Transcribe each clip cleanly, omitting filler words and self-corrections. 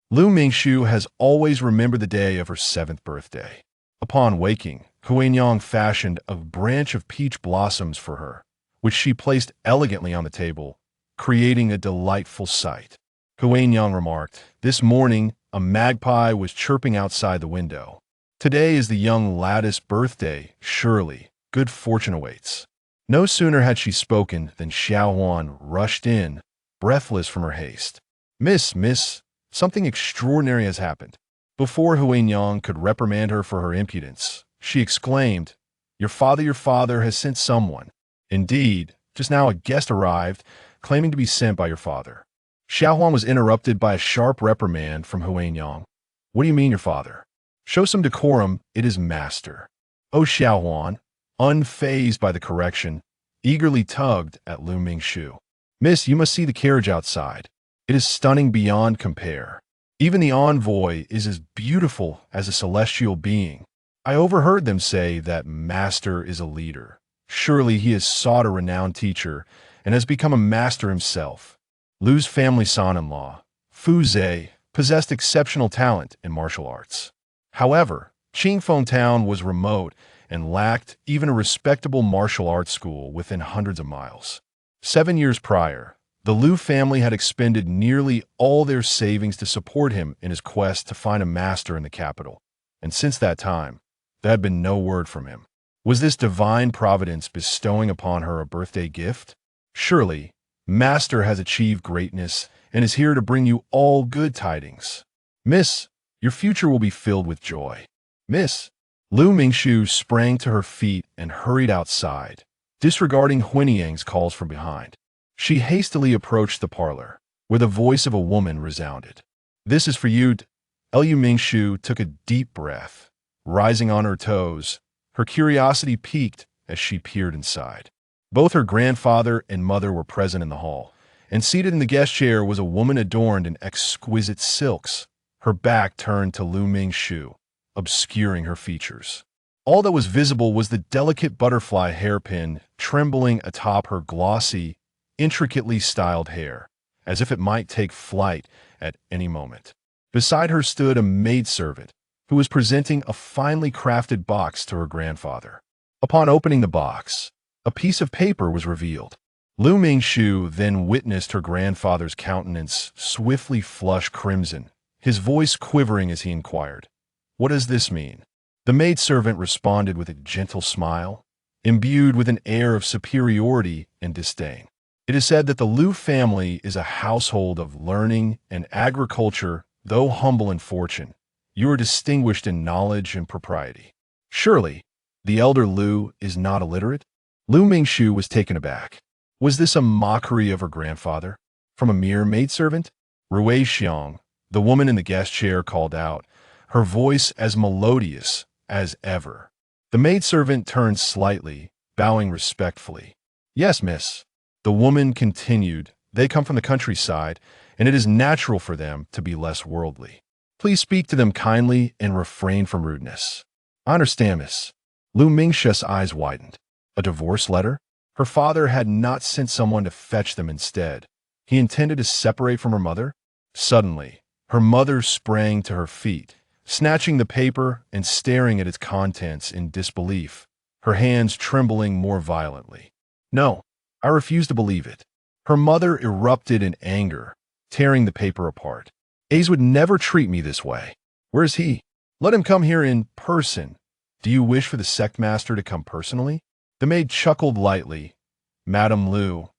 Lu Mingxiu has always remembered the day of her 7th birthday. Upon waking, Huanyang fashioned a branch of peach blossoms for her, which she placed elegantly on the table, creating a delightful sight. Huanyang remarked, "This morning, a magpie was chirping outside the window. Today is the young lattice's birthday. Surely, good fortune awaits." No sooner had she spoken than Xiaohuan rushed in, breathless from her haste. Miss, something extraordinary has happened." Before Huanyang could reprimand her for her impudence, she exclaimed, your father has sent someone." "Indeed, just now a guest arrived, claiming to be sent by your father." Xiaohuan was interrupted by a sharp reprimand from Huanyang. "What do you mean, your father? Show some decorum, it is master." Oh, Xiaohuan, unfazed by the correction, eagerly tugged at Lu Mingxiu. "Miss, you must see the carriage outside. It is stunning beyond compare. Even the envoy is as beautiful as a celestial being. I overheard them say that master is a leader. Surely he has sought a renowned teacher and has become a master himself." Lu's family son-in-law, Fu Zhe, possessed exceptional talent in martial arts. However, Qingfeng Town was remote and lacked even a respectable martial arts school within hundreds of miles. 7 years prior, the Lu family had expended nearly all their savings to support him in his quest to find a master in the capital, and since that time, there had been no word from him. Was this divine providence bestowing upon her a birthday gift? Surely, Master has achieved greatness and is here to bring you all good tidings. Miss, your future will be filled with joy. Miss. Lu Mingxiu sprang to her feet and hurried outside, disregarding Huanyang's calls from behind. She hastily approached the parlor, where the voice of a woman resounded. "This is for you." Lu Mingxiu took a deep breath, rising on her toes. Her curiosity piqued as she peered inside. Both her grandfather and mother were present in the hall, and seated in the guest chair was a woman adorned in exquisite silks, her back turned to Lu Mingxiu, obscuring her features. All that was visible was the delicate butterfly hairpin trembling atop her glossy, intricately styled hair, as if it might take flight at any moment. Beside her stood a maidservant, who was presenting a finely crafted box to her grandfather. Upon opening the box, a piece of paper was revealed. Lu Mingxiu then witnessed her grandfather's countenance swiftly flush crimson, his voice quivering as he inquired, "What does this mean?" The maidservant responded with a gentle smile, imbued with an air of superiority and disdain. "It is said that the Lu family is a household of learning and agriculture, though humble in fortune. You are distinguished in knowledge and propriety. Surely, the elder Lu is not illiterate?" Lu Mingxiu was taken aback. Was this a mockery of her grandfather? From a mere maidservant? Rui Xiang, the woman in the guest chair, called out, her voice as melodious as ever. The maidservant turned slightly, bowing respectfully. "Yes, miss." The woman continued, "They come from the countryside, and it is natural for them to be less worldly. Please speak to them kindly and refrain from rudeness." "I understand, miss." Lu Mingxiu's eyes widened. A divorce letter? Her father had not sent someone to fetch them instead. He intended to separate from her mother? Suddenly, her mother sprang to her feet, snatching the paper and staring at its contents in disbelief, her hands trembling more violently. "No, I refuse to believe it." Her mother erupted in anger, tearing the paper apart. "Ace would never treat me this way. Where is he? Let him come here in person." "Do you wish for the sect master to come personally?" The maid chuckled lightly. "Madame Lu,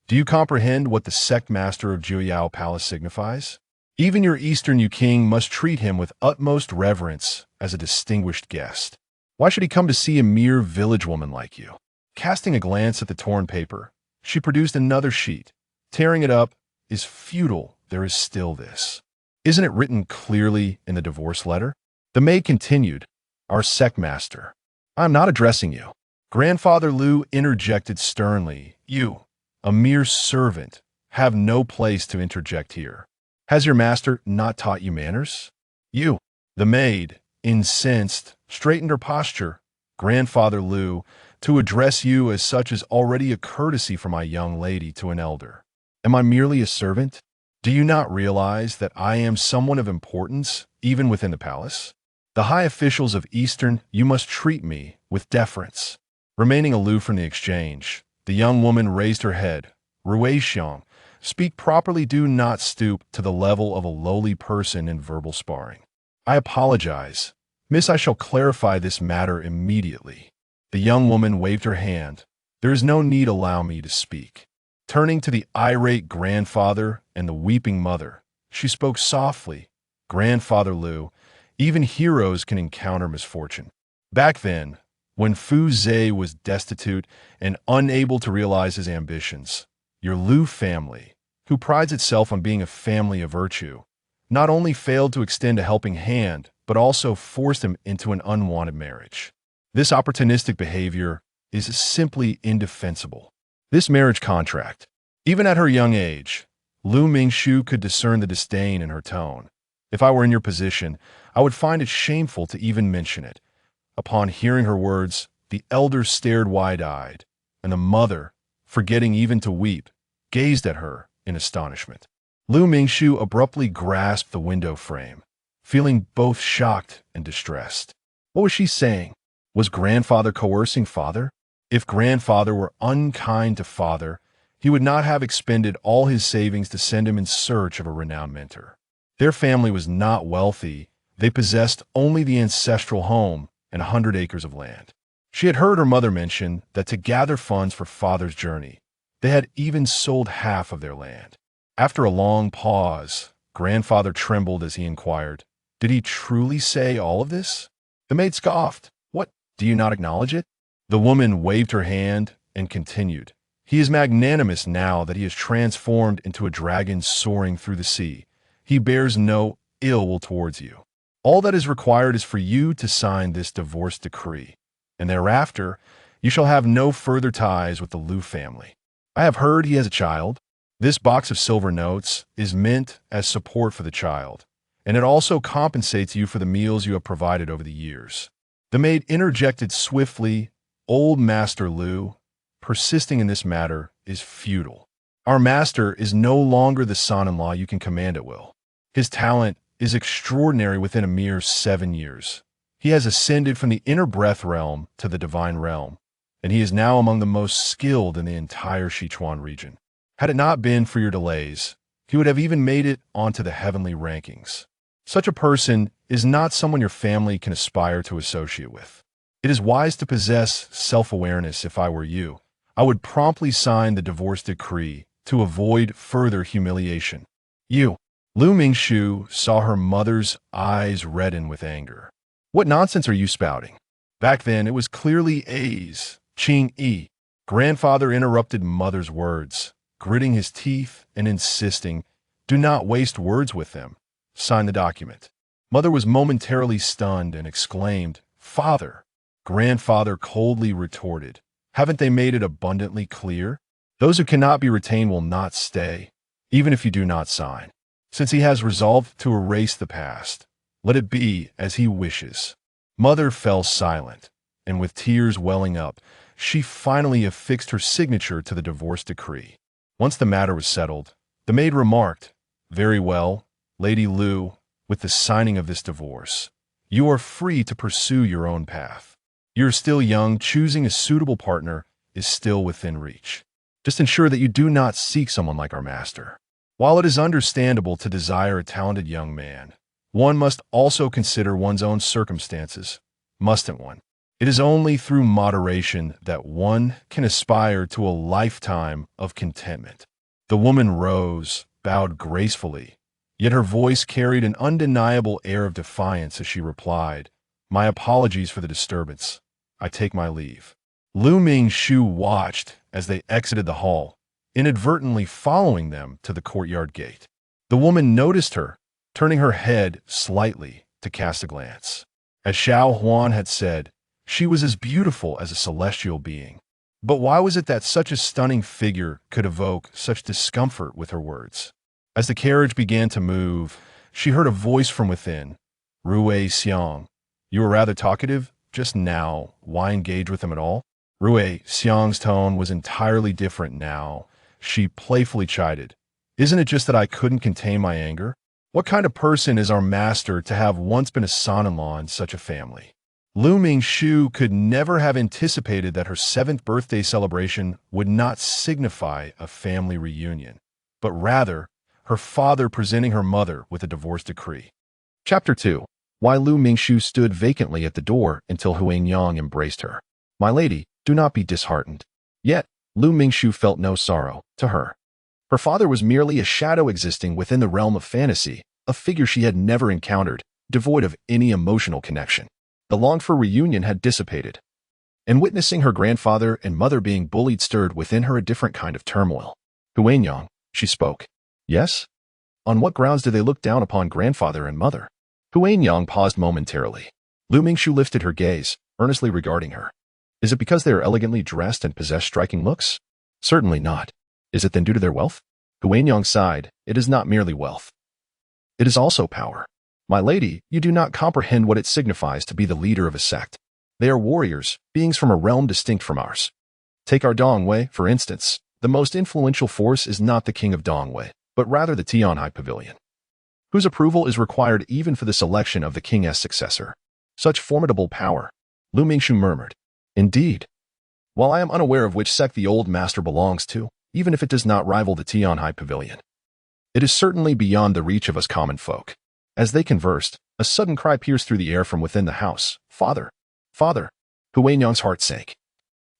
do you comprehend what the sect master of Jiuyao Palace signifies? Even your Eastern Yu King must treat him with utmost reverence as a distinguished guest. Why should he come to see a mere village woman like you?" Casting a glance at the torn paper, she produced another sheet. Tearing it up, "Is futile, there is still this. Isn't it written clearly in the divorce letter?" The maid continued, "Our sect master." "I am not addressing you." Grandfather Lu interjected sternly, "You, a mere servant, have no place to interject here. Has your master not taught you manners?" "You." The maid, incensed, straightened her posture. "Grandfather Lu, to address you as such is already a courtesy for my young lady to an elder. Am I merely a servant?" Do you not realize that I am someone of importance, even within the palace? The high officials of Eastern, you must treat me with deference. Remaining aloof from the exchange, the young woman raised her head. Rui Xiang, speak properly, do not stoop to the level of a lowly person in verbal sparring. I apologize. Miss, I shall clarify this matter immediately. The young woman waved her hand. There is no need, allow me to speak. Turning to the irate grandfather and the weeping mother, she spoke softly. Grandfather Liu, even heroes can encounter misfortune. Back then, when Fu Zhe was destitute and unable to realize his ambitions, your Liu family, who prides itself on being a family of virtue, not only failed to extend a helping hand, but also forced him into an unwanted marriage. This opportunistic behavior is simply indefensible. This marriage contract, even at her young age, Lu Mingshu could discern the disdain in her tone. If I were in your position, I would find it shameful to even mention it. Upon hearing her words, the elders stared wide-eyed, and the mother, forgetting even to weep, gazed at her in astonishment. Lu Mingshu abruptly grasped the window frame, feeling both shocked and distressed. What was she saying? Was grandfather coercing father? If grandfather were unkind to father, he would not have expended all his savings to send him in search of a renowned mentor. Their family was not wealthy. They possessed only the ancestral home and 100 acres of land. She had heard her mother mention that to gather funds for father's journey, they had even sold half of their land. After a long pause, grandfather trembled as he inquired, "Did he truly say all of this?" The maid scoffed. "What, do you not acknowledge it?" The woman waved her hand and continued, "He is magnanimous now that he is transformed into a dragon soaring through the sea. He bears no ill will towards you. All that is required is for you to sign this divorce decree, and thereafter you shall have no further ties with the Liu family. I have heard he has a child. This box of silver notes is meant as support for the child, and it also compensates you for the meals you have provided over the years." The maid interjected swiftly, "Old Master Liu, persisting in this matter is futile. Our master is no longer the son-in-law you can command at will. His talent is extraordinary within a mere 7 years. He has ascended from the inner breath realm to the divine realm, and he is now among the most skilled in the entire Sichuan region. Had it not been for your delays, he would have even made it onto the heavenly rankings. Such a person is not someone your family can aspire to associate with. It is wise to possess self-awareness. If I were you, I would promptly sign the divorce decree to avoid further humiliation." "You." Lu Mingshu saw her mother's eyes redden with anger. "What nonsense are you spouting?" Back then, it was clearly A's, Qing Yi. Grandfather interrupted mother's words, gritting his teeth and insisting, "Do not waste words with them. Sign the document." Mother was momentarily stunned and exclaimed, "Father." Grandfather coldly retorted, "Haven't they made it abundantly clear? Those who cannot be retained will not stay, even if you do not sign. Since he has resolved to erase the past, let it be as he wishes." Mother fell silent, and with tears welling up, she finally affixed her signature to the divorce decree. Once the matter was settled, the maid remarked, "Very well, Lady Liu, with the signing of this divorce, you are free to pursue your own path. You're still young, choosing a suitable partner is still within reach. Just ensure that you do not seek someone like our master. While it is understandable to desire a talented young man, one must also consider one's own circumstances, mustn't one? It is only through moderation that one can aspire to a lifetime of contentment." The woman rose, bowed gracefully, yet her voice carried an undeniable air of defiance as she replied, "My apologies for the disturbance. I take my leave." Lu Mingshu watched as they exited the hall, inadvertently following them to the courtyard gate. The woman noticed her, turning her head slightly to cast a glance. As Xiao Huan had said, she was as beautiful as a celestial being. But why was it that such a stunning figure could evoke such discomfort with her words? As the carriage began to move, she heard a voice from within. "Rui Xiang, you were rather talkative just now. Why engage with him at all?" Rui Xiang's tone was entirely different now. She playfully chided, Isn't it just that I couldn't contain my anger? What kind of person is our master to have once been a son-in-law in such a family? Lu Mingxu could never have anticipated that her 7th birthday celebration would not signify a family reunion, but rather her father presenting her mother with a divorce decree. Chapter 2. Why Lu Mingxu stood vacantly at the door until Huangyang embraced her. My lady, do not be disheartened. Yet, Lu Mingxu felt no sorrow to her. Her father was merely a shadow existing within the realm of fantasy, a figure she had never encountered, devoid of any emotional connection. The longed-for reunion had dissipated, and witnessing her grandfather and mother being bullied stirred within her a different kind of turmoil. Huangyang, she spoke. Yes? On what grounds do they look down upon grandfather and mother? Huangyang paused momentarily. Lu Mingxu lifted her gaze, earnestly regarding her. Is it because they are elegantly dressed and possess striking looks? Certainly not. Is it then due to their wealth? Huangyang sighed. It is not merely wealth. It is also power. My lady, you do not comprehend what it signifies to be the leader of a sect. They are warriors, beings from a realm distinct from ours. Take our Dongwei, for instance. The most influential force is not the king of Dongwei, but rather the Tianhai Pavilion, whose approval is required even for the selection of the king's successor. Such formidable power, Lu Mingxu murmured. Indeed. While I am unaware of which sect the old master belongs to, even if it does not rival the Tianhai Pavilion, it is certainly beyond the reach of us common folk. As they conversed, a sudden cry pierced through the air from within the house. Father! Father! Huangyang's heart sank,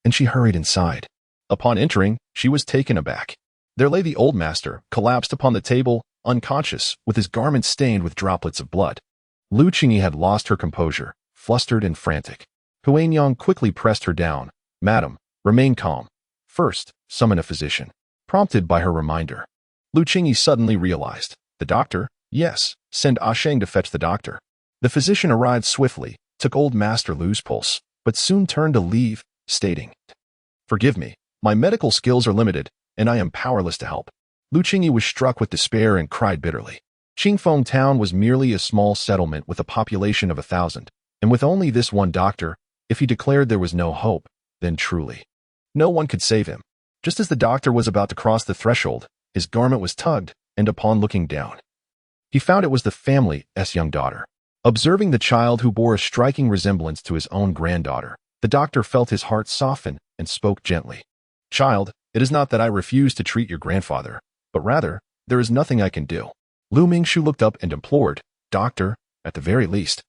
and she hurried inside. Upon entering, she was taken aback. There lay the old master, collapsed upon the table, unconscious, with his garments stained with droplets of blood. Lu Qingyi had lost her composure, flustered and frantic. Huangyang quickly pressed her down. Madam, remain calm. First, summon a physician. Prompted by her reminder, Lu Qingyi suddenly realized. The doctor? Yes, send Sheng to fetch the doctor. The physician arrived swiftly, took old Master Lu's pulse, but soon turned to leave, stating, Forgive me, my medical skills are limited, and I am powerless to help. Lu Qingyi was struck with despair and cried bitterly. Qingfeng town was merely a small settlement with a population of 1,000, and with only this one doctor, if he declared there was no hope, then truly, no one could save him. Just as the doctor was about to cross the threshold, his garment was tugged, and upon looking down, he found it was the family's young daughter. Observing the child who bore a striking resemblance to his own granddaughter, the doctor felt his heart soften and spoke gently. Child, it is not that I refuse to treat your grandfather, but rather, there is nothing I can do. Lu Mingxu looked up and implored, Doctor, at the very least,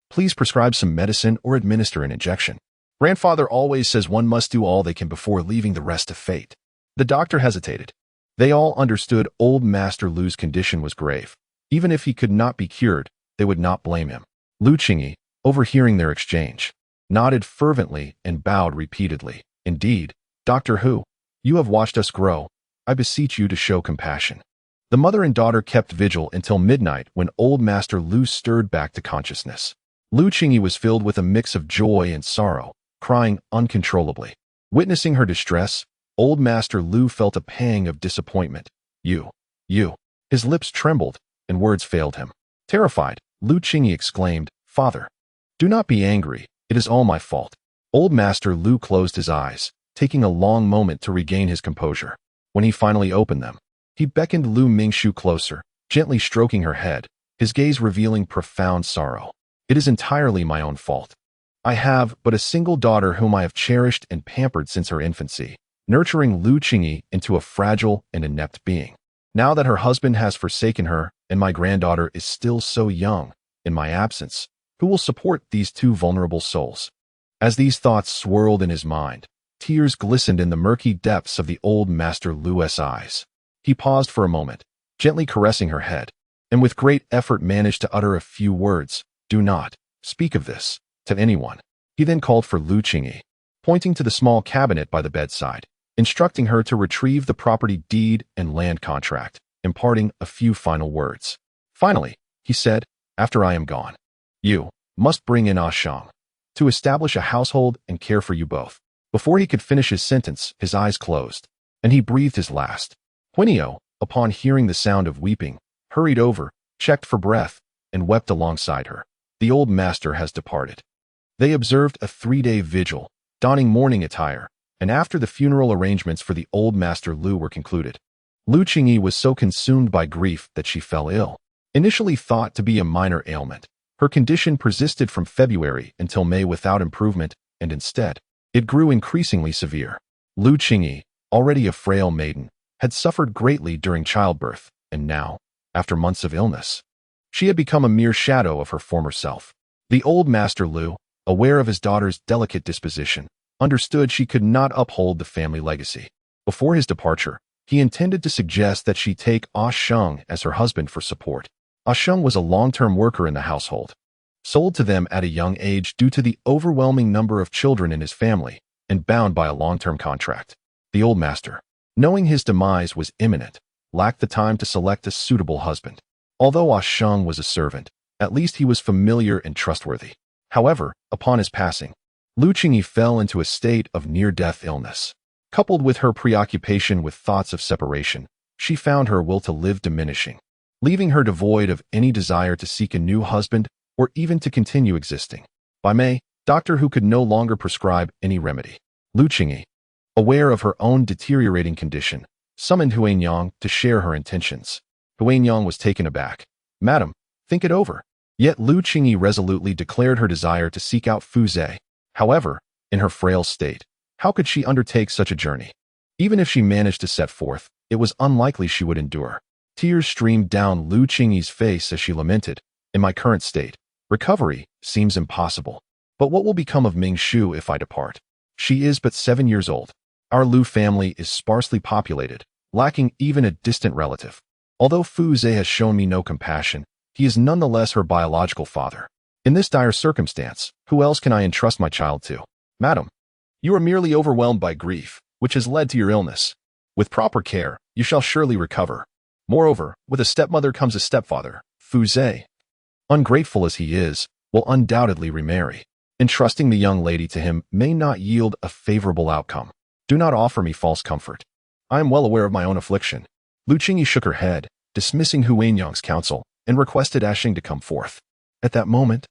please prescribe some medicine or administer an injection. Grandfather always says one must do all they can before leaving the rest to fate. The doctor hesitated. They all understood old Master Lu's condition was grave. Even if he could not be cured, they would not blame him. Lu Qingyi, overhearing their exchange, nodded fervently and bowed repeatedly. Indeed, Doctor Hu, you have watched us grow. I beseech you to show compassion. The mother and daughter kept vigil until midnight when old Master Lu stirred back to consciousness. Lu Qingyi was filled with a mix of joy and sorrow, crying uncontrollably. Witnessing her distress, old Master Lu felt a pang of disappointment. You. His lips trembled, and words failed him. Terrified, Lu Qingyi exclaimed, Father, do not be angry, it is all my fault. Old Master Lu closed his eyes, taking a long moment to regain his composure. When he finally opened them, he beckoned Lu Mingxu closer, gently stroking her head, his gaze revealing profound sorrow. It is entirely my own fault. I have but a single daughter whom I have cherished and pampered since her infancy, nurturing Lu Qingyi into a fragile and inept being. Now that her husband has forsaken her, and my granddaughter is still so young, in my absence, who will support these two vulnerable souls? As these thoughts swirled in his mind, tears glistened in the murky depths of the old Master Lu's eyes. He paused for a moment, gently caressing her head, and with great effort managed to utter a few words. Do not speak of this to anyone. He then called for Lu Qingyi, pointing to the small cabinet by the bedside, instructing her to retrieve the property deed and land contract, imparting a few final words. Finally, he said, after I am gone, you must bring in Sheng to establish a household and care for you both. Before he could finish his sentence, his eyes closed, and he breathed his last. Huinio, upon hearing the sound of weeping, hurried over, checked for breath, and wept alongside her. The old master has departed. They observed a 3-day vigil, donning mourning attire, and after the funeral arrangements for the old Master Lu were concluded, Lu Qingyi was so consumed by grief that she fell ill. Initially thought to be a minor ailment, her condition persisted from February until May without improvement, and instead, it grew increasingly severe. Lu Qingyi, already a frail maiden, had suffered greatly during childbirth, and now, after months of illness, she had become a mere shadow of her former self. The old Master Lu, aware of his daughter's delicate disposition, understood she could not uphold the family legacy. Before his departure, he intended to suggest that she take Ah Sheng as her husband for support. Ah Sheng was a long-term worker in the household, sold to them at a young age due to the overwhelming number of children in his family, and bound by a long-term contract. The old master, knowing his demise was imminent, lacked the time to select a suitable husband. Although Ah Sheng was a servant, at least he was familiar and trustworthy. However, upon his passing, Lu Qingyi fell into a state of near-death illness. Coupled with her preoccupation with thoughts of separation, she found her will to live diminishing, leaving her devoid of any desire to seek a new husband or even to continue existing. By May, Doctor Who could no longer prescribe any remedy. Lu Qingyi, aware of her own deteriorating condition, summoned Huanyang to share her intentions. Huanyang was taken aback. "Madam, think it over." Yet Lu Qingyi resolutely declared her desire to seek out Fu Zhe. However, in her frail state, how could she undertake such a journey? Even if she managed to set forth, it was unlikely she would endure. Tears streamed down Lu Qingyi's face as she lamented, "In my current state, recovery seems impossible. But what will become of Ming Shu if I depart? She is but 7 years old. Our Lu family is sparsely populated, lacking even a distant relative. Although Fu Zhe has shown me no compassion, he is nonetheless her biological father. In this dire circumstance, who else can I entrust my child to? Madam, you are merely overwhelmed by grief, which has led to your illness. With proper care, you shall surely recover. Moreover, with a stepmother comes a stepfather. Fu Zhe, ungrateful as he is, will undoubtedly remarry. Entrusting the young lady to him may not yield a favorable outcome. Do not offer me false comfort. I am well aware of my own affliction." Lu Qingyi shook her head, dismissing Huanyang's counsel, and requested Ashing to come forth. At that moment,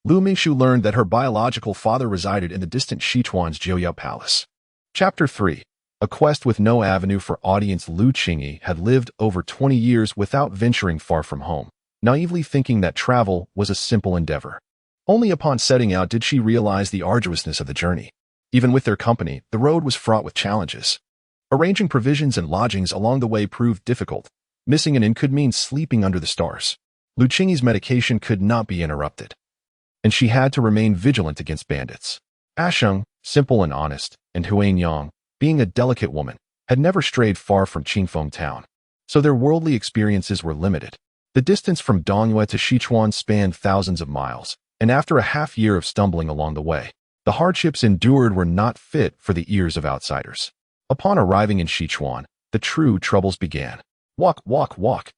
Lu Mingshu learned that her biological father resided in the distant Sichuan's Jiuyao Palace. Chapter 3. A quest with no avenue for audience. Lu Qingyi had lived over 20 years without venturing far from home, naively thinking that travel was a simple endeavor. Only upon setting out did she realize the arduousness of the journey. Even with their company, the road was fraught with challenges. Arranging provisions and lodgings along the way proved difficult. Missing an inn could mean sleeping under the stars. Lu Qingyi's medication could not be interrupted, and she had to remain vigilant against bandits. Asheng, simple and honest, and Huanyang, being a delicate woman, had never strayed far from Qingfeng town, so their worldly experiences were limited. The distance from Dongyue to Sichuan spanned thousands of miles, and after a half-year of stumbling along the way, the hardships endured were not fit for the ears of outsiders. Upon arriving in Sichuan, the true troubles began. Walk, walk, walk.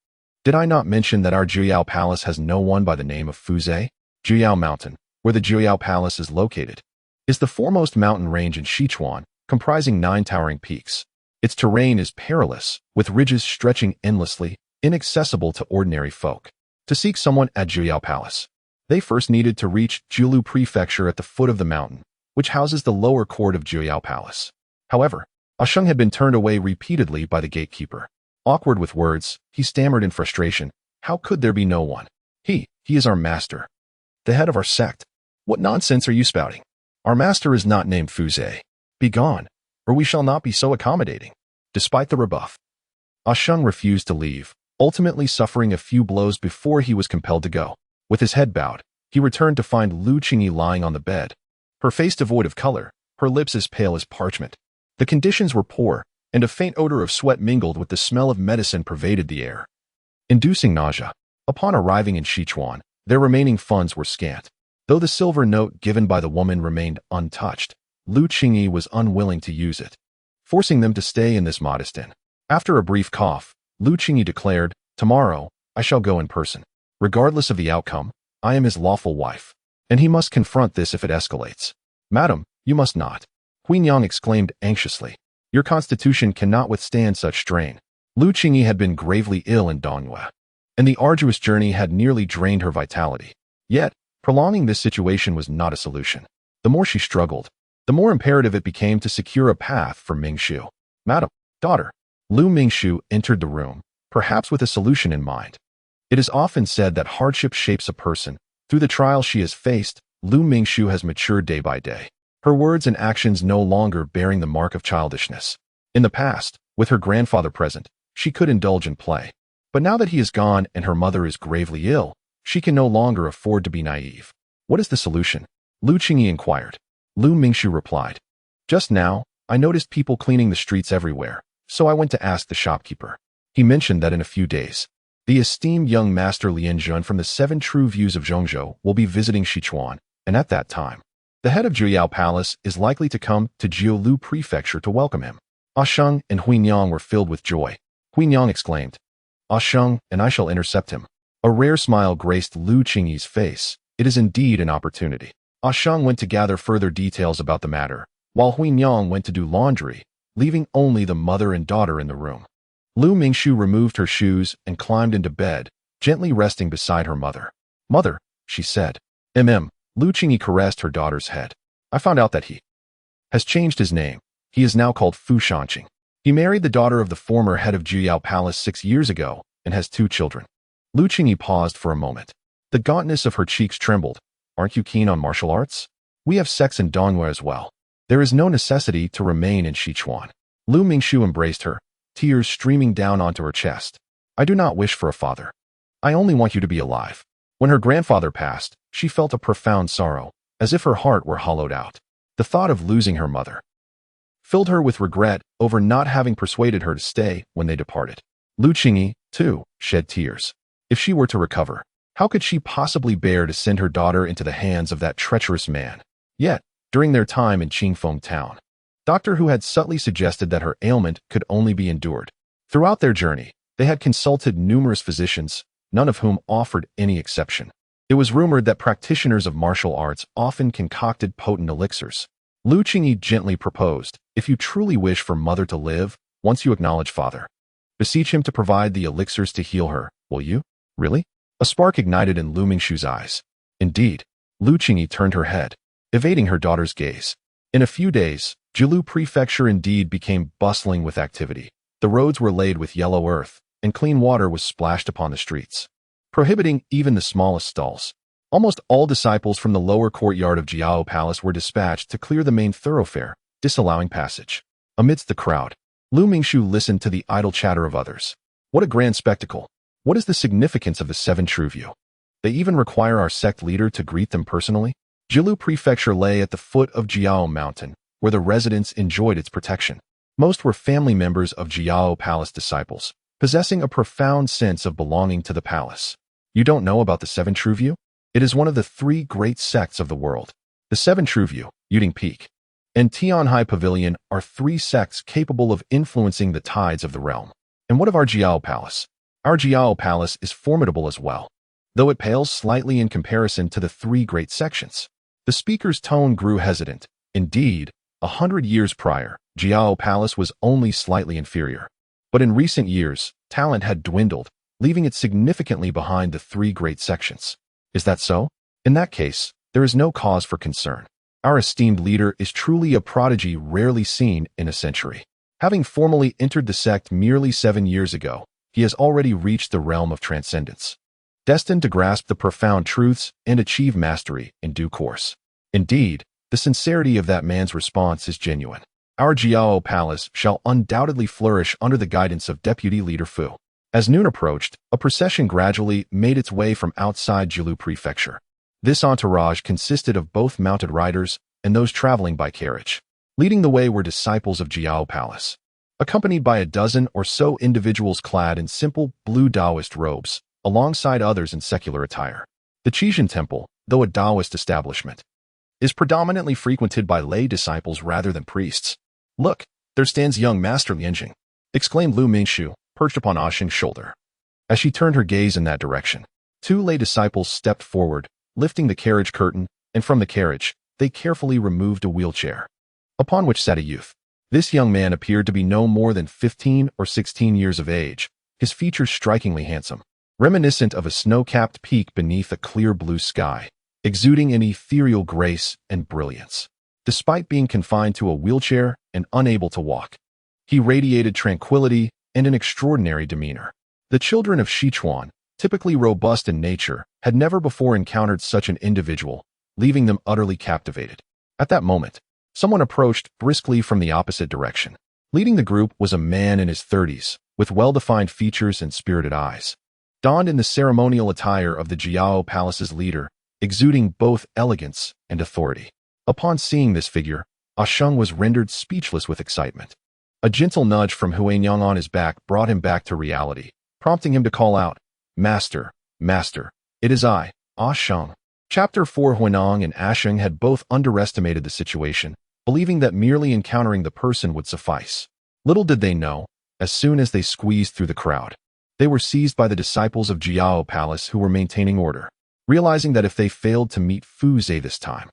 Did I not mention that our Jiuyao Palace has no one by the name of Fu Zhe? Jiuyao Mountain, where the Jiuyao Palace is located, is the foremost mountain range in Sichuan, comprising 9 towering peaks. Its terrain is perilous, with ridges stretching endlessly, inaccessible to ordinary folk. To seek someone at Jiuyao Palace, they first needed to reach Jiulu Prefecture at the foot of the mountain, which houses the lower court of Jiuyao Palace. However, Asheng had been turned away repeatedly by the gatekeeper. Awkward with words, he stammered in frustration, "How could there be no one? He is our master. The head of our sect. What nonsense are you spouting? Our master is not named Fu Zhe. Be gone, or we shall not be so accommodating." Despite the rebuff, Asheng refused to leave, ultimately suffering a few blows before he was compelled to go. With his head bowed, he returned to find Lu Qingyi lying on the bed, her face devoid of color, her lips as pale as parchment. The conditions were poor, and a faint odor of sweat mingled with the smell of medicine pervaded the air, inducing nausea. Upon arriving in Sichuan, their remaining funds were scant. Though the silver note given by the woman remained untouched, Lu Qingyi was unwilling to use it, forcing them to stay in this modest inn. After a brief cough, Lu Qingyi declared, "Tomorrow, I shall go in person. Regardless of the outcome, I am his lawful wife, and he must confront this if it escalates." "Madam, you must not," Huanyang exclaimed anxiously. "Your constitution cannot withstand such strain." Lu Qingyi had been gravely ill in Dongyue, and the arduous journey had nearly drained her vitality. Yet, prolonging this situation was not a solution. The more she struggled, the more imperative it became to secure a path for Ming Shu. "Madam, daughter, Lu Mingshu entered the room, perhaps with a solution in mind. It is often said that hardship shapes a person. Through the trials she has faced, Lu Mingshu has matured day by day. Her words and actions no longer bearing the mark of childishness. In the past, with her grandfather present, she could indulge in play. But now that he is gone and her mother is gravely ill, she can no longer afford to be naive. What is the solution? Lu Qingyi inquired. Lu Mingshu replied. Just now, I noticed people cleaning the streets everywhere, so I went to ask the shopkeeper. He mentioned that in a few days, the esteemed young master Lian Jun from the 7 True Views of Zhongzhou will be visiting Sichuan, and at that time, the head of Jiuyao Palace is likely to come to Jiulu Prefecture to welcome him. Sheng and Huinyang were filled with joy. Huinyang exclaimed, Sheng, and I shall intercept him. A rare smile graced Lu Qingyi's face. It is indeed an opportunity. Sheng went to gather further details about the matter, while Huinyang went to do laundry, leaving only the mother and daughter in the room. Lu Mingshu removed her shoes and climbed into bed, gently resting beside her mother. Mother, she said. Lu Qingyi caressed her daughter's head. I found out that he has changed his name. He is now called Fu Shanqing. He married the daughter of the former head of Jiuyao Palace 6 years ago and has 2 children. Lu Qingyi paused for a moment. The gauntness of her cheeks trembled. Aren't you keen on martial arts? We have sex in Dongwei as well. There is no necessity to remain in Sichuan. Lu Mingshu embraced her, tears streaming down onto her chest. I do not wish for a father. I only want you to be alive. When her grandfather passed, she felt a profound sorrow, as if her heart were hollowed out. The thought of losing her mother filled her with regret over not having persuaded her to stay when they departed. Lu Qingyi, too, shed tears. If she were to recover, how could she possibly bear to send her daughter into the hands of that treacherous man? Yet, during their time in Qingfeng town, Doctor Hu had subtly suggested that her ailment could only be endured. Throughout their journey, they had consulted numerous physicians, none of whom offered any exception. It was rumored that practitioners of martial arts often concocted potent elixirs. Lu Qingyi gently proposed, if you truly wish for mother to live, once you acknowledge father, beseech him to provide the elixirs to heal her, will you? Really? A spark ignited in Lu Mingshu's eyes. Indeed. Lu Qingyi turned her head, evading her daughter's gaze. In a few days, Jiulu Prefecture indeed became bustling with activity. The roads were laid with yellow earth, and clean water was splashed upon the streets, prohibiting even the smallest stalls. Almost all disciples from the lower courtyard of Jiao Palace were dispatched to clear the main thoroughfare, disallowing passage. Amidst the crowd, Lu Mingshu listened to the idle chatter of others. What a grand spectacle! What is the significance of the 7 True View? They even require our sect leader to greet them personally? Jiulu Prefecture lay at the foot of Jiao Mountain, where the residents enjoyed its protection. Most were family members of Jiao Palace disciples, possessing a profound sense of belonging to the palace. You don't know about the 7 True View? It is one of the 3 great sects of the world. The 7 True View, Yuding Peak, and Tianhai Pavilion are 3 sects capable of influencing the tides of the realm. And what of our Jiao Palace? Our Jiao Palace is formidable as well, though it pales slightly in comparison to the 3 great sections. The speaker's tone grew hesitant. Indeed, 100 years prior, Jiao Palace was only slightly inferior. But in recent years, talent had dwindled, leaving it significantly behind the 3 great sections. Is that so? In that case, there is no cause for concern. Our esteemed leader is truly a prodigy rarely seen in a century. Having formally entered the sect merely 7 years ago, he has already reached the realm of transcendence, destined to grasp the profound truths and achieve mastery in due course. Indeed, the sincerity of that man's response is genuine. Our Jiao Palace shall undoubtedly flourish under the guidance of Deputy Leader Fu. As noon approached, a procession gradually made its way from outside Jiulu Prefecture. This entourage consisted of both mounted riders and those traveling by carriage. Leading the way were disciples of Jiao Palace, accompanied by a dozen or so individuals clad in simple blue Taoist robes, alongside others in secular attire. The Qijin Temple, though a Taoist establishment, is predominantly frequented by lay disciples rather than priests. Look, there stands young Master Lianjing, exclaimed Lu Mingshu, perched upon Sheng's shoulder. As she turned her gaze in that direction, 2 lay disciples stepped forward, lifting the carriage curtain, and from the carriage, they carefully removed a wheelchair, upon which sat a youth. This young man appeared to be no more than 15 or 16 years of age, his features strikingly handsome, reminiscent of a snow-capped peak beneath a clear blue sky, exuding an ethereal grace and brilliance. Despite being confined to a wheelchair and unable to walk, he radiated tranquility and an extraordinary demeanor. The children of Sichuan, typically robust in nature, had never before encountered such an individual, leaving them utterly captivated. At that moment, someone approached briskly from the opposite direction. Leading the group was a man in his 30s, with well-defined features and spirited eyes. Donned in the ceremonial attire of the Jiao Palace's leader, exuding both elegance and authority. Upon seeing this figure, Sheng was rendered speechless with excitement. A gentle nudge from Huanyang on his back brought him back to reality, prompting him to call out, "Master, Master, it is I, Sheng." Chapter 4. Huanyang and Sheng had both underestimated the situation, believing that merely encountering the person would suffice. Little did they know, as soon as they squeezed through the crowd, they were seized by the disciples of Jiao Palace who were maintaining order, realizing that if they failed to meet Fu Zhe this time,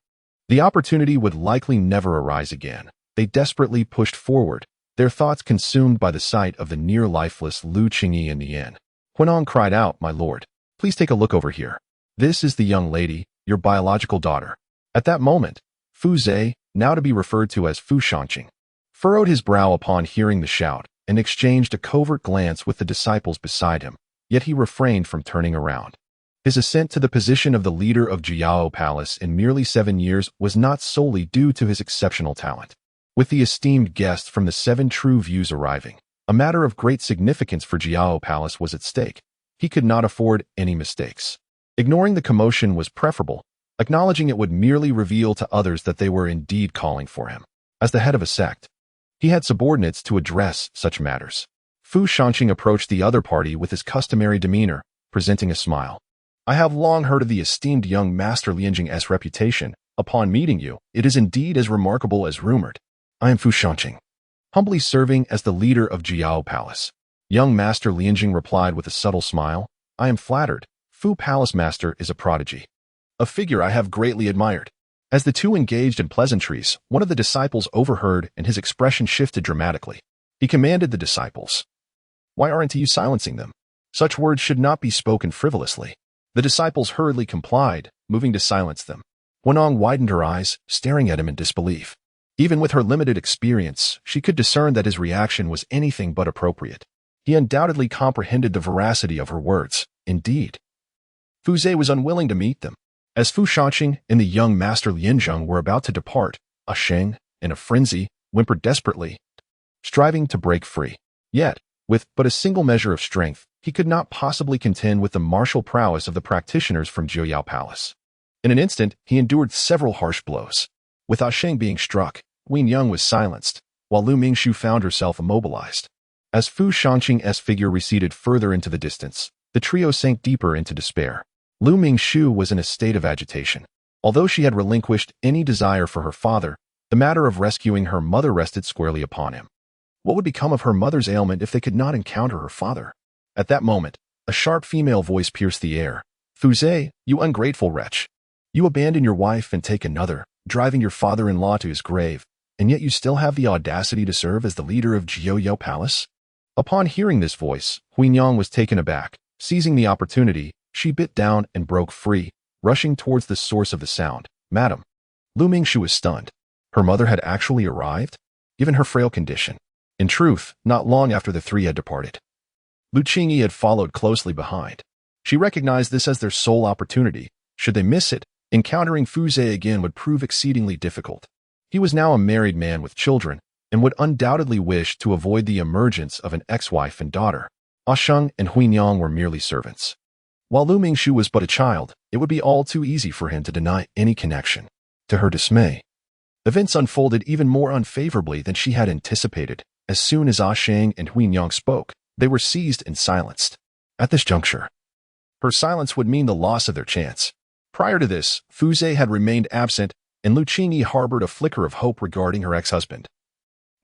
the opportunity would likely never arise again. They desperately pushed forward, their thoughts consumed by the sight of the near-lifeless Lu Qingyi in the inn. Huanyang cried out, "My lord, please take a look over here. This is the young lady, your biological daughter." At that moment, Fu Zhe, now to be referred to as Fu Shanqing, furrowed his brow upon hearing the shout and exchanged a covert glance with the disciples beside him, yet he refrained from turning around. His ascent to the position of the leader of Jiao Palace in merely 7 years was not solely due to his exceptional talent. With the esteemed guest from the 7 True Views arriving, a matter of great significance for Jiao Palace was at stake. He could not afford any mistakes. Ignoring the commotion was preferable. Acknowledging it would merely reveal to others that they were indeed calling for him. As the head of a sect, he had subordinates to address such matters. Fu Shanqing approached the other party with his customary demeanor, presenting a smile. "I have long heard of the esteemed young Master Lianjing's reputation. Upon meeting you, it is indeed as remarkable as rumored. I am Fu Shanqing, humbly serving as the leader of Jiao Palace." Young Master Lianjing replied with a subtle smile, "I am flattered. Fu Palace Master is a prodigy, a figure I have greatly admired." As the two engaged in pleasantries, one of the disciples overheard and his expression shifted dramatically. He commanded the disciples, "Why aren't you silencing them? Such words should not be spoken frivolously." The disciples hurriedly complied, moving to silence them. Huanyang widened her eyes, staring at him in disbelief. Even with her limited experience, she could discern that his reaction was anything but appropriate. He undoubtedly comprehended the veracity of her words. Indeed, Fu Zhe was unwilling to meet them. As Fu Shanqing and the young Master Lianzheng were about to depart, Sheng, in a frenzy, whimpered desperately, striving to break free. Yet, with but a single measure of strength, he could not possibly contend with the martial prowess of the practitioners from Jiao Palace. In an instant, he endured several harsh blows. With Sheng being struck, Huanyang was silenced, while Lu Mingshu found herself immobilized. As Fu Shanqing's figure receded further into the distance, the trio sank deeper into despair. Lu Mingshu was in a state of agitation. Although she had relinquished any desire for her father, the matter of rescuing her mother rested squarely upon him. What would become of her mother's ailment if they could not encounter her father? At that moment, a sharp female voice pierced the air. "Fu Zhe, you ungrateful wretch. You abandon your wife and take another, driving your father-in-law to his grave, and yet you still have the audacity to serve as the leader of Jiao Palace?" Upon hearing this voice, Huanyang was taken aback. Seizing the opportunity, she bit down and broke free, rushing towards the source of the sound. "Madam." Lu Mingshu was stunned. Her mother had actually arrived? Given her frail condition. In truth, not long after the three had departed, Lu Qingyi had followed closely behind. She recognized this as their sole opportunity. Should they miss it, encountering Fu Zhe again would prove exceedingly difficult. He was now a married man with children, and would undoubtedly wish to avoid the emergence of an ex-wife and daughter. Sheng and Huanyang were merely servants. While Lu Mingshu was but a child, it would be all too easy for him to deny any connection. To her dismay, events unfolded even more unfavorably than she had anticipated. As soon as Sheng and Huanyang spoke, they were seized and silenced. At this juncture, her silence would mean the loss of their chance. Prior to this, Fu Zhe had remained absent, and Lu Qingyi harbored a flicker of hope regarding her ex-husband,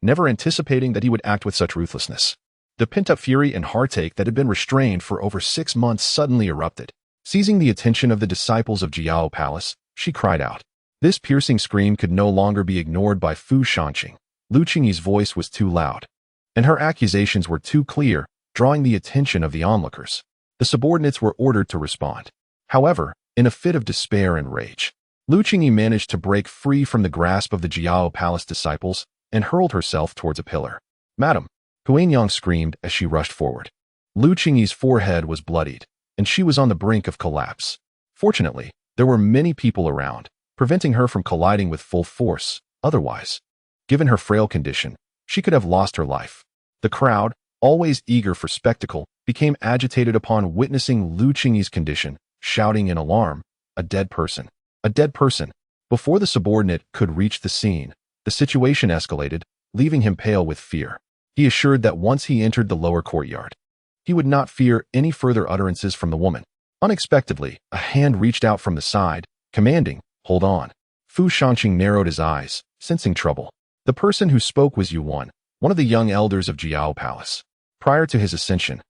never anticipating that he would act with such ruthlessness. The pent-up fury and heartache that had been restrained for over 6 months suddenly erupted. Seizing the attention of the disciples of Jiao Palace, she cried out. This piercing scream could no longer be ignored by Fu Shanqing. Lu Qingyi's voice was too loud, and her accusations were too clear, drawing the attention of the onlookers. The subordinates were ordered to respond. However, in a fit of despair and rage, Lu Qingyi managed to break free from the grasp of the Jiao Palace disciples and hurled herself towards a pillar. "Madam, Huanyang screamed as she rushed forward. Lu Qingyi's forehead was bloodied, and she was on the brink of collapse. Fortunately, there were many people around, preventing her from colliding with full force. Otherwise, given her frail condition, she could have lost her life. The crowd, always eager for spectacle, became agitated upon witnessing Lu Qingyi's condition, shouting in alarm, "A dead person! A dead person!" Before the subordinate could reach the scene, the situation escalated, leaving him pale with fear. He assured that once he entered the lower courtyard, he would not fear any further utterances from the woman. Unexpectedly, a hand reached out from the side, commanding, "Hold on." Fu Shanqing narrowed his eyes, sensing trouble. The person who spoke was Yuan, one of the young elders of Jiao Palace. Prior to his ascension,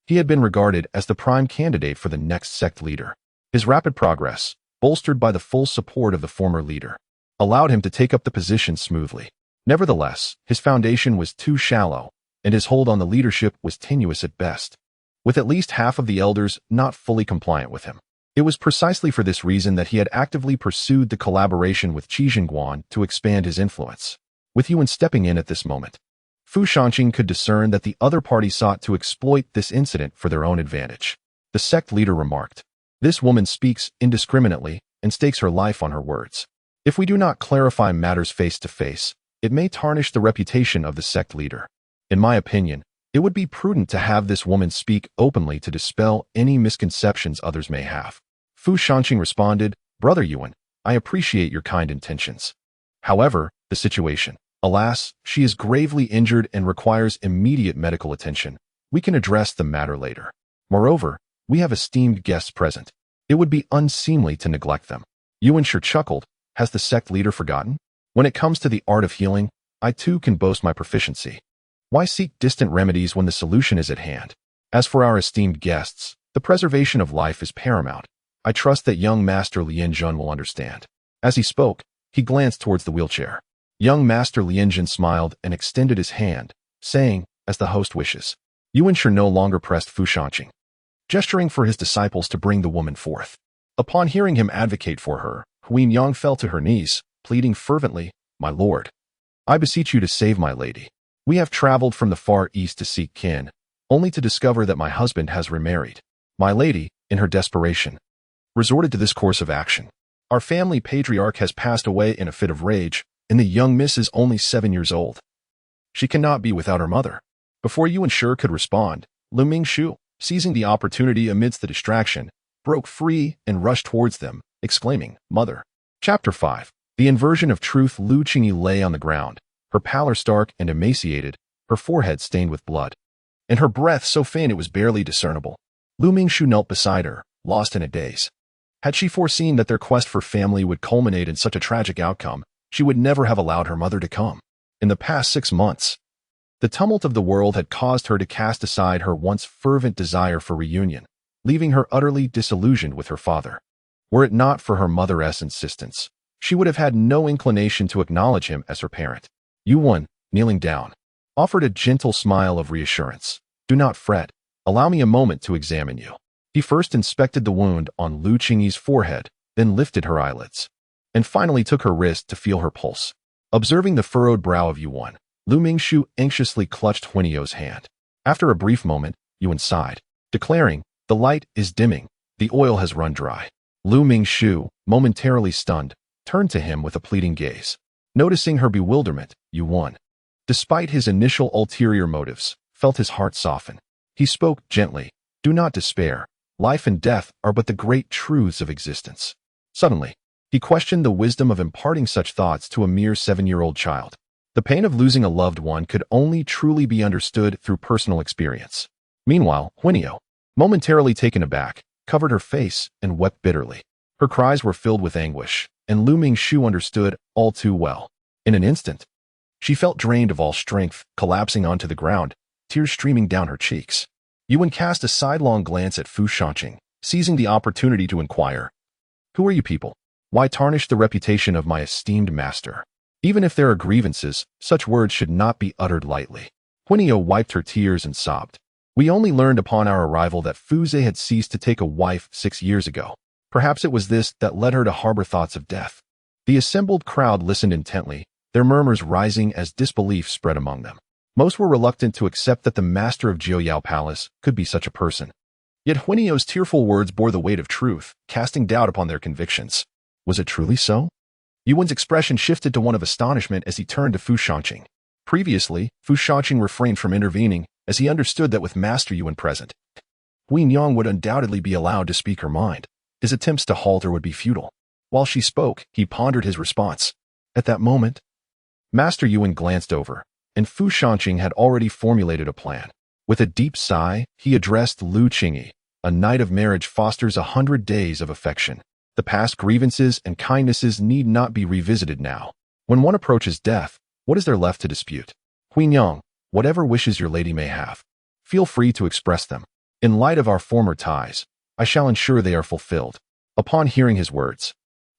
he had been regarded as the prime candidate for the next sect leader. His rapid progress, bolstered by the full support of the former leader, allowed him to take up the position smoothly. Nevertheless, his foundation was too shallow, and his hold on the leadership was tenuous at best, with at least half of the elders not fully compliant with him. It was precisely for this reason that he had actively pursued the collaboration with Qi Jingguan to expand his influence. With Yuan stepping in at this moment, Fu Shanqing could discern that the other party sought to exploit this incident for their own advantage. The sect leader remarked, "This woman speaks indiscriminately and stakes her life on her words. If we do not clarify matters face to face, it may tarnish the reputation of the sect leader. In my opinion, it would be prudent to have this woman speak openly to dispel any misconceptions others may have." Fu Shanqing responded, "Brother Yuan, I appreciate your kind intentions. However, the situation, alas, she is gravely injured and requires immediate medical attention. We can address the matter later. Moreover, we have esteemed guests present. It would be unseemly to neglect them." Yuan Shi chuckled. Has the sect leader forgotten? When it comes to the art of healing, I too can boast my proficiency. Why seek distant remedies when the solution is at hand? As for our esteemed guests, the preservation of life is paramount. I trust that young Master Lianjun will understand. As he spoke, he glanced towards the wheelchair. Young Master Lianjun smiled and extended his hand, saying, "As the host wishes." Yuan Shi no longer pressed Fu Shanqing, gesturing for his disciples to bring the woman forth. Upon hearing him advocate for her, Huanyang fell to her knees, pleading fervently, "My lord, I beseech you to save my lady. We have traveled from the far east to seek kin, only to discover that my husband has remarried. My lady, in her desperation, resorted to this course of action. Our family patriarch has passed away in a fit of rage, and the young miss is only 7 years old. She cannot be without her mother." Before Yuan Shi could respond, Lu Mingshu, seizing the opportunity amidst the distraction, broke free and rushed towards them, exclaiming, "Mother." Chapter 5. The Inversion of Truth. Lu Qingyi lay on the ground, her pallor stark and emaciated, her forehead stained with blood, and her breath so faint it was barely discernible. Lu Mingshu knelt beside her, lost in a daze. Had she foreseen that their quest for family would culminate in such a tragic outcome, she would never have allowed her mother to come. In the past 6 months, the tumult of the world had caused her to cast aside her once fervent desire for reunion, leaving her utterly disillusioned with her father. Were it not for her mother's insistence, she would have had no inclination to acknowledge him as her parent. Yuan, kneeling down, offered a gentle smile of reassurance. "Do not fret. Allow me a moment to examine you." He first inspected the wound on Lu Qingyi's forehead, then lifted her eyelids, and finally took her wrist to feel her pulse. Observing the furrowed brow of Yuan, Lu Mingshu anxiously clutched Huanio's hand. After a brief moment, Yuan sighed, declaring, "The light is dimming. The oil has run dry." Lu Mingshu, momentarily stunned, turned to him with a pleading gaze. Noticing her bewilderment, Yuan, despite his initial ulterior motives, felt his heart soften. He spoke gently, "Do not despair. Life and death are but the great truths of existence." Suddenly, he questioned the wisdom of imparting such thoughts to a mere 7-year-old child. The pain of losing a loved one could only truly be understood through personal experience. Meanwhile, Huanio, momentarily taken aback, covered her face and wept bitterly. Her cries were filled with anguish, and Lu Mingshu understood all too well. In an instant, she felt drained of all strength, collapsing onto the ground, tears streaming down her cheeks. Yuan cast a sidelong glance at Fu Shanqing, seizing the opportunity to inquire, "Who are you people? Why tarnish the reputation of my esteemed master? Even if there are grievances, such words should not be uttered lightly." Huanio wiped her tears and sobbed. "We only learned upon our arrival that Fu Zhe had ceased to take a wife 6 years ago. Perhaps it was this that led her to harbor thoughts of death." The assembled crowd listened intently, their murmurs rising as disbelief spread among them. Most were reluctant to accept that the master of Jiuyao Palace could be such a person. Yet Huinio's tearful words bore the weight of truth, casting doubt upon their convictions. Was it truly so? Yuan's expression shifted to one of astonishment as he turned to Fu Shangqing. Previously, Fu Shangqing refrained from intervening as he understood that with Master Yuan present, Huinyang would undoubtedly be allowed to speak her mind. His attempts to halt her would be futile. While she spoke, he pondered his response. At that moment, Master Yuan glanced over, and Fu Shangqing had already formulated a plan. With a deep sigh, he addressed Lu Qingyi. A night of marriage fosters 100 days of affection. The past grievances and kindnesses need not be revisited now. When one approaches death, what is there left to dispute? Huinyang, whatever wishes your lady may have, feel free to express them. In light of our former ties, I shall ensure they are fulfilled. Upon hearing his words,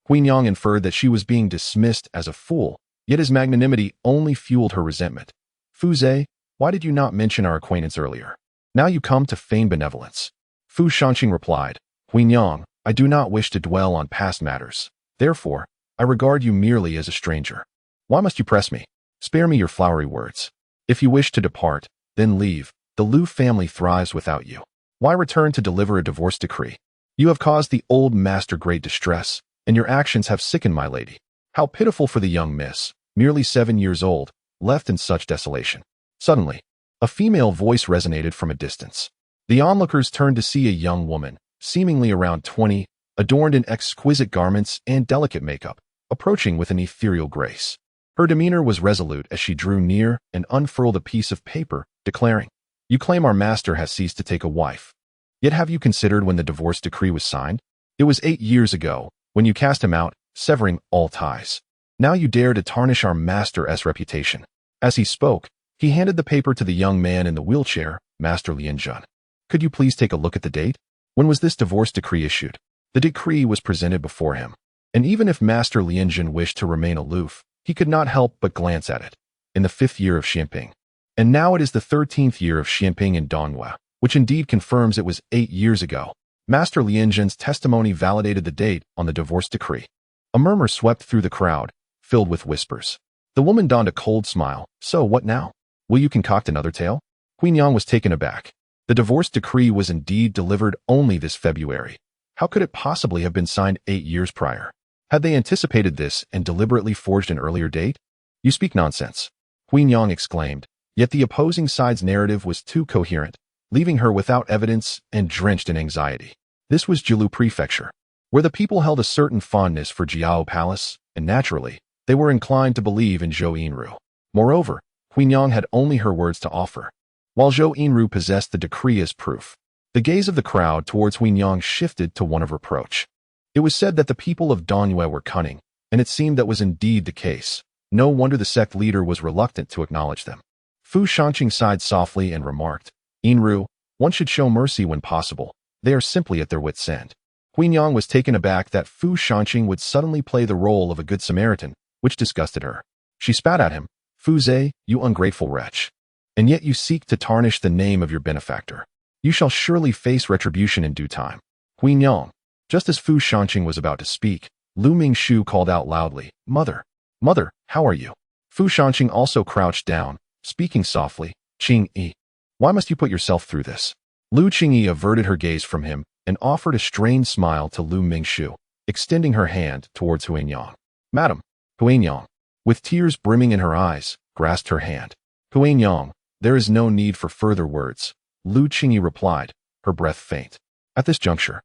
Huinyang inferred that she was being dismissed as a fool, yet his magnanimity only fueled her resentment. Fu Zhe, why did you not mention our acquaintance earlier? Now you come to feign benevolence. Fu Shangqing replied, Huinyang, I do not wish to dwell on past matters. Therefore, I regard you merely as a stranger. Why must you press me? Spare me your flowery words. If you wish to depart, then leave. The Lu family thrives without you. Why return to deliver a divorce decree? You have caused the old master great distress, and your actions have sickened my lady. How pitiful for the young miss, merely 7 years old, left in such desolation. Suddenly, a female voice resonated from a distance. The onlookers turned to see a young woman, seemingly around 20, adorned in exquisite garments and delicate makeup, approaching with an ethereal grace. Her demeanor was resolute as she drew near and unfurled a piece of paper, declaring, You claim our master has ceased to take a wife. Yet have you considered when the divorce decree was signed? It was 8 years ago, when you cast him out, severing all ties. Now you dare to tarnish our master's reputation. As he spoke, he handed the paper to the young man in the wheelchair, Master Lianjun. Could you please take a look at the date? When was this divorce decree issued? The decree was presented before him, and even if Master Lianjun wished to remain aloof, he could not help but glance at it. In the 5th year of Xianping. And now it is the 13th year of Xianping in Donghua, which indeed confirms it was 8 years ago. Master Lianjun's testimony validated the date on the divorce decree. A murmur swept through the crowd, filled with whispers. The woman donned a cold smile. So what now? Will you concoct another tale? Huinyang was taken aback. The divorce decree was indeed delivered only this February. How could it possibly have been signed 8 years prior? Had they anticipated this and deliberately forged an earlier date? You speak nonsense, Huinyang exclaimed, yet the opposing side's narrative was too coherent, leaving her without evidence and drenched in anxiety. This was Jilu Prefecture, where the people held a certain fondness for Jiao Palace, and naturally, they were inclined to believe in Zhou Yinru. Moreover, Huinyang had only her words to offer, while Zhou Yinru possessed the decree as proof. The gaze of the crowd towards Huinyang shifted to one of reproach. It was said that the people of Donghua were cunning, and it seemed that was indeed the case. No wonder the sect leader was reluctant to acknowledge them. Fu Shangqing sighed softly and remarked, Yinru, one should show mercy when possible. They are simply at their wits' end. Huinyang was taken aback that Fu Shangqing would suddenly play the role of a good Samaritan, which disgusted her. She spat at him, Fu Zhe, you ungrateful wretch. And yet you seek to tarnish the name of your benefactor. You shall surely face retribution in due time. Huinyang. Just as Fu Shangqing was about to speak, Lu Mingshu called out loudly, Mother, Mother, how are you? Fu Shangqing also crouched down, speaking softly, Qingyi. Why must you put yourself through this? Lu Qingyi averted her gaze from him and offered a strained smile to Lu Mingshu, extending her hand towards Huinyang. Madam, Huinyang, with tears brimming in her eyes, grasped her hand. Huinyang, there is no need for further words, Lu Qingyi replied, her breath faint. At this juncture,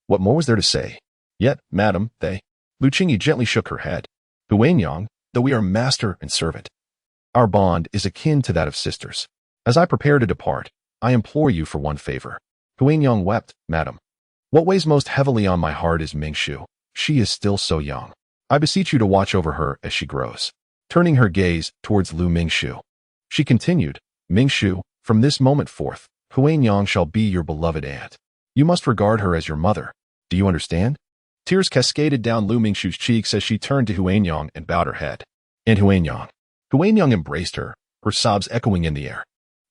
what more was there to say? Yet, madam, Lu Qingyi gently shook her head. Huinyang, though we are master and servant, our bond is akin to that of sisters. As I prepare to depart, I implore you for one favor. Huinyang wept, Madam. What weighs most heavily on my heart is Mingshu. She is still so young. I beseech you to watch over her as she grows. Turning her gaze towards Lu Mingshu, she continued, Mingshu, from this moment forth, Huinyang shall be your beloved aunt. You must regard her as your mother. Do you understand? Tears cascaded down Lu Mingshu's cheeks as she turned to Huinyang and bowed her head. And Huinyang. Huinyang embraced her, her sobs echoing in the air.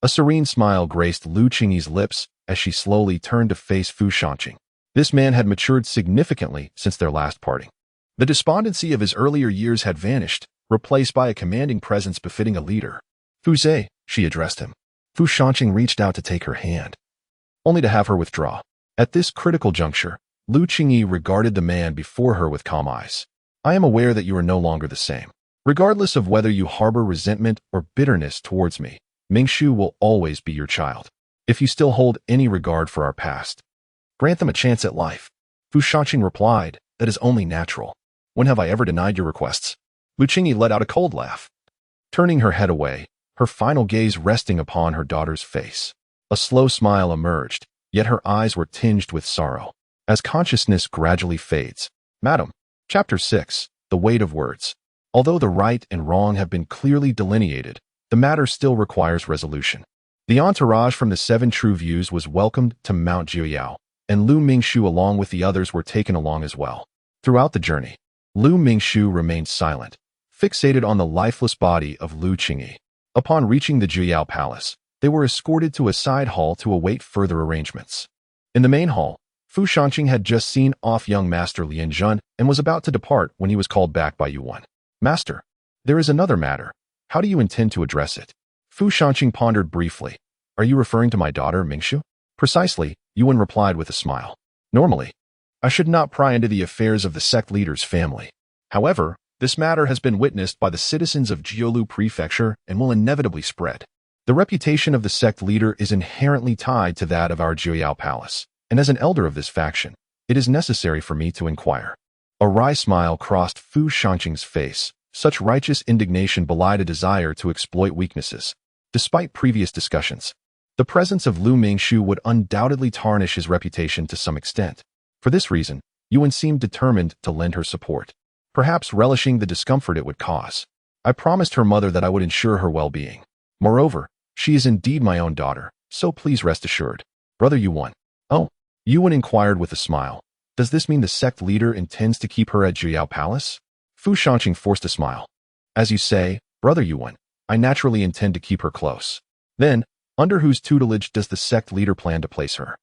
A serene smile graced Lu Qingyi's lips as she slowly turned to face Fu Shangqing. This man had matured significantly since their last parting. The despondency of his earlier years had vanished, replaced by a commanding presence befitting a leader. Fu Zhe, she addressed him. Fu Shanqing reached out to take her hand, only to have her withdraw. At this critical juncture, Lu Qingyi regarded the man before her with calm eyes. I am aware that you are no longer the same. Regardless of whether you harbor resentment or bitterness towards me, Mingshu will always be your child. If you still hold any regard for our past, grant them a chance at life. Fu Shanqing replied, that is only natural. When have I ever denied your requests? Lu Qingyi let out a cold laugh, turning her head away, her final gaze resting upon her daughter's face. A slow smile emerged, yet her eyes were tinged with sorrow. As consciousness gradually fades. Madam. Chapter 6. The Weight of Words. Although the right and wrong have been clearly delineated, the matter still requires resolution. The entourage from the Seven True Views was welcomed to Mount Jiuyao, and Lu Mingshu along with the others were taken along as well. Throughout the journey, Lu Mingshu remained silent, fixated on the lifeless body of Lu Qingyi. Upon reaching the Jiuyao Palace, they were escorted to a side hall to await further arrangements. In the main hall, Fu Shanqing had just seen off young Master Lian Zhun and was about to depart when he was called back by Yuan. Master, there is another matter. How do you intend to address it? Fu Shanqing pondered briefly. Are you referring to my daughter, Mingshu? Precisely, Yuan replied with a smile. Normally, I should not pry into the affairs of the sect leader's family. However, this matter has been witnessed by the citizens of Jiolu Prefecture and will inevitably spread. The reputation of the sect leader is inherently tied to that of our Jiuyao Palace, and as an elder of this faction, it is necessary for me to inquire. A wry smile crossed Fu Shanqing's face. Such righteous indignation belied a desire to exploit weaknesses. Despite previous discussions, the presence of Lu Mingshu would undoubtedly tarnish his reputation to some extent. For this reason, Yuan seemed determined to lend her support, perhaps relishing the discomfort it would cause. I promised her mother that I would ensure her well-being. Moreover, she is indeed my own daughter, so please rest assured. Brother Yuan. Oh, Yuan inquired with a smile. Does this mean the sect leader intends to keep her at Jiuyao Palace? Fu Shanqing forced a smile. As you say, Brother Yuan, I naturally intend to keep her close. Then, under whose tutelage does the sect leader plan to place her?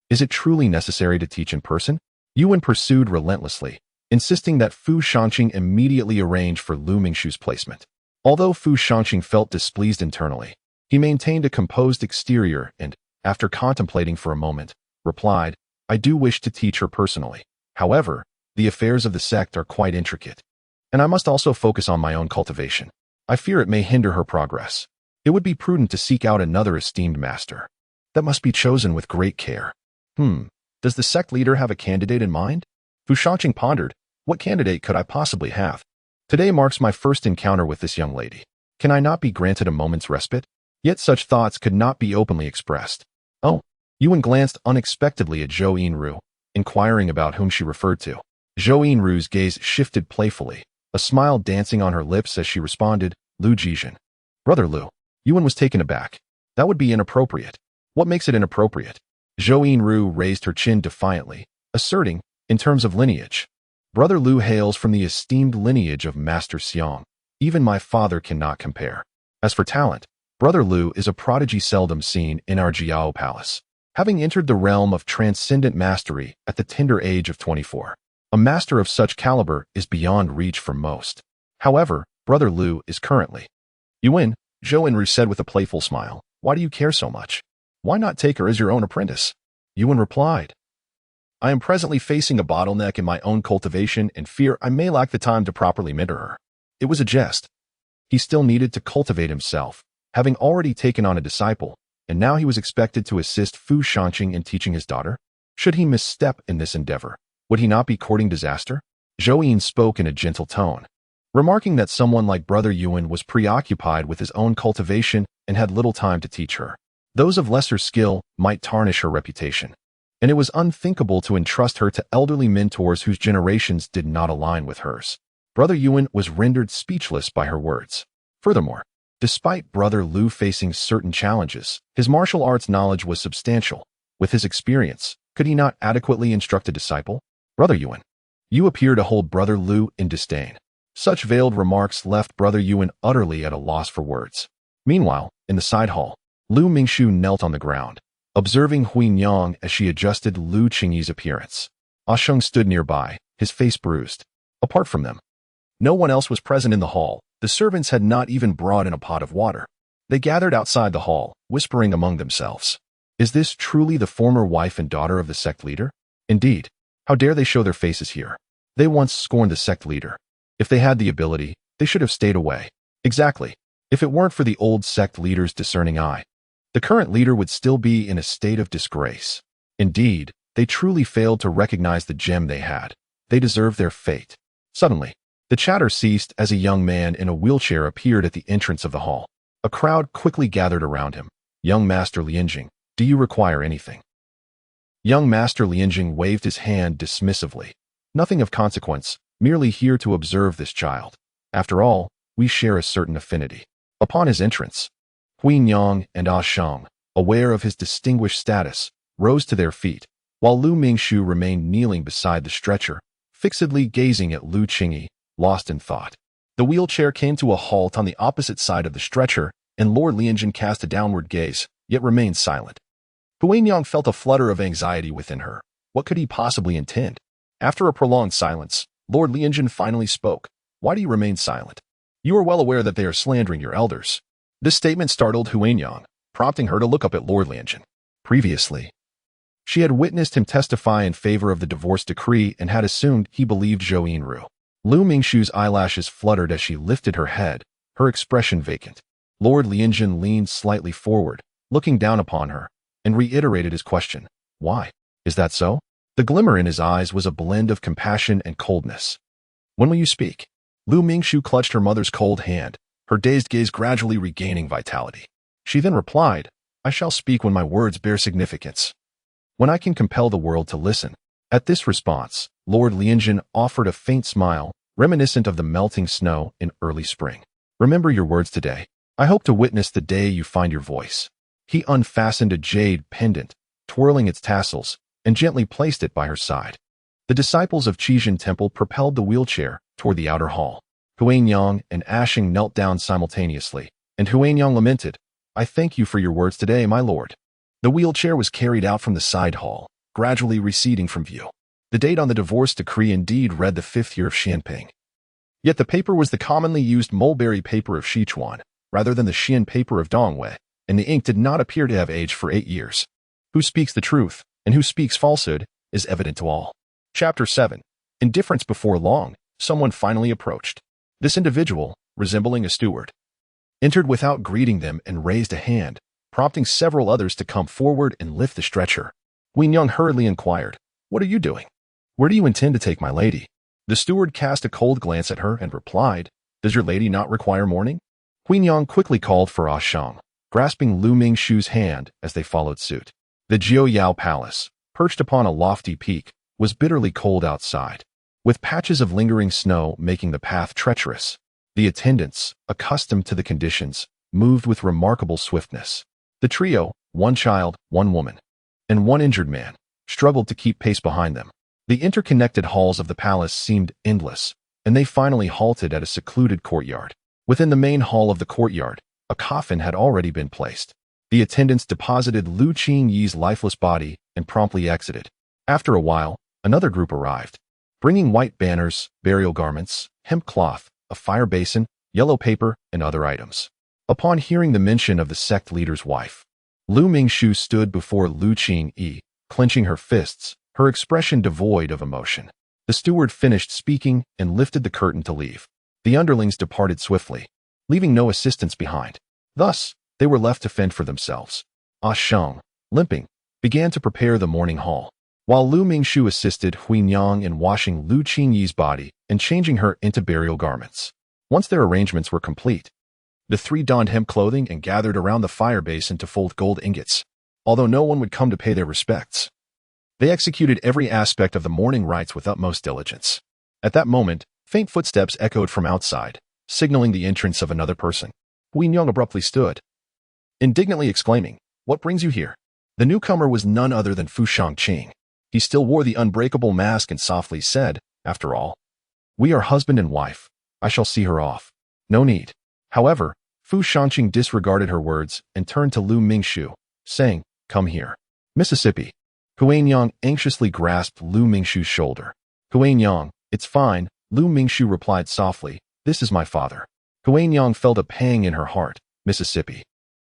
Is it truly necessary to teach in person? Yuan pursued relentlessly, insisting that Fu Shanqing immediately arrange for Lu Mingshu's placement. Although Fu Shanqing felt displeased internally, he maintained a composed exterior and, after contemplating for a moment, replied, I do wish to teach her personally. However, the affairs of the sect are quite intricate, and I must also focus on my own cultivation. I fear it may hinder her progress. It would be prudent to seek out another esteemed master. That must be chosen with great care. Does the sect leader have a candidate in mind? Fu Shanqing pondered, what candidate could I possibly have? Today marks my first encounter with this young lady. Can I not be granted a moment's respite? Yet such thoughts could not be openly expressed. Oh, Yuan glanced unexpectedly at Zhou Yinru, inquiring about whom she referred to. Zhou Yinru's gaze shifted playfully, a smile dancing on her lips as she responded, Lu Jizhen. Brother Lu. Yuan was taken aback. That would be inappropriate. What makes it inappropriate? Zhou Yinru raised her chin defiantly, asserting, in terms of lineage, Brother Lu hails from the esteemed lineage of Master Xiang. Even my father cannot compare. As for talent, Brother Lu is a prodigy seldom seen in our Jiao Palace, having entered the realm of transcendent mastery at the tender age of 24. A master of such caliber is beyond reach for most. However, Brother Lu is currently. Yuan, Zhou Yinru said with a playful smile, why do you care so much? Why not take her as your own apprentice? Yuan replied, I am presently facing a bottleneck in my own cultivation and fear I may lack the time to properly mentor her. It was a jest. He still needed to cultivate himself, having already taken on a disciple, and now he was expected to assist Fu Shanqing in teaching his daughter. Should he misstep in this endeavor, would he not be courting disaster? Zhou Yin spoke in a gentle tone, remarking that someone like Brother Yuan was preoccupied with his own cultivation and had little time to teach her. Those of lesser skill might tarnish her reputation, and it was unthinkable to entrust her to elderly mentors whose generations did not align with hers. Brother Yuan was rendered speechless by her words. Furthermore, despite Brother Lu facing certain challenges, his martial arts knowledge was substantial. With his experience, could he not adequately instruct a disciple? Brother Yuan, you appear to hold Brother Lu in disdain. Such veiled remarks left Brother Yuan utterly at a loss for words. Meanwhile, in the side hall, Lu Mingshu knelt on the ground, observing Huinyang as she adjusted Lu Qingyi's appearance. Sheng stood nearby, his face bruised. Apart from them, no one else was present in the hall. The servants had not even brought in a pot of water. They gathered outside the hall, whispering among themselves. Is this truly the former wife and daughter of the sect leader? Indeed. How dare they show their faces here? They once scorned the sect leader. If they had the ability, they should have stayed away. Exactly. If it weren't for the old sect leader's discerning eye, the current leader would still be in a state of disgrace. Indeed, they truly failed to recognize the gem they had. They deserved their fate. Suddenly, the chatter ceased as a young man in a wheelchair appeared at the entrance of the hall. A crowd quickly gathered around him. Young Master Lianjing, do you require anything? Young Master Lianjing waved his hand dismissively. Nothing of consequence, merely here to observe this child. After all, we share a certain affinity. Upon his entrance, Huin Yang and Ah Shang, aware of his distinguished status, rose to their feet, while Lu Mingshu remained kneeling beside the stretcher, fixedly gazing at Lu Qingyi, lost in thought. The wheelchair came to a halt on the opposite side of the stretcher, and Lord Lianjin cast a downward gaze, yet remained silent. Huin Yang felt a flutter of anxiety within her. What could he possibly intend? After a prolonged silence, Lord Lianjin finally spoke. Why do you remain silent? You are well aware that they are slandering your elders. This statement startled Huin Yang, prompting her to look up at Lord Lianjin. Previously, she had witnessed him testify in favor of the divorce decree and had assumed he believed Zhou Yinru. Lu Mingshu's eyelashes fluttered as she lifted her head, her expression vacant. Lord Lianjin leaned slightly forward, looking down upon her, and reiterated his question. Why? Is that so? The glimmer in his eyes was a blend of compassion and coldness. When will you speak? Lu Mingshu clutched her mother's cold hand, her dazed gaze gradually regaining vitality. She then replied, I shall speak when my words bear significance. When I can compel the world to listen. At this response, Lord Lianjin offered a faint smile, reminiscent of the melting snow in early spring. Remember your words today. I hope to witness the day you find your voice. He unfastened a jade pendant, twirling its tassels, and gently placed it by her side. The disciples of Qijin Temple propelled the wheelchair toward the outer hall. Huan Yang and Ashing knelt down simultaneously, and Huan Yang lamented, I thank you for your words today, my lord. The wheelchair was carried out from the side hall, gradually receding from view. The date on the divorce decree indeed read the 5th year of Xianping. Yet the paper was the commonly used mulberry paper of Sichuan, rather than the Xian paper of Dongwei, and the ink did not appear to have aged for 8 years. Who speaks the truth, and who speaks falsehood, is evident to all. Chapter 7. Indifference. Before long, someone finally approached. This individual, resembling a steward, entered without greeting them and raised a hand, prompting several others to come forward and lift the stretcher. Huin Yang hurriedly inquired, What are you doing? Where do you intend to take my lady? The steward cast a cold glance at her and replied, Does your lady not require mourning? Huin Yang quickly called for Ah Shang, grasping Lu Mingshu's hand as they followed suit. The Jiao Yao Palace, perched upon a lofty peak, was bitterly cold outside, with patches of lingering snow making the path treacherous. The attendants, accustomed to the conditions, moved with remarkable swiftness. The trio, one child, one woman, and one injured man, struggled to keep pace behind them. The interconnected halls of the palace seemed endless, and they finally halted at a secluded courtyard. Within the main hall of the courtyard, a coffin had already been placed. The attendants deposited Lu Qingyi's lifeless body and promptly exited. After a while, another group arrived, bringing white banners, burial garments, hemp cloth, a fire basin, yellow paper, and other items. Upon hearing the mention of the sect leader's wife, Lu Mingshu stood before Lu Qingyi, clenching her fists, her expression devoid of emotion. The steward finished speaking and lifted the curtain to leave. The underlings departed swiftly, leaving no assistance behind. Thus, they were left to fend for themselves. Ah Shang, limping, began to prepare the mourning hall, while Lu Mingshu assisted Huin Yang in washing Lu Qingyi's body and changing her into burial garments. Once their arrangements were complete, the three donned hemp clothing and gathered around the fire basin to fold gold ingots, although no one would come to pay their respects. They executed every aspect of the mourning rites with utmost diligence. At that moment, faint footsteps echoed from outside, signaling the entrance of another person. Huin Yang abruptly stood, indignantly exclaiming, What brings you here? The newcomer was none other than Fu Shangqing. He still wore the unbreakable mask and softly said, After all, we are husband and wife. I shall see her off. No need. However, Fu Shangqing disregarded her words and turned to Lu Mingshu, saying, Come here. Mississippi. Huan Yang anxiously grasped Lu Mingshu's shoulder. Huan Yang, it's fine, Lu Mingshu replied softly, This is my father. Huan Yang felt a pang in her heart. Mississippi.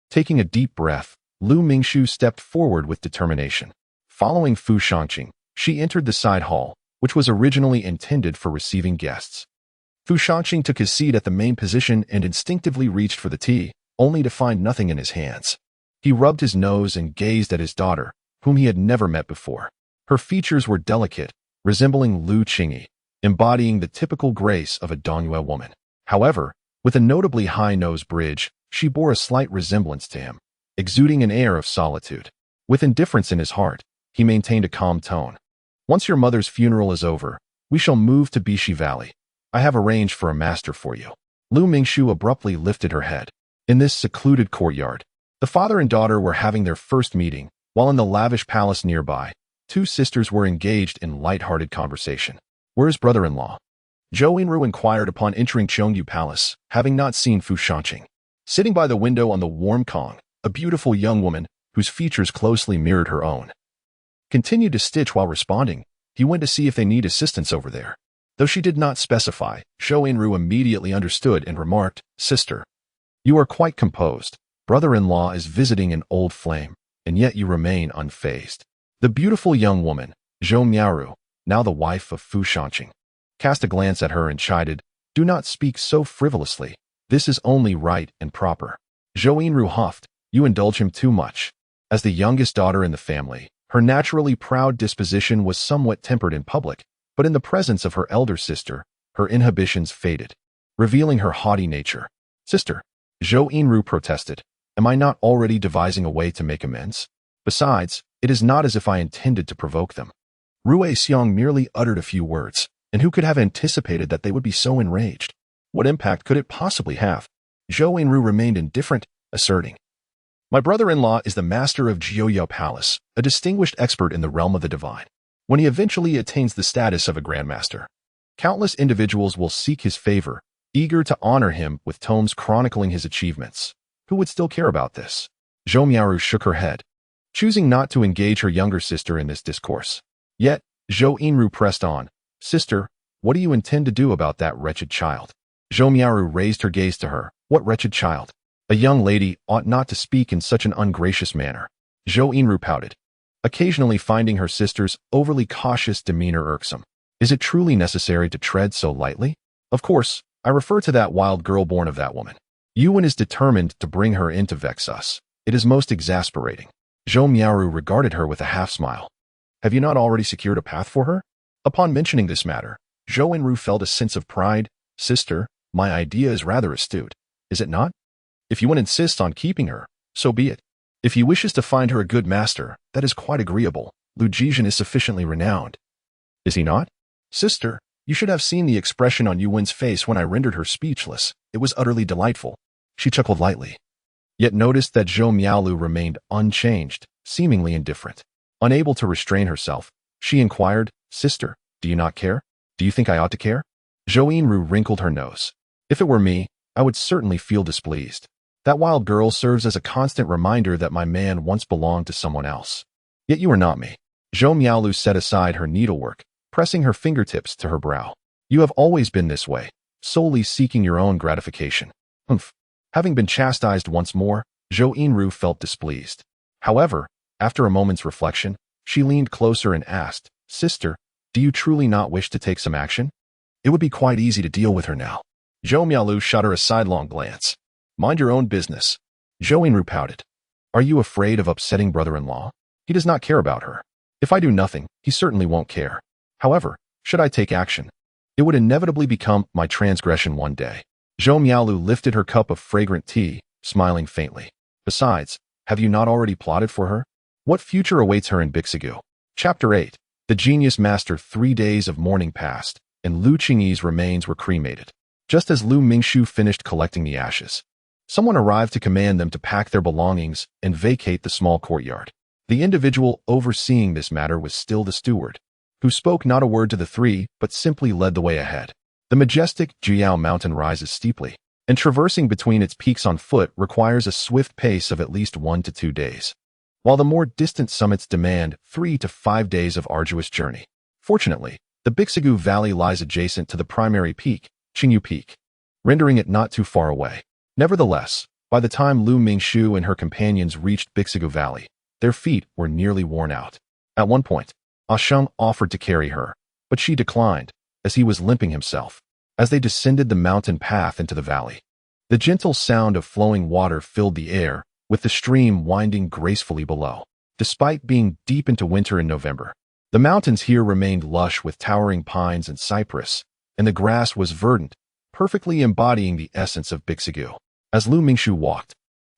Taking a deep breath, Lu Mingxu stepped forward with determination. Following Fu Shangqing, she entered the side hall, which was originally intended for receiving guests. Fu Shangqing took his seat at the main position and instinctively reached for the tea, only to find nothing in his hands. He rubbed his nose and gazed at his daughter, whom he had never met before. Her features were delicate, resembling Lu Qingyi, embodying the typical grace of a Dongyue woman. However, with a notably high nose bridge, she bore a slight resemblance to him, exuding an air of solitude. With indifference in his heart, he maintained a calm tone. Once your mother's funeral is over, we shall move to Bishi Valley. I have arranged for a master for you. Lu Mingxu abruptly lifted her head. In this secluded courtyard, the father and daughter were having their first meeting, while in the lavish palace nearby, two sisters were engaged in light-hearted conversation. Where's brother-in-law? Zhou Yinru inquired upon entering Chongyu Palace, having not seen Fu Shangqing. Sitting by the window on the warm Kong, a beautiful young woman, whose features closely mirrored her own, continued to stitch while responding. He went to see if they need assistance over there. Though she did not specify, Zhou Yinru immediately understood and remarked, Sister, you are quite composed. Brother-in-law is visiting an old flame, and yet you remain unfazed. The beautiful young woman, Zhou Miaoru, now the wife of Fu Shangqing, cast a glance at her and chided, Do not speak so frivolously. This is only right and proper. Zhou Yinru huffed, You indulge him too much. As the youngest daughter in the family, her naturally proud disposition was somewhat tempered in public, but in the presence of her elder sister, her inhibitions faded, revealing her haughty nature. Sister, Zhou Yinru protested, Am I not already devising a way to make amends? Besides, it is not as if I intended to provoke them. Rui Xiong merely uttered a few words, and who could have anticipated that they would be so enraged? What impact could it possibly have? Zhou Yinru remained indifferent, asserting, My brother-in-law is the master of Jiuyao Palace, a distinguished expert in the realm of the divine. When he eventually attains the status of a grandmaster, countless individuals will seek his favor, eager to honor him with tomes chronicling his achievements. Who would still care about this? Zhou Miaoru shook her head, choosing not to engage her younger sister in this discourse. Yet, Zhou Yinru pressed on, Sister, what do you intend to do about that wretched child? Zhou Miaoru raised her gaze to her. What wretched child? A young lady ought not to speak in such an ungracious manner. Zhou Yinru pouted, occasionally finding her sister's overly cautious demeanor irksome. Is it truly necessary to tread so lightly? Of course, I refer to that wild girl born of that woman. Yuan is determined to bring her in to vex us. It is most exasperating. Zhou Miaoru regarded her with a half-smile. Have you not already secured a path for her? Upon mentioning this matter, Zhou Yinru felt a sense of pride. Sister, my idea is rather astute, is it not? If Yuan insists on keeping her, so be it. If he wishes to find her a good master, that is quite agreeable. Lu Jizhan is sufficiently renowned. Is he not? Sister, you should have seen the expression on Yuan's face when I rendered her speechless. It was utterly delightful. She chuckled lightly, yet noticed that Zhou Miaoru remained unchanged, seemingly indifferent. Unable to restrain herself, she inquired, Sister, do you not care? Do you think I ought to care? Zhou Yinru wrinkled her nose. If it were me, I would certainly feel displeased. That wild girl serves as a constant reminder that my man once belonged to someone else. Yet you are not me. Zhou Miaoru set aside her needlework, pressing her fingertips to her brow. You have always been this way, solely seeking your own gratification. Humph. Having been chastised once more, Zhou Yinru felt displeased. However, after a moment's reflection, she leaned closer and asked, Sister, do you truly not wish to take some action? It would be quite easy to deal with her now. Zhou Miaoru shot her a sidelong glance. Mind your own business. Zhou Yinru pouted. Are you afraid of upsetting brother-in-law? He does not care about her. If I do nothing, he certainly won't care. However, should I take action, it would inevitably become my transgression one day. Zhou Miaoru lifted her cup of fragrant tea, smiling faintly. Besides, have you not already plotted for her? What future awaits her in Bixigu? Chapter 8. The Genius Master. 3 days of mourning passed, and Lu Qingyi's remains were cremated. Just as Lu Mingxu finished collecting the ashes, someone arrived to command them to pack their belongings and vacate the small courtyard. The individual overseeing this matter was still the steward, who spoke not a word to the three, but simply led the way ahead. The majestic Jiao Mountain rises steeply, and traversing between its peaks on foot requires a swift pace of at least 1 to 2 days, while the more distant summits demand 3 to 5 days of arduous journey. Fortunately, the Bixigu Valley lies adjacent to the primary peak, Qingyu Peak, rendering it not too far away. Nevertheless, By the time Lu Mingxiu and her companions reached Bixigu Valley, their feet were nearly worn out. At one point, Asheng offered to carry her, but she declined, as he was limping himself. As they descended the mountain path into the valley, the gentle sound of flowing water filled the air, with the stream winding gracefully below. Despite being deep into winter in November, the mountains here remained lush with towering pines and cypress, and the grass was verdant, perfectly embodying the essence of Bixigu. As Lu Mingxiu walked,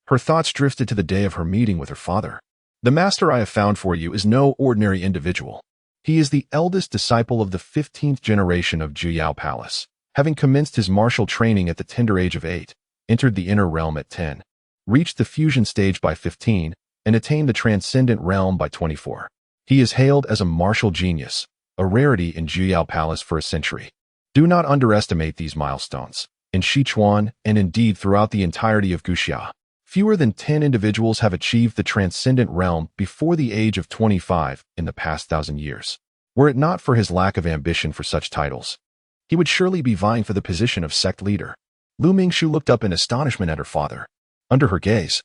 her thoughts drifted to the day of her meeting with her father. The master I have found for you is no ordinary individual. He is the eldest disciple of the 15th generation of Juyao Palace, having commenced his martial training at the tender age of 8, entered the inner realm at 10, reached the fusion stage by 15, and attained the transcendent realm by 24. He is hailed as a martial genius, a rarity in Juyao Palace for a century. Do not underestimate these milestones. In Sichuan, and indeed throughout the entirety of Guxia, fewer than 10 individuals have achieved the transcendent realm before the age of 25 in the past 1,000 years. Were it not for his lack of ambition for such titles, he would surely be vying for the position of sect leader. Lu Mingxiu looked up in astonishment at her father. Under her gaze,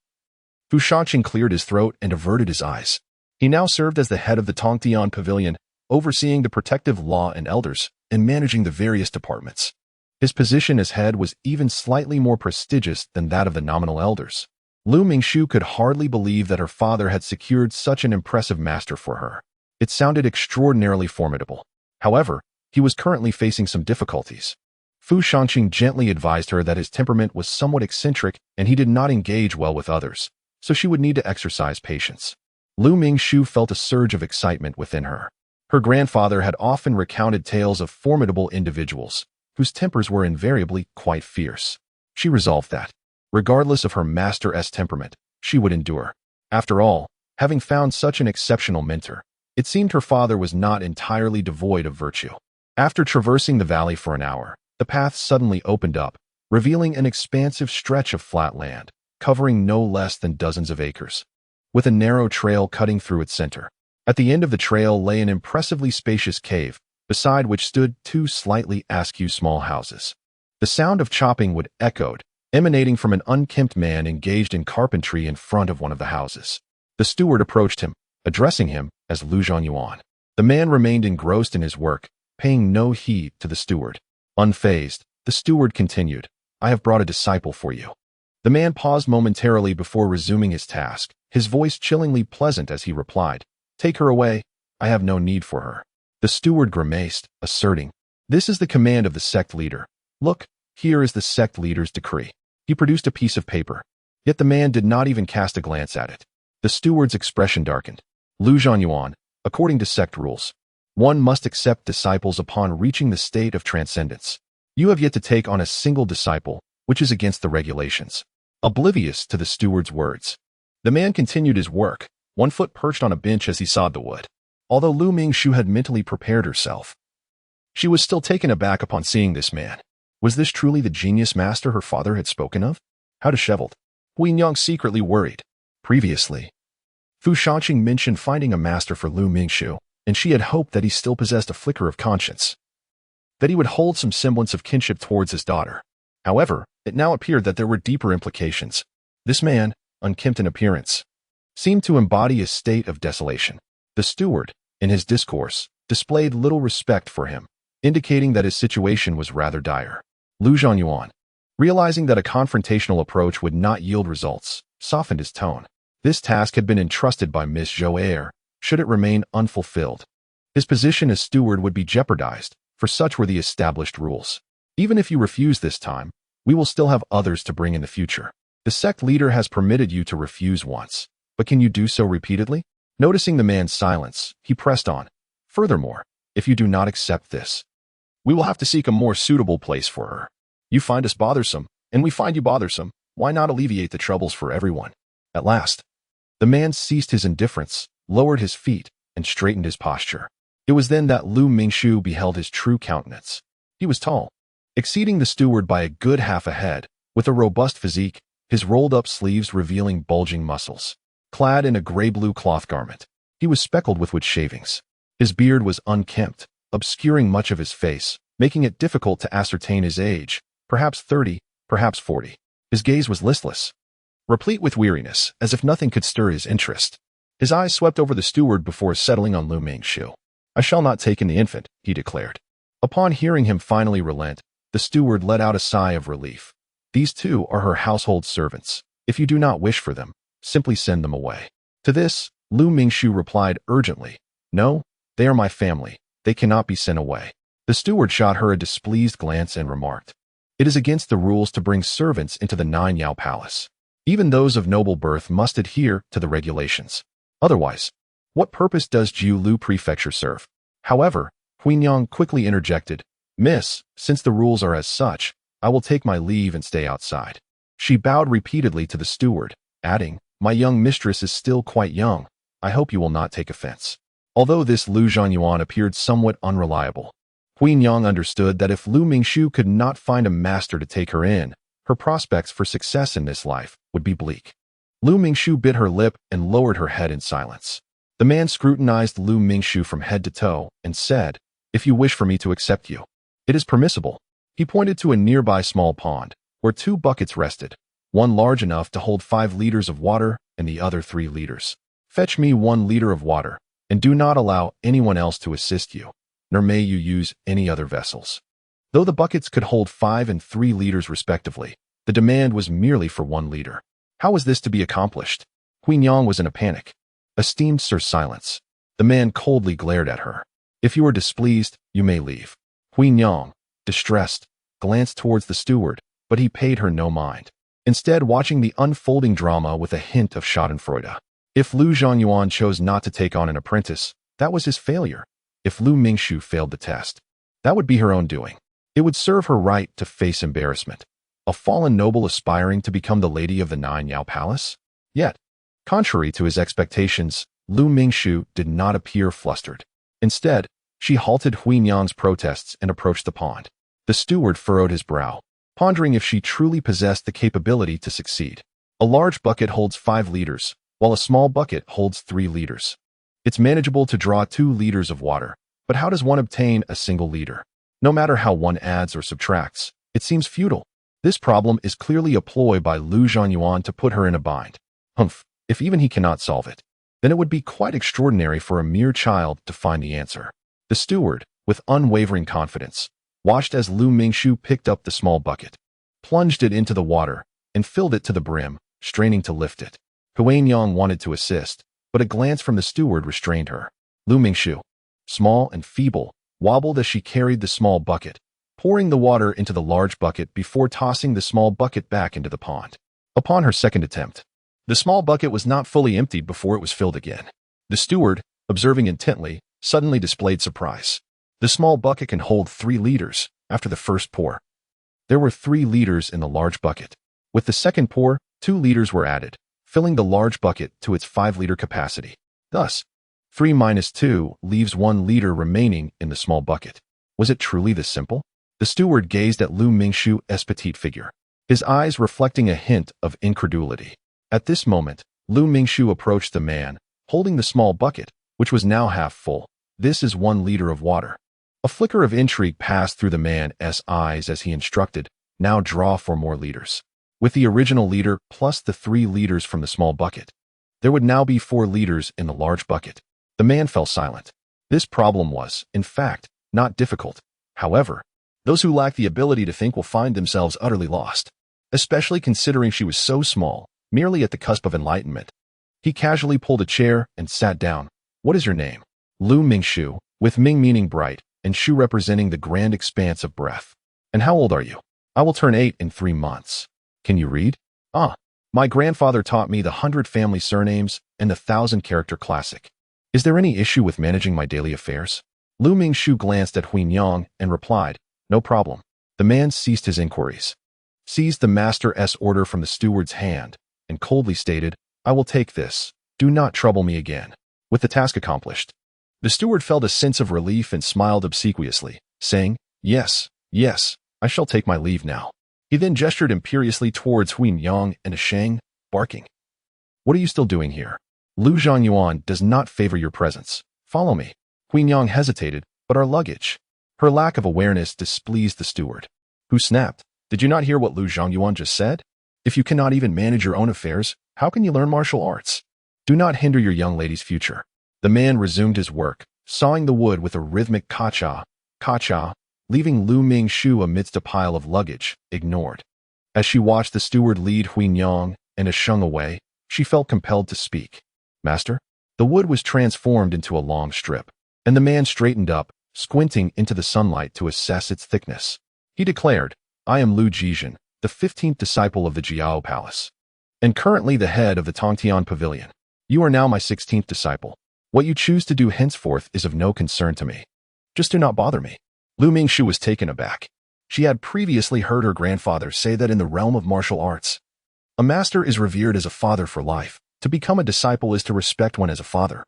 Fu Shaoqing cleared his throat and averted his eyes. He now served as the head of the Tongtian Pavilion, overseeing the protective law and elders, and managing the various departments. His position as head was even slightly more prestigious than that of the nominal elders. Lu Mingxiu could hardly believe that her father had secured such an impressive master for her. It sounded extraordinarily formidable. However, he was currently facing some difficulties. Fu Shaoqing gently advised her that his temperament was somewhat eccentric and he did not engage well with others, so she would need to exercise patience. Lu Mingxiu felt a surge of excitement within her. Her grandfather had often recounted tales of formidable individuals, whose tempers were invariably quite fierce. She resolved that, regardless of her master's temperament, she would endure. After all, having found such an exceptional mentor, it seemed her father was not entirely devoid of virtue. After traversing the valley for an hour, the path suddenly opened up, revealing an expansive stretch of flat land, covering no less than dozens of acres, with a narrow trail cutting through its center. At the end of the trail lay an impressively spacious cave, beside which stood 2 slightly askew small houses. The sound of chopping wood echoed, emanating from an unkempt man engaged in carpentry in front of one of the houses. The steward approached him, addressing him as Lu Zhangyuan. The man remained engrossed in his work, paying no heed to the steward. Unfazed, the steward continued, "I have brought a disciple for you." The man paused momentarily before resuming his task, his voice chillingly pleasant as he replied, "Take her away. I have no need for her." The steward grimaced, asserting, "This is the command of the sect leader. Look, here is the sect leader's decree." He produced a piece of paper, yet the man did not even cast a glance at it. The steward's expression darkened. "Lu Zhangyuan, according to sect rules, one must accept disciples upon reaching the state of transcendence. You have yet to take on a single disciple, which is against the regulations." Oblivious to the steward's words, the man continued his work, one foot perched on a bench as he sawed the wood. Although Lu Mingxiu had mentally prepared herself, she was still taken aback upon seeing this man. Was this truly the genius master her father had spoken of? How disheveled. Huiyang Yang secretly worried. Previously, Fu Shaoqing mentioned finding a master for Lu Mingxiu, and she had hoped that he still possessed a flicker of conscience, that he would hold some semblance of kinship towards his daughter. However, it now appeared that there were deeper implications. This man, unkempt in appearance, seemed to embody a state of desolation. The steward, in his discourse, displayed little respect for him, indicating that his situation was rather dire. Lu Zhangyuan, realizing that a confrontational approach would not yield results, softened his tone. This task had been entrusted by Miss Zhou should it remain unfulfilled. His position as steward would be jeopardized, for such were the established rules. Even if you refuse this time, we will still have others to bring in the future. The sect leader has permitted you to refuse once, but can you do so repeatedly? Noticing the man's silence, he pressed on. Furthermore, if you do not accept this, we will have to seek a more suitable place for her. You find us bothersome, and we find you bothersome. Why not alleviate the troubles for everyone? At last, the man ceased his indifference, lowered his feet, and straightened his posture. It was then that Lu Mingxiu beheld his true countenance. He was tall, exceeding the steward by a good half a head, with a robust physique, his rolled-up sleeves revealing bulging muscles. Clad in a gray-blue cloth garment, he was speckled with wood shavings. His beard was unkempt, obscuring much of his face, making it difficult to ascertain his age, perhaps 30, perhaps 40. His gaze was listless, replete with weariness, as if nothing could stir his interest. His eyes swept over the steward before settling on Lu Mingxiu. "I shall not take in the infant," he declared. Upon hearing him finally relent, the steward let out a sigh of relief. "These two are her household servants. If you do not wish for them, simply send them away." To this, Lu Mingxiu replied urgently, "No, they are my family. They cannot be sent away." The steward shot her a displeased glance and remarked, "It is against the rules to bring servants into the Nine Yao Palace. Even those of noble birth must adhere to the regulations. Otherwise, what purpose does Jiu Lu Prefecture serve?" However, Huinyang quickly interjected, "Miss, since the rules are as such, I will take my leave and stay outside." She bowed repeatedly to the steward, adding, "My young mistress is still quite young. I hope you will not take offense." Although this Lu Zhanyuan appeared somewhat unreliable, Huinyang understood that if Lu Mingxiu could not find a master to take her in, her prospects for success in this life would be bleak. Lu Mingxiu bit her lip and lowered her head in silence. The man scrutinized Lu Mingxiu from head to toe and said, "If you wish for me to accept you, it is permissible." He pointed to a nearby small pond, where 2 buckets rested, one large enough to hold 5 liters of water and the other 3 liters. "Fetch me 1 liter of water, and do not allow anyone else to assist you, nor may you use any other vessels." Though the buckets could hold 5 and 3 liters respectively, the demand was merely for 1 liter. How was this to be accomplished? Huinyang was in a panic. "Esteemed Sir, silence." The man coldly glared at her. "If you are displeased, you may leave." Huinyang, distressed, glanced towards the steward, but he paid her no mind, instead watching the unfolding drama with a hint of schadenfreude. If Lu Zhanyuan chose not to take on an apprentice, that was his failure. If Lu Mingxiu failed the test, that would be her own doing. It would serve her right to face embarrassment. A fallen noble aspiring to become the lady of the Nine Yao Palace? Yet, contrary to his expectations, Lu Mingxiu did not appear flustered. Instead, she halted Huinyang's protests and approached the pond. The steward furrowed his brow, pondering if she truly possessed the capability to succeed. A large bucket holds 5 liters, while a small bucket holds 3 liters. It's manageable to draw 2 liters of water, but how does one obtain a single liter? No matter how one adds or subtracts, it seems futile. This problem is clearly a ploy by Lu Zhanyuan to put her in a bind. Humph, if even he cannot solve it, then it would be quite extraordinary for a mere child to find the answer. The steward, with unwavering confidence, watched as Lu Mingxiu picked up the small bucket, plunged it into the water, and filled it to the brim, straining to lift it. Huinyang wanted to assist, but a glance from the steward restrained her. Lu Mingxiu, small and feeble, wobbled as she carried the small bucket, pouring the water into the large bucket before tossing the small bucket back into the pond. Upon her second attempt, the small bucket was not fully emptied before it was filled again. The steward, observing intently, suddenly displayed surprise. The small bucket can hold 3 liters after the first pour. There were 3 liters in the large bucket. With the second pour, 2 liters were added, filling the large bucket to its 5-liter capacity. Thus, 3 minus 2 leaves 1 liter remaining in the small bucket. Was it truly this simple? The steward gazed at Lu Mingxiu's petite figure, his eyes reflecting a hint of incredulity. At this moment, Lu Mingxiu approached the man, holding the small bucket, which was now half full. "This is 1 liter of water." A flicker of intrigue passed through the man's eyes as he instructed, "Now draw 4 more liters." With the original liter plus the 3 liters from the small bucket, there would now be 4 liters in the large bucket. The man fell silent. This problem was, in fact, not difficult. However, those who lack the ability to think will find themselves utterly lost, especially considering she was so small, merely at the cusp of enlightenment. He casually pulled a chair and sat down. "What is your name?" "Lu Mingxiu," with Ming meaning bright, and Shu representing the grand expanse of breath. "And how old are you?" "I will turn 8 in 3 months. "Can you read?" "Ah, my grandfather taught me the 100 family surnames and the 1,000-character classic. Is there any issue with managing my daily affairs?" Lu Mingxiu glanced at Huinyang and replied, "No problem." The man ceased his inquiries, seized the master's order from the steward's hand, and coldly stated, "I will take this. Do not trouble me again." With the task accomplished, the steward felt a sense of relief and smiled obsequiously, saying, Yes, I shall take my leave now." He then gestured imperiously towards Huinyang and Asheng, barking, "What are you still doing here? Lu Zhanyuan does not favor your presence. Follow me." Huinyang hesitated, "But our luggage." Her lack of awareness displeased the steward, who snapped, "Did you not hear what Lu Zhanyuan just said? If you cannot even manage your own affairs, how can you learn martial arts? Do not hinder your young lady's future. The man resumed his work, sawing the wood with a rhythmic ka-cha, leaving Lu Ming-shu amidst a pile of luggage, ignored. As she watched the steward lead Huinyang and Ashung away, she felt compelled to speak. Master? The wood was transformed into a long strip, and the man straightened up, squinting into the sunlight to assess its thickness. He declared, I am Lu Jizhen, the 15th disciple of the Jiao Palace, and currently the head of the Tongtian Pavilion. You are now my 16th disciple. What you choose to do henceforth is of no concern to me. Just do not bother me. Lu Ming-shu was taken aback. She had previously heard her grandfather say that in the realm of martial arts, a master is revered as a father for life. To become a disciple is to respect one as a father.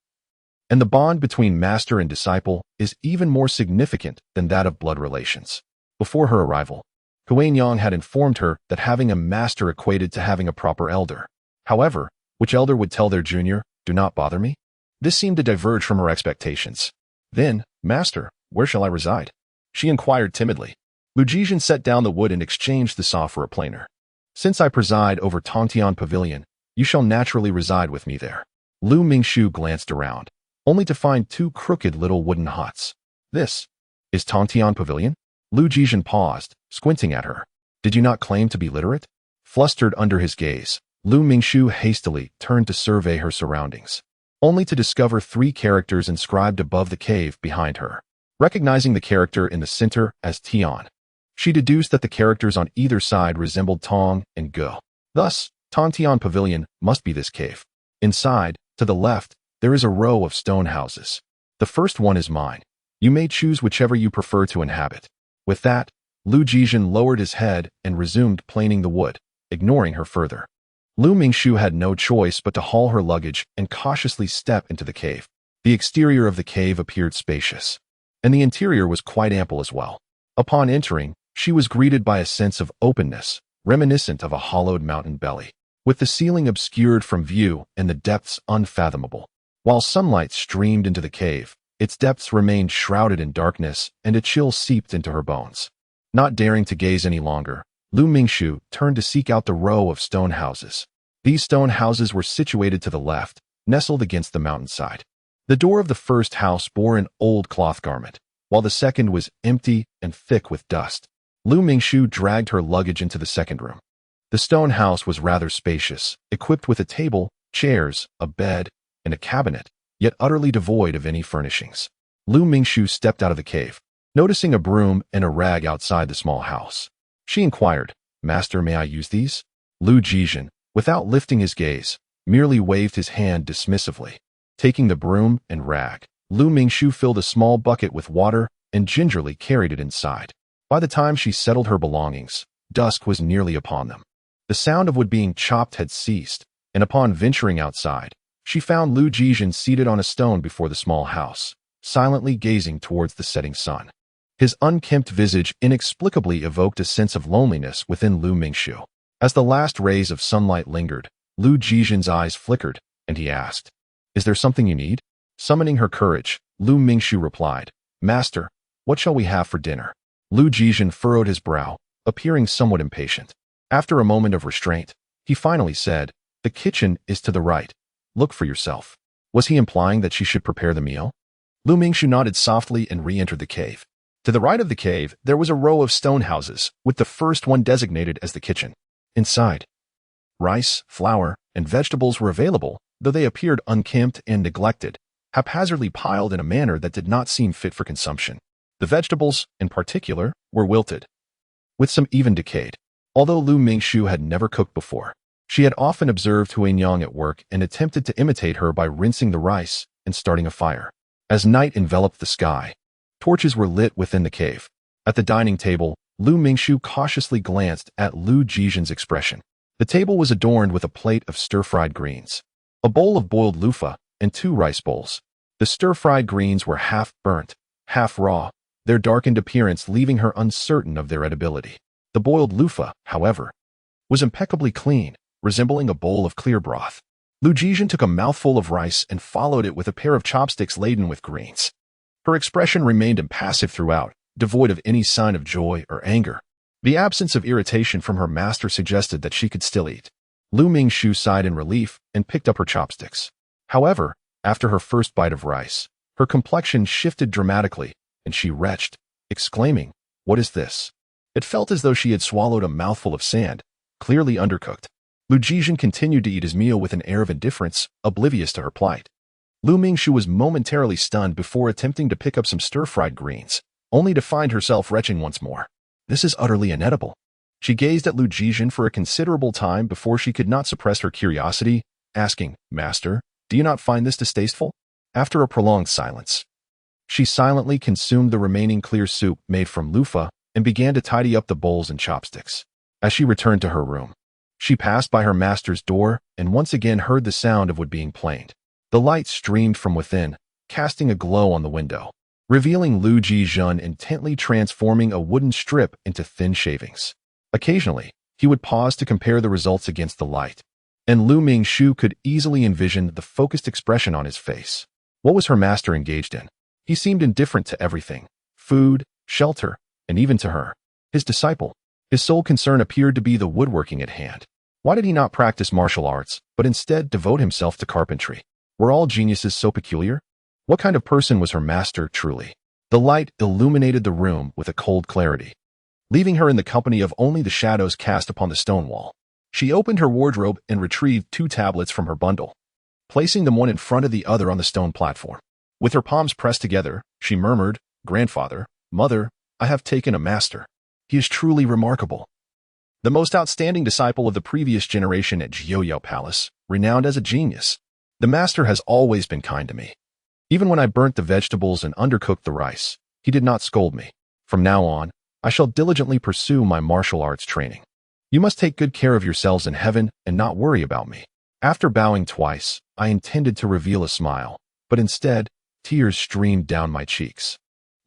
And the bond between master and disciple is even more significant than that of blood relations. Before her arrival, Huinyang had informed her that having a master equated to having a proper elder. However, which elder would tell their junior, do not bother me? This seemed to diverge from her expectations. Then, Master, where shall I reside? She inquired timidly. Lu Jizhen set down the wood and exchanged the saw for a planer. Since I preside over Tongtian Pavilion, you shall naturally reside with me there. Lu Ming-shu glanced around, only to find two crooked little wooden huts. This is Tongtian Pavilion? Lu Jizhen paused, squinting at her. Did you not claim to be literate? Flustered under his gaze, Lu Ming-shu hastily turned to survey her surroundings, only to discover 3 characters inscribed above the cave behind her. Recognizing the character in the center as Tian, she deduced that the characters on either side resembled Tong and Ge. Thus, Tongtian Pavilion must be this cave. Inside, to the left, there is a row of stone houses. The first one is mine. You may choose whichever you prefer to inhabit. With that, Lu Jizhen lowered his head and resumed planing the wood, ignoring her further. Lu Ming-shu had no choice but to haul her luggage and cautiously step into the cave. The exterior of the cave appeared spacious, and the interior was quite ample as well. Upon entering, she was greeted by a sense of openness, reminiscent of a hollowed mountain belly, with the ceiling obscured from view and the depths unfathomable. While sunlight streamed into the cave, its depths remained shrouded in darkness, and a chill seeped into her bones. Not daring to gaze any longer, Lu Ming-shu turned to seek out the row of stone houses. These stone houses were situated to the left, nestled against the mountainside. The door of the first house bore an old cloth garment, while the second was empty and thick with dust. Lu Ming-shu dragged her luggage into the second room. The stone house was rather spacious, equipped with a table, chairs, a bed, and a cabinet, yet utterly devoid of any furnishings. Lu Ming-shu stepped out of the cave, noticing a broom and a rag outside the small house. She inquired, Master, may I use these? Lu Jizhen, without lifting his gaze, merely waved his hand dismissively. Taking the broom and rag, Lu Ming-shu filled a small bucket with water and gingerly carried it inside. By the time she settled her belongings, dusk was nearly upon them. The sound of wood being chopped had ceased, and upon venturing outside, she found Lu Jizhen seated on a stone before the small house, silently gazing towards the setting sun. His unkempt visage inexplicably evoked a sense of loneliness within Lu Ming-shu. As the last rays of sunlight lingered, Lu Jizhen's eyes flickered, and he asked, Is there something you need? Summoning her courage, Lu Ming-shu replied, Master, what shall we have for dinner? Lu Jizhen furrowed his brow, appearing somewhat impatient. After a moment of restraint, he finally said, The kitchen is to the right. Look for yourself. Was he implying that she should prepare the meal? Lu Ming-shu nodded softly and re-entered the cave. To the right of the cave, there was a row of stone houses, with the first one designated as the kitchen. Inside, rice, flour, and vegetables were available, though they appeared unkempt and neglected, haphazardly piled in a manner that did not seem fit for consumption. The vegetables, in particular, were wilted, with some even decayed. Although Lu Ming-shu had never cooked before, she had often observed Huinyang at work and attempted to imitate her by rinsing the rice and starting a fire. As night enveloped the sky, torches were lit within the cave. At the dining table, Lu Ming-shu cautiously glanced at Lu Jizhen's expression. The table was adorned with a plate of stir-fried greens, a bowl of boiled loofah, and 2 rice bowls. The stir-fried greens were half burnt, half raw, their darkened appearance leaving her uncertain of their edibility. The boiled loofah, however, was impeccably clean, resembling a bowl of clear broth. Lu Jizhen took a mouthful of rice and followed it with a pair of chopsticks laden with greens. Her expression remained impassive throughout, devoid of any sign of joy or anger. The absence of irritation from her master suggested that she could still eat. Lu Mingxu sighed in relief and picked up her chopsticks. However, after her first bite of rice, her complexion shifted dramatically, and she retched, exclaiming, "What is this?" It felt as though she had swallowed a mouthful of sand, clearly undercooked. Lu Jizhen continued to eat his meal with an air of indifference, oblivious to her plight. Lu Mingxu was momentarily stunned before attempting to pick up some stir-fried greens, only to find herself retching once more. This is utterly inedible. She gazed at Lu Jizhen for a considerable time before she could not suppress her curiosity, asking, "Master, do you not find this distasteful?" After a prolonged silence, she silently consumed the remaining clear soup made from loofah and began to tidy up the bowls and chopsticks. As she returned to her room, she passed by her master's door and once again heard the sound of wood being planed. The light streamed from within, casting a glow on the window, revealing Lu Jizhen intently transforming a wooden strip into thin shavings. Occasionally, he would pause to compare the results against the light, and Lu Mingxu could easily envision the focused expression on his face. What was her master engaged in? He seemed indifferent to everything: food, shelter, and even to her, his disciple. His sole concern appeared to be the woodworking at hand. Why did he not practice martial arts, but instead devote himself to carpentry? Were all geniuses so peculiar? What kind of person was her master, truly? The light illuminated the room with a cold clarity, leaving her in the company of only the shadows cast upon the stone wall. She opened her wardrobe and retrieved 2 tablets from her bundle, placing them one in front of the other on the stone platform. With her palms pressed together, she murmured, "Grandfather, mother, I have taken a master. He is truly remarkable. The most outstanding disciple of the previous generation at Jiuyao Palace, renowned as a genius. The master has always been kind to me. Even when I burnt the vegetables and undercooked the rice, he did not scold me. From now on, I shall diligently pursue my martial arts training. You must take good care of yourselves in heaven and not worry about me." After bowing twice, I intended to reveal a smile, but instead, tears streamed down my cheeks.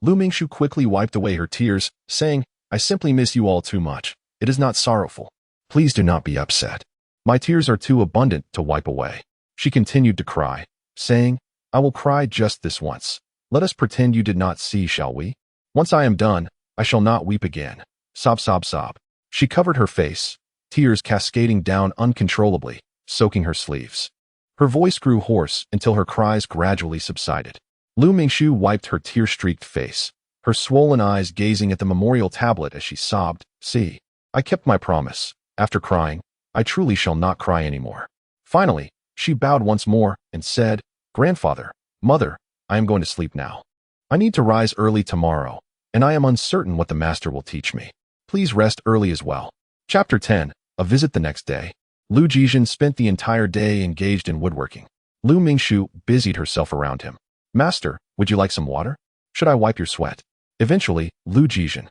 Lu Mingxu quickly wiped away her tears, saying, "I simply miss you all too much. It is not sorrowful. Please do not be upset. My tears are too abundant to wipe away." She continued to cry, saying, "I will cry just this once. Let us pretend you did not see, shall we? Once I am done, I shall not weep again." Sob, sob, sob. She covered her face, tears cascading down uncontrollably, soaking her sleeves. Her voice grew hoarse until her cries gradually subsided. Lu Mingxu wiped her tear-streaked face, her swollen eyes gazing at the memorial tablet as she sobbed, "See, I kept my promise. After crying, I truly shall not cry anymore." Finally, she bowed once more and said, "Grandfather, mother, I am going to sleep now. I need to rise early tomorrow, and I am uncertain what the master will teach me. Please rest early as well." Chapter 10. A visit the next day. Lu Jizhen spent the entire day engaged in woodworking. Lu Mingxu busied herself around him. "Master, would you like some water? Should I wipe your sweat?" Eventually, Lu Jizhen,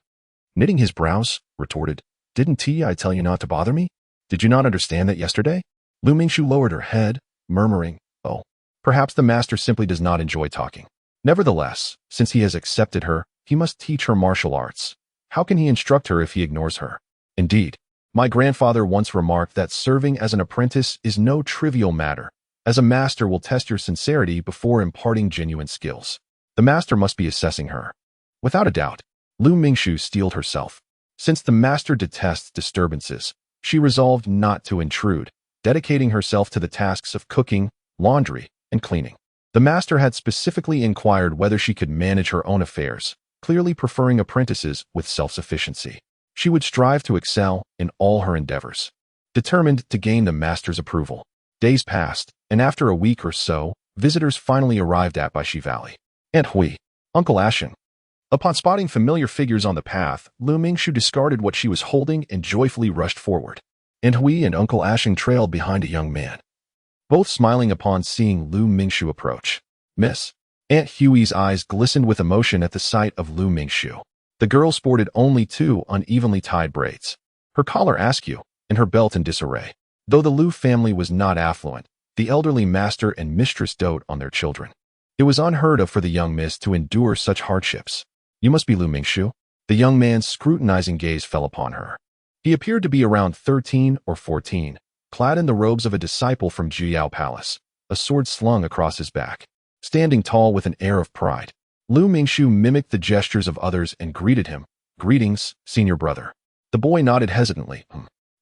knitting his brows, retorted, "Didn't I tell you not to bother me? Did you not understand that yesterday?" Lu Mingxu lowered her head, murmuring, "Oh, perhaps the master simply does not enjoy talking. Nevertheless, since he has accepted her, he must teach her martial arts. How can he instruct her if he ignores her? Indeed, my grandfather once remarked that serving as an apprentice is no trivial matter, as a master will test your sincerity before imparting genuine skills. The master must be assessing her." Without a doubt, Lu Mingxu steeled herself. Since the master detests disturbances, she resolved not to intrude, dedicating herself to the tasks of cooking, laundry, and cleaning. The master had specifically inquired whether she could manage her own affairs, clearly preferring apprentices with self-sufficiency. She would strive to excel in all her endeavors, determined to gain the master's approval. Days passed, and after a week or so, visitors finally arrived at Baishi Valley. Aunt Hui, Uncle Ashen. Upon spotting familiar figures on the path, Lu Mingxu discarded what she was holding and joyfully rushed forward. Aunt Hui and Uncle Ashen trailed behind a young man, both smiling upon seeing Lu Mingxu approach. "Miss." Aunt Hui's eyes glistened with emotion at the sight of Lu Mingxu. The girl sported only 2 unevenly tied braids, her collar askew, and her belt in disarray. Though the Lu family was not affluent, the elderly master and mistress dote on their children. It was unheard of for the young miss to endure such hardships. "You must be Lu Mingxu." The young man's scrutinizing gaze fell upon her. He appeared to be around 13 or 14, clad in the robes of a disciple from Jiuyao Palace, a sword slung across his back. Standing tall with an air of pride, Lu Mingxu mimicked the gestures of others and greeted him, "Greetings, senior brother." The boy nodded hesitantly.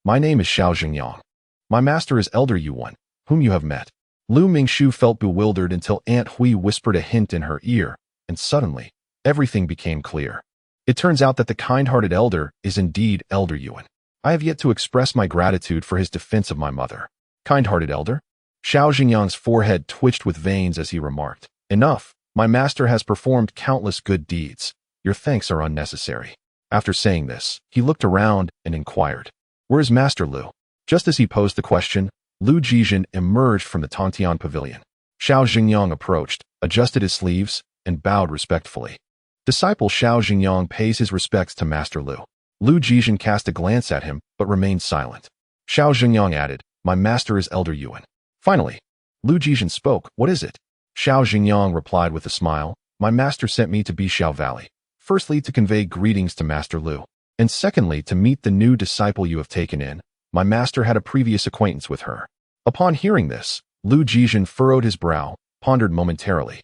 My name is Xiao Xingyang. My master is Elder Yuan, whom you have met. Lu Mingshu felt bewildered until Aunt Hui whispered a hint in her ear, and suddenly, everything became clear. It turns out that the kind-hearted elder is indeed Elder Yuan. I have yet to express my gratitude for his defense of my mother. Kind-hearted elder? Xiao Xingyang's forehead twitched with veins as he remarked. Enough. My master has performed countless good deeds. Your thanks are unnecessary. After saying this, he looked around and inquired, where is Master Lu? Just as he posed the question, Lu Jizhen emerged from the Tongtian pavilion. Xiao Xingyang approached, adjusted his sleeves, and bowed respectfully. Disciple Xiao Xingyang pays his respects to Master Lu. Lu Jizhen cast a glance at him, but remained silent. Xiao Xingyang added, my master is Elder Yuan. Finally, Lu Jizhen spoke, what is it? Xiao Xingyang replied with a smile, my master sent me to Bixiao Valley. Firstly, to convey greetings to Master Lu, and secondly, to meet the new disciple you have taken in. My master had a previous acquaintance with her. Upon hearing this, Lu Jizhen furrowed his brow, pondered momentarily,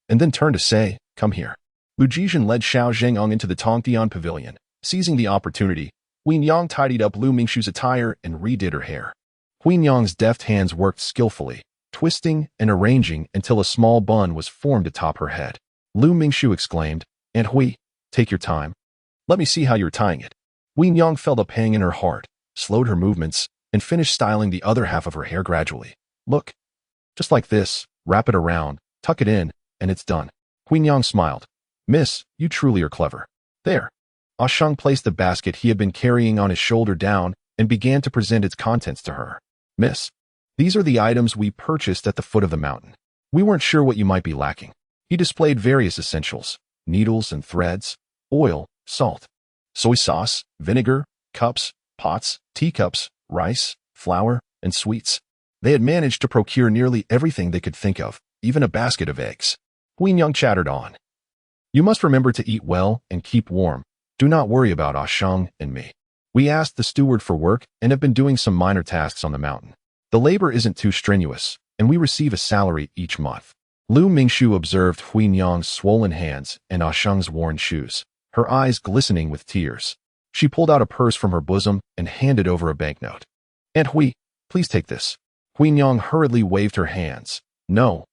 and then turned to say, come here. Lu Jizhen led Xiao Zhengyang into the Tongtian pavilion. Seizing the opportunity, Huin Yang tidied up Lu Mingshu's attire and redid her hair. Huin Yang's deft hands worked skillfully, twisting and arranging until a small bun was formed atop her head. Lu Mingshu exclaimed, Aunt Hui, take your time. Let me see how you're tying it. Huin Yang felt a pang in her heart, slowed her movements, and finished styling the other half of her hair gradually. Look. Just like this, wrap it around, tuck it in, and it's done. Huin Yang smiled. Miss, you truly are clever. There. Ah Sheng placed the basket he had been carrying on his shoulder down and began to present its contents to her. Miss, these are the items we purchased at the foot of the mountain. We weren't sure what you might be lacking. He displayed various essentials, needles and threads, oil, salt, soy sauce, vinegar, cups, pots, teacups, rice, flour, and sweets. They had managed to procure nearly everything they could think of, even a basket of eggs. Huin Yang chattered on. You must remember to eat well and keep warm. Do not worry about Ah Sheng and me. We asked the steward for work and have been doing some minor tasks on the mountain. The labor isn't too strenuous, and we receive a salary each month. Lu Mingshu observed Huin Yang's swollen hands and Ah Sheng's worn shoes, her eyes glistening with tears. She pulled out a purse from her bosom and handed over a banknote. Aunt Hui, please take this. Huin Yang hurriedly waved her hands. No,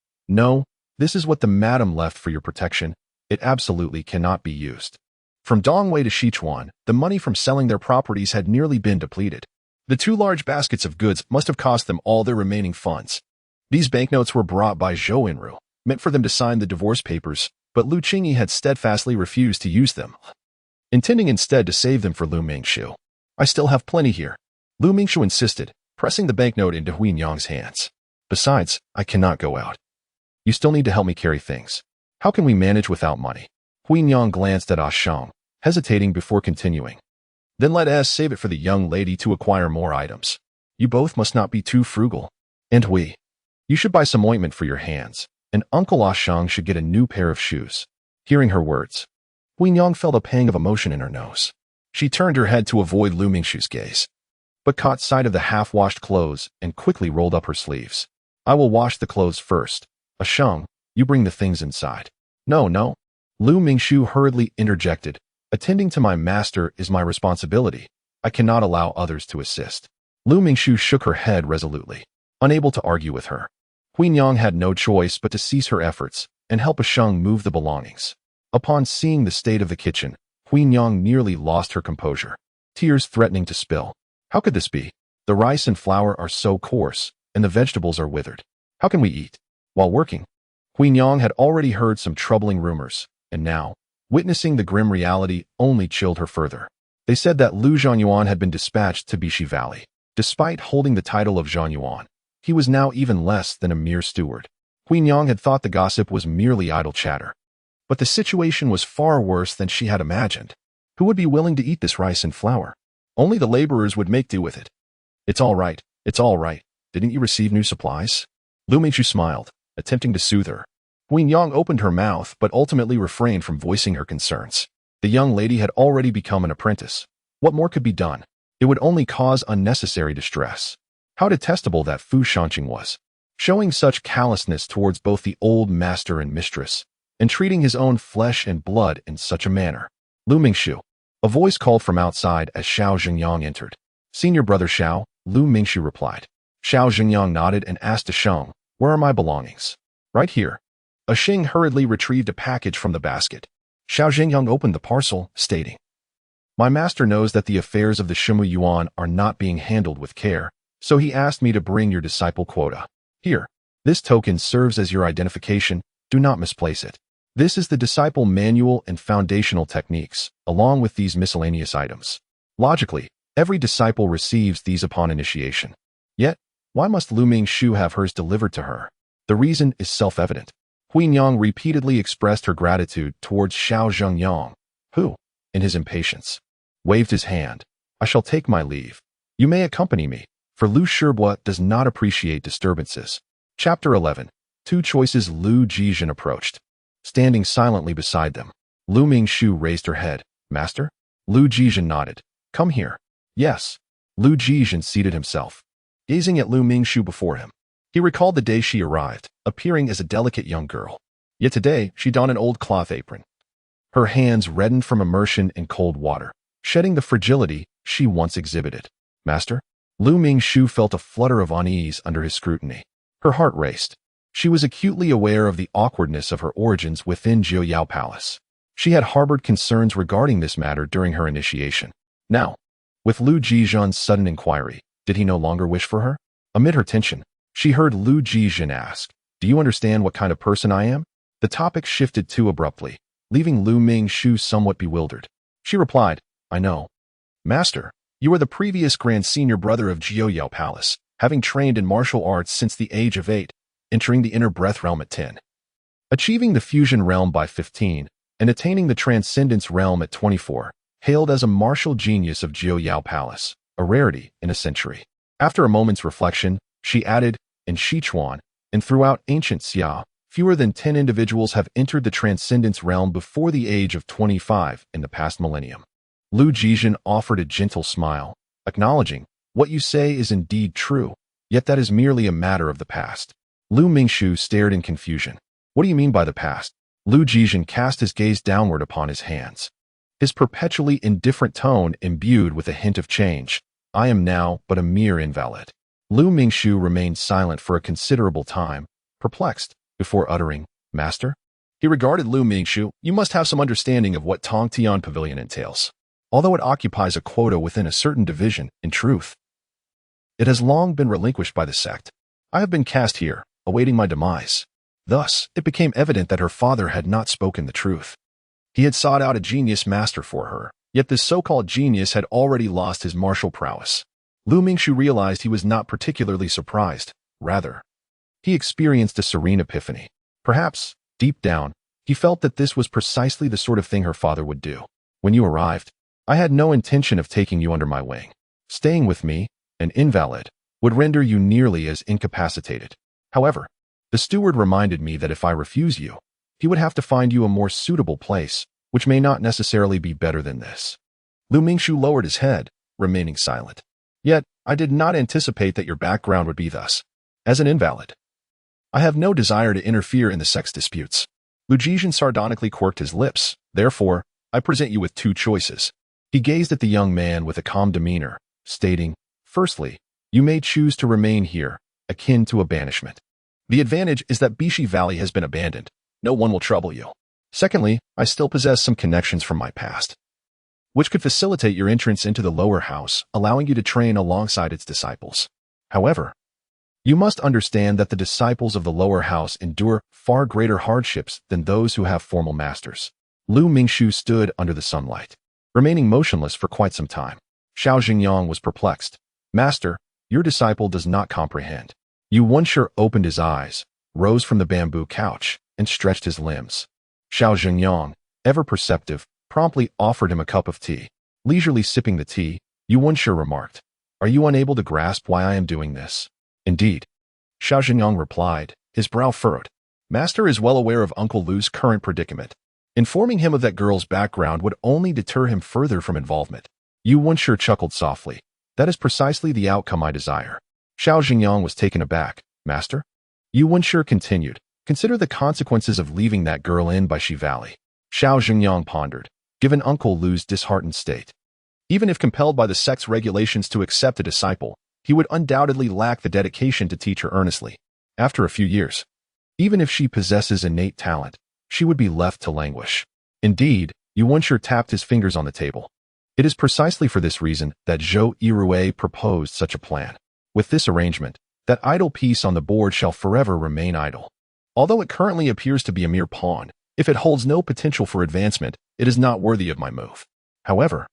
this is what the madam left for your protection. It absolutely cannot be used. From Dongwei to Sichuan, the money from selling their properties had nearly been depleted. The two large baskets of goods must have cost them all their remaining funds. These banknotes were brought by Zhou Enru, meant for them to sign the divorce papers, but Lu Qingyi had steadfastly refused to use them, intending instead to save them for Lu Mingshu. I still have plenty here. Lu Mingshu insisted, pressing the banknote into Huin Yang's hands. Besides, I cannot go out. You still need to help me carry things. How can we manage without money? Huin Yang glanced at Ah Sheng, hesitating before continuing. Then let us save it for the young lady to acquire more items. You both must not be too frugal. And you should buy some ointment for your hands, and Uncle Ah Sheng should get a new pair of shoes. Hearing her words, Huin Yang felt a pang of emotion in her nose. She turned her head to avoid Lu Mingshu's gaze, but caught sight of the half-washed clothes and quickly rolled up her sleeves. I will wash the clothes first. Ah Sheng, you bring the things inside. No. Lu Mingshu hurriedly interjected. Attending to my master is my responsibility. I cannot allow others to assist. Lu Mingshu shook her head resolutely, unable to argue with her. Huin Yang had no choice but to cease her efforts and help Ah Sheng move the belongings. Upon seeing the state of the kitchen, Huin Yang nearly lost her composure, tears threatening to spill. How could this be? The rice and flour are so coarse, and the vegetables are withered. How can we eat? While working, Huin Yang had already heard some troubling rumors, and now, witnessing the grim reality only chilled her further. They said that Lu Zhanyuan had been dispatched to Bishi Valley. Despite holding the title of Zhanyuan, he was now even less than a mere steward. Huin Yang had thought the gossip was merely idle chatter. But the situation was far worse than she had imagined. Who would be willing to eat this rice and flour? Only the laborers would make do with it. It's all right. Didn't you receive new supplies? Lu Mingshu smiled, attempting to soothe her. Huin Yang opened her mouth but ultimately refrained from voicing her concerns. The young lady had already become an apprentice. What more could be done? It would only cause unnecessary distress. How detestable that Fu Shanqing was, showing such callousness towards both the old master and mistress, and treating his own flesh and blood in such a manner. Lu Mingshu, A voice called from outside as Xiao Zhengyang entered. Senior brother Xiao, Lu Mingxu replied. Xiao Zhengyang nodded and asked a Sheng, where are my belongings? Right here. A Sheng hurriedly retrieved a package from the basket. Xiao Zhengyang opened the parcel, stating, My master knows that the affairs of the Shimu Yuan are not being handled with care, so he asked me to bring your disciple quota. Here. This token serves as your identification. Do not misplace it. This is the disciple manual and foundational techniques, along with these miscellaneous items. Logically, every disciple receives these upon initiation. Yet, why must Lu Mingxu have hers delivered to her? The reason is self-evident. Huinyang repeatedly expressed her gratitude towards Xiao Zhengyang, who, in his impatience, waved his hand. I shall take my leave. You may accompany me, for Lu Shibua does not appreciate disturbances. Chapter 11. Two choices. Lu Jizhen approached. Standing silently beside them, Lu Mingxu raised her head. Master? Lu Jizhen nodded. Come here. Yes. Lu Jizhen seated himself, gazing at Lu Mingxu before him. He recalled the day she arrived, appearing as a delicate young girl. Yet today, she donned an old cloth apron. Her hands reddened from immersion in cold water, shedding the fragility she once exhibited. Master? Lu Mingxu felt a flutter of unease under his scrutiny. Her heart raced. She was acutely aware of the awkwardness of her origins within Jiuyao Palace. She had harbored concerns regarding this matter during her initiation. Now, with Lu Jizhen's sudden inquiry, did he no longer wish for her? Amid her tension, she heard Lu Jizhen ask, Do you understand what kind of person I am? The topic shifted too abruptly, leaving Lu Mingxu somewhat bewildered. She replied, I know. Master, you are the previous Grand Senior Brother of Jiuyao Palace, having trained in martial arts since the age of 8, entering the Inner Breath Realm at 10. Achieving the Fusion Realm by 15, and attaining the Transcendence Realm at 24, hailed as a martial genius of Jiuyao Palace, a rarity in a century. After a moment's reflection, she added, in Sichuan, and throughout ancient Xia, fewer than 10 individuals have entered the Transcendence Realm before the age of 25 in the past millennium. Lu Jizhen offered a gentle smile, acknowledging, What you say is indeed true, yet that is merely a matter of the past. Lu Mingxu stared in confusion. What do you mean by the past? Lu Jizhen cast his gaze downward upon his hands. His perpetually indifferent tone imbued with a hint of change. I am now but a mere invalid. Lu Mingxu remained silent for a considerable time, perplexed, before uttering, Master? He regarded Lu Mingxu. You must have some understanding of what Tongtian Pavilion entails. Although it occupies a quota within a certain division, in truth, it has long been relinquished by the sect. I have been cast here, awaiting my demise. Thus, it became evident that her father had not spoken the truth. He had sought out a genius master for her, yet this so-called genius had already lost his martial prowess. Lu Mingxu realized he was not particularly surprised. Rather, he experienced a serene epiphany. Perhaps, deep down, he felt that this was precisely the sort of thing her father would do. When you arrived, I had no intention of taking you under my wing. Staying with me, an invalid, would render you nearly as incapacitated. However, the steward reminded me that if I refuse you, he would have to find you a more suitable place, which may not necessarily be better than this. Lu Mingxu lowered his head, remaining silent. Yet, I did not anticipate that your background would be thus. As an invalid, I have no desire to interfere in the sex disputes. Lu Jizhen sardonically quirked his lips. Therefore, I present you with two choices. He gazed at the young man with a calm demeanor, stating, Firstly, you may choose to remain here, akin to a banishment. The advantage is that Bishi Valley has been abandoned. No one will trouble you. Secondly, I still possess some connections from my past, which could facilitate your entrance into the lower house, allowing you to train alongside its disciples. However, you must understand that the disciples of the lower house endure far greater hardships than those who have formal masters. Lu Mingxu stood under the sunlight, remaining motionless for quite some time. Xiao Zhengyang was perplexed. Master, your disciple does not comprehend. Yu Wenshe opened his eyes, rose from the bamboo couch, and stretched his limbs. Xiao Zhengyang, ever perceptive, promptly offered him a cup of tea. Leisurely sipping the tea, Yu Wenshe remarked, Are you unable to grasp why I am doing this? Indeed. Xiao Zhengyang replied, his brow furrowed. Master is well aware of Uncle Lu's current predicament. Informing him of that girl's background would only deter him further from involvement. Yu Wenshe chuckled softly. That is precisely the outcome I desire. Xiao Zhengyang was taken aback. Master? Yu Wenshe continued. Consider the consequences of leaving that girl in Bishi Valley. Xiao Zhengyang pondered. given Uncle Lu's disheartened state. Even if compelled by the sect's regulations to accept a disciple, he would undoubtedly lack the dedication to teach her earnestly. After a few years, even if she possesses innate talent, she would be left to languish. Indeed, Yun Zhao tapped his fingers on the table. It is precisely for this reason that Zhou Yirue proposed such a plan. With this arrangement, that idle piece on the board shall forever remain idle. Although it currently appears to be a mere pawn, if it holds no potential for advancement, it is not worthy of my move. However,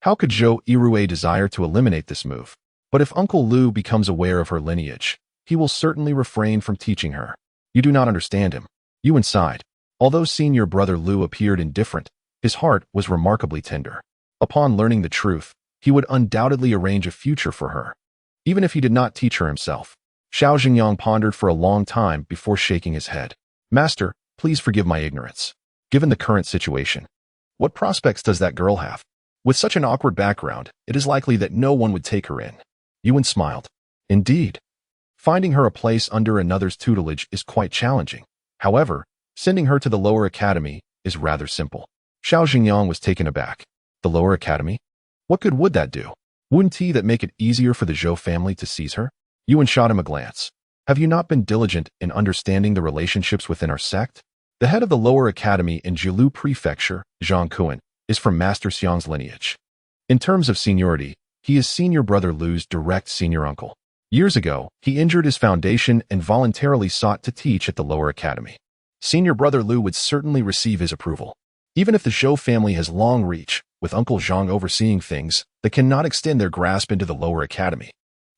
how could Zhou Yirue desire to eliminate this move? But if Uncle Lu becomes aware of her lineage, he will certainly refrain from teaching her. You do not understand him. Yun sighed. Although senior brother Lu appeared indifferent, his heart was remarkably tender. Upon learning the truth, he would undoubtedly arrange a future for her, even if he did not teach her himself. Xiao Xingyang pondered for a long time before shaking his head. Master, please forgive my ignorance. Given the current situation, what prospects does that girl have? With such an awkward background, it is likely that no one would take her in. Yun smiled. Indeed. Finding her a place under another's tutelage is quite challenging. However, sending her to the lower academy is rather simple. Xiao Xingyang was taken aback. The lower academy? What good would that do? Wouldn't that make it easier for the Zhou family to seize her? Yun shot him a glance. Have you not been diligent in understanding the relationships within our sect? The head of the lower academy in Jilu Prefecture, Zhang Kuan, is from Master Xiang's lineage. In terms of seniority, he is senior brother Lu's direct senior uncle. Years ago, he injured his foundation and voluntarily sought to teach at the lower academy. Senior brother Lu would certainly receive his approval. Even if the Zhou family has long reach, with Uncle Zhang overseeing things that cannot extend their grasp into the lower academy.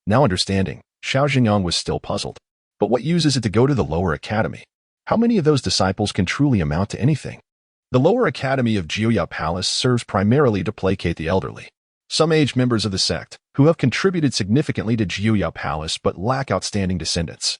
Now understanding, Xiao Xingyang was still puzzled. But what use is it to go to the lower academy? How many of those disciples can truly amount to anything? The lower academy of Jiuya Palace serves primarily to placate the elderly. Some aged members of the sect, who have contributed significantly to Jiuya Palace but lack outstanding descendants,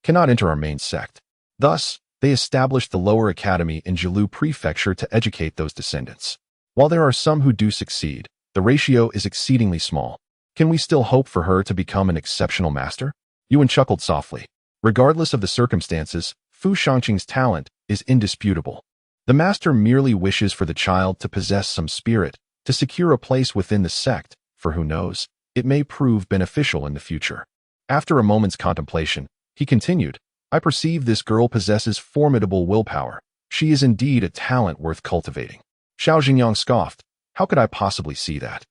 cannot enter our main sect. Thus, they established the lower academy in Jilu Prefecture to educate those descendants. While there are some who do succeed, the ratio is exceedingly small. Can we still hope for her to become an exceptional master? Yun chuckled softly. Regardless of the circumstances, Fu Shangqing's talent is indisputable. The master merely wishes for the child to possess some spirit, to secure a place within the sect, for who knows, it may prove beneficial in the future. After a moment's contemplation, he continued, I perceive this girl possesses formidable willpower. She is indeed a talent worth cultivating. Xiao Xingyang scoffed. How could I possibly see that?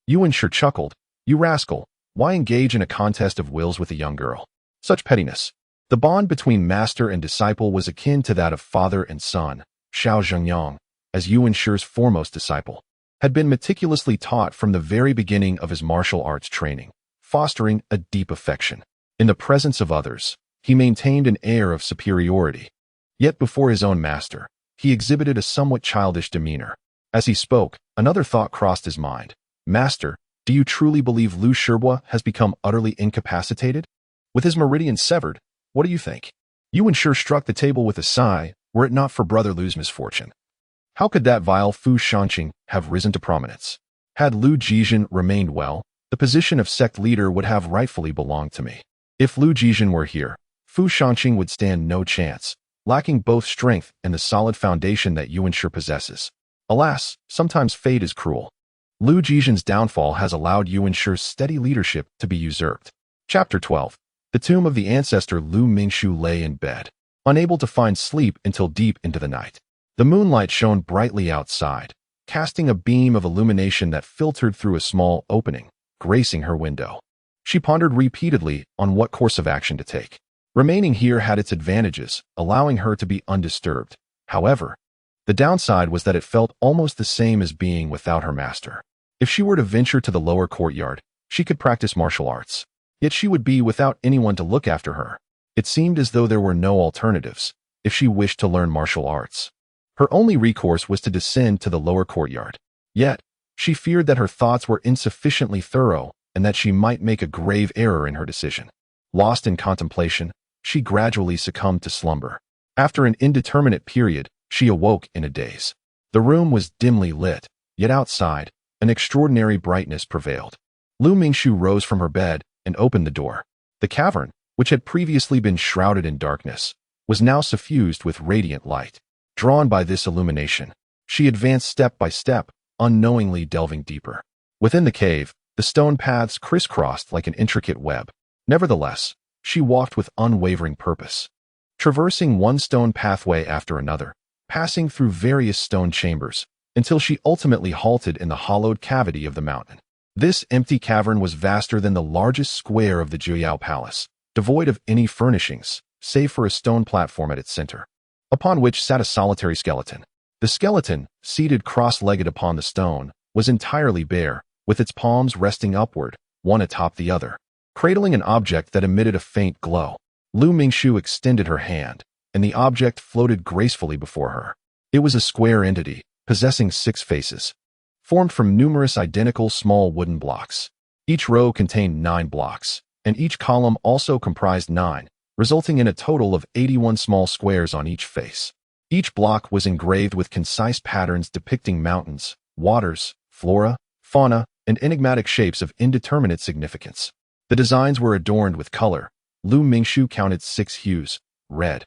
Yun Zhao chuckled. You rascal, why engage in a contest of wills with a young girl? Such pettiness. The bond between master and disciple was akin to that of father and son. Xiao Xingyang, as Yun Zhao's foremost disciple, had been meticulously taught from the very beginning of his martial arts training, fostering a deep affection. In the presence of others, he maintained an air of superiority. Yet before his own master, he exhibited a somewhat childish demeanor. As he spoke, another thought crossed his mind. Master, do you truly believe Lu Shibua has become utterly incapacitated? With his meridian severed, what do you think? Yun Zhao struck the table with a sigh, were it not for brother Lu's misfortune. How could that vile Fu Shangqing have risen to prominence? Had Lu Jizhen remained well, the position of sect leader would have rightfully belonged to me. If Lu Jizhen were here, Fu Shangqing would stand no chance, lacking both strength and the solid foundation that Yun Zhao possesses. Alas, sometimes fate is cruel. Lu Jizhen's downfall has allowed Yun Zhao's steady leadership to be usurped. Chapter 12. The tomb of the ancestor Lu Mingshu lay in bed, unable to find sleep until deep into the night. The moonlight shone brightly outside, casting a beam of illumination that filtered through a small opening, gracing her window. She pondered repeatedly on what course of action to take. Remaining here had its advantages, allowing her to be undisturbed. However, the downside was that it felt almost the same as being without her master. If she were to venture to the lower courtyard, she could practice martial arts. Yet she would be without anyone to look after her. It seemed as though there were no alternatives if she wished to learn martial arts. Her only recourse was to descend to the lower courtyard. Yet, she feared that her thoughts were insufficiently thorough and that she might make a grave error in her decision. Lost in contemplation, she gradually succumbed to slumber. After an indeterminate period, she awoke in a daze. The room was dimly lit, yet outside, an extraordinary brightness prevailed. Lu Mingshu rose from her bed and opened the door. The cavern, which had previously been shrouded in darkness, was now suffused with radiant light. Drawn by this illumination, She advanced step by step, unknowingly delving deeper. Within the cave, the stone paths crisscrossed like an intricate web. Nevertheless, she walked with unwavering purpose, traversing one stone pathway after another, passing through various stone chambers, until she ultimately halted in the hollowed cavity of the mountain. This empty cavern was vaster than the largest square of the Jiao Palace, devoid of any furnishings, save for a stone platform at its center, upon which sat a solitary skeleton. The skeleton, seated cross-legged upon the stone, was entirely bare, with its palms resting upward, one atop the other, cradling an object that emitted a faint glow. Lu Mingshu extended her hand, and the object floated gracefully before her. It was a square entity, possessing 6 faces, formed from numerous identical small wooden blocks. Each row contained 9 blocks, and each column also comprised 9, resulting in a total of 81 small squares on each face. Each block was engraved with concise patterns depicting mountains, waters, flora, fauna, and enigmatic shapes of indeterminate significance. The designs were adorned with color. Lu Mingshu counted 6 hues: red,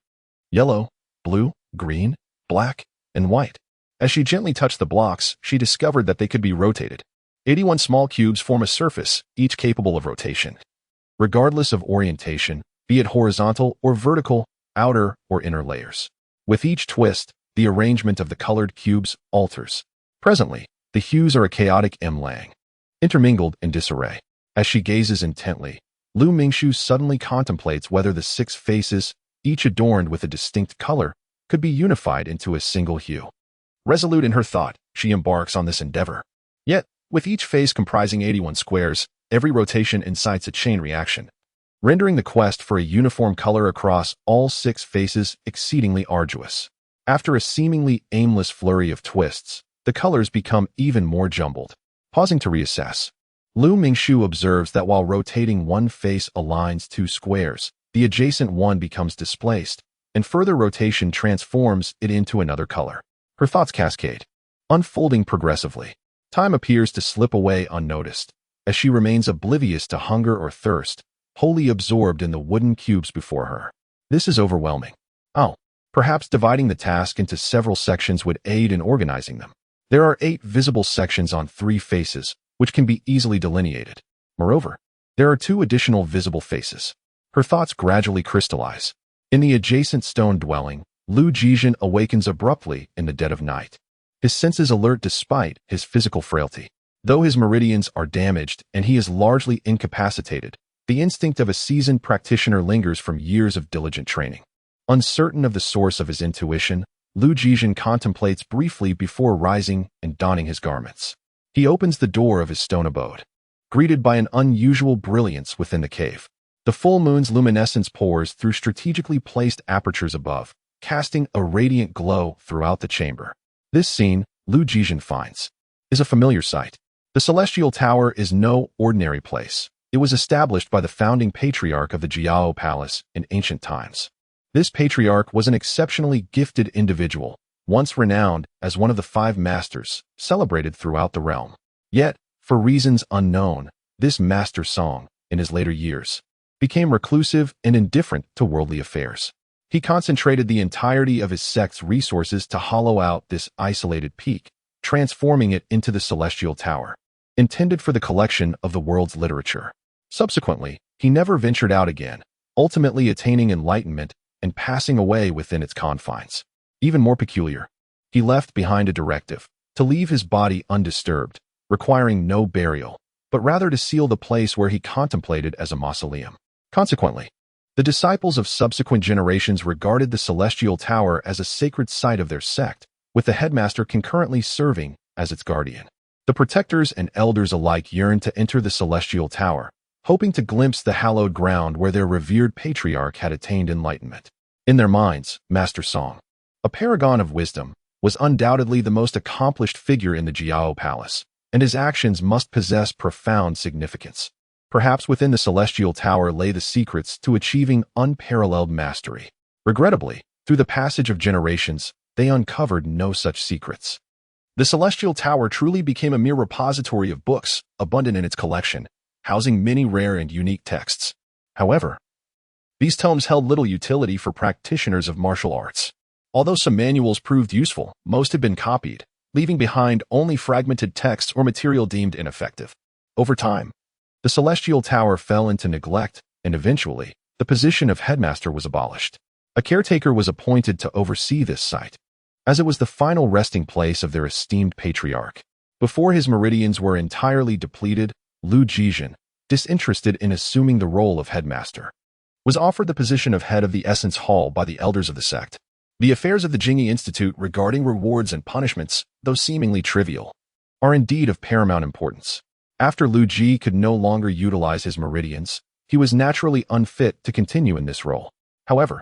yellow, blue, green, black, and white. As she gently touched the blocks, she discovered that they could be rotated. 81 small cubes form a surface, each capable of rotation, regardless of orientation, be it horizontal or vertical, outer or inner layers. With each twist, the arrangement of the colored cubes alters. Presently, the hues are a chaotic mlang, intermingled in disarray. As she gazes intently, Lu Mingshu suddenly contemplates whether the 6 faces, each adorned with a distinct color, could be unified into a single hue. Resolute in her thought, she embarks on this endeavor. Yet, with each face comprising 81 squares, every rotation incites a chain reaction, rendering the quest for a uniform color across all 6 faces exceedingly arduous. After a seemingly aimless flurry of twists, the colors become even more jumbled. Pausing to reassess, Lu Mingshu observes that while rotating one face aligns 2 squares, the adjacent one becomes displaced, and further rotation transforms it into another color. Her thoughts cascade, unfolding progressively. Time appears to slip away unnoticed, as she remains oblivious to hunger or thirst, wholly absorbed in the wooden cubes before her. This is overwhelming. Oh, perhaps dividing the task into several sections would aid in organizing them. There are 8 visible sections on 3 faces, which can be easily delineated. Moreover, there are 2 additional visible faces. Her thoughts gradually crystallize. In the adjacent stone dwelling, Lu Jizhen awakens abruptly in the dead of night. His senses alert despite his physical frailty. Though his meridians are damaged and he is largely incapacitated, the instinct of a seasoned practitioner lingers from years of diligent training. Uncertain of the source of his intuition, Lu Jizhen contemplates briefly before rising and donning his garments. He opens the door of his stone abode, greeted by an unusual brilliance within the cave. The full moon's luminescence pours through strategically placed apertures above, casting a radiant glow throughout the chamber. This scene, Lu Jizhen finds, is a familiar sight. The Celestial Tower is no ordinary place. It was established by the founding patriarch of the Jiao Palace in ancient times. This patriarch was an exceptionally gifted individual, once renowned as one of the 5 masters, celebrated throughout the realm. Yet, for reasons unknown, this master song, in his later years, became reclusive and indifferent to worldly affairs. He concentrated the entirety of his sect's resources to hollow out this isolated peak, transforming it into the Celestial Tower, intended for the collection of the world's literature. Subsequently, he never ventured out again, ultimately attaining enlightenment and passing away within its confines. Even more peculiar, he left behind a directive to leave his body undisturbed, requiring no burial, but rather to seal the place where he contemplated as a mausoleum. Consequently, the disciples of subsequent generations regarded the Celestial Tower as a sacred site of their sect, with the headmaster concurrently serving as its guardian. The protectors and elders alike yearned to enter the Celestial Tower, hoping to glimpse the hallowed ground where their revered patriarch had attained enlightenment. In their minds, Master Song, a paragon of wisdom, was undoubtedly the most accomplished figure in the Jiao Palace, and his actions must possess profound significance. Perhaps within the Celestial Tower lay the secrets to achieving unparalleled mastery. Regrettably, through the passage of generations, they uncovered no such secrets. The Celestial Tower truly became a mere repository of books, abundant in its collection, housing many rare and unique texts. However, these tomes held little utility for practitioners of martial arts. Although some manuals proved useful, most had been copied, leaving behind only fragmented text or material deemed ineffective. Over time, the Celestial Tower fell into neglect, and eventually, the position of headmaster was abolished. A caretaker was appointed to oversee this site, as it was the final resting place of their esteemed patriarch. Before his meridians were entirely depleted, Lu Jizhen, disinterested in assuming the role of headmaster, was offered the position of head of the Essence Hall by the elders of the sect. The affairs of the Jingyi Institute regarding rewards and punishments, though seemingly trivial, are indeed of paramount importance. After Lu Ji could no longer utilize his meridians, he was naturally unfit to continue in this role. However,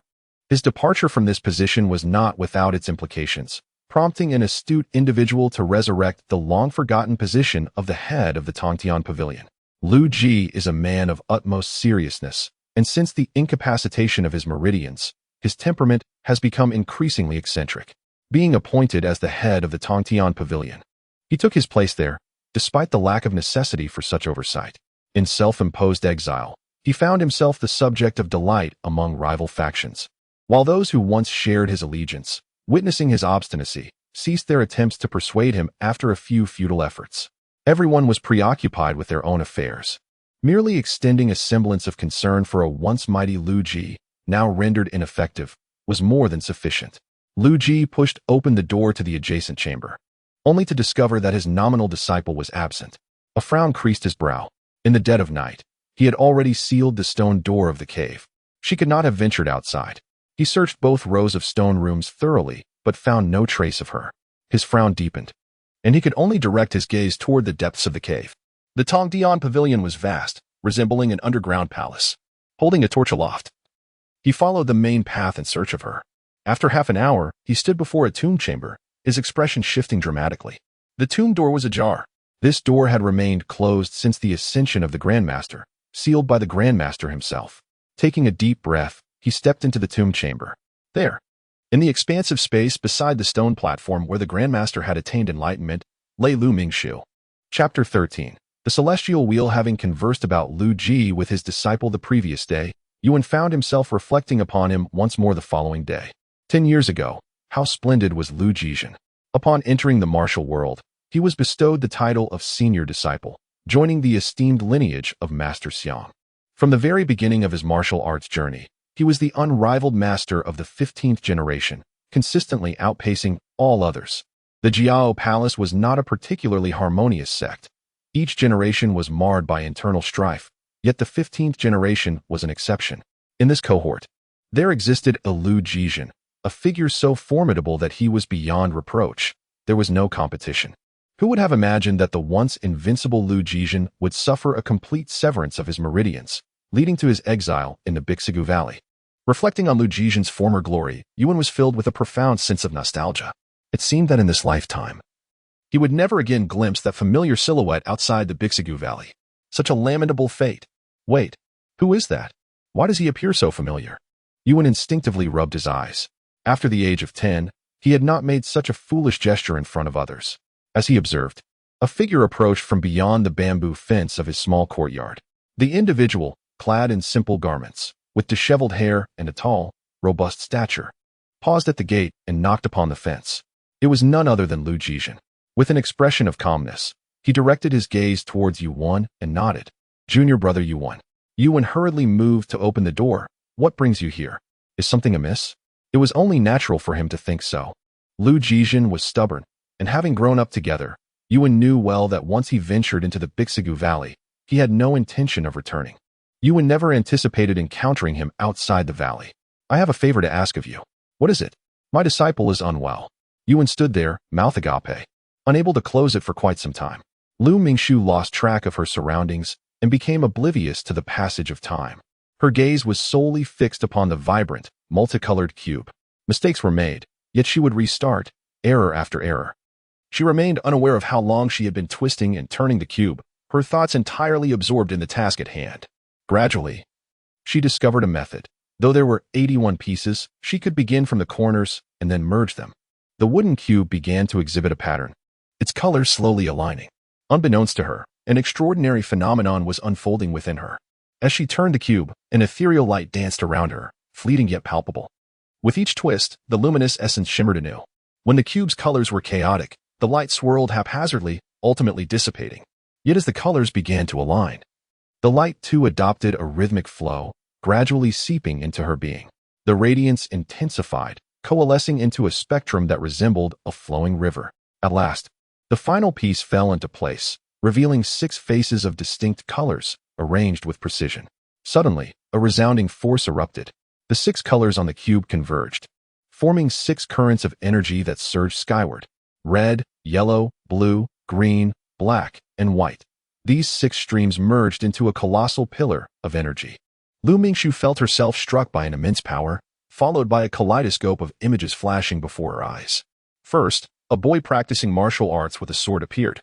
his departure from this position was not without its implications, prompting an astute individual to resurrect the long-forgotten position of the head of the Tongtian Pavilion. Lu Ji is a man of utmost seriousness, and since the incapacitation of his meridians, his temperament has become increasingly eccentric. Being appointed as the head of the Tongtian Pavilion, he took his place there, despite the lack of necessity for such oversight. In self-imposed exile, he found himself the subject of delight among rival factions, while those who once shared his allegiance, witnessing his obstinacy, ceased their attempts to persuade him after a few futile efforts. Everyone was preoccupied with their own affairs. Merely extending a semblance of concern for a once mighty Lu Ji, now rendered ineffective, was more than sufficient. Lu Ji pushed open the door to the adjacent chamber, only to discover that his nominal disciple was absent. A frown creased his brow. In the dead of night, he had already sealed the stone door of the cave. She could not have ventured outside. He searched both rows of stone rooms thoroughly, but found no trace of her. His frown deepened, and he could only direct his gaze toward the depths of the cave. The Tongtian Pavilion was vast, resembling an underground palace. Holding a torch aloft, he followed the main path in search of her. After half an hour, he stood before a tomb chamber, his expression shifting dramatically. The tomb door was ajar. This door had remained closed since the ascension of the Grandmaster, sealed by the Grandmaster himself. Taking a deep breath, he stepped into the tomb chamber. There, in the expansive space beside the stone platform where the Grandmaster had attained enlightenment, lay Lu Mingshu. Chapter 13. The Celestial Wheel. Having conversed about Lu Ji with his disciple the previous day, Yun found himself reflecting upon him once more the following day. 10 years ago, how splendid was Lu Jizhen. Upon entering the martial world, he was bestowed the title of senior disciple, joining the esteemed lineage of Master Xiang. From the very beginning of his martial arts journey, he was the unrivaled master of the 15th generation, consistently outpacing all others. The Jiao Palace was not a particularly harmonious sect. Each generation was marred by internal strife, yet the 15th generation was an exception. In this cohort, there existed a Lu Jizhen, a figure so formidable that he was beyond reproach. There was no competition. Who would have imagined that the once invincible Lu Jizhen would suffer a complete severance of his meridians, leading to his exile in the Bixigu Valley? Reflecting on Lu Jizhen's former glory, Yun was filled with a profound sense of nostalgia. It seemed that in this lifetime, he would never again glimpse that familiar silhouette outside the Bixigu Valley. Such a lamentable fate. Wait, who is that? Why does he appear so familiar? Yun instinctively rubbed his eyes. After the age of 10, he had not made such a foolish gesture in front of others. As he observed, a figure approached from beyond the bamboo fence of his small courtyard. The individual, clad in simple garments, with disheveled hair and a tall, robust stature, paused at the gate and knocked upon the fence. It was none other than Lu Jizhen. With an expression of calmness, he directed his gaze towards Yuan and nodded. Junior brother Yuan. Yuan hurriedly moved to open the door. What brings you here? Is something amiss? It was only natural for him to think so. Lu Jizhen was stubborn, and having grown up together, Yuan knew well that once he ventured into the Bixigu Valley, he had no intention of returning. Yuan never anticipated encountering him outside the valley. I have a favor to ask of you. What is it? My disciple is unwell. Yuan stood there, mouth agape, unable to close it for quite some time. Lu Mingshu lost track of her surroundings and became oblivious to the passage of time. Her gaze was solely fixed upon the vibrant, multicolored cube. Mistakes were made, yet she would restart, error after error. She remained unaware of how long she had been twisting and turning the cube, her thoughts entirely absorbed in the task at hand. Gradually, she discovered a method. Though there were 81 pieces, she could begin from the corners and then merge them. The wooden cube began to exhibit a pattern, its colors slowly aligning. Unbeknownst to her, an extraordinary phenomenon was unfolding within her. As she turned the cube, an ethereal light danced around her, fleeting yet palpable. With each twist, the luminous essence shimmered anew. When the cube's colors were chaotic, the The light swirled haphazardly, ultimately dissipating. Yet as the colors began to align, the light too adopted a rhythmic flow, gradually seeping into her being. The radiance intensified, coalescing into a spectrum that resembled a flowing river. At last, the final piece fell into place, revealing 6 faces of distinct colors, arranged with precision. Suddenly, a resounding force erupted. The 6 colors on the cube converged, forming 6 currents of energy that surged skyward. Red, yellow, blue, green, black, and white. These 6 streams merged into a colossal pillar of energy. Lu Mingxu felt herself struck by an immense power, followed by a kaleidoscope of images flashing before her eyes. First, a boy practicing martial arts with a sword appeared,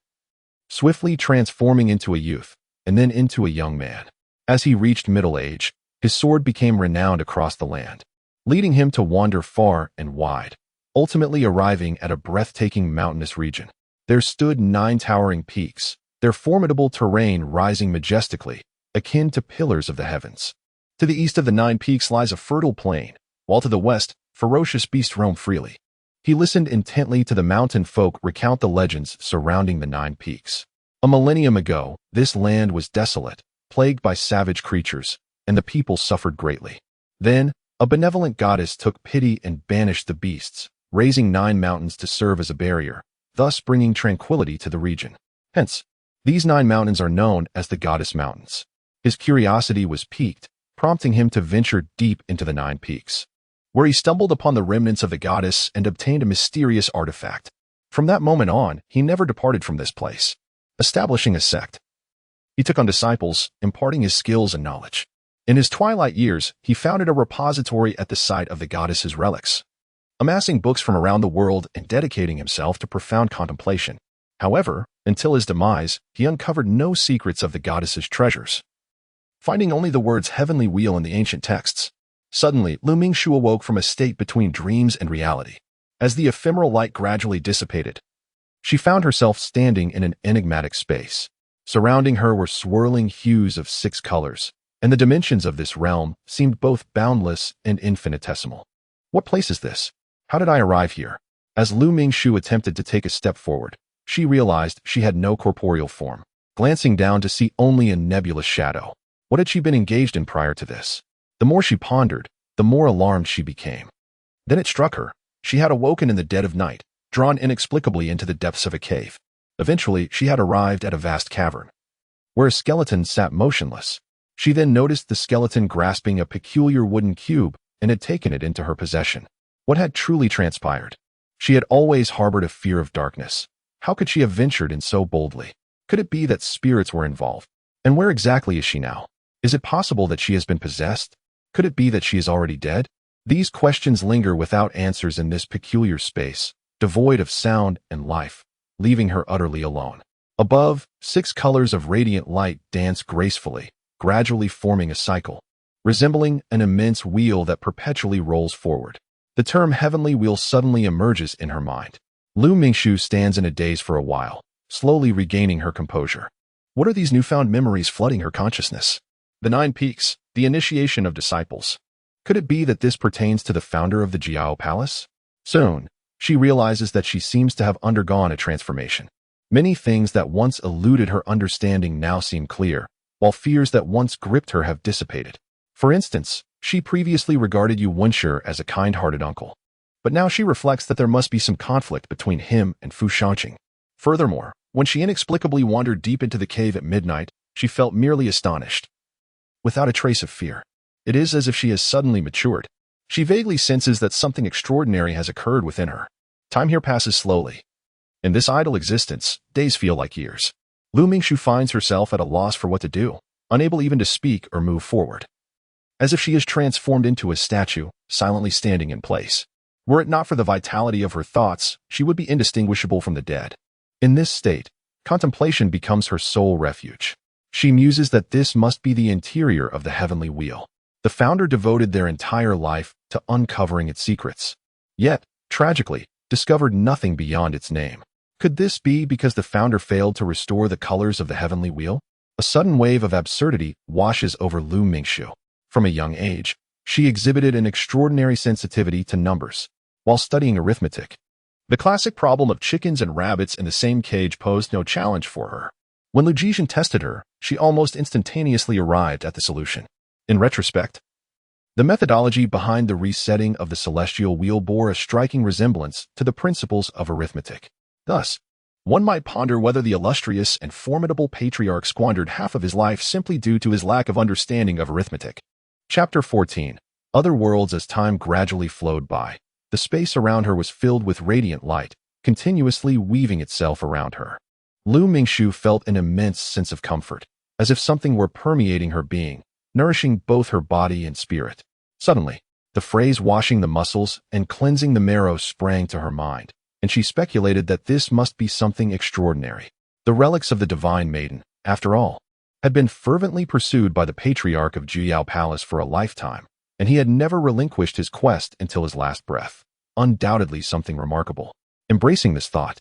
swiftly transforming into a youth, and then into a young man. As he reached middle age, his sword became renowned across the land, leading him to wander far and wide, ultimately arriving at a breathtaking mountainous region. There stood 9 towering peaks, their formidable terrain rising majestically, akin to pillars of the heavens. To the east of the 9 peaks lies a fertile plain, while to the west, ferocious beasts roam freely. He listened intently to the mountain folk recount the legends surrounding the 9 peaks. A millennium ago, this land was desolate, plagued by savage creatures, and the people suffered greatly. Then, a benevolent goddess took pity and banished the beasts, raising 9 mountains to serve as a barrier, thus bringing tranquility to the region. Hence, these 9 mountains are known as the Goddess Mountains. His curiosity was piqued, prompting him to venture deep into the 9 peaks, where he stumbled upon the remnants of the goddess and obtained a mysterious artifact. From that moment on, he never departed from this place, establishing a sect. He took on disciples, imparting his skills and knowledge. In his twilight years, he founded a repository at the site of the goddess's relics, amassing books from around the world and dedicating himself to profound contemplation. However, until his demise, he uncovered no secrets of the goddess's treasures, finding only the words heavenly wheel in the ancient texts. Suddenly, Lu Mingxu awoke from a state between dreams and reality. As the ephemeral light gradually dissipated, she found herself standing in an enigmatic space. Surrounding her were swirling hues of 6 colors, and the dimensions of this realm seemed both boundless and infinitesimal. What place is this? How did I arrive here? As Lu Mingxu attempted to take a step forward, she realized she had no corporeal form, glancing down to see only a nebulous shadow. What had she been engaged in prior to this? The more she pondered, the more alarmed she became. Then it struck her. She had awoken in the dead of night, drawn inexplicably into the depths of a cave. Eventually, she had arrived at a vast cavern, where a skeleton sat motionless. She then noticed the skeleton grasping a peculiar wooden cube and had taken it into her possession. What had truly transpired? She had always harbored a fear of darkness. How could she have ventured in so boldly? Could it be that spirits were involved? And where exactly is she now? Is it possible that she has been possessed? Could it be that she is already dead? These questions linger without answers in this peculiar space, devoid of sound and life, leaving her utterly alone. Above, 6 colors of radiant light dance gracefully, gradually forming a cycle, resembling an immense wheel that perpetually rolls forward. The term heavenly wheel suddenly emerges in her mind. Lu Mingxu stands in a daze for a while, slowly regaining her composure. What are these newfound memories flooding her consciousness? The 9 peaks, the initiation of disciples. Could it be that this pertains to the founder of the Jiao Palace? Soon, she realizes that she seems to have undergone a transformation. Many things that once eluded her understanding now seem clear, while fears that once gripped her have dissipated. For instance, she previously regarded Yu Wenshi as a kind-hearted uncle, but now she reflects that there must be some conflict between him and Fu Shangqing. Furthermore, when she inexplicably wandered deep into the cave at midnight, she felt merely astonished, without a trace of fear. It is as if she has suddenly matured. She vaguely senses that something extraordinary has occurred within her. Time here passes slowly. In this idle existence, days feel like years. Lu Mingxu finds herself at a loss for what to do, unable even to speak or move forward, as if she is transformed into a statue, silently standing in place. Were it not for the vitality of her thoughts, she would be indistinguishable from the dead. In this state, contemplation becomes her sole refuge. She muses that this must be the interior of the heavenly wheel. The founder devoted their entire life to uncovering its secrets, yet, tragically, discovered nothing beyond its name. Could this be because the founder failed to restore the colors of the heavenly wheel? A sudden wave of absurdity washes over Lu Mingxu. From a young age, she exhibited an extraordinary sensitivity to numbers. While studying arithmetic, The classic problem of chickens and rabbits in the same cage posed no challenge for her. When Lu Jixin tested her, she almost instantaneously arrived at the solution. In retrospect, the methodology behind the resetting of the celestial wheel bore a striking resemblance to the principles of arithmetic. Thus, one might ponder whether the illustrious and formidable patriarch squandered half of his life simply due to his lack of understanding of arithmetic. Chapter 14. Other worlds. As time gradually flowed by, the space around her was filled with radiant light, continuously weaving itself around her. Lu Mingxu felt an immense sense of comfort, as if something were permeating her being, nourishing both her body and spirit. Suddenly, the phrase washing the muscles and cleansing the marrow sprang to her mind, and she speculated that this must be something extraordinary. The relics of the divine maiden, after all, had been fervently pursued by the patriarch of Juyao Palace for a lifetime, and he had never relinquished his quest until his last breath. Undoubtedly something remarkable. Embracing this thought,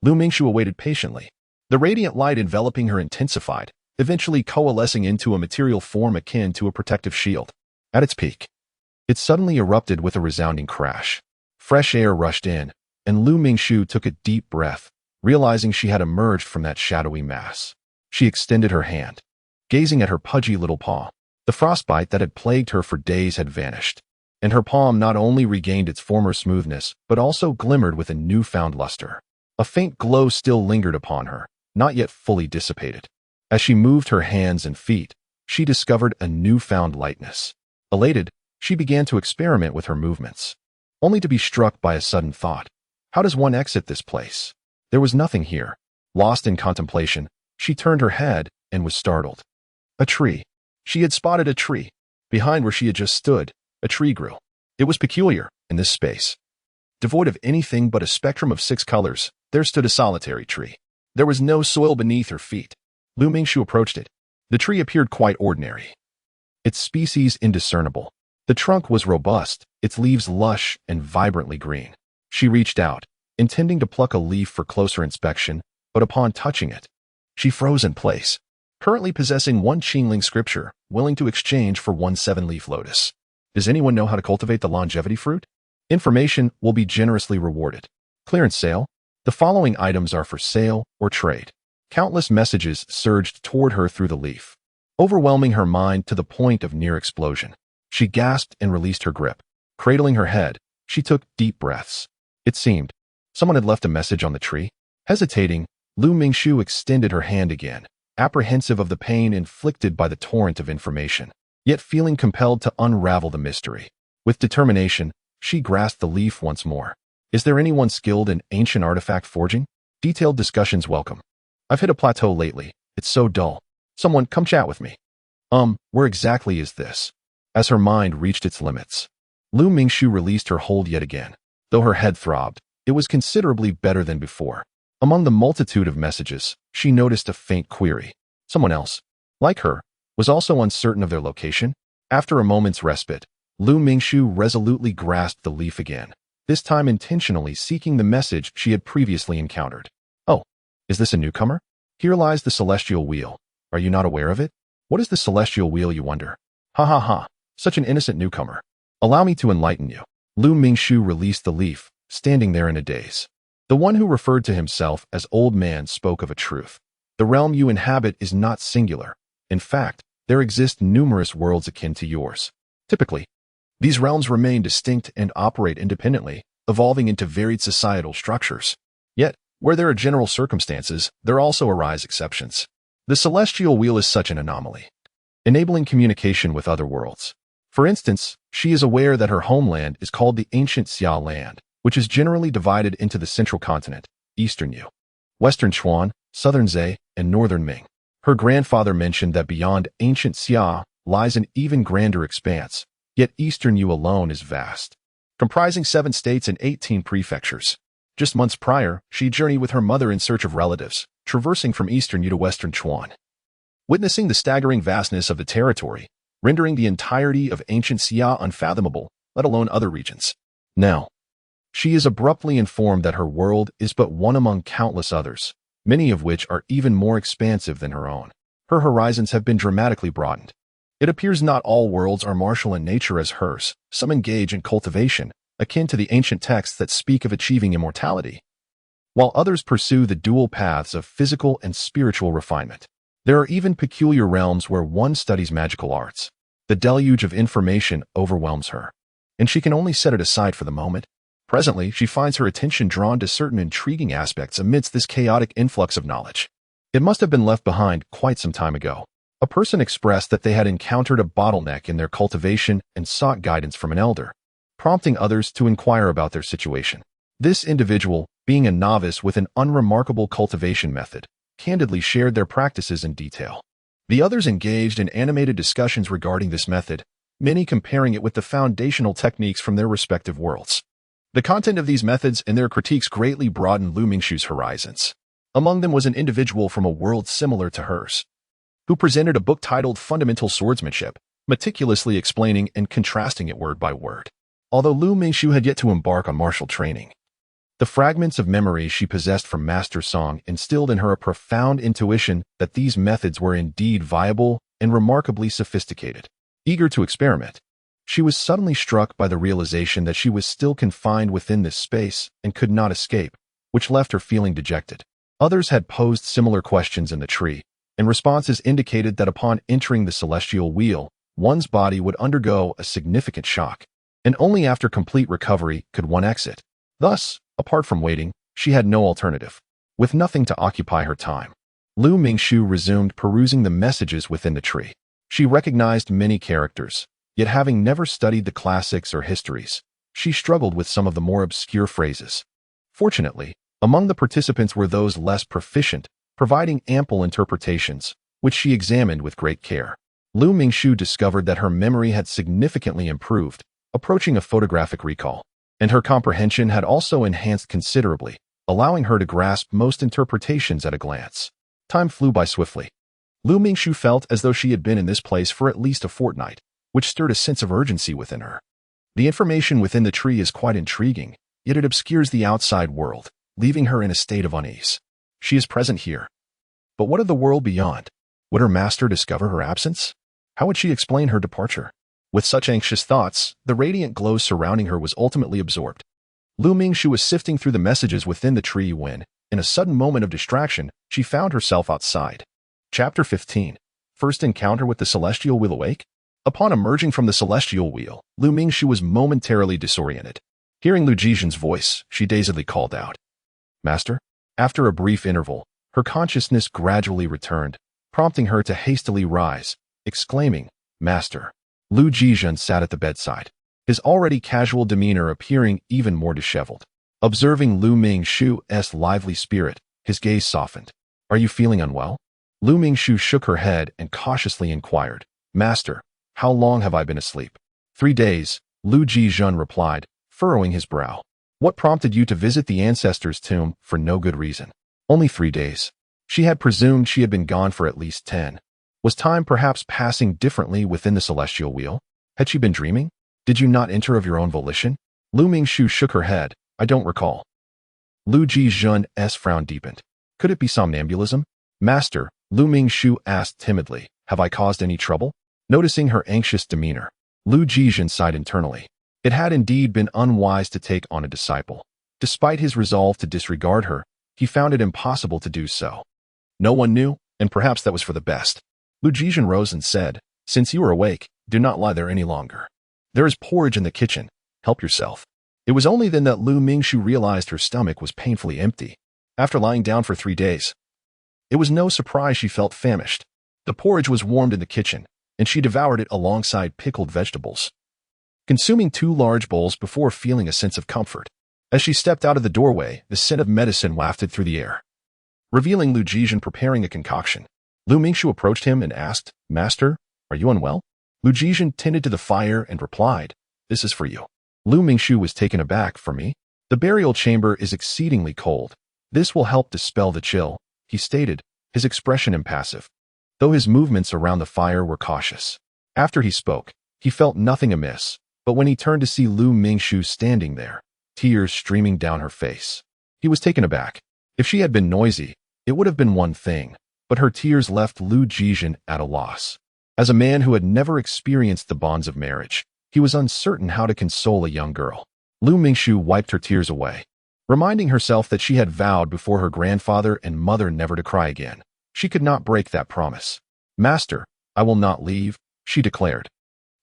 Lu Mingxu awaited patiently. The radiant light enveloping her intensified, eventually coalescing into a material form akin to a protective shield. At its peak, it suddenly erupted with a resounding crash. Fresh air rushed in, and Lu Mingxu took a deep breath, realizing she had emerged from that shadowy mass. She extended her hand, gazing at her pudgy little paw. The frostbite that had plagued her for days had vanished, and her palm not only regained its former smoothness, but also glimmered with a newfound luster. A faint glow still lingered upon her, not yet fully dissipated. As she moved her hands and feet, she discovered a newfound lightness. Elated, she began to experiment with her movements, only to be struck by a sudden thought. How does one exit this place? There was nothing here. Lost in contemplation, she turned her head and was startled. A tree. She had spotted a tree. Behind where she had just stood, a tree grew. It was peculiar in this space. Devoid of anything but a spectrum of 6 colors, there stood a solitary tree. There was no soil beneath her feet. Lu Mingxu approached it. The tree appeared quite ordinary, its species indiscernible. The trunk was robust, its leaves lush and vibrantly green. She reached out, intending to pluck a leaf for closer inspection, but upon touching it, she froze in place, currently possessing 1 Qingling scripture, willing to exchange for 1 7-leaf lotus. Does anyone know how to cultivate the longevity fruit? Information will be generously rewarded. Clearance sale. The following items are for sale or trade. Countless messages surged toward her through the leaf, overwhelming her mind to the point of near explosion. She gasped and released her grip. Cradling her head, she took deep breaths. It seemed someone had left a message on the tree. Hesitating, Lu Mingxu extended her hand again, apprehensive of the pain inflicted by the torrent of information, yet feeling compelled to unravel the mystery. With determination, she grasped the leaf once more. Is there anyone skilled in ancient artifact forging? Detailed discussions welcome. I've hit a plateau lately. It's so dull. Someone come chat with me. Where exactly is this? As her mind reached its limits, Lu Mingxu released her hold yet again. Though her head throbbed, it was considerably better than before. Among the multitude of messages, she noticed a faint query. Someone else, like her, was also uncertain of their location. After a moment's respite, Lu Mingxu resolutely grasped the leaf again, this time intentionally seeking the message she had previously encountered. Oh, is this a newcomer? Here lies the celestial wheel. Are you not aware of it? What is the celestial wheel, you wonder? Ha ha ha, such an innocent newcomer. Allow me to enlighten you. Lu Mingxu released the leaf, standing there in a daze. The one who referred to himself as Old Man spoke of a truth. The realm you inhabit is not singular. In fact, there exist numerous worlds akin to yours. Typically, these realms remain distinct and operate independently, evolving into varied societal structures. Yet, where there are general circumstances, there also arise exceptions. The celestial wheel is such an anomaly, enabling communication with other worlds. For instance, she is aware that her homeland is called the Ancient Xia Land, which is generally divided into the Central Continent, Eastern Yu, Western Chuan, Southern Zhe, and Northern Ming. Her grandfather mentioned that beyond Ancient Xia lies an even grander expanse, yet Eastern Yu alone is vast, comprising 7 states and 18 prefectures. Just months prior, she journeyed with her mother in search of relatives, traversing from Eastern Yu to Western Chuan. Witnessing the staggering vastness of the territory, rendering the entirety of Ancient Xia unfathomable, let alone other regions. Now, she is abruptly informed that her world is but one among countless others, many of which are even more expansive than her own. Her horizons have been dramatically broadened. It appears not all worlds are martial in nature as hers. Some engage in cultivation, akin to the ancient texts that speak of achieving immortality, while others pursue the dual paths of physical and spiritual refinement. There are even peculiar realms where one studies magical arts. The deluge of information overwhelms her, and she can only set it aside for the moment. Presently, she finds her attention drawn to certain intriguing aspects amidst this chaotic influx of knowledge. It must have been left behind quite some time ago. A person expressed that they had encountered a bottleneck in their cultivation and sought guidance from an elder, prompting others to inquire about their situation. This individual, being a novice with an unremarkable cultivation method, candidly shared their practices in detail. The others engaged in animated discussions regarding this method, many comparing it with the foundational techniques from their respective worlds. The content of these methods and their critiques greatly broadened Lu Mingshu's horizons. Among them was an individual from a world similar to hers, who presented a book titled Fundamental Swordsmanship, meticulously explaining and contrasting it word by word. Although Lu Mingshu had yet to embark on martial training, the fragments of memory she possessed from Master Song instilled in her a profound intuition that these methods were indeed viable and remarkably sophisticated. Eager to experiment, she was suddenly struck by the realization that she was still confined within this space and could not escape, which left her feeling dejected. Others had posed similar questions in the tree, and responses indicated that upon entering the celestial wheel, one's body would undergo a significant shock, and only after complete recovery could one exit. Thus, apart from waiting, she had no alternative. With nothing to occupy her time, Lu Mingshu resumed perusing the messages within the tree. She recognized many characters, yet having never studied the classics or histories, she struggled with some of the more obscure phrases. Fortunately, among the participants were those less proficient, providing ample interpretations, which she examined with great care. Lu Mingshu discovered that her memory had significantly improved, approaching a photographic recall, and her comprehension had also enhanced considerably, allowing her to grasp most interpretations at a glance. Time flew by swiftly. Lu Mingshu felt as though she had been in this place for at least a fortnight, which stirred a sense of urgency within her. The information within the tree is quite intriguing, yet it obscures the outside world, leaving her in a state of unease. She is present here. But what of the world beyond? Would her master discover her absence? How would she explain her departure? With such anxious thoughts, the radiant glow surrounding her was ultimately absorbed. Lu Mingshu was sifting through the messages within the tree when, in a sudden moment of distraction, she found herself outside. Chapter 15. First Encounter with the Celestial Wheel Awake? Upon emerging from the Celestial Wheel, Lu Mingshu was momentarily disoriented. Hearing Lu Jizhen's voice, she dazedly called out, "Master?" After a brief interval, her consciousness gradually returned, prompting her to hastily rise, exclaiming, "Master." Lu Jizhen sat at the bedside, his already casual demeanor appearing even more disheveled. Observing Lu Mingshu's lively spirit, his gaze softened. "Are you feeling unwell?" Lu Mingshu shook her head and cautiously inquired, "Master, how long have I been asleep?" 3 days, Lu Jizhen replied, furrowing his brow. "What prompted you to visit the ancestor's tomb for no good reason?" "Only 3 days." She had presumed she had been gone for at least 10. Was time perhaps passing differently within the celestial wheel? Had she been dreaming? "Did you not enter of your own volition?" Lu Mingshu shook her head. "I don't recall." Lu Jizhen's frown deepened. Could it be somnambulism? "Master," Lu Mingshu asked timidly, "have I caused any trouble?" Noticing her anxious demeanor, Lu Jizhen sighed internally. It had indeed been unwise to take on a disciple. Despite his resolve to disregard her, he found it impossible to do so. No one knew, and perhaps that was for the best. Lu Jizhen rose and said, "Since you are awake, do not lie there any longer. There is porridge in the kitchen. Help yourself." It was only then that Lu Mingshu realized her stomach was painfully empty. After lying down for 3 days, it was no surprise she felt famished. The porridge was warmed in the kitchen, and she devoured it alongside pickled vegetables, consuming 2 large bowls before feeling a sense of comfort. As she stepped out of the doorway, the scent of medicine wafted through the air, revealing Lu Jizhen preparing a concoction. Lu Mingshu approached him and asked, "Master, are you unwell?" Lu Jizhen tended to the fire and replied, "This is for you." Lu Mingshu was taken aback. "For me? The burial chamber is exceedingly cold. This will help dispel the chill," he stated, his expression impassive, though his movements around the fire were cautious. After he spoke, he felt nothing amiss, but when he turned to see Lu Mingshu standing there, tears streaming down her face, he was taken aback. If she had been noisy, it would have been one thing, but her tears left Lu Jizhen at a loss. As a man who had never experienced the bonds of marriage, he was uncertain how to console a young girl. Lu Mingxu wiped her tears away, reminding herself that she had vowed before her grandfather and mother never to cry again. She could not break that promise. "Master, I will not leave," she declared,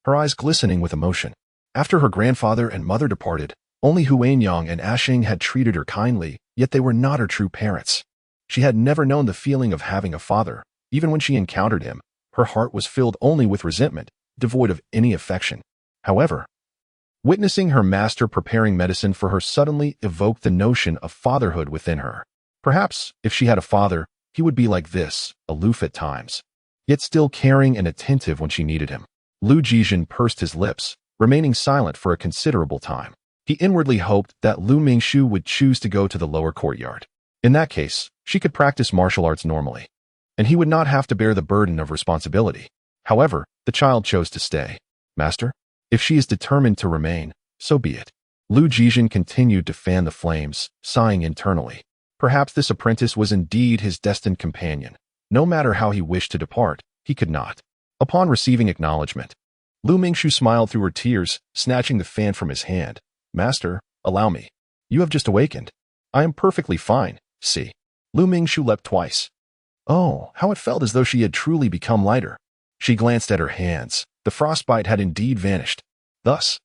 her eyes glistening with emotion. After her grandfather and mother departed, only Huanyang and Ashing had treated her kindly, yet they were not her true parents. She had never known the feeling of having a father. Even when she encountered him, her heart was filled only with resentment, devoid of any affection. However, witnessing her master preparing medicine for her suddenly evoked the notion of fatherhood within her. Perhaps, if she had a father, he would be like this, aloof at times, yet still caring and attentive when she needed him. Lu Jijin pursed his lips, remaining silent for a considerable time. He inwardly hoped that Lu Mingxu would choose to go to the lower courtyard. In that case, she could practice martial arts normally, and he would not have to bear the burden of responsibility. However, the child chose to stay. "Master, if she is determined to remain, so be it." Lu Jijin continued to fan the flames, sighing internally. Perhaps this apprentice was indeed his destined companion. No matter how he wished to depart, he could not. Upon receiving acknowledgement, Lu Mingxu smiled through her tears, snatching the fan from his hand. "Master, allow me. You have just awakened. I am perfectly fine, see." Lu Mingxu leapt twice. Oh, how it felt as though she had truly become lighter. She glanced at her hands. The frostbite had indeed vanished. Thus,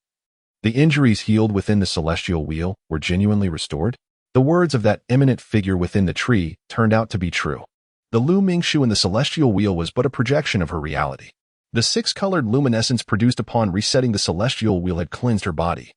the injuries healed within the celestial wheel were genuinely restored. The words of that eminent figure within the tree turned out to be true. The Lu Mingxu in the celestial wheel was but a projection of her reality. The six-colored luminescence produced upon resetting the celestial wheel had cleansed her body,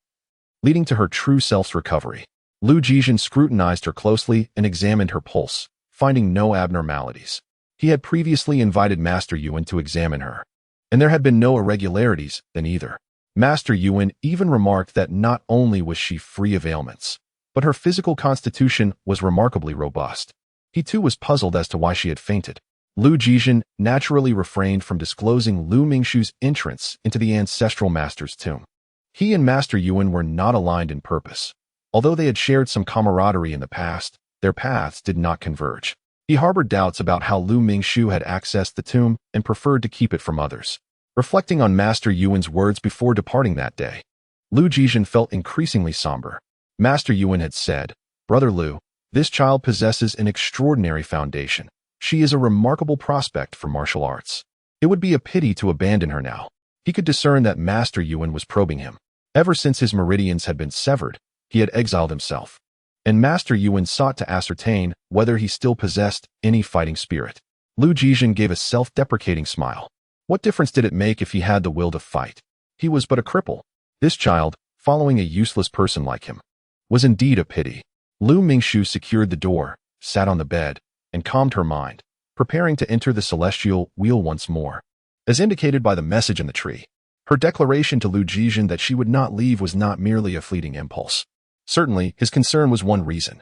leading to her true self's recovery. Lu Jijin scrutinized her closely and examined her pulse, finding no abnormalities. He had previously invited Master Yun to examine her, and there had been no irregularities then either. Master Yun even remarked that not only was she free of ailments, but her physical constitution was remarkably robust. He too was puzzled as to why she had fainted. Lu Jijin naturally refrained from disclosing Lu Mingxu's entrance into the ancestral master's tomb. He and Master Yun were not aligned in purpose. Although they had shared some camaraderie in the past, their paths did not converge. He harbored doubts about how Lu Mingxu had accessed the tomb and preferred to keep it from others. Reflecting on Master Yuan's words before departing that day, Lu Jijin felt increasingly somber. Master Yun had said, "Brother Lu, this child possesses an extraordinary foundation. She is a remarkable prospect for martial arts. It would be a pity to abandon her now." He could discern that Master Yun was probing him. Ever since his meridians had been severed, he had exiled himself, and Master Yun sought to ascertain whether he still possessed any fighting spirit. Lu Jijin gave a self-deprecating smile. What difference did it make if he had the will to fight? He was but a cripple. This child, following a useless person like him, was indeed a pity. Lu Mingxu secured the door, sat on the bed, and calmed her mind, preparing to enter the celestial wheel once more. As indicated by the message in the tree, her declaration to Lu Jijin that she would not leave was not merely a fleeting impulse. Certainly, his concern was one reason.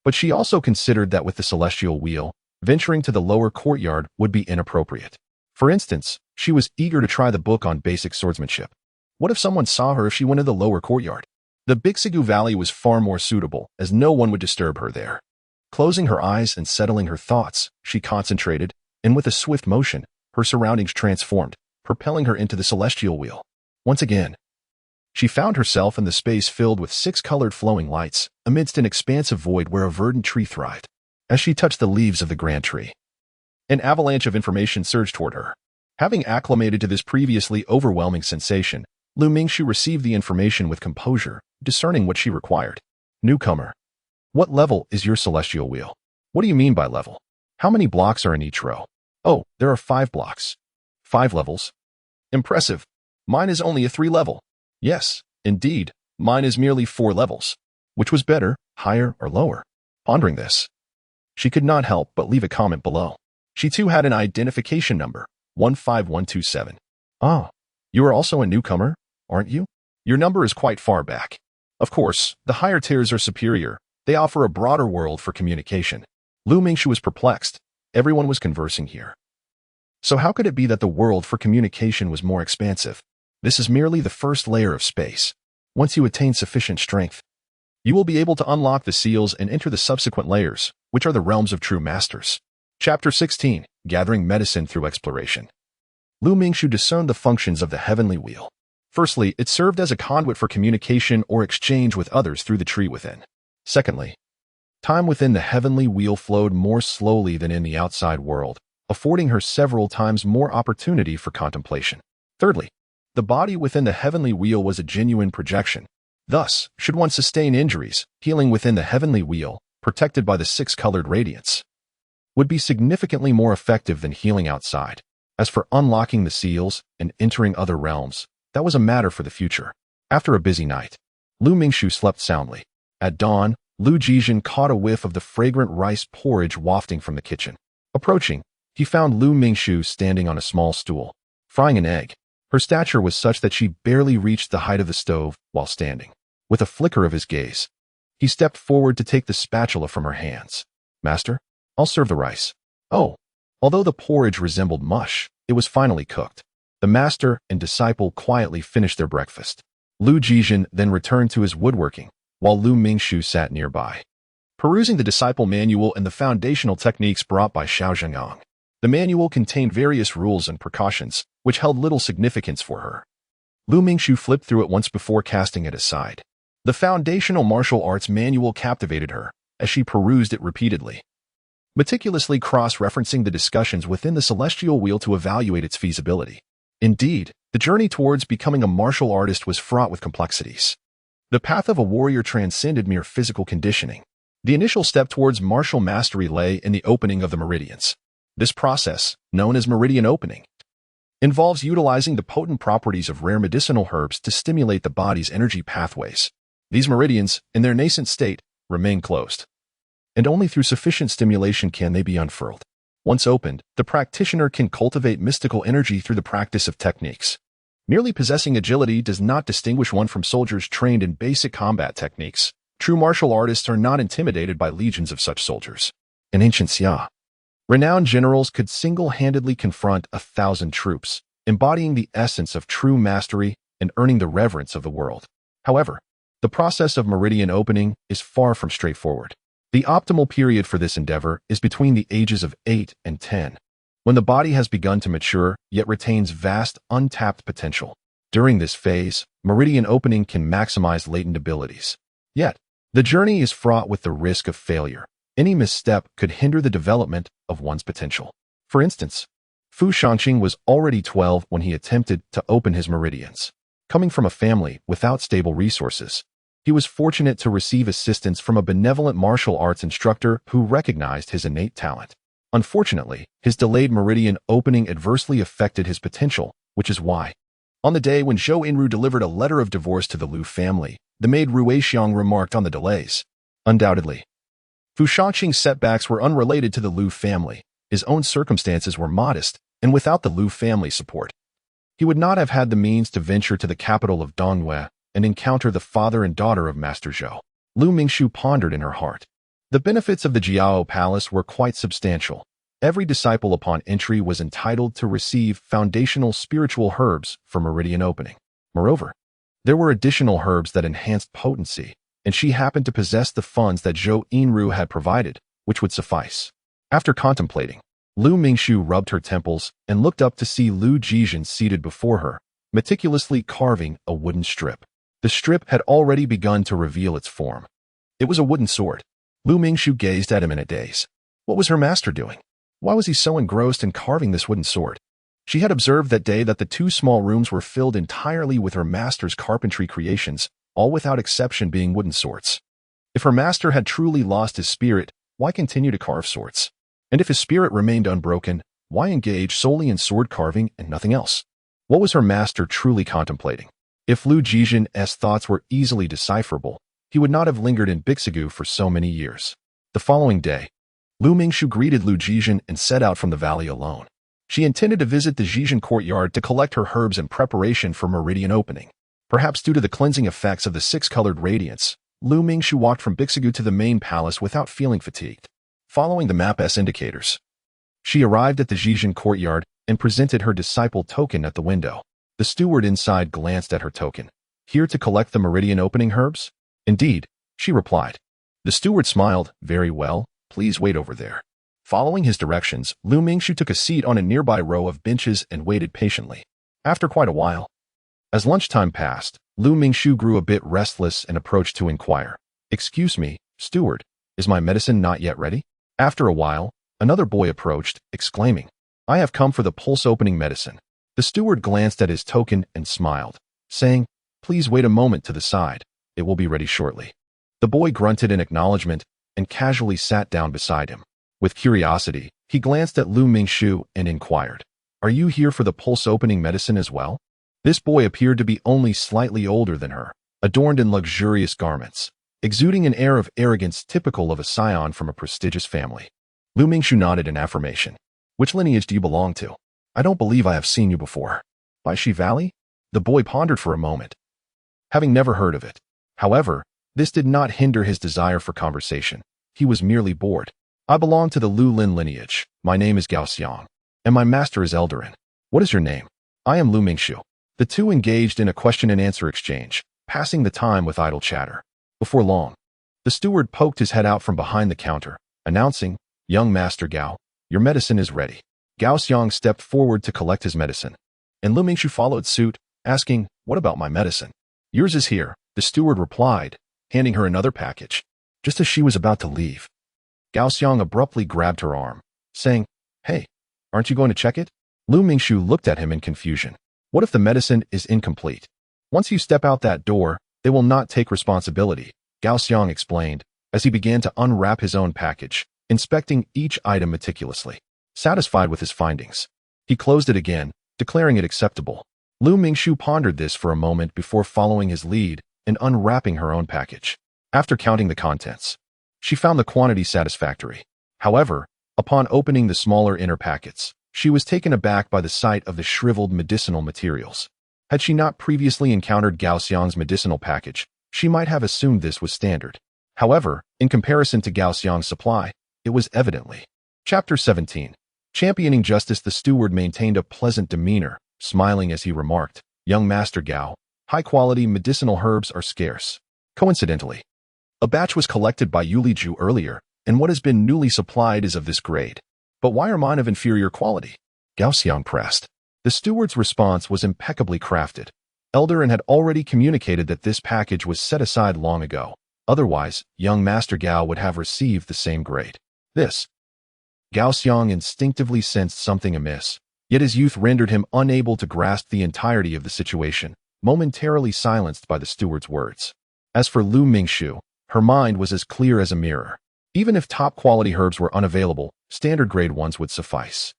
But she also considered that with the celestial wheel, venturing to the lower courtyard would be inappropriate. For instance, she was eager to try the book on basic swordsmanship. What if someone saw her if she went to the lower courtyard? The Bixigu Valley was far more suitable, as no one would disturb her there. Closing her eyes and settling her thoughts, she concentrated, and with a swift motion, her surroundings transformed, propelling her into the celestial wheel. Once again, she found herself in the space filled with six-colored flowing lights, amidst an expansive void where a verdant tree thrived. As she touched the leaves of the grand tree, an avalanche of information surged toward her. Having acclimated to this previously overwhelming sensation, Lu Mingxu received the information with composure, discerning what she required. "Newcomer, what level is your celestial wheel?" "What do you mean by level? How many blocks are in each row?" "Oh, there are 5 blocks. 5 levels. Impressive. Mine is only a 3-level. "Yes, indeed, mine is merely 4 levels. Which was better, higher or lower?" Pondering this, she could not help but leave a comment below. She too had an identification number, 15127. "Ah, you are also a newcomer, aren't you? Your number is quite far back." Of course, the higher tiers are superior. They offer a broader world for communication. Lu Mingxu was perplexed. Everyone was conversing here. So how could it be that the world for communication was more expansive? This is merely the first layer of space. Once you attain sufficient strength, you will be able to unlock the seals and enter the subsequent layers, which are the realms of true masters. Chapter 16, Gathering Medicine Through Exploration. Lu Mingxu discerned the functions of the heavenly wheel. Firstly, it served as a conduit for communication or exchange with others through the tree within. Secondly, time within the heavenly wheel flowed more slowly than in the outside world, affording her several times more opportunity for contemplation. Thirdly, the body within the heavenly wheel was a genuine projection. Thus, should one sustain injuries, healing within the heavenly wheel, protected by the six-colored radiance, would be significantly more effective than healing outside. As for unlocking the seals and entering other realms, that was a matter for the future. After a busy night, Lu Mingxu slept soundly. At dawn, Lu Jizhen caught a whiff of the fragrant rice porridge wafting from the kitchen. Approaching, he found Lu Mingxu standing on a small stool, frying an egg. Her stature was such that she barely reached the height of the stove while standing. With a flicker of his gaze, he stepped forward to take the spatula from her hands. "Master, I'll serve the rice." "Oh." Although the porridge resembled mush, it was finally cooked. The master and disciple quietly finished their breakfast. Lu Jizhen then returned to his woodworking, while Lu Mingxu sat nearby, perusing the disciple manual and the foundational techniques brought by Xiao Zhengyang. The manual contained various rules and precautions, which held little significance for her. Lu Mingxu flipped through it once before casting it aside. The foundational martial arts manual captivated her, as she perused it repeatedly, meticulously cross-referencing the discussions within the celestial wheel to evaluate its feasibility. Indeed, the journey towards becoming a martial artist was fraught with complexities. The path of a warrior transcended mere physical conditioning. The initial step towards martial mastery lay in the opening of the meridians. This process, known as meridian opening, involves utilizing the potent properties of rare medicinal herbs to stimulate the body's energy pathways. These meridians, in their nascent state, remain closed, and only through sufficient stimulation can they be unfurled. Once opened, the practitioner can cultivate mystical energy through the practice of techniques. Merely possessing agility does not distinguish one from soldiers trained in basic combat techniques. True martial artists are not intimidated by legions of such soldiers. In ancient Xia, renowned generals could single-handedly confront 1,000 troops, embodying the essence of true mastery and earning the reverence of the world. However, the process of meridian opening is far from straightforward. The optimal period for this endeavor is between the ages of 8 and 10, when the body has begun to mature yet retains vast untapped potential. During this phase, meridian opening can maximize latent abilities. Yet, the journey is fraught with the risk of failure. Any misstep could hinder the development of one's potential. For instance, Fu Shangqing was already 12 when he attempted to open his meridians. Coming from a family without stable resources, he was fortunate to receive assistance from a benevolent martial arts instructor who recognized his innate talent. Unfortunately, his delayed meridian opening adversely affected his potential, which is why, on the day when Zhou Yinru delivered a letter of divorce to the Lu family, the maid Ruixiang remarked on the delays. Undoubtedly, Fu Shangqing's setbacks were unrelated to the Lu family. His own circumstances were modest, and without the Lu family support, he would not have had the means to venture to the capital of Dongyue and encounter the father and daughter of Master Zhou. Lu Mingxu pondered in her heart. The benefits of the Jiao Palace were quite substantial. Every disciple upon entry was entitled to receive foundational spiritual herbs for meridian opening. Moreover, there were additional herbs that enhanced potency, and she happened to possess the funds that Zhou Yinru had provided, which would suffice. After contemplating, Lu Mingxu rubbed her temples and looked up to see Lu Jizhen seated before her, meticulously carving a wooden strip. The strip had already begun to reveal its form. It was a wooden sword. Lu Mingxu gazed at him in a daze. What was her master doing? Why was he so engrossed in carving this wooden sword? She had observed that day that the two small rooms were filled entirely with her master's carpentry creations, all without exception being wooden swords. If her master had truly lost his spirit, why continue to carve swords? And if his spirit remained unbroken, why engage solely in sword carving and nothing else? What was her master truly contemplating? If Lu Jizhen's thoughts were easily decipherable, he would not have lingered in Bixigu for so many years. The following day, Lu Mingxu greeted Lu Jizhen and set out from the valley alone. She intended to visit the Jizhen courtyard to collect her herbs in preparation for meridian opening. Perhaps due to the cleansing effects of the six-colored radiance, Lu Mingxu walked from Bixigu to the main palace without feeling fatigued. Following the map's indicators, she arrived at the Jizhen courtyard and presented her disciple token at the window. The steward inside glanced at her token. Here to collect the meridian opening herbs? Indeed, she replied. The steward smiled. Very well, please wait over there. Following his directions, Lu Mingxu took a seat on a nearby row of benches and waited patiently. After quite a while, As lunchtime passed, Lu Mingxu grew a bit restless and approached to inquire. "Excuse me, steward, is my medicine not yet ready?" After a while, another boy approached, exclaiming, "I have come for the pulse-opening medicine." The steward glanced at his token and smiled, saying, "Please wait a moment to the side. It will be ready shortly." The boy grunted in acknowledgement and casually sat down beside him. With curiosity, he glanced at Lu Mingxu and inquired, "Are you here for the pulse-opening medicine as well?" This boy appeared to be only slightly older than her, adorned in luxurious garments, exuding an air of arrogance typical of a scion from a prestigious family. Lu Mingxu nodded in affirmation. "Which lineage do you belong to? I don't believe I have seen you before." "By Shi Valley?" The boy pondered for a moment, having never heard of it. However, this did not hinder his desire for conversation. He was merely bored. "I belong to the Lu Lin lineage. My name is Gao Xiang, and my master is Eldarin. What is your name?" "I am Lu Mingxu." The two engaged in a question-and-answer exchange, passing the time with idle chatter. Before long, the steward poked his head out from behind the counter, announcing, "Young Master Gao, your medicine is ready." Gao Xiang stepped forward to collect his medicine, and Lu Mingxu followed suit, asking, "What about my medicine?" "Yours is here," the steward replied, handing her another package. Just as she was about to leave, Gao Xiang abruptly grabbed her arm, saying, "Hey, aren't you going to check it?" Lu Mingxu looked at him in confusion. "What if the medicine is incomplete? Once you step out that door, they will not take responsibility," Gao Xiang explained, as he began to unwrap his own package, inspecting each item meticulously. Satisfied with his findings, he closed it again, declaring it acceptable. Lu Mingxu pondered this for a moment before following his lead and unwrapping her own package. After counting the contents, she found the quantity satisfactory. However, upon opening the smaller inner packets, she was taken aback by the sight of the shriveled medicinal materials. Had she not previously encountered Gao Xiang's medicinal package, she might have assumed this was standard. However, in comparison to Gao Xiang's supply, it was evidently. Chapter 17. Championing justice. The steward maintained a pleasant demeanor, smiling as he remarked, "Young Master Gao, high-quality medicinal herbs are scarce." Coincidentally, a batch was collected by Yuliju earlier, and what has been newly supplied is of this grade. "But why are mine of inferior quality?" Gao Xiang pressed. The steward's response was impeccably crafted. Eldarin had already communicated that this package was set aside long ago. Otherwise, young Master Gao would have received the same grade. Gao Xiang instinctively sensed something amiss, yet his youth rendered him unable to grasp the entirety of the situation, momentarily silenced by the steward's words. As for Lu Mingxu, her mind was as clear as a mirror. Even if top-quality herbs were unavailable, standard-grade ones would suffice.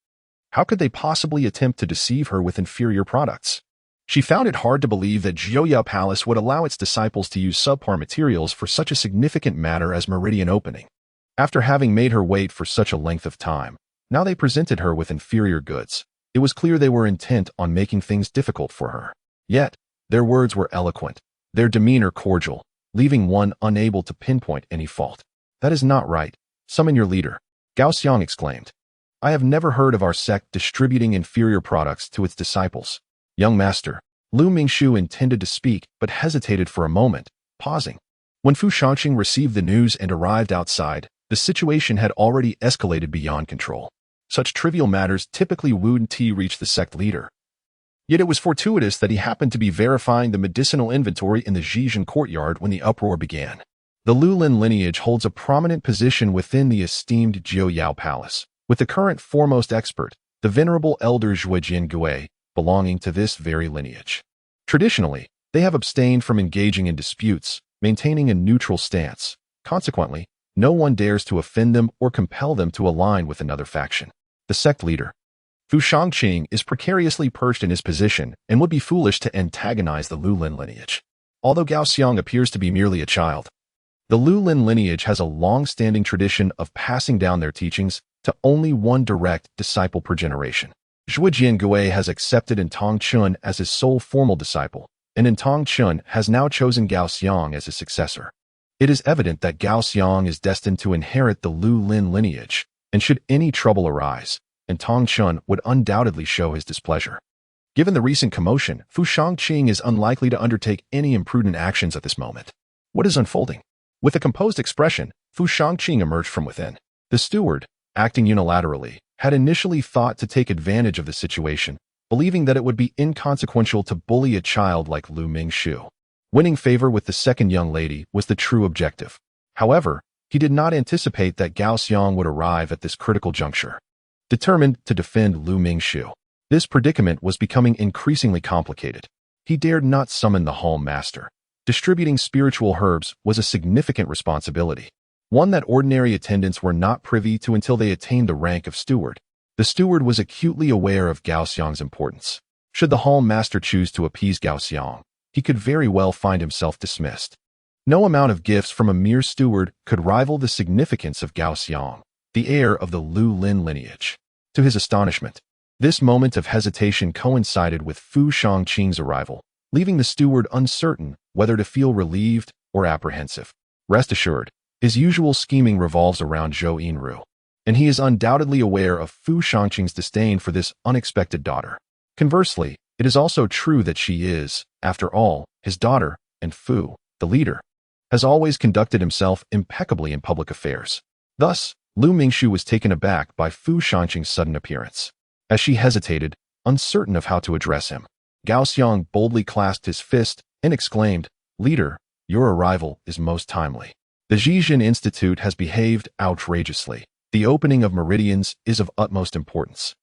How could they possibly attempt to deceive her with inferior products? She found it hard to believe that Jiuyao Palace would allow its disciples to use subpar materials for such a significant matter as meridian opening. After having made her wait for such a length of time, now they presented her with inferior goods. It was clear they were intent on making things difficult for her. Yet, their words were eloquent, their demeanor cordial, leaving one unable to pinpoint any fault. "That is not right. Summon your leader," Gao Xiang exclaimed. "I have never heard of our sect distributing inferior products to its disciples." "Young master," Lu Mingxu intended to speak but hesitated for a moment, pausing. When Fu Shangqing received the news and arrived outside, the situation had already escalated beyond control. Such trivial matters typically wouldn't reach the sect leader. Yet it was fortuitous that he happened to be verifying the medicinal inventory in the Zhejian courtyard when the uproar began. The Lulin lineage holds a prominent position within the esteemed Jiuyao Palace, with the current foremost expert, the venerable elder Zhuojian Gui, belonging to this very lineage. Traditionally, they have abstained from engaging in disputes, maintaining a neutral stance. Consequently, no one dares to offend them or compel them to align with another faction. The sect leader, Fu Shangqing, is precariously perched in his position and would be foolish to antagonize the Lulin lineage. Although Gao Xiang appears to be merely a child, the Lulin lineage has a long-standing tradition of passing down their teachings to only one direct disciple per generation. Zhuojian Gui has accepted Intong Chun as his sole formal disciple, and Intong Chun has now chosen Gao Xiang as his successor. It is evident that Gao Xiang is destined to inherit the Lulin lineage, and should any trouble arise, Intong Chun would undoubtedly show his displeasure. Given the recent commotion, Fu Shangqing is unlikely to undertake any imprudent actions at this moment. What is unfolding? With a composed expression, Fu Shangqing emerged from within. The steward, acting unilaterally, had initially thought to take advantage of the situation, believing that it would be inconsequential to bully a child like Lu Mingxu. Winning favor with the second young lady was the true objective. However, he did not anticipate that Gao Xiang would arrive at this critical juncture. Determined to defend Lu Mingxu, this predicament was becoming increasingly complicated. He dared not summon the Hall Master. Distributing spiritual herbs was a significant responsibility, one that ordinary attendants were not privy to until they attained the rank of steward. The steward was acutely aware of Gao Xiang's importance. Should the Hall Master choose to appease Gao Xiang, he could very well find himself dismissed. No amount of gifts from a mere steward could rival the significance of Gao Xiang, the heir of the Lu Lin lineage. To his astonishment, this moment of hesitation coincided with Fu Shangqing's arrival, leaving the steward uncertain whether to feel relieved or apprehensive. Rest assured, his usual scheming revolves around Zhou Yinru, and he is undoubtedly aware of Fu Shangqing's disdain for this unexpected daughter. Conversely, it is also true that she is, after all, his daughter, and Fu, the leader, has always conducted himself impeccably in public affairs. Thus, Lu Mingxu was taken aback by Fu Shangqing's sudden appearance. As she hesitated, uncertain of how to address him, Gao Xiang boldly clasped his fist and exclaimed, "Leader, your arrival is most timely. The Zhizhen Institute has behaved outrageously. The opening of meridians is of utmost importance.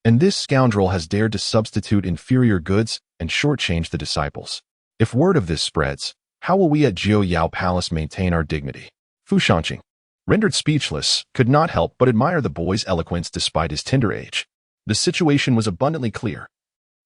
And this scoundrel has dared to substitute inferior goods and shortchange the disciples. If word of this spreads, how will we at Jiu Yao Palace maintain our dignity?" Fu Shangqing, rendered speechless, could not help but admire the boy's eloquence despite his tender age. The situation was abundantly clear.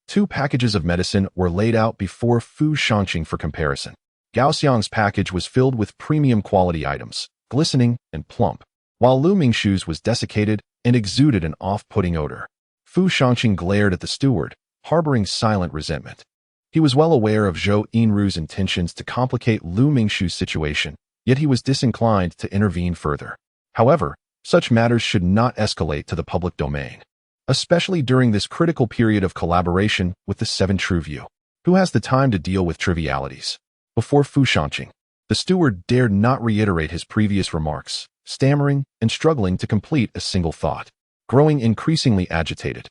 2 packages of medicine were laid out before Fu Shangqing for comparison. Gao Xiang's package was filled with premium quality items, glistening and plump, while Lu Mingxu's was desiccated and exuded an off-putting odor. Fu Shangqing glared at the steward, harboring silent resentment. He was well aware of Zhou Yinru's intentions to complicate Lu Mingxu's situation, yet he was disinclined to intervene further. However, such matters should not escalate to the public domain, especially during this critical period of collaboration with the Seven True View. Who has the time to deal with trivialities? Before Fu Shangqing, the steward dared not reiterate his previous remarks, stammering and struggling to complete a single thought. Growing increasingly agitated,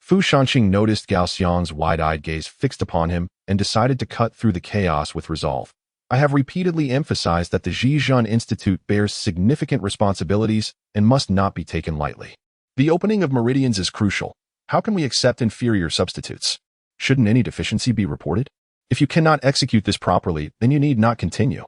Fu Shangqing noticed Gao Xiang's wide-eyed gaze fixed upon him and decided to cut through the chaos with resolve. "I have repeatedly emphasized that the Zhizhen Institute bears significant responsibilities and must not be taken lightly. The opening of meridians is crucial. How can we accept inferior substitutes? Shouldn't any deficiency be reported? If you cannot execute this properly, then you need not continue."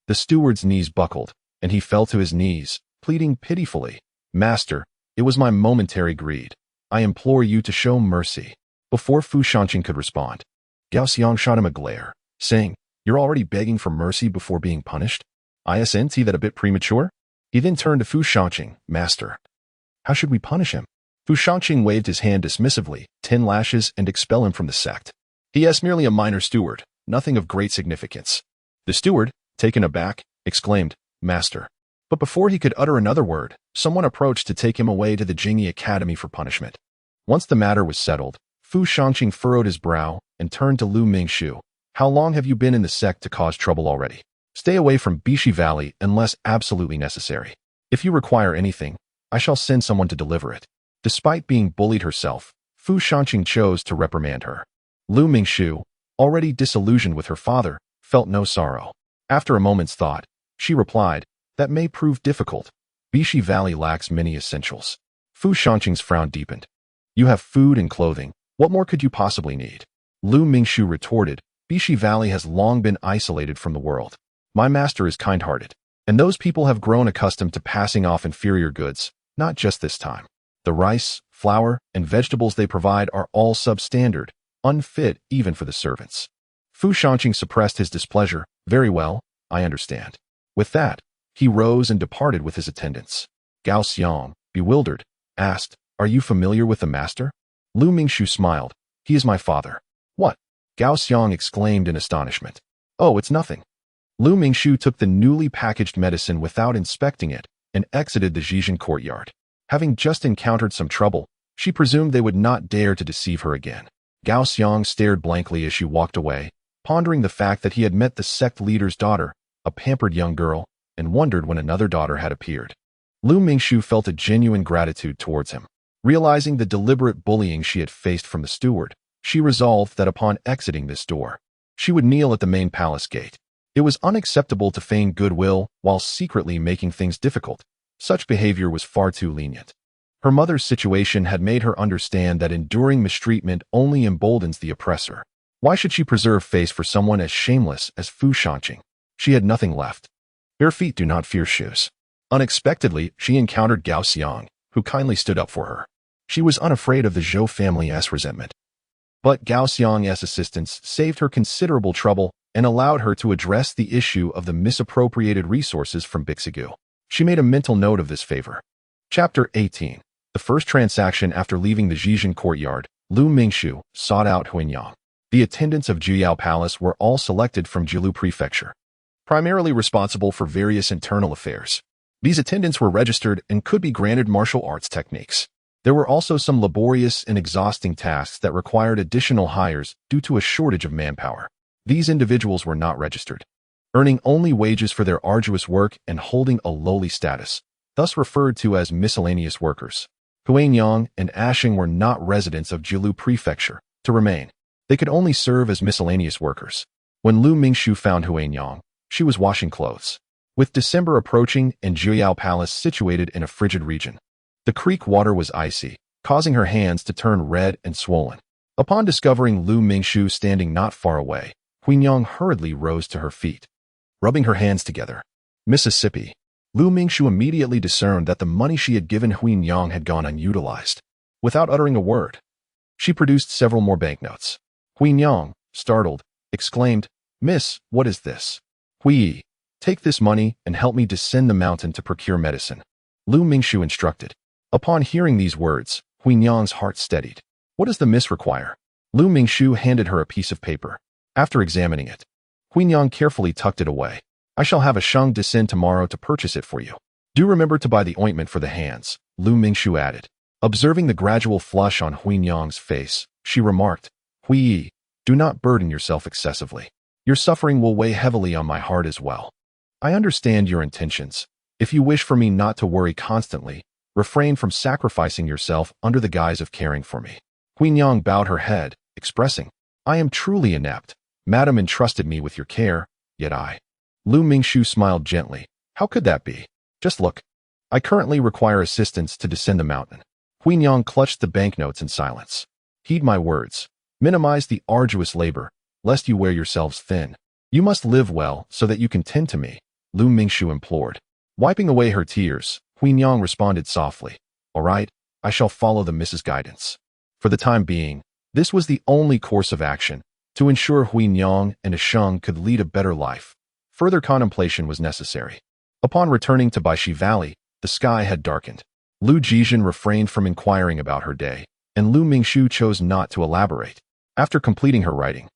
The steward's knees buckled, and he fell to his knees, pleading pitifully, "Master, it was my momentary greed. I implore you to show mercy." Before Fu Shangqing could respond, Gao Xiang shot him a glare, saying, "You're already begging for mercy before being punished? Isn't that a bit premature?" He then turned to Fu Shangqing, "Master, how should we punish him?" Fu Shangqing waved his hand dismissively, 10 lashes and expel him from the sect. "He is merely a minor steward, nothing of great significance." The steward, taken aback, exclaimed, "Master." But before he could utter another word, someone approached to take him away to the Jingyi Academy for punishment. Once the matter was settled, Fu Shangqing furrowed his brow and turned to Lu Mingxu. "How long have you been in the sect to cause trouble already? Stay away from Bishi Valley unless absolutely necessary. If you require anything, I shall send someone to deliver it." Despite being bullied herself, Fu Shangqing chose to reprimand her. Lu Mingxu, already disillusioned with her father, felt no sorrow. After a moment's thought, she replied, "That may prove difficult. Bishi Valley lacks many essentials." Fu Shangqing's frown deepened. "You have food and clothing. What more could you possibly need?" Lu Mingxu retorted, "Bishi Valley has long been isolated from the world. My master is kind-hearted, and those people have grown accustomed to passing off inferior goods, not just this time. The rice, flour, and vegetables they provide are all substandard, unfit even for the servants." Fu Shangqing suppressed his displeasure. "Very well, I understand." With that, he rose and departed with his attendants. Gao Xiang, bewildered, asked, "Are you familiar with the master?" Lu Mingxu smiled. "He is my father." "What?" Gao Xiang exclaimed in astonishment. "Oh, it's nothing." Lu Mingxu took the newly packaged medicine without inspecting it and exited the Zhizhen courtyard. Having just encountered some trouble, she presumed they would not dare to deceive her again. Gao Xiang stared blankly as she walked away, pondering the fact that he had met the sect leader's daughter, a pampered young girl, and wondered when another daughter had appeared. Lu Mingxu felt a genuine gratitude towards him. Realizing the deliberate bullying she had faced from the steward, She resolved that upon exiting this door, she would kneel at the main palace gate. It was unacceptable to feign goodwill while secretly making things difficult. Such behavior was far too lenient. Her mother's situation had made her understand that enduring mistreatment only emboldens the oppressor. Why should she preserve face for someone as shameless as Fu Shanqing? She had nothing left. Bare feet do not fear shoes. Unexpectedly, she encountered Gao Xiang, who kindly stood up for her. She was unafraid of the Zhou family's resentment. But Gao Xiang's assistance saved her considerable trouble and allowed her to address the issue of the misappropriated resources from Bixigu. She made a mental note of this favor. Chapter 18. The first transaction after leaving the Zhizhen courtyard, Lu Mingshu sought out Huinyang. The attendants of Juyao Palace were all selected from Jilu Prefecture, primarily responsible for various internal affairs. These attendants were registered and could be granted martial arts techniques. There were also some laborious and exhausting tasks that required additional hires due to a shortage of manpower. These individuals were not registered, earning only wages for their arduous work and holding a lowly status, thus referred to as miscellaneous workers. Huinyang and Ashing were not residents of Jilu Prefecture. To remain, they could only serve as miscellaneous workers. When Lu Mingshu found Huinyang, she was washing clothes. With December approaching and Juyao Palace situated in a frigid region, the creek water was icy, causing her hands to turn red and swollen. Upon discovering Lu Mingshu standing not far away, Huinyang hurriedly rose to her feet, rubbing her hands together. Mississippi. Lu Mingshu immediately discerned that the money she had given Huinyang had gone unutilized. Without uttering a word, she produced several more banknotes. Huinyang, startled, exclaimed, "Miss, what is this?" "Hui, take this money and help me descend the mountain to procure medicine," Lu Mingshu instructed. Upon hearing these words, Huinyang's heart steadied. "What does the miss require?" Lu Mingshu handed her a piece of paper. After examining it, Huinyang carefully tucked it away. "I shall have a Sheng descend tomorrow to purchase it for you. Do remember to buy the ointment for the hands," Lu Mingshu added. Observing the gradual flush on Huinyang's face, she remarked, "Hui, do not burden yourself excessively. Your suffering will weigh heavily on my heart as well. I understand your intentions. If you wish for me not to worry constantly, refrain from sacrificing yourself under the guise of caring for me." Huinyang bowed her head, expressing, "I am truly inept. Madam entrusted me with your care, yet I..." Lu Mingshu smiled gently. "How could that be? Just look. I currently require assistance to descend the mountain." Huinyang clutched the banknotes in silence. "Heed my words. Minimize the arduous labor, lest you wear yourselves thin. You must live well so that you can tend to me," Lu Mingshu implored. Wiping away her tears, Huinyang responded softly, "All right, I shall follow the Mrs. Guidance." For the time being, this was the only course of action to ensure Huinyang and Asheng could lead a better life. Further contemplation was necessary. Upon returning to Baishi Valley, the sky had darkened. Lu Jizhen refrained from inquiring about her day, and Lu Mingshu chose not to elaborate. After completing her writing,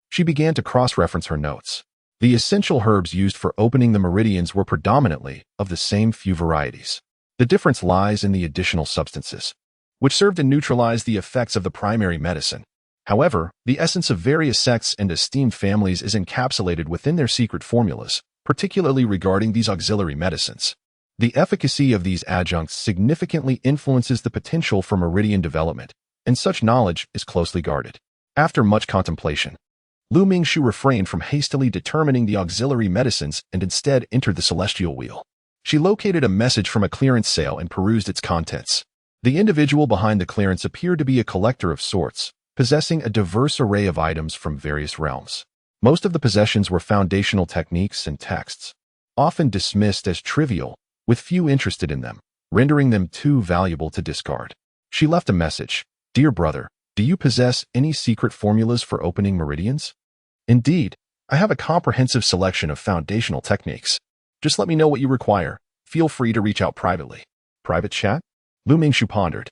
she began to cross-reference her notes. The essential herbs used for opening the meridians were predominantly of the same few varieties. The difference lies in the additional substances, which serve to neutralize the effects of the primary medicine. However, the essence of various sects and esteemed families is encapsulated within their secret formulas, particularly regarding these auxiliary medicines. The efficacy of these adjuncts significantly influences the potential for meridian development, and such knowledge is closely guarded. After much contemplation, Lu Mingshu refrained from hastily determining the auxiliary medicines and instead entered the celestial wheel. She located a message from a clearance sale and perused its contents. The individual behind the clearance appeared to be a collector of sorts, possessing a diverse array of items from various realms. Most of the possessions were foundational techniques and texts, often dismissed as trivial, with few interested in them, rendering them too valuable to discard. She left a message. "Dear brother, do you possess any secret formulas for opening meridians? Indeed, I have a comprehensive selection of foundational techniques. Just let me know what you require. Feel free to reach out privately." Private chat? Lu Mingshu pondered.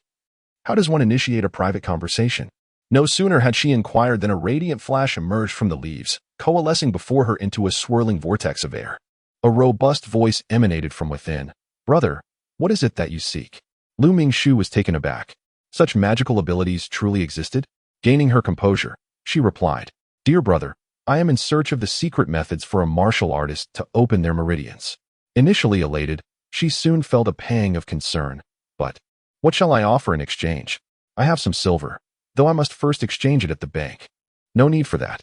How does one initiate a private conversation? No sooner had she inquired than a radiant flash emerged from the leaves, coalescing before her into a swirling vortex of air. A robust voice emanated from within. "Brother, what is it that you seek?" Lu Mingshu was taken aback. Such magical abilities truly existed? Gaining her composure, she replied, "Dear brother, I am in search of the secret methods for a martial artist to open their meridians." Initially elated, she soon felt a pang of concern. "But what shall I offer in exchange? I have some silver, though I must first exchange it at the bank. No need for that.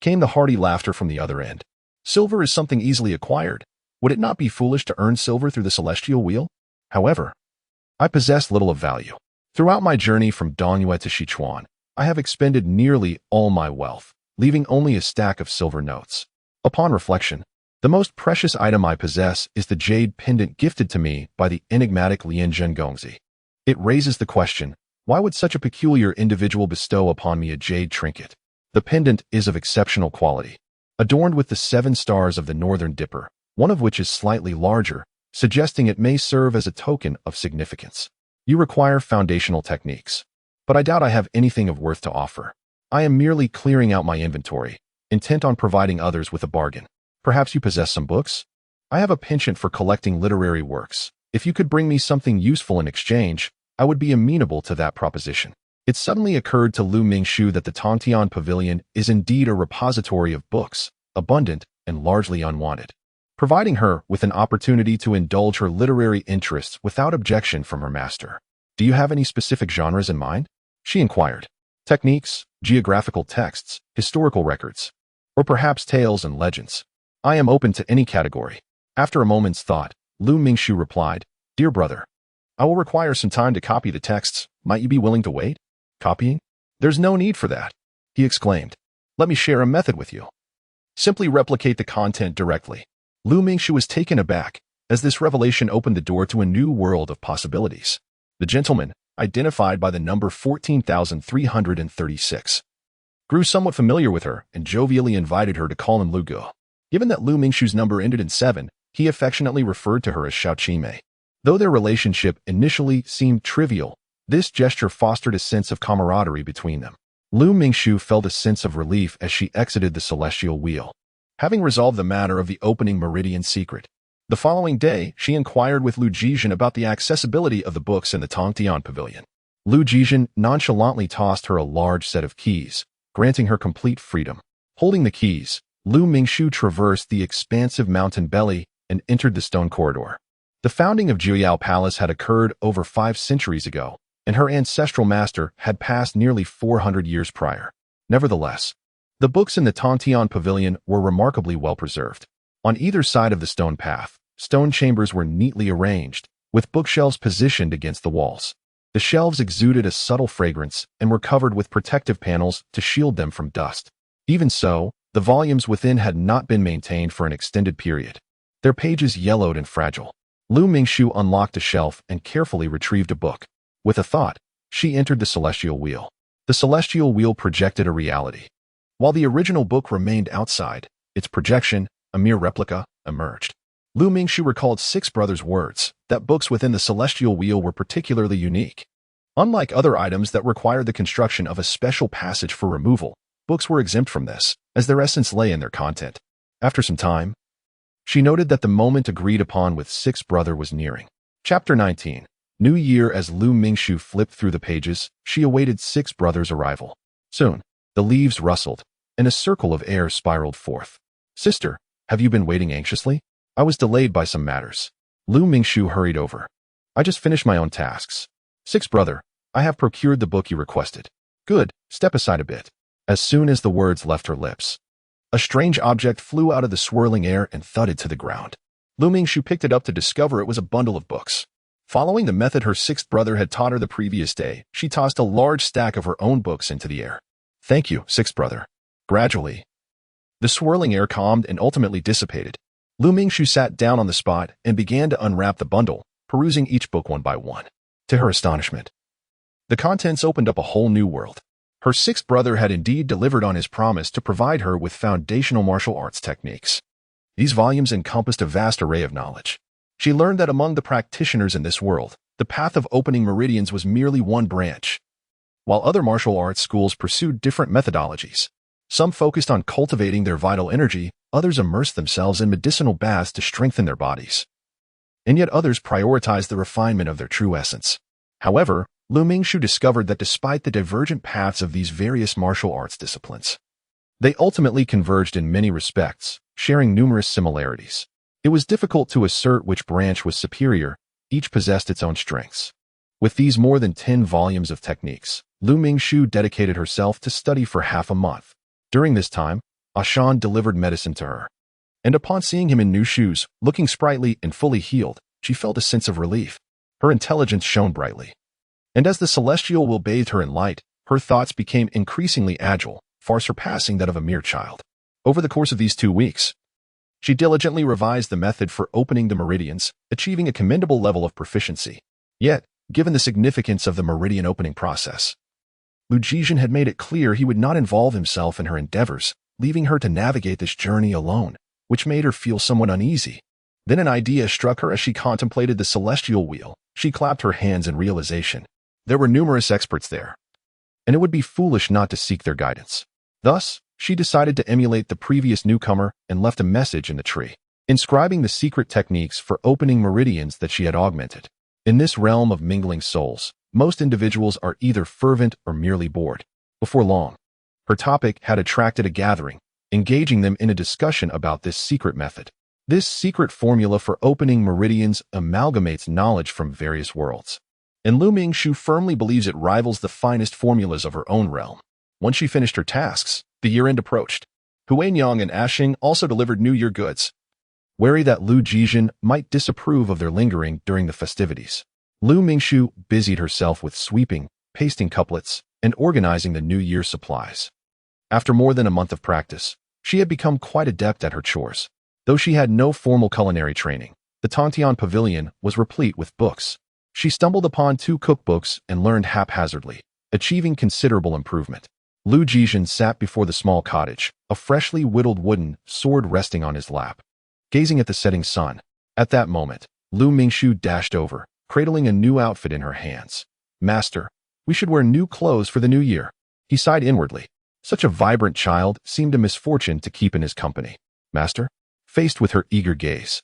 Came the hearty laughter from the other end. Silver is something easily acquired. Would it not be foolish to earn silver through the celestial wheel? However, I possess little of value. Throughout my journey from Dongyue to Sichuan, I have expended nearly all my wealth, leaving only a stack of silver notes. Upon reflection, the most precious item I possess is the jade pendant gifted to me by the enigmatic Lian Zhengongzi. It raises the question, why would such a peculiar individual bestow upon me a jade trinket? The pendant is of exceptional quality, adorned with the 7 stars of the Northern Dipper, one of which is slightly larger, suggesting it may serve as a token of significance. You require foundational techniques, but I doubt I have anything of worth to offer. I am merely clearing out my inventory, intent on providing others with a bargain. Perhaps you possess some books? I have a penchant for collecting literary works. If you could bring me something useful in exchange, I would be amenable to that proposition. It suddenly occurred to Lu Mingxu that the Tongtian Pavilion is indeed a repository of books, abundant and largely unwanted, providing her with an opportunity to indulge her literary interests without objection from her master. Do you have any specific genres in mind? She inquired. Techniques, geographical texts, historical records, or perhaps tales and legends. I am open to any category. After a moment's thought, Lu Mingxu replied, Dear brother, I will require some time to copy the texts. Might you be willing to wait? Copying? There's no need for that, he exclaimed. Let me share a method with you. Simply replicate the content directly. Lu Mingxu was taken aback, as this revelation opened the door to a new world of possibilities. The gentleman, identified by the number 14,336, grew somewhat familiar with her and jovially invited her to call him Lu Ge. Given that Lu Mingxu's number ended in 7, he affectionately referred to her as Xiao Qimei. Though their relationship initially seemed trivial, this gesture fostered a sense of camaraderie between them. Lu Mingxu felt a sense of relief as she exited the celestial wheel, having resolved the matter of the opening meridian secret. The following day, she inquired with Lu Jizhen about the accessibility of the books in the Tongtian Pavilion. Lu Jizhen nonchalantly tossed her a large set of keys, granting her complete freedom. Holding the keys, Lu Mingxu traversed the expansive mountain belly and entered the stone corridor. The founding of Jiuyao Palace had occurred over 5 centuries ago, and her ancestral master had passed nearly 400 years prior. Nevertheless, the books in the Tongtian Pavilion were remarkably well preserved. On either side of the stone path, stone chambers were neatly arranged, with bookshelves positioned against the walls. The shelves exuded a subtle fragrance and were covered with protective panels to shield them from dust. Even so, the volumes within had not been maintained for an extended period. Their pages yellowed and fragile. Lu Mingxu unlocked a shelf and carefully retrieved a book. With a thought, she entered the celestial wheel. The celestial wheel projected a reality. While the original book remained outside, its projection, a mere replica, emerged. Lu Mingxu recalled 6 brothers' words that books within the celestial wheel were particularly unique. Unlike other items that required the construction of a special passage for removal, books were exempt from this, as their essence lay in their content. After some time, she noted that the moment agreed upon with 6 brother was nearing. Chapter 19. New Year. As Lu Mingxu flipped through the pages, she awaited 6 brothers' arrival. Soon, the leaves rustled, and a circle of air spiraled forth. Sister, have you been waiting anxiously? I was delayed by some matters. Lu Mingxu hurried over. I just finished my own tasks. 6 brother, I have procured the book you requested. Good, step aside a bit. As soon as the words left her lips, a strange object flew out of the swirling air and thudded to the ground. Lu Mingxu picked it up to discover it was a bundle of books. Following the method her 6th brother had taught her the previous day, she tossed a large stack of her own books into the air. Thank you, 6th brother. Gradually, the swirling air calmed and ultimately dissipated. Lu Mingxu sat down on the spot and began to unwrap the bundle, perusing each book one by one. To her astonishment, the contents opened up a whole new world. Her 6th brother had indeed delivered on his promise to provide her with foundational martial arts techniques. These volumes encompassed a vast array of knowledge. She learned that among the practitioners in this world, the path of opening meridians was merely one branch. While other martial arts schools pursued different methodologies, some focused on cultivating their vital energy, others immersed themselves in medicinal baths to strengthen their bodies. And yet others prioritized the refinement of their true essence. However, Lu Mingxu discovered that despite the divergent paths of these various martial arts disciplines, they ultimately converged in many respects, sharing numerous similarities. It was difficult to assert which branch was superior, each possessed its own strengths. With these more than 10 volumes of techniques, Lu Mingxu dedicated herself to study for half a month. During this time, Ashan delivered medicine to her. And upon seeing him in new shoes, looking sprightly and fully healed, she felt a sense of relief. Her intelligence shone brightly. And as the celestial will bathed her in light, her thoughts became increasingly agile, far surpassing that of a mere child. Over the course of these 2 weeks, she diligently revised the method for opening the meridians, achieving a commendable level of proficiency. Yet, given the significance of the meridian opening process, Lu Jizhen had made it clear he would not involve himself in her endeavors, leaving her to navigate this journey alone, which made her feel somewhat uneasy. Then an idea struck her as she contemplated the celestial wheel. She clapped her hands in realization. There were numerous experts there, and it would be foolish not to seek their guidance. Thus, she decided to emulate the previous newcomer and left a message in the tree, inscribing the secret techniques for opening meridians that she had augmented. In this realm of mingling souls, most individuals are either fervent or merely bored. Before long, her topic had attracted a gathering, engaging them in a discussion about this secret method. This secret formula for opening meridians amalgamates knowledge from various worlds, and Lu Mingxu firmly believes it rivals the finest formulas of her own realm. Once she finished her tasks, the year-end approached. Huanyang and Ashing also delivered New Year goods. Wary that Lu Jizhen might disapprove of their lingering during the festivities, Lu Mingxu busied herself with sweeping, pasting couplets, and organizing the New Year supplies. After more than a month of practice, she had become quite adept at her chores. Though she had no formal culinary training, the Tongtian Pavilion was replete with books. She stumbled upon 2 cookbooks and learned haphazardly, achieving considerable improvement. Lu Jizhen sat before the small cottage, a freshly whittled wooden sword resting on his lap, gazing at the setting sun. At that moment, Lu Mingxu dashed over, cradling a new outfit in her hands. "Master, we should wear new clothes for the new year." He sighed inwardly. Such a vibrant child seemed a misfortune to keep in his company. "Master?" Faced with her eager gaze,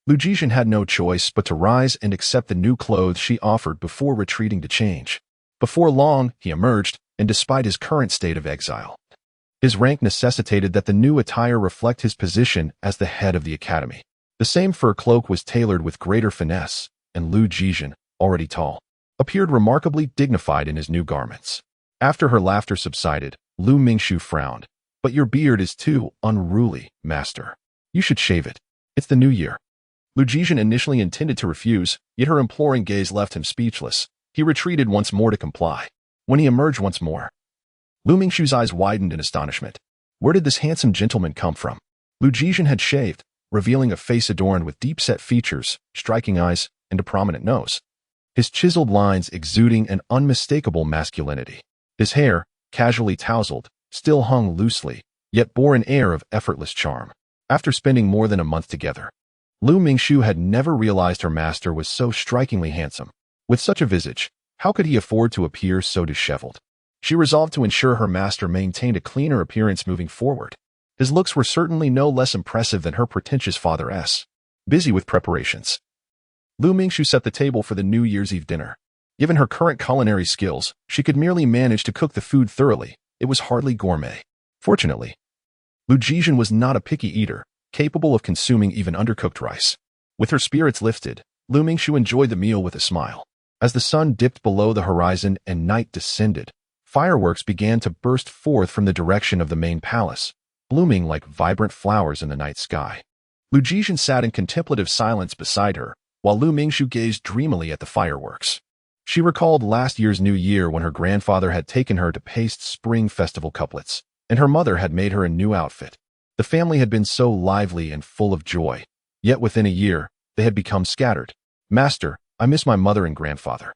Lu Jizhen had no choice but to rise and accept the new clothes she offered before retreating to change. Before long, he emerged, and despite his current state of exile, his rank necessitated that the new attire reflect his position as the head of the academy. The same fur cloak was tailored with greater finesse, and Lu Jizhen, already tall, appeared remarkably dignified in his new garments. After her laughter subsided, Lu Mingxu frowned. "But your beard is too unruly, master. You should shave it. It's the new year." Lu Jizhen initially intended to refuse, yet her imploring gaze left him speechless. He retreated once more to comply. When he emerged once more, Lu Mingxu's eyes widened in astonishment. Where did this handsome gentleman come from? Lu Jizhen had shaved, revealing a face adorned with deep-set features, striking eyes, and a prominent nose, his chiseled lines exuding an unmistakable masculinity. His hair, casually tousled, still hung loosely, yet bore an air of effortless charm. After spending more than a month together, Lu Mingxu had never realized her master was so strikingly handsome. With such a visage, how could he afford to appear so disheveled? She resolved to ensure her master maintained a cleaner appearance moving forward. His looks were certainly no less impressive than her pretentious father's. Busy with preparations, Lu Mingxu set the table for the New Year's Eve dinner. Given her current culinary skills, she could merely manage to cook the food thoroughly. It was hardly gourmet. Fortunately, Lu Jizhen was not a picky eater, capable of consuming even undercooked rice. With her spirits lifted, Lu Mingxu enjoyed the meal with a smile. As the sun dipped below the horizon and night descended, fireworks began to burst forth from the direction of the main palace, blooming like vibrant flowers in the night sky. Lu Jizhen sat in contemplative silence beside her, while Lu Mingxu gazed dreamily at the fireworks. She recalled last year's New Year when her grandfather had taken her to paste spring festival couplets, and her mother had made her a new outfit. The family had been so lively and full of joy, yet within a year, they had become scattered. "Master, I miss my mother and grandfather.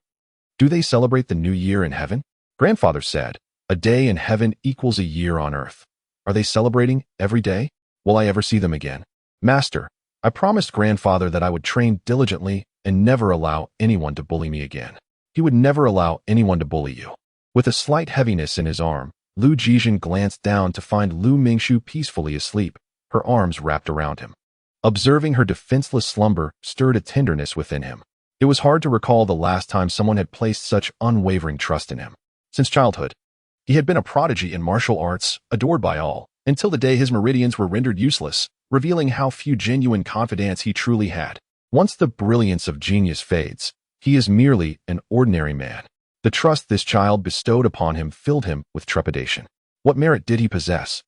Do they celebrate the New Year in heaven?" Grandfather said, "A day in heaven equals a year on earth. Are they celebrating every day? Will I ever see them again?" "Master, I promised grandfather that I would train diligently and never allow anyone to bully me again." "He would never allow anyone to bully you." With a slight heaviness in his arm, Lu Jizhen glanced down to find Lu Mingxu peacefully asleep, her arms wrapped around him. Observing her defenseless slumber stirred a tenderness within him. It was hard to recall the last time someone had placed such unwavering trust in him. Since childhood, he had been a prodigy in martial arts, adored by all, until the day his meridians were rendered useless, revealing how few genuine confidants he truly had. Once the brilliance of genius fades, He is merely an ordinary man. The trust this child bestowed upon him filled him with trepidation. What merit did he possess?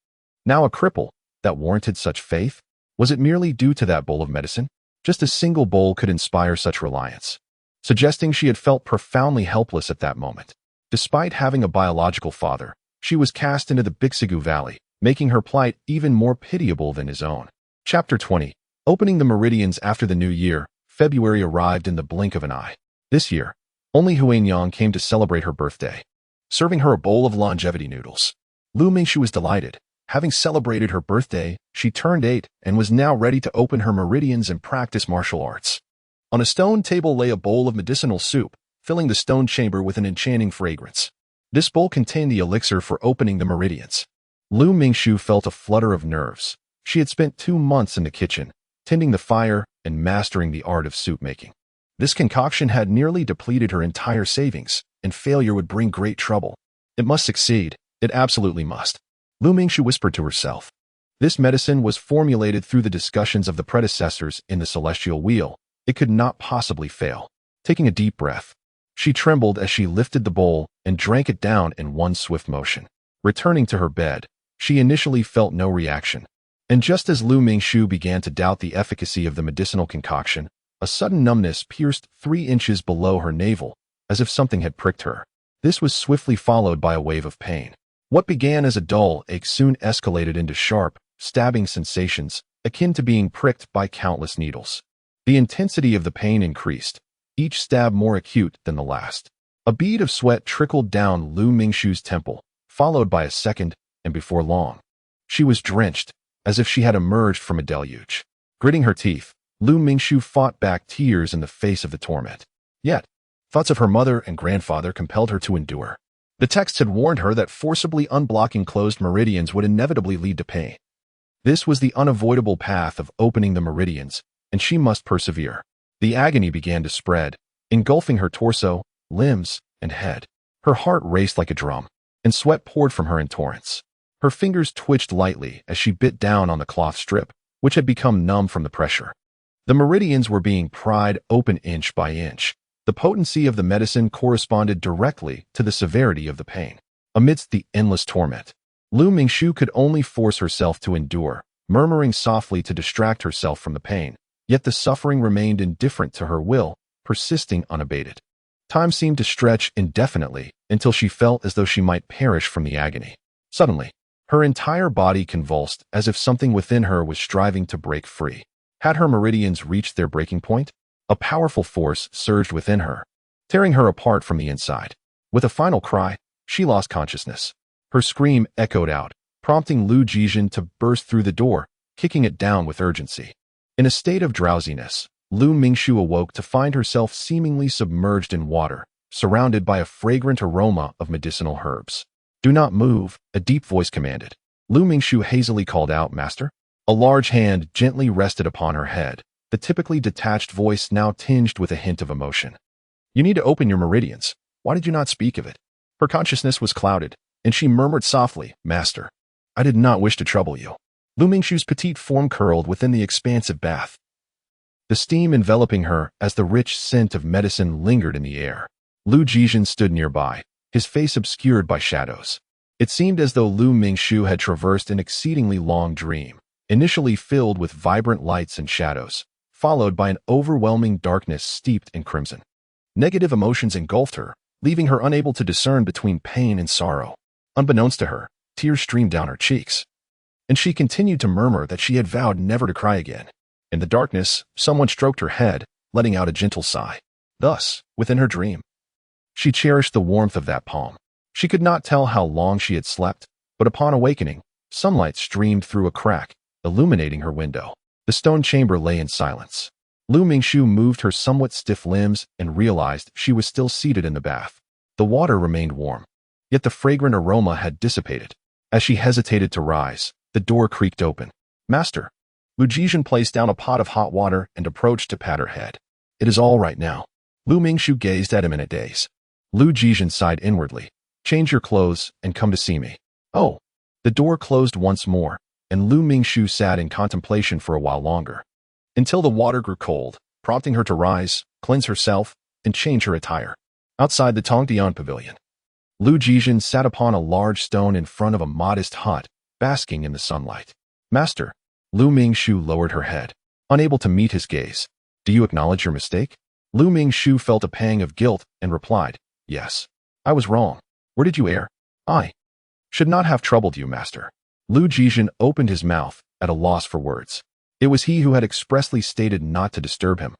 Now a cripple, that warranted such faith? Was it merely due to that bowl of medicine? Just a single bowl could inspire such reliance, suggesting she had felt profoundly helpless at that moment. Despite having a biological father, she was cast into the Bixigu Valley, making her plight even more pitiable than his own. Chapter 20. Opening the meridians after the new year, February arrived in the blink of an eye. This year, only Huanyang came to celebrate her birthday, serving her a bowl of longevity noodles. Lu Mingxu was delighted. Having celebrated her birthday, she turned 8 and was now ready to open her meridians and practice martial arts. On a stone table lay a bowl of medicinal soup, filling the stone chamber with an enchanting fragrance. This bowl contained the elixir for opening the meridians. Lu Mingxu felt a flutter of nerves. She had spent 2 months in the kitchen, tending the fire and mastering the art of soup making. This concoction had nearly depleted her entire savings, and failure would bring great trouble. It must succeed. It absolutely must. Lu Mingxu whispered to herself. This medicine was formulated through the discussions of the predecessors in the celestial wheel. It could not possibly fail. Taking a deep breath, she trembled as she lifted the bowl and drank it down in one swift motion. Returning to her bed, she initially felt no reaction. And just as Lu Mingxu began to doubt the efficacy of the medicinal concoction, a sudden numbness pierced 3 inches below her navel, as if something had pricked her. This was swiftly followed by a wave of pain. What began as a dull ache soon escalated into sharp, stabbing sensations, akin to being pricked by countless needles. The intensity of the pain increased, each stab more acute than the last. A bead of sweat trickled down Lu Mingxu's temple, followed by a second, and before long, she was drenched, as if she had emerged from a deluge. Gritting her teeth, Lu Mingxu fought back tears in the face of the torment. Yet, thoughts of her mother and grandfather compelled her to endure. The texts had warned her that forcibly unblocking closed meridians would inevitably lead to pain. This was the unavoidable path of opening the meridians, and she must persevere. The agony began to spread, engulfing her torso, limbs, and head. Her heart raced like a drum, and sweat poured from her in torrents. Her fingers twitched lightly as she bit down on the cloth strip, which had become numb from the pressure. The meridians were being pried open inch by inch. The potency of the medicine corresponded directly to the severity of the pain. Amidst the endless torment, Lu Mingxu could only force herself to endure, murmuring softly to distract herself from the pain. Yet the suffering remained indifferent to her will, persisting unabated. Time seemed to stretch indefinitely until she felt as though she might perish from the agony. Suddenly, her entire body convulsed as if something within her was striving to break free. Had her meridians reached their breaking point? A powerful force surged within her, tearing her apart from the inside. With a final cry, she lost consciousness. Her scream echoed out, prompting Lu Jijin to burst through the door, kicking it down with urgency. In a state of drowsiness, Lu Mingxu awoke to find herself seemingly submerged in water, surrounded by a fragrant aroma of medicinal herbs. "Do not move," a deep voice commanded. Lu Mingxu hazily called out, "Master?" A large hand gently rested upon her head, the typically detached voice now tinged with a hint of emotion. "You need to open your meridians. Why did you not speak of it?" Her consciousness was clouded, and she murmured softly, "Master, I did not wish to trouble you." Lu Mingxu's petite form curled within the expansive bath, the steam enveloping her as the rich scent of medicine lingered in the air. Lu Jijin stood nearby, his face obscured by shadows. It seemed as though Lu Mingxu had traversed an exceedingly long dream, initially filled with vibrant lights and shadows, followed by an overwhelming darkness steeped in crimson. Negative emotions engulfed her, leaving her unable to discern between pain and sorrow. Unbeknownst to her, tears streamed down her cheeks, and she continued to murmur that she had vowed never to cry again. In the darkness, someone stroked her head, letting out a gentle sigh. Thus, within her dream, she cherished the warmth of that palm. She could not tell how long she had slept, but upon awakening, sunlight streamed through a crack, illuminating her window. The stone chamber lay in silence. Lu Mingxu moved her somewhat stiff limbs and realized she was still seated in the bath. The water remained warm, yet the fragrant aroma had dissipated. As she hesitated to rise, the door creaked open. "Master." Lu Jijin placed down a pot of hot water and approached to pat her head. "It is all right now." Lu Mingxu gazed at him in a daze. Lu Jijin sighed inwardly. "Change your clothes and come to see me." "Oh." The door closed once more, and Lu Mingxu sat in contemplation for a while longer, until the water grew cold, prompting her to rise, cleanse herself, and change her attire. Outside the Tongdian pavilion, Lu Jizhen sat upon a large stone in front of a modest hut, basking in the sunlight. Master, Lu Mingshu lowered her head, unable to meet his gaze. Do you acknowledge your mistake? Lu Mingshu felt a pang of guilt and replied, yes. I was wrong. Where did you err? I should not have troubled you, master. Lu Jizhen opened his mouth, at a loss for words. It was he who had expressly stated not to disturb him,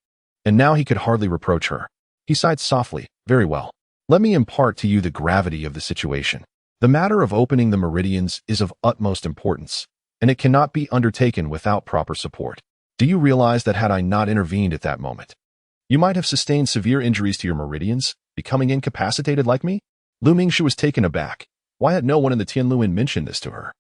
and now he could hardly reproach her. He sighed softly. Very well. Let me impart to you the gravity of the situation. The matter of opening the meridians is of utmost importance, and it cannot be undertaken without proper support. Do you realize that had I not intervened at that moment, you might have sustained severe injuries to your meridians, becoming incapacitated like me? Lu Mingshu was taken aback. Why had no one in the Tianluan mentioned this to her?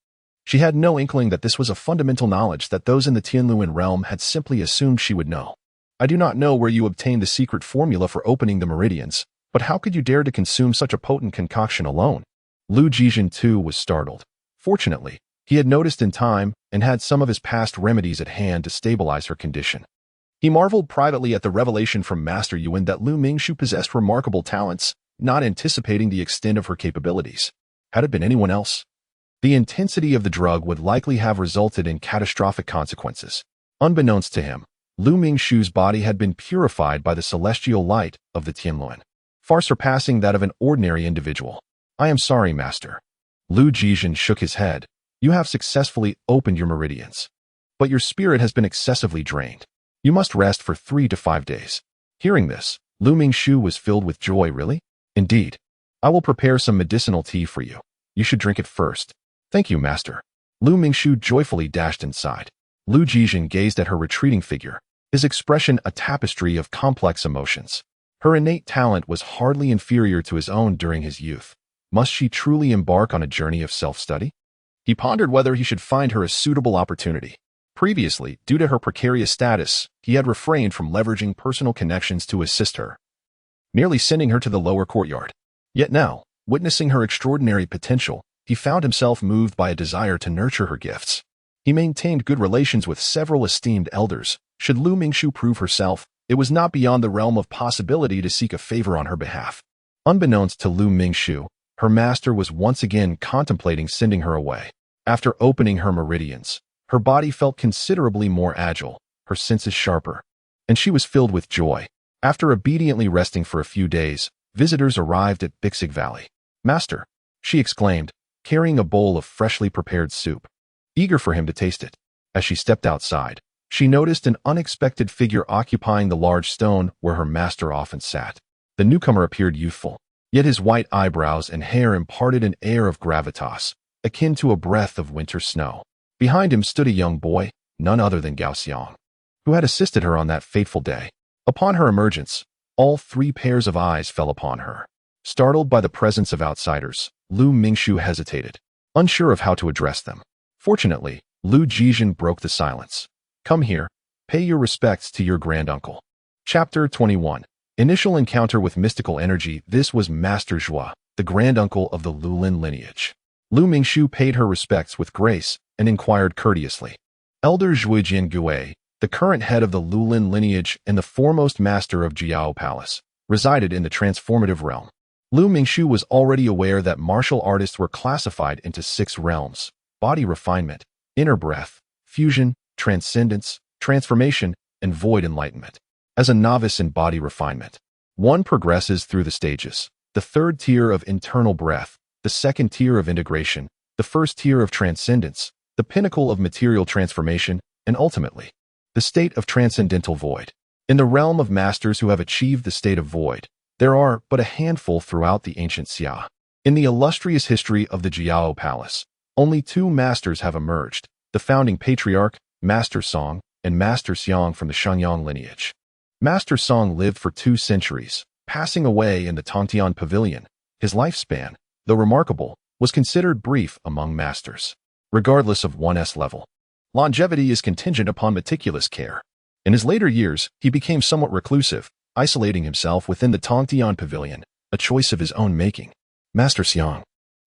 She had no inkling that this was a fundamental knowledge that those in the Tianluan realm had simply assumed she would know. I do not know where you obtained the secret formula for opening the meridians, but how could you dare to consume such a potent concoction alone? Lu Jizhen too was startled. Fortunately, he had noticed in time and had some of his past remedies at hand to stabilize her condition. He marveled privately at the revelation from Master Yuan that Lu Mingshu possessed remarkable talents, not anticipating the extent of her capabilities. Had it been anyone else, the intensity of the drug would likely have resulted in catastrophic consequences. Unbeknownst to him, Lu Mingshu's body had been purified by the celestial light of the Tianluan, far surpassing that of an ordinary individual. I am sorry, master. Lu Jizhen shook his head. You have successfully opened your meridians, but your spirit has been excessively drained. You must rest for 3 to 5 days. Hearing this, Lu Mingshu was filled with joy. Really? Indeed. I will prepare some medicinal tea for you. You should drink it first. Thank you, master. Lu Mingshu joyfully dashed inside. Lu Jizhen gazed at her retreating figure, his expression a tapestry of complex emotions. Her innate talent was hardly inferior to his own during his youth. Must she truly embark on a journey of self-study? He pondered whether he should find her a suitable opportunity. Previously, due to her precarious status, he had refrained from leveraging personal connections to assist her, merely sending her to the lower courtyard. Yet now, witnessing her extraordinary potential, he found himself moved by a desire to nurture her gifts. He maintained good relations with several esteemed elders. Should Lu Mingshu prove herself, it was not beyond the realm of possibility to seek a favor on her behalf. Unbeknownst to Lu Mingshu, her master was once again contemplating sending her away. After opening her meridians, her body felt considerably more agile, her senses sharper, and she was filled with joy. After obediently resting for a few days, visitors arrived at Bixig Valley. Master, she exclaimed, carrying a bowl of freshly prepared soup, eager for him to taste it. As she stepped outside, she noticed an unexpected figure occupying the large stone where her master often sat. The newcomer appeared youthful, yet his white eyebrows and hair imparted an air of gravitas, akin to a breath of winter snow. Behind him stood a young boy, none other than Gao Xiang, who had assisted her on that fateful day. Upon her emergence, all 3 pairs of eyes fell upon her. Startled by the presence of outsiders, Lu Mingshu hesitated, unsure of how to address them. Fortunately, Lu Jizhen broke the silence. Come here, pay your respects to your granduncle. Chapter 21. Initial encounter with mystical energy. This was Master Zhua, the granduncle of the Lulin lineage. Lu Mingshu paid her respects with grace and inquired courteously. Elder Zhui Jiangui, the current head of the Lulin lineage and the foremost master of Jiao Palace, resided in the transformative realm. Lu Mingshu was already aware that martial artists were classified into 6 realms: body refinement, inner breath, fusion, transcendence, transformation, and void enlightenment. As a novice in body refinement, one progresses through the stages: the 3rd tier of internal breath, the 2nd tier of integration, the 1st tier of transcendence, the pinnacle of material transformation, and ultimately, the state of transcendental void. In the realm of masters who have achieved the state of void, there are but a handful throughout the ancient Xia. In the illustrious history of the Jiao Palace, only 2 masters have emerged: the founding patriarch, Master Song, and Master Xiang from the Shenyang lineage. Master Song lived for 2 centuries, passing away in the Tongtian Pavilion. His lifespan, though remarkable, was considered brief among masters. Regardless of one's level, longevity is contingent upon meticulous care. In his later years, he became somewhat reclusive, isolating himself within the Tongtian Pavilion, a choice of his own making. Master Xiang,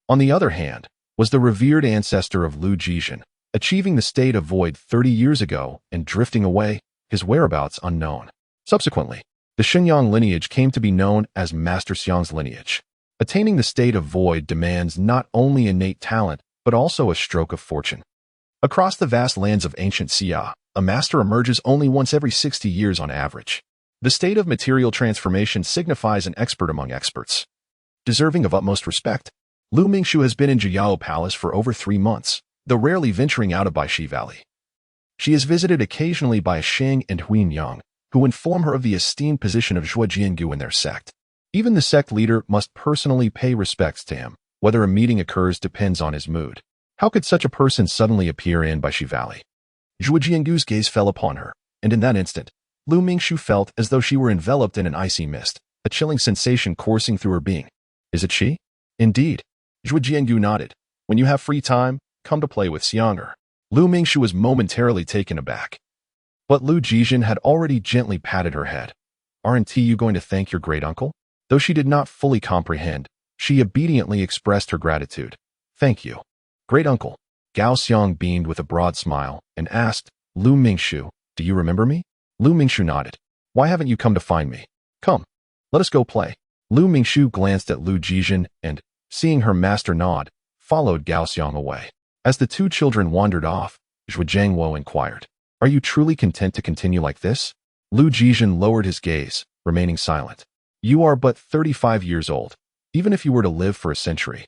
on the other hand, was the revered ancestor of Lu Jizhen, achieving the state of void 30 years ago and drifting away, his whereabouts unknown. Subsequently, The Shenyang lineage came to be known as Master Xiang's lineage. Attaining the state of void demands not only innate talent, but also a stroke of fortune. Across the vast lands of ancient Xia, a master emerges only once every 60 years on average. The state of material transformation signifies an expert among experts. Deserving of utmost respect, Lu Mingxu has been in Jiao Palace for over 3 months, though rarely venturing out of Baishi Valley. She is visited occasionally by Shang and Huinyang, who inform her of the esteemed position of Zhuo Jiangu in their sect. Even the sect leader must personally pay respects to him. Whether a meeting occurs depends on his mood. How could such a person suddenly appear in Baishi Valley? Zhuo Jiangu's gaze fell upon her, and in that instant, Lu Mingxu felt as though she were enveloped in an icy mist, a chilling sensation coursing through her being. Is it she? Indeed. Zhuo Jiangu nodded. When you have free time, come to play with Xianger. Lu Mingxu was momentarily taken aback. But Lu Jizhen had already gently patted her head. Aren't you going to thank your great-uncle? Though she did not fully comprehend, she obediently expressed her gratitude. Thank you. Great-uncle. Gao Xiang beamed with a broad smile and asked, Lu Mingxu, do you remember me? Lu Mingxu nodded. Why haven't you come to find me? Come. Let us go play. Lu Mingxu glanced at Lu Jizhen and, seeing her master nod, followed Gao Xiang away. As the two children wandered off, Zhuo Jiangwo inquired, Are you truly content to continue like this? Lu Jizhen lowered his gaze, remaining silent. You are but 35 years old. Even if you were to live for a century,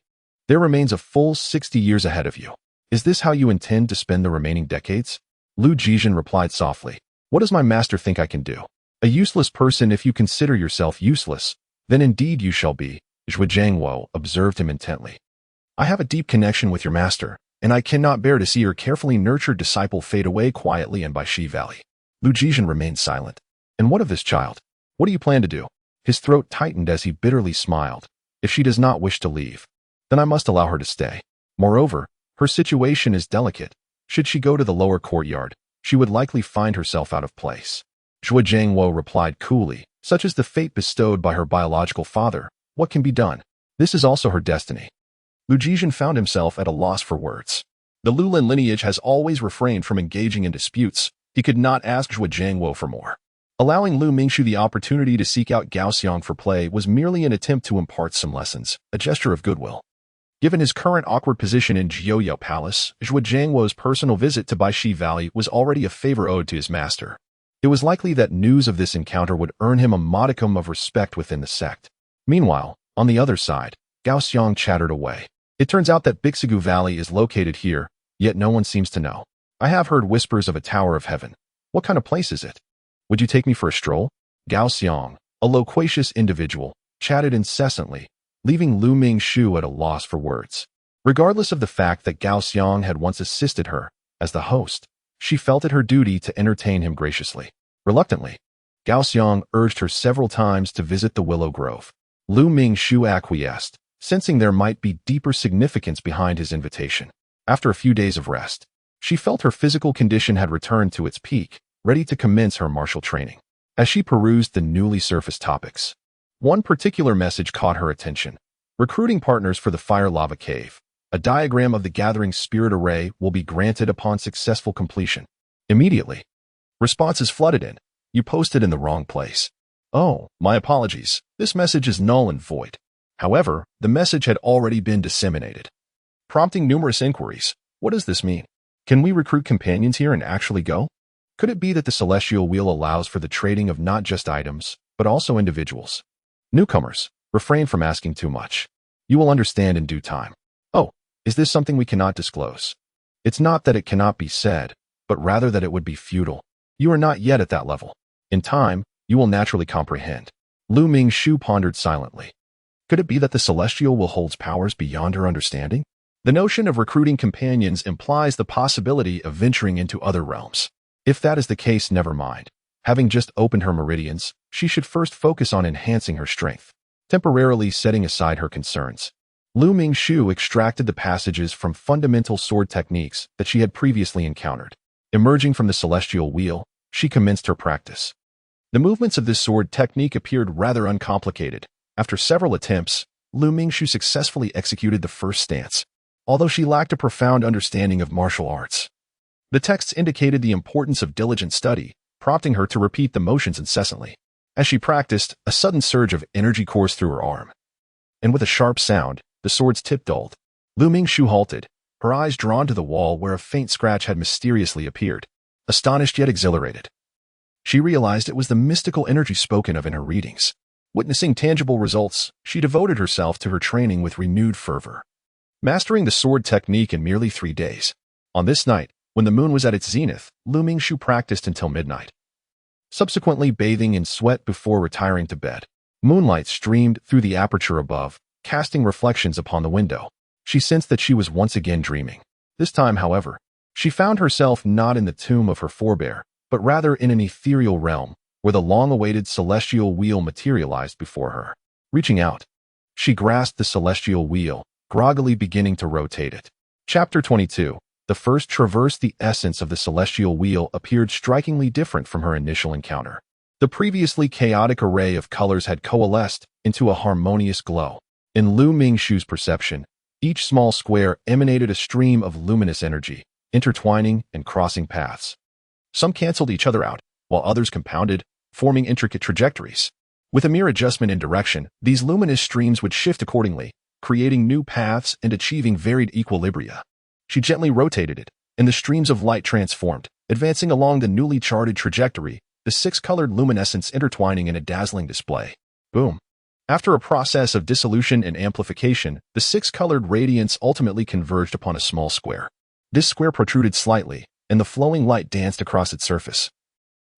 there remains a full 60 years ahead of you. Is this how you intend to spend the remaining decades? Lu Jizhen replied softly. What does my master think I can do? A useless person. If you consider yourself useless, then indeed you shall be. Zhuo Jiangwo observed him intently. I have a deep connection with your master, and I cannot bear to see your carefully nurtured disciple fade away quietly in Baishi Valley. Lu Jizhen remained silent. And what of this child? What do you plan to do? His throat tightened as he bitterly smiled. If she does not wish to leave, then I must allow her to stay. Moreover, her situation is delicate. Should she go to the lower courtyard, she would likely find herself out of place. Zhuo Jiangwo replied coolly, Such is the fate bestowed by her biological father. What can be done? This is also her destiny. Lu Jizhen found himself at a loss for words. The Lulin lineage has always refrained from engaging in disputes. He could not ask Zhuo Jiangwo for more. Allowing Lu Mingxu the opportunity to seek out Gao Xiang for play was merely an attempt to impart some lessons, a gesture of goodwill. Given his current awkward position in Jiao Palace, Zhuo Jiangwo's personal visit to Baishi Valley was already a favor owed to his master. It was likely that news of this encounter would earn him a modicum of respect within the sect. Meanwhile, on the other side, Gao Xiang chattered away. It turns out that Bixigu Valley is located here, yet no one seems to know. I have heard whispers of a Tower of Heaven. What kind of place is it? Would you take me for a stroll? Gao Xiang, a loquacious individual, chatted incessantly, leaving Lu Mingxu at a loss for words. Regardless of the fact that Gao Xiang had once assisted her, as the host, she felt it her duty to entertain him graciously. Reluctantly, Gao Xiang urged her several times to visit the Willow Grove. Lu Mingxu acquiesced, sensing there might be deeper significance behind his invitation. After a few days of rest, she felt her physical condition had returned to its peak, ready to commence her martial training. As she perused the newly surfaced topics, one particular message caught her attention. Recruiting partners for the Fire Lava Cave. A diagram of the gathering spirit array will be granted upon successful completion. Immediately, responses flooded in. You posted in the wrong place. Oh, my apologies. This message is null and void. However, the message had already been disseminated, prompting numerous inquiries. What does this mean? Can we recruit companions here and actually go? Could it be that the Celestial Wheel allows for the trading of not just items, but also individuals? Newcomers, refrain from asking too much. You will understand in due time. Oh, is this something we cannot disclose? It's not that it cannot be said, but rather that it would be futile. You are not yet at that level. In time, you will naturally comprehend. Lu Mingxu pondered silently. Could it be that the Celestial Will holds powers beyond her understanding? The notion of recruiting companions implies the possibility of venturing into other realms. If that is the case, never mind. Having just opened her meridians, she should first focus on enhancing her strength. Temporarily setting aside her concerns, Lu Mingxu extracted the passages from fundamental sword techniques that she had previously encountered. Emerging from the Celestial Wheel, she commenced her practice. The movements of this sword technique appeared rather uncomplicated. After several attempts, Lu Mingxu successfully executed the first stance, although she lacked a profound understanding of martial arts. The texts indicated the importance of diligent study, prompting her to repeat the motions incessantly. As she practiced, a sudden surge of energy coursed through her arm. And with a sharp sound, the sword's tip dulled. Lu Mingxu halted, her eyes drawn to the wall where a faint scratch had mysteriously appeared, astonished yet exhilarated. She realized it was the mystical energy spoken of in her readings. Witnessing tangible results, she devoted herself to her training with renewed fervor, mastering the sword technique in merely 3 days. On this night, when the moon was at its zenith, Lu Mingxu practiced until midnight, subsequently bathing in sweat before retiring to bed. Moonlight streamed through the aperture above, casting reflections upon the window. She sensed that she was once again dreaming. This time, however, she found herself not in the tomb of her forebear, but rather in an ethereal realm, where the long-awaited celestial wheel materialized before her. Reaching out, she grasped the celestial wheel, groggily beginning to rotate it. Chapter 22. The first traverse. The essence of the celestial wheel appeared strikingly different from her initial encounter. The previously chaotic array of colors had coalesced into a harmonious glow. In Lu Mingxu's perception, each small square emanated a stream of luminous energy, intertwining and crossing paths. Some canceled each other out, while others compounded, forming intricate trajectories. With a mere adjustment in direction, these luminous streams would shift accordingly, creating new paths and achieving varied equilibria. She gently rotated it, and the streams of light transformed, advancing along the newly charted trajectory, the 6-colored luminescence intertwining in a dazzling display. Boom. After a process of dissolution and amplification, the 6-colored radiance ultimately converged upon a small square. This square protruded slightly, and the flowing light danced across its surface,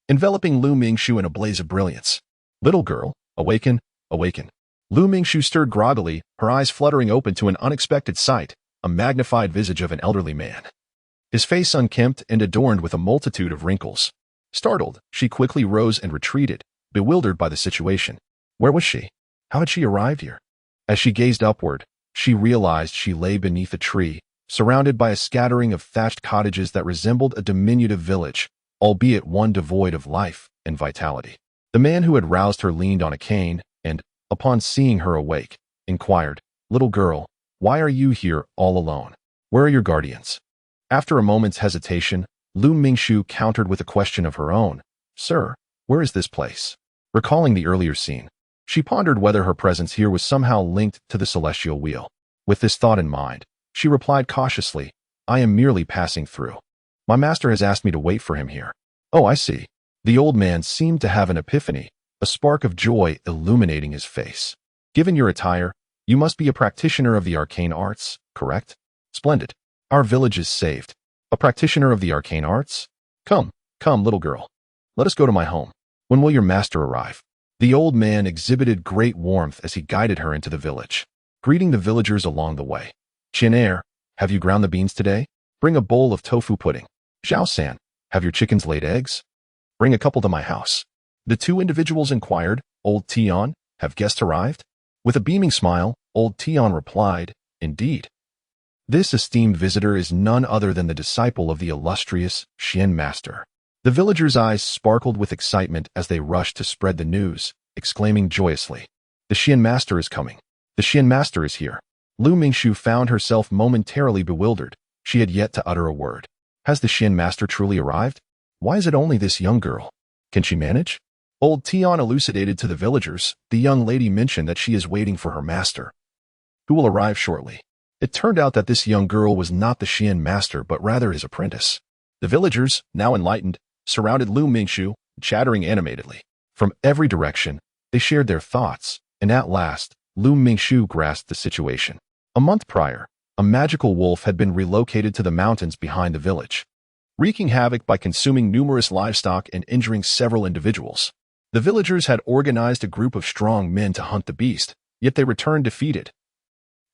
enveloping Lu Mingxu in a blaze of brilliance. Little girl, awaken, awaken. Lu Mingxu stirred groggily, her eyes fluttering open to an unexpected sight, a magnified visage of an elderly man. His face unkempt and adorned with a multitude of wrinkles. Startled, she quickly rose and retreated, bewildered by the situation. Where was she? How had she arrived here? As she gazed upward, she realized she lay beneath a tree, surrounded by a scattering of thatched cottages that resembled a diminutive village, albeit one devoid of life and vitality. The man who had roused her leaned on a cane and, upon seeing her awake, inquired, "Little girl, why are you here all alone? Where are your guardians?" After a moment's hesitation, Lu Mingxu countered with a question of her own. "Sir, where is this place?" Recalling the earlier scene, she pondered whether her presence here was somehow linked to the celestial wheel. With this thought in mind, she replied cautiously, "I am merely passing through. My master has asked me to wait for him here." "Oh, I see." The old man seemed to have an epiphany, a spark of joy illuminating his face. "Given your attire, you must be a practitioner of the arcane arts, correct?" "Splendid. Our village is saved." "A practitioner of the arcane arts? Come, come, little girl. Let us go to my home. When will your master arrive?" The old man exhibited great warmth as he guided her into the village, greeting the villagers along the way. "Chin-er, have you ground the beans today? Bring a bowl of tofu pudding." "Zhao-san, have your chickens laid eggs? Bring a couple to my house." The two individuals inquired, "Old Tian, have guests arrived?" With a beaming smile, Old Tian replied, "Indeed. This esteemed visitor is none other than the disciple of the illustrious Xian Master." The villagers' eyes sparkled with excitement as they rushed to spread the news, exclaiming joyously, "The Xian Master is coming. The Xian Master is here." Lu Mingxu found herself momentarily bewildered. She had yet to utter a word. Has the Xian Master truly arrived? Why is it only this young girl? Can she manage? Old Tian elucidated to the villagers. The young lady mentioned that she is waiting for her master, who will arrive shortly. It turned out that this young girl was not the Xian Master, but rather his apprentice. The villagers, now enlightened, surrounded Lu Mingxu, chattering animatedly. From every direction, they shared their thoughts, and at last, Lu Mingxu grasped the situation. A month prior, a magical wolf had been relocated to the mountains behind the village, wreaking havoc by consuming numerous livestock and injuring several individuals. The villagers had organized a group of strong men to hunt the beast, yet they returned defeated,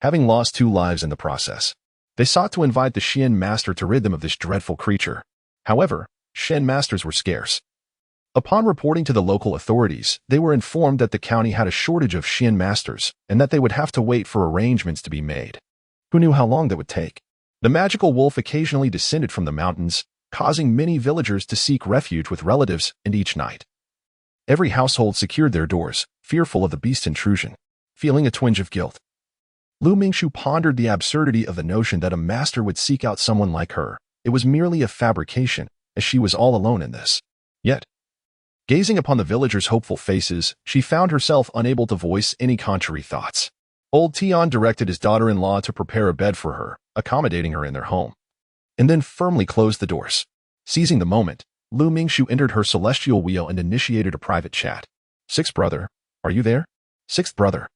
having lost 2 lives in the process. They sought to invite the Xian Master to rid them of this dreadful creature. However, Xian Masters were scarce. Upon reporting to the local authorities, they were informed that the county had a shortage of Xian Masters and that they would have to wait for arrangements to be made. Who knew how long that would take? The magical wolf occasionally descended from the mountains, causing many villagers to seek refuge with relatives, and each night, every household secured their doors, fearful of the beast's intrusion. Feeling a twinge of guilt, Lu Mingxu pondered the absurdity of the notion that a master would seek out someone like her. It was merely a fabrication, as she was all alone in this. Yet, Gazing upon the villagers' hopeful faces, she found herself unable to voice any contrary thoughts. Old Tian directed his daughter-in-law to prepare a bed for her, accommodating her in their home, and then firmly closed the doors. Seizing the moment, Lu Mingshu entered her celestial wheel and initiated a private chat. "Sixth brother, are you there? Sixth brother,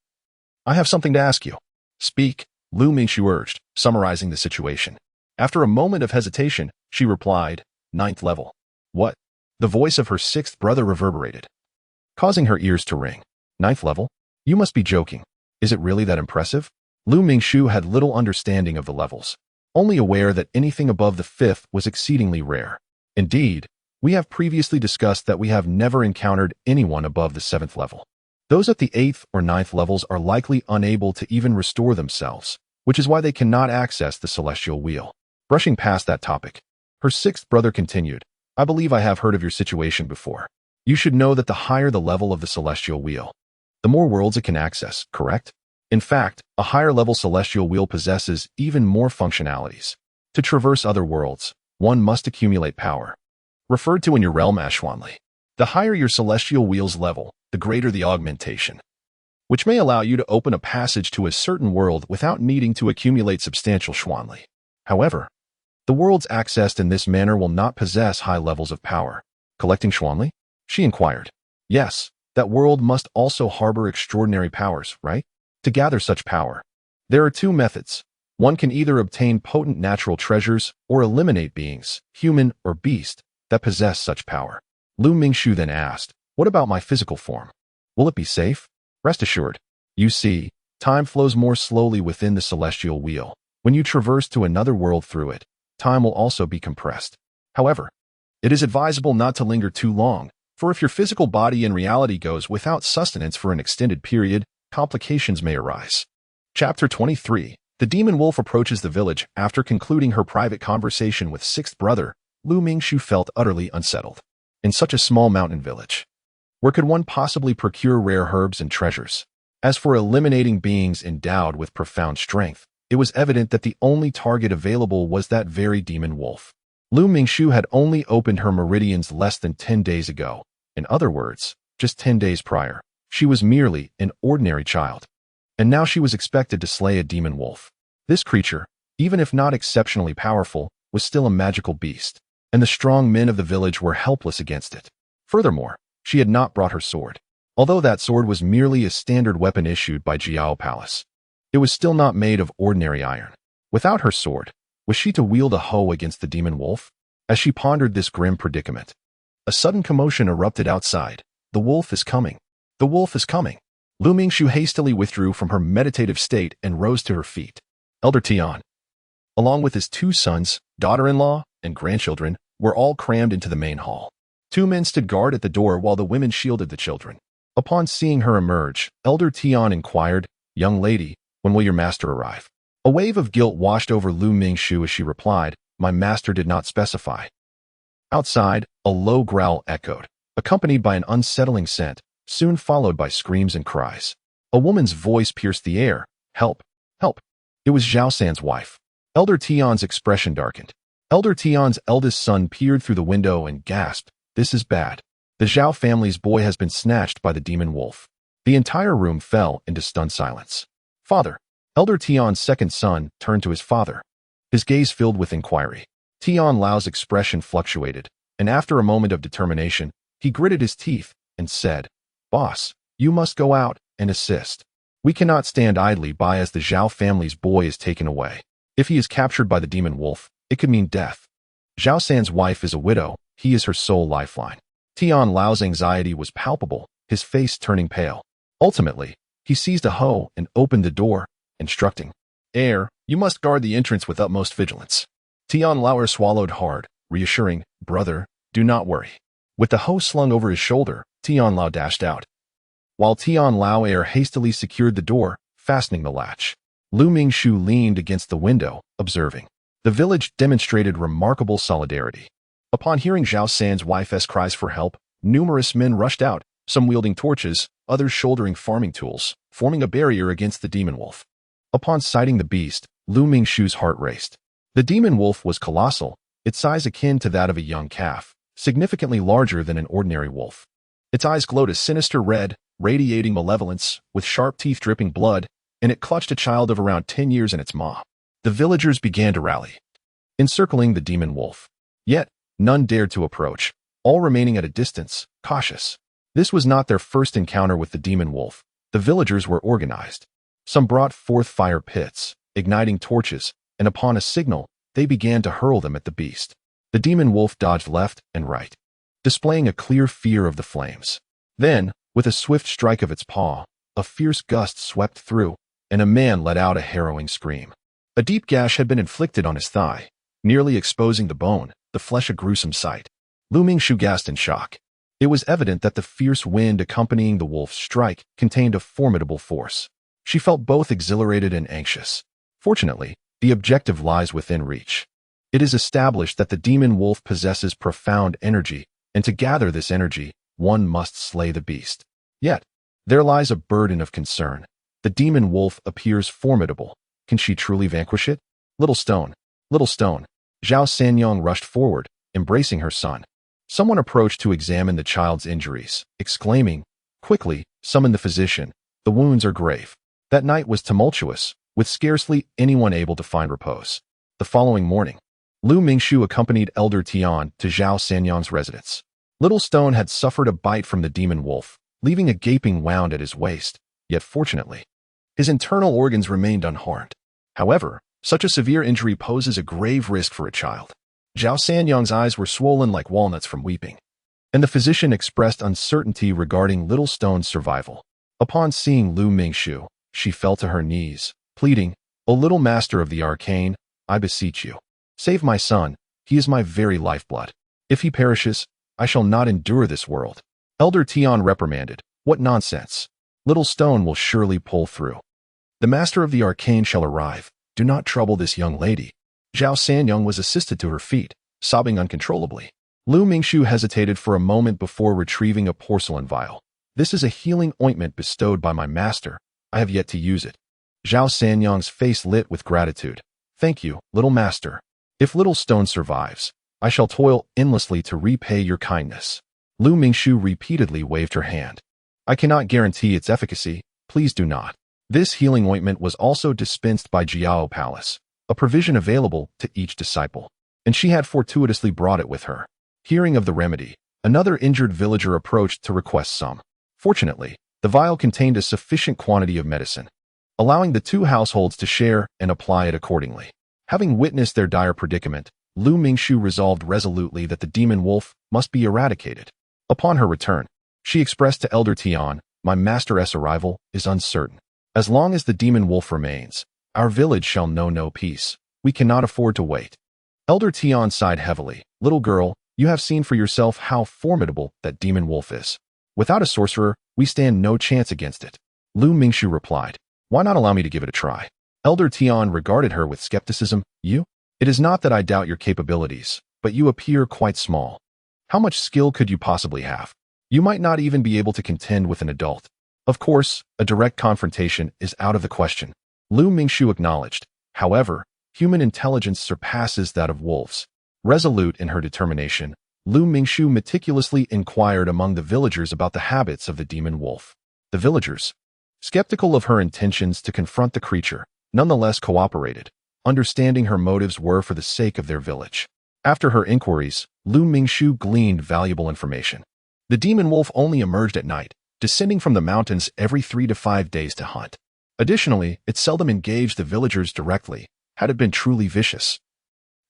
I have something to ask you." "Speak," Lu Mingshu urged, summarizing the situation. After a moment of hesitation, she replied, "Ninth level." "What?" The voice of her sixth brother reverberated, causing her ears to ring. "Ninth level? You must be joking. Is it really that impressive?" Lu Mingshu had little understanding of the levels, only aware that anything above the fifth was exceedingly rare. Indeed, we have previously discussed that we have never encountered anyone above the seventh level. Those at the eighth or ninth levels are likely unable to even restore themselves, which is why they cannot access the celestial wheel. Brushing past that topic, her sixth brother continued, "I believe I have heard of your situation before. You should know that the higher the level of the celestial wheel, the more worlds it can access, correct? In fact, a higher level celestial wheel possesses even more functionalities. To traverse other worlds, one must accumulate power, referred to in your realm as Xuanli. The higher your celestial wheel's level, the greater the augmentation, which may allow you to open a passage to a certain world without needing to accumulate substantial Xuanli. However, the worlds accessed in this manner will not possess high levels of power." "Collecting Xuanli?" she inquired. "Yes, that world must also harbor extraordinary powers, right? To gather such power, there are two methods. One can either obtain potent natural treasures or eliminate beings, human or beast, that possess such power." Lu Mingshu then asked, "What about my physical form? Will it be safe?" "Rest assured. You see, time flows more slowly within the celestial wheel. When you traverse to another world through it, time will also be compressed. However, it is advisable not to linger too long, for if your physical body in reality goes without sustenance for an extended period, complications may arise." Chapter 23. The demon wolf approaches the village. After concluding her private conversation with sixth brother, Lu Mingshu felt utterly unsettled. In such a small mountain village, where could one possibly procure rare herbs and treasures? As for eliminating beings endowed with profound strength, it was evident that the only target available was that very demon wolf. Lu Mingshu had only opened her meridians less than 10 days ago. In other words, just 10 days prior, she was merely an ordinary child. And now she was expected to slay a demon wolf. This creature, even if not exceptionally powerful, was still a magical beast, and the strong men of the village were helpless against it. Furthermore, she had not brought her sword. Although that sword was merely a standard weapon issued by Jiao Palace, it was still not made of ordinary iron. Without her sword, was she to wield a hoe against the demon wolf? As she pondered this grim predicament, a sudden commotion erupted outside. "The wolf is coming! The wolf is coming!" Lu Mingshu hastily withdrew from her meditative state and rose to her feet. Elder Tian, along with his two sons, daughter-in-law, and grandchildren, were all crammed into the main hall. Two men stood guard at the door while the women shielded the children. Upon seeing her emerge, Elder Tian inquired, "Young lady, when will your master arrive?" A wave of guilt washed over Lu Mingshu as she replied, "My master did not specify." Outside, a low growl echoed, accompanied by an unsettling scent, soon followed by screams and cries. A woman's voice pierced the air, "Help! Help!" It was Zhao San's wife. Elder Tian's expression darkened. Elder Tian's eldest son peered through the window and gasped, "This is bad. The Zhao family's boy has been snatched by the demon wolf." The entire room fell into stunned silence. "Father." Elder Tian's second son turned to his father, his gaze filled with inquiry. Tian Lao's expression fluctuated, and after a moment of determination, he gritted his teeth and said, "Boss, you must go out and assist. We cannot stand idly by as the Zhao family's boy is taken away. If he is captured by the demon wolf, it could mean death. Zhao San's wife is a widow, he is her sole lifeline." Tian Lao's anxiety was palpable, his face turning pale. Ultimately, he seized a hoe and opened the door, instructing, "Heir, you must guard the entrance with utmost vigilance." Tian Lao swallowed hard, reassuring, "Brother, do not worry." With the hoe slung over his shoulder, Tian Lao dashed out, while Tian Lao Heir hastily secured the door, fastening the latch. Lu Mingshu leaned against the window, observing. The village demonstrated remarkable solidarity. Upon hearing Zhao San's wife's cries for help, numerous men rushed out, some wielding torches, others shouldering farming tools, forming a barrier against the demon wolf. Upon sighting the beast, Lu Mingshu's heart raced. The demon wolf was colossal, its size akin to that of a young calf, significantly larger than an ordinary wolf. Its eyes glowed a sinister red, radiating malevolence, with sharp teeth dripping blood, and it clutched a child of around 10 years in its maw. The villagers began to rally, encircling the demon wolf. Yet, none dared to approach, all remaining at a distance, cautious. This was not their first encounter with the demon wolf. The villagers were organized. Some brought forth fire pits, igniting torches, and upon a signal, they began to hurl them at the beast. The demon wolf dodged left and right, displaying a clear fear of the flames. Then, with a swift strike of its paw, a fierce gust swept through, and a man let out a harrowing scream. A deep gash had been inflicted on his thigh, nearly exposing the bone, the flesh a gruesome sight. Lu Mingshu gasped in shock. It was evident that the fierce wind accompanying the wolf's strike contained a formidable force. She felt both exhilarated and anxious. Fortunately, the objective lies within reach. It is established that the demon wolf possesses profound energy, and to gather this energy, one must slay the beast. Yet, there lies a burden of concern. The demon wolf appears formidable. Can she truly vanquish it? Little stone. Little stone. Zhao Sanyong rushed forward, embracing her son. Someone approached to examine the child's injuries, exclaiming, "Quickly, summon the physician. The wounds are grave." That night was tumultuous, with scarcely anyone able to find repose. The following morning, Lu Mingshu accompanied Elder Tian to Zhao Sanyong's residence. Little Stone had suffered a bite from the demon wolf, leaving a gaping wound at his waist, yet fortunately, his internal organs remained unharmed. However, such a severe injury poses a grave risk for a child. Zhao Sanyong's eyes were swollen like walnuts from weeping, and the physician expressed uncertainty regarding Little Stone's survival. Upon seeing Lu Mingshu, she fell to her knees, pleading, "O little master of the arcane, I beseech you, save my son. He is my very lifeblood. If he perishes, I shall not endure this world." Elder Tian reprimanded, "What nonsense! Little Stone will surely pull through. The master of the arcane shall arrive. Do not trouble this young lady." Zhao Sanyong was assisted to her feet, sobbing uncontrollably. Lu Mingshu hesitated for a moment before retrieving a porcelain vial. "This is a healing ointment bestowed by my master. I have yet to use it." Zhao Sanyong's face lit with gratitude. "Thank you, little master. If Little Stone survives, I shall toil endlessly to repay your kindness." Lu Mingshu repeatedly waved her hand. "I cannot guarantee its efficacy. Please do not." This healing ointment was also dispensed by Jiao Palace, a provision available to each disciple, and she had fortuitously brought it with her. Hearing of the remedy, another injured villager approached to request some. Fortunately, the vial contained a sufficient quantity of medicine, allowing the two households to share and apply it accordingly. Having witnessed their dire predicament, Lu Mingshu resolved resolutely that the demon wolf must be eradicated. Upon her return, she expressed to Elder Tian, "My master's arrival is uncertain. As long as the demon wolf remains, our village shall know no peace. We cannot afford to wait." Elder Tian sighed heavily. "Little girl, you have seen for yourself how formidable that demon wolf is. Without a sorcerer, we stand no chance against it." Lu Mingshu replied, "Why not allow me to give it a try?" Elder Tian regarded her with skepticism. "You? It is not that I doubt your capabilities, but you appear quite small. How much skill could you possibly have? You might not even be able to contend with an adult. Of course, a direct confrontation is out of the question." Lu Mingshu acknowledged. However, human intelligence surpasses that of wolves. Resolute in her determination, Lu Mingshu meticulously inquired among the villagers about the habits of the demon wolf. The villagers, skeptical of her intentions to confront the creature, nonetheless cooperated, understanding her motives were for the sake of their village. After her inquiries, Lu Mingshu gleaned valuable information. The demon wolf only emerged at night, descending from the mountains every 3 to 5 days to hunt. Additionally, it seldom engaged the villagers directly. Had it been truly vicious,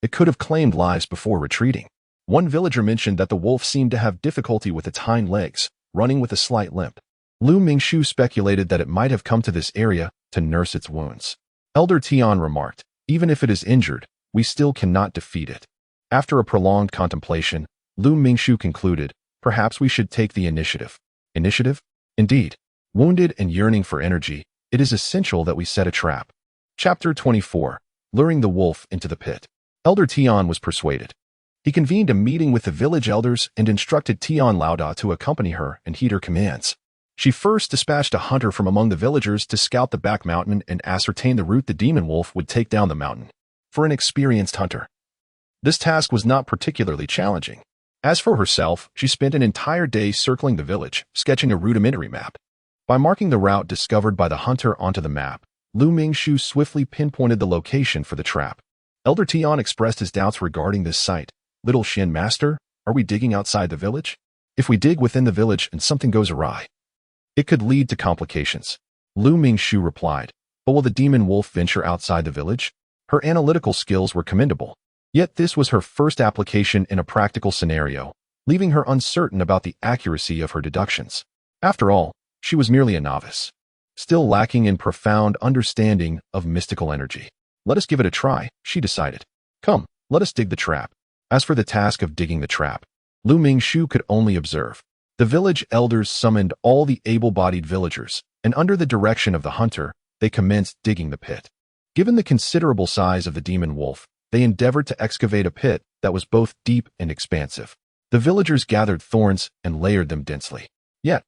it could have claimed lives before retreating. One villager mentioned that the wolf seemed to have difficulty with its hind legs, running with a slight limp. Lu Mingshu speculated that it might have come to this area to nurse its wounds. Elder Tian remarked, "Even if it is injured, we still cannot defeat it." After a prolonged contemplation, Lu Mingshu concluded, "Perhaps we should take the initiative." Initiative? Indeed. Wounded and yearning for energy, it is essential that we set a trap. Chapter 24. Luring the Wolf into the Pit. Elder Tian was persuaded. He convened a meeting with the village elders and instructed Tian Lauda to accompany her and heed her commands. She first dispatched a hunter from among the villagers to scout the back mountain and ascertain the route the demon wolf would take down the mountain. For an experienced hunter, this task was not particularly challenging. As for herself, she spent an entire day circling the village, sketching a rudimentary map. By marking the route discovered by the hunter onto the map, Lu Mingxu swiftly pinpointed the location for the trap. Elder Tian expressed his doubts regarding this site. Little Shin Master, are we digging outside the village? If we dig within the village and something goes awry, it could lead to complications. Lu Mingxu replied, but will the demon wolf venture outside the village? Her analytical skills were commendable. Yet this was her first application in a practical scenario, leaving her uncertain about the accuracy of her deductions. After all, she was merely a novice, still lacking in profound understanding of mystical energy. Let us give it a try, she decided. Come, let us dig the trap. As for the task of digging the trap, Lu Mingxu could only observe. The village elders summoned all the able-bodied villagers, and under the direction of the hunter, they commenced digging the pit. Given the considerable size of the demon wolf, they endeavored to excavate a pit that was both deep and expansive. The villagers gathered thorns and layered them densely. Yet,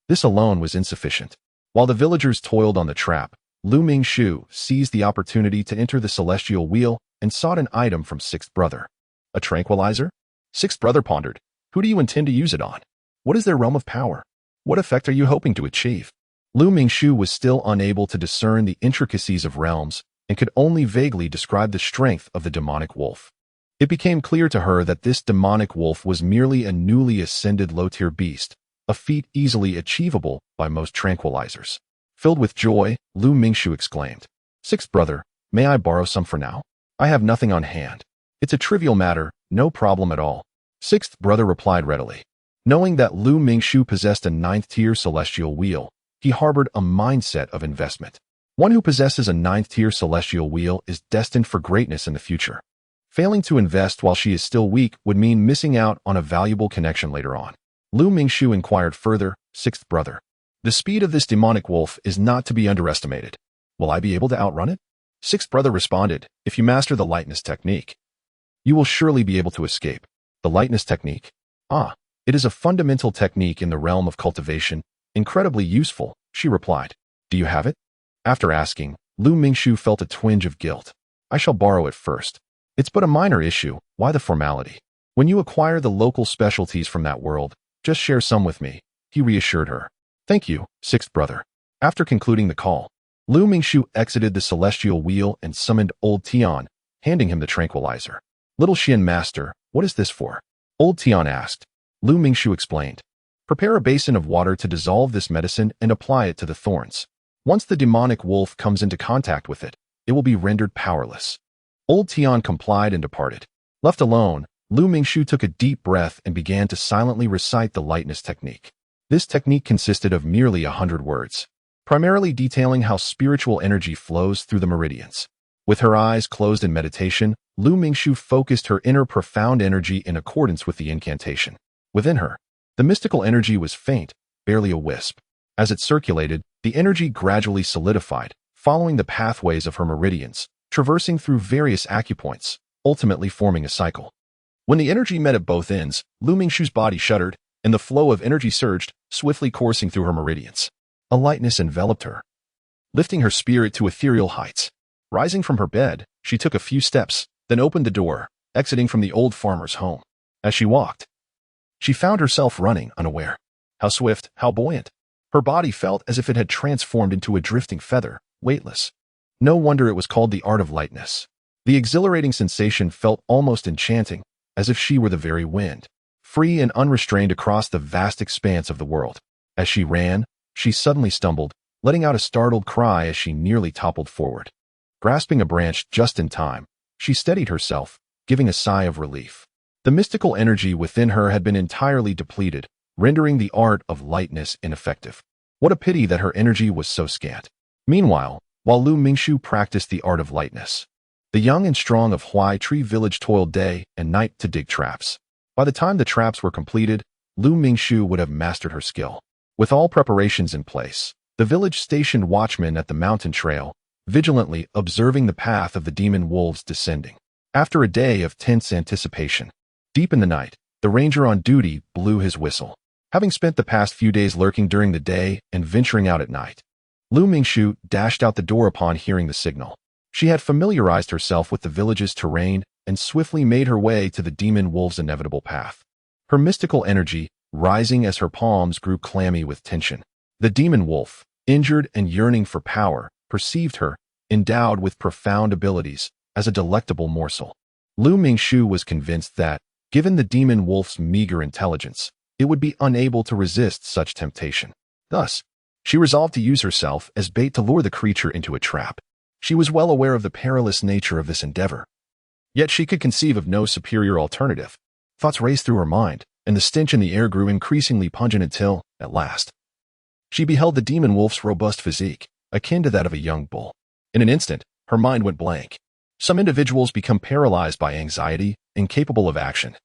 this alone was insufficient. While the villagers toiled on the trap, Lu Mingxu seized the opportunity to enter the celestial wheel and sought an item from Sixth Brother. A tranquilizer? Sixth Brother pondered. Who do you intend to use it on? What is their realm of power? What effect are you hoping to achieve? Lu Mingxu was still unable to discern the intricacies of realms and could only vaguely describe the strength of the demonic wolf. It became clear to her that this demonic wolf was merely a newly ascended low-tier beast, a feat easily achievable by most tranquilizers. Filled with joy, Lu Mingxu exclaimed, Sixth Brother, may I borrow some for now? I have nothing on hand. It's a trivial matter, no problem at all. Sixth Brother replied readily. Knowing that Lu Mingxu possessed a 9th-tier celestial wheel, he harbored a mindset of investment. One who possesses a 9th-tier celestial wheel is destined for greatness in the future. Failing to invest while she is still weak would mean missing out on a valuable connection later on. Lu Mingxu inquired further, Sixth Brother. The speed of this demonic wolf is not to be underestimated. Will I be able to outrun it? Sixth Brother responded, if you master the lightness technique, you will surely be able to escape. The lightness technique? Ah, it is a fundamental technique in the realm of cultivation, incredibly useful, she replied. Do you have it? After asking, Lu Mingxu felt a twinge of guilt. I shall borrow it first. It's but a minor issue, why the formality? When you acquire the local specialties from that world, just share some with me, he reassured her. Thank you, Sixth Brother. After concluding the call, Lu Mingxu exited the celestial wheel and summoned Old Tian, handing him the tranquilizer. Little Shin Master, what is this for? Old Tian asked. Lu Mingxu explained. Prepare a basin of water to dissolve this medicine and apply it to the thorns. Once the demonic wolf comes into contact with it, it will be rendered powerless. Old Tian complied and departed. Left alone, Lu Mingxu took a deep breath and began to silently recite the lightness technique. This technique consisted of merely 100 words, primarily detailing how spiritual energy flows through the meridians. With her eyes closed in meditation, Lu Mingxu focused her inner profound energy in accordance with the incantation. Within her, the mystical energy was faint, barely a wisp. As it circulated, the energy gradually solidified, following the pathways of her meridians, traversing through various acupoints, ultimately forming a cycle. When the energy met at both ends, Lu Mingxu's body shuddered, and the flow of energy surged, swiftly coursing through her meridians. A lightness enveloped her, lifting her spirit to ethereal heights. Rising from her bed, she took a few steps, then opened the door, exiting from the old farmer's home. As she walked, she found herself running, unaware. How swift, how buoyant. Her body felt as if it had transformed into a drifting feather, weightless. No wonder it was called the art of lightness. The exhilarating sensation felt almost enchanting, as if she were the very wind, free and unrestrained across the vast expanse of the world. As she ran, she suddenly stumbled, letting out a startled cry as she nearly toppled forward. Grasping a branch just in time, she steadied herself, giving a sigh of relief. The mystical energy within her had been entirely depleted, rendering the art of lightness ineffective. What a pity that her energy was so scant. Meanwhile, while Lu Mingxu practiced the art of lightness, the young and strong of Huai Tree Village toiled day and night to dig traps. By the time the traps were completed, Lu Mingxu would have mastered her skill. With all preparations in place, the village stationed watchmen at the mountain trail, vigilantly observing the path of the demon wolves descending. After a day of tense anticipation, deep in the night, the ranger on duty blew his whistle. Having spent the past few days lurking during the day and venturing out at night, Lu Mingxu dashed out the door upon hearing the signal. She had familiarized herself with the village's terrain and swiftly made her way to the demon wolves' inevitable path. her mystical energy rising as her palms grew clammy with tension. The demon wolf, injured and yearning for power, perceived her, endowed with profound abilities, as a delectable morsel. Lu Mingxu was convinced that, given the demon wolf's meager intelligence, it would be unable to resist such temptation. Thus, she resolved to use herself as bait to lure the creature into a trap. She was well aware of the perilous nature of this endeavor. Yet she could conceive of no superior alternative. Thoughts raced through her mind, and the stench in the air grew increasingly pungent until, at last, she beheld the demon wolf's robust physique, akin to that of a young bull. In an instant, her mind went blank. Some individuals become paralyzed by anxiety, incapable of action,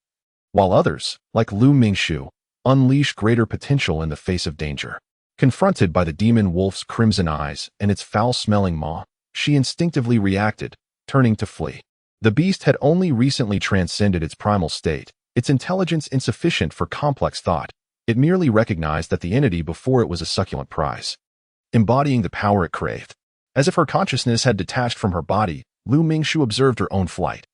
while others, like Lu Mingxu, unleash greater potential in the face of danger. Confronted by the demon wolf's crimson eyes and its foul-smelling maw, she instinctively reacted, turning to flee. The beast had only recently transcended its primal state, its intelligence insufficient for complex thought. It merely recognized that the entity before it was a succulent prize, embodying the power it craved. As if her consciousness had detached from her body, Lu Mingxu observed her own flight,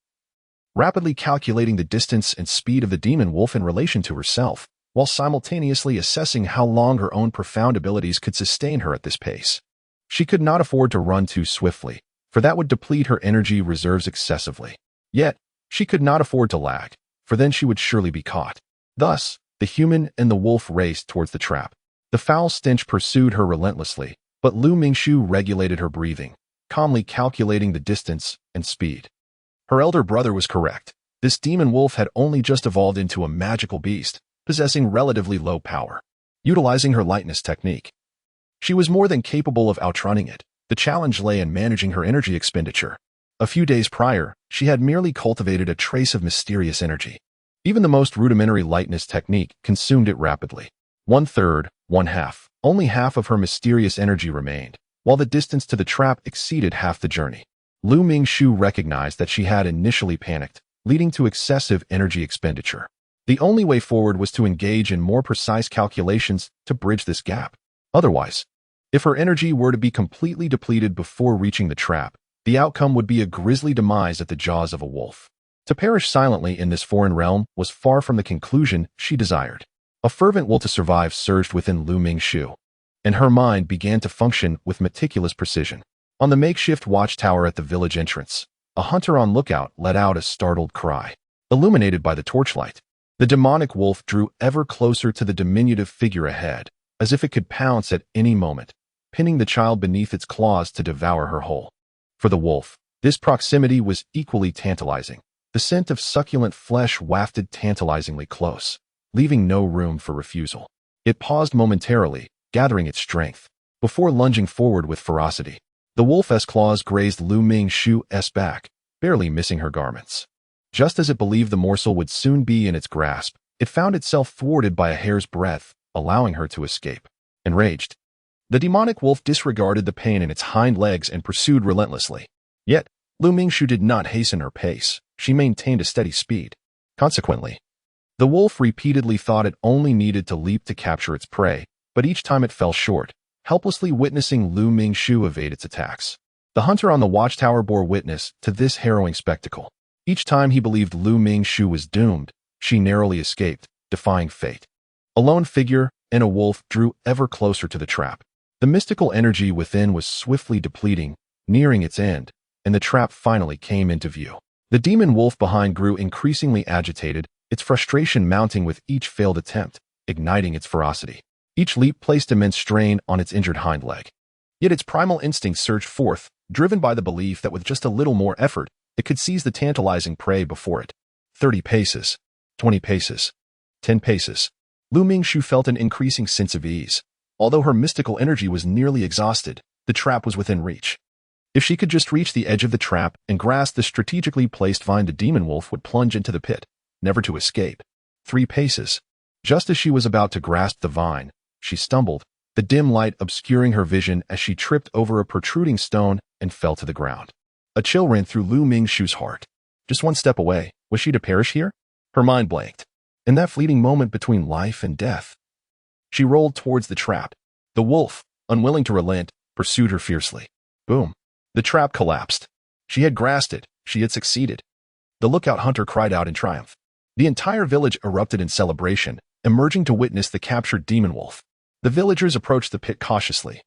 rapidly calculating the distance and speed of the demon wolf in relation to herself, while simultaneously assessing how long her own profound abilities could sustain her at this pace. She could not afford to run too swiftly, for that would deplete her energy reserves excessively. Yet, she could not afford to lag, for then she would surely be caught. Thus, the human and the wolf raced towards the trap. The foul stench pursued her relentlessly, but Lu Mingxu regulated her breathing, calmly calculating the distance and speed. Her elder brother was correct. This demon wolf had only just evolved into a magical beast, possessing relatively low power. Utilizing her lightness technique, she was more than capable of outrunning it. The challenge lay in managing her energy expenditure. A few days prior, she had merely cultivated a trace of mysterious energy. Even the most rudimentary lightness technique consumed it rapidly. 1/3, 1/2. Only half of her mysterious energy remained, while the distance to the trap exceeded half the journey. Lu Mingxu recognized that she had initially panicked, leading to excessive energy expenditure. The only way forward was to engage in more precise calculations to bridge this gap. Otherwise, if her energy were to be completely depleted before reaching the trap, the outcome would be a grisly demise at the jaws of a wolf. To perish silently in this foreign realm was far from the conclusion she desired. A fervent will to survive surged within Lu Mingxu, and her mind began to function with meticulous precision. On the makeshift watchtower at the village entrance, a hunter on lookout let out a startled cry. Illuminated by the torchlight, the demonic wolf drew ever closer to the diminutive figure ahead, as if it could pounce at any moment, pinning the child beneath its claws to devour her whole. For the wolf, this proximity was equally tantalizing. The scent of succulent flesh wafted tantalizingly close, leaving no room for refusal. It paused momentarily, gathering its strength, before lunging forward with ferocity. The wolf's claws grazed Lu Mingxu's back, barely missing her garments. Just as it believed the morsel would soon be in its grasp, it found itself thwarted by a hair's breadth, allowing her to escape. Enraged, the demonic wolf disregarded the pain in its hind legs and pursued relentlessly. Yet, Lu Mingxu did not hasten her pace. She maintained a steady speed. Consequently, the wolf repeatedly thought it only needed to leap to capture its prey, but each time it fell short, helplessly witnessing Lu Mingxu evade its attacks. The hunter on the watchtower bore witness to this harrowing spectacle. Each time he believed Lu Mingxu was doomed, she narrowly escaped, defying fate. A lone figure and a wolf drew ever closer to the trap. The mystical energy within was swiftly depleting, nearing its end, and the trap finally came into view. The demon wolf behind grew increasingly agitated, its frustration mounting with each failed attempt, igniting its ferocity. Each leap placed immense strain on its injured hind leg. Yet its primal instinct surged forth, driven by the belief that with just a little more effort, it could seize the tantalizing prey before it. 30 paces, 20 paces, 10 paces. Lu Mingxu felt an increasing sense of ease. Although her mystical energy was nearly exhausted, the trap was within reach. If she could just reach the edge of the trap and grasp the strategically placed vine, the demon wolf would plunge into the pit, never to escape. 3 paces. Just as she was about to grasp the vine, she stumbled, the dim light obscuring her vision as she tripped over a protruding stone and fell to the ground. A chill ran through Lu Mingxu's heart. Just one step away, was she to perish here? Her mind blanked. In that fleeting moment between life and death, she rolled towards the trap. The wolf, unwilling to relent, pursued her fiercely. Boom. The trap collapsed. She had grasped it. She had succeeded. The lookout hunter cried out in triumph. The entire village erupted in celebration, emerging to witness the captured demon wolf. The villagers approached the pit cautiously,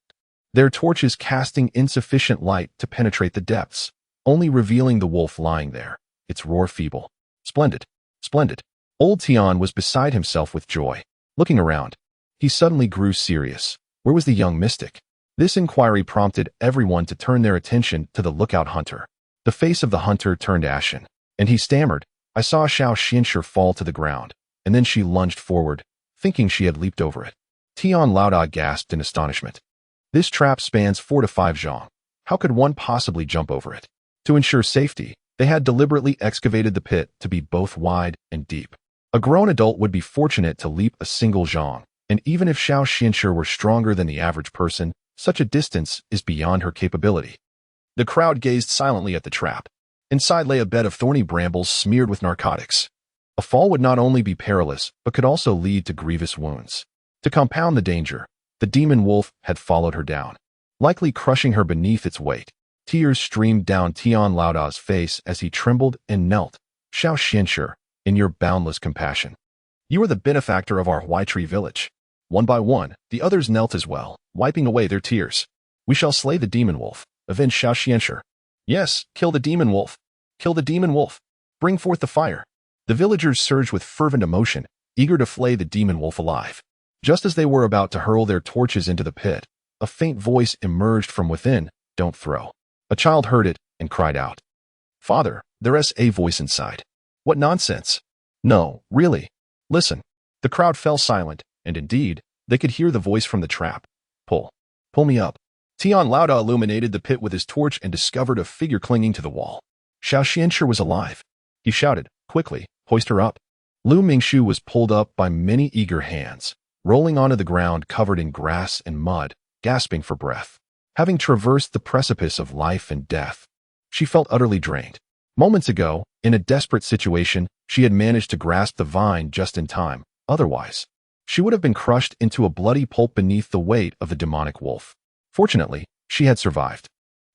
their torches casting insufficient light to penetrate the depths, only revealing the wolf lying there, its roar feeble. Splendid, splendid. Old Tian was beside himself with joy. Looking around, he suddenly grew serious. Where was the young mystic? This inquiry prompted everyone to turn their attention to the lookout hunter. The face of the hunter turned ashen, and he stammered, "I saw Xiao Xianxue fall to the ground," and then she lunged forward, thinking she had leaped over it. Tian Laoda gasped in astonishment. This trap spans 4 to 5 zhang. How could one possibly jump over it? To ensure safety, they had deliberately excavated the pit to be both wide and deep. A grown adult would be fortunate to leap a single zhang, and even if Xiao Xianxue were stronger than the average person, such a distance is beyond her capability. The crowd gazed silently at the trap. Inside lay a bed of thorny brambles smeared with narcotics. A fall would not only be perilous, but could also lead to grievous wounds. To compound the danger, the demon wolf had followed her down, likely crushing her beneath its weight. Tears streamed down Tian Laoda's face as he trembled and knelt. "Xiao Xianxue, in your boundless compassion, you are the benefactor of our Huaitree village." One by one, the others knelt as well, wiping away their tears. "We shall slay the demon wolf, avenge Xiao Xianxue. Yes, kill the demon wolf. Kill the demon wolf. Bring forth the fire." The villagers surged with fervent emotion, eager to flay the demon wolf alive. Just as they were about to hurl their torches into the pit, a faint voice emerged from within. "Don't throw." A child heard it and cried out. "Father, there's a voice inside." "What nonsense." "No, really. Listen." The crowd fell silent, and indeed, they could hear the voice from the trap. Pull me up." Tian Laoda illuminated the pit with his torch and discovered a figure clinging to the wall. Xiao Xianxue was alive. He shouted, "Quickly, hoist her up." Lu Mingxu was pulled up by many eager hands, rolling onto the ground covered in grass and mud, gasping for breath. Having traversed the precipice of life and death, she felt utterly drained. Moments ago, in a desperate situation, she had managed to grasp the vine just in time. Otherwise, she would have been crushed into a bloody pulp beneath the weight of the demonic wolf. Fortunately, she had survived.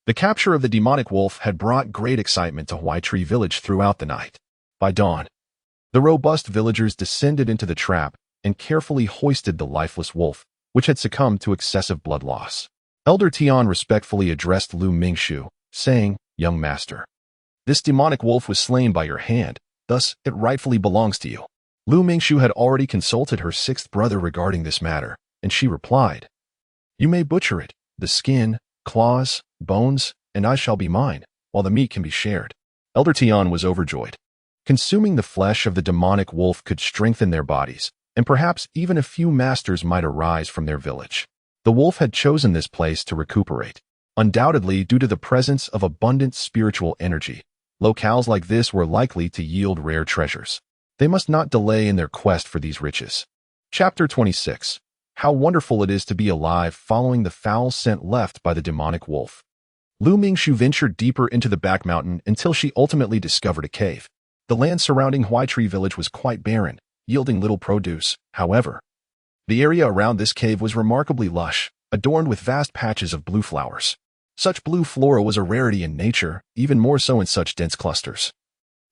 The capture of the demonic wolf had brought great excitement to Huaitree village throughout the night. By dawn, the robust villagers descended into the trap and carefully hoisted the lifeless wolf, which had succumbed to excessive blood loss. Elder Tian respectfully addressed Lu Mingxu, saying, "Young master, this demonic wolf was slain by your hand, thus it rightfully belongs to you." Lu Mingxu had already consulted her 6th brother regarding this matter, and she replied, "You may butcher it, the skin, claws, bones, and I shall be mine, while the meat can be shared." Elder Tian was overjoyed. Consuming the flesh of the demonic wolf could strengthen their bodies, and perhaps even a few masters might arise from their village. The wolf had chosen this place to recuperate, undoubtedly due to the presence of abundant spiritual energy. Locales like this were likely to yield rare treasures. They must not delay in their quest for these riches. Chapter 26. How wonderful it is to be alive following the foul scent left by the demonic wolf. Lu Mingxu ventured deeper into the back mountain until she ultimately discovered a cave. The land surrounding Huaitree village was quite barren, yielding little produce. However, the area around this cave was remarkably lush, adorned with vast patches of blue flowers. Such blue flora was a rarity in nature, even more so in such dense clusters,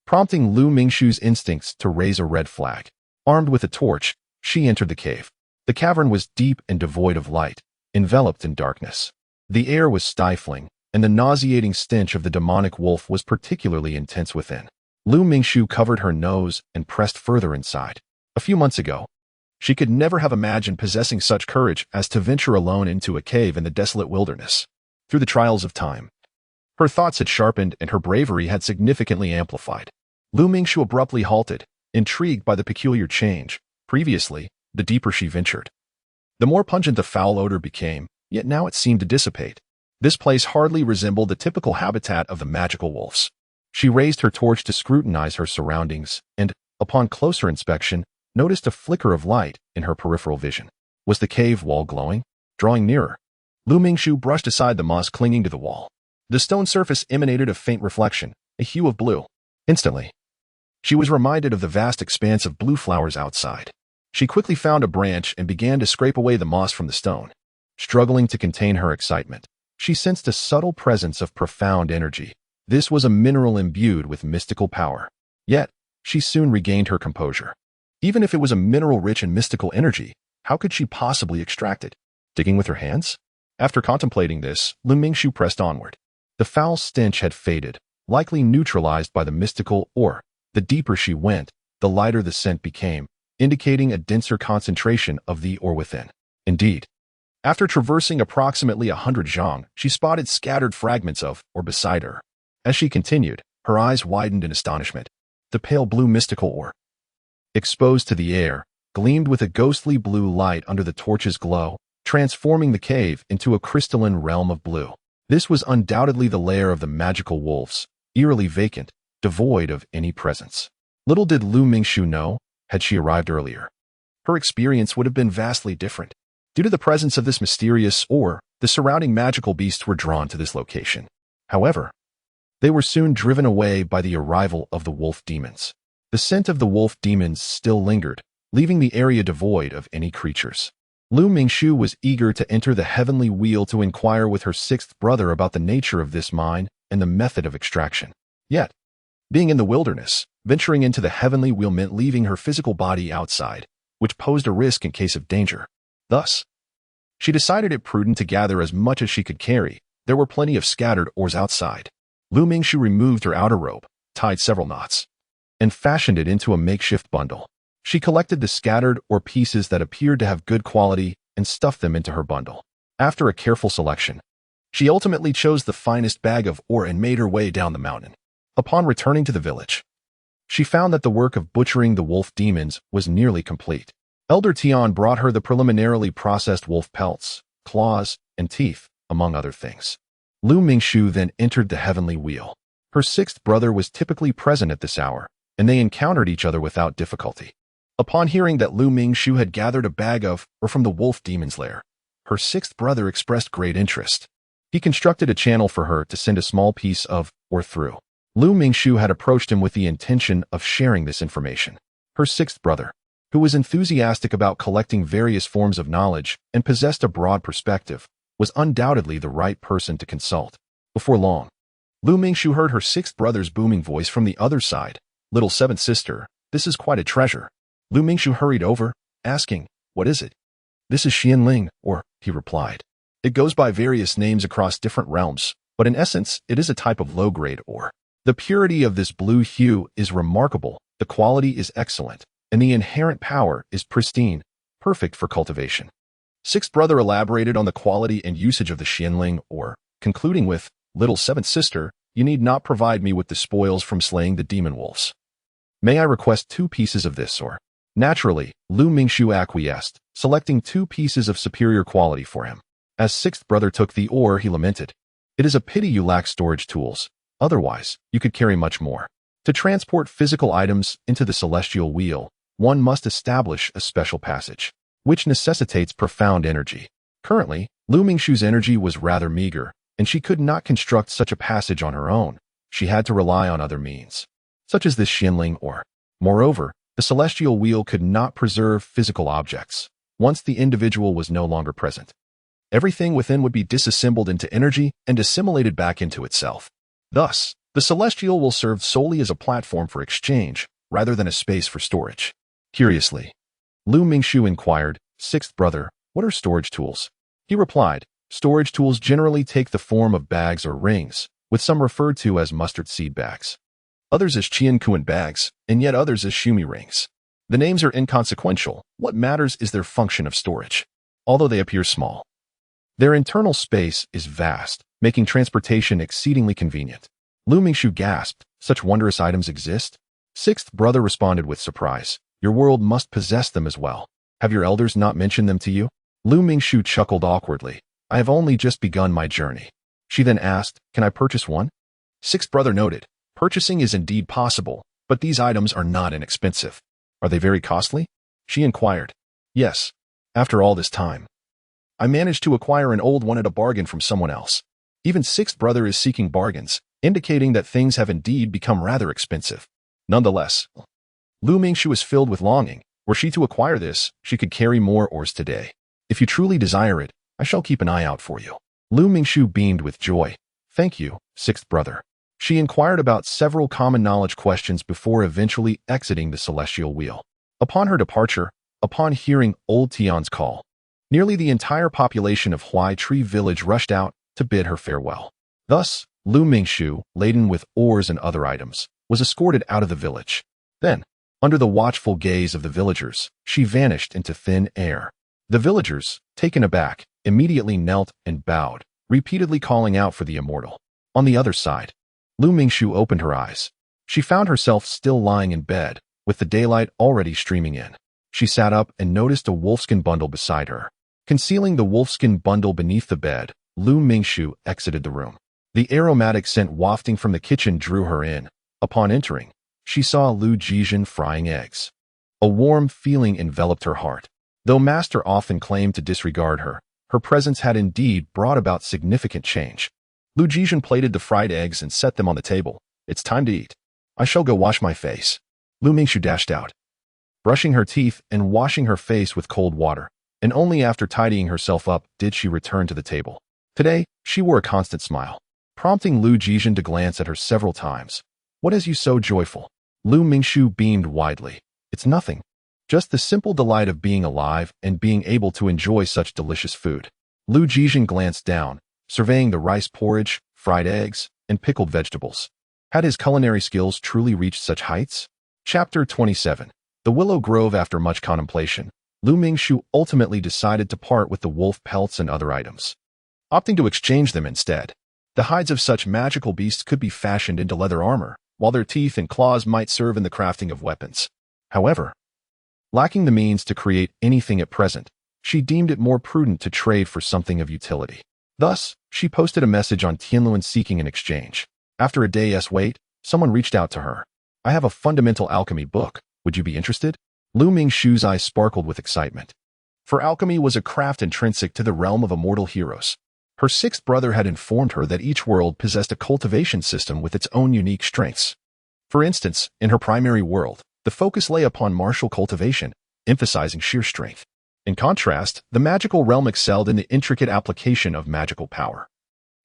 prompting Lu Mingxu's instincts to raise a red flag. Armed with a torch, she entered the cave. The cavern was deep and devoid of light, enveloped in darkness. The air was stifling, and the nauseating stench of the demonic wolf was particularly intense within. Lu Mingxu covered her nose and pressed further inside. A few months ago, she could never have imagined possessing such courage as to venture alone into a cave in the desolate wilderness. Through the trials of time, her thoughts had sharpened and her bravery had significantly amplified. Lu Mingxu abruptly halted, intrigued by the peculiar change. Previously, the deeper she ventured, the more pungent the foul odor became, yet now it seemed to dissipate. This place hardly resembled the typical habitat of the magical wolves. She raised her torch to scrutinize her surroundings and, upon closer inspection, noticed a flicker of light in her peripheral vision. Was the cave wall glowing? Drawing nearer, Lu Mingxu brushed aside the moss clinging to the wall. The stone surface emanated a faint reflection, a hue of blue. Instantly, she was reminded of the vast expanse of blue flowers outside. She quickly found a branch and began to scrape away the moss from the stone. Struggling to contain her excitement, she sensed a subtle presence of profound energy. This was a mineral imbued with mystical power. Yet, she soon regained her composure. Even if it was a mineral-rich and mystical energy, how could she possibly extract it? Digging with her hands? After contemplating this, Lu Mingxu pressed onward. The foul stench had faded, likely neutralized by the mystical ore. The deeper she went, the lighter the scent became, indicating a denser concentration of the ore within. Indeed, after traversing approximately 100 zhang, she spotted scattered fragments of ore beside her. As she continued, her eyes widened in astonishment. The pale blue mystical ore, exposed to the air, gleamed with a ghostly blue light under the torch's glow, transforming the cave into a crystalline realm of blue. This was undoubtedly the lair of the magical wolves, eerily vacant, devoid of any presence. Little did Lu Mingxu know, had she arrived earlier, her experience would have been vastly different. Due to the presence of this mysterious ore, the surrounding magical beasts were drawn to this location. However, they were soon driven away by the arrival of the wolf demons. The scent of the wolf demons still lingered, leaving the area devoid of any creatures. Lu Mingxu was eager to enter the heavenly wheel to inquire with her sixth brother about the nature of this mine and the method of extraction. Yet, being in the wilderness, venturing into the heavenly wheel meant leaving her physical body outside, which posed a risk in case of danger. Thus, she decided it prudent to gather as much as she could carry. There were plenty of scattered ores outside. Lu Mingxu removed her outer robe, tied several knots, and fashioned it into a makeshift bundle. She collected the scattered ore pieces that appeared to have good quality and stuffed them into her bundle. After a careful selection, she ultimately chose the finest bag of ore and made her way down the mountain. Upon returning to the village, she found that the work of butchering the wolf demons was nearly complete. Elder Tian brought her the preliminarily processed wolf pelts, claws, and teeth, among other things. Lu Mingxu then entered the heavenly wheel. Her sixth brother was typically present at this hour, and they encountered each other without difficulty. Upon hearing that Lu Mingxu had gathered a bag of ore from the wolf demon's lair, her sixth brother expressed great interest. He constructed a channel for her to send a small piece of ore through. Lu Mingxu had approached him with the intention of sharing this information. Her sixth brother, who was enthusiastic about collecting various forms of knowledge and possessed a broad perspective, was undoubtedly the right person to consult. Before long, Lu Mingxu heard her sixth brother's booming voice from the other side. "Little seventh sister, this is quite a treasure." Lu Mingxu hurried over, asking, "What is it?" "This is Xianling, or," he replied. "It goes by various names across different realms, but in essence, it is a type of low-grade ore. The purity of this blue hue is remarkable, the quality is excellent, and the inherent power is pristine, perfect for cultivation." Sixth brother elaborated on the quality and usage of the Xianling ore, concluding with, "Little seventh sister, you need not provide me with the spoils from slaying the demon wolves. May I request 2 pieces of this ore?" Naturally, Lu Mingxu acquiesced, selecting 2 pieces of superior quality for him. As sixth brother took the ore, he lamented, "It is a pity you lack storage tools. Otherwise, you could carry much more. To transport physical items into the celestial wheel, one must establish a special passage, which necessitates profound energy." Currently, Lu Mingxu's energy was rather meager, and she could not construct such a passage on her own. She had to rely on other means, such as this Xianling ore. Moreover, the celestial wheel could not preserve physical objects. Once the individual was no longer present, everything within would be disassembled into energy and assimilated back into itself. Thus, the celestial will serve solely as a platform for exchange, rather than a space for storage. Curiously, Lu Mingxu inquired, "Sixth brother, what are storage tools?" He replied, "Storage tools generally take the form of bags or rings, with some referred to as mustard seed bags, others as qiankuan bags, and yet others as shumi rings. The names are inconsequential. What matters is their function of storage. Although they appear small, their internal space is vast, making transportation exceedingly convenient." Lu Mingxu gasped, "Such wondrous items exist?" Sixth brother responded with surprise, "Your world must possess them as well. Have your elders not mentioned them to you?" Lu Mingxu chuckled awkwardly. "I have only just begun my journey." She then asked, "Can I purchase one?" Sixth brother noted, "Purchasing is indeed possible, but these items are not inexpensive." "Are they very costly?" she inquired. "Yes. After all this time, I managed to acquire an old one at a bargain from someone else." Even sixth brother is seeking bargains, indicating that things have indeed become rather expensive. Nonetheless, Lu Mingxu was filled with longing. Were she to acquire this, she could carry more ores today. "If you truly desire it, I shall keep an eye out for you." Lu Mingxu beamed with joy. "Thank you, sixth brother. She inquired about several common knowledge questions before eventually exiting the celestial wheel. Upon her departure, upon hearing Old Tian's call, nearly the entire population of Huai Tree Village rushed out to bid her farewell. Thus, Lu Mingshu, laden with ores and other items, was escorted out of the village. Then, under the watchful gaze of the villagers, she vanished into thin air. The villagers, taken aback, immediately knelt and bowed, repeatedly calling out for the immortal. On the other side, Lu Mingshu opened her eyes. She found herself still lying in bed, with the daylight already streaming in. She sat up and noticed a wolfskin bundle beside her. Concealing the wolfskin bundle beneath the bed, Lu Mingshu exited the room. The aromatic scent wafting from the kitchen drew her in. Upon entering, she saw Lu Jizhen frying eggs. A warm feeling enveloped her heart. Though Master often claimed to disregard her, her presence had indeed brought about significant change. Lu Jizhen plated the fried eggs and set them on the table. It's time to eat. I shall go wash my face. Lu Mingshu dashed out, brushing her teeth and washing her face with cold water, and only after tidying herself up did she return to the table. Today, she wore a constant smile, prompting Lu Jizhen to glance at her several times. What has you so joyful? Lu Mingshu beamed widely. It's nothing. Just the simple delight of being alive and being able to enjoy such delicious food. Lu Jizhen glanced down, surveying the rice porridge, fried eggs, and pickled vegetables. Had his culinary skills truly reached such heights? Chapter 27. The Willow Grove. After much contemplation, Lu Mingshu ultimately decided to part with the wolf pelts and other items, opting to exchange them instead. The hides of such magical beasts could be fashioned into leather armor, while their teeth and claws might serve in the crafting of weapons. However, lacking the means to create anything at present, she deemed it more prudent to trade for something of utility. Thus, she posted a message on Tianluan seeking an exchange. After a day's wait, someone reached out to her. I have a fundamental alchemy book. Would you be interested? Lu Mingshu's eyes sparkled with excitement. For alchemy was a craft intrinsic to the realm of immortal heroes. Her sixth brother had informed her that each world possessed a cultivation system with its own unique strengths. For instance, in her primary world, the focus lay upon martial cultivation, emphasizing sheer strength. In contrast, the magical realm excelled in the intricate application of magical power,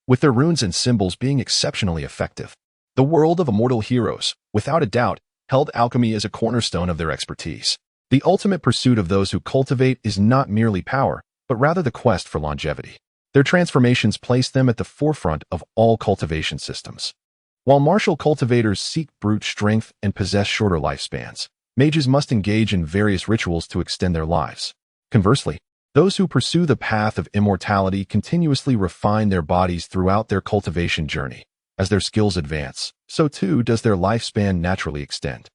with their runes and symbols being exceptionally effective. The world of immortal heroes, without a doubt, held alchemy as a cornerstone of their expertise. The ultimate pursuit of those who cultivate is not merely power, but rather the quest for longevity. Their transformations place them at the forefront of all cultivation systems. While martial cultivators seek brute strength and possess shorter lifespans, mages must engage in various rituals to extend their lives. Conversely, those who pursue the path of immortality continuously refine their bodies throughout their cultivation journey. As their skills advance, so too does their lifespan naturally extend.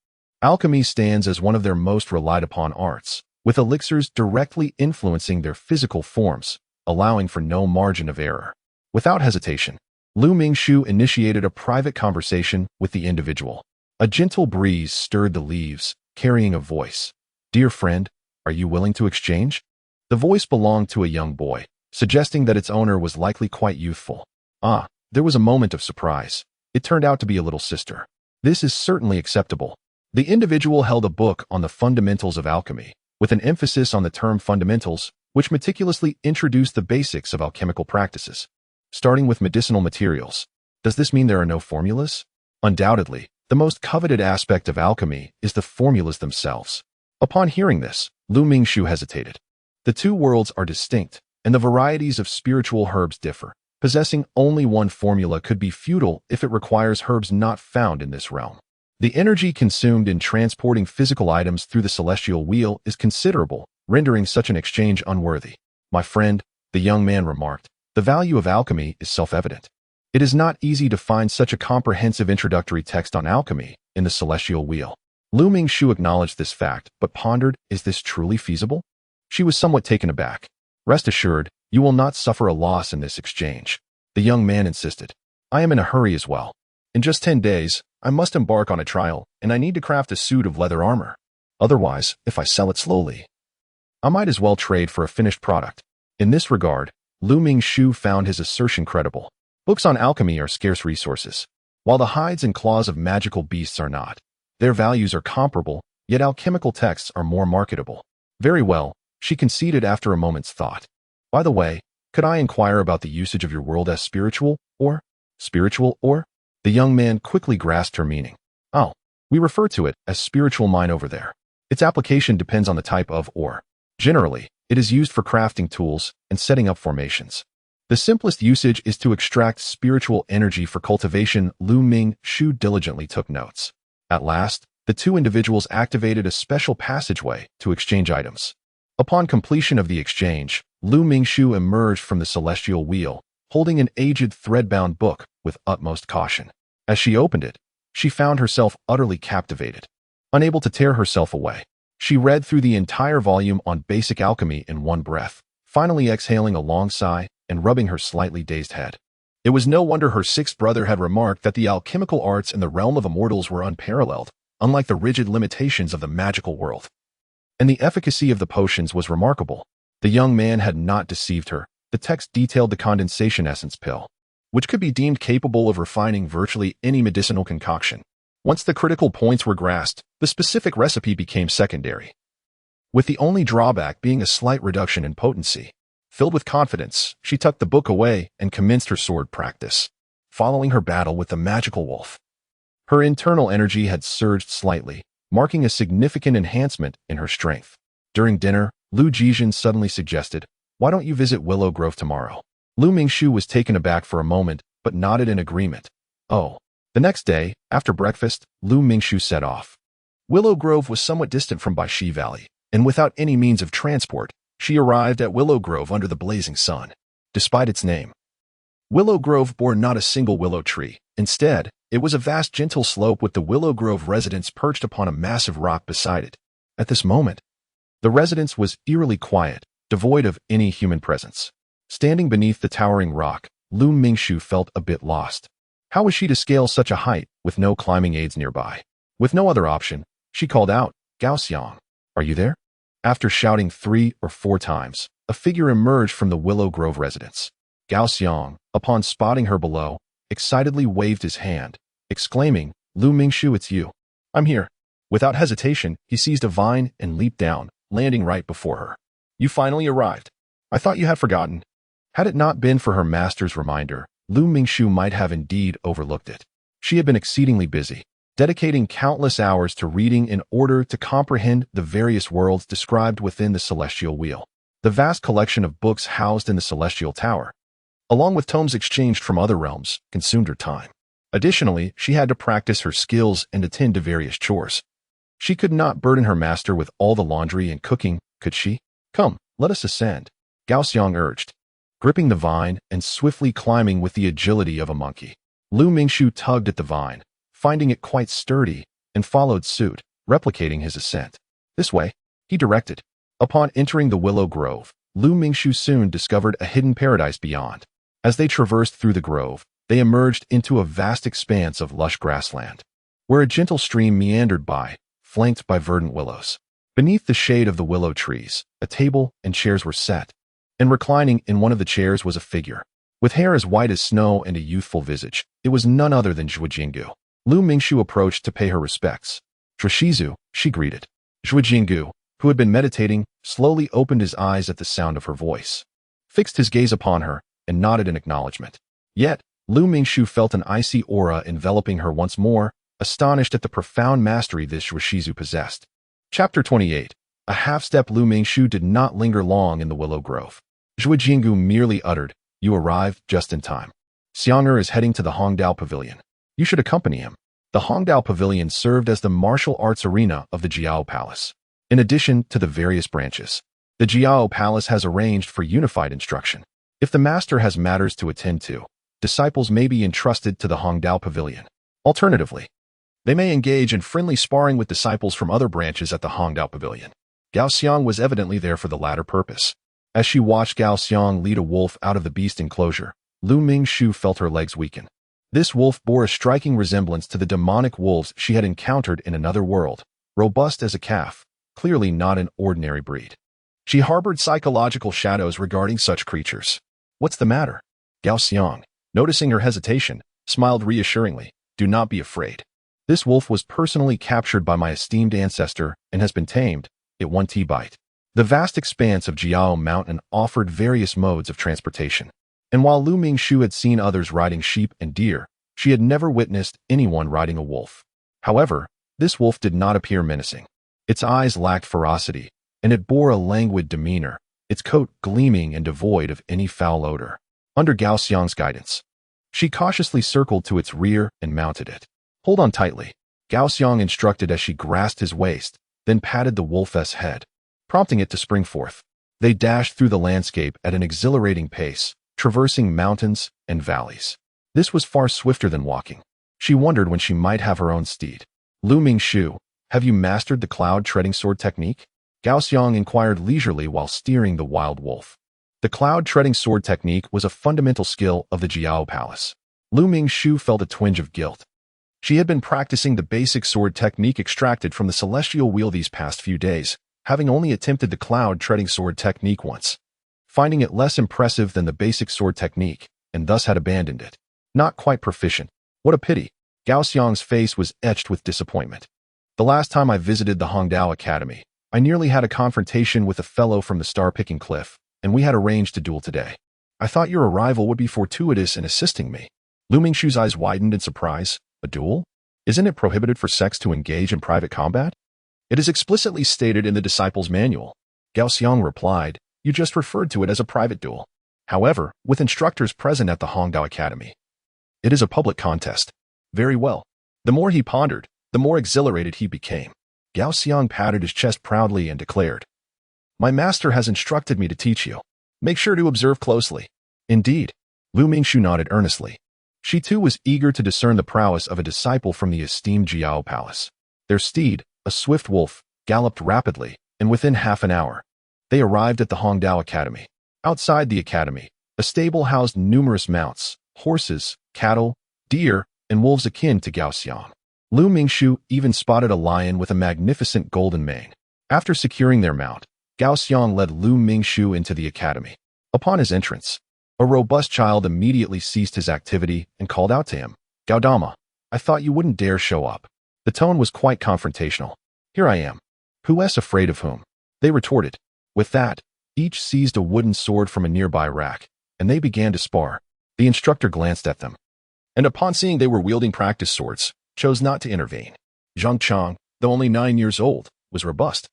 Alchemy stands as one of their most relied upon arts, with elixirs directly influencing their physical forms, allowing for no margin of error. Without hesitation, Lu Mingshu initiated a private conversation with the individual. A gentle breeze stirred the leaves, carrying a voice. Dear friend, are you willing to exchange? The voice belonged to a young boy, suggesting that its owner was likely quite youthful. There was a moment of surprise. It turned out to be a little sister. This is certainly acceptable. The individual held a book on the fundamentals of alchemy, with an emphasis on the term fundamentals, which meticulously introduced the basics of alchemical practices. Starting with medicinal materials. Does this mean there are no formulas? Undoubtedly, the most coveted aspect of alchemy is the formulas themselves. Upon hearing this, Lu Mingshu hesitated. The two worlds are distinct, and the varieties of spiritual herbs differ. Possessing only one formula could be futile if it requires herbs not found in this realm. The energy consumed in transporting physical items through the celestial wheel is considerable, rendering such an exchange unworthy. My friend, the young man remarked, the value of alchemy is self-evident. It is not easy to find such a comprehensive introductory text on alchemy in the celestial wheel. Lu Mingshu acknowledged this fact, but pondered, is this truly feasible? She was somewhat taken aback. Rest assured, you will not suffer a loss in this exchange. The young man insisted. I am in a hurry as well. In just 10 days, I must embark on a trial, and I need to craft a suit of leather armor. Otherwise, if I sell it slowly, I might as well trade for a finished product. In this regard, Lu Mingshu found his assertion credible. Books on alchemy are scarce resources. While the hides and claws of magical beasts are not, their values are comparable, yet alchemical texts are more marketable. Very well, she conceded after a moment's thought. By the way, could I inquire about the usage of your world as spiritual or? The young man quickly grasped her meaning. Oh, we refer to it as spiritual mine over there. Its application depends on the type of ore. Generally, it is used for crafting tools and setting up formations. The simplest usage is to extract spiritual energy for cultivation. Lu Ming-shu diligently took notes. At last, the two individuals activated a special passageway to exchange items. Upon completion of the exchange, Lu Ming-shu emerged from the celestial wheel, holding an aged thread-bound book with utmost caution. As she opened it, she found herself utterly captivated. Unable to tear herself away, she read through the entire volume on basic alchemy in one breath, finally exhaling a long sigh and rubbing her slightly dazed head. It was no wonder her sixth brother had remarked that the alchemical arts in the realm of immortals were unparalleled, unlike the rigid limitations of the magical world. And the efficacy of the potions was remarkable. The young man had not deceived her. The text detailed the condensation essence pill, which could be deemed capable of refining virtually any medicinal concoction. Once the critical points were grasped, the specific recipe became secondary, with the only drawback being a slight reduction in potency. Filled with confidence, she tucked the book away and commenced her sword practice, following her battle with the magical wolf. Her internal energy had surged slightly, marking a significant enhancement in her strength. During dinner, Lu Jijin suddenly suggested, "Why don't you visit Willow Grove tomorrow?" Lu Ming-shu was taken aback for a moment, but nodded in agreement. Oh. The next day, after breakfast, Lu Ming-shu set off. Willow Grove was somewhat distant from Baishi Valley, and without any means of transport, she arrived at Willow Grove under the blazing sun. Despite its name, Willow Grove bore not a single willow tree. Instead, it was a vast gentle slope with the Willow Grove residence perched upon a massive rock beside it. At this moment, the residence was eerily quiet, devoid of any human presence. Standing beneath the towering rock, Lu Ming-shu felt a bit lost. How was she to scale such a height with no climbing aids nearby? With no other option, she called out, "Gao Xiang, are you there?" After shouting 3 or 4 times, a figure emerged from the Willow Grove residence. Gao Xiang, upon spotting her below, excitedly waved his hand, exclaiming, "Lu Ming-shu, it's you." "I'm here." Without hesitation, he seized a vine and leaped down, landing right before her. "You finally arrived. I thought you had forgotten." Had it not been for her master's reminder, Lu Ming-shu might have indeed overlooked it. She had been exceedingly busy, dedicating countless hours to reading in order to comprehend the various worlds described within the Celestial Wheel. The vast collection of books housed in the Celestial Tower, along with tomes exchanged from other realms, consumed her time. Additionally, she had to practice her skills and attend to various chores. She could not burden her master with all the laundry and cooking, could she? "Come, let us ascend," Gao Xiang urged, gripping the vine and swiftly climbing with the agility of a monkey. Lu Ming-shu tugged at the vine, finding it quite sturdy, and followed suit, replicating his ascent. "This way," he directed. Upon entering the Willow Grove, Lu Ming-shu soon discovered a hidden paradise beyond. As they traversed through the grove, they emerged into a vast expanse of lush grassland, where a gentle stream meandered by, flanked by verdant willows. Beneath the shade of the willow trees, a table and chairs were set, and reclining in one of the chairs was a figure. With hair as white as snow and a youthful visage, it was none other than Zhuo Jinggu. Lu Ming-shu approached to pay her respects. "Trishizu," she greeted. Zhuo Jinggu, who had been meditating, slowly opened his eyes at the sound of her voice, fixed his gaze upon her, and nodded in acknowledgement. Yet, Lu Ming-shu felt an icy aura enveloping her once more, astonished at the profound mastery this Trishizu possessed. Chapter 28. A half-step. Lu Ming-shu did not linger long in the Willow Grove. Zhuo Jinggu merely uttered, "You arrived just in time. Xiang'er is heading to the Hongdao Pavilion. You should accompany him." The Hongdao Pavilion served as the martial arts arena of the Jiao Palace. In addition to the various branches, the Jiao Palace has arranged for unified instruction. If the master has matters to attend to, disciples may be entrusted to the Hongdao Pavilion. Alternatively, they may engage in friendly sparring with disciples from other branches at the Hongdao Pavilion. Gao Xiang was evidently there for the latter purpose. As she watched Gao Xiang lead a wolf out of the beast enclosure, Lu Ming-shu felt her legs weaken. This wolf bore a striking resemblance to the demonic wolves she had encountered in another world, robust as a calf, clearly not an ordinary breed. She harbored psychological shadows regarding such creatures. "What's the matter?" Gao Xiang, noticing her hesitation, smiled reassuringly. "Do not be afraid. This wolf was personally captured by my esteemed ancestor and has been tamed. It won T-bite." The vast expanse of Jiao Mountain offered various modes of transportation. And while Lu Ming-shu had seen others riding sheep and deer, She had never witnessed anyone riding a wolf. However, this wolf did not appear menacing. Its eyes lacked ferocity, and it bore a languid demeanor, its coat gleaming and devoid of any foul odor. Under Gao Xiang's guidance, she cautiously circled to its rear and mounted it. Hold on tightly, Gao Xiang instructed as she grasped his waist, then patted the wolf's head, prompting it to spring forth. They dashed through the landscape at an exhilarating pace, traversing mountains and valleys. This was far swifter than walking. She wondered when she might have her own steed. Lu Mingshu, have you mastered the cloud-treading sword technique? Gao Xiang inquired leisurely while steering the wild wolf. The cloud-treading sword technique was a fundamental skill of the Jiao Palace. Lu Mingshu felt a twinge of guilt. She had been practicing the basic sword technique extracted from the celestial wheel these past few days, having only attempted the cloud-treading sword technique once, finding it less impressive than the basic sword technique, and thus had abandoned it. Not quite proficient. What a pity. Gao Xiang's face was etched with disappointment. The last time I visited the Hongdao Academy, I nearly had a confrontation with a fellow from the star-picking cliff, and we had arranged to duel today. I thought your arrival would be fortuitous in assisting me. Lu Mingshu's eyes widened in surprise. A duel? Isn't it prohibited for sex to engage in private combat? It is explicitly stated in the disciple's manual. Gao Xiang replied, you just referred to it as a private duel. However, with instructors present at the Hongdao Academy, it is a public contest. Very well. The more he pondered, the more exhilarated he became. Gao Xiang patted his chest proudly and declared, my master has instructed me to teach you. Make sure to observe closely. Indeed. Lu Mingshu nodded earnestly. She too was eager to discern the prowess of a disciple from the esteemed Jiao Palace. Their steed, a swift wolf, galloped rapidly, and within half an hour, they arrived at the Hongdao Academy. Outside the academy, a stable housed numerous mounts, horses, cattle, deer, and wolves akin to Gao Xiang. Lu Mingshu even spotted a lion with a magnificent golden mane. After securing their mount, Gao Xiang led Lu Mingshu into the academy. Upon his entrance, a robust child immediately ceased his activity and called out to him, Gao Dama, I thought you wouldn't dare show up. The tone was quite confrontational. Here I am. Who's afraid of whom? They retorted. With that, each seized a wooden sword from a nearby rack, and they began to spar. The instructor glanced at them, and upon seeing they were wielding practice swords, chose not to intervene. Zhang Chang, though only 9 years old, was robust,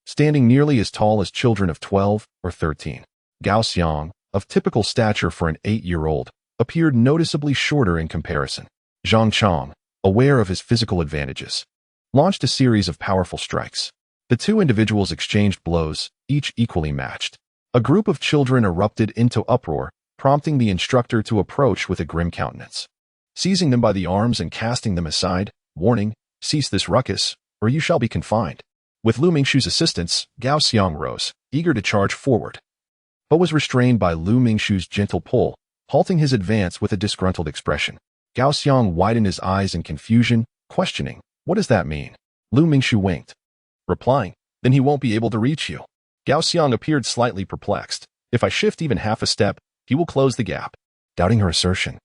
standing nearly as tall as children of 12 or 13. Gao Xiang, of typical stature for an 8-year-old, appeared noticeably shorter in comparison. Zhang Chang, aware of his physical advantages, launched a series of powerful strikes. The two individuals exchanged blows, each equally matched. A group of children erupted into uproar, prompting the instructor to approach with a grim countenance. Seizing them by the arms and casting them aside, warning, cease this ruckus, or you shall be confined. With Lu Mingshu's assistance, Gao Xiang rose, eager to charge forward, but was restrained by Lu Mingshu's gentle pull, halting his advance with a disgruntled expression. Gao Xiang widened his eyes in confusion, questioning, what does that mean? Lu Mingshu winked, replying, then he won't be able to reach you. Gao Xiang appeared slightly perplexed. If I shift even half a step, he will close the gap. Doubting her assertion,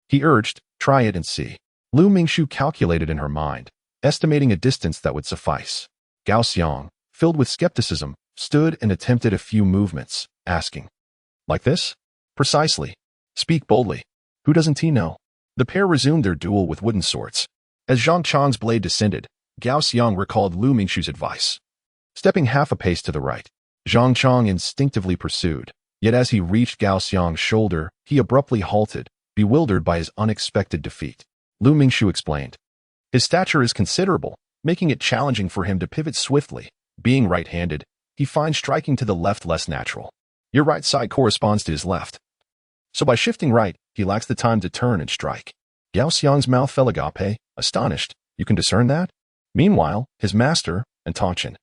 he urged, try it and see. Lu Mingshu calculated in her mind, estimating a distance that would suffice. Gao Xiang, filled with skepticism, stood and attempted a few movements, asking, like this? Precisely. Speak boldly. Who doesn't he know? The pair resumed their duel with wooden swords. As Zhang Chang's blade descended, Gao Xiang recalled Lu Mingshu's advice. Stepping half a pace to the right, Zhang Chang instinctively pursued, yet as he reached Gao Xiang's shoulder, he abruptly halted, bewildered by his unexpected defeat. Lu Mingshu explained, his stature is considerable, making it challenging for him to pivot swiftly. Being right-handed, he finds striking to the left less natural. Your right side corresponds to his left. So by shifting right, he lacks the time to turn and strike. Gao Xiang's mouth fell agape, astonished. You can discern that? Meanwhile, his master, Antonchin,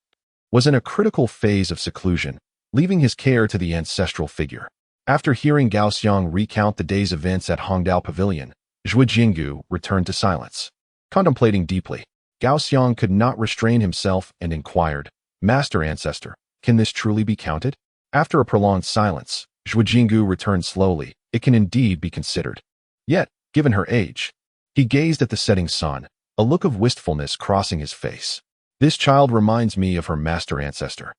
was in a critical phase of seclusion, leaving his care to the ancestral figure. After hearing Gao Xiang recount the day's events at Hongdao Pavilion, Zhui Jinggu returned to silence. Contemplating deeply, Gao Xiang could not restrain himself and inquired, Master Ancestor, can this truly be counted? After a prolonged silence, Zhui Jinggu returned slowly, it can indeed be considered. Yet, given her age, he gazed at the setting sun, a look of wistfulness crossing his face. This child reminds me of her Master Ancestor.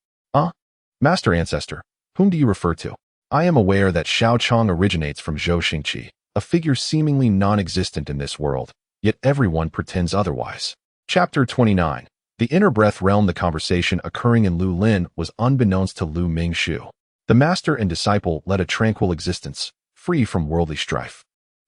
Master Ancestor, whom do you refer to? I am aware that Xiao Chang originates from Zhou Xingqi, a figure seemingly non-existent in this world, yet everyone pretends otherwise. Chapter 29. The Inner Breath Realm. The conversation occurring in Lu Lin was unbeknownst to Lu Mingxu. The master and disciple led a tranquil existence, free from worldly strife.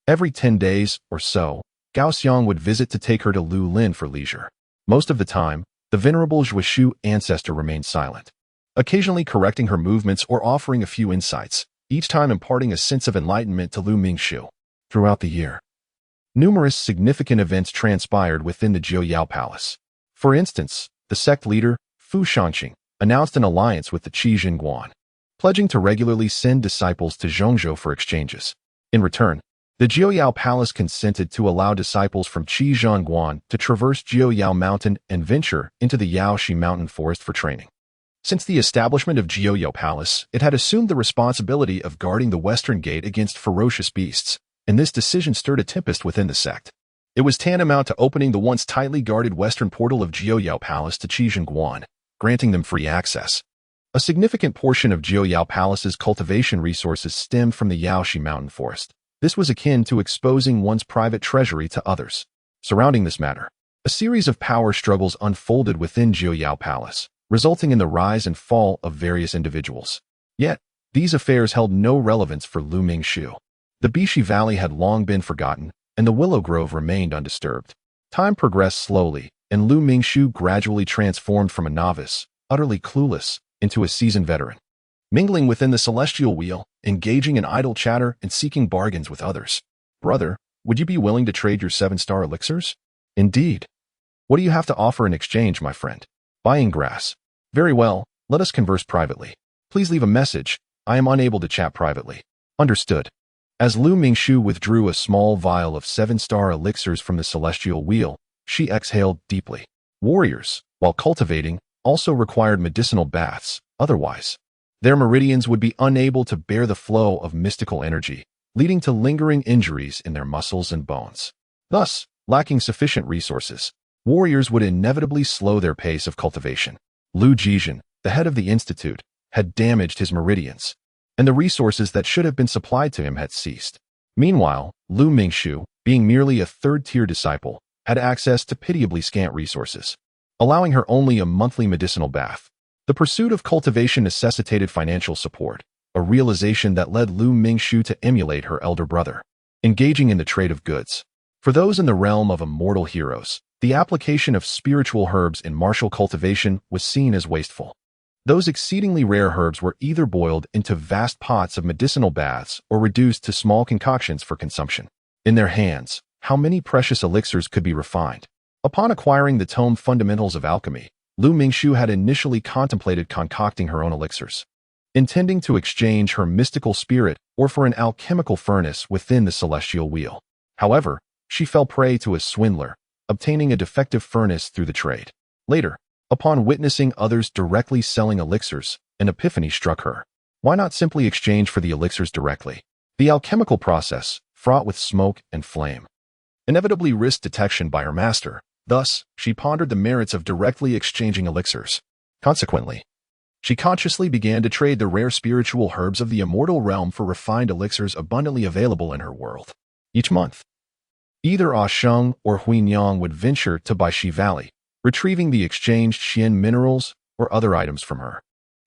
Every 10 days or so, Gao Xiang would visit to take her to Lu Lin for leisure. Most of the time, the venerable Zhuoshu ancestor remained silent, occasionally correcting her movements or offering a few insights, each time imparting a sense of enlightenment to Lu Mingxu. Throughout the year, numerous significant events transpired within the Jiuyao Palace. For instance, the sect leader, Fu Shangqing, announced an alliance with the Qi Jingguan, pledging to regularly send disciples to Zhongzhou for exchanges. In return, the Jiuyao Palace consented to allow disciples from Qi Jingguan to traverse Jiuyao Mountain and venture into the Yaoshi Mountain Forest for training. Since the establishment of Jiuyao Palace, it had assumed the responsibility of guarding the western gate against ferocious beasts, and this decision stirred a tempest within the sect. It was tantamount to opening the once tightly guarded western portal of Jiuyao Palace to Qi Jingguan, granting them free access. A significant portion of Jiuyao Palace's cultivation resources stemmed from the Yaoshi Mountain Forest. This was akin to exposing one's private treasury to others. Surrounding this matter, a series of power struggles unfolded within Jiuyao Palace, resulting in the rise and fall of various individuals. Yet, these affairs held no relevance for Lu Mingxu. The Bishi Valley had long been forgotten, and the Willow Grove remained undisturbed. Time progressed slowly, and Lu Mingxu gradually transformed from a novice, utterly clueless, into a seasoned veteran. Mingling within the celestial wheel, engaging in idle chatter and seeking bargains with others. Brother, would you be willing to trade your 7-star elixirs? Indeed. What do you have to offer in exchange, my friend? Buying grass. Very well, let us converse privately. Please leave a message. I am unable to chat privately. Understood. As Lu Mingxu withdrew a small vial of 7-star elixirs from the celestial wheel, she exhaled deeply. Warriors, while cultivating, also required medicinal baths, otherwise, their meridians would be unable to bear the flow of mystical energy, leading to lingering injuries in their muscles and bones. Thus, lacking sufficient resources, warriors would inevitably slow their pace of cultivation. Lu Jizhen, the head of the institute, had damaged his meridians, and the resources that should have been supplied to him had ceased. Meanwhile, Lu Mingxu, being merely a third-tier disciple, had access to pitiably scant resources, allowing her only a monthly medicinal bath. The pursuit of cultivation necessitated financial support, a realization that led Lu Mingxu to emulate her elder brother, engaging in the trade of goods. For those in the realm of immortal heroes, the application of spiritual herbs in martial cultivation was seen as wasteful. Those exceedingly rare herbs were either boiled into vast pots of medicinal baths or reduced to small concoctions for consumption. In their hands, how many precious elixirs could be refined? Upon acquiring the tome Fundamentals of Alchemy, Lu Mingxu had initially contemplated concocting her own elixirs, intending to exchange her mystical spirit or for an alchemical furnace within the celestial wheel. However, she fell prey to a swindler, obtaining a defective furnace through the trade. Later, upon witnessing others directly selling elixirs, an epiphany struck her. Why not simply exchange for the elixirs directly? The alchemical process, fraught with smoke and flame, inevitably risked detection by her master. Thus, she pondered the merits of directly exchanging elixirs. Consequently, she consciously began to trade the rare spiritual herbs of the immortal realm for refined elixirs abundantly available in her world. Each month, either Ah Sheng or Huinyang would venture to Baishi Valley, retrieving the exchanged Xian minerals or other items from her,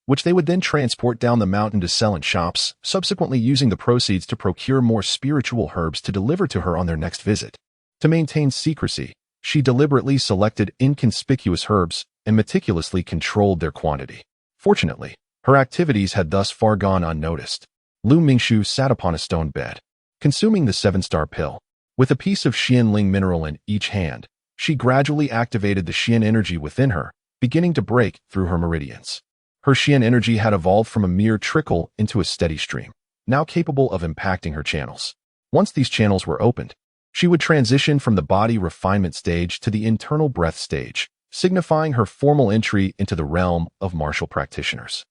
which they would then transport down the mountain to sell in shops, subsequently using the proceeds to procure more spiritual herbs to deliver to her on their next visit. To maintain secrecy, she deliberately selected inconspicuous herbs and meticulously controlled their quantity. Fortunately, her activities had thus far gone unnoticed. Lu Mingxu sat upon a stone bed, consuming the 7-star pill. With a piece of Xianling mineral in each hand, she gradually activated the Xian energy within her, beginning to break through her meridians. Her Xian energy had evolved from a mere trickle into a steady stream, now capable of impacting her channels. Once these channels were opened, she would transition from the body refinement stage to the internal breath stage, signifying her formal entry into the realm of martial practitioners.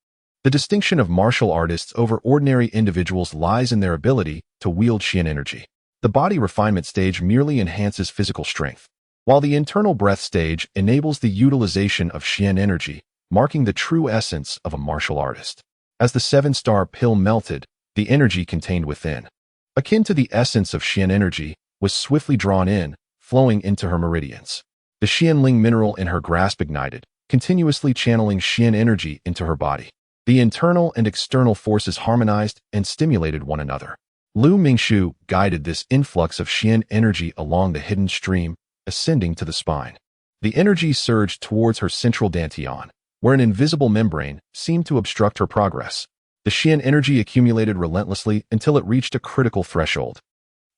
The distinction of martial artists over ordinary individuals lies in their ability to wield Xian energy. The body refinement stage merely enhances physical strength, while the internal breath stage enables the utilization of Xian energy, marking the true essence of a martial artist. As the 7-star pill melted, the energy contained within akin to the essence of Xian energy, was swiftly drawn in, flowing into her meridians. The Xianling mineral in her grasp ignited, continuously channeling Xian energy into her body. The internal and external forces harmonized and stimulated one another. Lu Mingxu guided this influx of Xian energy along the hidden stream, ascending to the spine. The energy surged towards her central dantian, where an invisible membrane seemed to obstruct her progress. The Xian energy accumulated relentlessly until it reached a critical threshold,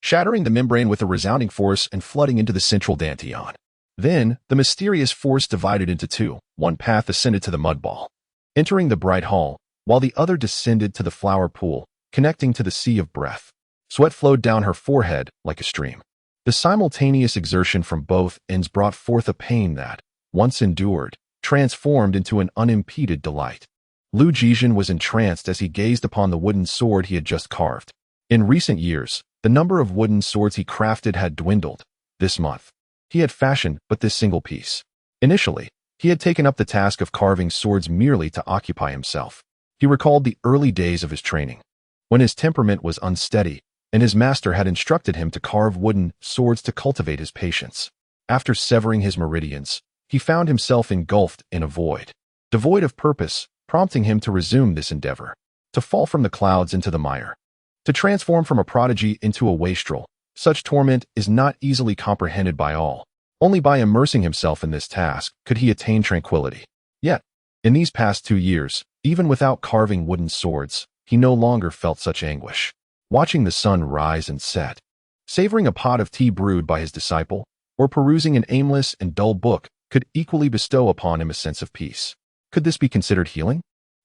shattering the membrane with a resounding force and flooding into the central dantian. Then, the mysterious force divided into two. One path ascended to the mud ball, entering the bright hall, while the other descended to the flower pool, connecting to the sea of breath. Sweat flowed down her forehead like a stream. The simultaneous exertion from both ends brought forth a pain that, once endured, transformed into an unimpeded delight. Lu Jizhen was entranced as he gazed upon the wooden sword he had just carved. In recent years, the number of wooden swords he crafted had dwindled. This month, he had fashioned but this single piece. Initially, he had taken up the task of carving swords merely to occupy himself. He recalled the early days of his training, when his temperament was unsteady, and his master had instructed him to carve wooden swords to cultivate his patience. After severing his meridians, he found himself engulfed in a void, devoid of purpose, prompting him to resume this endeavor, to fall from the clouds into the mire, to transform from a prodigy into a wastrel. Such torment is not easily comprehended by all. Only by immersing himself in this task could he attain tranquility. Yet, in these past 2 years, even without carving wooden swords, he no longer felt such anguish. Watching the sun rise and set, savoring a pot of tea brewed by his disciple, or perusing an aimless and dull book could equally bestow upon him a sense of peace. Could this be considered healing?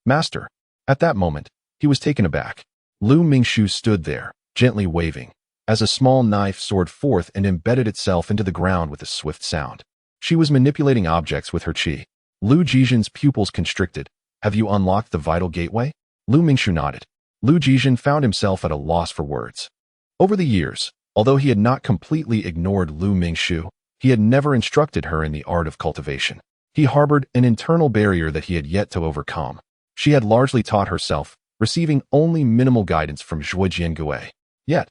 Master. At that moment, he was taken aback. Lu Mingxu stood there, gently waving, as a small knife soared forth and embedded itself into the ground with a swift sound. She was manipulating objects with her qi. Lu Jizhen's pupils constricted. Have you unlocked the vital gateway? Lu Mingxu nodded. Lu Jizhen found himself at a loss for words. Over the years, although he had not completely ignored Lu Mingxu, he had never instructed her in the art of cultivation. He harbored an internal barrier that he had yet to overcome. She had largely taught herself, receiving only minimal guidance from Zhuo Jiangui. Yet,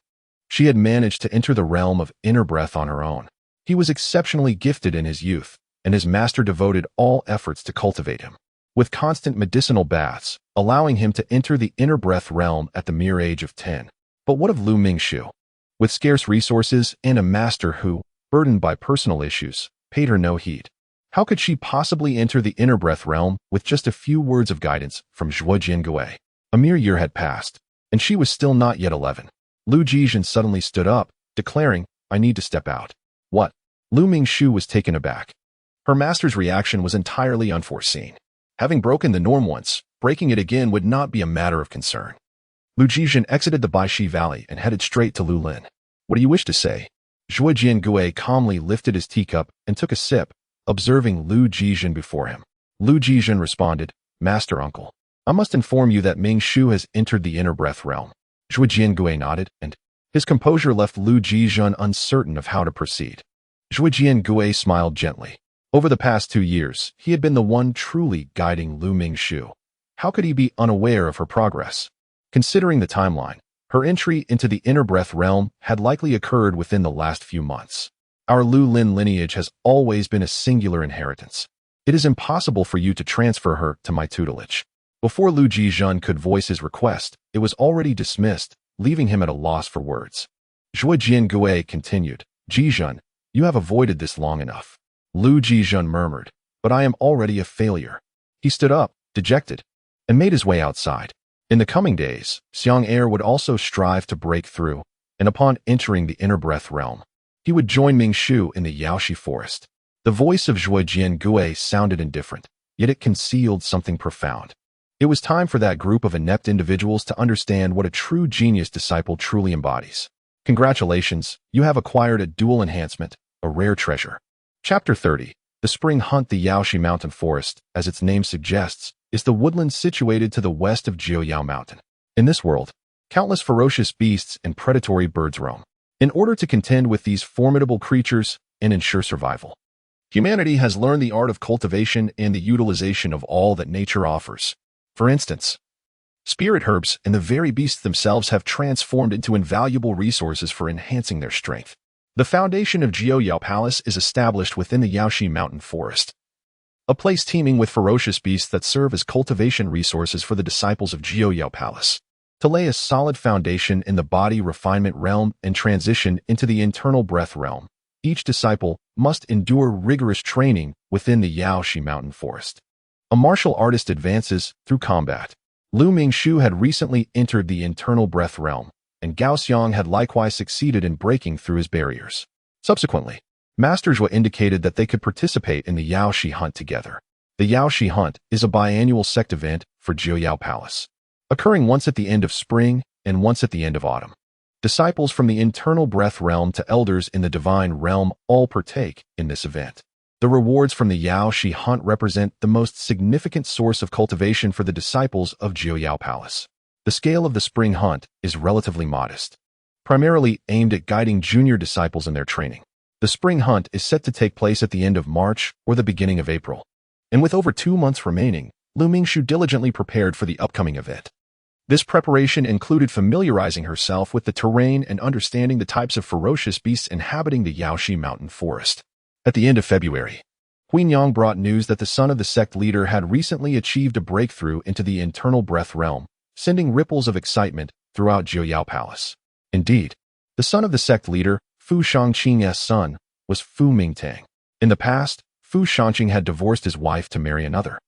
she had managed to enter the realm of inner breath on her own. He was exceptionally gifted in his youth, and his master devoted all efforts to cultivate him, with constant medicinal baths, allowing him to enter the inner breath realm at the mere age of 10. But what of Lu Mingxu? With scarce resources and a master who, burdened by personal issues, paid her no heed, how could she possibly enter the inner breath realm with just a few words of guidance from Zhuo Jiangui? A mere year had passed, and she was still not yet 11. Lu Jizhen suddenly stood up, declaring, I need to step out. What? Lu Mingxu was taken aback. Her master's reaction was entirely unforeseen. Having broken the norm once, breaking it again would not be a matter of concern. Lu Jizhen exited the Baishi Valley and headed straight to Lulin. What do you wish to say? Zhuo Jiangui calmly lifted his teacup and took a sip, observing Lu Jizhen before him. Lu Jizhen responded, Master Uncle, I must inform you that Mingxu has entered the inner breath realm. Zhuo Jiangui nodded, and his composure left Lu Jizhen uncertain of how to proceed. Zhuo Jiangui smiled gently. Over the past 2 years, he had been the one truly guiding Lu Mingxu. How could he be unaware of her progress? Considering the timeline, her entry into the inner breath realm had likely occurred within the last few months. Our Lu Lin lineage has always been a singular inheritance. It is impossible for you to transfer her to my tutelage. Before Lu Jizhen could voice his request, it was already dismissed, leaving him at a loss for words. Zhuo Jiangui continued, Jizhen, you have avoided this long enough. Lu Jizhen murmured, but I am already a failure. He stood up, dejected, and made his way outside. In the coming days, Xiang Er would also strive to break through, and upon entering the inner breath realm, he would join Mingxu in the Yaoshi forest. The voice of Zhuo Jiangui sounded indifferent, yet it concealed something profound. It was time for that group of inept individuals to understand what a true genius disciple truly embodies. Congratulations, you have acquired a dual enhancement, a rare treasure. Chapter 30. The Spring Hunt. The Yaoshi Mountain Forest, as its name suggests, is the woodland situated to the west of Jiuyao Mountain. In this world, countless ferocious beasts and predatory birds roam. In order to contend with these formidable creatures and ensure survival, humanity has learned the art of cultivation and the utilization of all that nature offers. For instance, Spirit herbs and the very beasts themselves have transformed into invaluable resources for enhancing their strength. The foundation of Jiuyao Palace is established within the Yaoshi Mountain Forest, a place teeming with ferocious beasts that serve as cultivation resources for the disciples of Jiuyao Palace. To lay a solid foundation in the body refinement realm and transition into the internal breath realm, each disciple must endure rigorous training within the Yaoshi Mountain Forest. A martial artist advances through combat. Lu Mingshu had recently entered the internal breath realm, and Gao Xiang had likewise succeeded in breaking through his barriers. Subsequently, Master Zhua indicated that they could participate in the Yaoshi Hunt together. The Yaoshi Hunt is a biannual sect event for Jiuyao Palace, occurring once at the end of spring and once at the end of autumn. Disciples from the internal breath realm to elders in the divine realm all partake in this event. The rewards from the Yaoshi Hunt represent the most significant source of cultivation for the disciples of Jiuyao Palace. The scale of the spring hunt is relatively modest, primarily aimed at guiding junior disciples in their training. The spring hunt is set to take place at the end of March or the beginning of April, and with over 2 months remaining, Lu Mingshu diligently prepared for the upcoming event. This preparation included familiarizing herself with the terrain and understanding the types of ferocious beasts inhabiting the Yaoshi Mountain Forest. At the end of February, Huinyang brought news that the son of the sect leader had recently achieved a breakthrough into the internal breath realm, sending ripples of excitement throughout Jiuyao Palace. Indeed, the son of the sect leader, Fu Shangqing's son, was Fu Mingtang. In the past, Fu Shangqing had divorced his wife to marry another,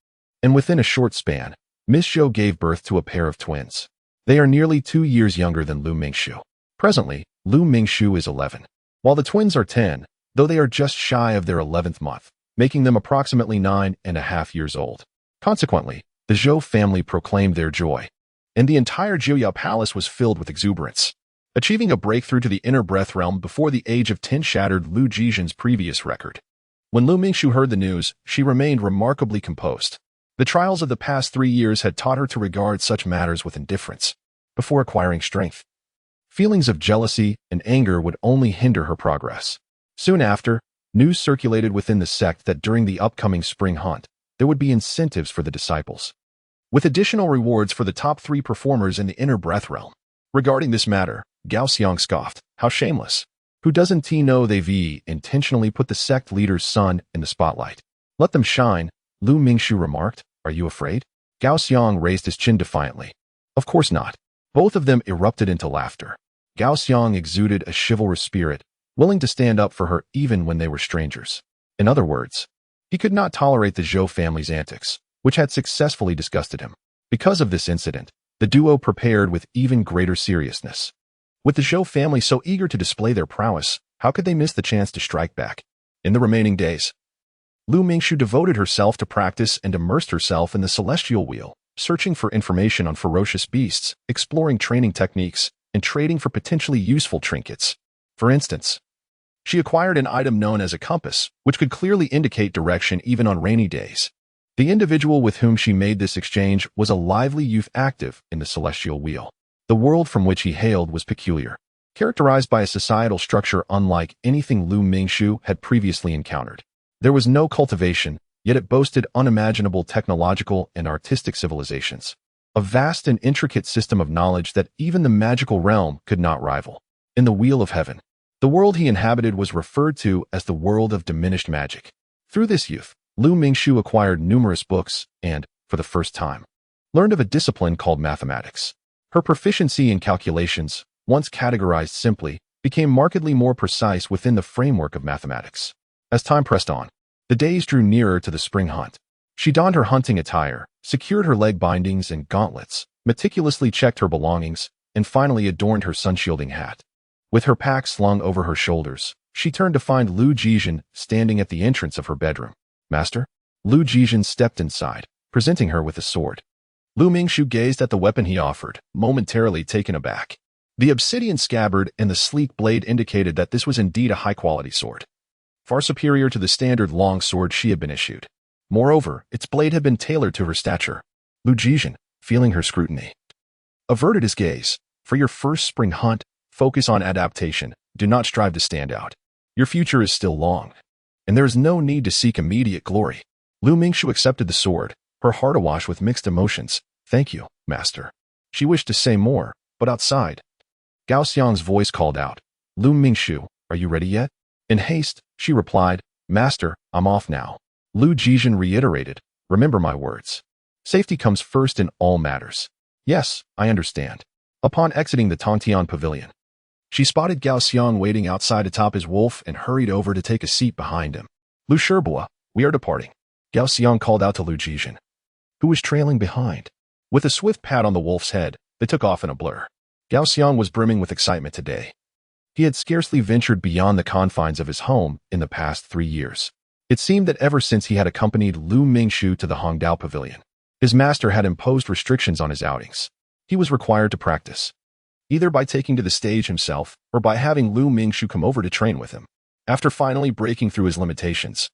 and within a short span, Miss Zhou gave birth to a pair of twins. They are nearly 2 years younger than Lu Mingshu. Presently, Lu Mingshu is 11, while the twins are 10, though they are just shy of their 11th month, making them approximately 9.5 years old. Consequently, the Zhou family proclaimed their joy, and the entire Jiuyao Palace was filled with exuberance. Achieving a breakthrough to the inner breath realm before the age of 10 shattered Lu Jizhen's previous record. When Lu Mingshu heard the news, she remained remarkably composed. The trials of the past 3 years had taught her to regard such matters with indifference before acquiring strength. Feelings of jealousy and anger would only hinder her progress. Soon after, news circulated within the sect that during the upcoming spring hunt, there would be incentives for the disciples, with additional rewards for the top 3 performers in the inner breath realm. Regarding this matter, Gao Xiang scoffed. How shameless. Who doesn't he know they've intentionally put the sect leader's son in the spotlight? Let them shine, Lu Mingshu remarked. Are you afraid? Gao Xiang raised his chin defiantly. Of course not. Both of them erupted into laughter. Gao Xiang exuded a chivalrous spirit, willing to stand up for her even when they were strangers. In other words, he could not tolerate the Zhou family's antics, which had successfully disgusted him. Because of this incident, the duo prepared with even greater seriousness. With the Zhou family so eager to display their prowess, how could they miss the chance to strike back? In the remaining days, Lu Mingshu devoted herself to practice and immersed herself in the celestial wheel, searching for information on ferocious beasts, exploring training techniques, and trading for potentially useful trinkets. For instance, she acquired an item known as a compass, which could clearly indicate direction even on rainy days. The individual with whom she made this exchange was a lively youth active in the celestial wheel. The world from which he hailed was peculiar, characterized by a societal structure unlike anything Lu Mingshu had previously encountered. There was no cultivation, yet it boasted unimaginable technological and artistic civilizations. A vast and intricate system of knowledge that even the magical realm could not rival. In the Wheel of Heaven, the world he inhabited was referred to as the world of diminished magic. Through this youth, Lu Mingshu acquired numerous books and, for the first time, learned of a discipline called mathematics. Her proficiency in calculations, once categorized simply, became markedly more precise within the framework of mathematics. As time pressed on, the days drew nearer to the spring hunt. She donned her hunting attire, secured her leg bindings and gauntlets, meticulously checked her belongings, and finally adorned her sun-shielding hat. With her pack slung over her shoulders, she turned to find Lu Jizhen standing at the entrance of her bedroom. Master? Lu Jizhen stepped inside, presenting her with a sword. Lu Mingshu gazed at the weapon he offered, momentarily taken aback. The obsidian scabbard and the sleek blade indicated that this was indeed a high-quality sword, far superior to the standard long sword she had been issued. Moreover, its blade had been tailored to her stature. Lu Jizhen, feeling her scrutiny, averted his gaze. For your first spring hunt, focus on adaptation. Do not strive to stand out. Your future is still long, and there is no need to seek immediate glory. Lu Mingshu accepted the sword, her heart awash with mixed emotions. Thank you, Master. She wished to say more, but outside, Gao Xiang's voice called out, Lu Mingshu, are you ready yet? In haste, she replied, Master, I'm off now. Lu Jizhen reiterated, remember my words. Safety comes first in all matters. Yes, I understand. Upon exiting the Tongtian pavilion, she spotted Gao Xiang waiting outside atop his wolf and hurried over to take a seat behind him. Lu Shibua, we are departing. Gao Xiang called out to Lu Jizhen, who was trailing behind. With a swift pat on the wolf's head, they took off in a blur. Gao Xiang was brimming with excitement today. He had scarcely ventured beyond the confines of his home in the past 3 years. It seemed that ever since he had accompanied Lu Mingshu to the Hongdao Pavilion, his master had imposed restrictions on his outings. He was required to practice, either by taking to the stage himself or by having Lu Mingshu come over to train with him. After finally breaking through his limitations,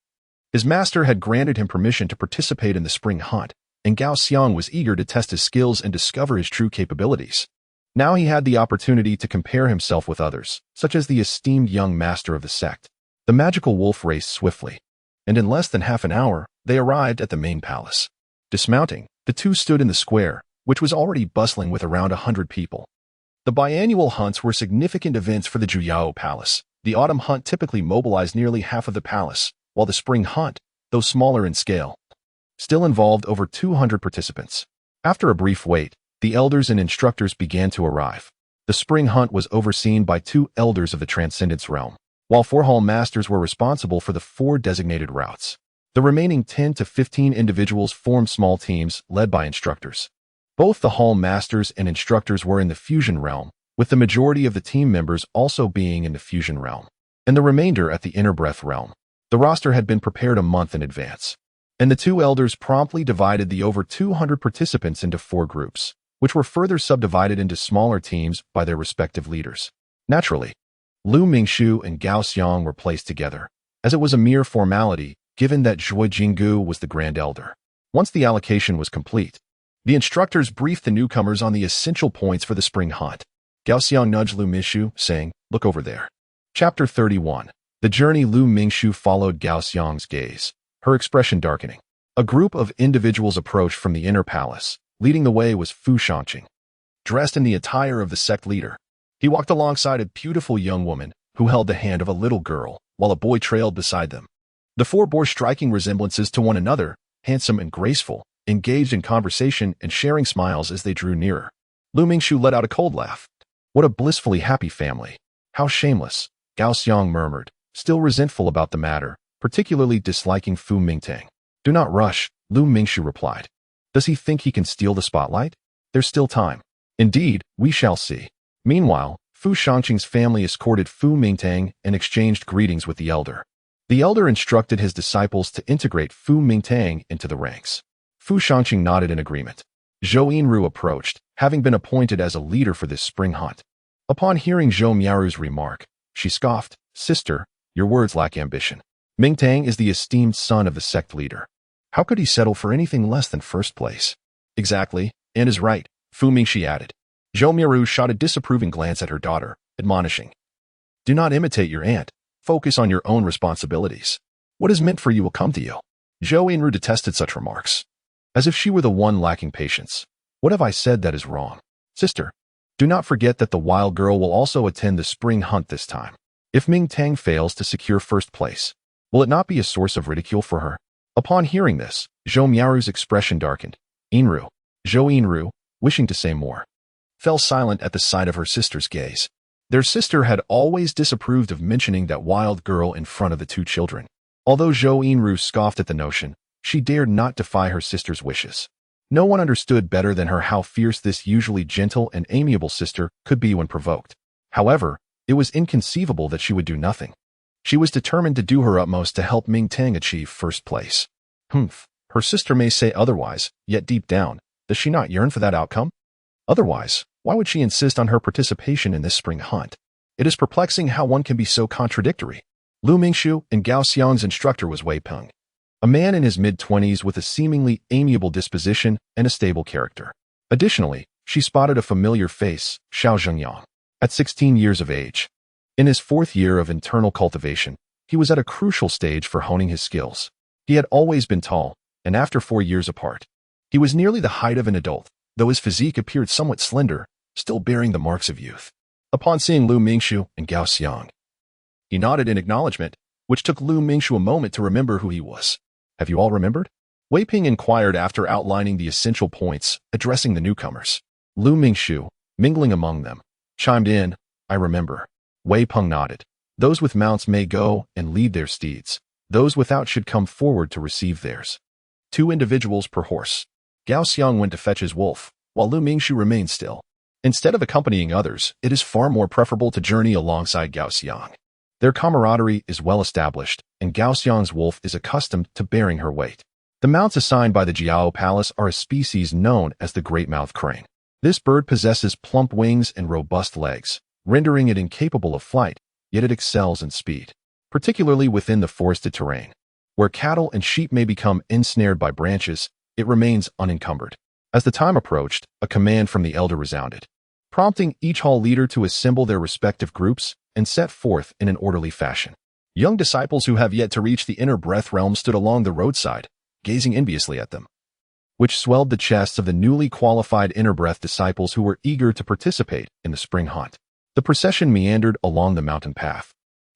his master had granted him permission to participate in the spring hunt, and Gao Xiang was eager to test his skills and discover his true capabilities. Now he had the opportunity to compare himself with others, such as the esteemed young master of the sect. The magical wolf raced swiftly, and in less than half an hour, they arrived at the main palace. Dismounting, the two stood in the square, which was already bustling with around 100 people. The biannual hunts were significant events for the Juyao Palace. The autumn hunt typically mobilized nearly half of the palace, while the spring hunt, though smaller in scale, still involved over 200 participants. After a brief wait, the elders and instructors began to arrive. The spring hunt was overseen by 2 elders of the Transcendence realm, while 4 hall masters were responsible for the 4 designated routes. The remaining 10 to 15 individuals formed small teams led by instructors. Both the hall masters and instructors were in the fusion realm, with the majority of the team members also being in the fusion realm, and the remainder at the inner breath realm. The roster had been prepared a month in advance, and the 2 elders promptly divided the over 200 participants into 4 groups, which were further subdivided into smaller teams by their respective leaders. Naturally, Lu Mingshu and Gao Xiang were placed together, as it was a mere formality given that Zhuo Jinggu was the Grand Elder. Once the allocation was complete, the instructors briefed the newcomers on the essential points for the spring hunt. Gao Xiang nudged Lu Mingshu, saying, look over there. Chapter 31. The journey. Lu Mingshu followed Gao Xiang's gaze, her expression darkening. A group of individuals approached from the inner palace. Leading the way was Fu Shangqing, dressed in the attire of the sect leader. He walked alongside a beautiful young woman who held the hand of a little girl, while a boy trailed beside them. The 4 bore striking resemblances to one another, handsome and graceful, engaged in conversation and sharing smiles as they drew nearer. Lu Mingshu let out a cold laugh. What a blissfully happy family. How shameless, Gao Xiang murmured, still resentful about the matter, particularly disliking Fu Mingtang. Do not rush, Lu Mingshu replied. Does he think he can steal the spotlight? There's still time. Indeed, we shall see. Meanwhile, Fu Shangqing's family escorted Fu Mingtang and exchanged greetings with the elder. The elder instructed his disciples to integrate Fu Mingtang into the ranks. Fu Shangqing nodded in agreement. Zhou Yinru approached, having been appointed as a leader for this spring hunt. Upon hearing Zhou Miaoru's remark, she scoffed, Sister, your words lack ambition. Mingtang is the esteemed son of the sect leader. How could he settle for anything less than first place? Exactly, and is right, Fu Mingxi added. Zhou Miaoru shot a disapproving glance at her daughter, admonishing, do not imitate your aunt. Focus on your own responsibilities. What is meant for you will come to you. Zhou Yinru detested such remarks, as if she were the one lacking patience. What have I said that is wrong? Sister, do not forget that the wild girl will also attend the spring hunt this time. If Ming Tang fails to secure first place, will it not be a source of ridicule for her? Upon hearing this, Zhou Miaoru's expression darkened. Zhou Yinru, wishing to say more, fell silent at the sight of her sister's gaze. Their sister had always disapproved of mentioning that wild girl in front of the 2 children. Although Zhou Yinru scoffed at the notion, she dared not defy her sister's wishes. No one understood better than her how fierce this usually gentle and amiable sister could be when provoked. However, it was inconceivable that she would do nothing. She was determined to do her utmost to help Ming Tang achieve first place. Her sister may say otherwise, yet deep down, does she not yearn for that outcome? Otherwise, why would she insist on her participation in this spring hunt? It is perplexing how one can be so contradictory. Lu Mingshu and Gao Xiang's instructor was Wei Peng, a man in his mid-20s with a seemingly amiable disposition and a stable character. Additionally, she spotted a familiar face, Xiao Zhengyang. At 16 years of age, in his 4th year of internal cultivation, he was at a crucial stage for honing his skills. He had always been tall, and after 4 years apart, he was nearly the height of an adult. though his physique appeared somewhat slender, still bearing the marks of youth. Upon seeing Lu Mingxu and Gao Xiang, he nodded in acknowledgement, which took Lu Mingxu a moment to remember who he was. Have you all remembered? Wei Ping inquired after outlining the essential points, addressing the newcomers. Lu Mingxu, mingling among them, chimed in, I remember. Wei Peng nodded. Those with mounts may go and lead their steeds. Those without should come forward to receive theirs. 2 individuals per horse. Gao Xiang went to fetch his wolf, while Lu Mingxu remained still. Instead of accompanying others, it is far more preferable to journey alongside Gao Xiang. Their camaraderie is well established, and Gao Xiang's wolf is accustomed to bearing her weight. The mounts assigned by the Jiao Palace are a species known as the great-mouthed crane. This bird possesses plump wings and robust legs, rendering it incapable of flight, yet it excels in speed, particularly within the forested terrain. Where cattle and sheep may become ensnared by branches, it remains unencumbered. As the time approached, a command from the elder resounded, prompting each hall leader to assemble their respective groups and set forth in an orderly fashion. Young disciples who have yet to reach the inner breath realm stood along the roadside, gazing enviously at them, which swelled the chests of the newly qualified inner breath disciples who were eager to participate in the spring hunt. The procession meandered along the mountain path,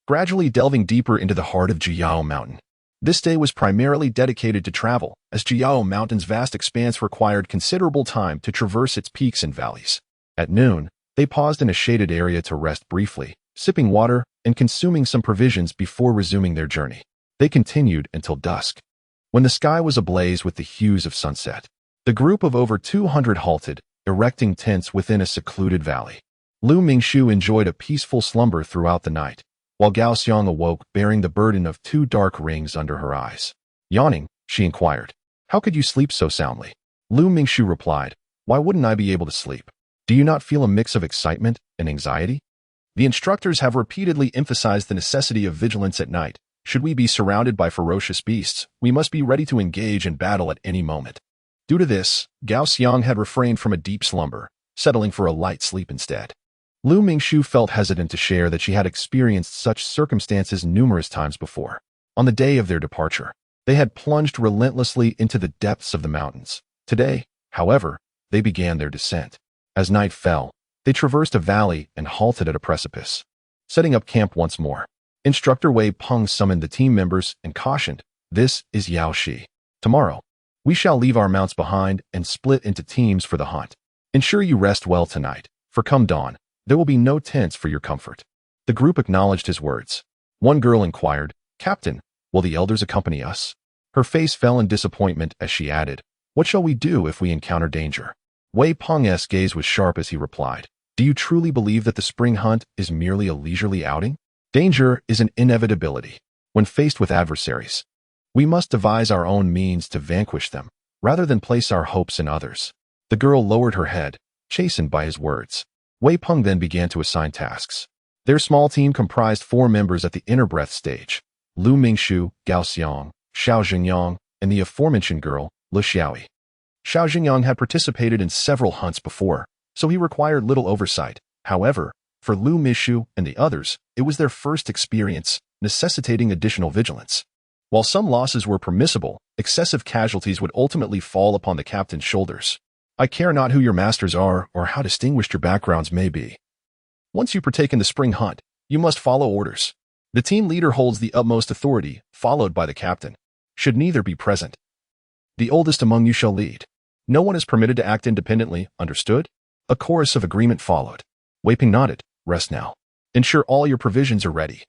gradually delving deeper into the heart of Jiao Mountain. This day was primarily dedicated to travel, as Jiao Mountain's vast expanse required considerable time to traverse its peaks and valleys. At noon, they paused in a shaded area to rest briefly, sipping water and consuming some provisions before resuming their journey. They continued until dusk, when the sky was ablaze with the hues of sunset. The group of over 200 halted, erecting tents within a secluded valley. Lu Mingxu enjoyed a peaceful slumber throughout the night, while Gao Xiang awoke bearing the burden of 2 dark rings under her eyes. Yawning, she inquired, How could you sleep so soundly? Lu Mingxu replied, Why wouldn't I be able to sleep? Do you not feel a mix of excitement and anxiety? The instructors have repeatedly emphasized the necessity of vigilance at night. Should we be surrounded by ferocious beasts, we must be ready to engage in battle at any moment. Due to this, Gao Xiang had refrained from a deep slumber, settling for a light sleep instead. Lu Mingxu felt hesitant to share that she had experienced such circumstances numerous times before. On the day of their departure, they had plunged relentlessly into the depths of the mountains. Today, however, they began their descent. As night fell, they traversed a valley and halted at a precipice, setting up camp once more. Instructor Wei Peng summoned the team members and cautioned, This is Yao Shi. Tomorrow, we shall leave our mounts behind and split into teams for the hunt. Ensure you rest well tonight, for come dawn, there will be no tents for your comfort. The group acknowledged his words. One girl inquired, Captain, will the elders accompany us? Her face fell in disappointment as she added, What shall we do if we encounter danger? Wei Peng's gaze was sharp as he replied, Do you truly believe that the spring hunt is merely a leisurely outing? Danger is an inevitability. When faced with adversaries, we must devise our own means to vanquish them, rather than place our hopes in others. The girl lowered her head, chastened by his words. Wei Peng then began to assign tasks. Their small team comprised 4 members at the inner breath stage, Lu Mingxu, Gao Xiang, Xiao Jingyang, and the aforementioned girl, Lu Xiaoyi. Xiao Jingyang had participated in several hunts before, so he required little oversight. However, for Lu Mingxu and the others, it was their first experience, necessitating additional vigilance. While some losses were permissible, excessive casualties would ultimately fall upon the captain's shoulders. I care not who your masters are or how distinguished your backgrounds may be. Once you partake in the spring hunt, you must follow orders. The team leader holds the utmost authority, followed by the captain. Should neither be present, the oldest among you shall lead. No one is permitted to act independently, understood? A chorus of agreement followed. Wei Peng nodded. Rest now. Ensure all your provisions are ready.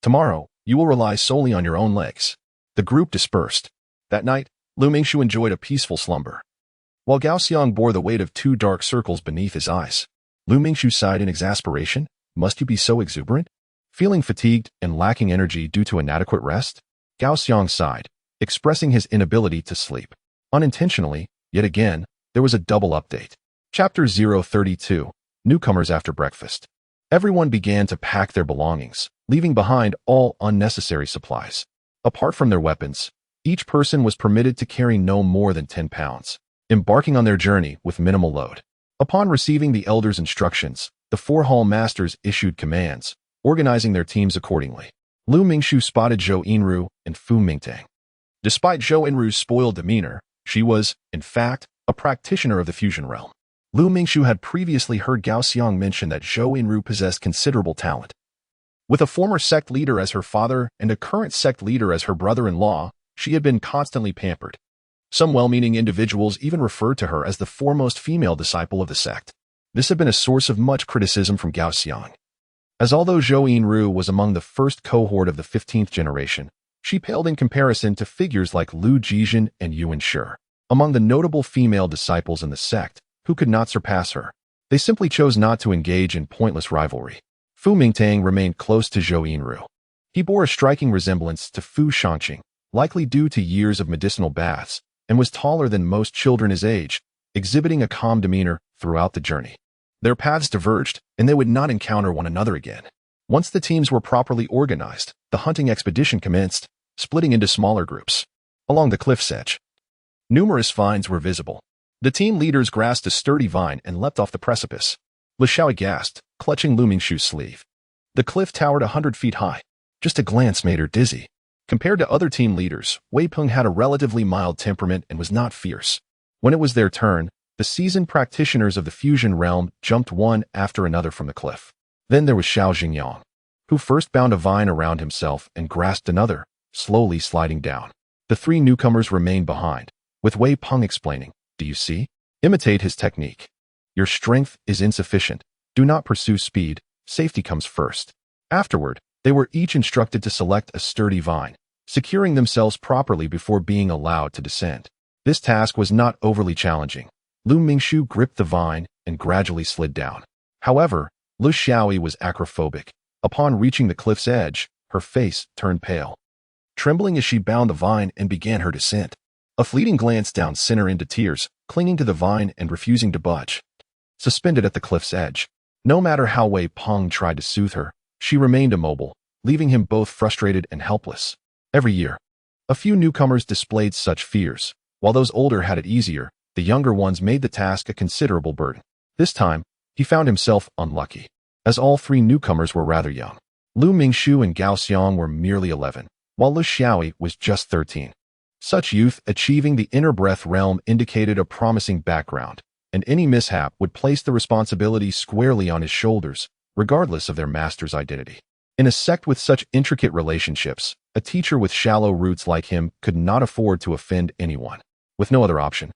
Tomorrow, you will rely solely on your own legs. The group dispersed. That night, Lu Mingxu enjoyed a peaceful slumber, while Gao Xiang bore the weight of 2 dark circles beneath his eyes. Lu Mingxu sighed in exasperation. Must you be so exuberant? Feeling fatigued and lacking energy due to inadequate rest? Gao Xiang sighed, expressing his inability to sleep. Unintentionally, yet again, there was a double update. Chapter 032, Newcomers After Breakfast. Everyone began to pack their belongings, leaving behind all unnecessary supplies. Apart from their weapons, each person was permitted to carry no more than 10 pounds, embarking on their journey with minimal load. Upon receiving the elders' instructions, the 4 hall masters issued commands, organizing their teams accordingly. Lu Mingxu spotted Zhou Yinru and Fu Mingtang. Despite Zhou Yinru's spoiled demeanor, she was, in fact, a practitioner of the fusion realm. Lu Mingxu had previously heard Gao Xiang mention that Zhou Yinru possessed considerable talent. With a former sect leader as her father and a current sect leader as her brother-in-law, she had been constantly pampered. Some well-meaning individuals even referred to her as the foremost female disciple of the sect. This had been a source of much criticism from Gao Xiang. As although Zhou Yinru was among the first cohort of the 15th generation, she paled in comparison to figures like Lu Jizhen and Yuan Shi. Among the notable female disciples in the sect, who could not surpass her, they simply chose not to engage in pointless rivalry. Fu Mingtang remained close to Zhou Yinru. He bore a striking resemblance to Fu Shangqing, likely due to years of medicinal baths, and was taller than most children his age, exhibiting a calm demeanor throughout the journey. Their paths diverged, and they would not encounter one another again. Once the teams were properly organized, the hunting expedition commenced, splitting into smaller groups. Along the cliff's edge, numerous vines were visible. The team leaders grasped a sturdy vine and leapt off the precipice. Li Xiao gasped, clutching Lu Mingxu's sleeve. The cliff towered 100 feet high. Just a glance made her dizzy. Compared to other team leaders, Wei Peng had a relatively mild temperament and was not fierce. When it was their turn, the seasoned practitioners of the fusion realm jumped one after another from the cliff. Then there was Xiao Xingyang, who first bound a vine around himself and grasped another, slowly sliding down. The three newcomers remained behind, with Wei Peng explaining, "Do you see? Imitate his technique. Your strength is insufficient. Do not pursue speed. Safety comes first." Afterward, they were each instructed to select a sturdy vine, securing themselves properly before being allowed to descend. This task was not overly challenging. Lu Mingxu gripped the vine and gradually slid down. However, Lu Xiaoyi was acrophobic. Upon reaching the cliff's edge, her face turned pale. Trembling as she bound the vine and began her descent. A fleeting glance down sent her into tears, clinging to the vine and refusing to budge. Suspended at the cliff's edge, no matter how Wei Peng tried to soothe her, she remained immobile, leaving him both frustrated and helpless. Every year, a few newcomers displayed such fears. While those older had it easier, the younger ones made the task a considerable burden. This time, he found himself unlucky, as all three newcomers were rather young. Lu Mingxu and Gao Xiang were merely 11, while Lu Xiaoyi was just 13. Such youth achieving the inner breath realm indicated a promising background, and any mishap would place the responsibility squarely on his shoulders, regardless of their master's identity. In a sect with such intricate relationships, a teacher with shallow roots like him could not afford to offend anyone. With no other option,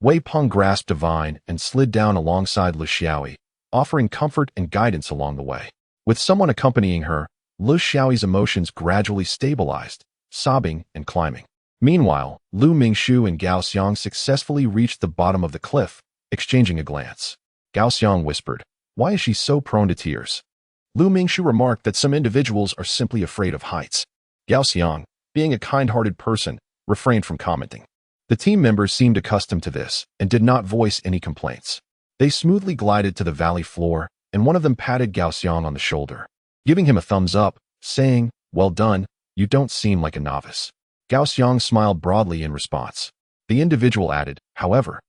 Wei Peng grasped a vine and slid down alongside Lu Xiaoyi, offering comfort and guidance along the way. With someone accompanying her, Lu Xiaoyi's emotions gradually stabilized, sobbing and climbing. Meanwhile, Lu Mingxu and Gao Xiang successfully reached the bottom of the cliff, exchanging a glance. Gao Xiang whispered, "Why is she so prone to tears?" Lu Mingxu remarked that some individuals are simply afraid of heights. Gao Xiang, being a kind-hearted person, refrained from commenting. The team members seemed accustomed to this and did not voice any complaints. They smoothly glided to the valley floor, and one of them patted Gao Xiang on the shoulder, giving him a thumbs up, saying, "Well done, you don't seem like a novice." Gao Xiang smiled broadly in response. The individual added, "However,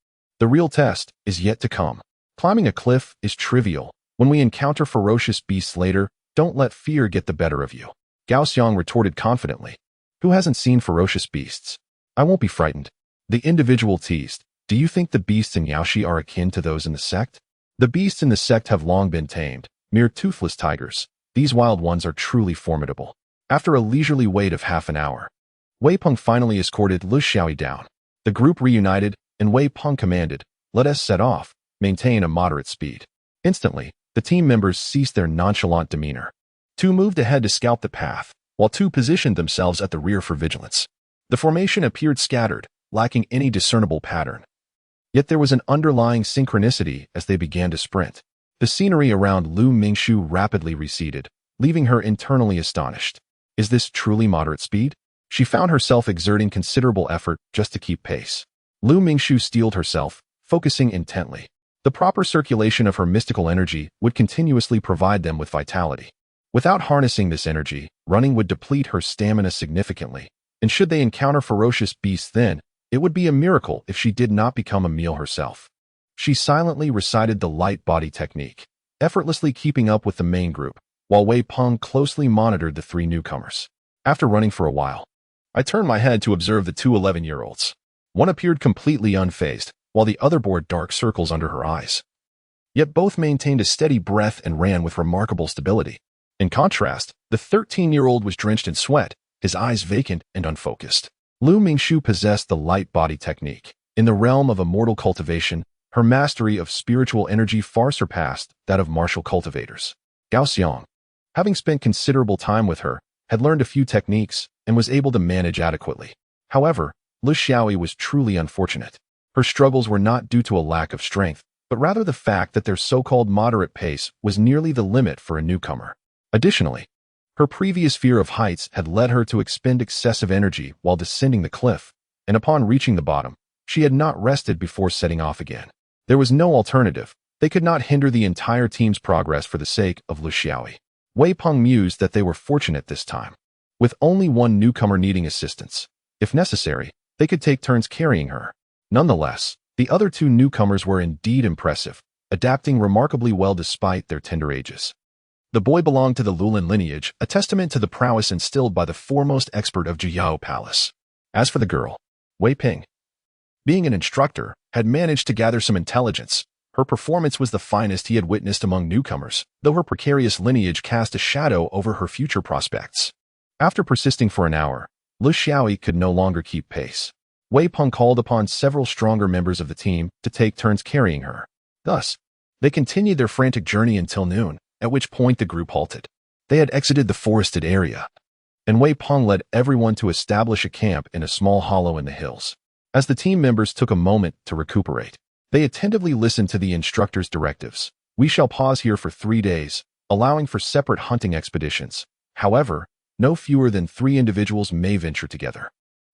the real test is yet to come. Climbing a cliff is trivial. When we encounter ferocious beasts later, don't let fear get the better of you." Gao Xiang retorted confidently, "Who hasn't seen ferocious beasts? I won't be frightened." The individual teased, "Do you think the beasts in Yaoshi are akin to those in the sect? The beasts in the sect have long been tamed, mere toothless tigers. These wild ones are truly formidable." After a leisurely wait of half an hour, Wei Peng finally escorted Lu Xiaoyi down. The group reunited, and Wei Peng commanded, "Let us set off, maintain a moderate speed." Instantly, the team members ceased their nonchalant demeanor. Two moved ahead to scout the path, while two positioned themselves at the rear for vigilance. The formation appeared scattered, lacking any discernible pattern. Yet there was an underlying synchronicity as they began to sprint. The scenery around Lu Mingxu rapidly receded, leaving her internally astonished. Is this truly moderate speed? She found herself exerting considerable effort just to keep pace. Lu Mingxu steeled herself, focusing intently. The proper circulation of her mystical energy would continuously provide them with vitality. Without harnessing this energy, running would deplete her stamina significantly, and should they encounter ferocious beasts then, it would be a miracle if she did not become a meal herself. She silently recited the light body technique, effortlessly keeping up with the main group, while Wei Peng closely monitored the three newcomers. After running for a while, I turned my head to observe the two 11-year-olds. One appeared completely unfazed, while the other bore dark circles under her eyes. Yet both maintained a steady breath and ran with remarkable stability. In contrast, the 13-year-old was drenched in sweat, his eyes vacant and unfocused. Lu Mingxiu possessed the light body technique. In the realm of immortal cultivation, her mastery of spiritual energy far surpassed that of martial cultivators. Gao Xiang, having spent considerable time with her, had learned a few techniques and was able to manage adequately. However, Lu Xiaoyi was truly unfortunate. Her struggles were not due to a lack of strength, but rather the fact that their so-called moderate pace was nearly the limit for a newcomer. Additionally, her previous fear of heights had led her to expend excessive energy while descending the cliff, and upon reaching the bottom, she had not rested before setting off again. There was no alternative. They could not hinder the entire team's progress for the sake of Lu Xiaoyi. Wei Peng mused that they were fortunate this time. With only one newcomer needing assistance, if necessary, they could take turns carrying her. Nonetheless, the other two newcomers were indeed impressive, adapting remarkably well despite their tender ages. The boy belonged to the Lulin lineage, a testament to the prowess instilled by the foremost expert of Jiyao Palace. As for the girl, Wei Ping, being an instructor, had managed to gather some intelligence. Her performance was the finest he had witnessed among newcomers, though her precarious lineage cast a shadow over her future prospects. After persisting for an hour, Lu Xiaoyi could no longer keep pace. Wei Peng called upon several stronger members of the team to take turns carrying her. Thus, they continued their frantic journey until noon, at which point the group halted. They had exited the forested area, and Wei Peng led everyone to establish a camp in a small hollow in the hills. As the team members took a moment to recuperate, they attentively listened to the instructor's directives. We shall pause here for 3 days, allowing for separate hunting expeditions. However, no fewer than 3 individuals may venture together.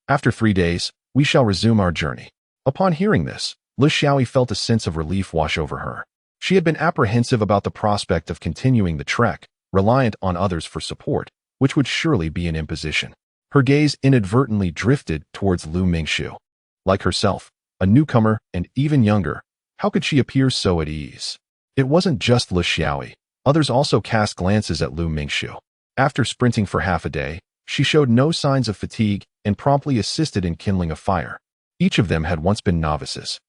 After 3 days, we shall resume our journey. Upon hearing this, Lu Xiaoyi felt a sense of relief wash over her. She had been apprehensive about the prospect of continuing the trek, reliant on others for support, which would surely be an imposition. Her gaze inadvertently drifted towards Lu Mingxiu. Like herself, a newcomer and even younger, how could she appear so at ease? It wasn't just Lu Xiaoyi. Others also cast glances at Lu Mingxiu. After sprinting for half a day, she showed no signs of fatigue and promptly assisted in kindling a fire. Each of them had once been novices.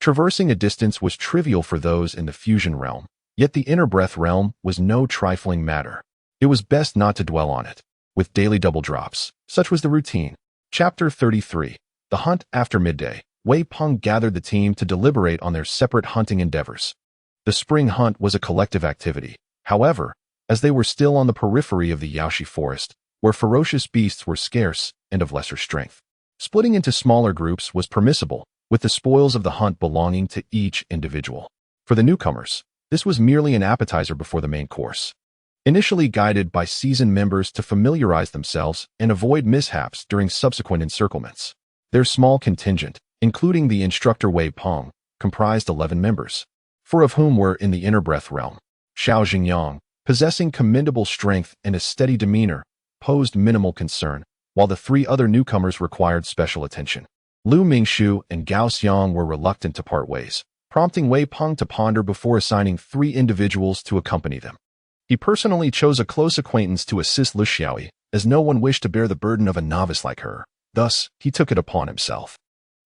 Traversing a distance was trivial for those in the fusion realm, yet the inner breath realm was no trifling matter. It was best not to dwell on it. With daily double drops, such was the routine. Chapter 33. The Hunt. After midday, Wei Peng gathered the team to deliberate on their separate hunting endeavors. The spring hunt was a collective activity. However, as they were still on the periphery of the Yaoshi forest, where ferocious beasts were scarce and of lesser strength, splitting into smaller groups was permissible, with the spoils of the hunt belonging to each individual. For the newcomers, this was merely an appetizer before the main course. Initially guided by seasoned members to familiarize themselves and avoid mishaps during subsequent encirclements, their small contingent, including the instructor Wei Peng, comprised 11 members, 4 of whom were in the inner breath realm. Xiao Xingyang, possessing commendable strength and a steady demeanor, posed minimal concern, while the 3 other newcomers required special attention. Lu Mingxiu and Gao Xiang were reluctant to part ways, prompting Wei Peng to ponder before assigning 3 individuals to accompany them. He personally chose a close acquaintance to assist Lu Xiaoyi, as no one wished to bear the burden of a novice like her. Thus, he took it upon himself.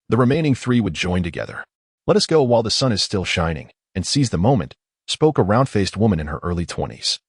The remaining 3 would join together. "Let us go while the sun is still shining, and seize the moment," spoke a round-faced woman in her early 20s.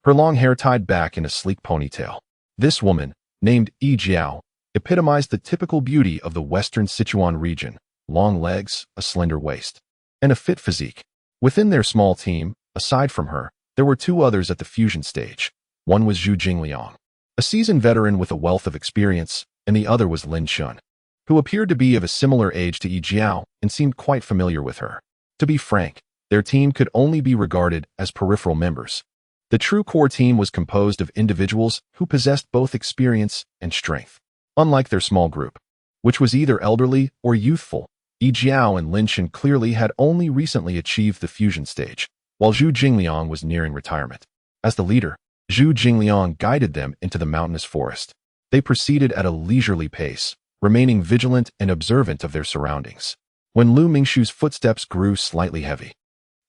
Her long hair tied back in a sleek ponytail. This woman, named Yi Jiao, epitomized the typical beauty of the western Sichuan region: long legs, a slender waist, and a fit physique. Within their small team, aside from her, there were 2 others at the fusion stage. One was Zhu Jingliang, a seasoned veteran with a wealth of experience, and the other was Lin Shun, who appeared to be of a similar age to Yi Jiao and seemed quite familiar with her. To be frank, their team could only be regarded as peripheral members. The true core team was composed of individuals who possessed both experience and strength. Unlike their small group, which was either elderly or youthful, Yi Jiao and Lin Shun clearly had only recently achieved the fusion stage, while Zhu Jingliang was nearing retirement. As the leader, Zhu Jingliang guided them into the mountainous forest. They proceeded at a leisurely pace, remaining vigilant and observant of their surroundings. When Lu Mingxiu's footsteps grew slightly heavy,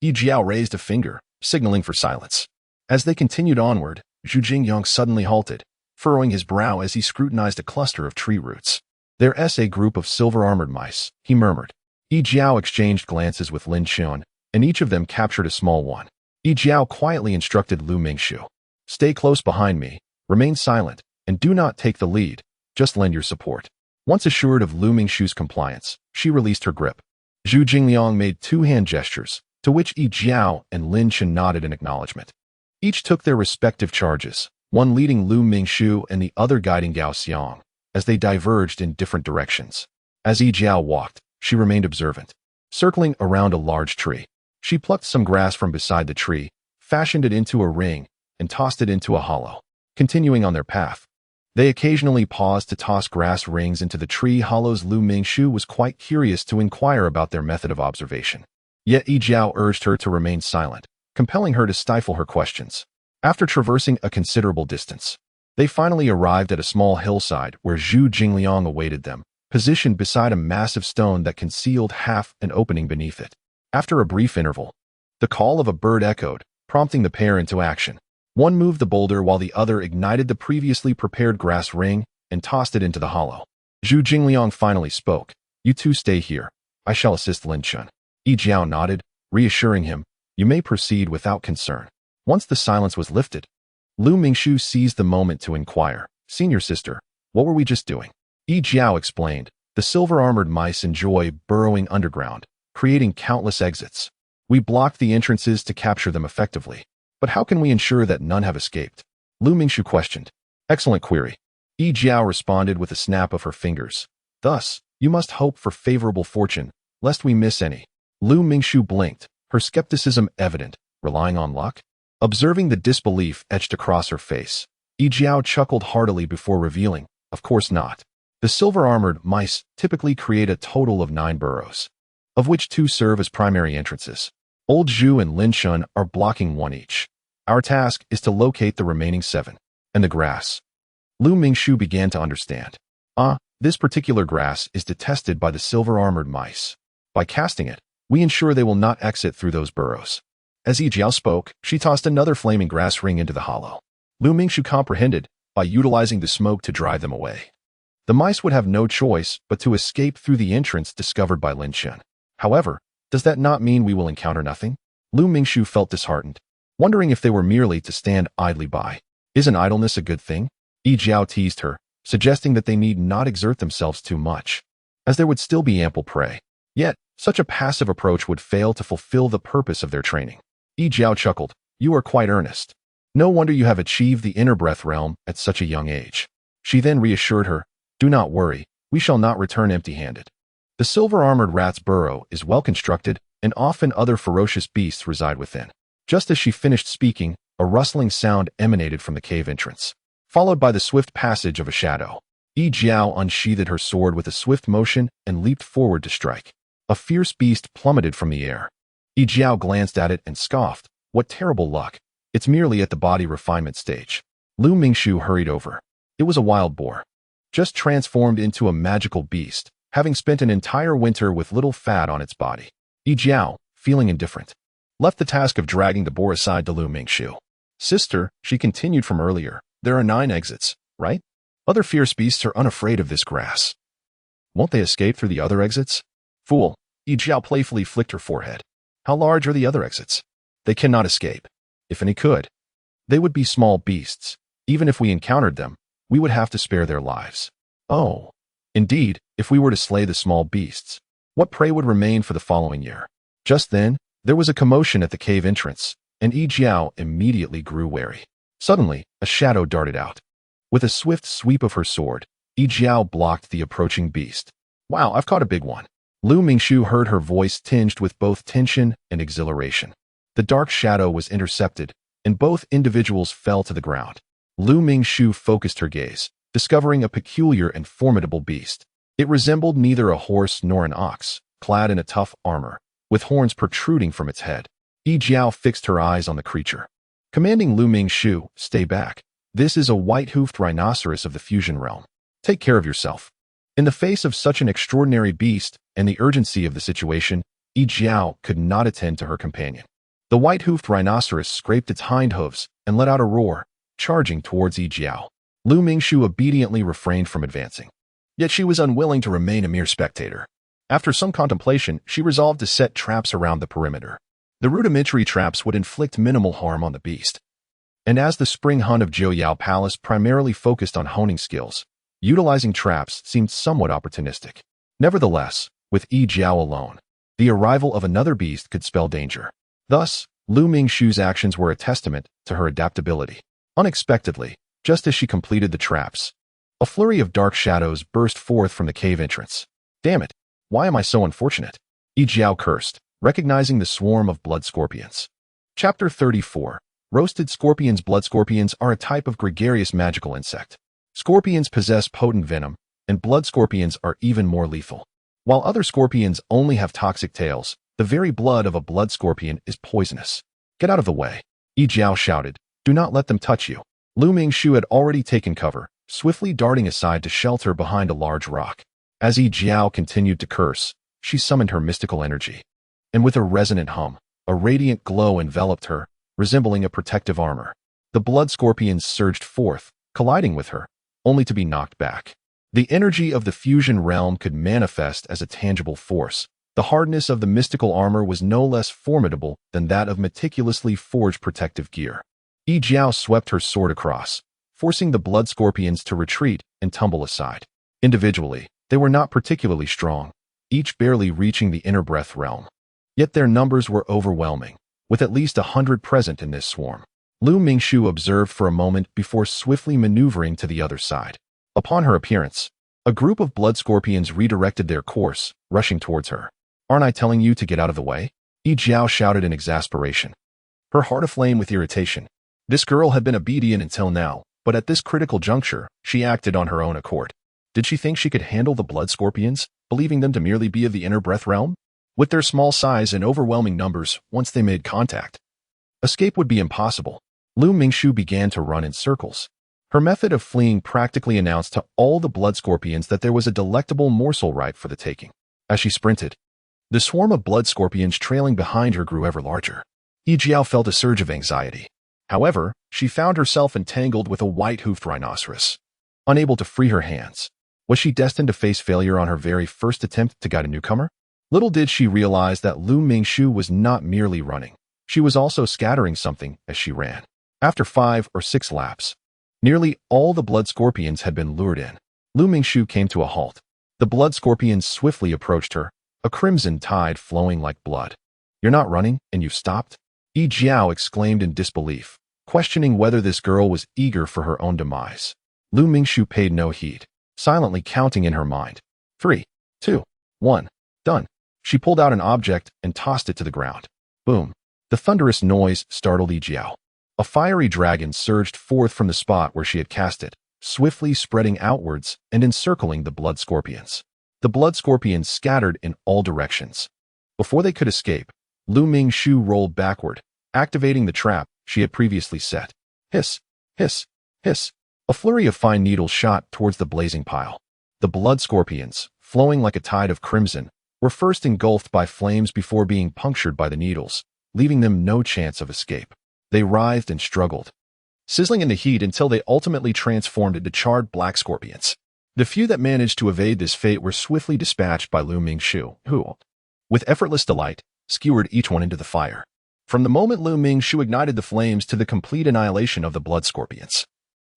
Yi Jiao raised a finger, signaling for silence. As they continued onward, Zhu Jingliang suddenly halted, furrowing his brow as he scrutinized a cluster of tree roots. "There's a group of silver-armored mice," he murmured. Yi Jiao exchanged glances with Lin Xian, and each of them captured a small one. Yi Jiao quietly instructed Lu Mingxiu. Stay close behind me, remain silent, and do not take the lead, just lend your support. Once assured of Lu Mingxiu's compliance, she released her grip. Zhu Jingliang made two hand gestures, to which Yi Jiao and Lin Chen nodded in acknowledgement. Each took their respective charges, one leading Lu Mingxiu and the other guiding Gao Xiang, as they diverged in different directions. As Yi Jiao walked, she remained observant. Circling around a large tree, she plucked some grass from beside the tree, fashioned it into a ring, and tossed it into a hollow. Continuing on their path, they occasionally paused to toss grass rings into the tree hollows. Lu Mingxiu was quite curious to inquire about their method of observation. Yet Yi Jiao urged her to remain silent, compelling her to stifle her questions. After traversing a considerable distance, they finally arrived at a small hillside where Zhu Jingliang awaited them, positioned beside a massive stone that concealed half an opening beneath it. After a brief interval, the call of a bird echoed, prompting the pair into action. One moved the boulder while the other ignited the previously prepared grass ring and tossed it into the hollow. Zhu Jingliang finally spoke. You two stay here. I shall assist Lin Chen. Yi Jiao nodded, reassuring him, you may proceed without concern. Once the silence was lifted, Lu Mingxiu seized the moment to inquire, Senior sister, what were we just doing? Yi Jiao explained, the silver-armored mice enjoy burrowing underground, creating countless exits. We blocked the entrances to capture them effectively. But how can we ensure that none have escaped? Lu Mingxiu questioned. Excellent query. Yi Jiao responded with a snap of her fingers. Thus, you must hope for favorable fortune, lest we miss any. Lu Mingxiu blinked, her skepticism evident. Relying on luck? Observing the disbelief etched across her face, Yi Jiao chuckled heartily before revealing, of course not. The silver-armored mice typically create a total of 9 burrows, of which 2 serve as primary entrances. Old Zhu and Lin Shun are blocking 1 each. Our task is to locate the remaining 7. And the grass. Lu Mingxiu began to understand. This particular grass is detested by the silver-armored mice. By casting it, we ensure they will not exit through those burrows. As Yi Jiao spoke, she tossed another flaming grass ring into the hollow. Lu Mingxiu comprehended, by utilizing the smoke to drive them away. The mice would have no choice but to escape through the entrance discovered by Lin Chen. However, does that not mean we will encounter nothing? Lu Mingxiu felt disheartened, wondering if they were merely to stand idly by. Isn't idleness a good thing? Yi Jiao teased her, suggesting that they need not exert themselves too much, as there would still be ample prey. Yet, such a passive approach would fail to fulfill the purpose of their training. Yi Jiao chuckled. You are quite earnest. No wonder you have achieved the inner breath realm at such a young age. She then reassured her, do not worry, we shall not return empty-handed. The silver-armored rat's burrow is well constructed, and often other ferocious beasts reside within. Just as she finished speaking, a rustling sound emanated from the cave entrance, followed by the swift passage of a shadow. Yi Jiao unsheathed her sword with a swift motion and leaped forward to strike. A fierce beast plummeted from the air. Yi Jiao glanced at it and scoffed, what terrible luck. It's merely at the body refinement stage. Lu Mingxiu hurried over. It was a wild boar, just transformed into a magical beast, having spent an entire winter with little fat on its body. Yi Jiao, feeling indifferent, left the task of dragging the boar aside to Lu Mingxiu. Sister, she continued from earlier, there are 9 exits, right? Other fierce beasts are unafraid of this grass. Won't they escape through the other exits? Fool, Yi Jiao playfully flicked her forehead. How large are the other exits? They cannot escape. If any could, they would be small beasts. Even if we encountered them, we would have to spare their lives. Oh, indeed, if we were to slay the small beasts, what prey would remain for the following year? Just then, there was a commotion at the cave entrance, and Yi Jiao immediately grew wary. Suddenly, a shadow darted out. With a swift sweep of her sword, Yi Jiao blocked the approaching beast. Wow, I've caught a big one. Lu Mingxiu heard her voice tinged with both tension and exhilaration. The dark shadow was intercepted, and both individuals fell to the ground. Lu Mingxiu focused her gaze, discovering a peculiar and formidable beast. It resembled neither a horse nor an ox, clad in a tough armor, with horns protruding from its head. Yi Jiao fixed her eyes on the creature, commanding Lu Mingxiu, stay back. This is a white-hoofed rhinoceros of the fusion realm. Take care of yourself. In the face of such an extraordinary beast and the urgency of the situation, Yi Jiao could not attend to her companion. The white-hoofed rhinoceros scraped its hind hooves and let out a roar, charging towards Yi Jiao. Lu Mingxiu obediently refrained from advancing. Yet she was unwilling to remain a mere spectator. After some contemplation, she resolved to set traps around the perimeter. The rudimentary traps would inflict minimal harm on the beast. And as the spring hunt of Jiuyao Palace primarily focused on honing skills, utilizing traps seemed somewhat opportunistic. Nevertheless, with Yi Jiao alone, the arrival of another beast could spell danger. Thus, Lu Mingshu's actions were a testament to her adaptability. Unexpectedly, just as she completed the traps, a flurry of dark shadows burst forth from the cave entrance. Damn it, why am I so unfortunate? Yi Jiao cursed, recognizing the swarm of blood scorpions. Chapter 34. Roasted scorpions. Blood scorpions are a type of gregarious magical insect. Scorpions possess potent venom, and blood scorpions are even more lethal. While other scorpions only have toxic tails, the very blood of a blood scorpion is poisonous. Get out of the way, Yi Jiao shouted. Do not let them touch you. Lu Mingshu had already taken cover, swiftly darting aside to shelter behind a large rock. As Yi Jiao continued to curse, she summoned her mystical energy. And with a resonant hum, a radiant glow enveloped her, resembling a protective armor. The blood scorpions surged forth, colliding with her, only to be knocked back. The energy of the fusion realm could manifest as a tangible force. The hardness of the mystical armor was no less formidable than that of meticulously forged protective gear. Yi Jiao swept her sword across, forcing the blood scorpions to retreat and tumble aside. Individually, they were not particularly strong, each barely reaching the inner breath realm. Yet their numbers were overwhelming, with at least 100 present in this swarm. Lu Mingshu observed for a moment before swiftly maneuvering to the other side. Upon her appearance, a group of blood scorpions redirected their course, rushing towards her. Aren't I telling you to get out of the way? Yi Jiao shouted in exasperation, her heart aflame with irritation. This girl had been obedient until now, but at this critical juncture, she acted on her own accord. Did she think she could handle the blood scorpions, believing them to merely be of the inner breath realm? With their small size and overwhelming numbers, once they made contact, escape would be impossible. Lu Mingshu began to run in circles. Her method of fleeing practically announced to all the blood scorpions that there was a delectable morsel ripe for the taking. As she sprinted, the swarm of blood scorpions trailing behind her grew ever larger. Yi Jiao felt a surge of anxiety. However, she found herself entangled with a white-hoofed rhinoceros. Unable to free her hands, was she destined to face failure on her very first attempt to guide a newcomer? Little did she realize that Lu Mingshu was not merely running. She was also scattering something as she ran. After 5 or 6 laps, nearly all the blood scorpions had been lured in. Lu Mingshu came to a halt. The blood scorpions swiftly approached her, a crimson tide flowing like blood. You're not running, and you've stopped? Yi Jiao exclaimed in disbelief, questioning whether this girl was eager for her own demise. Lu Mingshu paid no heed, silently counting in her mind. 3, 2, 1, done. She pulled out an object and tossed it to the ground. Boom. The thunderous noise startled Yi Jiao. A fiery dragon surged forth from the spot where she had cast it, swiftly spreading outwards and encircling the blood scorpions. The blood scorpions scattered in all directions. Before they could escape, Lu Mingshu rolled backward, activating the trap she had previously set. Hiss, hiss, hiss. A flurry of fine needles shot towards the blazing pile. The blood scorpions, flowing like a tide of crimson, were first engulfed by flames before being punctured by the needles, leaving them no chance of escape. They writhed and struggled, sizzling in the heat until they ultimately transformed into charred black scorpions. The few that managed to evade this fate were swiftly dispatched by Lu Mingshu, who, with effortless delight, skewered each one into the fire. From the moment Lu Mingshu ignited the flames to the complete annihilation of the blood scorpions,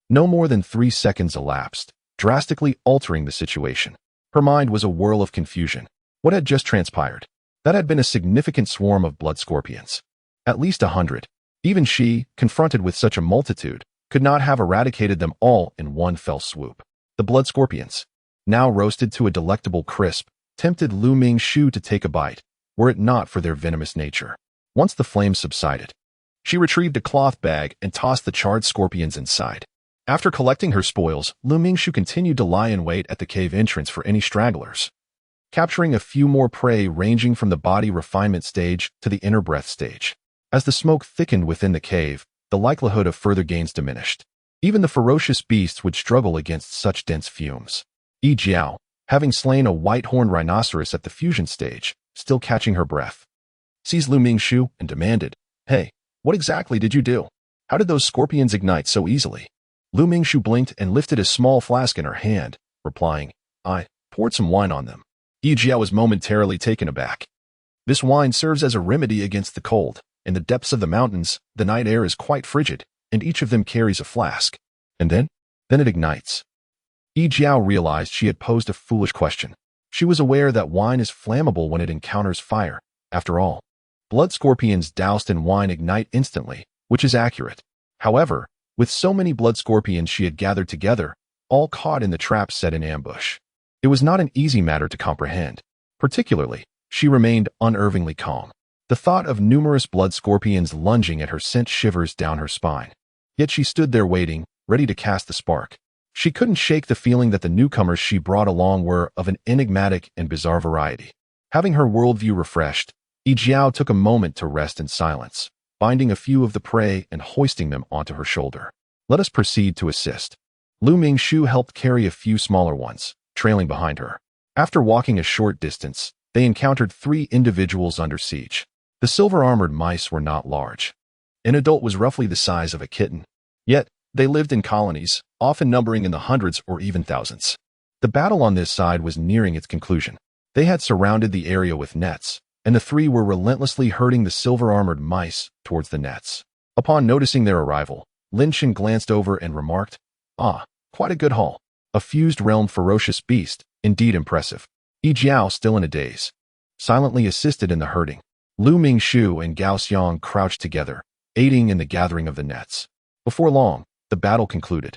no more than 3 seconds elapsed, drastically altering the situation. Her mind was a whirl of confusion. What had just transpired? That had been a significant swarm of blood scorpions. At least 100. Even she, confronted with such a multitude, could not have eradicated them all in one fell swoop. The blood scorpions, now roasted to a delectable crisp, tempted Lu Mingshu to take a bite, were it not for their venomous nature. Once the flames subsided, she retrieved a cloth bag and tossed the charred scorpions inside. After collecting her spoils, Lu Mingshu continued to lie in wait at the cave entrance for any stragglers, capturing a few more prey ranging from the body refinement stage to the inner breath stage. As the smoke thickened within the cave, the likelihood of further gains diminished. Even the ferocious beasts would struggle against such dense fumes. Yi Jiao, having slain a white-horned rhinoceros at the fusion stage, still catching her breath, seized Lu Mingshu and demanded, "Hey, what exactly did you do? How did those scorpions ignite so easily?" Lu Mingshu blinked and lifted a small flask in her hand, replying, "I poured some wine on them. Yi Jiao was momentarily taken aback. This wine serves as a remedy against the cold. In the depths of the mountains, the night air is quite frigid, and each of them carries a flask. And then it ignites. Yi Jiao realized she had posed a foolish question. She was aware that wine is flammable when it encounters fire. After all, blood scorpions doused in wine ignite instantly, which is accurate. However, with so many blood scorpions she had gathered together, all caught in the trap set in ambush, it was not an easy matter to comprehend. Particularly, she remained unervingly calm. The thought of numerous blood scorpions lunging at her sent shivers down her spine. Yet she stood there waiting, ready to cast the spark. She couldn't shake the feeling that the newcomers she brought along were of an enigmatic and bizarre variety. Having her worldview refreshed, Yi Jiao took a moment to rest in silence, binding a few of the prey and hoisting them onto her shoulder. Let us proceed to assist. Lu Mingshu helped carry a few smaller ones, trailing behind her. After walking a short distance, they encountered 3 individuals under siege. The silver-armored mice were not large. An adult was roughly the size of a kitten. Yet, they lived in colonies, often numbering in the hundreds or even thousands. The battle on this side was nearing its conclusion. They had surrounded the area with nets, and the 3 were relentlessly herding the silver-armored mice towards the nets. Upon noticing their arrival, Lin Chen glanced over and remarked, "Ah, quite a good haul. A fused realm ferocious beast, indeed impressive." Yi Jiao, still in a daze, silently assisted in the herding. Lu Mingshu and Gao Xiang crouched together, aiding in the gathering of the nets. Before long, the battle concluded.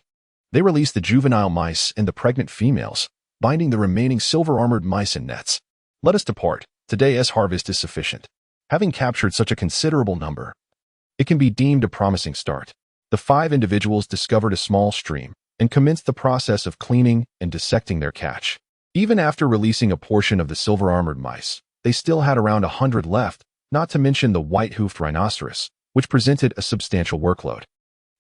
They released the juvenile mice and the pregnant females, binding the remaining silver-armored mice in nets. Let us depart. Today's harvest is sufficient. Having captured such a considerable number, it can be deemed a promising start. The 5 individuals discovered a small stream and commenced the process of cleaning and dissecting their catch. Even after releasing a portion of the silver-armored mice, they still had around 100 left, not to mention the white-hoofed rhinoceros, which presented a substantial workload.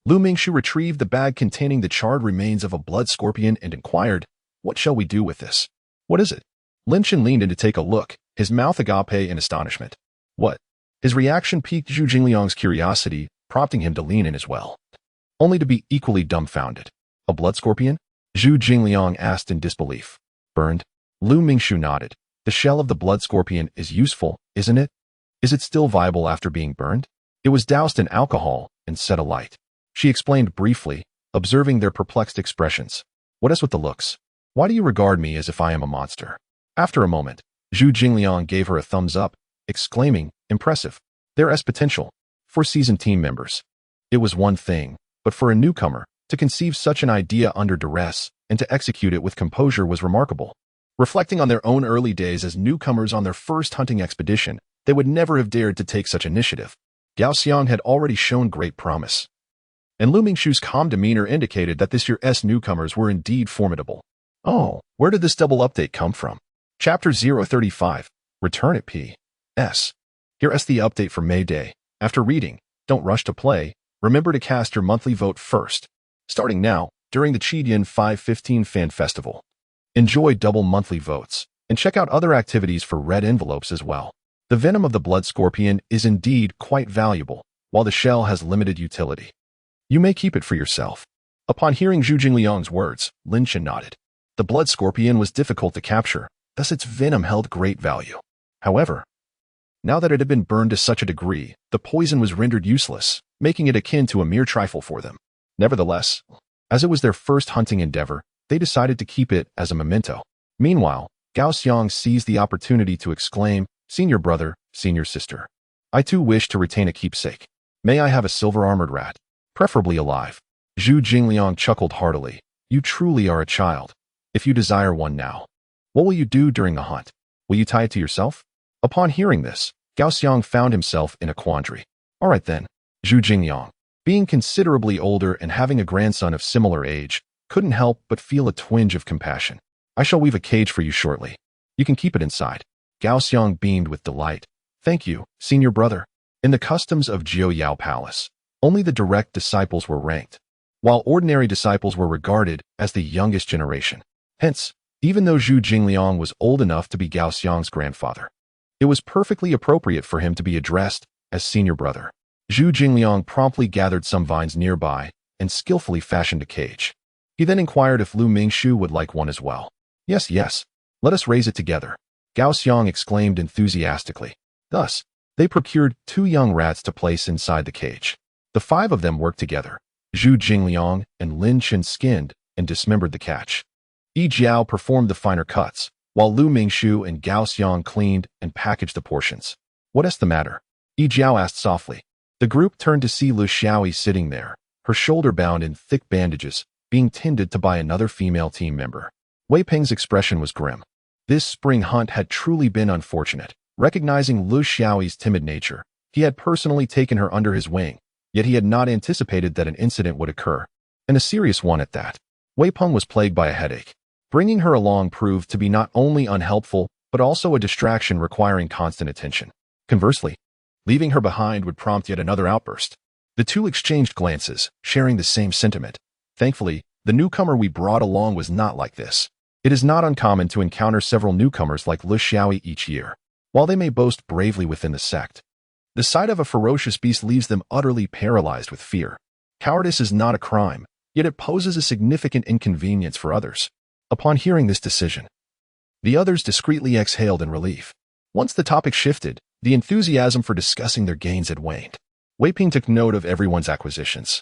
Lu Mingshu retrieved the bag containing the charred remains of a blood scorpion and inquired, "What shall we do with this?" "What is it?" Lin Chen leaned in to take a look, his mouth agape in astonishment. "What?" His reaction piqued Zhu Jingliang's curiosity, prompting him to lean in as well, only to be equally dumbfounded. "A blood scorpion?" Zhu Jingliang asked in disbelief. "Burned?" Lu Mingshu nodded. "The shell of the blood scorpion is useful, isn't it? Is it still viable after being burned?" "It was doused in alcohol and set alight," she explained briefly, observing their perplexed expressions. "What is with the looks? Why do you regard me as if I am a monster?" After a moment, Zhu Jingliang gave her a thumbs up, exclaiming, "Impressive. There's potential." For seasoned team members, it was one thing, but for a newcomer, to conceive such an idea under duress and to execute it with composure was remarkable. Reflecting on their own early days as newcomers on their first hunting expedition, they would never have dared to take such initiative. Gao Xiang had already shown great promise, and Lu Mingshu's calm demeanor indicated that this year's newcomers were indeed formidable. Oh, where did this double update come from? Chapter 035, Return at P.S. Here's the update for May Day. After reading, don't rush to play. Remember to cast your monthly vote first. Starting now, during the Chidian 515 Fan Festival. Enjoy double monthly votes, and check out other activities for red envelopes as well. The venom of the blood scorpion is indeed quite valuable, while the shell has limited utility. You may keep it for yourself. Upon hearing Zhu Jingliang's words, Lin Chen nodded. The blood scorpion was difficult to capture, thus its venom held great value. However, now that it had been burned to such a degree, the poison was rendered useless, making it akin to a mere trifle for them. Nevertheless, as it was their first hunting endeavor, they decided to keep it as a memento. Meanwhile, Gao Xiang seized the opportunity to exclaim, "Senior brother, senior sister. I too wish to retain a keepsake. May I have a silver-armored rat, preferably alive?" Zhu Jingliang chuckled heartily. "You truly are a child. If you desire one now, what will you do during the hunt? Will you tie it to yourself?" Upon hearing this, Gao Xiang found himself in a quandary. "All right then." Zhu Jingliang, being considerably older and having a grandson of similar age, couldn't help but feel a twinge of compassion. "I shall weave a cage for you shortly. You can keep it inside." Gao Xiang beamed with delight. "Thank you, senior brother." In the customs of Jiao Yao Palace, only the direct disciples were ranked, while ordinary disciples were regarded as the youngest generation. Hence, even though Zhu Jingliang was old enough to be Gao Xiang's grandfather, it was perfectly appropriate for him to be addressed as senior brother. Zhu Jingliang promptly gathered some vines nearby and skillfully fashioned a cage. He then inquired if Lu Mingshu would like one as well. Yes, let us raise it together." Gao Xiang exclaimed enthusiastically. Thus, they procured 2 young rats to place inside the cage. The 5 of them worked together. Zhu Jingliang and Lin Chen skinned and dismembered the catch. Yi Jiao performed the finer cuts, while Lu Mingshu and Gao Xiang cleaned and packaged the portions. What is the matter? Yi Jiao asked softly. The group turned to see Lu Xiaoyi sitting there, her shoulder bound in thick bandages, being tended to by another female team member. Wei Peng's expression was grim. This spring hunt had truly been unfortunate. Recognizing Lu Xiaoyi's timid nature, he had personally taken her under his wing, yet he had not anticipated that an incident would occur, and a serious one at that. Wei Peng was plagued by a headache. Bringing her along proved to be not only unhelpful, but also a distraction requiring constant attention. Conversely, leaving her behind would prompt yet another outburst. The two exchanged glances, sharing the same sentiment. Thankfully, the newcomer we brought along was not like this. It is not uncommon to encounter several newcomers like Lu Xiaoyi each year. While they may boast bravely within the sect, the sight of a ferocious beast leaves them utterly paralyzed with fear. Cowardice is not a crime, yet it poses a significant inconvenience for others. Upon hearing this decision, the others discreetly exhaled in relief. Once the topic shifted, the enthusiasm for discussing their gains had waned. Wei Ping took note of everyone's acquisitions,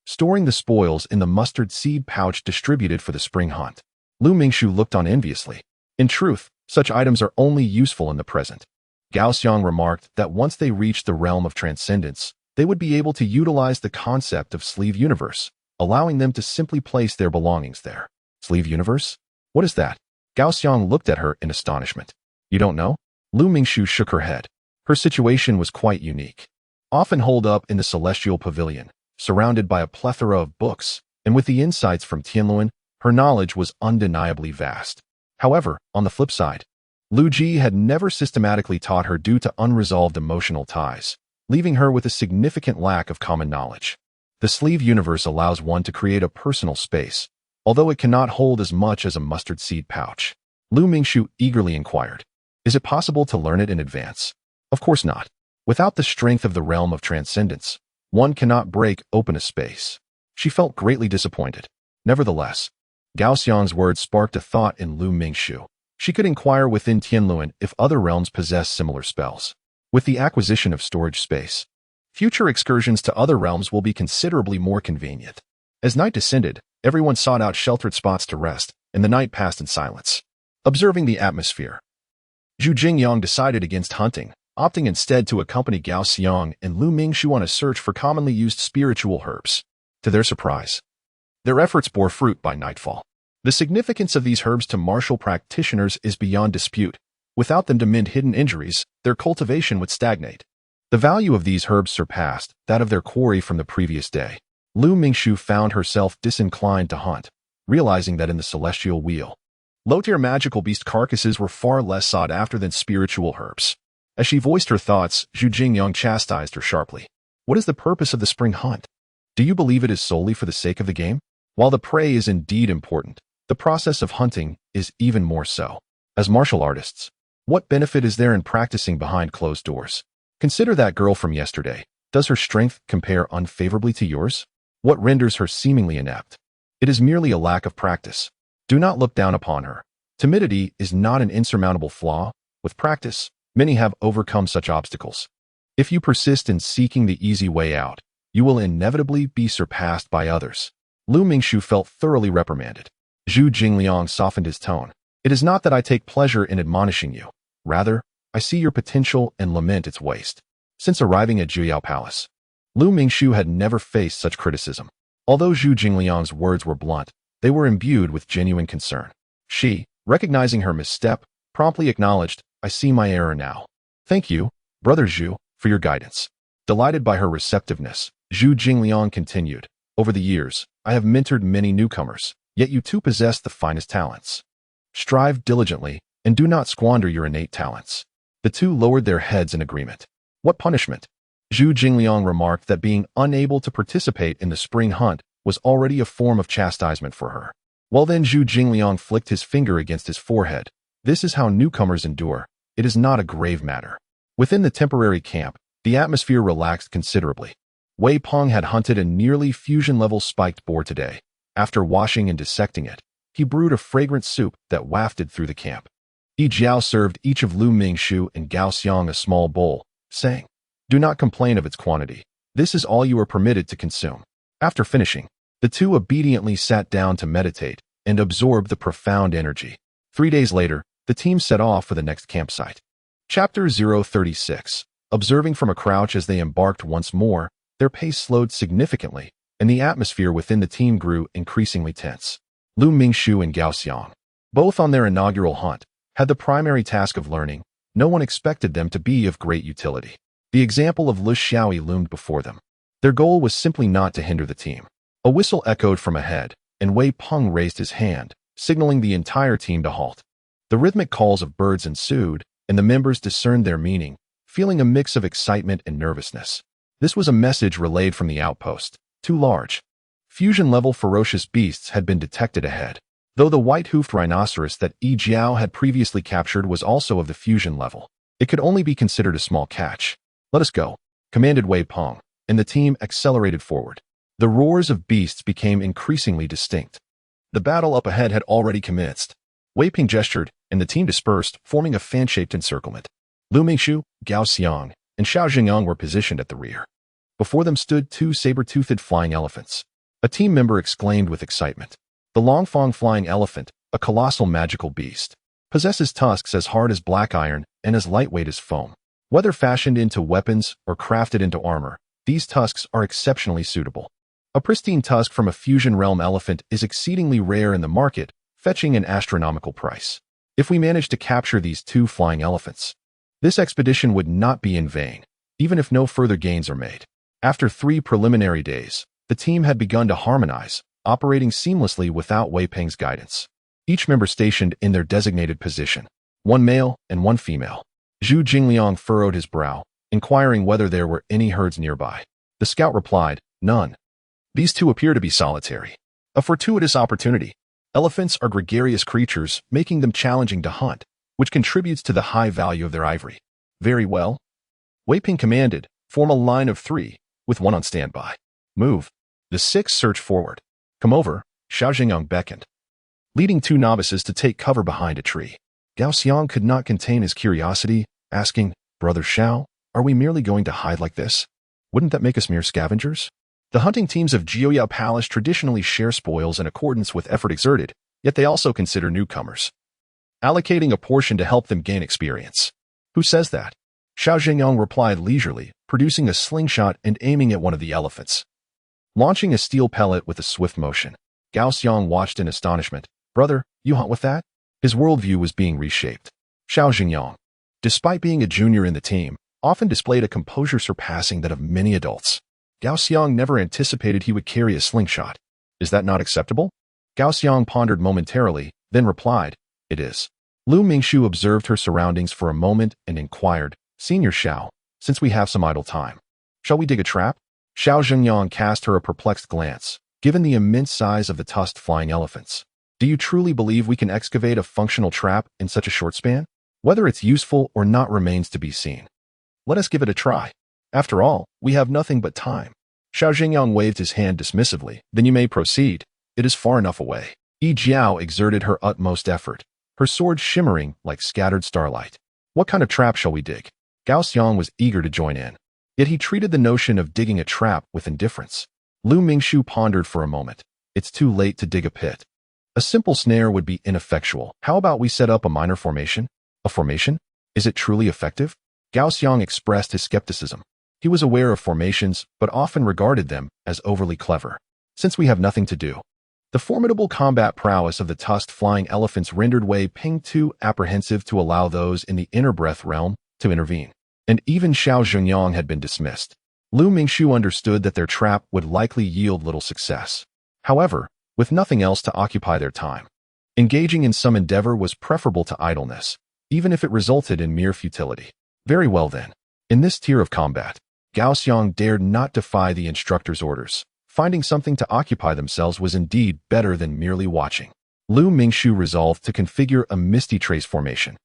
storing the spoils in the mustard seed pouch distributed for the spring hunt. Lu Mingshu looked on enviously. In truth, such items are only useful in the present. Gao Xiang remarked that once they reached the realm of transcendence, they would be able to utilize the concept of sleeve universe, allowing them to simply place their belongings there. Sleeve universe? What is that? Gao Xiang looked at her in astonishment. You don't know? Lu Mingshu shook her head. Her situation was quite unique. Often holed up in the celestial pavilion, surrounded by a plethora of books, and with the insights from Tianluan, her knowledge was undeniably vast. However, on the flip side, Lu Ji had never systematically taught her due to unresolved emotional ties, leaving her with a significant lack of common knowledge. The sleeve universe allows one to create a personal space, although it cannot hold as much as a mustard seed pouch. Lu Mingshu eagerly inquired, is it possible to learn it in advance? Of course not. Without the strength of the realm of transcendence, one cannot break open a space. She felt greatly disappointed. Nevertheless, Gao Xiang's words sparked a thought in Lu Mingshu. She could inquire within Tianluan if other realms possess similar spells. With the acquisition of storage space, future excursions to other realms will be considerably more convenient. As night descended, everyone sought out sheltered spots to rest, and the night passed in silence. Observing the atmosphere, Zhu Jingyang decided against hunting, opting instead to accompany Gao Xiang and Lu Mingshu on a search for commonly used spiritual herbs. To their surprise, their efforts bore fruit by nightfall. The significance of these herbs to martial practitioners is beyond dispute. Without them to mend hidden injuries, their cultivation would stagnate. The value of these herbs surpassed that of their quarry from the previous day. Lu Mingshu found herself disinclined to hunt, realizing that in the celestial wheel, low-tier magical beast carcasses were far less sought after than spiritual herbs. As she voiced her thoughts, Zhu Jingyang chastised her sharply. What is the purpose of the spring hunt? Do you believe it is solely for the sake of the game? While the prey is indeed important, the process of hunting is even more so. As martial artists, what benefit is there in practicing behind closed doors? Consider that girl from yesterday. Does her strength compare unfavorably to yours? What renders her seemingly inept? It is merely a lack of practice. Do not look down upon her. Timidity is not an insurmountable flaw. With practice, many have overcome such obstacles. If you persist in seeking the easy way out, you will inevitably be surpassed by others. Lu Mingshu felt thoroughly reprimanded. Zhu Jingliang softened his tone. It is not that I take pleasure in admonishing you. Rather, I see your potential and lament its waste. Since arriving at Juyao Palace, Lu Mingshu had never faced such criticism. Although Zhu Jingliang's words were blunt, they were imbued with genuine concern. She, recognizing her misstep, promptly acknowledged, I see my error now. Thank you, Brother Zhu, for your guidance. Delighted by her receptiveness, Zhu Jingliang continued, over the years, I have mentored many newcomers, yet you too possess the finest talents. Strive diligently, and do not squander your innate talents. The two lowered their heads in agreement. What punishment? Zhu Jingliang remarked that being unable to participate in the spring hunt was already a form of chastisement for her. Well then, Zhu Jingliang flicked his finger against his forehead. This is how newcomers endure. It is not a grave matter. Within the temporary camp, the atmosphere relaxed considerably. Wei Peng had hunted a nearly fusion-level spiked boar today. After washing and dissecting it, he brewed a fragrant soup that wafted through the camp. Yi Jiao served each of Lu Mingshu and Gao Xiang a small bowl, saying, "Do not complain of its quantity. This is all you are permitted to consume." After finishing, the two obediently sat down to meditate and absorb the profound energy. 3 days later, the team set off for the next campsite. Chapter 036. Observing from a crouch as they embarked once more, their pace slowed significantly, and the atmosphere within the team grew increasingly tense. Lu Mingshu and Gao Xiang, both on their inaugural hunt, had the primary task of learning. No one expected them to be of great utility. The example of Lu Xiaoyi loomed before them. Their goal was simply not to hinder the team. A whistle echoed from ahead, and Wei Peng raised his hand, signaling the entire team to halt. The rhythmic calls of birds ensued, and the members discerned their meaning, feeling a mix of excitement and nervousness. This was a message relayed from the outpost. Too large. Fusion-level ferocious beasts had been detected ahead. Though the white-hoofed rhinoceros that Yi Jiao had previously captured was also of the fusion level, it could only be considered a small catch. "Let us go," commanded Wei Peng, and the team accelerated forward. The roars of beasts became increasingly distinct. The battle up ahead had already commenced. Wei Peng gestured, and the team dispersed, forming a fan-shaped encirclement. Lu Mingshu, Gao Xiang, and Xiao Jingyang were positioned at the rear. Before them stood 2 saber-toothed flying elephants. A team member exclaimed with excitement. The Longfang flying elephant, a colossal magical beast, possesses tusks as hard as black iron and as lightweight as foam. Whether fashioned into weapons or crafted into armor, these tusks are exceptionally suitable. A pristine tusk from a fusion realm elephant is exceedingly rare in the market, fetching an astronomical price. If we manage to capture these 2 flying elephants, this expedition would not be in vain, even if no further gains are made. After 3 preliminary days, the team had begun to harmonize, operating seamlessly without Wei Peng's guidance. Each member stationed in their designated position, 1 male and 1 female. Zhu Jingliang furrowed his brow, inquiring whether there were any herds nearby. The scout replied, "None. These 2 appear to be solitary. A fortuitous opportunity. Elephants are gregarious creatures, making them challenging to hunt, which contributes to the high value of their ivory." "Very well." Wei Peng commanded, "Form a line of 3, with 1 on standby. Move." The 6 surged forward. "Come over," Xiao Jingyang beckoned, leading 2 novices to take cover behind a tree. Gao Xiang could not contain his curiosity, asking, "Brother Xiao, are we merely going to hide like this? Wouldn't that make us mere scavengers?" The hunting teams of Jiuyao Palace traditionally share spoils in accordance with effort exerted, yet they also consider newcomers, allocating a portion to help them gain experience. "Who says that?" Xiao Jingyang replied leisurely, producing a slingshot and aiming at one of the elephants. Launching a steel pellet with a swift motion, Gao Xiang watched in astonishment. "Brother, you hunt with that?" His worldview was being reshaped. Xiao Jingyang, despite being a junior in the team, often displayed a composure surpassing that of many adults. Gao Xiang never anticipated he would carry a slingshot. "Is that not acceptable?" Gao Xiang pondered momentarily, then replied, "It is." Lu Mingshu observed her surroundings for a moment and inquired, "Senior Xiao, since we have some idle time, shall we dig a trap?" Xiao Jingyang cast her a perplexed glance, given the immense size of the tusked flying elephants. "Do you truly believe we can excavate a functional trap in such a short span? Whether it's useful or not remains to be seen. Let us give it a try. After all, we have nothing but time." Xiao Jingyang waved his hand dismissively. "Then you may proceed. It is far enough away." Yi Jiao exerted her utmost effort, her sword shimmering like scattered starlight. "What kind of trap shall we dig?" Gao Xiang was eager to join in, yet he treated the notion of digging a trap with indifference. Lu Mingshu pondered for a moment. "It's too late to dig a pit. A simple snare would be ineffectual. How about we set up a minor formation?" "A formation? Is it truly effective?" Gao Xiang expressed his skepticism. He was aware of formations, but often regarded them as overly clever. "Since we have nothing to do." The formidable combat prowess of the tusked flying elephants rendered Wei Peng too apprehensive to allow those in the inner breath realm to intervene. And even Xiao Jingyang had been dismissed. Lu Mingshu understood that their trap would likely yield little success. However, with nothing else to occupy their time, engaging in some endeavor was preferable to idleness, even if it resulted in mere futility. Very well then. In this tier of combat, Gao Xiang dared not defy the instructor's orders. Finding something to occupy themselves was indeed better than merely watching. Lu Mingshu resolved to configure a misty trace formation.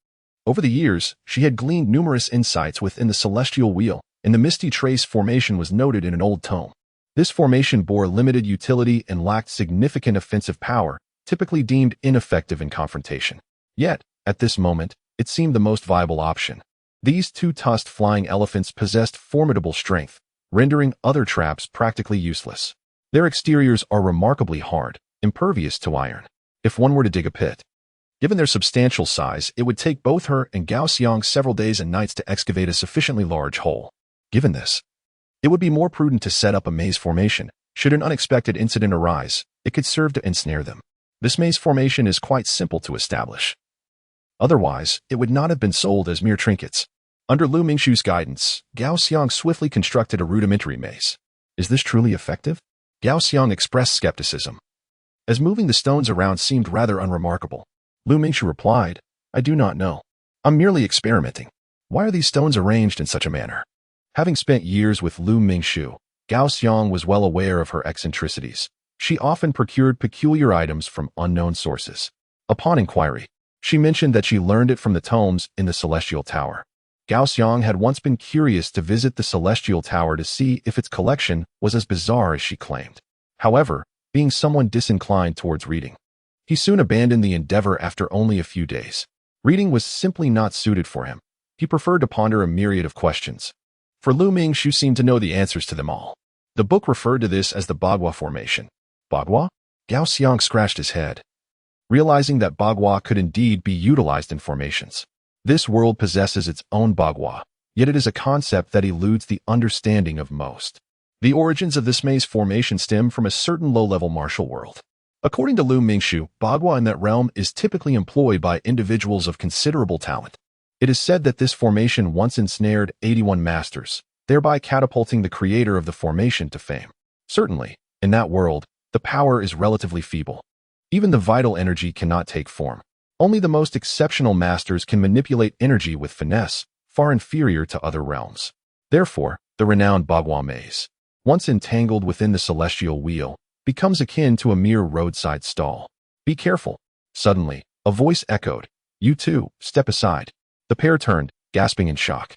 Over the years, she had gleaned numerous insights within the celestial wheel, and the misty trace formation was noted in an old tome. This formation bore limited utility and lacked significant offensive power, typically deemed ineffective in confrontation. Yet, at this moment, It seemed the most viable option. These two-tusked flying elephants possessed formidable strength, rendering other traps practically useless. Their exteriors are remarkably hard, impervious to iron. If one were to dig a pit, given their substantial size, it would take both her and Gao Xiang several days and nights to excavate a sufficiently large hole. Given this, it would be more prudent to set up a maze formation. Should an unexpected incident arise, it could serve to ensnare them. This maze formation is quite simple to establish. Otherwise, it would not have been sold as mere trinkets. Under Lu Mingshu's guidance, Gao Xiang swiftly constructed a rudimentary maze. Is this truly effective? Gao Xiang expressed skepticism, as moving the stones around seemed rather unremarkable. Lu Mingshu replied, I do not know. I'm merely experimenting. Why are these stones arranged in such a manner? Having spent years with Lu Mingshu, Gao Xiang was well aware of her eccentricities. She often procured peculiar items from unknown sources. Upon inquiry, she mentioned that she learned it from the tomes in the Celestial Tower. Gao Xiang had once been curious to visit the Celestial Tower to see if its collection was as bizarre as she claimed. However, being someone disinclined towards reading, he soon abandoned the endeavor after only a few days. Reading was simply not suited for him. He preferred to ponder a myriad of questions. For Lu Mingshu seemed to know the answers to them all. The book referred to this as the Bagua Formation. Bagua? Gao Xiang scratched his head, realizing that Bagua could indeed be utilized in formations. This world possesses its own Bagua, yet it is a concept that eludes the understanding of most. The origins of this maze formation stem from a certain low-level martial world. According to Lu Mingshu, Bagua in that realm is typically employed by individuals of considerable talent. It is said that this formation once ensnared 81 masters, thereby catapulting the creator of the formation to fame. Certainly, in that world, the power is relatively feeble. Even the vital energy cannot take form. Only the most exceptional masters can manipulate energy with finesse, far inferior to other realms. Therefore, the renowned Bagua maze, once entangled within the celestial wheel, becomes akin to a mere roadside stall. Be careful. Suddenly, a voice echoed, You too, step aside. The pair turned, gasping in shock.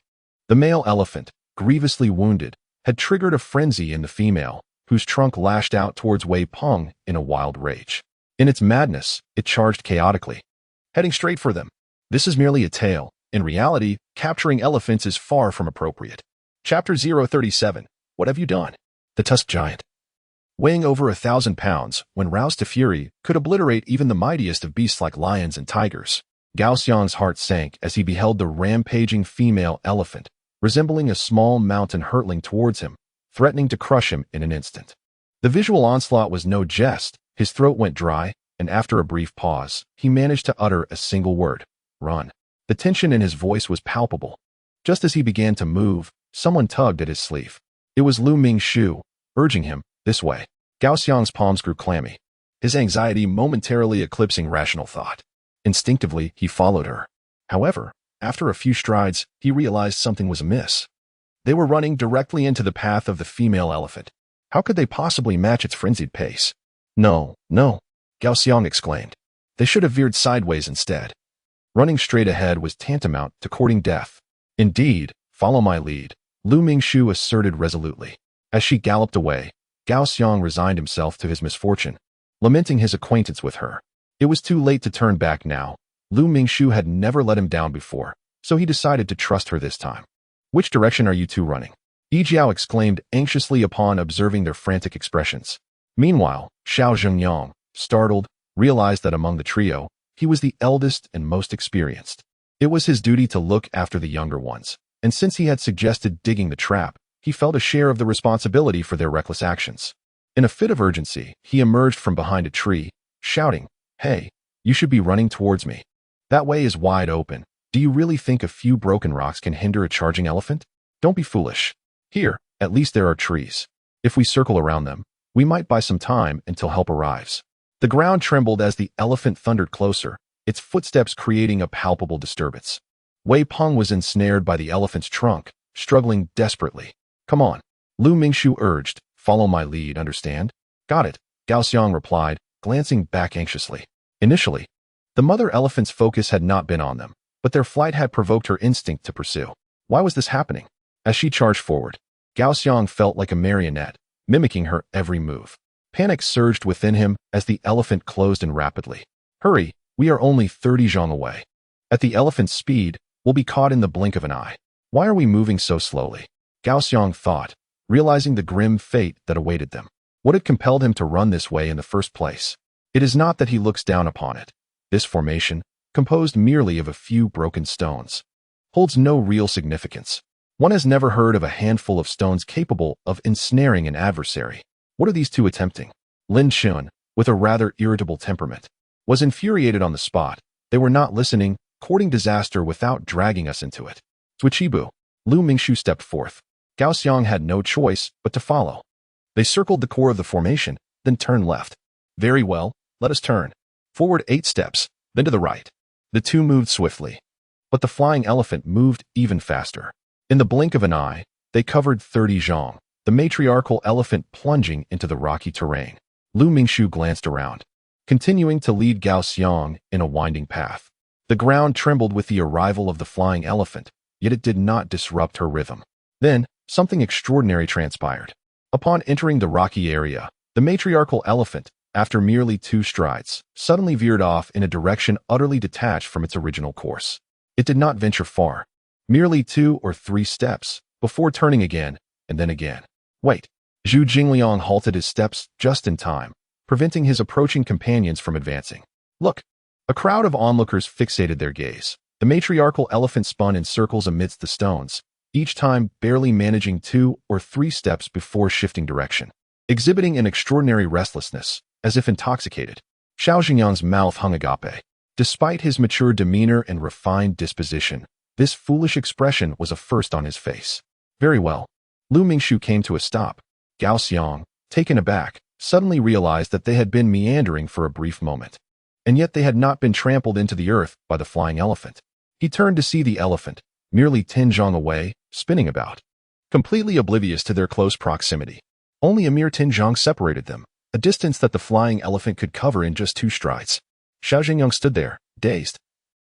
The male elephant, grievously wounded, had triggered a frenzy in the female, whose trunk lashed out towards Wei Peng in a wild rage. In its madness, it charged chaotically, heading straight for them. This is merely a tale. In reality, capturing elephants is far from appropriate. Chapter 037. What have you done? The tusked giant, weighing over 1,000 pounds, when roused to fury, could obliterate even the mightiest of beasts like lions and tigers. Gao Xiang's heart sank as he beheld the rampaging female elephant, resembling a small mountain hurtling towards him, threatening to crush him in an instant. The visual onslaught was no jest. His throat went dry, and after a brief pause, he managed to utter a single word, Run. The tension in his voice was palpable. Just as he began to move, someone tugged at his sleeve. It was Lu Mingshu, urging him, this way. Gao Xiang's palms grew clammy, his anxiety momentarily eclipsing rational thought. Instinctively, he followed her. However, after a few strides, he realized something was amiss. They were running directly into the path of the female elephant. How could they possibly match its frenzied pace? No, no, Gao Xiang exclaimed. They should have veered sideways instead. Running straight ahead was tantamount to courting death. Indeed, follow my lead, Lu Mingshu asserted resolutely. As she galloped away, Gao Xiang resigned himself to his misfortune, lamenting his acquaintance with her. It was too late to turn back now. Lu Mingshu had never let him down before, so he decided to trust her this time. Which direction are you two running? Yi Jiao exclaimed anxiously upon observing their frantic expressions. Meanwhile, Xiao Zhengyang, startled, realized that among the trio, he was the eldest and most experienced. It was his duty to look after the younger ones, and since he had suggested digging the trap, he felt a share of the responsibility for their reckless actions. In a fit of urgency, he emerged from behind a tree, shouting, Hey, you should be running towards me. That way is wide open. Do you really think a few broken rocks can hinder a charging elephant? Don't be foolish. Here, at least there are trees. If we circle around them, we might buy some time until help arrives. The ground trembled as the elephant thundered closer, its footsteps creating a palpable disturbance. Wei Peng was ensnared by the elephant's trunk, struggling desperately. Come on, Lu Mingshu urged, follow my lead, understand? Got it, Gao Xiang replied, glancing back anxiously. Initially, the mother elephant's focus had not been on them, but their flight had provoked her instinct to pursue. Why was this happening? As she charged forward, Gao Xiang felt like a marionette, mimicking her every move. Panic surged within him as the elephant closed in rapidly. Hurry, we are only 30 zhang away. At the elephant's speed, we'll be caught in the blink of an eye. Why are we moving so slowly? Gao Xiang thought, realizing the grim fate that awaited them. What had compelled him to run this way in the first place? It is not that he looks down upon it. This formation, composed merely of a few broken stones, holds no real significance. One has never heard of a handful of stones capable of ensnaring an adversary. What are these two attempting? Lin Chun, with a rather irritable temperament, was infuriated on the spot. They were not listening, courting disaster without dragging us into it. Zhuqibu. Lu Mingshu stepped forth. Gao Xiang had no choice but to follow. They circled the core of the formation, then turned left. Very well, let us turn. Forward 8 steps, then to the right. The two moved swiftly. But the flying elephant moved even faster. In the blink of an eye, they covered 30 zhang, the matriarchal elephant plunging into the rocky terrain. Lu Mingshu glanced around, continuing to lead Gao Xiang in a winding path. The ground trembled with the arrival of the flying elephant, yet it did not disrupt her rhythm. Then, something extraordinary transpired. Upon entering the rocky area, the matriarchal elephant, after merely 2 strides, suddenly veered off in a direction utterly detached from its original course. It did not venture far, merely 2 or 3 steps, before turning again, and then again. Wait. Zhu Jingliang halted his steps just in time, preventing his approaching companions from advancing. Look! A crowd of onlookers fixated their gaze. The matriarchal elephant spun in circles amidst the stones, each time barely managing 2 or 3 steps before shifting direction, exhibiting an extraordinary restlessness, as if intoxicated. Xiao Xingyang's mouth hung agape. Despite his mature demeanor and refined disposition, this foolish expression was a first on his face. Very well. Lu Mingshu came to a stop. Gao Xiang, taken aback, suddenly realized that they had been meandering for a brief moment. And yet they had not been trampled into the earth by the flying elephant. He turned to see the elephant, merely 10 zhang away, spinning about, completely oblivious to their close proximity. Only a mere 10 zhang separated them, a distance that the flying elephant could cover in just 2 strides. Xiao Jingyang stood there, dazed,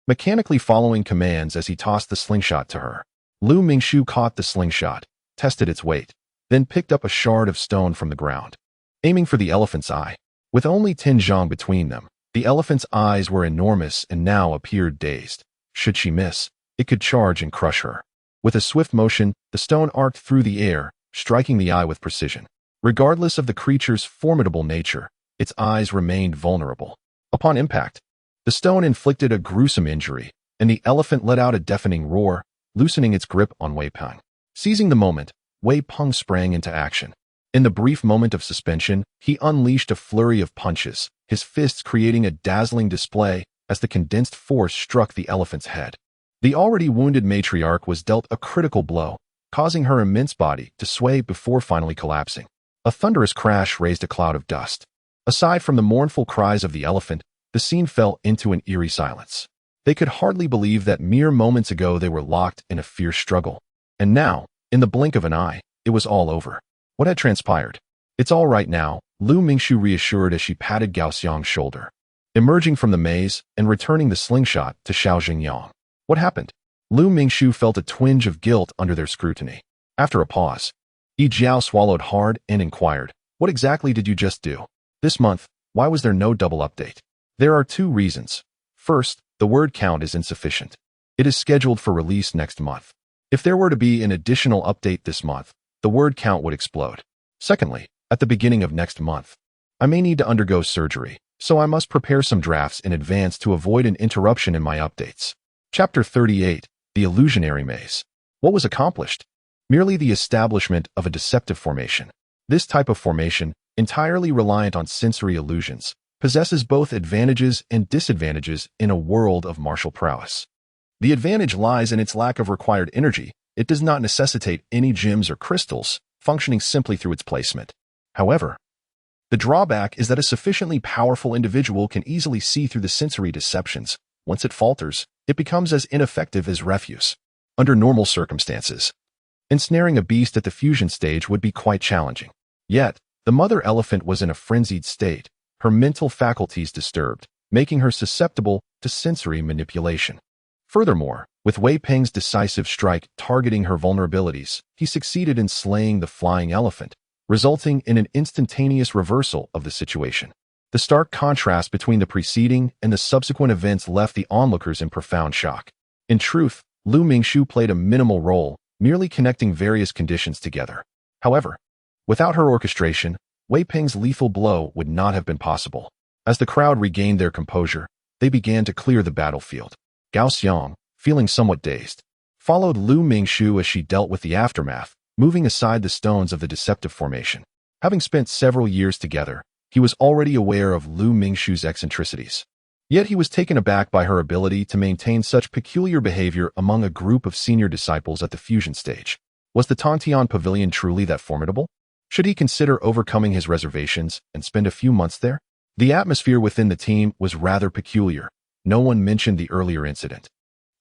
mechanically following commands as he tossed the slingshot to her. Lu Mingshu caught the slingshot, tested its weight, then picked up a shard of stone from the ground, aiming for the elephant's eye. With only 10 zhang between them, the elephant's eyes were enormous and now appeared dazed. Should she miss, it could charge and crush her. With a swift motion, the stone arced through the air, striking the eye with precision. Regardless of the creature's formidable nature, its eyes remained vulnerable. Upon impact, the stone inflicted a gruesome injury, and the elephant let out a deafening roar, loosening its grip on Wei Peng. Seizing the moment, Wei Peng sprang into action. In the brief moment of suspension, he unleashed a flurry of punches, his fists creating a dazzling display as the condensed force struck the elephant's head. The already wounded matriarch was dealt a critical blow, causing her immense body to sway before finally collapsing. A thunderous crash raised a cloud of dust. Aside from the mournful cries of the elephant, the scene fell into an eerie silence. They could hardly believe that mere moments ago they were locked in a fierce struggle. And now, in the blink of an eye, it was all over. What had transpired? It's all right now, Lu Mingshu reassured as she patted Gao Xiang's shoulder, emerging from the maze and returning the slingshot to Xiao Jingyang. What happened? Lu Mingshu felt a twinge of guilt under their scrutiny. After a pause, Yi Jiao swallowed hard and inquired, what exactly did you just do? This month, why was there no double update? There are 2 reasons. First, the word count is insufficient. It is scheduled for release next month. If there were to be an additional update this month, the word count would explode. Secondly, at the beginning of next month, I may need to undergo surgery, so I must prepare some drafts in advance to avoid an interruption in my updates. Chapter 38, The Illusionary Maze. What was accomplished? Merely the establishment of a deceptive formation. This type of formation, entirely reliant on sensory illusions, possesses both advantages and disadvantages in a world of martial prowess. The advantage lies in its lack of required energy. It does not necessitate any gems or crystals, functioning simply through its placement. However, the drawback is that a sufficiently powerful individual can easily see through the sensory deceptions. Once it falters, it becomes as ineffective as refuse. Under normal circumstances, ensnaring a beast at the fusion stage would be quite challenging. Yet, the mother elephant was in a frenzied state, her mental faculties disturbed, making her susceptible to sensory manipulation. Furthermore, with Wei Peng's decisive strike targeting her vulnerabilities, he succeeded in slaying the flying elephant, resulting in an instantaneous reversal of the situation. The stark contrast between the preceding and the subsequent events left the onlookers in profound shock. In truth, Lu Mingxu played a minimal role, merely connecting various conditions together. However, without her orchestration, Wei Ping's lethal blow would not have been possible. As the crowd regained their composure, they began to clear the battlefield. Gao Xiang, feeling somewhat dazed, followed Lu Mingxu as she dealt with the aftermath, moving aside the stones of the deceptive formation. Having spent several years together, he was already aware of Lu Mingxu's eccentricities. Yet he was taken aback by her ability to maintain such peculiar behavior among a group of senior disciples at the fusion stage. Was the Tongtian Pavilion truly that formidable? Should he consider overcoming his reservations and spend a few months there? The atmosphere within the team was rather peculiar. No one mentioned the earlier incident,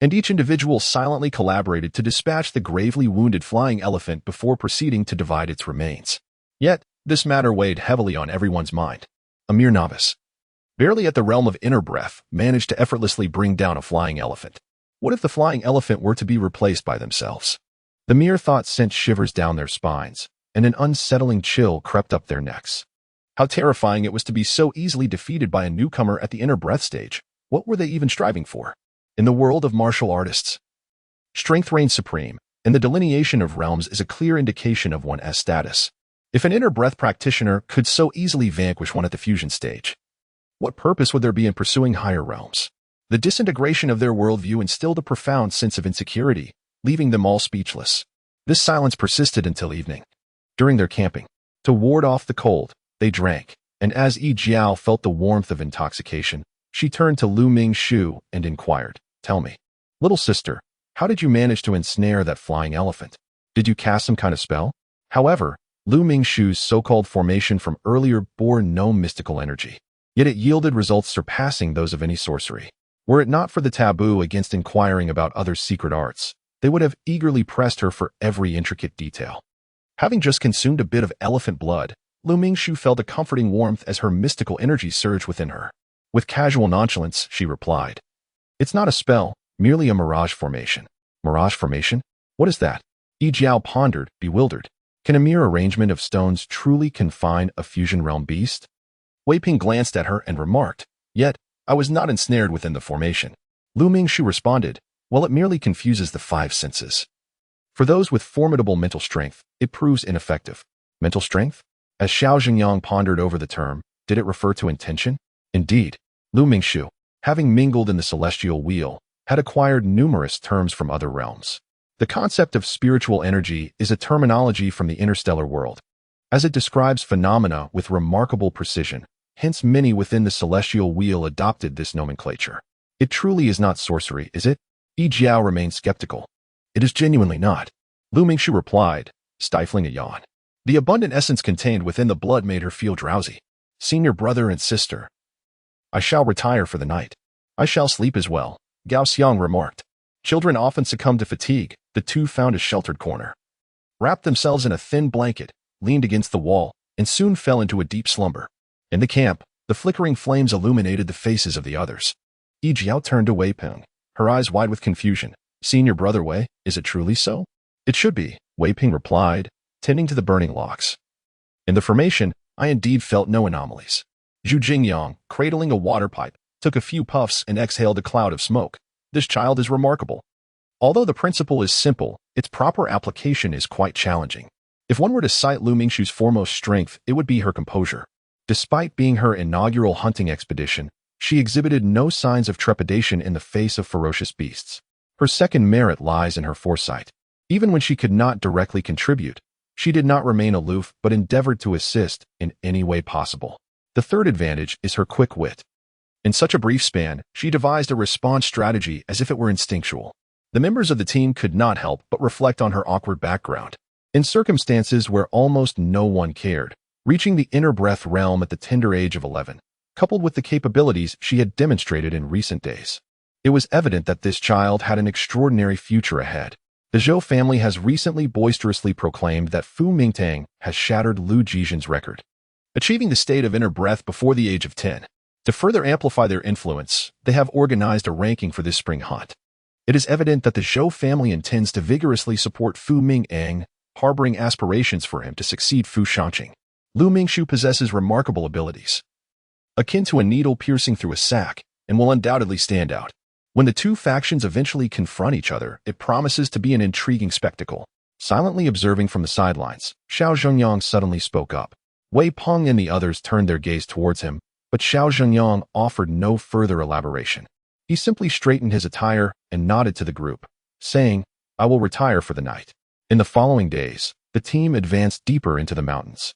and each individual silently collaborated to dispatch the gravely wounded flying elephant before proceeding to divide its remains. Yet, this matter weighed heavily on everyone's mind. A mere novice, barely at the realm of inner breath, managed to effortlessly bring down a flying elephant. What if the flying elephant were to be replaced by themselves? The mere thought sent shivers down their spines, and an unsettling chill crept up their necks. How terrifying it was to be so easily defeated by a newcomer at the inner breath stage. What were they even striving for? In the world of martial artists, strength reigns supreme, and the delineation of realms is a clear indication of one's status. If an inner breath practitioner could so easily vanquish one at the fusion stage, what purpose would there be in pursuing higher realms? The disintegration of their worldview instilled a profound sense of insecurity, leaving them all speechless. This silence persisted until evening. During their camping, to ward off the cold, they drank, and as Yi Jiao felt the warmth of intoxication, she turned to Lu Mingxu and inquired, "Tell me, little sister, how did you manage to ensnare that flying elephant? Did you cast some kind of spell?" However, Lu Mingxu's so-called formation from earlier bore no mystical energy, yet it yielded results surpassing those of any sorcery. Were it not for the taboo against inquiring about other secret arts, they would have eagerly pressed her for every intricate detail. Having just consumed a bit of elephant blood, Lu Mingxu felt a comforting warmth as her mystical energy surged within her. With casual nonchalance, she replied, "It's not a spell, merely a mirage formation." Mirage formation? What is that? Yi Jiao pondered, bewildered. Can a mere arrangement of stones truly confine a fusion realm beast? Wei Ping glanced at her and remarked, "Yet, I was not ensnared within the formation." Lu Mingxu responded, "Well, it merely confuses the five senses. For those with formidable mental strength, it proves ineffective." Mental strength? As Xiao Xingyang pondered over the term, did it refer to intention? Indeed, Lu Mingxu, having mingled in the celestial wheel, had acquired numerous terms from other realms. The concept of spiritual energy is a terminology from the interstellar world, as it describes phenomena with remarkable precision. Hence many within the celestial wheel adopted this nomenclature. It truly is not sorcery, is it? Yi Jiao remained skeptical. "It is genuinely not," Lu Mingxu replied, stifling a yawn. The abundant essence contained within the blood made her feel drowsy. "Senior brother and sister, I shall retire for the night." "I shall sleep as well," Gao Xiang remarked. Children often succumb to fatigue. The two found a sheltered corner, wrapped themselves in a thin blanket, leaned against the wall, and soon fell into a deep slumber. In the camp, the flickering flames illuminated the faces of the others. Yi Jiao turned to Wei Ping, her eyes wide with confusion. "Senior brother Wei, is it truly so?" "It should be," Wei Ping replied, tending to the burning locks. "In the formation, I indeed felt no anomalies." Zhu Jingyang, cradling a water pipe, took a few puffs and exhaled a cloud of smoke. "This child is remarkable. Although the principle is simple, its proper application is quite challenging. If one were to cite Lu Mingxu's foremost strength, it would be her composure. Despite being her inaugural hunting expedition, she exhibited no signs of trepidation in the face of ferocious beasts. Her second merit lies in her foresight. Even when she could not directly contribute, she did not remain aloof but endeavored to assist in any way possible. The third advantage is her quick wit. In such a brief span, she devised a response strategy as if it were instinctual. The members of the team could not help but reflect on her awkward background. In circumstances where almost no one cared, reaching the inner breath realm at the tender age of 11, coupled with the capabilities she had demonstrated in recent days, it was evident that this child had an extraordinary future ahead. The Zhou family has recently boisterously proclaimed that Fu Mingtang has shattered Lu Jizhen's record, achieving the state of inner breath before the age of 10. To further amplify their influence, they have organized a ranking for this spring hunt. It is evident that the Zhou family intends to vigorously support Fu Ming'ang, harboring aspirations for him to succeed Fu Shanqing. Lu Mingxu possesses remarkable abilities. akin to a needle piercing through a sack, and will undoubtedly stand out. When the two factions eventually confront each other, it promises to be an intriguing spectacle. Silently observing from the sidelines, Xiao Zhengyang suddenly spoke up. Wei Peng and the others turned their gaze towards him, but Xiao Zhengyang offered no further elaboration. He simply straightened his attire and nodded to the group, saying, "I will retire for the night." In the following days, the team advanced deeper into the mountains,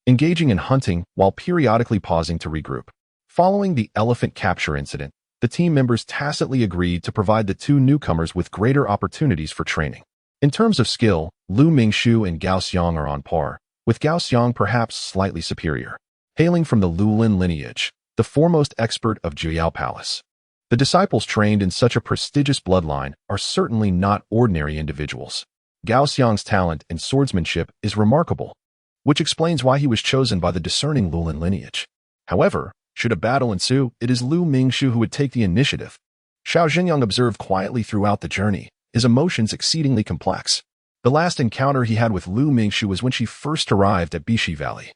engaging in hunting while periodically pausing to regroup. Following the elephant capture incident, the team members tacitly agreed to provide the two newcomers with greater opportunities for training. In terms of skill, Lu Mingxu and Gao Xiang are on par, with Gao Xiang perhaps slightly superior. Hailing from the Lulin lineage, the foremost expert of Jiao Palace, the disciples trained in such a prestigious bloodline are certainly not ordinary individuals. Gao Xiang's talent in swordsmanship is remarkable, which explains why he was chosen by the discerning Lulin lineage. However, should a battle ensue, it is Lu Mingxu who would take the initiative. Xiao Zhengyang observed quietly throughout the journey, his emotions exceedingly complex. The last encounter he had with Lu Mingxu was when she first arrived at Bishi Valley,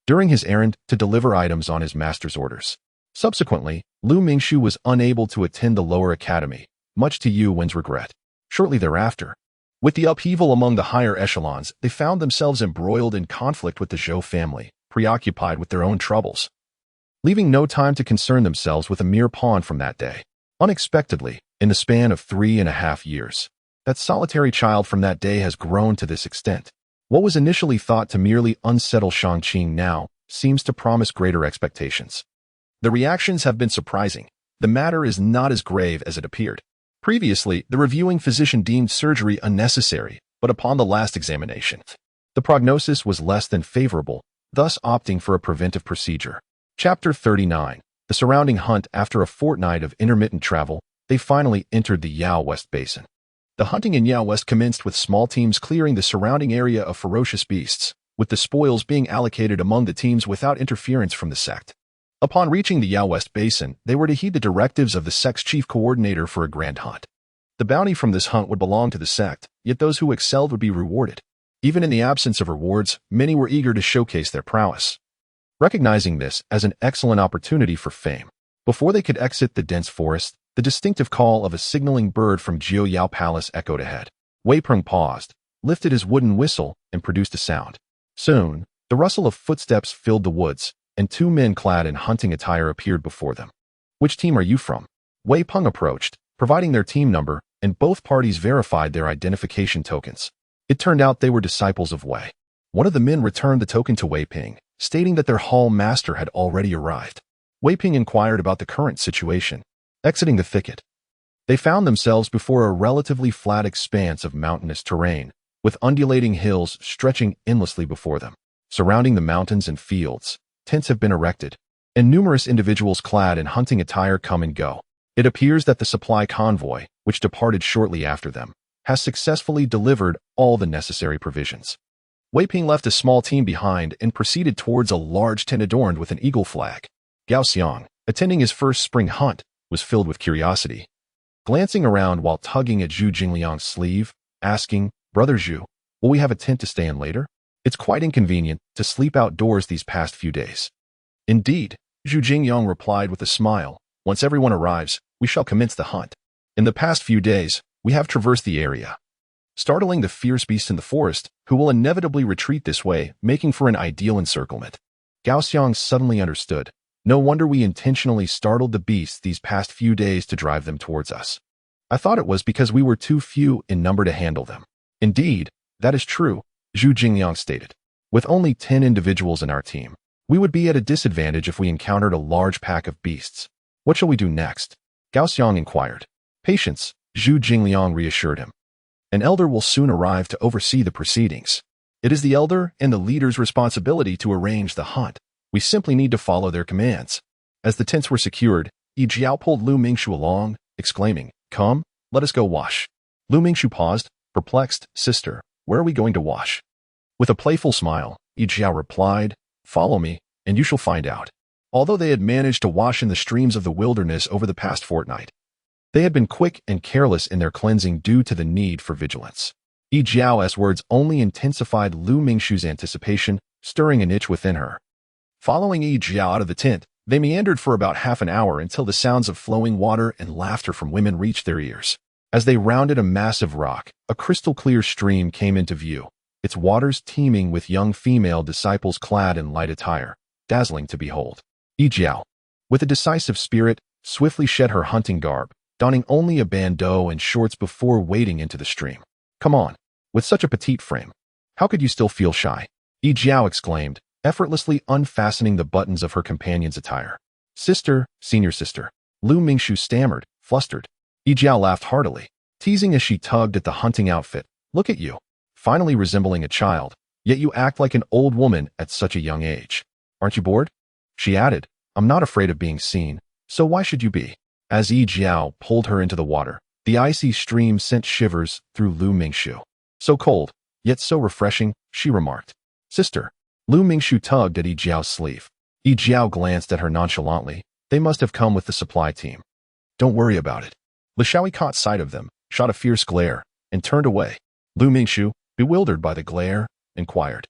during his errand to deliver items on his master's orders. Subsequently, Lu Mingxu was unable to attend the lower academy, much to Yu Wen's regret. Shortly thereafter, with the upheaval among the higher echelons, they found themselves embroiled in conflict with the Zhou family, preoccupied with their own troubles, leaving no time to concern themselves with a mere pawn from that day. Unexpectedly, in the span of 3.5 years, that solitary child from that day has grown to this extent. What was initially thought to merely unsettle Shangqing now seems to promise greater expectations. The reactions have been surprising. The matter is not as grave as it appeared. Previously, the reviewing physician deemed surgery unnecessary, but upon the last examination, the prognosis was less than favorable, thus opting for a preventive procedure. Chapter 39. The surrounding hunt. After a fortnight of intermittent travel, they finally entered the Yao West Basin. The hunting in Yao West commenced with small teams clearing the surrounding area of ferocious beasts, with the spoils being allocated among the teams without interference from the sect. Upon reaching the Yao West Basin, they were to heed the directives of the sect's chief coordinator for a grand hunt. The bounty from this hunt would belong to the sect, yet those who excelled would be rewarded. Even in the absence of rewards, many were eager to showcase their prowess, recognizing this as an excellent opportunity for fame. Before they could exit the dense forest, the distinctive call of a signaling bird from Jiao Palace echoed ahead. Wei Peng paused, lifted his wooden whistle, and produced a sound. Soon, the rustle of footsteps filled the woods, and two men clad in hunting attire appeared before them. "Which team are you from?" Wei Peng approached, providing their team number, and both parties verified their identification tokens. It turned out they were disciples of Wei. One of the men returned the token to Wei Peng, stating that their hall master had already arrived. Wei Peng inquired about the current situation. Exiting the thicket, they found themselves before a relatively flat expanse of mountainous terrain, with undulating hills stretching endlessly before them. Surrounding the mountains and fields, tents have been erected, and numerous individuals clad in hunting attire come and go. It appears that the supply convoy, which departed shortly after them, has successfully delivered all the necessary provisions. Wei Peng left a small team behind and proceeded towards a large tent adorned with an eagle flag. Gao Xiang, attending his first spring hunt, was filled with curiosity, glancing around while tugging at Zhu Jingliang's sleeve, asking, "Brother Zhu, will we have a tent to stay in later? It's quite inconvenient to sleep outdoors these past few days." "Indeed," Zhu Jingliang replied with a smile. "Once everyone arrives, we shall commence the hunt. In the past few days, we have traversed the area, startling the fierce beasts in the forest, who will inevitably retreat this way, making for an ideal encirclement." Gao Xiang suddenly understood. "No wonder we intentionally startled the beasts these past few days to drive them towards us. I thought it was because we were too few in number to handle them." "Indeed, that is true," Zhu Jingliang stated. "With only 10 individuals in our team, we would be at a disadvantage if we encountered a large pack of beasts. What shall we do next?" Gao Xiang inquired. "Patience," Zhu Jingliang reassured him. "An elder will soon arrive to oversee the proceedings. It is the elder and the leader's responsibility to arrange the hunt. We simply need to follow their commands." As the tents were secured, Yi Jiao pulled Lu Mingxu along, exclaiming, "Come, let us go wash." Lu Mingxu paused, perplexed. "Sister, where are we going to wash?" With a playful smile, Yi Jiao replied, "Follow me, and you shall find out." Although they had managed to wash in the streams of the wilderness over the past fortnight, they had been quick and careless in their cleansing due to the need for vigilance. Yi Jiao's words only intensified Lu Mingxu's anticipation, stirring an itch within her. Following Yi Jiao out of the tent, They meandered for about half an hour until the sounds of flowing water and laughter from women reached their ears. As they rounded a massive rock, a crystal-clear stream came into view, its waters teeming with young female disciples clad in light attire, dazzling to behold. Yi Zhao, with a decisive spirit, swiftly shed her hunting garb, donning only a bandeau and shorts before wading into the stream. "Come on, with such a petite frame. How could you still feel shy?" Yi Zhao exclaimed, effortlessly unfastening the buttons of her companion's attire. "Sister, senior sister," Lu Mingshu stammered, flustered. Yi Zhao laughed heartily, teasing as she tugged at the hunting outfit. "Look at you, finally resembling a child, yet you act like an old woman at such a young age. Aren't you bored?" She added, "I'm not afraid of being seen, so why should you be?" As Yi Zhao pulled her into the water, the icy stream sent shivers through Lu Mingshu. "So cold, yet so refreshing," she remarked. "Sister." Lu Mingshu tugged at Yi Zhao's sleeve. Yi Zhao glanced at her nonchalantly. They must have come with the supply team. "Don't worry about it." Li Shaoi caught sight of them, shot a fierce glare, and turned away. Lu Mingshu, bewildered by the glare, inquired,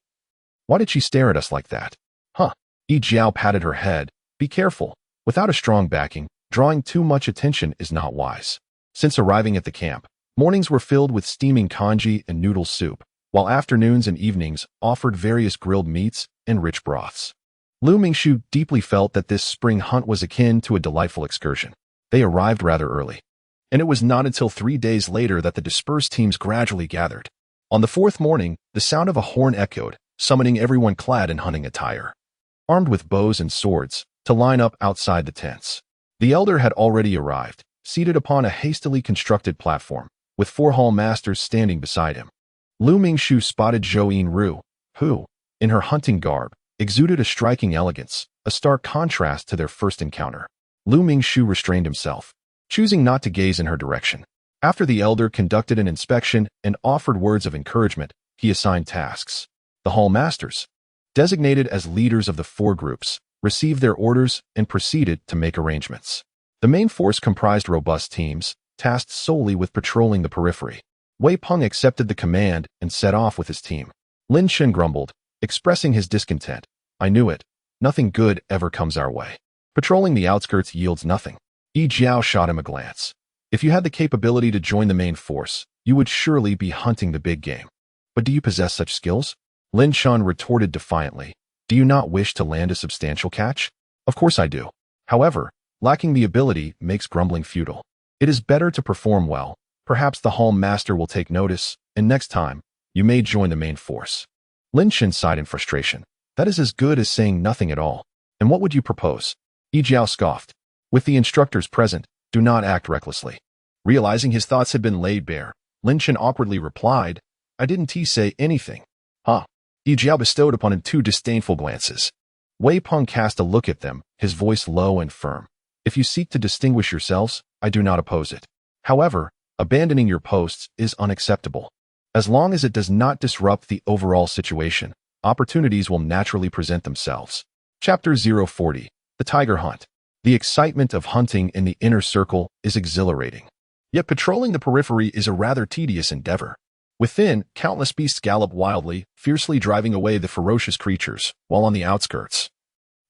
"Why did she stare at us like that?" "Huh." Yi Zhao patted her head. "Be careful. Without a strong backing, drawing too much attention is not wise." Since arriving at the camp, mornings were filled with steaming congee and noodle soup, while afternoons and evenings offered various grilled meats and rich broths. Lu Mingshu deeply felt that this spring hunt was akin to a delightful excursion. They arrived rather early, and it was not until 3 days later that the dispersed teams gradually gathered. On the fourth morning, the sound of a horn echoed, summoning everyone clad in hunting attire, armed with bows and swords, to line up outside the tents. The elder had already arrived, seated upon a hastily constructed platform, with 4 hall masters standing beside him. Lu Mingshu spotted Zhou Yinru, who, in her hunting garb, exuded a striking elegance, a stark contrast to their first encounter. Lu Mingshu restrained himself, choosing not to gaze in her direction. After the elder conducted an inspection and offered words of encouragement, he assigned tasks. The hall masters, designated as leaders of the 4 groups, received their orders and proceeded to make arrangements. The main force comprised robust teams, tasked solely with patrolling the periphery. Wei Peng accepted the command and set off with his team. Lin Shen grumbled, expressing his discontent. "I knew it. Nothing good ever comes our way. Patrolling the outskirts yields nothing." Yi Zhao shot him a glance. "If you had the capability to join the main force, you would surely be hunting the big game. But do you possess such skills?" Lin Shen retorted defiantly. "Do you not wish to land a substantial catch?" "Of course I do. However, lacking the ability makes grumbling futile. It is better to perform well. Perhaps the hall master will take notice, and next time, you may join the main force." Lin Shen sighed in frustration. "That is as good as saying nothing at all. And what would you propose?" Yi Zhao scoffed. "With the instructors present, do not act recklessly." Realizing his thoughts had been laid bare, Lin Shen awkwardly replied, "I didn't say anything." "Huh." Yi Zhao bestowed upon him 2 disdainful glances. Wei Peng cast a look at them, his voice low and firm. "If you seek to distinguish yourselves, I do not oppose it. However, abandoning your posts is unacceptable. As long as it does not disrupt the overall situation, opportunities will naturally present themselves." Chapter 040. The Tiger Hunt. The excitement of hunting in the inner circle is exhilarating. Yet patrolling the periphery is a rather tedious endeavor. Within, countless beasts gallop wildly, fiercely driving away the ferocious creatures, while on the outskirts,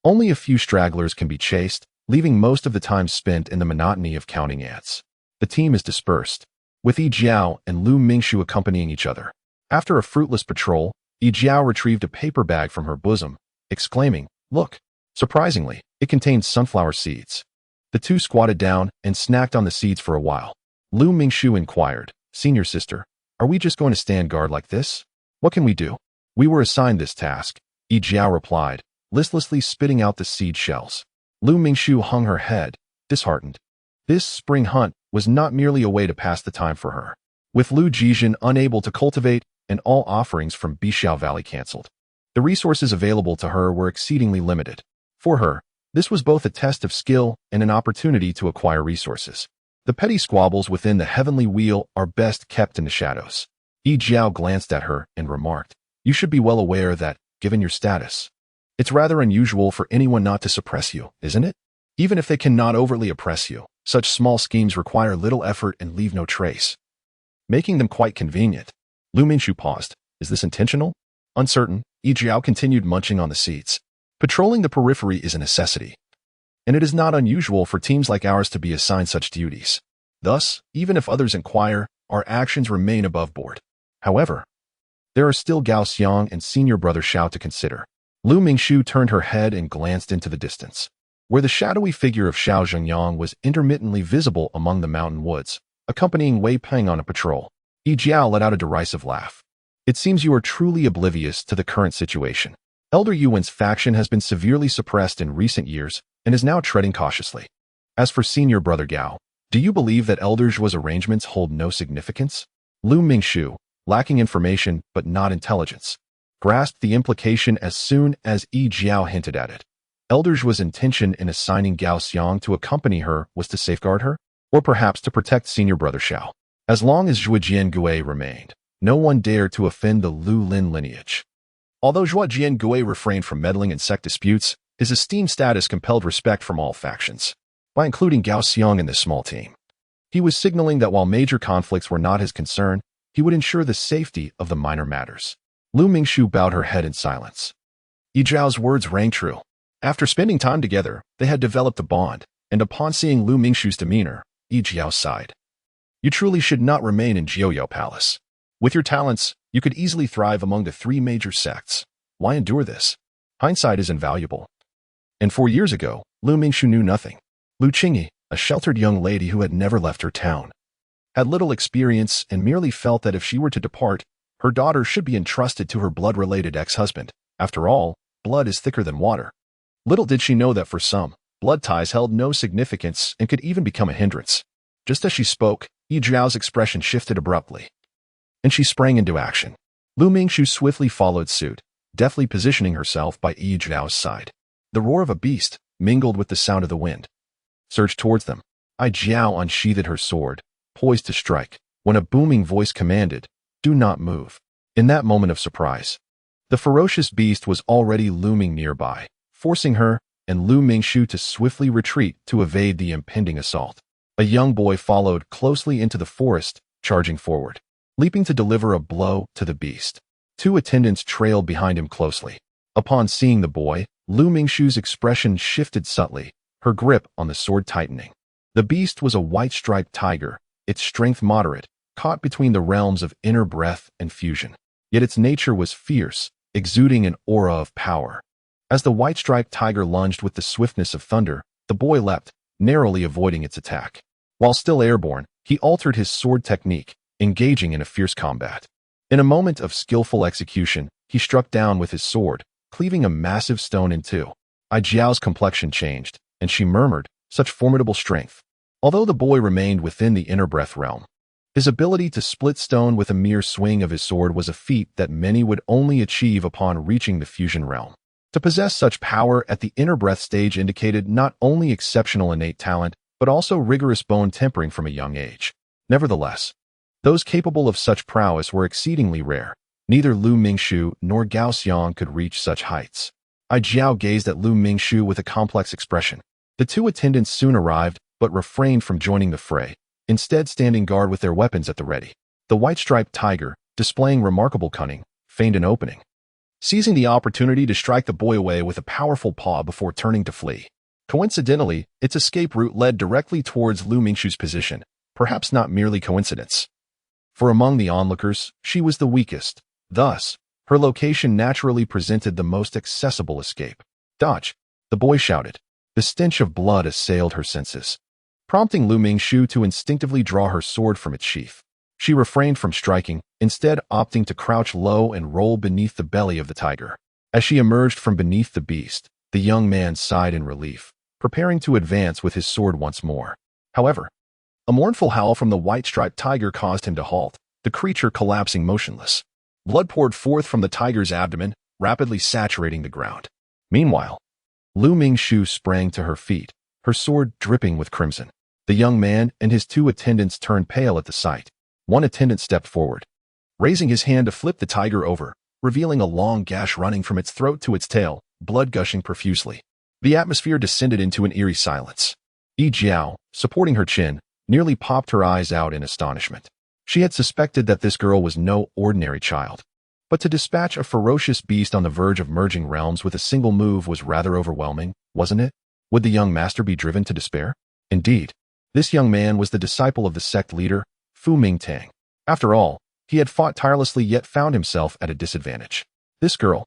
only a few stragglers can be chased, leaving most of the time spent in the monotony of counting ants. The team is dispersed, with Yi Zhao and Lu Mingshu accompanying each other. After a fruitless patrol, Yi Zhao retrieved a paper bag from her bosom, exclaiming, "Look!" Surprisingly, it contained sunflower seeds. The 2 squatted down and snacked on the seeds for a while. Lu Mingshu inquired, "Senior sister, are we just going to stand guard like this? What can we do?" "We were assigned this task," Yi Zhao replied, listlessly spitting out the seed shells. Lu Mingshu hung her head, disheartened. This spring hunt was not merely a way to pass the time for her. With Lu Jizhen unable to cultivate and all offerings from Bishao Valley cancelled, the resources available to her were exceedingly limited. For her, this was both a test of skill and an opportunity to acquire resources. The petty squabbles within the Heavenly Wheel are best kept in the shadows. Yi Zhao glanced at her and remarked, "You should be well aware that, given your status, it's rather unusual for anyone not to suppress you, isn't it? Even if they cannot overtly oppress you, such small schemes require little effort and leave no trace, making them quite convenient." Lu Mingshu paused. "Is this intentional?" Uncertain, Yi Zhao continued munching on the seeds. "Patrolling the periphery is a necessity. and it is not unusual for teams like ours to be assigned such duties. Thus, even if others inquire, our actions remain above board. However, there are still Gao Xiang and senior brother Xiao to consider. Lu Mingxu turned her head and glanced into the distance, where the shadowy figure of Xiao Zhengyang was intermittently visible among the mountain woods, accompanying Wei Peng on a patrol. Yi Jiao let out a derisive laugh. It seems you are truly oblivious to the current situation. Elder Yuan's faction has been severely suppressed in recent years and is now treading cautiously. As for senior brother Gao, do you believe that Elder Zhuo's arrangements hold no significance? Lu Mingxu, lacking information but not intelligence, grasped the implication as soon as Yi Jiao hinted at it. Elder Zhuo's intention in assigning Gao Xiang to accompany her was to safeguard her, or perhaps to protect senior brother Xiao. As long as Zhuo Jiangui remained, no one dared to offend the Lu Lin lineage. Although Zhuo Jiangui refrained from meddling in sect disputes, his esteemed status compelled respect from all factions. By including Gao Xiang in this small team, he was signaling that while major conflicts were not his concern, he would ensure the safety of the minor matters. Lu Mingxu bowed her head in silence. Yi Zhao's words rang true. After spending time together, they had developed a bond, and upon seeing Lu Mingxu's demeanor, Yi Jiao sighed. You truly should not remain in Jiuyao Palace. With your talents, you could easily thrive among the 3 major sects. Why endure this? Hindsight is invaluable. And 4 years ago, Lu Mingxu knew nothing. Lu Qingyi, a sheltered young lady who had never left her town, had little experience and merely felt that if she were to depart, her daughter should be entrusted to her blood-related ex-husband. After all, blood is thicker than water. Little did she know that for some, blood ties held no significance and could even become a hindrance. Just as she spoke, Yi Zhao's expression shifted abruptly, and she sprang into action. Lu Mingxu swiftly followed suit, deftly positioning herself by Yi Zhao's side. The roar of a beast, mingled with the sound of the wind, surged towards them. Yi Jiao unsheathed her sword, poised to strike, when a booming voice commanded, "Do not move." In that moment of surprise, the ferocious beast was already looming nearby, forcing her and Lu Mingxu to swiftly retreat to evade the impending assault. A young boy followed closely into the forest, charging forward, leaping to deliver a blow to the beast. 2 attendants trailed behind him closely. Upon seeing the boy, Lu Mingxu's expression shifted subtly, her grip on the sword tightening. The beast was a white-striped tiger, its strength moderate, caught between the realms of inner breath and fusion. Yet its nature was fierce, exuding an aura of power. As the white-striped tiger lunged with the swiftness of thunder, the boy leapt, narrowly avoiding its attack. While still airborne, he altered his sword technique, engaging in a fierce combat. In a moment of skillful execution, he struck down with his sword, cleaving a massive stone in 2. Yi Jiao's complexion changed, and she murmured, "Such formidable strength." Although the boy remained within the inner breath realm, his ability to split stone with a mere swing of his sword was a feat that many would only achieve upon reaching the fusion realm. To possess such power at the inner breath stage indicated not only exceptional innate talent, but also rigorous bone tempering from a young age. Nevertheless, those capable of such prowess were exceedingly rare. Neither Lu Mingxu nor Gao Xiang could reach such heights. Yi Jiao gazed at Lu Mingxu with a complex expression. The 2 attendants soon arrived, but refrained from joining the fray, instead standing guard with their weapons at the ready. The white-striped tiger, displaying remarkable cunning, feigned an opening, seizing the opportunity to strike the boy away with a powerful paw before turning to flee. Coincidentally, its escape route led directly towards Lu Mingxu's position, perhaps not merely coincidence. For among the onlookers, she was the weakest. Thus, her location naturally presented the most accessible escape. "Dodge!" the boy shouted. The stench of blood assailed her senses, prompting Lu Mingxu to instinctively draw her sword from its sheath. She refrained from striking, instead opting to crouch low and roll beneath the belly of the tiger. As she emerged from beneath the beast, the young man sighed in relief, preparing to advance with his sword once more. However, a mournful howl from the white-striped tiger caused him to halt, the creature collapsing motionless. Blood poured forth from the tiger's abdomen, rapidly saturating the ground. Meanwhile, Lu Mingxu sprang to her feet, her sword dripping with crimson. The young man and his 2 attendants turned pale at the sight. One attendant stepped forward, raising his hand to flip the tiger over, revealing a long gash running from its throat to its tail, blood gushing profusely. The atmosphere descended into an eerie silence. Yi Jiao, supporting her chin, nearly popped her eyes out in astonishment. She had suspected that this girl was no ordinary child, but to dispatch a ferocious beast on the verge of merging realms with a single move was rather overwhelming, wasn't it? Would the young master be driven to despair? Indeed, this young man was the disciple of the sect leader, Fu Mingtang. After all, he had fought tirelessly yet found himself at a disadvantage. This girl,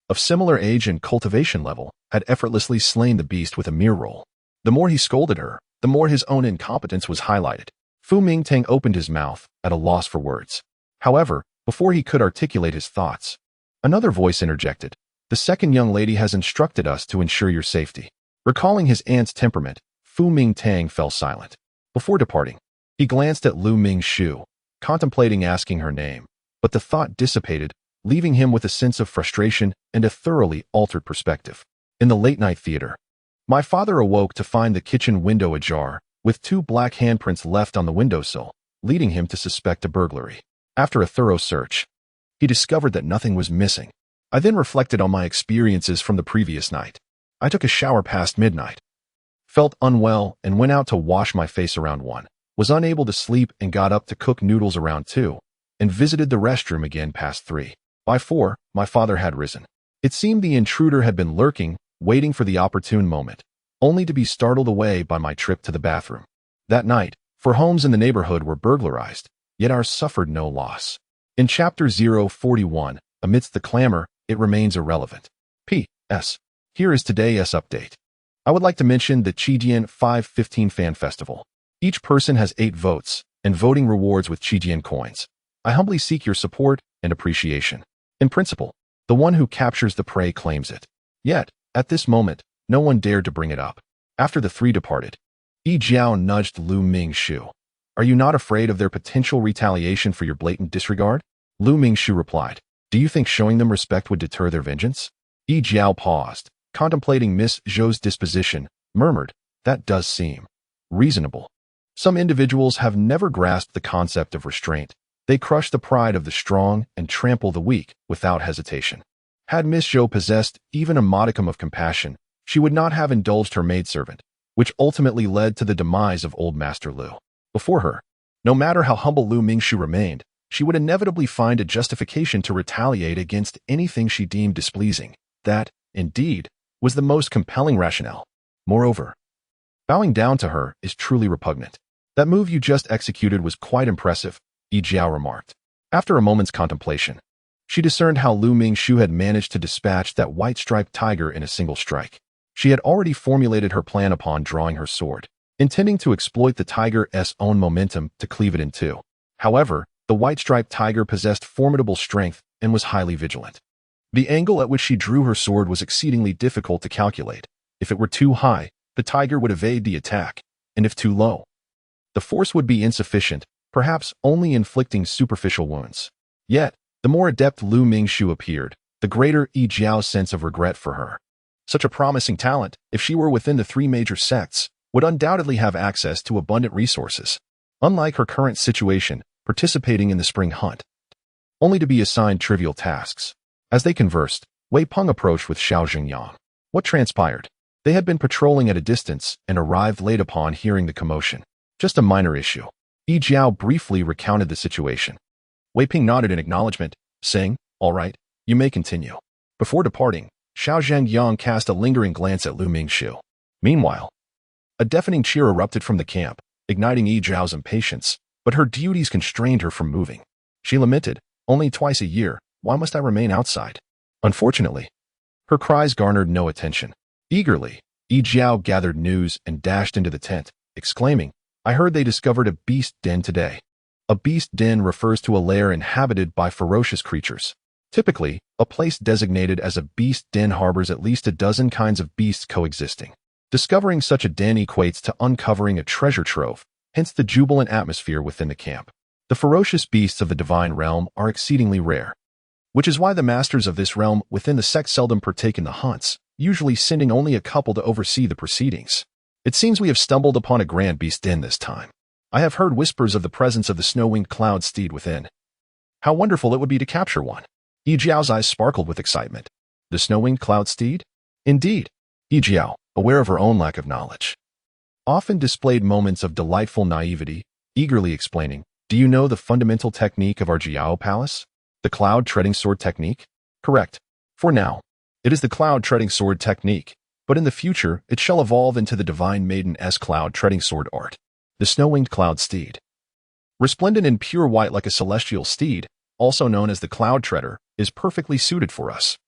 of similar age and cultivation level, had effortlessly slain the beast with a mere roll. The more he scolded her, the more his own incompetence was highlighted. Fu Mingtang opened his mouth, at a loss for words. However, before he could articulate his thoughts, another voice interjected. The second young lady has instructed us to ensure your safety. Recalling his aunt's temperament, Fu Mingtang fell silent. Before departing, he glanced at Lu Mingshu, contemplating asking her name, but the thought dissipated, leaving him with a sense of frustration and a thoroughly altered perspective. In the late-night theater, my father awoke to find the kitchen window ajar, with 2 black handprints left on the windowsill, leading him to suspect a burglary. After a thorough search, he discovered that nothing was missing. I then reflected on my experiences from the previous night. I took a shower past midnight, felt unwell, and went out to wash my face around 1, was unable to sleep and got up to cook noodles around 2, and visited the restroom again past 3. By 4, my father had risen. It seemed the intruder had been lurking, waiting for the opportune moment, only to be startled away by my trip to the bathroom. That night, 4 homes in the neighborhood were burglarized, yet ours suffered no loss. In Chapter 041, amidst the clamor, it remains irrelevant. P.S. Here is today's update. I would like to mention the Qijian 515 Fan Festival. Each person has 8 votes, and voting rewards with Qijian coins. I humbly seek your support and appreciation. In principle, the one who captures the prey claims it. Yet, at this moment, no one dared to bring it up. After the 3 departed, Yi Jiao nudged Lu Mingshu. Are you not afraid of their potential retaliation for your blatant disregard? Lu Mingshu replied. Do you think showing them respect would deter their vengeance? Yi Jiao paused, contemplating Miss Zhou's disposition, murmured, that does seem reasonable. Some individuals have never grasped the concept of restraint. They crush the pride of the strong and trample the weak without hesitation. Had Miss Zhou possessed even a modicum of compassion, she would not have indulged her maidservant, which ultimately led to the demise of old Master Lu. Before her, no matter how humble Lu Mingshu remained, she would inevitably find a justification to retaliate against anything she deemed displeasing. That, indeed, was the most compelling rationale. Moreover, bowing down to her is truly repugnant. That move you just executed was quite impressive, Yi Jiao remarked. After a moment's contemplation, she discerned how Lu Mingshu had managed to dispatch that white-striped tiger in a single strike. She had already formulated her plan upon drawing her sword, intending to exploit the tiger's own momentum to cleave it in 2. However, the white-striped tiger possessed formidable strength and was highly vigilant. The angle at which she drew her sword was exceedingly difficult to calculate. If it were too high, the tiger would evade the attack, and if too low, the force would be insufficient, perhaps only inflicting superficial wounds. Yet, the more adept Lu Mingshu appeared, the greater Yi Jiao's sense of regret for her. Such a promising talent, if she were within the 3 major sects, would undoubtedly have access to abundant resources. Unlike her current situation, participating in the spring hunt, only to be assigned trivial tasks. As they conversed, Wei Peng approached with Xiao Xingyang. What transpired? They had been patrolling at a distance and arrived late upon hearing the commotion. Just a minor issue. Yi Jiao briefly recounted the situation. Wei Peng nodded in acknowledgement, saying, all right, you may continue. Before departing, Xiao Zhengyang cast a lingering glance at Lu Mingshu. Meanwhile, a deafening cheer erupted from the camp, igniting Yi Jiao's impatience, but her duties constrained her from moving. She lamented, only twice a year, why must I remain outside? Unfortunately, her cries garnered no attention. Eagerly, Yi Jiao gathered news and dashed into the tent, exclaiming, I heard they discovered a beast den today. A beast den refers to a lair inhabited by ferocious creatures. Typically, a place designated as a beast den harbors at least a dozen kinds of beasts coexisting. Discovering such a den equates to uncovering a treasure trove, hence the jubilant atmosphere within the camp. The ferocious beasts of the divine realm are exceedingly rare, which is why the masters of this realm within the sect seldom partake in the hunts, usually sending only a couple to oversee the proceedings. It seems we have stumbled upon a grand beast den this time. I have heard whispers of the presence of the snow-winged cloud steed within. How wonderful it would be to capture one. Yi Jiao's eyes sparkled with excitement. The snow-winged cloud steed? Indeed. Yi Jiao, aware of her own lack of knowledge, often displayed moments of delightful naivety, eagerly explaining, do you know the fundamental technique of our Jiao Palace? The cloud treading sword technique? Correct. For now, it is the cloud treading sword technique, but in the future it shall evolve into the divine maiden-esque cloud-treading sword art, the snow-winged cloud steed. Resplendent in pure white like a celestial steed, also known as the cloud treader, is perfectly suited for us.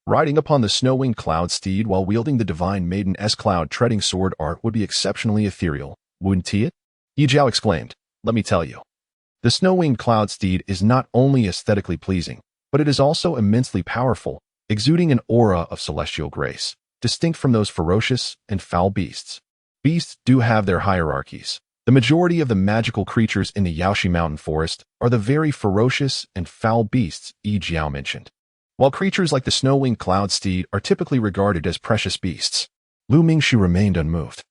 Riding upon the snow-winged cloud steed while wielding the divine maiden-esque cloud-treading sword art would be exceptionally ethereal, wouldn't it? Yun Zhao exclaimed. Let me tell you. The snow-winged cloud steed is not only aesthetically pleasing, but it is also immensely powerful, exuding an aura of celestial grace, distinct from those ferocious and foul beasts. Beasts do have their hierarchies. The majority of the magical creatures in the Yaoshi Mountain Forest are the very ferocious and foul beasts Yun Zhao mentioned, while creatures like the snow-winged cloud steed are typically regarded as precious beasts. Lu Mingxu remained unmoved,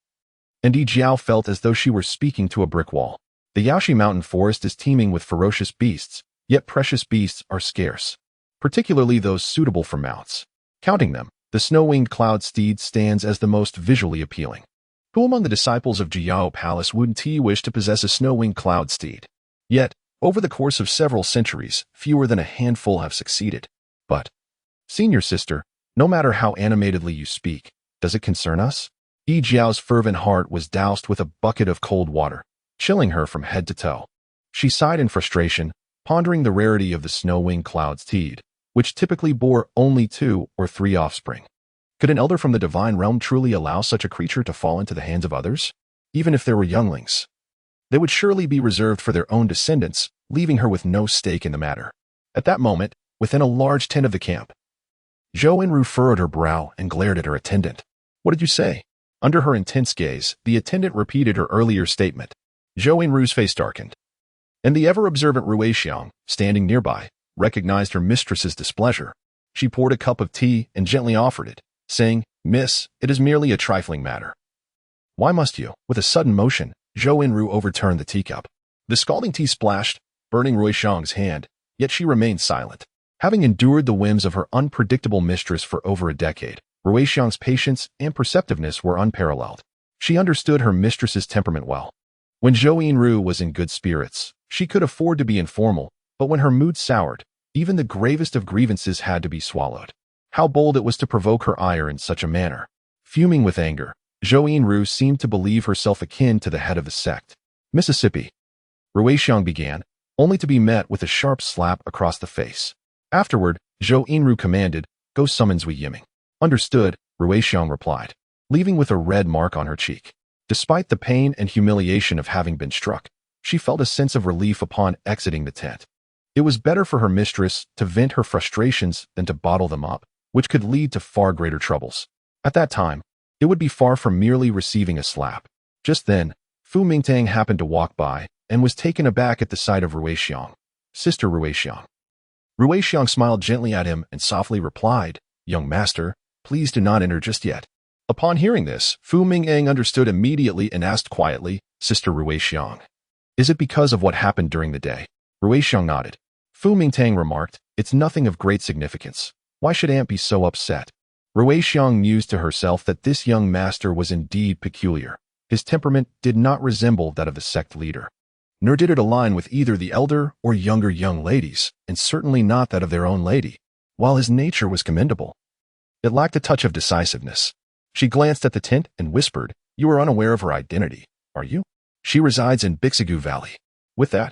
and Yun Zhao felt as though she were speaking to a brick wall. The Yaoshi Mountain Forest is teeming with ferocious beasts, yet precious beasts are scarce, particularly those suitable for mounts. Counting them, the snow-winged cloud steed stands as the most visually appealing. Who among the disciples of Jiao Palace wouldn't wish to possess a snow-winged cloud steed? Yet, over the course of several centuries, fewer than a handful have succeeded. But, senior sister, no matter how animatedly you speak, does it concern us? Yun Zhao's fervent heart was doused with a bucket of cold water, chilling her from head to toe. She sighed in frustration, pondering the rarity of the snow-winged cloud steed, which typically bore only 2 or 3 offspring. Could an elder from the divine realm truly allow such a creature to fall into the hands of others? Even if there were younglings, they would surely be reserved for their own descendants, leaving her with no stake in the matter. At that moment, within a large tent of the camp, Zhou Enru furrowed her brow and glared at her attendant. What did you say? Under her intense gaze, the attendant repeated her earlier statement. Zhou Enru's face darkened, and the ever-observant Rui Xiang, standing nearby, recognized her mistress's displeasure. She poured a cup of tea and gently offered it, saying, Miss, it is merely a trifling matter. Why must you? With a sudden motion, Zhou Enru overturned the teacup. The scalding tea splashed, burning Rui Xiang's hand, yet she remained silent. Having endured the whims of her unpredictable mistress for over a decade, Rui Xiang's patience and perceptiveness were unparalleled. She understood her mistress's temperament well. When Zhou Enru was in good spirits, she could afford to be informal, but when her mood soured, even the gravest of grievances had to be swallowed. How bold it was to provoke her ire in such a manner. Fuming with anger, Zhou Enru seemed to believe herself akin to the head of the sect. Mississippi, Rui Xiang began, only to be met with a sharp slap across the face. Afterward, Zhou Enru commanded, Go summon Zui Yiming. Understood, Rui Xiang replied, leaving with a red mark on her cheek. Despite the pain and humiliation of having been struck, she felt a sense of relief upon exiting the tent. It was better for her mistress to vent her frustrations than to bottle them up, which could lead to far greater troubles. At that time, it would be far from merely receiving a slap. Just then, Fu Mingtang happened to walk by and was taken aback at the sight of Rui Xiang. Sister Rui Xiang. Rui Xiang smiled gently at him and softly replied, Young master, please do not enter just yet. Upon hearing this, Fu Mingtang understood immediately and asked quietly, Sister Rui Xiang, is it because of what happened during the day? Rui Xiang nodded. Fu Mingtang remarked, It's nothing of great significance. Why should Aunt be so upset? Rui Xiang mused to herself that this young master was indeed peculiar. His temperament did not resemble that of the sect leader, nor did it align with either the elder or younger young ladies, and certainly not that of their own lady. While his nature was commendable, it lacked a touch of decisiveness. She glanced at the tent and whispered, You are unaware of her identity, are you? She resides in Bixigu Valley. With that,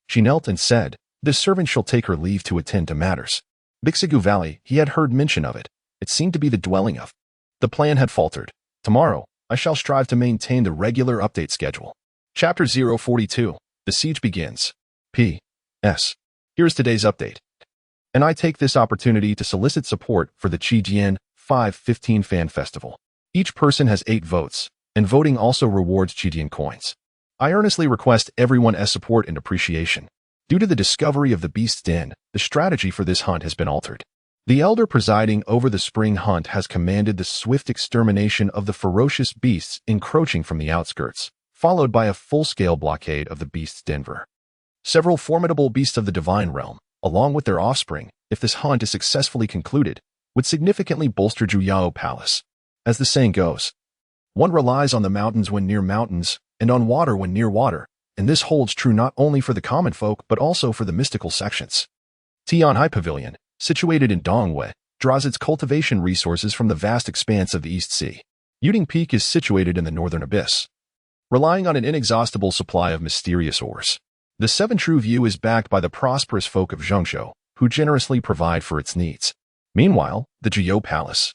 she knelt and said, The servant shall take her leave to attend to matters. Bixigu Valley, he had heard mention of it. It seemed to be the dwelling of. The plan had faltered. Tomorrow, I shall strive to maintain the regular update schedule. Chapter 042. The Siege Begins. P.S. Here's today's update. And I take this opportunity to solicit support for the Qijian 515 Fan Festival. Each person has 8 votes, and voting also rewards Qijian coins. I earnestly request everyone's support and appreciation. Due to the discovery of the Beast's Den, the strategy for this hunt has been altered. The elder presiding over the spring hunt has commanded the swift extermination of the ferocious beasts encroaching from the outskirts, followed by a full-scale blockade of the Beast's Denver. Several formidable beasts of the divine realm, along with their offspring, if this hunt is successfully concluded, would significantly bolster Jiao Palace. As the saying goes, one relies on the mountains when near mountains, and on water when near water, and this holds true not only for the common folk but also for the mystical sections. Tianhai Pavilion, situated in Dongwei, draws its cultivation resources from the vast expanse of the East Sea. Yuding Peak is situated in the northern abyss, relying on an inexhaustible supply of mysterious ores. The Seven True View is backed by the prosperous folk of Zhengzhou, who generously provide for its needs. Meanwhile, the Jiao Palace,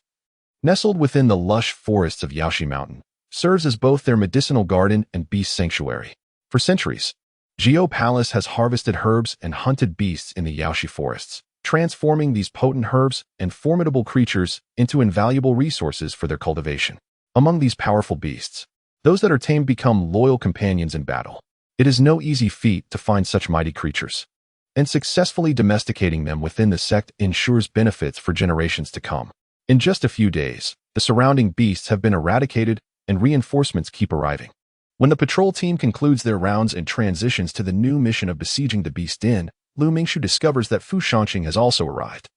nestled within the lush forests of Yaoshi Mountain, serves as both their medicinal garden and beast sanctuary. For centuries, Jiao Palace has harvested herbs and hunted beasts in the Yaoshi forests, transforming these potent herbs and formidable creatures into invaluable resources for their cultivation. Among these powerful beasts, those that are tamed become loyal companions in battle. It is no easy feat to find such mighty creatures, and successfully domesticating them within the sect ensures benefits for generations to come. In just a few days, the surrounding beasts have been eradicated and reinforcements keep arriving. When the patrol team concludes their rounds and transitions to the new mission of besieging the Beast Den, Lu Mingxu discovers that Fu Shangqing has also arrived.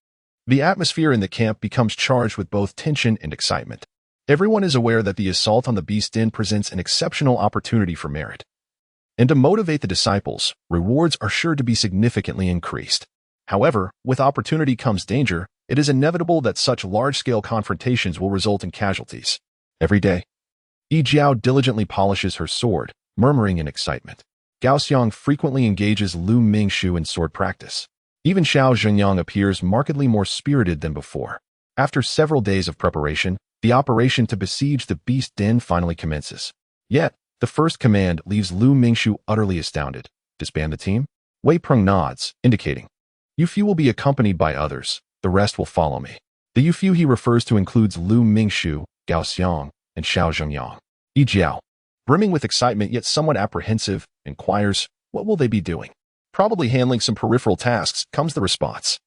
The atmosphere in the camp becomes charged with both tension and excitement. Everyone is aware that the assault on the Beast Den presents an exceptional opportunity for merit. And to motivate the disciples, rewards are sure to be significantly increased. However, with opportunity comes danger. It is inevitable that such large-scale confrontations will result in casualties. Every day, Yi Jiao diligently polishes her sword, murmuring in excitement. Gao Xiang frequently engages Lu Mingxu in sword practice. Even Xiao Zhenyang appears markedly more spirited than before. After several days of preparation, the operation to besiege the Beast Den finally commences. Yet, the first command leaves Lu Mingxu utterly astounded. Disband the team? Wei Peng nods, indicating, "You few will be accompanied by others. The rest will follow me." The "you few" he refers to includes Lu Mingxu, Gao Xiang, and Xiao Zhengyang. Yi Jiao, brimming with excitement yet somewhat apprehensive, inquires, "What will they be doing?" "Probably handling some peripheral tasks," comes the response.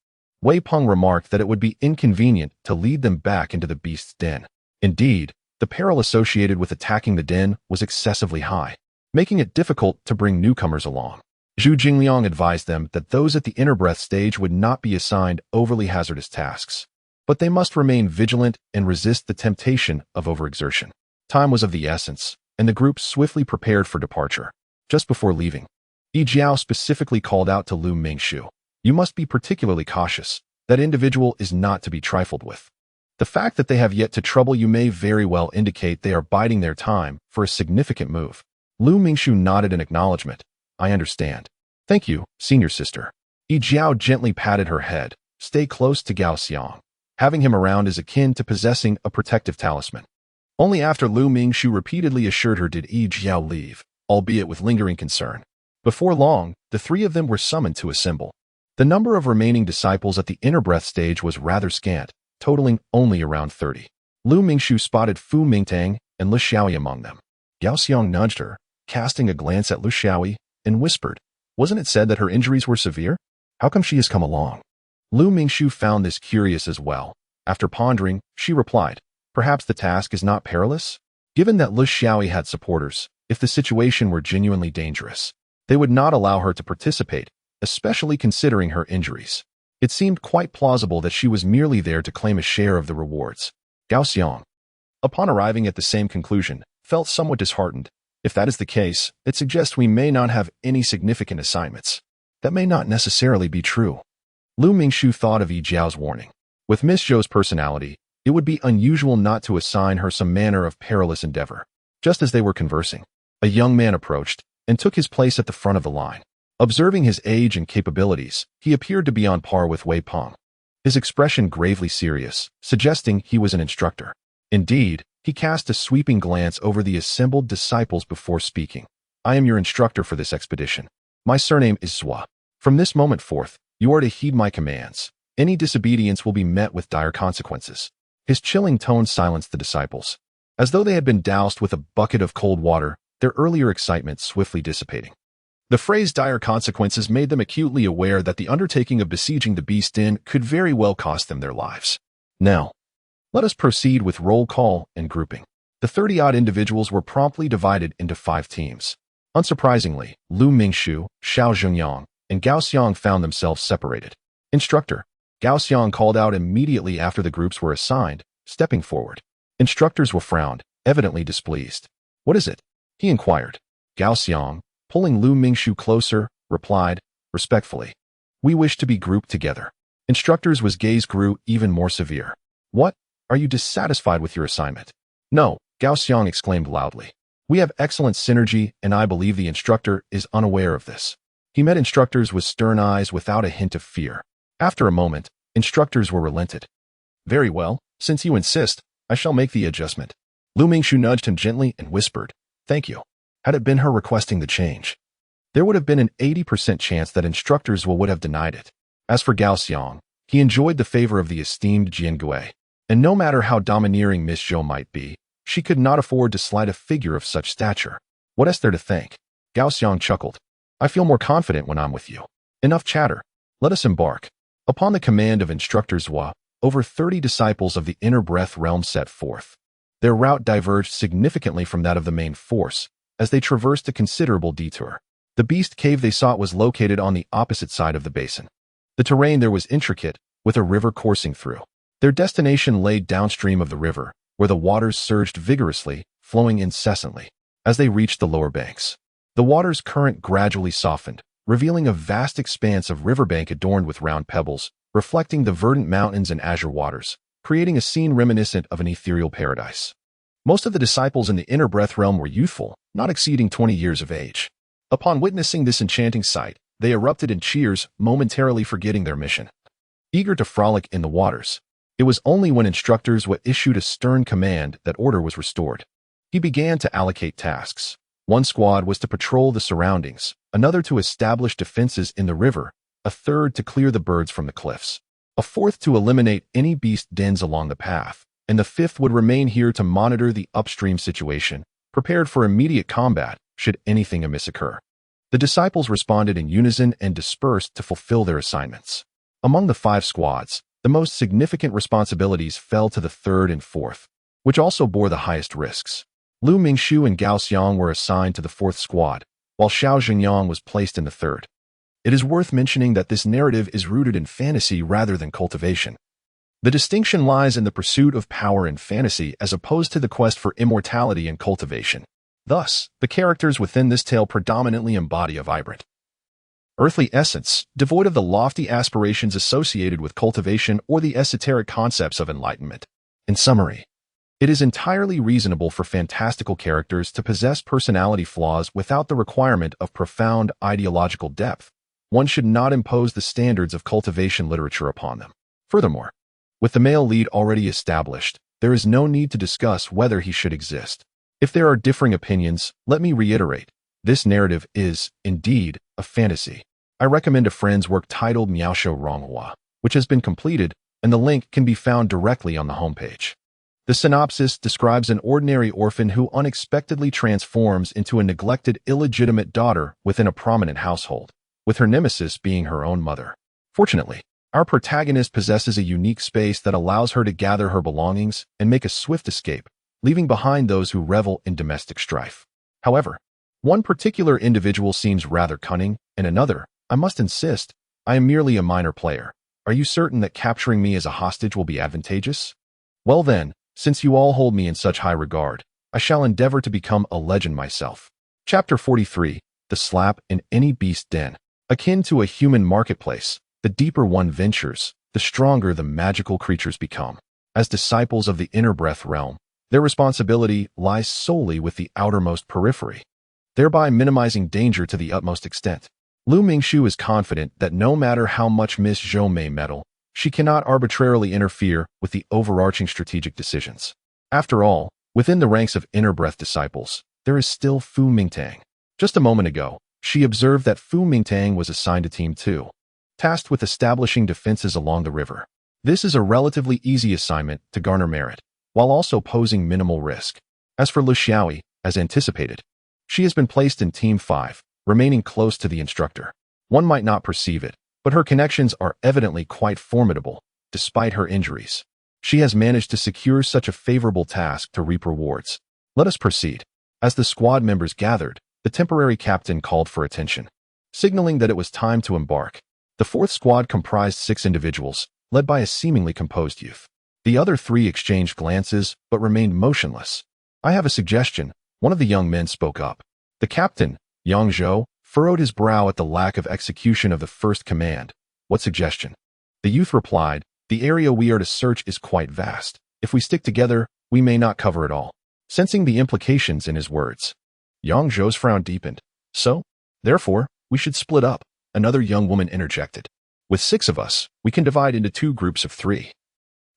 Wei Peng remarked that it would be inconvenient to lead them back into the Beast's Den. Indeed, the peril associated with attacking the den was excessively high, making it difficult to bring newcomers along. Zhu Jingliang advised them that those at the inner breath stage would not be assigned overly hazardous tasks, but they must remain vigilant and resist the temptation of overexertion. Time was of the essence, and the group swiftly prepared for departure. Just before leaving, Yi Jiao specifically called out to Lu Mingxu, "You must be particularly cautious. That individual is not to be trifled with. The fact that they have yet to trouble you may very well indicate they are biding their time for a significant move." Lu Mingxu nodded in acknowledgement. "I understand. Thank you, senior sister." Yi Jiao gently patted her head. Stay close to Gao Xiang. Having him around is akin to possessing a protective talisman. Only after Lu Mingxu repeatedly assured her did Yi Jiao leave, albeit with lingering concern. Before long, the three of them were summoned to assemble. The number of remaining disciples at the inner breath stage was rather scant, totaling only around 30. Lu Mingxu spotted Fu Mingtang and Lu Xiaoyi among them. Gao Xiang nudged her, casting a glance at Lu Xiaoyi, and whispered, "Wasn't it said that her injuries were severe? How come she has come along?" Lu Mingxu found this curious as well. After pondering, she replied, "Perhaps the task is not perilous?" Given that Lu Xiaoyi had supporters, if the situation were genuinely dangerous, they would not allow her to participate, especially considering her injuries. It seemed quite plausible that she was merely there to claim a share of the rewards. Gao Xiang, upon arriving at the same conclusion, felt somewhat disheartened. If that is the case, it suggests we may not have any significant assignments. That may not necessarily be true. Lu Mingxu thought of Yi Jiao's warning. With Miss Zhou's personality, it would be unusual not to assign her some manner of perilous endeavor. Just as they were conversing, a young man approached and took his place at the front of the line. Observing his age and capabilities, he appeared to be on par with Wei Peng. His expression gravely serious, suggesting he was an instructor. Indeed, he cast a sweeping glance over the assembled disciples before speaking. "I am your instructor for this expedition. My surname is Zhua. From this moment forth, you are to heed my commands. Any disobedience will be met with dire consequences." His chilling tone silenced the disciples. As though they had been doused with a bucket of cold water, their earlier excitement swiftly dissipating. The phrase dire consequences made them acutely aware that the undertaking of besieging the Beast Den could very well cost them their lives. Now, let us proceed with roll call and grouping. The 30-odd individuals were promptly divided into 5 teams. Unsurprisingly, Lu Mingxu, Xiao Zhengyang, and Gao Xiang found themselves separated. "Instructor," Gao Xiang called out immediately after the groups were assigned, stepping forward. Instructors were frowned, evidently displeased. "What is it?" he inquired. Gao Xiang, pulling Lu Mingxu closer, replied, respectfully, "We wish to be grouped together." Instructor's gaze grew even more severe. What? Are you dissatisfied with your assignment? No, Gao Xiang exclaimed loudly. We have excellent synergy, and I believe the instructor is unaware of this. He met instructors with stern eyes without a hint of fear. After a moment, instructors were relented. Very well, since you insist, I shall make the adjustment. Lu Mingshu nudged him gently and whispered, Thank you. Had it been her requesting the change, there would have been an 80% chance that instructors would have denied it. As for Gao Xiang, he enjoyed the favor of the esteemed Jian Gui, and no matter how domineering Miss Zhou might be, she could not afford to slight a figure of such stature. What is there to think? Gao Xiang chuckled. I feel more confident when I'm with you. Enough chatter. Let us embark. Upon the command of Instructor Zhua, over 30 disciples of the Inner Breath realm set forth. Their route diverged significantly from that of the main force, as they traversed a considerable detour. The beast cave they sought was located on the opposite side of the basin. The terrain there was intricate, with a river coursing through. Their destination lay downstream of the river, where the waters surged vigorously, flowing incessantly. As they reached the lower banks, the water's current gradually softened, revealing a vast expanse of riverbank adorned with round pebbles, reflecting the verdant mountains and azure waters, creating a scene reminiscent of an ethereal paradise. Most of the disciples in the Inner Breath realm were youthful, not exceeding 20 years of age. Upon witnessing this enchanting sight, they erupted in cheers, momentarily forgetting their mission. Eager to frolic in the waters, it was only when instructors issued a stern command that order was restored. He began to allocate tasks. One squad was to patrol the surroundings, another to establish defenses in the river, a third to clear the birds from the cliffs, a fourth to eliminate any beast dens along the path, and the fifth would remain here to monitor the upstream situation, prepared for immediate combat should anything amiss occur. The disciples responded in unison and dispersed to fulfill their assignments. Among the 5 squads, the most significant responsibilities fell to the third and fourth, which also bore the highest risks. Lu Mingshu and Gao Xiang were assigned to the 4th squad, while Xiao Xingyang was placed in the 3rd. It is worth mentioning that this narrative is rooted in fantasy rather than cultivation. The distinction lies in the pursuit of power in fantasy as opposed to the quest for immortality in cultivation. Thus, the characters within this tale predominantly embody a vibrant, earthly essence, devoid of the lofty aspirations associated with cultivation or the esoteric concepts of enlightenment. In summary, it is entirely reasonable for fantastical characters to possess personality flaws without the requirement of profound ideological depth. One should not impose the standards of cultivation literature upon them. Furthermore, with the male lead already established, there is no need to discuss whether he should exist. If there are differing opinions, let me reiterate, this narrative is, indeed, a fantasy. I recommend a friend's work titled Miaosho Ronghua, which has been completed, and the link can be found directly on the homepage. The synopsis describes an ordinary orphan who unexpectedly transforms into a neglected, illegitimate daughter within a prominent household, with her nemesis being her own mother. Fortunately, our protagonist possesses a unique space that allows her to gather her belongings and make a swift escape, leaving behind those who revel in domestic strife. However, one particular individual seems rather cunning, and another, I must insist, I am merely a minor player. Are you certain that capturing me as a hostage will be advantageous? Well then, since you all hold me in such high regard, I shall endeavor to become a legend myself. Chapter 43, The Slap in Any Beast Den. Akin to a human marketplace, the deeper one ventures, the stronger the magical creatures become. As disciples of the Inner Breath realm, their responsibility lies solely with the outermost periphery, thereby minimizing danger to the utmost extent. Lu Mingshu is confident that no matter how much Miss Zhou may meddle, she cannot arbitrarily interfere with the overarching strategic decisions. After all, within the ranks of Inner Breath disciples, there is still Fu Mingtang. Just a moment ago, she observed that Fu Mingtang was assigned to Team 2, tasked with establishing defenses along the river. This is a relatively easy assignment to garner merit, while also posing minimal risk. As for Lu Xiaoyi, as anticipated, she has been placed in Team 5, remaining close to the instructor. One might not perceive it, but her connections are evidently quite formidable, despite her injuries. She has managed to secure such a favorable task to reap rewards. Let us proceed. As the squad members gathered, the temporary captain called for attention, signaling that it was time to embark. The 4th squad comprised 6 individuals, led by a seemingly composed youth. The other 3 exchanged glances, but remained motionless. I have a suggestion, one of the young men spoke up. The captain, Yun Zhao, furrowed his brow at the lack of execution of the first command. What suggestion? The youth replied, "The area we are to search is quite vast. If we stick together, we may not cover it all." Sensing the implications in his words, Yun Zhao's frown deepened. "So? Therefore, we should split up," another young woman interjected. "With 6 of us, we can divide into 2 groups of 3,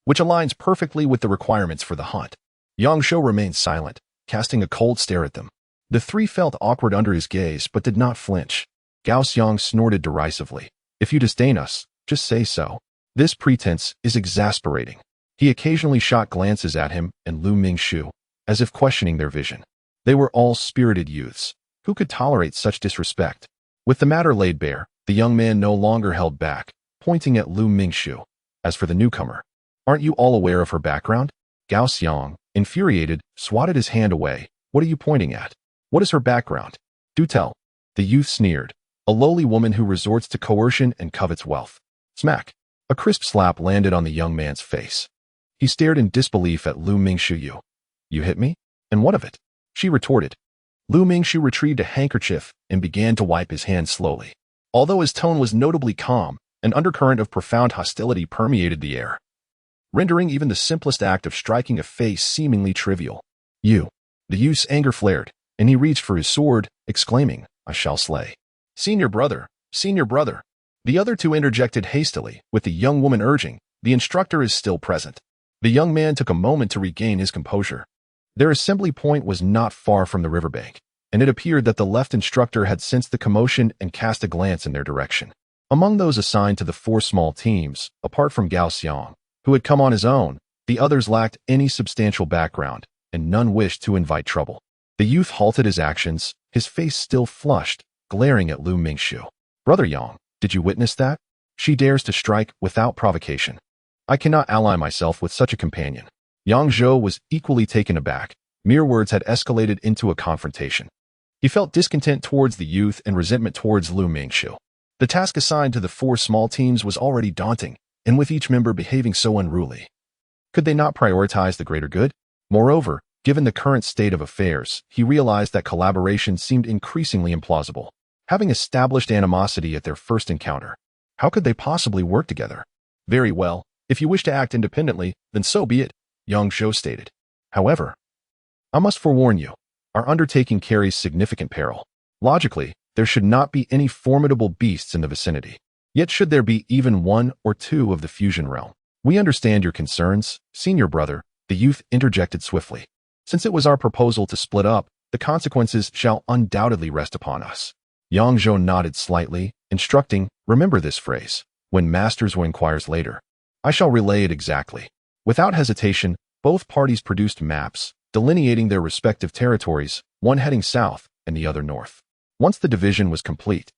which aligns perfectly with the requirements for the hunt." Yun Zhao remained silent, casting a cold stare at them. The 3 felt awkward under his gaze but did not flinch. Gao Xiang snorted derisively. "If you disdain us, just say so." This pretense is exasperating. He occasionally shot glances at him and Lu Mingxu, as if questioning their vision. They were all spirited youths. Who could tolerate such disrespect? With the matter laid bare, the young man no longer held back, pointing at Lu Mingxu. "As for the newcomer, aren't you all aware of her background?" Gao Xiang, infuriated, swatted his hand away. "What are you pointing at? What is her background? Do tell." The youth sneered. "A lowly woman who resorts to coercion and covets wealth." Smack. A crisp slap landed on the young man's face. He stared in disbelief at Lu Mingxu. "You hit me? And what of it?" she retorted. Lu Mingxu retrieved a handkerchief and began to wipe his hands slowly. Although his tone was notably calm, an undercurrent of profound hostility permeated the air, rendering even the simplest act of striking a face seemingly trivial. "You." The youth's anger flared, and he reached for his sword, exclaiming, "I shall slay." Senior brother, senior brother." The other 2 interjected hastily, with the young woman urging, "The instructor is still present." The young man took a moment to regain his composure. Their assembly point was not far from the riverbank, and it appeared that the left instructor had sensed the commotion and cast a glance in their direction. Among those assigned to the 4 small teams, apart from Gao Xiang, who had come on his own, the others lacked any substantial background, and none wished to invite trouble. The youth halted his actions, his face still flushed, glaring at Lu Mingxu. "Brother Yang, did you witness that? She dares to strike without provocation. I cannot ally myself with such a companion." Yun Zhao was equally taken aback. Mere words had escalated into a confrontation. He felt discontent towards the youth and resentment towards Lu Mingxu. The task assigned to the 4 small teams was already daunting, and with each member behaving so unruly, could they not prioritize the greater good? Moreover, given the current state of affairs, he realized that collaboration seemed increasingly implausible. Having established animosity at their first encounter, how could they possibly work together? "Very well, if you wish to act independently, then so be it," Yun Zhao stated. "However, I must forewarn you, our undertaking carries significant peril. Logically, there should not be any formidable beasts in the vicinity. Yet should there be even 1 or 2 of the fusion realm. We understand your concerns, senior brother," the youth interjected swiftly. "Since it was our proposal to split up, the consequences shall undoubtedly rest upon us." Yun Zhao nodded slightly, instructing, "Remember this phrase. When Masters will inquires later, I shall relay it exactly." Without hesitation, both parties produced maps, delineating their respective territories, one heading south and the other north. Once the division was complete,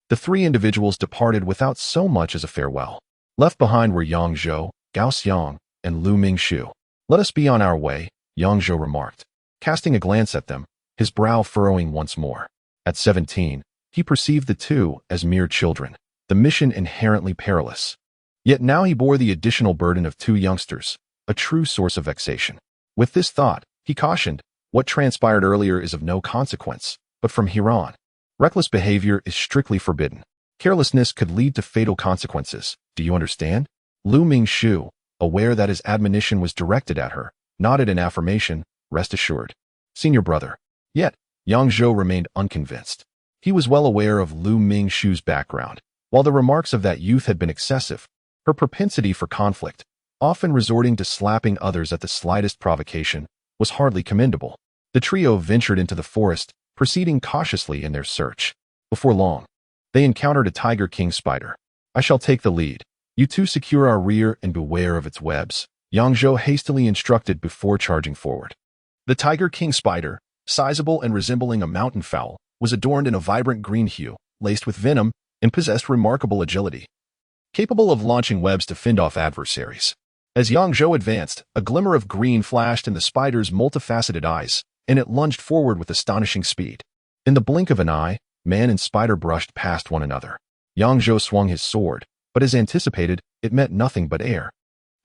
the 3 individuals departed without so much as a farewell. Left behind were Yun Zhao, Gao Xiang, and Lu Mingxu. "Let us be on our way," Yun Zhao remarked, casting a glance at them, his brow furrowing once more. At 17, he perceived the 2 as mere children, the mission inherently perilous. Yet now he bore the additional burden of 2 youngsters, a true source of vexation. With this thought, he cautioned, "What transpired earlier is of no consequence, but from here on, reckless behavior is strictly forbidden. Carelessness could lead to fatal consequences. Do you understand?" Lu Mingxu, aware that his admonition was directed at her, nodded in affirmation. "Rest assured, senior brother." Yet, Yun Zhao remained unconvinced. He was well aware of Lu Mingxu's background. While the remarks of that youth had been excessive, her propensity for conflict, often resorting to slapping others at the slightest provocation, was hardly commendable. The trio ventured into the forest, proceeding cautiously in their search. Before long, they encountered a tiger king spider. "I shall take the lead. You 2 secure our rear and beware of its webs," Yun Zhao hastily instructed before charging forward. The tiger king spider, sizable and resembling a mountain fowl, was adorned in a vibrant green hue, laced with venom, and possessed remarkable agility, capable of launching webs to fend off adversaries. As Yun Zhao advanced, a glimmer of green flashed in the spider's multifaceted eyes, and it lunged forward with astonishing speed. In the blink of an eye, man and spider brushed past one another. Yun Zhao swung his sword, but as anticipated, it met nothing but air.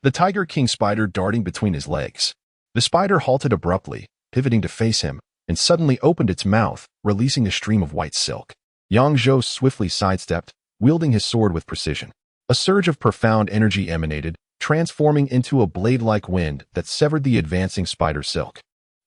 The tiger king spider darting between his legs. The spider halted abruptly, pivoting to face him, and suddenly opened its mouth, releasing a stream of white silk. Yun Zhao swiftly sidestepped, wielding his sword with precision. A surge of profound energy emanated, transforming into a blade-like wind that severed the advancing spider silk.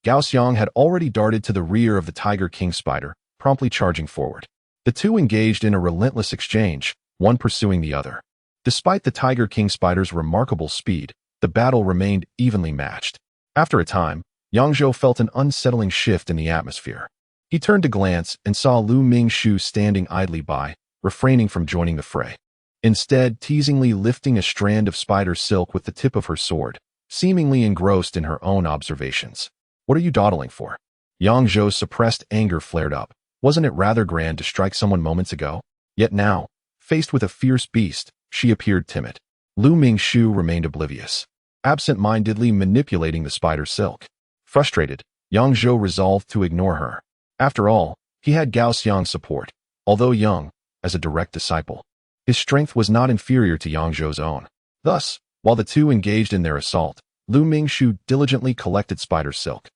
Gao Xiang had already darted to the rear of the Tiger King spider, promptly charging forward. The two engaged in a relentless exchange, one pursuing the other. Despite the Tiger King spider's remarkable speed, the battle remained evenly matched. After a time, Yang Zhou felt an unsettling shift in the atmosphere. He turned to glance and saw Lu Mingxu standing idly by, refraining from joining the fray. Instead, teasingly lifting a strand of spider silk with the tip of her sword, seemingly engrossed in her own observations. "What are you dawdling for?" Yang Zhou's suppressed anger flared up. Wasn't it rather grand to strike someone moments ago? Yet now, faced with a fierce beast, she appeared timid. Lu Mingxu remained oblivious, absent-mindedly manipulating the spider silk. Frustrated, Yang Zhou resolved to ignore her. After all, he had Gao Xiang's support, although young, as a direct disciple. His strength was not inferior to Yang Zhou's own. Thus, while the two engaged in their assault, Lu Mingxu diligently collected spider silk.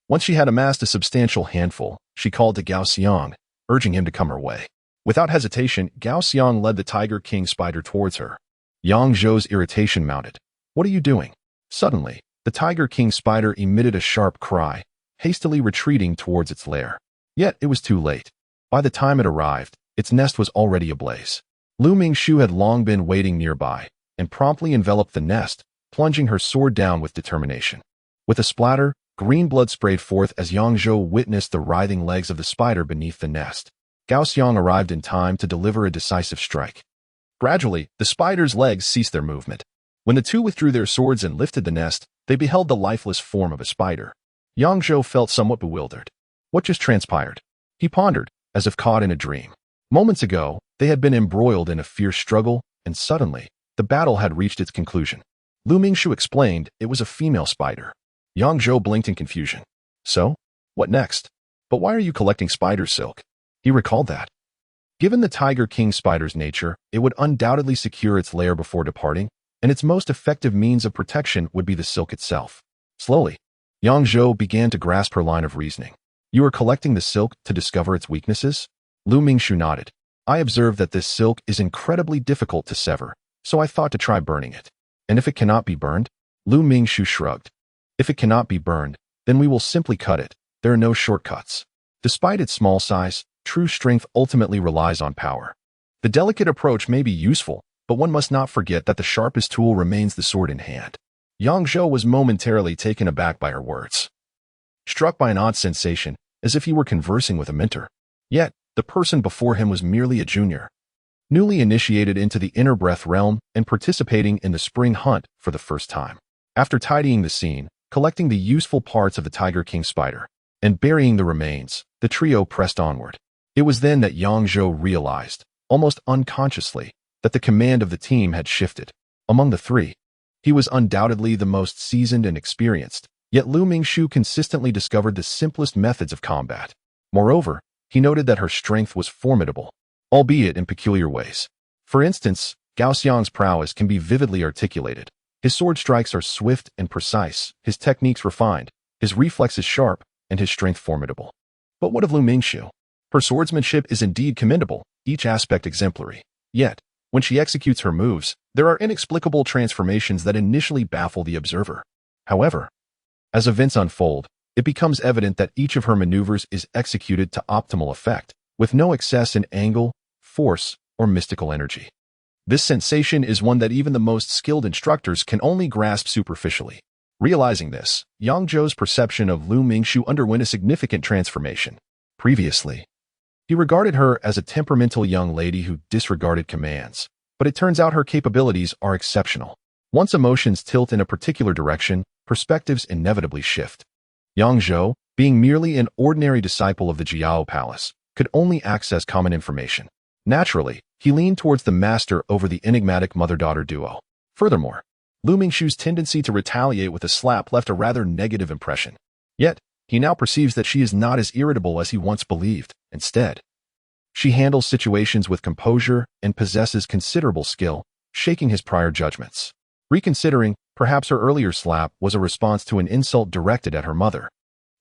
Once she had amassed a substantial handful, she called to Gao Xiang, urging him to come her way. Without hesitation, Gao Xiang led the Tiger King spider towards her. Yang Zhou's irritation mounted. "What are you doing?" Suddenly, the Tiger King spider emitted a sharp cry, hastily retreating towards its lair. Yet it was too late. By the time it arrived, its nest was already ablaze. Lu Mingxu had long been waiting nearby, and promptly enveloped the nest, plunging her sword down with determination. With a splatter, green blood sprayed forth as Yang Zhou witnessed the writhing legs of the spider beneath the nest. Gao Xiang arrived in time to deliver a decisive strike. Gradually, the spider's legs ceased their movement. When the two withdrew their swords and lifted the nest, they beheld the lifeless form of a spider. Yang Zhou felt somewhat bewildered. What just transpired? He pondered, as if caught in a dream. Moments ago, they had been embroiled in a fierce struggle, and suddenly, the battle had reached its conclusion. Lu Mingxu explained it was a female spider. Yang Zhou blinked in confusion. So? What next? But why are you collecting spider silk? He recalled that. Given the Tiger King spider's nature, it would undoubtedly secure its lair before departing, and its most effective means of protection would be the silk itself. Slowly, Yang Zhou began to grasp her line of reasoning. You are collecting the silk to discover its weaknesses? Lu Mingxu nodded. I observed that this silk is incredibly difficult to sever, so I thought to try burning it. And if it cannot be burned? Lu Mingxu shrugged. If it cannot be burned, then we will simply cut it. There are no shortcuts. Despite its small size, true strength ultimately relies on power. The delicate approach may be useful, but one must not forget that the sharpest tool remains the sword in hand. Yang Zhou was momentarily taken aback by her words, struck by an odd sensation, as if he were conversing with a mentor. Yet, the person before him was merely a junior, newly initiated into the inner breath realm and participating in the spring hunt for the first time. After tidying the scene, collecting the useful parts of the Tiger King spider, and burying the remains, the trio pressed onward. It was then that Yang Zhou realized, almost unconsciously, that the command of the team had shifted. Among the three, he was undoubtedly the most seasoned and experienced, yet Lu Mingxu consistently discovered the simplest methods of combat. Moreover, he noted that her strength was formidable, albeit in peculiar ways. For instance, Gao Xiang's prowess can be vividly articulated. His sword strikes are swift and precise, his techniques refined, his reflexes sharp, and his strength formidable. But what of Lu Mingxu? Her swordsmanship is indeed commendable, each aspect exemplary. Yet, when she executes her moves, there are inexplicable transformations that initially baffle the observer. However, as events unfold, it becomes evident that each of her maneuvers is executed to optimal effect, with no excess in angle, force, or mystical energy. This sensation is one that even the most skilled instructors can only grasp superficially. Realizing this, Yang Zhou's perception of Lu Mingxu underwent a significant transformation. Previously, he regarded her as a temperamental young lady who disregarded commands, but it turns out her capabilities are exceptional. Once emotions tilt in a particular direction, perspectives inevitably shift. Yang Zhou, being merely an ordinary disciple of the Jiao Palace, could only access common information. Naturally, he leaned towards the master over the enigmatic mother-daughter duo. Furthermore, Lu Mingxu's tendency to retaliate with a slap left a rather negative impression. Yet, he now perceives that she is not as irritable as he once believed. Instead, she handles situations with composure and possesses considerable skill, shaking his prior judgments. Reconsidering, perhaps her earlier slap was a response to an insult directed at her mother.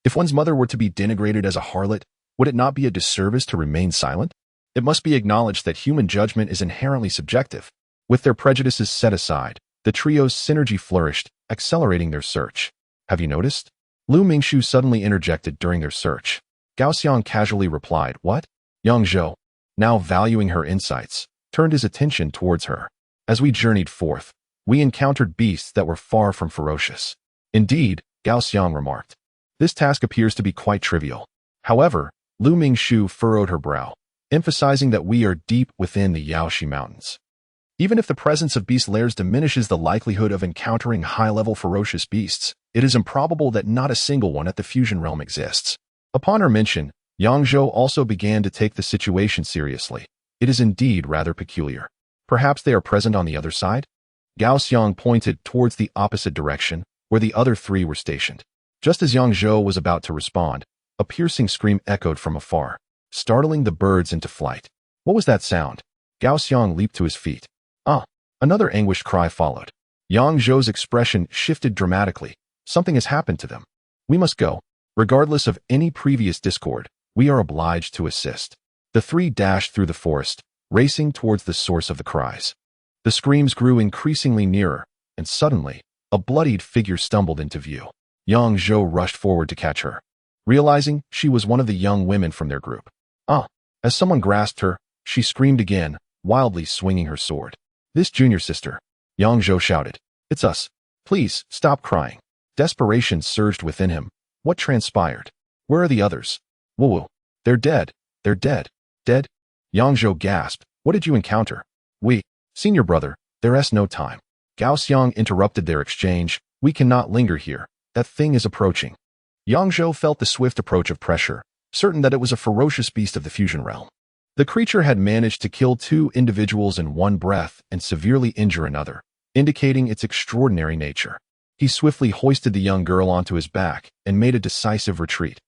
If one's mother were to be denigrated as a harlot, would it not be a disservice to remain silent? It must be acknowledged that human judgment is inherently subjective. With their prejudices set aside, the trio's synergy flourished, accelerating their search. Have you noticed? Lu Mingxu suddenly interjected during their search. Gao Xiang casually replied, what? Yang Zhou, now valuing her insights, turned his attention towards her. As we journeyed forth, we encountered beasts that were far from ferocious. Indeed, Gao Xiang remarked. This task appears to be quite trivial. However, Lu Mingxu furrowed her brow, emphasizing that we are deep within the Yaoxi Mountains. Even if the presence of beast lairs diminishes the likelihood of encountering high-level ferocious beasts, it is improbable that not a single one at the fusion realm exists. Upon her mention, Yang Zhou also began to take the situation seriously. It is indeed rather peculiar. Perhaps they are present on the other side? Gao Xiang pointed towards the opposite direction, where the other three were stationed. Just as Yang Zhou was about to respond, a piercing scream echoed from afar, startling the birds into flight. What was that sound? Gao Xiang leaped to his feet. Another anguished cry followed. Yang Zhou's expression shifted dramatically. Something has happened to them. We must go. Regardless of any previous discord, we are obliged to assist. The three dashed through the forest, racing towards the source of the cries. The screams grew increasingly nearer, and suddenly, a bloodied figure stumbled into view. Yang Zhou rushed forward to catch her, realizing she was one of the young women from their group. As someone grasped her, she screamed again, wildly swinging her sword. This junior sister, Yang Zhou shouted. It's us. Please, stop crying. Desperation surged within him. What transpired? Where are the others? Woo-woo. They're dead. They're dead. Dead? Yang Zhou gasped. What did you encounter? Senior brother, there's no time. Gao Xiang interrupted their exchange. We cannot linger here. That thing is approaching. Yang Zhou felt the swift approach of pressure, certain that it was a ferocious beast of the fusion realm. The creature had managed to kill 2 individuals in one breath and severely injure another, indicating its extraordinary nature. He swiftly hoisted the young girl onto his back and made a decisive retreat.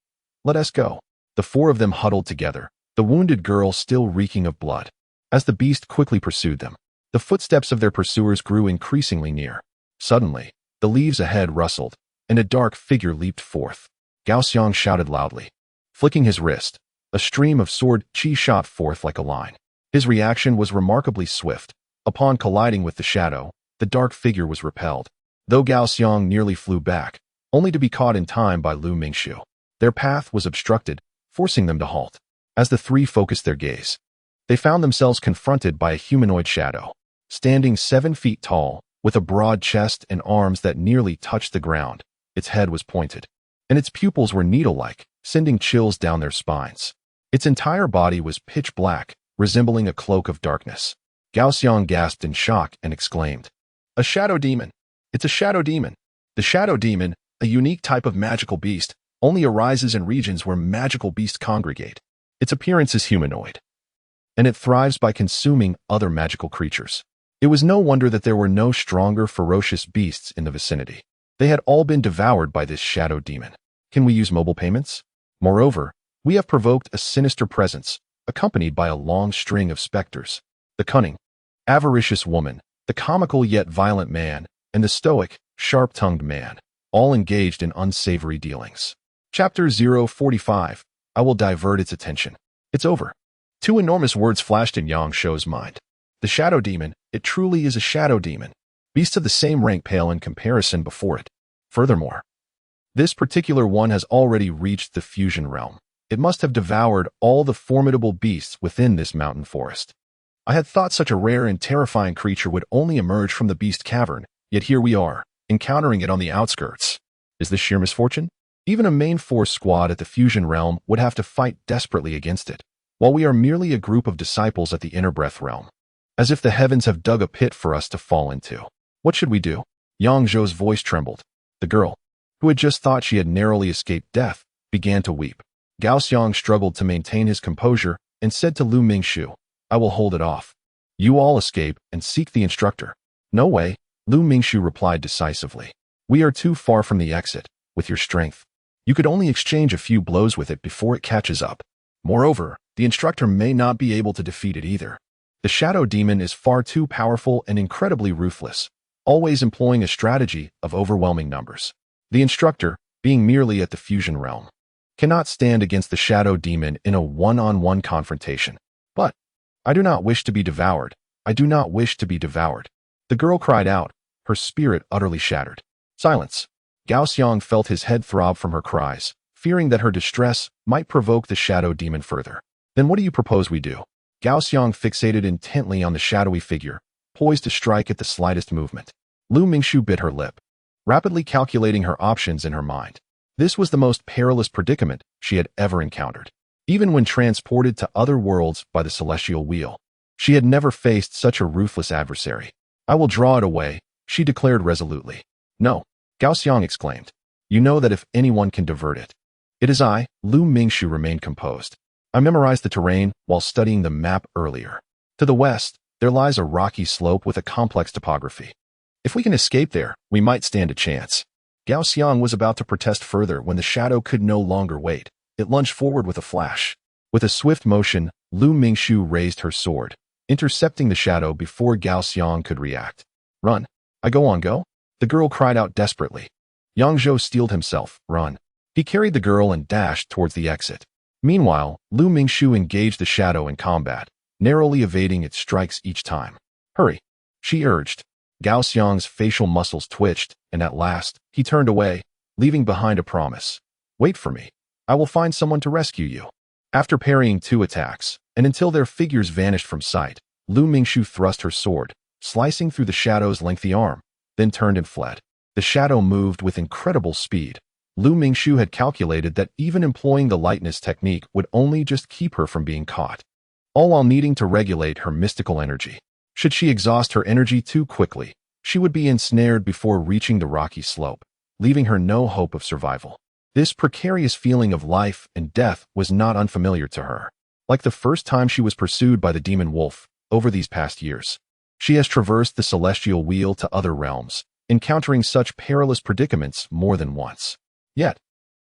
Let us go. The 4 of them huddled together, the wounded girl still reeking of blood. As the beast quickly pursued them, the footsteps of their pursuers grew increasingly near. Suddenly, the leaves ahead rustled, and a dark figure leaped forth. Gao Xiang shouted loudly. Flicking his wrist, a stream of sword chi shot forth like a line. His reaction was remarkably swift. Upon colliding with the shadow, the dark figure was repelled, though Gao Xiang nearly flew back, only to be caught in time by Lu Mingxu. Their path was obstructed, forcing them to halt. As the 3 focused their gaze, they found themselves confronted by a humanoid shadow, standing 7 feet tall, with a broad chest and arms that nearly touched the ground. Its head was pointed, and its pupils were needle-like, sending chills down their spines. Its entire body was pitch black, resembling a cloak of darkness. Gao Xiang gasped in shock and exclaimed, A shadow demon! It's a shadow demon! The shadow demon, a unique type of magical beast, only arises in regions where magical beasts congregate. Its appearance is humanoid, and it thrives by consuming other magical creatures. It was no wonder that there were no stronger, ferocious beasts in the vicinity. They had all been devoured by this shadow demon. Can we use mobile payments? Moreover, we have provoked a sinister presence, accompanied by a long string of specters. The cunning, avaricious woman, the comical yet violent man, and the stoic, sharp-tongued man, all engaged in unsavory dealings. Chapter 045. I will divert its attention. It's over. 2 enormous words flashed in Yang Zhou's mind. The shadow demon, it truly is a shadow demon. Beasts of the same rank pale in comparison before it. Furthermore, this particular one has already reached the fusion realm. It must have devoured all the formidable beasts within this mountain forest. I had thought such a rare and terrifying creature would only emerge from the beast cavern, yet here we are, encountering it on the outskirts. Is this sheer misfortune? Even a main force squad at the fusion realm would have to fight desperately against it, while we are merely a group of disciples at the inner breath realm. As if the heavens have dug a pit for us to fall into. What should we do? Yang Zhou's voice trembled. The girl, who had just thought she had narrowly escaped death, began to weep. Gao Xiang struggled to maintain his composure and said to Lu Mingxu, I will hold it off. You all escape and seek the instructor. No way, Lu Mingxu replied decisively. We are too far from the exit. With your strength, you could only exchange a few blows with it before it catches up. Moreover, the instructor may not be able to defeat it either. The shadow demon is far too powerful and incredibly ruthless, always employing a strategy of overwhelming numbers. The instructor, being merely at the fusion realm, cannot stand against the shadow demon in a one-on-one confrontation. But I do not wish to be devoured. I do not wish to be devoured. The girl cried out, her spirit utterly shattered. Silence. Gao Xiang felt his head throb from her cries, fearing that her distress might provoke the shadow demon further. Then what do you propose we do? Gao Xiang fixated intently on the shadowy figure, poised to strike at the slightest movement. Lu Mingshu bit her lip, rapidly calculating her options in her mind. This was the most perilous predicament she had ever encountered. Even when transported to other worlds by the celestial wheel, she had never faced such a ruthless adversary. I will draw it away, she declared resolutely. No, Gao Xiang exclaimed. You know that if anyone can divert it, it is I. Lu Mingshu remained composed. I memorized the terrain while studying the map earlier. To the west, there lies a rocky slope with a complex topography. If we can escape there, we might stand a chance. Gao Xiang was about to protest further when the shadow could no longer wait. It lunged forward with a flash. With a swift motion, Lu Mingshu raised her sword, intercepting the shadow before Gao Xiang could react. Run. I go on, go. The girl cried out desperately. Yang Zhou steeled himself. Run. He carried the girl and dashed towards the exit. Meanwhile, Lu Mingshu engaged the shadow in combat, narrowly evading its strikes each time. Hurry, she urged. Gao Xiang's facial muscles twitched, and at last, he turned away, leaving behind a promise. Wait for me. I will find someone to rescue you. After parrying 2 attacks, and until their figures vanished from sight, Lu Mingshu thrust her sword, slicing through the shadow's lengthy arm, then turned and fled. The shadow moved with incredible speed. Lu Mingshu had calculated that even employing the lightness technique would only just keep her from being caught, all while needing to regulate her mystical energy. Should she exhaust her energy too quickly, she would be ensnared before reaching the rocky slope, leaving her no hope of survival. This precarious feeling of life and death was not unfamiliar to her. Like the first time she was pursued by the demon wolf over these past years, she has traversed the celestial wheel to other realms, encountering such perilous predicaments more than once. Yet,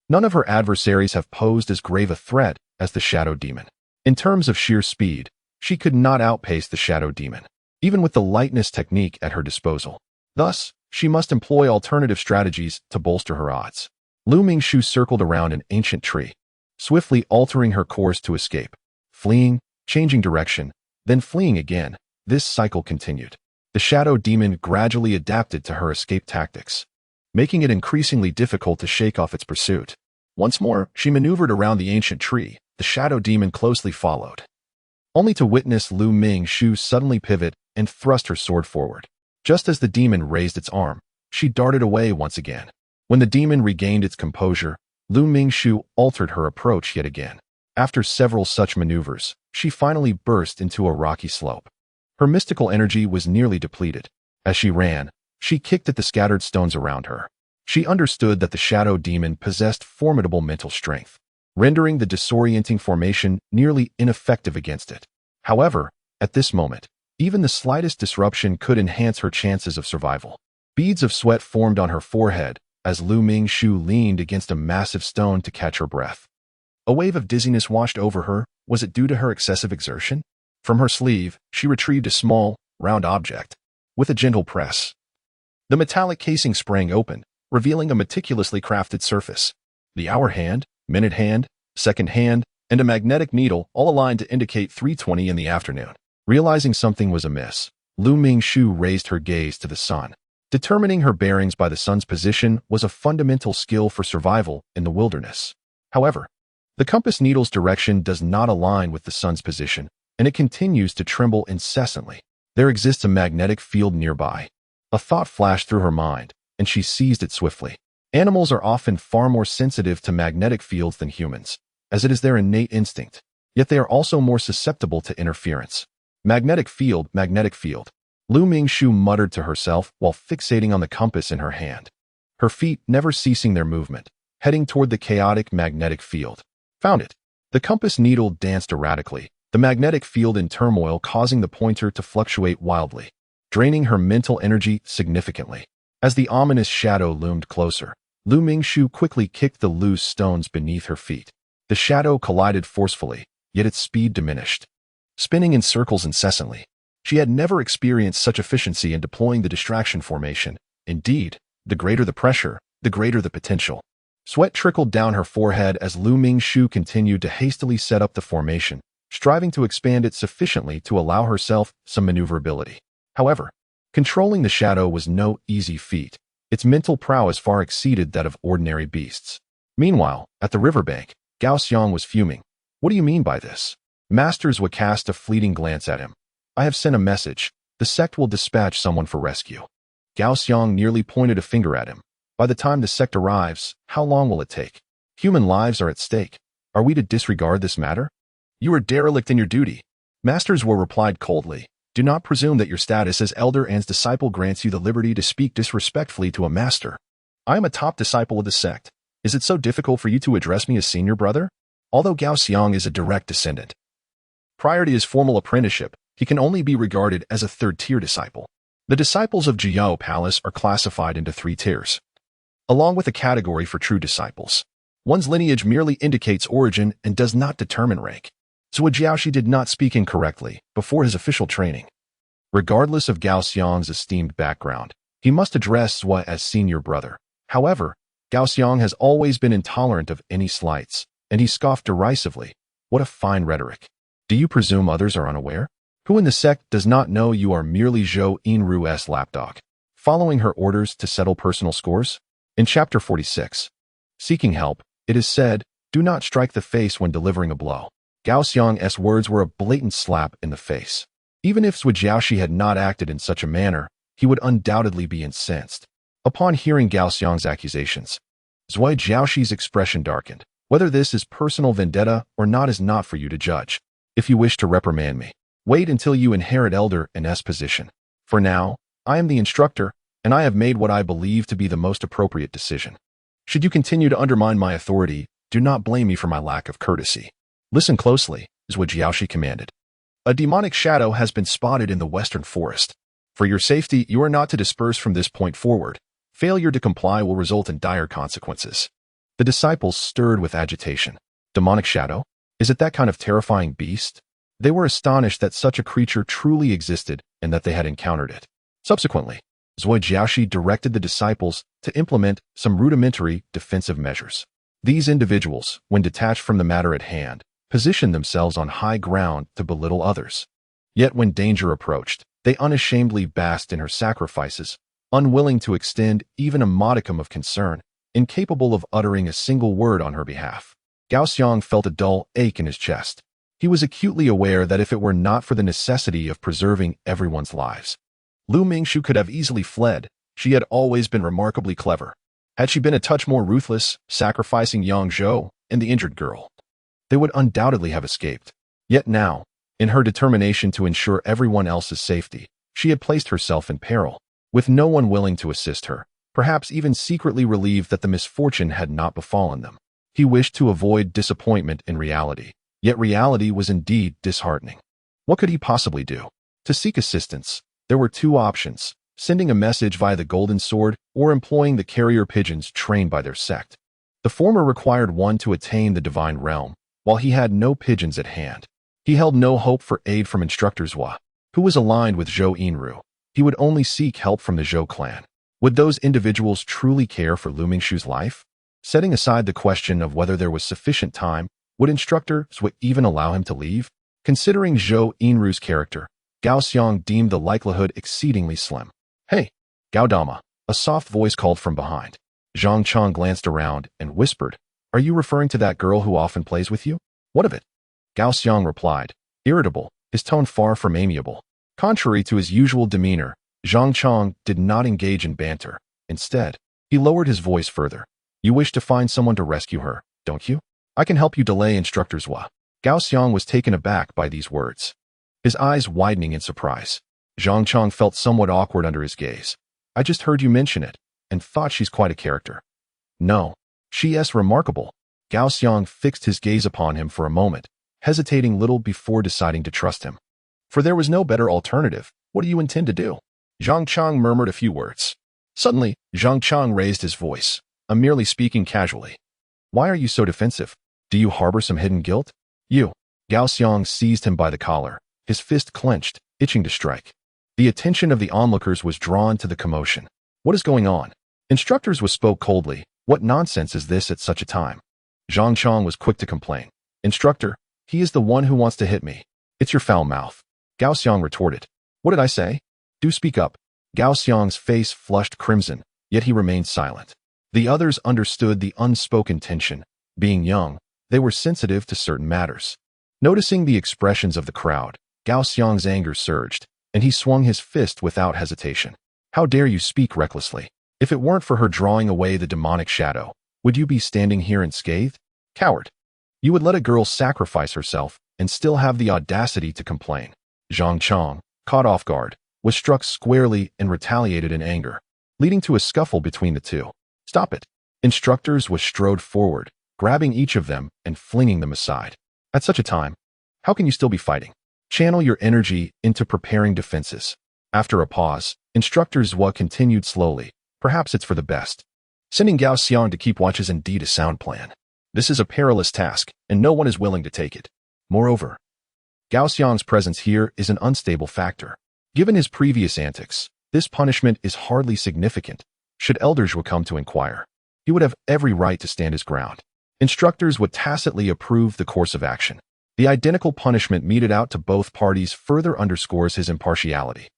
none of her adversaries have posed as grave a threat as the shadow demon. In terms of sheer speed, she could not outpace the shadow demon, even with the lightness technique at her disposal. Thus, she must employ alternative strategies to bolster her odds. Lu Mingshu circled around an ancient tree, swiftly altering her course to escape, fleeing, changing direction, then fleeing again. This cycle continued. The shadow demon gradually adapted to her escape tactics, making it increasingly difficult to shake off its pursuit. Once more, she maneuvered around the ancient tree. The shadow demon closely followed, only to witness Lu Mingshu suddenly pivot and thrust her sword forward. Just as the demon raised its arm, she darted away once again. When the demon regained its composure, Lu Mingshu altered her approach yet again. After several such maneuvers, she finally burst into a rocky slope. Her mystical energy was nearly depleted. As she ran, she kicked at the scattered stones around her. She understood that the shadow demon possessed formidable mental strength, rendering the disorienting formation nearly ineffective against it. However, at this moment, even the slightest disruption could enhance her chances of survival. Beads of sweat formed on her forehead as Lu Mingshu leaned against a massive stone to catch her breath. A wave of dizziness washed over her. Was it due to her excessive exertion? From her sleeve, she retrieved a small, round object. With a gentle press, the metallic casing sprang open, revealing a meticulously crafted surface. The hour hand, minute hand, second hand, and a magnetic needle all aligned to indicate 3:20 in the afternoon. Realizing something was amiss, Lu Mingshu raised her gaze to the sun. Determining her bearings by the sun's position was a fundamental skill for survival in the wilderness. However, the compass needle's direction does not align with the sun's position, and it continues to tremble incessantly. There exists a magnetic field nearby. A thought flashed through her mind, and she seized it swiftly. Animals are often far more sensitive to magnetic fields than humans, as it is their innate instinct. Yet they are also more susceptible to interference. Magnetic field, magnetic field. Lu Mingshu muttered to herself while fixating on the compass in her hand, her feet never ceasing their movement, heading toward the chaotic magnetic field. Found it. The compass needle danced erratically, the magnetic field in turmoil causing the pointer to fluctuate wildly, draining her mental energy significantly. As the ominous shadow loomed closer, Lu Mingshu quickly kicked the loose stones beneath her feet. The shadow collided forcefully, yet its speed diminished, spinning in circles incessantly. She had never experienced such efficiency in deploying the distraction formation. Indeed, the greater the pressure, the greater the potential. Sweat trickled down her forehead as Lu Mingshu continued to hastily set up the formation, striving to expand it sufficiently to allow herself some maneuverability. However, controlling the shadow was no easy feat. Its mental prowess far exceeded that of ordinary beasts. Meanwhile, at the riverbank, Gao Xiang was fuming. What do you mean by this? Master Zhuo cast a fleeting glance at him. I have sent a message. The sect will dispatch someone for rescue. Gao Xiang nearly pointed a finger at him. By the time the sect arrives, how long will it take? Human lives are at stake. Are we to disregard this matter? You are derelict in your duty. Master Zhuo replied coldly. Do not presume that your status as elder and disciple grants you the liberty to speak disrespectfully to a master. I am a top disciple of the sect. Is it so difficult for you to address me as senior brother? Although Gao Xiang is a direct descendant, prior to his formal apprenticeship, he can only be regarded as a third-tier disciple. The disciples of Jiyao Palace are classified into 3 tiers, along with a category for true disciples. One's lineage merely indicates origin and does not determine rank. Zhuo Jiaoshi did not speak incorrectly before his official training. Regardless of Gao Xiang's esteemed background, he must address Zhuo as senior brother. However, Gao Xiang has always been intolerant of any slights, and he scoffed derisively. What a fine rhetoric. Do you presume others are unaware? Who in the sect does not know you are merely Zhou Yinru's lapdog, following her orders to settle personal scores? In Chapter 46, Seeking Help, it is said, do not strike the face when delivering a blow. Gao Xiang's words were a blatant slap in the face. Even if Zhuo Jiaoshi had not acted in such a manner, he would undoubtedly be incensed. Upon hearing Gao Xiang's accusations, Zhuo Jiaoshi's expression darkened. Whether this is personal vendetta or not is not for you to judge. If you wish to reprimand me, wait until you inherit Elder N's position. For now, I am the instructor, and I have made what I believe to be the most appropriate decision. Should you continue to undermine my authority, do not blame me for my lack of courtesy. Listen closely, Zhuo Jiaoshi commanded. A demonic shadow has been spotted in the western forest. For your safety, you are not to disperse from this point forward. Failure to comply will result in dire consequences. The disciples stirred with agitation. Demonic shadow? Is it that kind of terrifying beast? They were astonished that such a creature truly existed and that they had encountered it. Subsequently, Zhuo Jiaoshi directed the disciples to implement some rudimentary defensive measures. These individuals, when detached from the matter at hand, positioned themselves on high ground to belittle others. Yet when danger approached, they unashamedly basked in her sacrifices, unwilling to extend even a modicum of concern, incapable of uttering a single word on her behalf. Gao Xiang felt a dull ache in his chest. He was acutely aware that if it were not for the necessity of preserving everyone's lives, Lu Mingxu could have easily fled. She had always been remarkably clever. Had she been a touch more ruthless, sacrificing Yang Zhou and the injured girl, they would undoubtedly have escaped. Yet now, in her determination to ensure everyone else's safety, she had placed herself in peril, with no one willing to assist her, perhaps even secretly relieved that the misfortune had not befallen them. He wished to avoid disappointment in reality, yet reality was indeed disheartening. What could he possibly do? To seek assistance, there were 2 options: sending a message via the Golden Sword or employing the carrier pigeons trained by their sect. The former required one to attain the divine realm, while he had no pigeons at hand. He held no hope for aid from Instructor Zhuo, who was aligned with Zhou Yinru. He would only seek help from the Zhou clan. Would those individuals truly care for Lu Mingxu's life? Setting aside the question of whether there was sufficient time, would Instructor Zhuo even allow him to leave? Considering Zhou Yinru's character, Gao Xiang deemed the likelihood exceedingly slim. Hey, Gao Dama, a soft voice called from behind. Zhang Chang glanced around and whispered, are you referring to that girl who often plays with you? What of it? Gao Xiang replied, irritable, his tone far from amiable. Contrary to his usual demeanor, Zhang Chang did not engage in banter. Instead, he lowered his voice further. You wish to find someone to rescue her, don't you? I can help you delay Instructor Zhuo. Gao Xiang was taken aback by these words, his eyes widening in surprise. Zhang Chang felt somewhat awkward under his gaze. I just heard you mention it, and thought she's quite a character. No, she is remarkable. Gao Xiang fixed his gaze upon him for a moment, hesitating little before deciding to trust him. For there was no better alternative. What do you intend to do? Zhang Chang murmured a few words. Suddenly, Zhang Chang raised his voice. I'm merely speaking casually. Why are you so defensive? Do you harbor some hidden guilt? You. Gao Xiang seized him by the collar, his fist clenched, itching to strike. The attention of the onlookers was drawn to the commotion. What is going on? Instructor Zhuo spoke coldly. What nonsense is this at such a time? Zhang Chang was quick to complain. Instructor, He is the one who wants to hit me. It's your foul mouth. Gao Xiang retorted. What did I say? Do speak up. Gao Xiang's face flushed crimson, yet he remained silent. The others understood the unspoken tension. Being young, they were sensitive to certain matters. Noticing the expressions of the crowd, Gao Xiang's anger surged, and he swung his fist without hesitation. How dare you speak recklessly? If it weren't for her drawing away the demonic shadow, would you be standing here unscathed? Coward! You would let a girl sacrifice herself and still have the audacity to complain. Zhang Chong, caught off guard, was struck squarely and retaliated in anger, leading to a scuffle between the two. Stop it! Instructors strode forward, grabbing each of them and flinging them aside. At such a time, how can you still be fighting? Channel your energy into preparing defenses. After a pause, Instructor Zhua continued slowly. Perhaps it's for the best. Sending Gao Xiang to keep watch is indeed a sound plan. This is a perilous task, and no one is willing to take it. Moreover, Gao Xiang's presence here is an unstable factor. Given his previous antics, this punishment is hardly significant. Should Elder Zhua come to inquire, he would have every right to stand his ground. Instructors would tacitly approve the course of action. The identical punishment meted out to both parties further underscores his impartiality.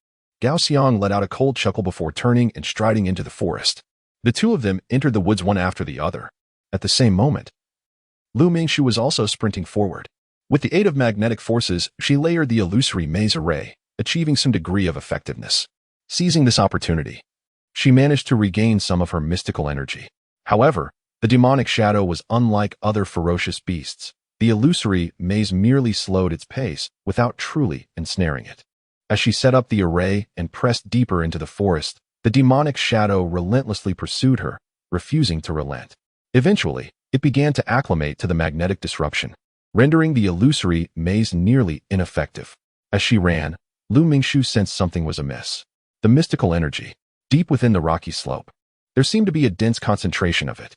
Gao Xiang let out a cold chuckle before turning and striding into the forest. The two of them entered the woods one after the other. At the same moment, Lu Mingxu was also sprinting forward. With the aid of magnetic forces, she layered the illusory maze array, achieving some degree of effectiveness. Seizing this opportunity, she managed to regain some of her mystical energy. However, the demonic shadow was unlike other ferocious beasts. The illusory maze merely slowed its pace without truly ensnaring it. As she set up the array and pressed deeper into the forest, the demonic shadow relentlessly pursued her, refusing to relent. Eventually, it began to acclimate to the magnetic disruption, rendering the illusory maze nearly ineffective. As she ran, Lu Mingxu sensed something was amiss. The mystical energy, deep within the rocky slope. There seemed to be a dense concentration of it.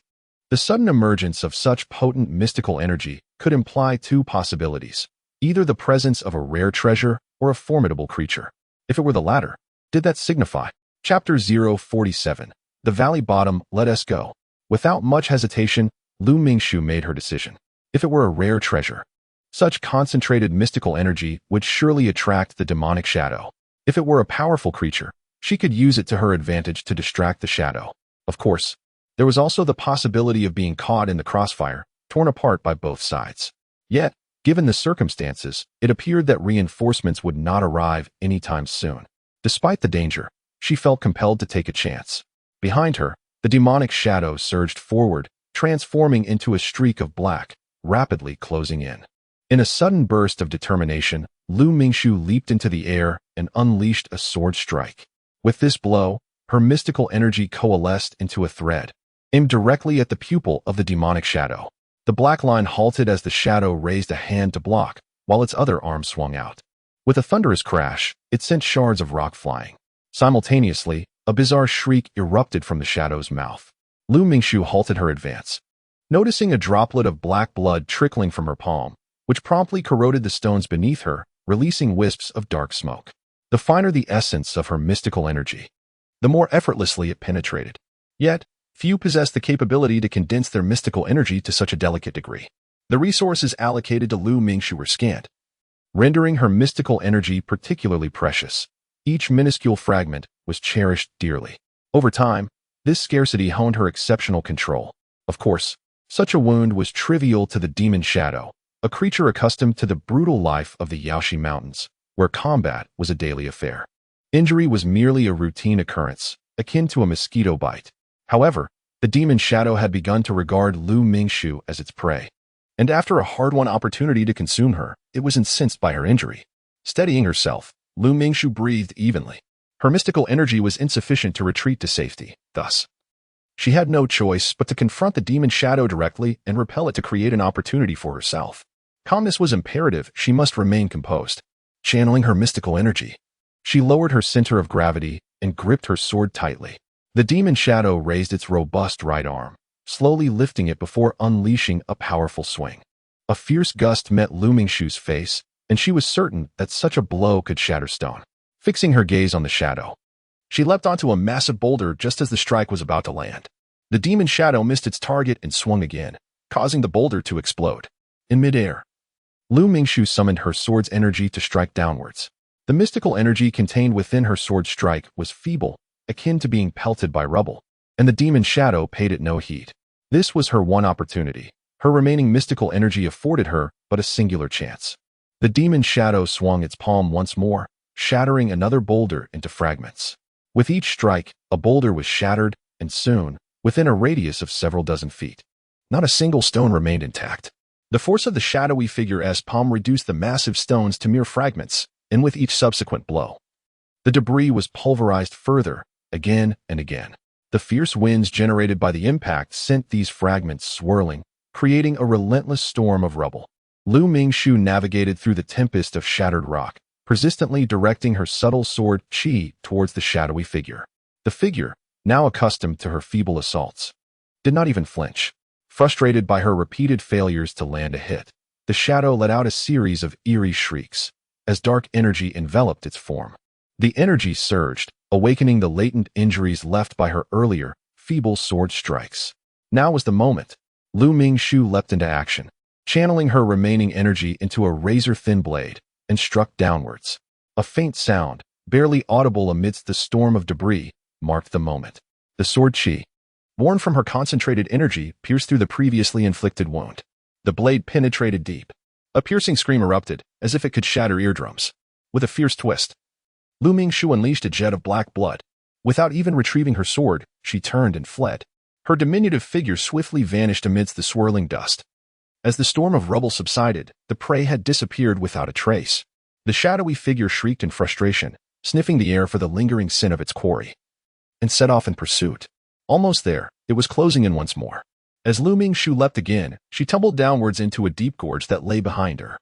The sudden emergence of such potent mystical energy could imply two possibilities, either the presence of a rare treasure or a formidable creature. If it were the latter, did that signify? Chapter 047. The Valley Bottom, Let Us Go. Without much hesitation, Lu Mingxu made her decision. If it were a rare treasure, such concentrated mystical energy would surely attract the demonic shadow. If it were a powerful creature, she could use it to her advantage to distract the shadow. Of course, there was also the possibility of being caught in the crossfire, torn apart by both sides. Yet, given the circumstances, it appeared that reinforcements would not arrive anytime soon. Despite the danger, she felt compelled to take a chance. Behind her, the demonic shadow surged forward, transforming into a streak of black, rapidly closing in. In a sudden burst of determination, Lu Mingxu leaped into the air and unleashed a sword strike. With this blow, her mystical energy coalesced into a thread, aimed directly at the pupil of the demonic shadow. The black line halted as the shadow raised a hand to block, while its other arm swung out. With a thunderous crash, it sent shards of rock flying. Simultaneously, a bizarre shriek erupted from the shadow's mouth. Lu Mingxu halted her advance. Noticing a droplet of black blood trickling from her palm, which promptly corroded the stones beneath her, releasing wisps of dark smoke. The finer the essence of her mystical energy, the more effortlessly it penetrated. Yet, few possess the capability to condense their mystical energy to such a delicate degree. The resources allocated to Lu Mingxu were scant, rendering her mystical energy particularly precious. Each minuscule fragment was cherished dearly. Over time, this scarcity honed her exceptional control. Of course, such a wound was trivial to the demon shadow, a creature accustomed to the brutal life of the Yaoshi Mountains, where combat was a daily affair. Injury was merely a routine occurrence, akin to a mosquito bite. However, the demon shadow had begun to regard Lu Mingxu as its prey, and after a hard-won opportunity to consume her, it was incensed by her injury. Steadying herself, Lu Mingxu breathed evenly. Her mystical energy was insufficient to retreat to safety, thus, she had no choice but to confront the demon shadow directly and repel it to create an opportunity for herself. Calmness was imperative. She must remain composed. Channeling her mystical energy, she lowered her center of gravity and gripped her sword tightly. The demon shadow raised its robust right arm, slowly lifting it before unleashing a powerful swing. A fierce gust met Lu Mingxu's face, and she was certain that such a blow could shatter stone. Fixing her gaze on the shadow, she leapt onto a massive boulder just as the strike was about to land. The demon shadow missed its target and swung again, causing the boulder to explode. In midair, Lu Mingxu summoned her sword's energy to strike downwards. The mystical energy contained within her sword strike was feeble, akin to being pelted by rubble, and the demon shadow paid it no heed. This was her one opportunity. Her remaining mystical energy afforded her but a singular chance. The demon shadow swung its palm once more, shattering another boulder into fragments. With each strike, a boulder was shattered, and soon, within a radius of several dozen feet, not a single stone remained intact. The force of the shadowy figure's palm reduced the massive stones to mere fragments, and with each subsequent blow, the debris was pulverized further, again and again. The fierce winds generated by the impact sent these fragments swirling, creating a relentless storm of rubble. Lu Mingxu navigated through the tempest of shattered rock, persistently directing her subtle sword qi towards the shadowy figure. The figure, now accustomed to her feeble assaults, did not even flinch. Frustrated by her repeated failures to land a hit, the shadow let out a series of eerie shrieks as dark energy enveloped its form. The energy surged, awakening the latent injuries left by her earlier, feeble sword strikes. Now was the moment. Lu Mingxu leapt into action, channeling her remaining energy into a razor-thin blade, and struck downwards. A faint sound, barely audible amidst the storm of debris, marked the moment. The sword qi, born from her concentrated energy, pierced through the previously inflicted wound. The blade penetrated deep. A piercing scream erupted, as if it could shatter eardrums. With a fierce twist, Lu Mingxu unleashed a jet of black blood. Without even retrieving her sword, she turned and fled. Her diminutive figure swiftly vanished amidst the swirling dust. As the storm of rubble subsided, the prey had disappeared without a trace. The shadowy figure shrieked in frustration, sniffing the air for the lingering scent of its quarry, and set off in pursuit. Almost there, it was closing in once more. As Lu Mingxu leapt again, she tumbled downwards into a deep gorge that lay behind her.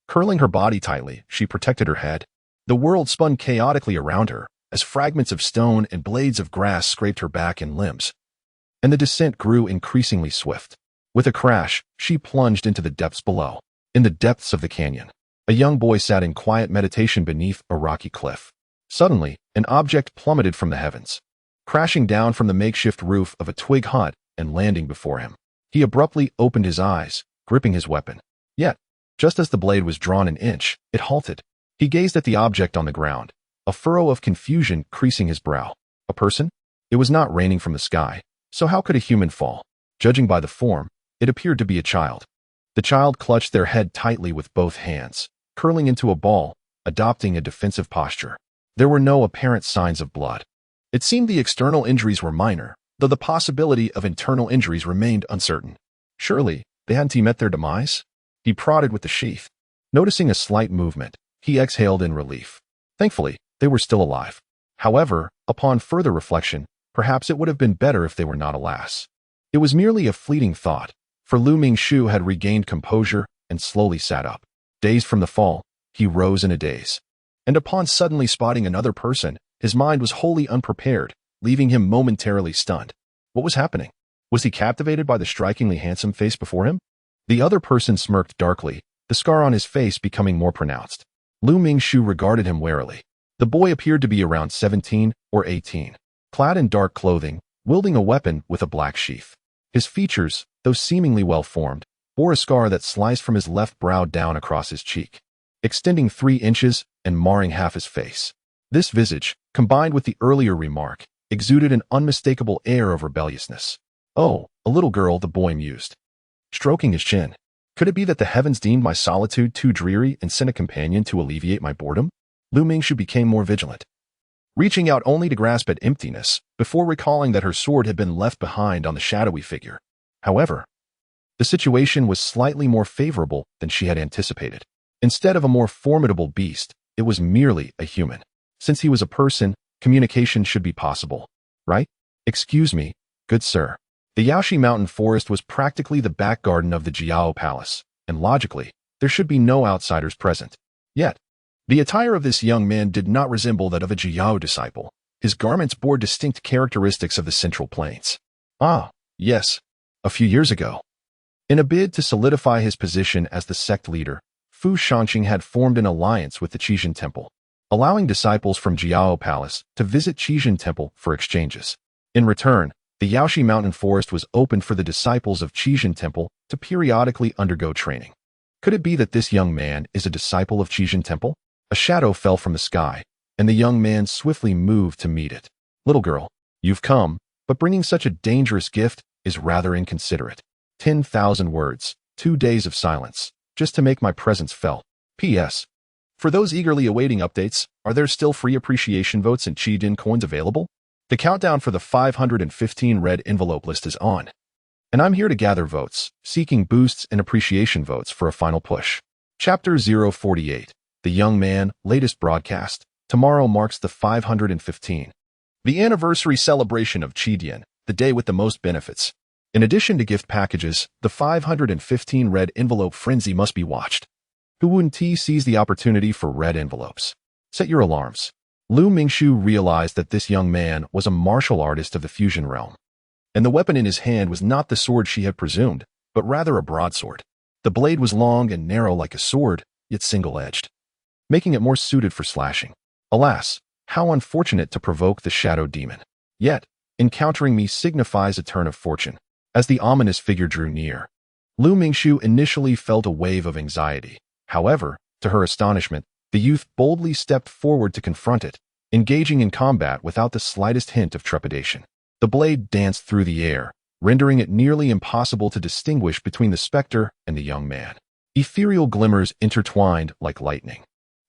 Curling her body tightly, she protected her head. The world spun chaotically around her, as fragments of stone and blades of grass scraped her back and limbs. And the descent grew increasingly swift. With a crash, she plunged into the depths below. In the depths of the canyon, a young boy sat in quiet meditation beneath a rocky cliff. Suddenly, an object plummeted from the heavens, crashing down from the makeshift roof of a twig hut and landing before him. He abruptly opened his eyes, gripping his weapon. Yet, just as the blade was drawn an inch, it halted. He gazed at the object on the ground, a furrow of confusion creasing his brow. A person? It was not raining from the sky, so how could a human fall? Judging by the form, it appeared to be a child. The child clutched their head tightly with both hands, curling into a ball, adopting a defensive posture. There were no apparent signs of blood. It seemed the external injuries were minor, though the possibility of internal injuries remained uncertain. Surely, they hadn't met their demise? He prodded with the sheath. Noticing a slight movement, he exhaled in relief. Thankfully, they were still alive. However, upon further reflection, perhaps it would have been better if they were not, alas. It was merely a fleeting thought, for Lu Mingxu had regained composure and slowly sat up. Dazed from the fall, he rose in a daze. And upon suddenly spotting another person, his mind was wholly unprepared, leaving him momentarily stunned. What was happening? Was he captivated by the strikingly handsome face before him? The other person smirked darkly, the scar on his face becoming more pronounced. Lu Mingxu regarded him warily. The boy appeared to be around 17 or 18, clad in dark clothing, wielding a weapon with a black sheath. His features, though seemingly well-formed, bore a scar that sliced from his left brow down across his cheek, extending 3 inches and marring half his face. This visage, combined with the earlier remark, exuded an unmistakable air of rebelliousness. Oh, a little girl, the boy mused, stroking his chin. Could it be that the heavens deemed my solitude too dreary and sent a companion to alleviate my boredom? Lu Mingxu became more vigilant, reaching out only to grasp at emptiness, before recalling that her sword had been left behind on the shadowy figure. However, the situation was slightly more favorable than she had anticipated. Instead of a more formidable beast, it was merely a human. Since he was a person, communication should be possible, right? Excuse me, good sir. The Yaoshi Mountain Forest was practically the back garden of the Jiao Palace, and logically, there should be no outsiders present. Yet, the attire of this young man did not resemble that of a Jiao disciple. His garments bore distinct characteristics of the Central Plains. Ah, yes, a few years ago. In a bid to solidify his position as the sect leader, Fu Shangqing had formed an alliance with the Qijin Temple, allowing disciples from Jiao Palace to visit Qijin Temple for exchanges. In return, the Yaoshi Mountain Forest was opened for the disciples of Qijin Temple to periodically undergo training. Could it be that this young man is a disciple of Chosen Temple? A shadow fell from the sky, and the young man swiftly moved to meet it. Little girl, you've come, but bringing such a dangerous gift is rather inconsiderate. 10,000 words, 2 days of silence, just to make my presence felt. P.S. For those eagerly awaiting updates, are there still free appreciation votes and Chi-Din coins available? The countdown for the 515 red envelope list is on, and I'm here to gather votes, seeking boosts and appreciation votes for a final push. Chapter 048, The Young Man, latest broadcast. Tomorrow marks the 515. The anniversary celebration of Chi-Din, the day with the most benefits. In addition to gift packages, the 515 red envelope frenzy must be watched. Huun Ti sees the opportunity for red envelopes. Set your alarms. Lu Mingshu realized that this young man was a martial artist of the fusion realm, and the weapon in his hand was not the sword she had presumed, but rather a broadsword. The blade was long and narrow like a sword, yet single-edged, making it more suited for slashing. Alas, how unfortunate to provoke the shadow demon. Yet, encountering me signifies a turn of fortune. As the ominous figure drew near, Lu Mingshu initially felt a wave of anxiety. However, to her astonishment, the youth boldly stepped forward to confront it, engaging in combat without the slightest hint of trepidation. The blade danced through the air, rendering it nearly impossible to distinguish between the specter and the young man. Ethereal glimmers intertwined like lightning.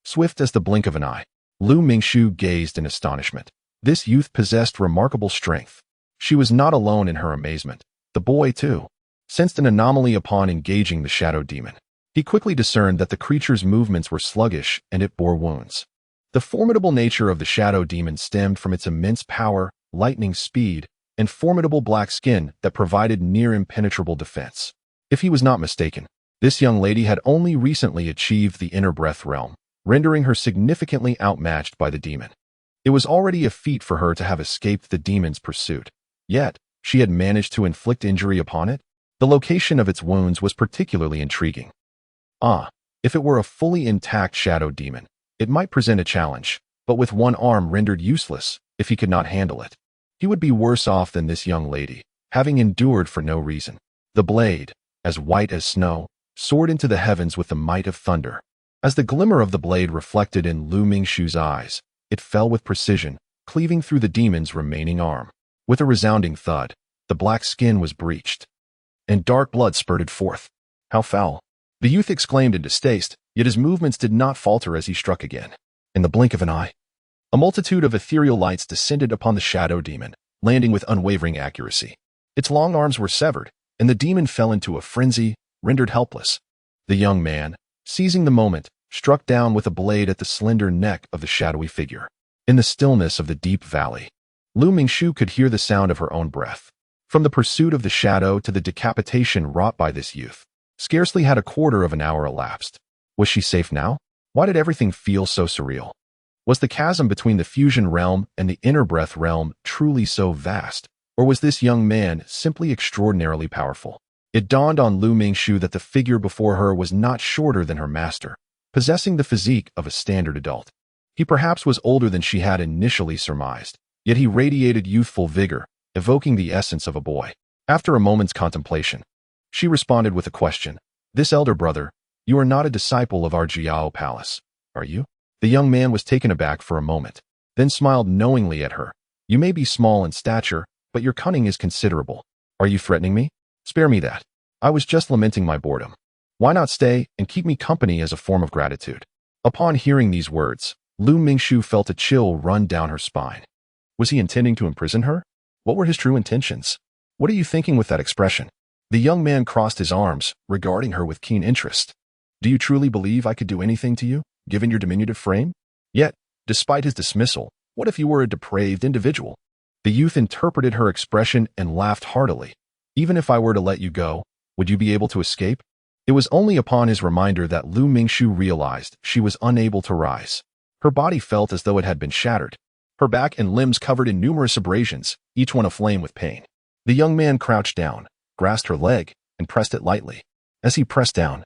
Swift as the blink of an eye, Lu Mingshu gazed in astonishment. This youth possessed remarkable strength. She was not alone in her amazement. The boy, too, sensed an anomaly upon engaging the shadow demon. He quickly discerned that the creature's movements were sluggish and it bore wounds. The formidable nature of the shadow demon stemmed from its immense power, lightning speed, and formidable black skin that provided near impenetrable defense. If he was not mistaken, this young lady had only recently achieved the inner breath realm, rendering her significantly outmatched by the demon. It was already a feat for her to have escaped the demon's pursuit. Yet, she had managed to inflict injury upon it. The location of its wounds was particularly intriguing. If it were a fully intact shadow demon, it might present a challenge, but with one arm rendered useless, if he could not handle it, he would be worse off than this young lady, having endured for no reason. The blade, as white as snow, soared into the heavens with the might of thunder. As the glimmer of the blade reflected in Lu Mingshu's eyes, it fell with precision, cleaving through the demon's remaining arm. With a resounding thud, the black skin was breached, and dark blood spurted forth. How foul! The youth exclaimed in distaste, yet his movements did not falter as he struck again. In the blink of an eye, a multitude of ethereal lights descended upon the shadow demon, landing with unwavering accuracy. Its long arms were severed, and the demon fell into a frenzy, rendered helpless. The young man, seizing the moment, struck down with a blade at the slender neck of the shadowy figure. In the stillness of the deep valley, Lu Mingshu could hear the sound of her own breath. From the pursuit of the shadow to the decapitation wrought by this youth, scarcely had a quarter of an hour elapsed. Was she safe now? Why did everything feel so surreal? Was the chasm between the fusion realm and the inner breath realm truly so vast, or was this young man simply extraordinarily powerful? It dawned on Lu Mingshu that the figure before her was not shorter than her master, possessing the physique of a standard adult. He perhaps was older than she had initially surmised, yet he radiated youthful vigor, evoking the essence of a boy. After a moment's contemplation, she responded with a question. This elder brother, you are not a disciple of our Jiao palace, are you? The young man was taken aback for a moment, then smiled knowingly at her. You may be small in stature, but your cunning is considerable. Are you threatening me? Spare me that. I was just lamenting my boredom. Why not stay and keep me company as a form of gratitude? Upon hearing these words, Lu Mingshu felt a chill run down her spine. Was he intending to imprison her? What were his true intentions? What are you thinking with that expression? The young man crossed his arms, regarding her with keen interest. Do you truly believe I could do anything to you, given your diminutive frame? Yet, despite his dismissal, what if you were a depraved individual? The youth interpreted her expression and laughed heartily. Even if I were to let you go, would you be able to escape? It was only upon his reminder that Lu Mingshu realized she was unable to rise. Her body felt as though it had been shattered, her back and limbs covered in numerous abrasions, each one aflame with pain. The young man crouched down, grasped her leg, and pressed it lightly. As he pressed down,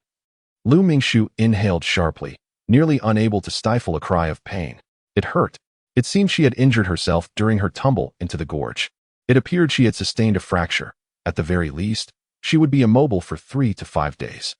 Lu Mingshu inhaled sharply, nearly unable to stifle a cry of pain. It hurt. It seemed she had injured herself during her tumble into the gorge. It appeared she had sustained a fracture. At the very least, she would be immobile for 3 to 5 days.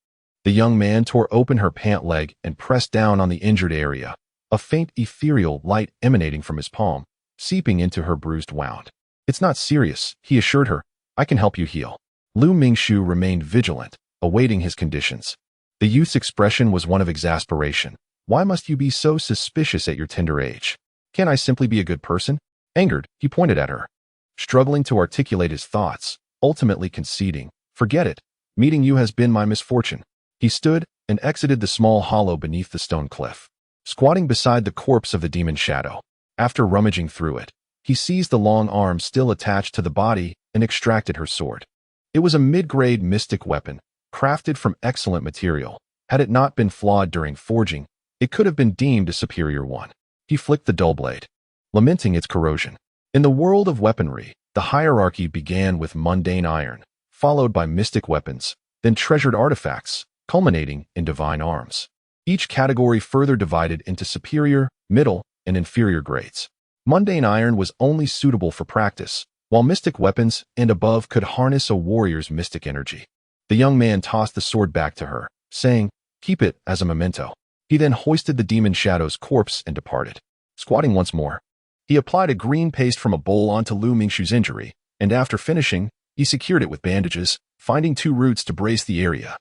The young man tore open her pant leg and pressed down on the injured area, a faint ethereal light emanating from his palm, seeping into her bruised wound. "It's not serious," he assured her. "I can help you heal." Lu Mingxu remained vigilant, awaiting his conditions. The youth's expression was one of exasperation. "Why must you be so suspicious at your tender age? Can't I simply be a good person?" Angered, he pointed at her, struggling to articulate his thoughts, ultimately conceding, "Forget it. Meeting you has been my misfortune." He stood and exited the small hollow beneath the stone cliff, squatting beside the corpse of the demon shadow. After rummaging through it, he seized the long arm still attached to the body and extracted her sword. It was a mid-grade mystic weapon, crafted from excellent material. Had it not been flawed during forging, it could have been deemed a superior one. He flicked the dull blade, lamenting its corrosion. In the world of weaponry, the hierarchy began with mundane iron, followed by mystic weapons, then treasured artifacts, culminating in divine arms. Each category further divided into superior, middle, and inferior grades. Mundane iron was only suitable for practice, while mystic weapons and above could harness a warrior's mystic energy. The young man tossed the sword back to her, saying, "Keep it as a memento." He then hoisted the demon shadow's corpse and departed. Squatting once more, he applied a green paste from a bowl onto Lu Mingxu's injury, and after finishing, he secured it with bandages, finding 2 roots to brace the area.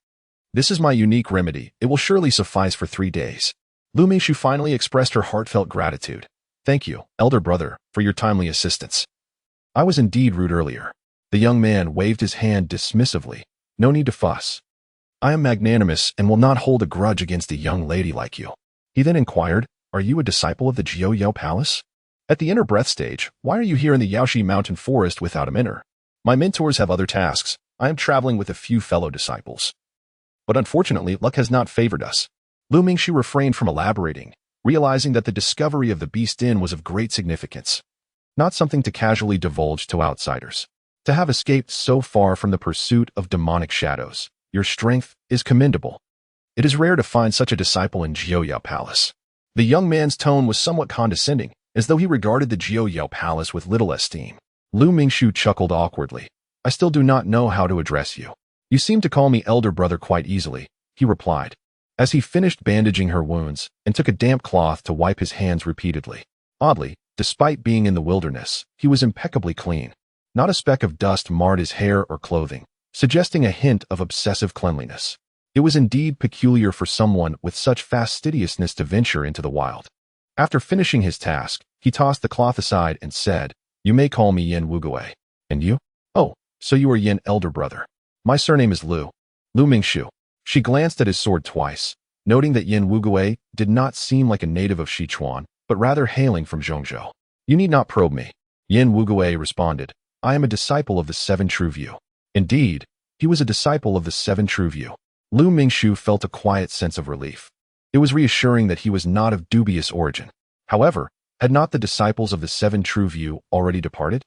"This is my unique remedy. It will surely suffice for 3 days." Lu Mingxu finally expressed her heartfelt gratitude. "Thank you, elder brother, for your timely assistance. I was indeed rude earlier." The young man waved his hand dismissively. "No need to fuss. I am magnanimous and will not hold a grudge against a young lady like you." He then inquired, "Are you a disciple of the Jiuyao Palace? At the inner breath stage, why are you here in the Yaoshi Mountain Forest without a mentor? My mentors have other tasks. I am traveling with a few fellow disciples. But unfortunately, luck has not favored us." Lu Mingxu refrained from elaborating, realizing that the discovery of the Beast Inn was of great significance, not something to casually divulge to outsiders. To have escaped so far from the pursuit of demonic shadows, your strength is commendable. It is rare to find such a disciple in Jiuyao Palace. The young man's tone was somewhat condescending, as though he regarded the Jiuyao Palace with little esteem. Lu Mingxu chuckled awkwardly. "I still do not know how to address you. You seem to call me elder brother quite easily," he replied, as he finished bandaging her wounds and took a damp cloth to wipe his hands repeatedly. Oddly, despite being in the wilderness, he was impeccably clean. Not a speck of dust marred his hair or clothing, suggesting a hint of obsessive cleanliness. It was indeed peculiar for someone with such fastidiousness to venture into the wild. After finishing his task, he tossed the cloth aside and said, "You may call me Yin Wuguei. And you? Oh, so you are Yin elder brother. My surname is Lu Mingxu." She glanced at his sword twice, noting that Yin Wuguei did not seem like a native of Sichuan, but rather hailing from Zhongzhou. "You need not probe me," Yin Wuguei responded. "I am a disciple of the Seven True View." Indeed, he was a disciple of the Seven True View. Lu Mingxu felt a quiet sense of relief. It was reassuring that he was not of dubious origin. However, had not the disciples of the Seven True View already departed?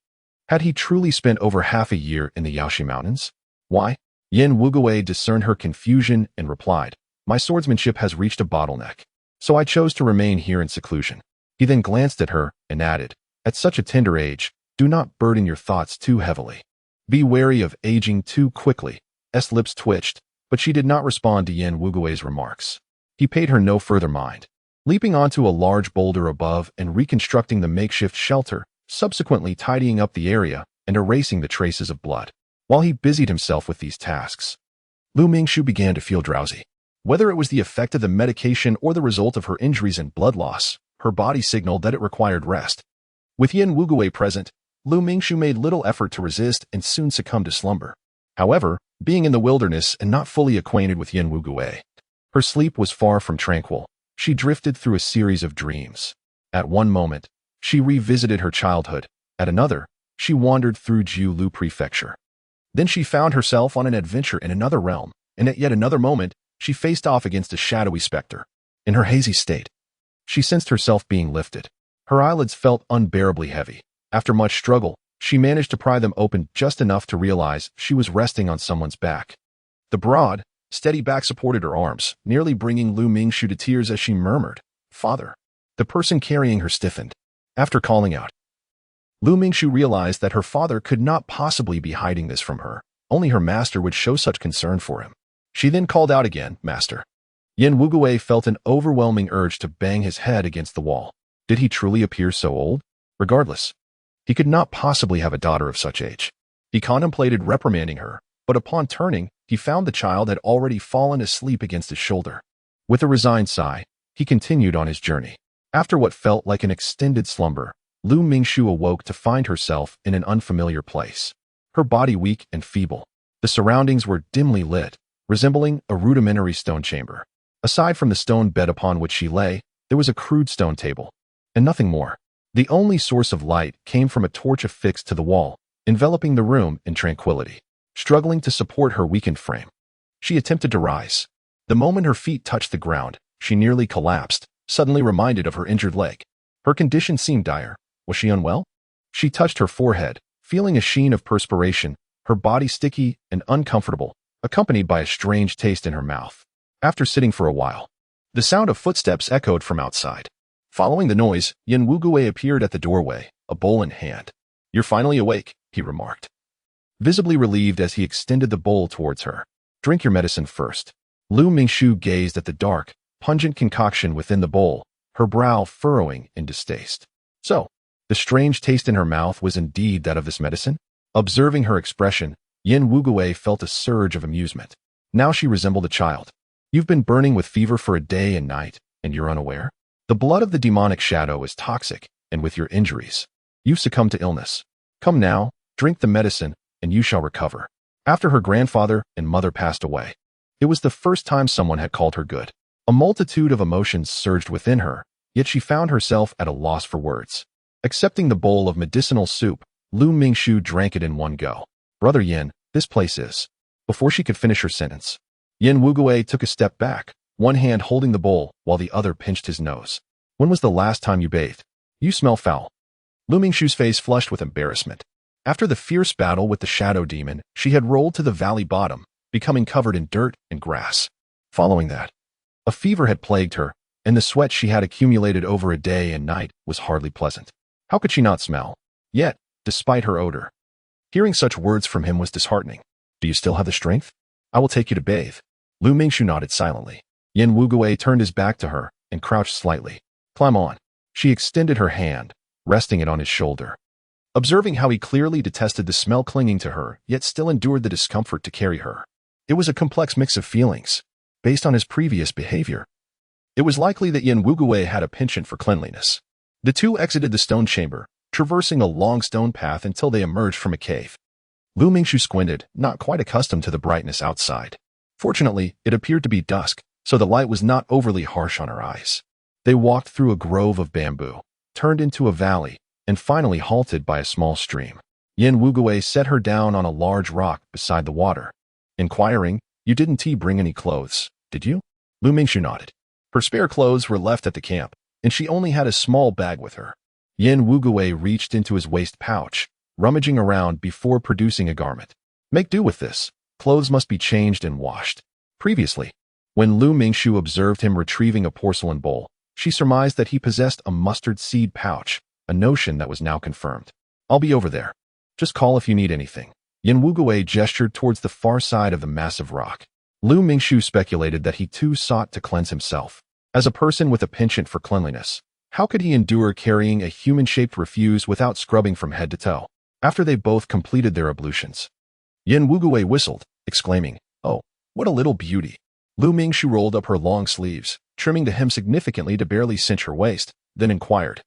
Had he truly spent over half a year in the Yaoshi Mountains? Why? Yin Wuguei discerned her confusion and replied, "My swordsmanship has reached a bottleneck, so I chose to remain here in seclusion." He then glanced at her and added, "At such a tender age, do not burden your thoughts too heavily. Be wary of aging too quickly." S lips twitched, but she did not respond to Yin Wuguei's remarks. He paid her no further mind, leaping onto a large boulder above and reconstructing the makeshift shelter, subsequently tidying up the area and erasing the traces of blood. While he busied himself with these tasks, Lu Mingxu began to feel drowsy. Whether it was the effect of the medication or the result of her injuries and blood loss, her body signaled that it required rest. With Yin Wuguei present, Lu Mingxu made little effort to resist and soon succumbed to slumber. However, being in the wilderness and not fully acquainted with Yin Wuguei, her sleep was far from tranquil. She drifted through a series of dreams. At one moment, she revisited her childhood. At another, she wandered through Jiulu Prefecture. Then she found herself on an adventure in another realm, and at yet another moment, she faced off against a shadowy specter. In her hazy state, she sensed herself being lifted. Her eyelids felt unbearably heavy. After much struggle, she managed to pry them open just enough to realize she was resting on someone's back. The broad, steady back supported her arms, nearly bringing Lu Mingxu to tears as she murmured, "Father." The person carrying her stiffened. After calling out, Lu Mingxu realized that her father could not possibly be hiding this from her. Only her master would show such concern for him. She then called out again, "Master." Yin Wugui felt an overwhelming urge to bang his head against the wall. Did he truly appear so old? Regardless, he could not possibly have a daughter of such age. He contemplated reprimanding her, but upon turning, he found the child had already fallen asleep against his shoulder. With a resigned sigh, he continued on his journey. After what felt like an extended slumber, Lu Mingshu awoke to find herself in an unfamiliar place. Her body weak and feeble. The surroundings were dimly lit, resembling a rudimentary stone chamber. Aside from the stone bed upon which she lay, there was a crude stone table, and nothing more. The only source of light came from a torch affixed to the wall, enveloping the room in tranquility. Struggling to support her weakened frame, she attempted to rise. The moment her feet touched the ground, she nearly collapsed, suddenly reminded of her injured leg. Her condition seemed dire. Was she unwell? She touched her forehead, feeling a sheen of perspiration, her body sticky and uncomfortable, accompanied by a strange taste in her mouth. After sitting for a while, the sound of footsteps echoed from outside. Following the noise, Yin Wugui appeared at the doorway, a bowl in hand. "You're finally awake," he remarked, visibly relieved as he extended the bowl towards her. "Drink your medicine first." Lu Mingshu gazed at the dark, pungent concoction within the bowl, her brow furrowing in distaste. So, the strange taste in her mouth was indeed that of this medicine? Observing her expression, Yin Wugui felt a surge of amusement. Now she resembled a child. "You've been burning with fever for a day and night, and you're unaware? The blood of the demonic shadow is toxic, and with your injuries, you've succumbed to illness. Come now, drink the medicine, and you shall recover." After her grandfather and mother passed away, it was the first time someone had called her good. A multitude of emotions surged within her, yet she found herself at a loss for words. Accepting the bowl of medicinal soup, Lu Mingshu drank it in one go. "Brother Yin, this place is..." Before she could finish her sentence, Yin Wugui took a step back, one hand holding the bowl while the other pinched his nose. "When was the last time you bathed? You smell foul." Lu Mingshu's face flushed with embarrassment. After the fierce battle with the shadow demon, she had rolled to the valley bottom, becoming covered in dirt and grass. Following that, a fever had plagued her, and the sweat she had accumulated over a day and night was hardly pleasant. How could she not smell? Yet, despite her odor, hearing such words from him was disheartening. "Do you still have the strength? I will take you to bathe." Lu Mingshu nodded silently. Yin Wugui turned his back to her and crouched slightly. "Climb on." She extended her hand, resting it on his shoulder. Observing how he clearly detested the smell clinging to her, yet still endured the discomfort to carry her. It was a complex mix of feelings. Based on his previous behavior, it was likely that Yin Wugui had a penchant for cleanliness. The two exited the stone chamber, traversing a long stone path until they emerged from a cave. Lu Mingshu squinted, not quite accustomed to the brightness outside. Fortunately, it appeared to be dusk, so the light was not overly harsh on her eyes. They walked through a grove of bamboo, turned into a valley, and finally halted by a small stream. Yin Wugui set her down on a large rock beside the water. Inquiring, "You didn't bring any clothes, did you?" Lu Mingshu nodded. Her spare clothes were left at the camp, and she only had a small bag with her. Yin Wugui reached into his waist pouch, rummaging around before producing a garment. "Make do with this. Clothes must be changed and washed." Previously, when Lu Mingshu observed him retrieving a porcelain bowl, she surmised that he possessed a mustard seed pouch, a notion that was now confirmed. "I'll be over there. Just call if you need anything." Yin Wugui gestured towards the far side of the massive rock. Lu Mingshu speculated that he too sought to cleanse himself. As a person with a penchant for cleanliness, how could he endure carrying a human-shaped refuse without scrubbing from head to toe? After they both completed their ablutions, Yin Wugui whistled, exclaiming, "Oh, what a little beauty." Lu Mingshu rolled up her long sleeves, trimming the hem significantly to barely cinch her waist, then inquired,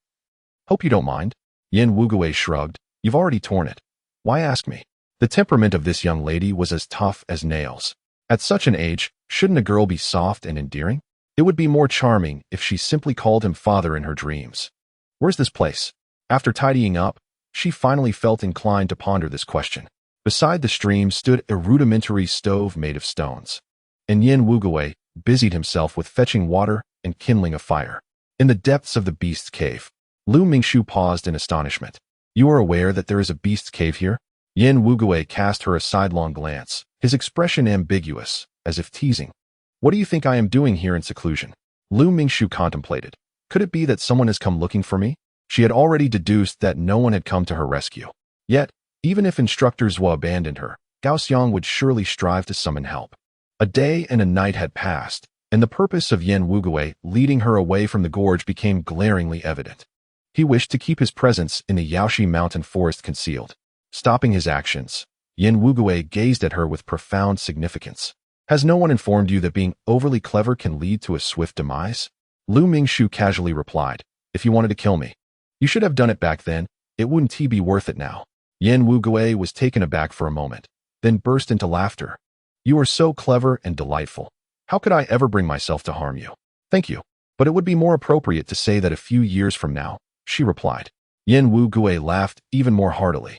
"Hope you don't mind?" Yin Wugui shrugged. "You've already torn it. Why ask me?" The temperament of this young lady was as tough as nails. At such an age, shouldn't a girl be soft and endearing? It would be more charming if she simply called him father in her dreams. "Where's this place?" After tidying up, she finally felt inclined to ponder this question. Beside the stream stood a rudimentary stove made of stones, and Yin Wugui busied himself with fetching water and kindling a fire. In the depths of the beast's cave, Lu Mingshu paused in astonishment. "You are aware that there is a beast's cave here?" Yin Wugui cast her a sidelong glance, his expression ambiguous, as if teasing. "What do you think I am doing here in seclusion?" Lu Mingshu contemplated. Could it be that someone has come looking for me? She had already deduced that no one had come to her rescue. Yet, even if instructor Zhou abandoned her, Gao Xiang would surely strive to summon help. A day and a night had passed, and the purpose of Yen Wugui leading her away from the gorge became glaringly evident. He wished to keep his presence in the Yaoshi mountain forest concealed. Stopping his actions, Yen Wugui gazed at her with profound significance. Has no one informed you that being overly clever can lead to a swift demise? Lu Mingshu casually replied, if you wanted to kill me, you should have done it back then. It wouldn't be worth it now. Yen Wugui was taken aback for a moment, then burst into laughter. You are so clever and delightful. How could I ever bring myself to harm you? Thank you. But it would be more appropriate to say that a few years from now, she replied. Yen Wugui laughed even more heartily.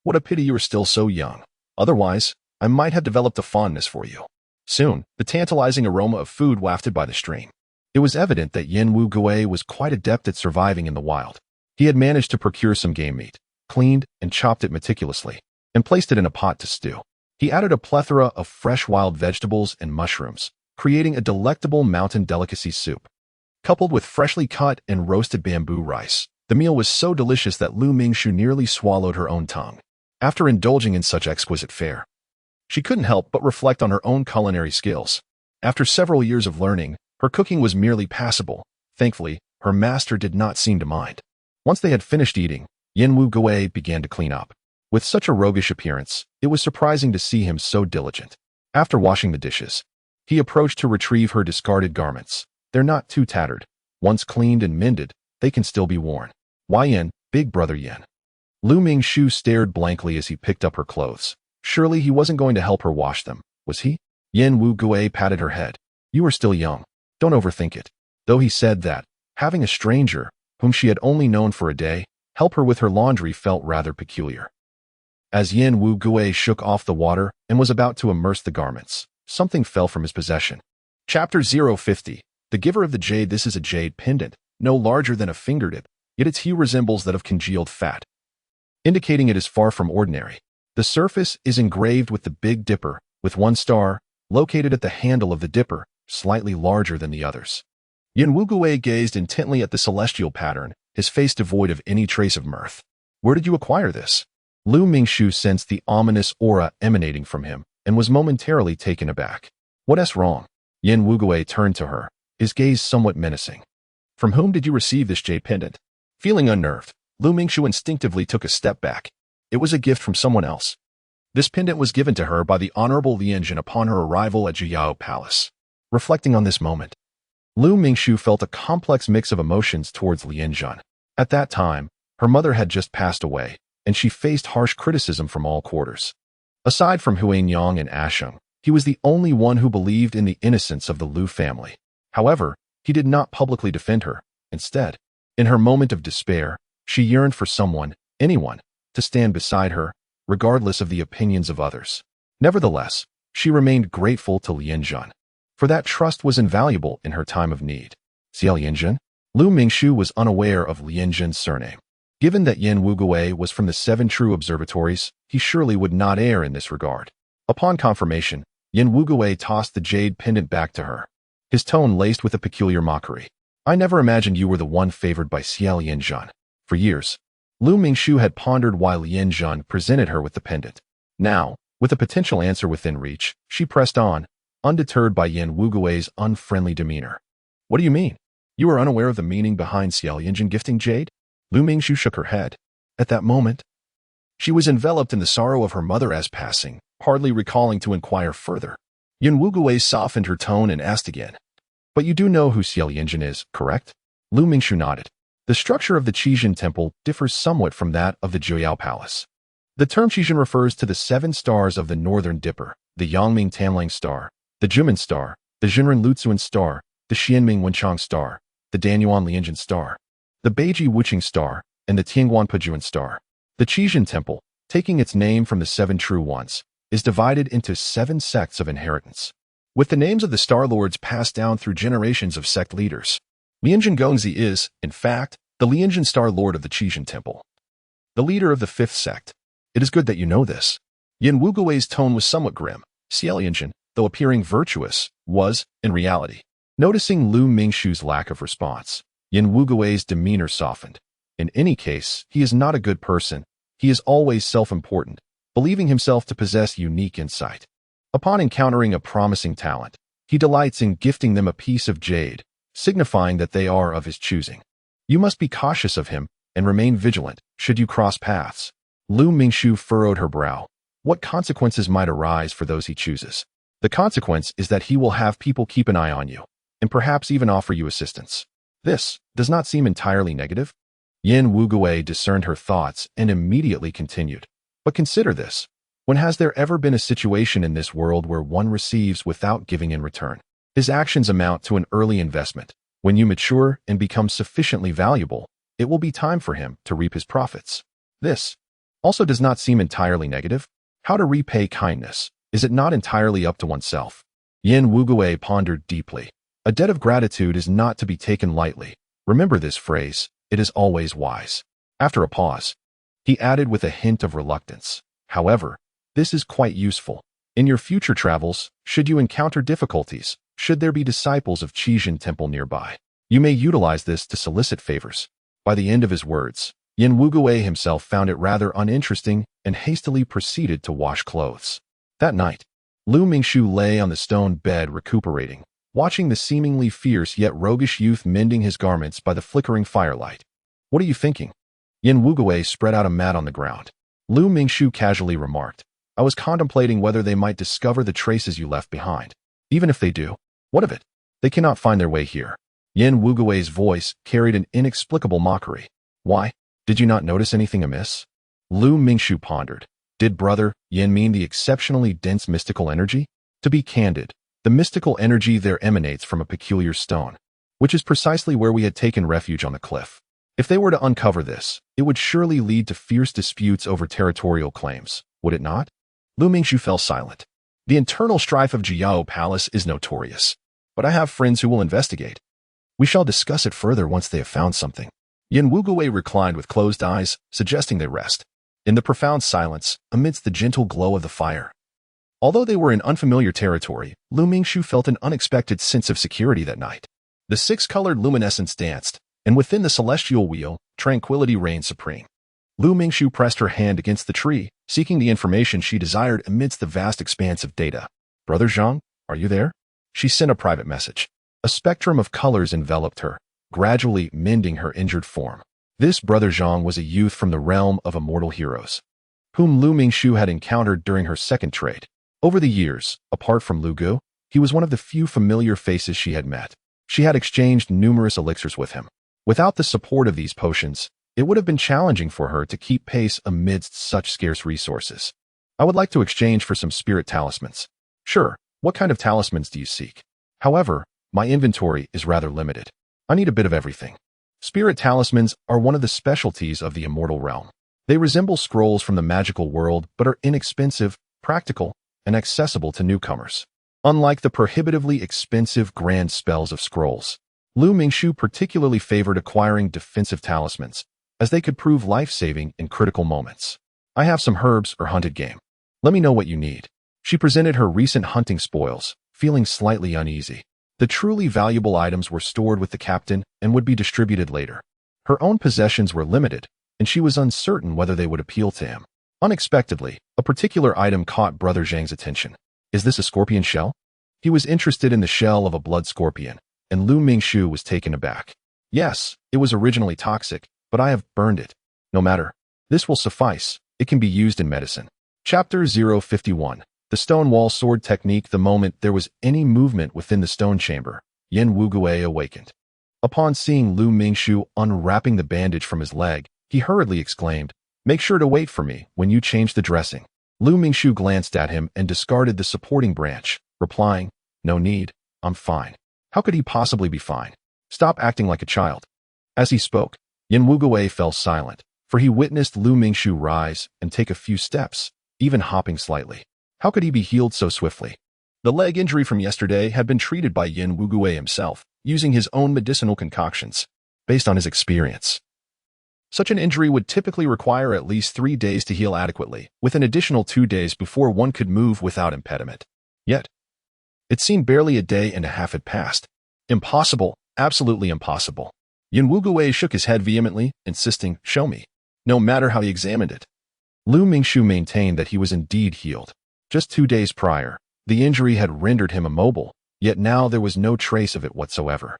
What a pity you are still so young. Otherwise, I might have developed a fondness for you. Soon, the tantalizing aroma of food wafted by the stream. It was evident that Yen Wugui was quite adept at surviving in the wild. He had managed to procure some game meat, cleaned and chopped it meticulously, and placed it in a pot to stew. He added a plethora of fresh wild vegetables and mushrooms, creating a delectable mountain delicacy soup. Coupled with freshly cut and roasted bamboo rice, the meal was so delicious that Lu Mingshu nearly swallowed her own tongue. After indulging in such exquisite fare, she couldn't help but reflect on her own culinary skills. After several years of learning, her cooking was merely passable. Thankfully, her master did not seem to mind. Once they had finished eating, Yen Wugui began to clean up. With such a roguish appearance, it was surprising to see him so diligent. After washing the dishes, he approached to retrieve her discarded garments. They're not too tattered. Once cleaned and mended, they can still be worn. Why Yen, big brother Yen? Lu Mingshu stared blankly as he picked up her clothes. Surely he wasn't going to help her wash them, was he? Yen Wugui patted her head. You are still young. Don't overthink it. Though he said that, having a stranger, whom she had only known for a day, help her with her laundry felt rather peculiar. As Yen Wugui shook off the water and was about to immerse the garments, something fell from his possession. Chapter 050. The Giver of the Jade. This is a jade pendant, no larger than a fingertip, yet its hue resembles that of congealed fat, indicating it is far from ordinary. The surface is engraved with the Big Dipper, with one star, located at the handle of the dipper, slightly larger than the others. Yen Wugui gazed intently at the celestial pattern, his face devoid of any trace of mirth. Where did you acquire this? Lu Mingshu sensed the ominous aura emanating from him, and was momentarily taken aback. What's wrong? Yen Wugui turned to her, his gaze somewhat menacing. From whom did you receive this jade pendant? Feeling unnerved, Lu Mingshu instinctively took a step back. It was a gift from someone else. This pendant was given to her by the Honorable Lianjun upon her arrival at Jiyao Palace. Reflecting on this moment, Lu Mingshu felt a complex mix of emotions towards Lianjun. At that time, her mother had just passed away, and she faced harsh criticism from all quarters. Aside from Huanyang and Asheng, he was the only one who believed in the innocence of the Lu family. However, he did not publicly defend her. Instead, in her moment of despair, she yearned for someone, anyone, to stand beside her, regardless of the opinions of others. Nevertheless, she remained grateful to Lianjun, for that trust was invaluable in her time of need. Xia Lianjun? Lu Mingshu was unaware of Lianjun's surname. Given that Yen Wugui was from the 7 true observatories, he surely would not err in this regard. Upon confirmation, Yen Wugui tossed the jade pendant back to her, his tone laced with a peculiar mockery. I never imagined you were the one favored by Xia Lianjun. For years, Lu Mingshu had pondered why Lianjun presented her with the pendant. Now, with a potential answer within reach, she pressed on, undeterred by Yen Wugui's unfriendly demeanor. What do you mean? You are unaware of the meaning behind Xia Lianjun gifting jade? Lu Mingshu shook her head. At that moment, she was enveloped in the sorrow of her mother as passing, hardly recalling to inquire further. Yen Wugui softened her tone and asked again. But you do know who Xia Lianjun is, correct? Lu Mingshu nodded. The structure of the Chosen Temple differs somewhat from that of the Jiyao Palace. The term Chosen refers to the 7 stars of the Northern Dipper, the Yangming Tanlang Star, the Jumen Star, the Jinren Lutsuan Star, the Xianming Wenchang Star, the Danyuan Lianjun Star, the Beiji Wuqing Star, and the Tianguan Pejuan Star. The Chosen Temple, taking its name from the 7 true ones, is divided into 7 sects of inheritance, with the names of the Star Lords passed down through generations of sect leaders. Lianjun Gongzi is, in fact, the Lianjun Star Lord of the Chosen Temple, the leader of the 5th sect. It is good that you know this. Yen Wugui's tone was somewhat grim. Xia Lianjun, though appearing virtuous, was, in reality. Noticing Lu Mingshu's lack of response, Yen Wugui's demeanor softened. In any case, he is not a good person. He is always self-important, believing himself to possess unique insight. Upon encountering a promising talent, he delights in gifting them a piece of jade, signifying that they are of his choosing. You must be cautious of him and remain vigilant should you cross paths. Lu Mingshu furrowed her brow. What consequences might arise for those he chooses? The consequence is that he will have people keep an eye on you, and perhaps even offer you assistance. This does not seem entirely negative. Yin Wugui discerned her thoughts and immediately continued. But consider this. When has there ever been a situation in this world where one receives without giving in return? His actions amount to an early investment. When you mature and become sufficiently valuable, it will be time for him to reap his profits. This also does not seem entirely negative. How to repay kindness? Is it not entirely up to oneself? Yin Wugui pondered deeply. A debt of gratitude is not to be taken lightly. Remember this phrase, it is always wise. After a pause, he added with a hint of reluctance. However, this is quite useful. In your future travels, should you encounter difficulties, should there be disciples of Qijin Temple nearby, you may utilize this to solicit favors. By the end of his words, Yin Wugui himself found it rather uninteresting and hastily proceeded to wash clothes. That night, Lu Mingshu lay on the stone bed recuperating, watching the seemingly fierce yet roguish youth mending his garments by the flickering firelight. What are you thinking? Yin Wugui spread out a mat on the ground. Lu Mingshu casually remarked, I was contemplating whether they might discover the traces you left behind. Even if they do, what of it? They cannot find their way here. Yin Wugui's voice carried an inexplicable mockery. Why? Did you not notice anything amiss? Lu Mingshu pondered. Did Brother Yin mean the exceptionally dense mystical energy? To be candid, the mystical energy there emanates from a peculiar stone, which is precisely where we had taken refuge on the cliff. If they were to uncover this, it would surely lead to fierce disputes over territorial claims, would it not? Lu Mingshu fell silent. The internal strife of Jiao Palace is notorious, but I have friends who will investigate. We shall discuss it further once they have found something. Yin Wugui reclined with closed eyes, suggesting they rest. In the profound silence, amidst the gentle glow of the fire. Although they were in unfamiliar territory, Lu Mingshu felt an unexpected sense of security that night. The six-colored luminescence danced, and within the celestial wheel, tranquility reigned supreme. Lu Mingshu pressed her hand against the tree, seeking the information she desired amidst the vast expanse of data. Brother Zhang, are you there? She sent a private message. A spectrum of colors enveloped her, gradually mending her injured form. This Brother Zhang was a youth from the realm of immortal heroes, whom Lu Mingshu had encountered during her second trade. Over the years, apart from Lu Gu, he was one of the few familiar faces she had met. She had exchanged numerous elixirs with him. Without the support of these potions, it would have been challenging for her to keep pace amidst such scarce resources. I would like to exchange for some spirit talismans. Sure, what kind of talismans do you seek? However, my inventory is rather limited. I need a bit of everything. Spirit talismans are one of the specialties of the immortal realm. They resemble scrolls from the magical world but are inexpensive, practical, and accessible to newcomers. Unlike the prohibitively expensive grand spells of scrolls, Lu Mingshu particularly favored acquiring defensive talismans, as they could prove life-saving in critical moments. I have some herbs or hunted game. Let me know what you need. She presented her recent hunting spoils, feeling slightly uneasy. The truly valuable items were stored with the captain and would be distributed later. Her own possessions were limited, and she was uncertain whether they would appeal to him. Unexpectedly, a particular item caught Brother Zhang's attention. Is this a scorpion shell? He was interested in the shell of a blood scorpion, and Lu Mingshu was taken aback. Yes, it was originally toxic, but I have burned it. No matter. This will suffice. It can be used in medicine. Chapter 051. The Stonewall Sword Technique. The moment there was any movement within the stone chamber, Yin Wugui awakened. Upon seeing Lu Mingshu unwrapping the bandage from his leg, he hurriedly exclaimed, "Make sure to wait for me when you change the dressing." Lu Mingshu glanced at him and discarded the supporting branch, replying, "No need, I'm fine." How could he possibly be fine? Stop acting like a child. As he spoke, Yin Wugui fell silent, for he witnessed Lu Mingshu rise and take a few steps, even hopping slightly. How could he be healed so swiftly? The leg injury from yesterday had been treated by Yin Wugui himself, using his own medicinal concoctions, based on his experience. Such an injury would typically require at least 3 days to heal adequately, with an additional 2 days before one could move without impediment. Yet, it seemed barely a day and a half had passed. Impossible, absolutely impossible. Yin Wugui shook his head vehemently, insisting, "Show me." No matter how he examined it. Lu Mingshu maintained that he was indeed healed. Just 2 days prior, The injury had rendered him immobile, yet now there was no trace of it whatsoever.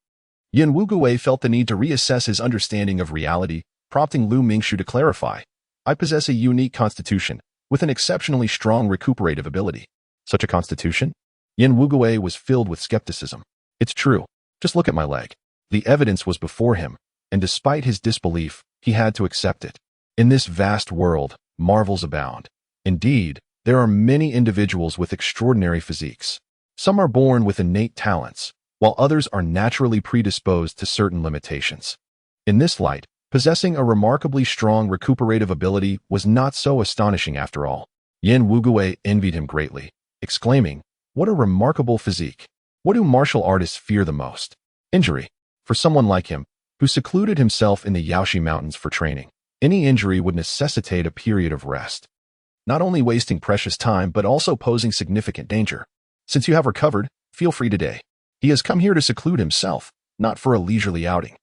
Yin Wuguwei felt the need to reassess his understanding of reality, prompting Lu Mingshu to clarify. I possess a unique constitution, with an exceptionally strong recuperative ability. Such a constitution? Yin Wuguwei was filled with skepticism. It's true. Just look at my leg. The evidence was before him, and despite his disbelief, he had to accept it. In this vast world, marvels abound. Indeed, there are many individuals with extraordinary physiques. Some are born with innate talents, while others are naturally predisposed to certain limitations. In this light, possessing a remarkably strong recuperative ability was not so astonishing after all. Yin Wuguwei envied him greatly, exclaiming, "What a remarkable physique! What do martial artists fear the most? Injury. For someone like him, who secluded himself in the Yaoshi Mountains for training, any injury would necessitate a period of rest. Not only wasting precious time, but also posing significant danger. Since you have recovered, feel free today. He has come here to seclude himself, not for a leisurely outing."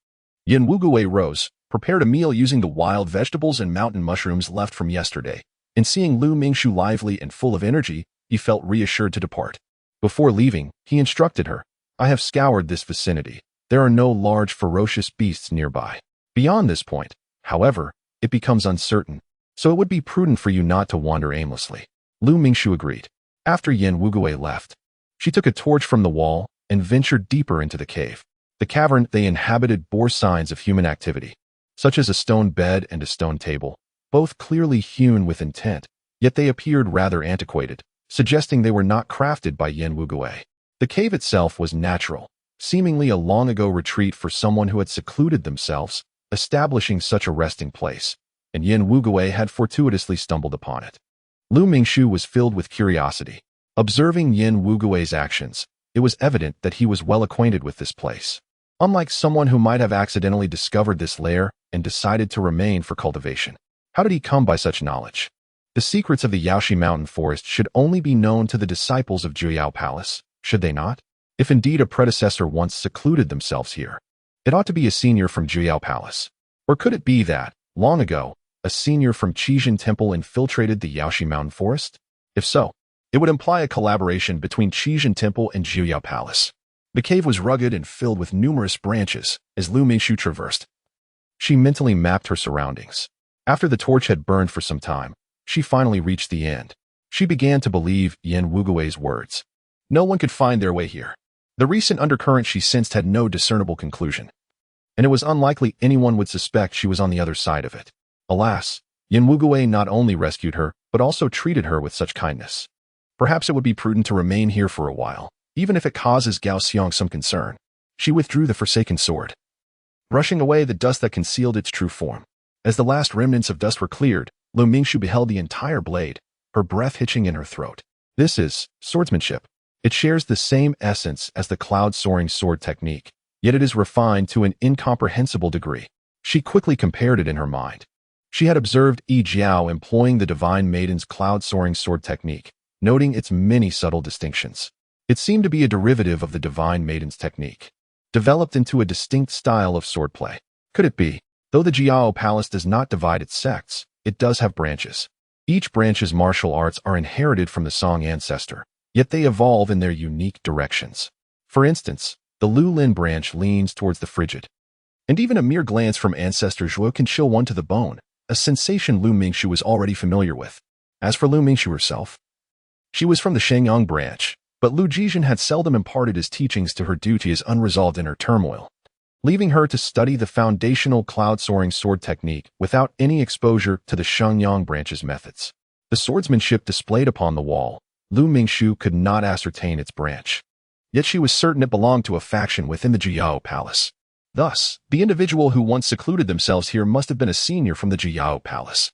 Yin Wuguwei rose, prepared a meal using the wild vegetables and mountain mushrooms left from yesterday, and seeing Lu Mingshu lively and full of energy, he felt reassured to depart. Before leaving, he instructed her, "I have scoured this vicinity. There are no large ferocious beasts nearby. Beyond this point, however, it becomes uncertain, so it would be prudent for you not to wander aimlessly." Lu Mingshu agreed. After Yin Wuguwei left, she took a torch from the wall and ventured deeper into the cave. The cavern they inhabited bore signs of human activity, such as a stone bed and a stone table, both clearly hewn with intent, yet they appeared rather antiquated, suggesting they were not crafted by Yin Wuguwei. The cave itself was natural, seemingly a long-ago retreat for someone who had secluded themselves, establishing such a resting place, and Yin Wuguwei had fortuitously stumbled upon it. Lu Mingshu was filled with curiosity. Observing Yin Wuguwei's actions, it was evident that he was well acquainted with this place. Unlike someone who might have accidentally discovered this lair and decided to remain for cultivation. How did he come by such knowledge? The secrets of the Yaoshi Mountain Forest should only be known to the disciples of Juyao Palace, should they not? If indeed a predecessor once secluded themselves here, it ought to be a senior from Juyao Palace. Or could it be that, long ago, a senior from Qijin Temple infiltrated the Yaoshi Mountain Forest? If so, it would imply a collaboration between Qijin Temple and Juyao Palace. The cave was rugged and filled with numerous branches as Lu Mingshu traversed. She mentally mapped her surroundings. After the torch had burned for some time, she finally reached the end. She began to believe Yin Wuguwei's words. No one could find their way here. The recent undercurrent she sensed had no discernible conclusion, and it was unlikely anyone would suspect she was on the other side of it. Alas, Yin Wuguwei not only rescued her, but also treated her with such kindness. Perhaps it would be prudent to remain here for a while, even if it causes Gao Xiong some concern. She withdrew the forsaken sword, brushing away the dust that concealed its true form. As the last remnants of dust were cleared, Lu Mingshu beheld the entire blade, her breath hitching in her throat. This is swordsmanship. It shares the same essence as the cloud-soaring sword technique, yet it is refined to an incomprehensible degree. She quickly compared it in her mind. She had observed Yi Jiao employing the Divine Maiden's cloud-soaring sword technique, noting its many subtle distinctions. It seemed to be a derivative of the Divine Maiden's technique, developed into a distinct style of swordplay. Could it be? Though the Jiao Palace does not divide its sects, it does have branches. Each branch's martial arts are inherited from the Song ancestor, yet they evolve in their unique directions. For instance, the Lu Lin branch leans towards the frigid, and even a mere glance from Ancestor Zhuo can chill one to the bone, a sensation Lu Mingshu was already familiar with. As for Lu Mingshu herself, she was from the Shengyang branch, but Lu Jizhen had seldom imparted his teachings to her due to his unresolved inner turmoil, leaving her to study the foundational cloud-soaring sword technique without any exposure to the Shengyang branch's methods. The swordsmanship displayed upon the wall, Lu Mingshu could not ascertain its branch. Yet she was certain it belonged to a faction within the Jiao Palace. Thus, the individual who once secluded themselves here must have been a senior from the Jiao Palace.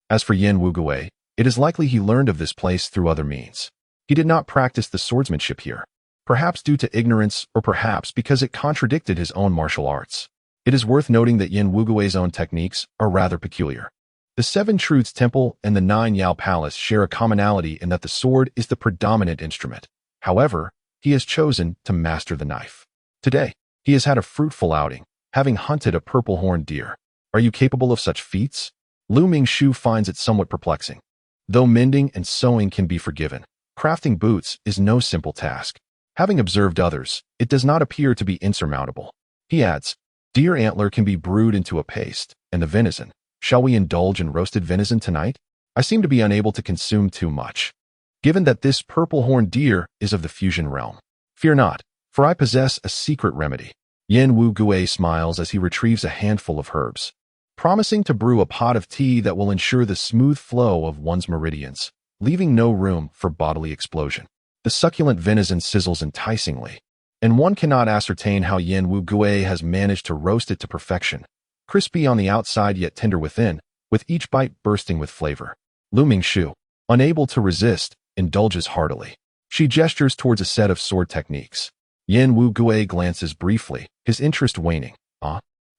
As for Yin Wuguwei, it is likely he learned of this place through other means. He did not practice the swordsmanship here, perhaps due to ignorance or perhaps because it contradicted his own martial arts. It is worth noting that Yin Wuguwei's own techniques are rather peculiar. The Seven Truths Temple and the Nine Yao Palace share a commonality in that the sword is the predominant instrument. However, he has chosen to master the knife. Today, he has had a fruitful outing, having hunted a purple-horned deer. Are you capable of such feats? Lu Mingshu finds it somewhat perplexing. Though mending and sewing can be forgiven, Crafting boots is no simple task. Having observed others, it does not appear to be insurmountable. He adds, deer antler can be brewed into a paste, and the venison. Shall we indulge in roasted venison tonight? I seem to be unable to consume too much, given that this purple-horned deer is of the fusion realm. Fear not, for I possess a secret remedy. Yen Wu-Gui smiles as he retrieves a handful of herbs, promising to brew a pot of tea that will ensure the smooth flow of one's meridians, leaving no room for bodily explosion. The succulent venison sizzles enticingly, and one cannot ascertain how Yen Wu-Gui has managed to roast it to perfection, crispy on the outside yet tender within, with each bite bursting with flavor. Lu Mingxu, unable to resist, indulges heartily. She gestures towards a set of sword techniques. Yen Wu-Gui glances briefly, his interest waning.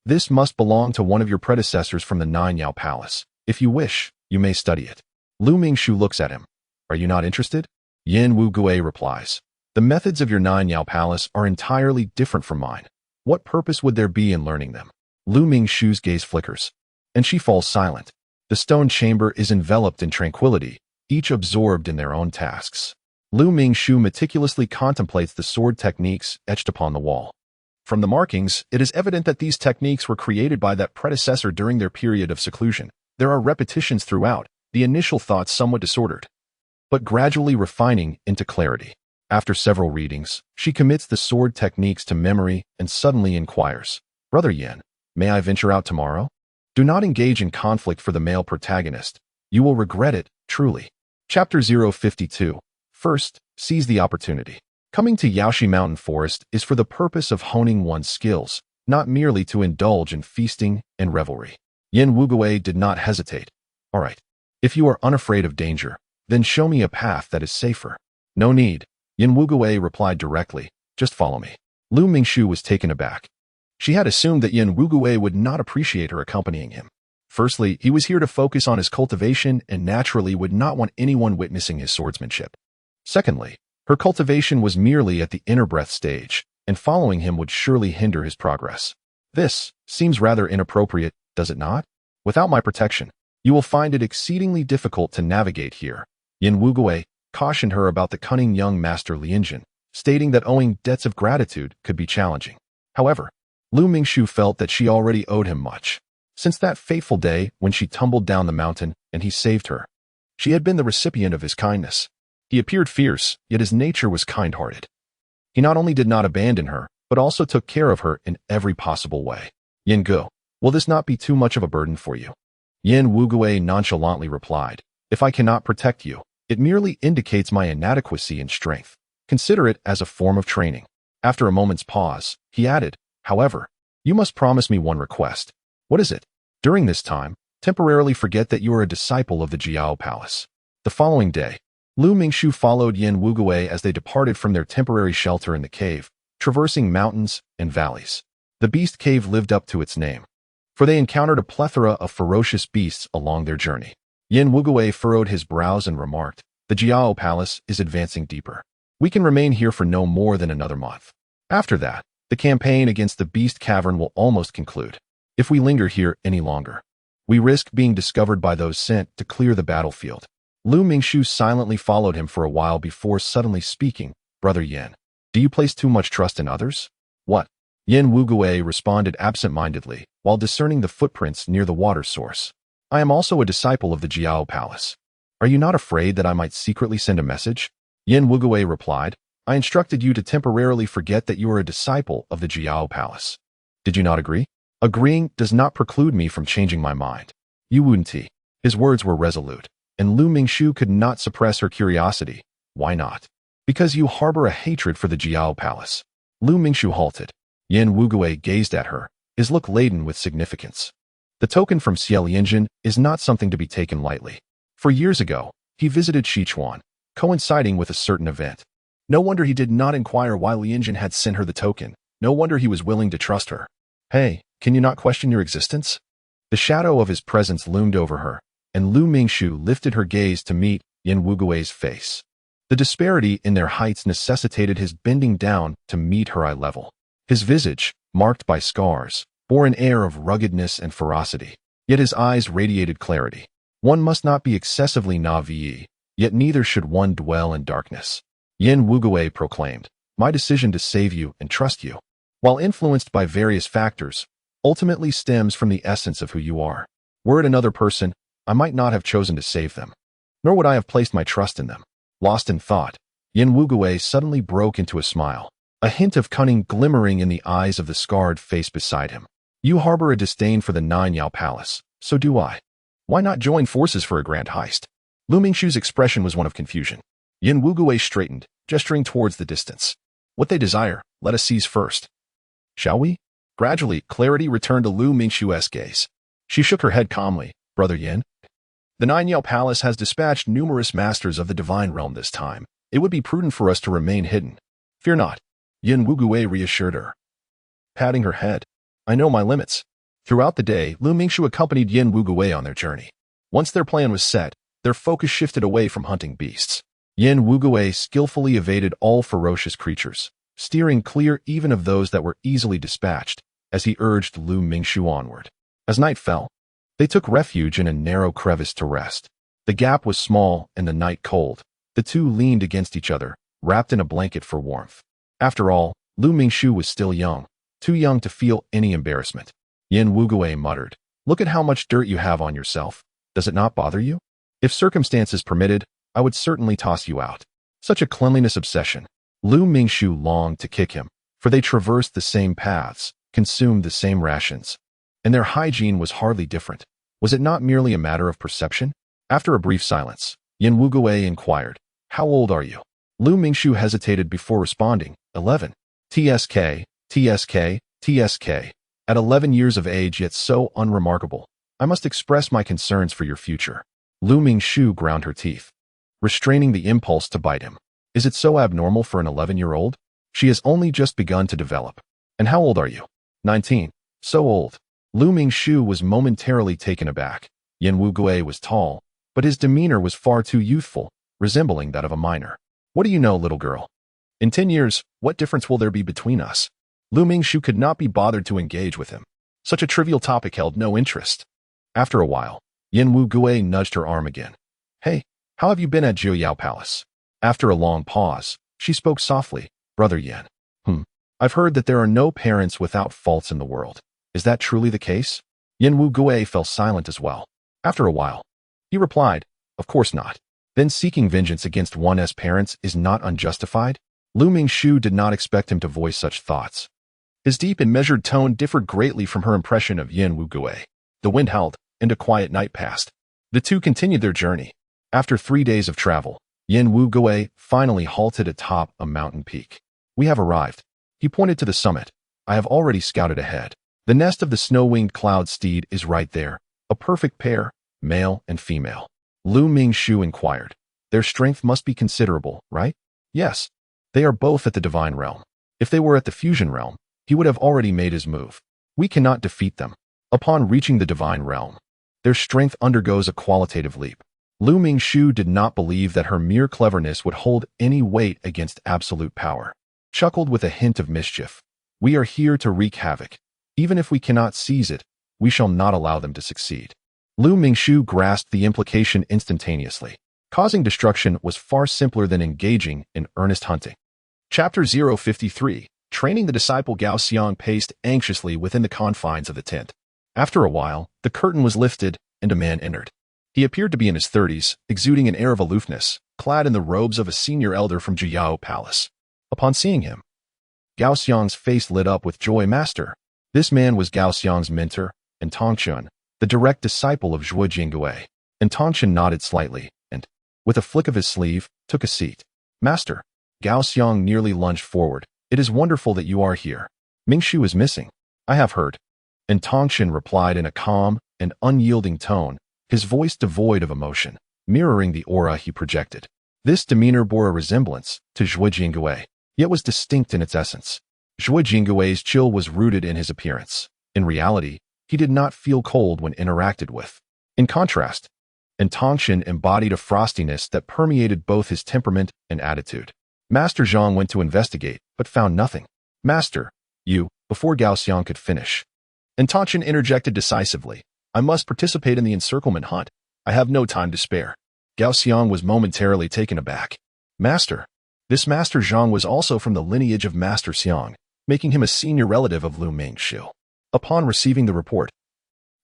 This must belong to one of your predecessors from the Nine Yao Palace. If you wish, you may study it. Lu Mingxu looks at him. Are you not interested? Yen Wu-Gui replies. The methods of your Nine Yao Palace are entirely different from mine. What purpose would there be in learning them? Lu Mingxu's gaze flickers, and she falls silent. The stone chamber is enveloped in tranquility, each absorbed in their own tasks. Lu Mingxu meticulously contemplates the sword techniques etched upon the wall. From the markings, it is evident that these techniques were created by that predecessor during their period of seclusion. There are repetitions throughout, the initial thoughts somewhat disordered, but gradually refining into clarity. After several readings, she commits the sword techniques to memory and suddenly inquires, Brother Yen, may I venture out tomorrow? Do not engage in conflict for the male protagonist. You will regret it, truly. Chapter 052. First, seize the opportunity. Coming to Yaoshi Mountain Forest is for the purpose of honing one's skills, not merely to indulge in feasting and revelry. Yen Wu-Gui did not hesitate. All right. If you are unafraid of danger, then show me a path that is safer. No need. Yen Wu-Gui replied directly. Just follow me. Lu Mingxu was taken aback. She had assumed that Yen Wu-Gui would not appreciate her accompanying him. Firstly, he was here to focus on his cultivation and naturally would not want anyone witnessing his swordsmanship. Secondly, her cultivation was merely at the inner breath stage, and following him would surely hinder his progress. This seems rather inappropriate, does it not? Without my protection, you will find it exceedingly difficult to navigate here. Yen Wu-Gui cautioned her about the cunning young master Lianjun, stating that owing debts of gratitude could be challenging. However, Lu Mingxu felt that she already owed him much. Since that fateful day when she tumbled down the mountain and he saved her, she had been the recipient of his kindness. He appeared fierce, yet his nature was kind-hearted. He not only did not abandon her, but also took care of her in every possible way. Yen Gu, will this not be too much of a burden for you? Yen Wu-Gui nonchalantly replied, if I cannot protect you, it merely indicates my inadequacy in strength. Consider it as a form of training. After a moment's pause, he added, however, you must promise me one request. What is it? During this time, temporarily forget that you are a disciple of the Jiao Palace. The following day, Lu Mingxu followed Yen Wu-Gui as they departed from their temporary shelter in the cave, traversing mountains and valleys. The beast cave lived up to its name, for they encountered a plethora of ferocious beasts along their journey. Yen Wu-Gui furrowed his brows and remarked, the Jiao Palace is advancing deeper. We can remain here for no more than another month. After that, the campaign against the beast cavern will almost conclude. If we linger here any longer, we risk being discovered by those sent to clear the battlefield. Lu Mingxu silently followed him for a while before suddenly speaking, Brother Yen, do you place too much trust in others? What? Yen Wu-Gui responded absent-mindedly, while discerning the footprints near the water source. I am also a disciple of the Jiao Palace. Are you not afraid that I might secretly send a message? Yen Wu-Gui replied, I instructed you to temporarily forget that you are a disciple of the Jiao Palace. Did you not agree? Agreeing does not preclude me from changing my mind. You wouldn't. His words were resolute, and Lu Mingxu could not suppress her curiosity. Why not? Because you harbor a hatred for the Jiao Palace. Lu Mingxu halted. Yen Wu-Gui gazed at her, his look laden with significance. The token from Xie Lianjun is not something to be taken lightly. For years ago, he visited Sichuan, coinciding with a certain event. No wonder he did not inquire why Lianjun had sent her the token. No wonder he was willing to trust her. Hey, can you not question your existence? The shadow of his presence loomed over her, and Lu Mingxu lifted her gaze to meet Yen Wu-Gui's face. The disparity in their heights necessitated his bending down to meet her eye level. His visage, marked by scars, bore an air of ruggedness and ferocity, yet his eyes radiated clarity. One must not be excessively naive, yet neither should one dwell in darkness. Yin Wugui proclaimed, my decision to save you and trust you, while influenced by various factors, ultimately stems from the essence of who you are. Were it another person, I might not have chosen to save them, nor would I have placed my trust in them. Lost in thought, Yin Wugui suddenly broke into a smile, a hint of cunning glimmering in the eyes of the scarred face beside him. You harbor a disdain for the Nine Yao Palace, so do I. Why not join forces for a grand heist? Lu Mingshu's expression was one of confusion. Yin Wugui straightened, gesturing towards the distance. What they desire, let us seize first. Shall we? Gradually, clarity returned to Lu Mingshu's gaze. She shook her head calmly. Brother Yin, the Nine Yao Palace has dispatched numerous masters of the divine realm this time. It would be prudent for us to remain hidden. Fear not, Yin Wugui reassured her, patting her head. I know my limits. Throughout the day, Lu Mingshu accompanied Yin Wugui on their journey. Once their plan was set, their focus shifted away from hunting beasts. Yin Wugui skillfully evaded all ferocious creatures, steering clear even of those that were easily dispatched, as he urged Lu Mingshu onward. As night fell, they took refuge in a narrow crevice to rest. The gap was small and the night cold. The two leaned against each other, wrapped in a blanket for warmth. After all, Lu Mingshu was still young, too young to feel any embarrassment. Yin Wugui muttered, look at how much dirt you have on yourself. Does it not bother you? If circumstances permitted, I would certainly toss you out. Such a cleanliness obsession. Lu Mingshu longed to kick him, for they traversed the same paths, consumed the same rations, and their hygiene was hardly different. Was it not merely a matter of perception? After a brief silence, Yin Wugui inquired, how old are you? Lu Mingshu hesitated before responding, 11. TSK, TSK, TSK. At 11 years of age yet so unremarkable, I must express my concerns for your future. Lu Mingshu ground her teeth, restraining the impulse to bite him. Is it so abnormal for an 11-year-old? She has only just begun to develop. And how old are you? 19. So old. Lu Mingshu was momentarily taken aback. Yin Wugui was tall, but his demeanor was far too youthful, resembling that of a minor. What do you know, little girl? In 10 years, what difference will there be between us? Lu Mingshu could not be bothered to engage with him. Such a trivial topic held no interest. After a while, Yin Wugui nudged her arm again. Hey, how have you been at Jiuyao Palace? After a long pause, she spoke softly. Brother Yin. I've heard that there are no parents without faults in the world. Is that truly the case? Yin Wugui fell silent as well. After a while, he replied, of course not. Then seeking vengeance against one's parents is not unjustified? Lu Mingshu did not expect him to voice such thoughts. His deep and measured tone differed greatly from her impression of Yin Wugui. The wind howled, and a quiet night passed. The two continued their journey. After 3 days of travel, Yin Wugui finally halted atop a mountain peak. We have arrived. He pointed to the summit. I have already scouted ahead. The nest of the snow-winged cloud steed is right there, a perfect pair, male and female. Lu Mingshu inquired. Their strength must be considerable, right? Yes. They are both at the divine realm. If they were at the fusion realm, he would have already made his move. We cannot defeat them. Upon reaching the divine realm, their strength undergoes a qualitative leap. Lu Mingshu did not believe that her mere cleverness would hold any weight against absolute power. Chuckled with a hint of mischief. We are here to wreak havoc. Even if we cannot seize it, we shall not allow them to succeed. Lu Mingshu grasped the implication instantaneously. Causing destruction was far simpler than engaging in earnest hunting. Chapter 053. Training the disciple. Gao Xiang paced anxiously within the confines of the tent. After a while, the curtain was lifted, and a man entered. He appeared to be in his 30s, exuding an air of aloofness, clad in the robes of a senior elder from Jiuyao Palace. Upon seeing him, Gao Xiang's face lit up with joy. Master. This man was Gao Xiang's mentor, and Tongchun, the direct disciple of Zhuo Jingui. And Tongchun nodded slightly, and, with a flick of his sleeve, took a seat. Master. Gao Xiang nearly lunged forward. It is wonderful that you are here. Mingshu is missing. I have heard. And Tongchun replied in a calm and unyielding tone, his voice devoid of emotion, mirroring the aura he projected. This demeanor bore a resemblance to Zhuo Jingui, yet was distinct in its essence. Zhuo Jingui's chill was rooted in his appearance. In reality, he did not feel cold when interacted with. In contrast, Tongchun embodied a frostiness that permeated both his temperament and attitude. Master Zhang went to investigate, but found nothing. Master, you, before Gao Xiang could finish. Tongchun interjected decisively. I must participate in the encirclement hunt. I have no time to spare. Gao Xiang was momentarily taken aback. Master. This Master Zhang was also from the lineage of Master Xiang, making him a senior relative of Lu Mingxiu. Upon receiving the report,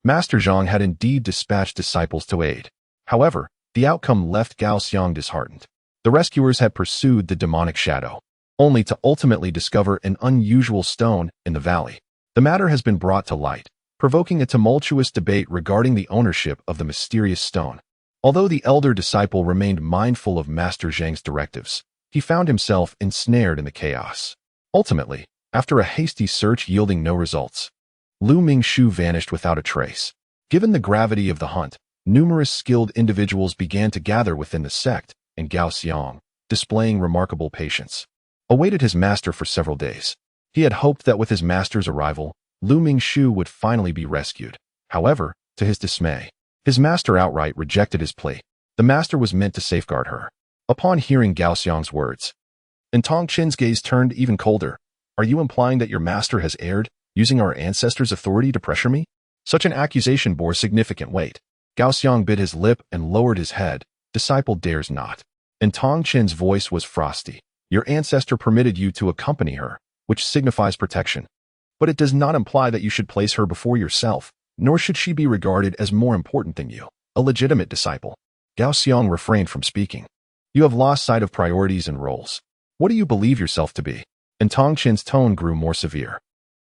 Master Zhang had indeed dispatched disciples to aid. However, the outcome left Gao Xiang disheartened. The rescuers had pursued the demonic shadow, only to ultimately discover an unusual stone in the valley. The matter has been brought to light, provoking a tumultuous debate regarding the ownership of the mysterious stone. Although the elder disciple remained mindful of Master Zhang's directives, he found himself ensnared in the chaos. Ultimately, after a hasty search yielding no results, Lu Mingxiu vanished without a trace. Given the gravity of the hunt, numerous skilled individuals began to gather within the sect, and Gao Xiang, displaying remarkable patience, awaited his master for several days. He had hoped that with his master's arrival, Lu Mingxiu would finally be rescued. However, to his dismay, his master outright rejected his plea. The master was meant to safeguard her. Upon hearing Gao Xiang's words, Tongqin's gaze turned even colder. Are you implying that your master has erred, using our ancestors' authority to pressure me? Such an accusation bore significant weight. Gao Xiang bit his lip and lowered his head. Disciple dares not. Tongqin's voice was frosty. Your ancestor permitted you to accompany her, which signifies protection. But it does not imply that you should place her before yourself, nor should she be regarded as more important than you, a legitimate disciple. Gao Xiang refrained from speaking. You have lost sight of priorities and roles. What do you believe yourself to be? Tongqin's tone grew more severe.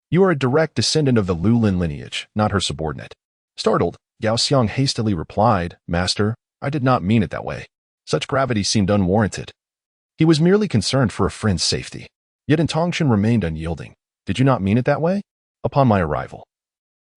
You are a direct descendant of the Lulin lineage, not her subordinate. Startled, Gao Xiang hastily replied, Master, I did not mean it that way. Such gravity seemed unwarranted. He was merely concerned for a friend's safety. Yet Tongqin remained unyielding. Did you not mean it that way? Upon my arrival,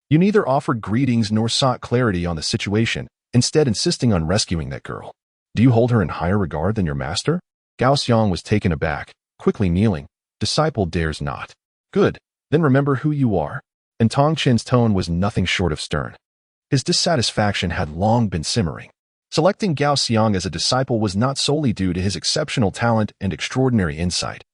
you neither offered greetings nor sought clarity on the situation, instead insisting on rescuing that girl. Do you hold her in higher regard than your master? Gao Xiang was taken aback, quickly kneeling. Disciple dares not. Good, then remember who you are. Tongqin's tone was nothing short of stern. His dissatisfaction had long been simmering. Selecting Gao Xiang as a disciple was not solely due to his exceptional talent and extraordinary insight,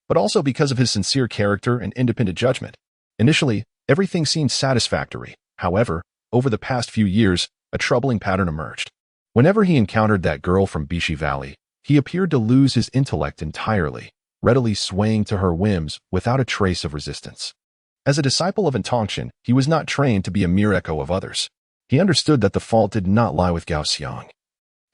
but also because of his sincere character and independent judgment. Initially, everything seemed satisfactory. However, over the past few years, a troubling pattern emerged. Whenever he encountered that girl from Bishi Valley, he appeared to lose his intellect entirely, readily swaying to her whims without a trace of resistance. As a disciple of Tongqin, he was not trained to be a mere echo of others. He understood that the fault did not lie with Gao Xiang.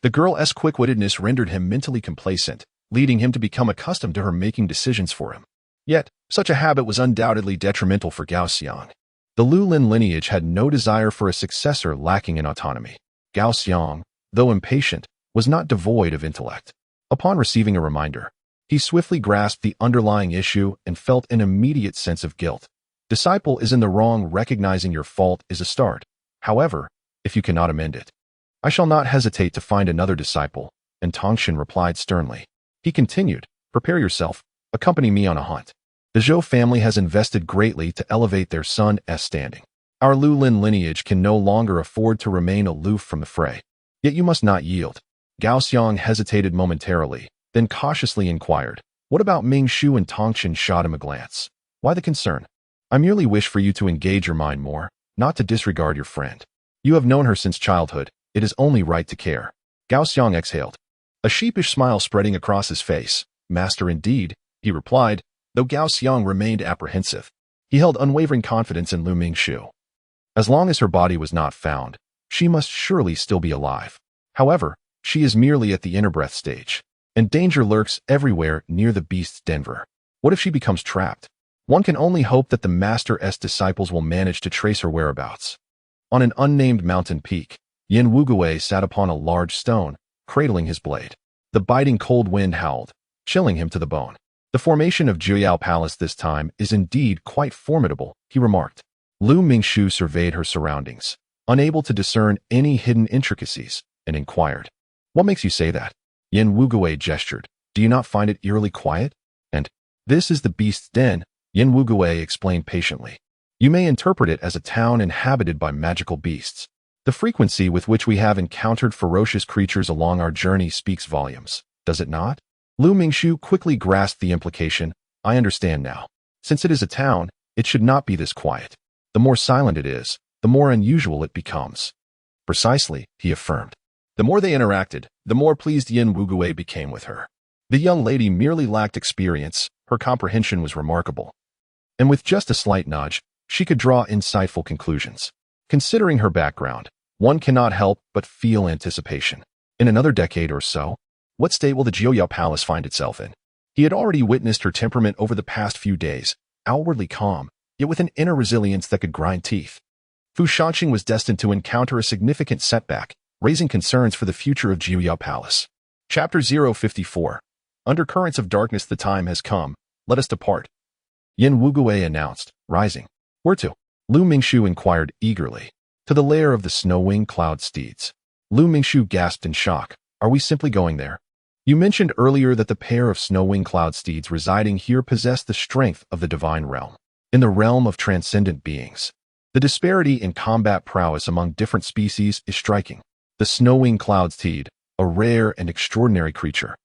The girl's quick-wittedness rendered him mentally complacent, leading him to become accustomed to her making decisions for him. Yet, such a habit was undoubtedly detrimental for Gao Xiang. The Lulin lineage had no desire for a successor lacking in autonomy. Gao Xiang, though impatient, was not devoid of intellect. Upon receiving a reminder, he swiftly grasped the underlying issue and felt an immediate sense of guilt. Disciple is in the wrong. Recognizing your fault is a start. However, if you cannot amend it, I shall not hesitate to find another disciple, Tongqin replied sternly. He continued, prepare yourself, accompany me on a hunt. The Zhou family has invested greatly to elevate their son's standing. Our Lulin lineage can no longer afford to remain aloof from the fray. Yet you must not yield. Gao Xiang hesitated momentarily, then cautiously inquired, what about Mingxiu? Tongqin shot him a glance. Why the concern? I merely wish for you to engage your mind more, not to disregard your friend. You have known her since childhood. It is only right to care. Gao Xiang exhaled, a sheepish smile spreading across his face. Master indeed, he replied, though Gao Xiang remained apprehensive. He held unwavering confidence in Lu Mingxiu. As long as her body was not found, she must surely still be alive. However, she is merely at the inner breath stage, and danger lurks everywhere near the beast's denver. What if she becomes trapped? One can only hope that the Master's disciples will manage to trace her whereabouts. On an unnamed mountain peak, Yin Wugui sat upon a large stone, cradling his blade. The biting cold wind howled, chilling him to the bone. The formation of Juyao Palace this time is indeed quite formidable, he remarked. Lu Mingxiu surveyed her surroundings, unable to discern any hidden intricacies, and inquired, what makes you say that? Yin Wugui gestured, do you not find it eerily quiet? And, this is the beast's den, Yin Wugui explained patiently. You may interpret it as a town inhabited by magical beasts. The frequency with which we have encountered ferocious creatures along our journey speaks volumes, does it not? Lu Mingxiu quickly grasped the implication. I understand now. Since it is a town, it should not be this quiet. The more silent it is, the more unusual it becomes. Precisely, he affirmed. The more they interacted, the more pleased Yin Wuguei became with her. The young lady merely lacked experience, her comprehension was remarkable. And with just a slight nudge, she could draw insightful conclusions. Considering her background, one cannot help but feel anticipation. In another decade or so, what state will the Jiuyao Palace find itself in? He had already witnessed her temperament over the past few days, outwardly calm, yet with an inner resilience that could grind teeth. Fu Shanqing was destined to encounter a significant setback, raising concerns for the future of Jiuyao Palace. Chapter 054. Undercurrents of darkness, the time has come, let us depart. Yin Wuguei announced, rising. Where to? Lu Mingshu inquired eagerly. To the lair of the snow-winged cloud steeds. Lu Mingshu gasped in shock. Are we simply going there? You mentioned earlier that the pair of snow-winged cloud steeds residing here possess the strength of the divine realm. In the realm of transcendent beings, the disparity in combat prowess among different species is striking. The snow-winged cloud steed, a rare and extraordinary creature,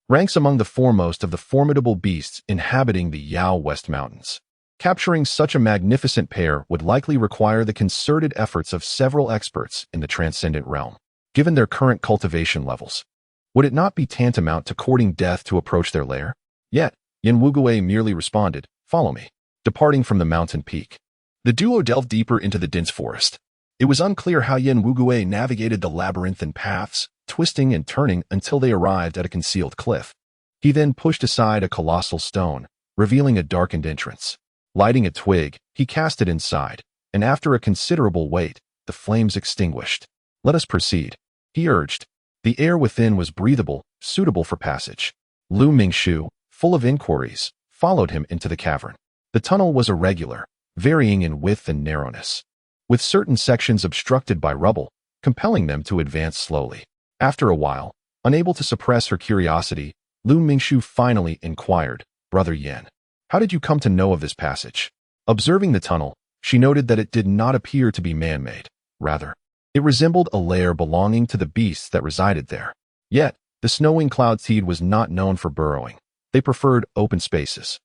ranks among the foremost of the formidable beasts inhabiting the Yao West Mountains. Capturing such a magnificent pair would likely require the concerted efforts of several experts in the transcendent realm. Given their current cultivation levels, would it not be tantamount to courting death to approach their lair? Yet, Yin Wuguei merely responded, follow me. Departing from the mountain peak, the duo delved deeper into the dense forest. It was unclear how Yin Wuguei navigated the labyrinthine paths, twisting and turning until they arrived at a concealed cliff. He then pushed aside a colossal stone, revealing a darkened entrance. Lighting a twig, he cast it inside, and after a considerable wait, the flames extinguished. Let us proceed, he urged. The air within was breathable, suitable for passage. Lu Mingshu, full of inquiries, followed him into the cavern. The tunnel was irregular, varying in width and narrowness, with certain sections obstructed by rubble, compelling them to advance slowly. After a while, unable to suppress her curiosity, Lu Mingshu finally inquired, Brother Yin, how did you come to know of this passage? Observing the tunnel, she noted that it did not appear to be man-made. Rather, it resembled a lair belonging to the beasts that resided there. Yet, the snow-winged cloud steed was not known for burrowing. They preferred open spaces.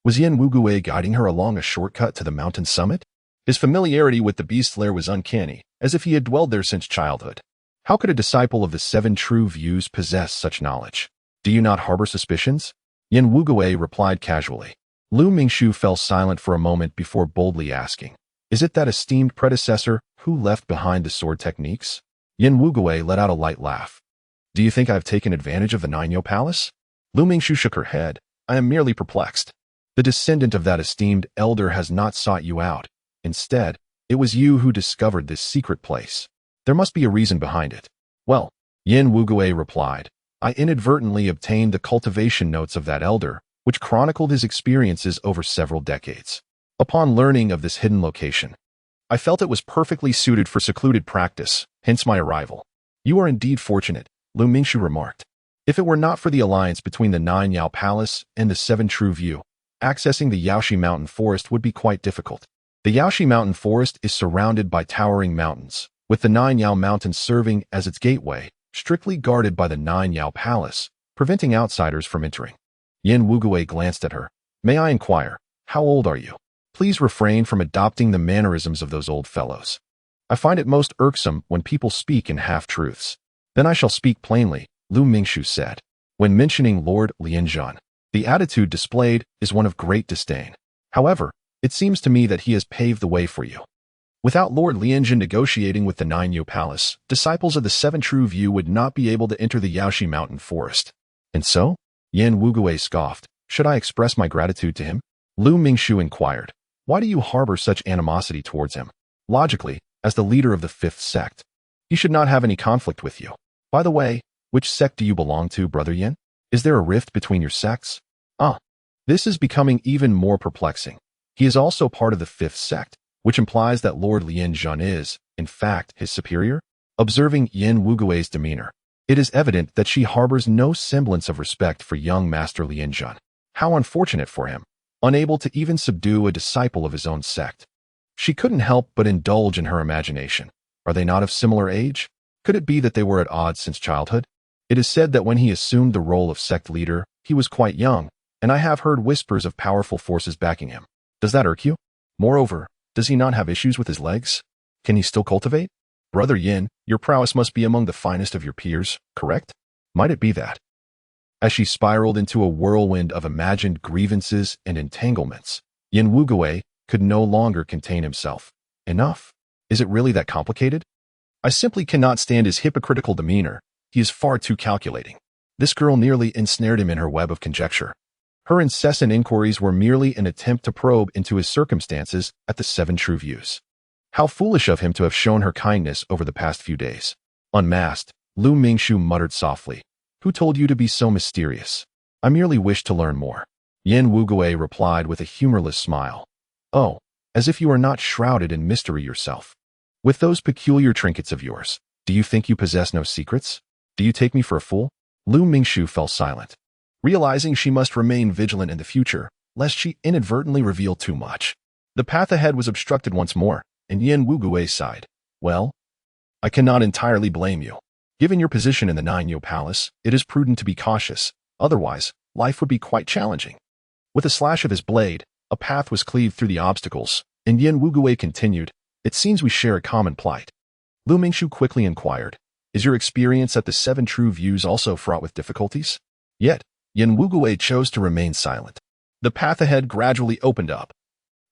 Was Yin Wuguei guiding her along a shortcut to the mountain summit? His familiarity with the beast lair was uncanny, as if he had dwelled there since childhood. How could a disciple of the Seven True Views possess such knowledge? Do you not harbor suspicions? Yin Wuguei replied casually. Lu Mingshu fell silent for a moment before boldly asking, is it that esteemed predecessor who left behind the sword techniques? Yin Wuguei let out a light laugh. Do you think I have taken advantage of the Ninyou Palace? Lu Mingshu shook her head. I am merely perplexed. The descendant of that esteemed elder has not sought you out. Instead, it was you who discovered this secret place. There must be a reason behind it. Well, Yin Wuguei replied, I inadvertently obtained the cultivation notes of that elder, which chronicled his experiences over several decades. Upon learning of this hidden location, I felt it was perfectly suited for secluded practice, hence my arrival. You are indeed fortunate, Lu Mingshu remarked. If it were not for the alliance between the Ninyou Palace and the Seven True View, accessing the Yaoshi Mountain Forest would be quite difficult. The Yaoshi Mountain Forest is surrounded by towering mountains, with the Ninyou Mountains serving as its gateway, strictly guarded by the Ninyou Palace, preventing outsiders from entering. Yin Wuguei glanced at her. May I inquire, how old are you? Please refrain from adopting the mannerisms of those old fellows. I find it most irksome when people speak in half-truths. Then I shall speak plainly, Lu Mingshu said. When mentioning Lord Lianzhan, the attitude displayed is one of great disdain. However, it seems to me that he has paved the way for you. Without Lord Lianzhan negotiating with the Ninyou Palace, disciples of the Seven True View would not be able to enter the Yaoshi Mountain Forest. And so? Yin Wuguei scoffed. Should I express my gratitude to him? Lu Mingshu inquired. Why do you harbor such animosity towards him? Logically, as the leader of the fifth sect, he should not have any conflict with you. By the way, which sect do you belong to, Brother Yin? Is there a rift between your sects? This is becoming even more perplexing. He is also part of the fifth sect, which implies that Lord Lianzhan is, in fact, his superior? Observing Yin Wuguei's demeanor, it is evident that she harbors no semblance of respect for young Master Lianzhan. How unfortunate for him, unable to even subdue a disciple of his own sect. She couldn't help but indulge in her imagination. Are they not of similar age? Could it be that they were at odds since childhood? It is said that when he assumed the role of sect leader, he was quite young, and I have heard whispers of powerful forces backing him. Does that irk you? Moreover, does he not have issues with his legs? Can he still cultivate? Brother Yin, your prowess must be among the finest of your peers, correct? Might it be that? As she spiraled into a whirlwind of imagined grievances and entanglements, Yin Wuguei could no longer contain himself. Enough? Is it really that complicated? I simply cannot stand his hypocritical demeanor. He is far too calculating. This girl nearly ensnared him in her web of conjecture. Her incessant inquiries were merely an attempt to probe into his circumstances at the 7 true views. How foolish of him to have shown her kindness over the past few days. Unmasked, Lu Mingshu muttered softly. Who told you to be so mysterious? I merely wish to learn more. Yin Wuguei replied with a humorless smile. Oh, as if you are not shrouded in mystery yourself. With those peculiar trinkets of yours, do you think you possess no secrets? Do you take me for a fool? Lu Mingshu fell silent, realizing she must remain vigilant in the future, lest she inadvertently reveal too much. The path ahead was obstructed once more, and Yin Wuguei sighed. Well, I cannot entirely blame you. Given your position in the Nine-Yo Palace, it is prudent to be cautious, otherwise, life would be quite challenging. With a slash of his blade, a path was cleaved through the obstacles, and Yin Wuguei continued, It seems we share a common plight. Lu Mingshu quickly inquired, Is your experience at the 7 true views also fraught with difficulties? Yet, Yin Wuguei chose to remain silent. The path ahead gradually opened up,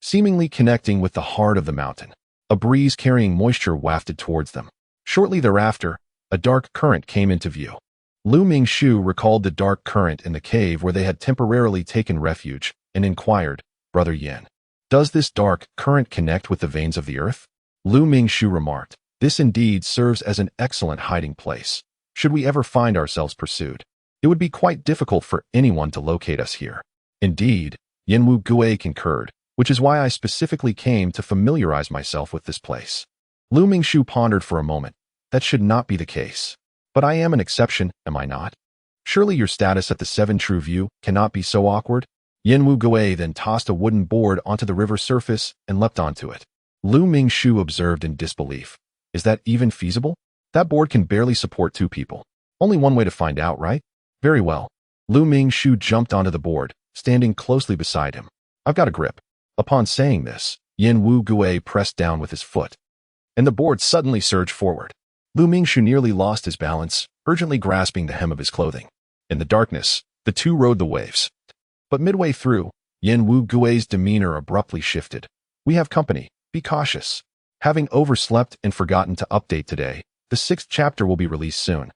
seemingly connecting with the heart of the mountain. A breeze carrying moisture wafted towards them. Shortly thereafter, a dark current came into view. Lu Mingshu recalled the dark current in the cave where they had temporarily taken refuge and inquired, Brother Yin, does this dark current connect with the veins of the earth? Lu Mingshu remarked, This indeed serves as an excellent hiding place. Should we ever find ourselves pursued, it would be quite difficult for anyone to locate us here. Indeed, Yin Wuguei concurred, which is why I specifically came to familiarize myself with this place. Lu Mingshu pondered for a moment. That should not be the case. But I am an exception, am I not? Surely your status at the 7 true view cannot be so awkward? Yin Wuguei then tossed a wooden board onto the river surface and leapt onto it. Lu Mingshu observed in disbelief. Is that even feasible? That board can barely support 2 people. Only one way to find out, right? Very well. Lu Mingshu jumped onto the board, standing closely beside him. I've got a grip. Upon saying this, Yin Wuguei pressed down with his foot, and the board suddenly surged forward. Lu Mingshu nearly lost his balance, urgently grasping the hem of his clothing. In the darkness, the two rode the waves. But midway through, Yin Wuguei's demeanor abruptly shifted. We have company. Be cautious. Having overslept and forgotten to update today, the 6th chapter will be released soon,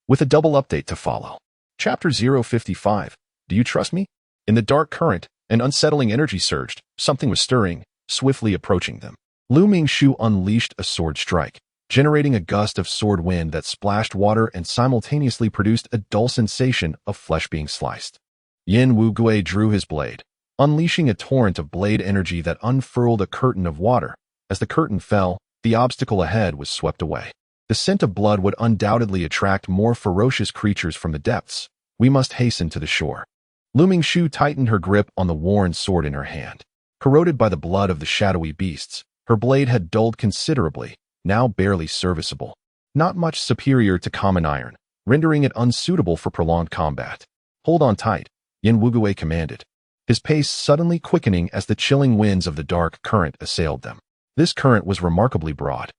with a double update to follow. Chapter 055. Do you trust me? In the dark current, an unsettling energy surged. Something was stirring, swiftly approaching them. Lu Mingshu unleashed a sword strike, generating a gust of sword wind that splashed water and simultaneously produced a dull sensation of flesh being sliced. Yin Wuguei drew his blade, unleashing a torrent of blade energy that unfurled a curtain of water. As the curtain fell, the obstacle ahead was swept away. The scent of blood would undoubtedly attract more ferocious creatures from the depths. We must hasten to the shore. Lu Mingshu tightened her grip on the worn sword in her hand. Corroded by the blood of the shadowy beasts, her blade had dulled considerably, now barely serviceable. Not much superior to common iron, rendering it unsuitable for prolonged combat. Hold on tight, Yin Wuguei commanded, his pace suddenly quickening as the chilling winds of the dark current assailed them. This current was remarkably broad,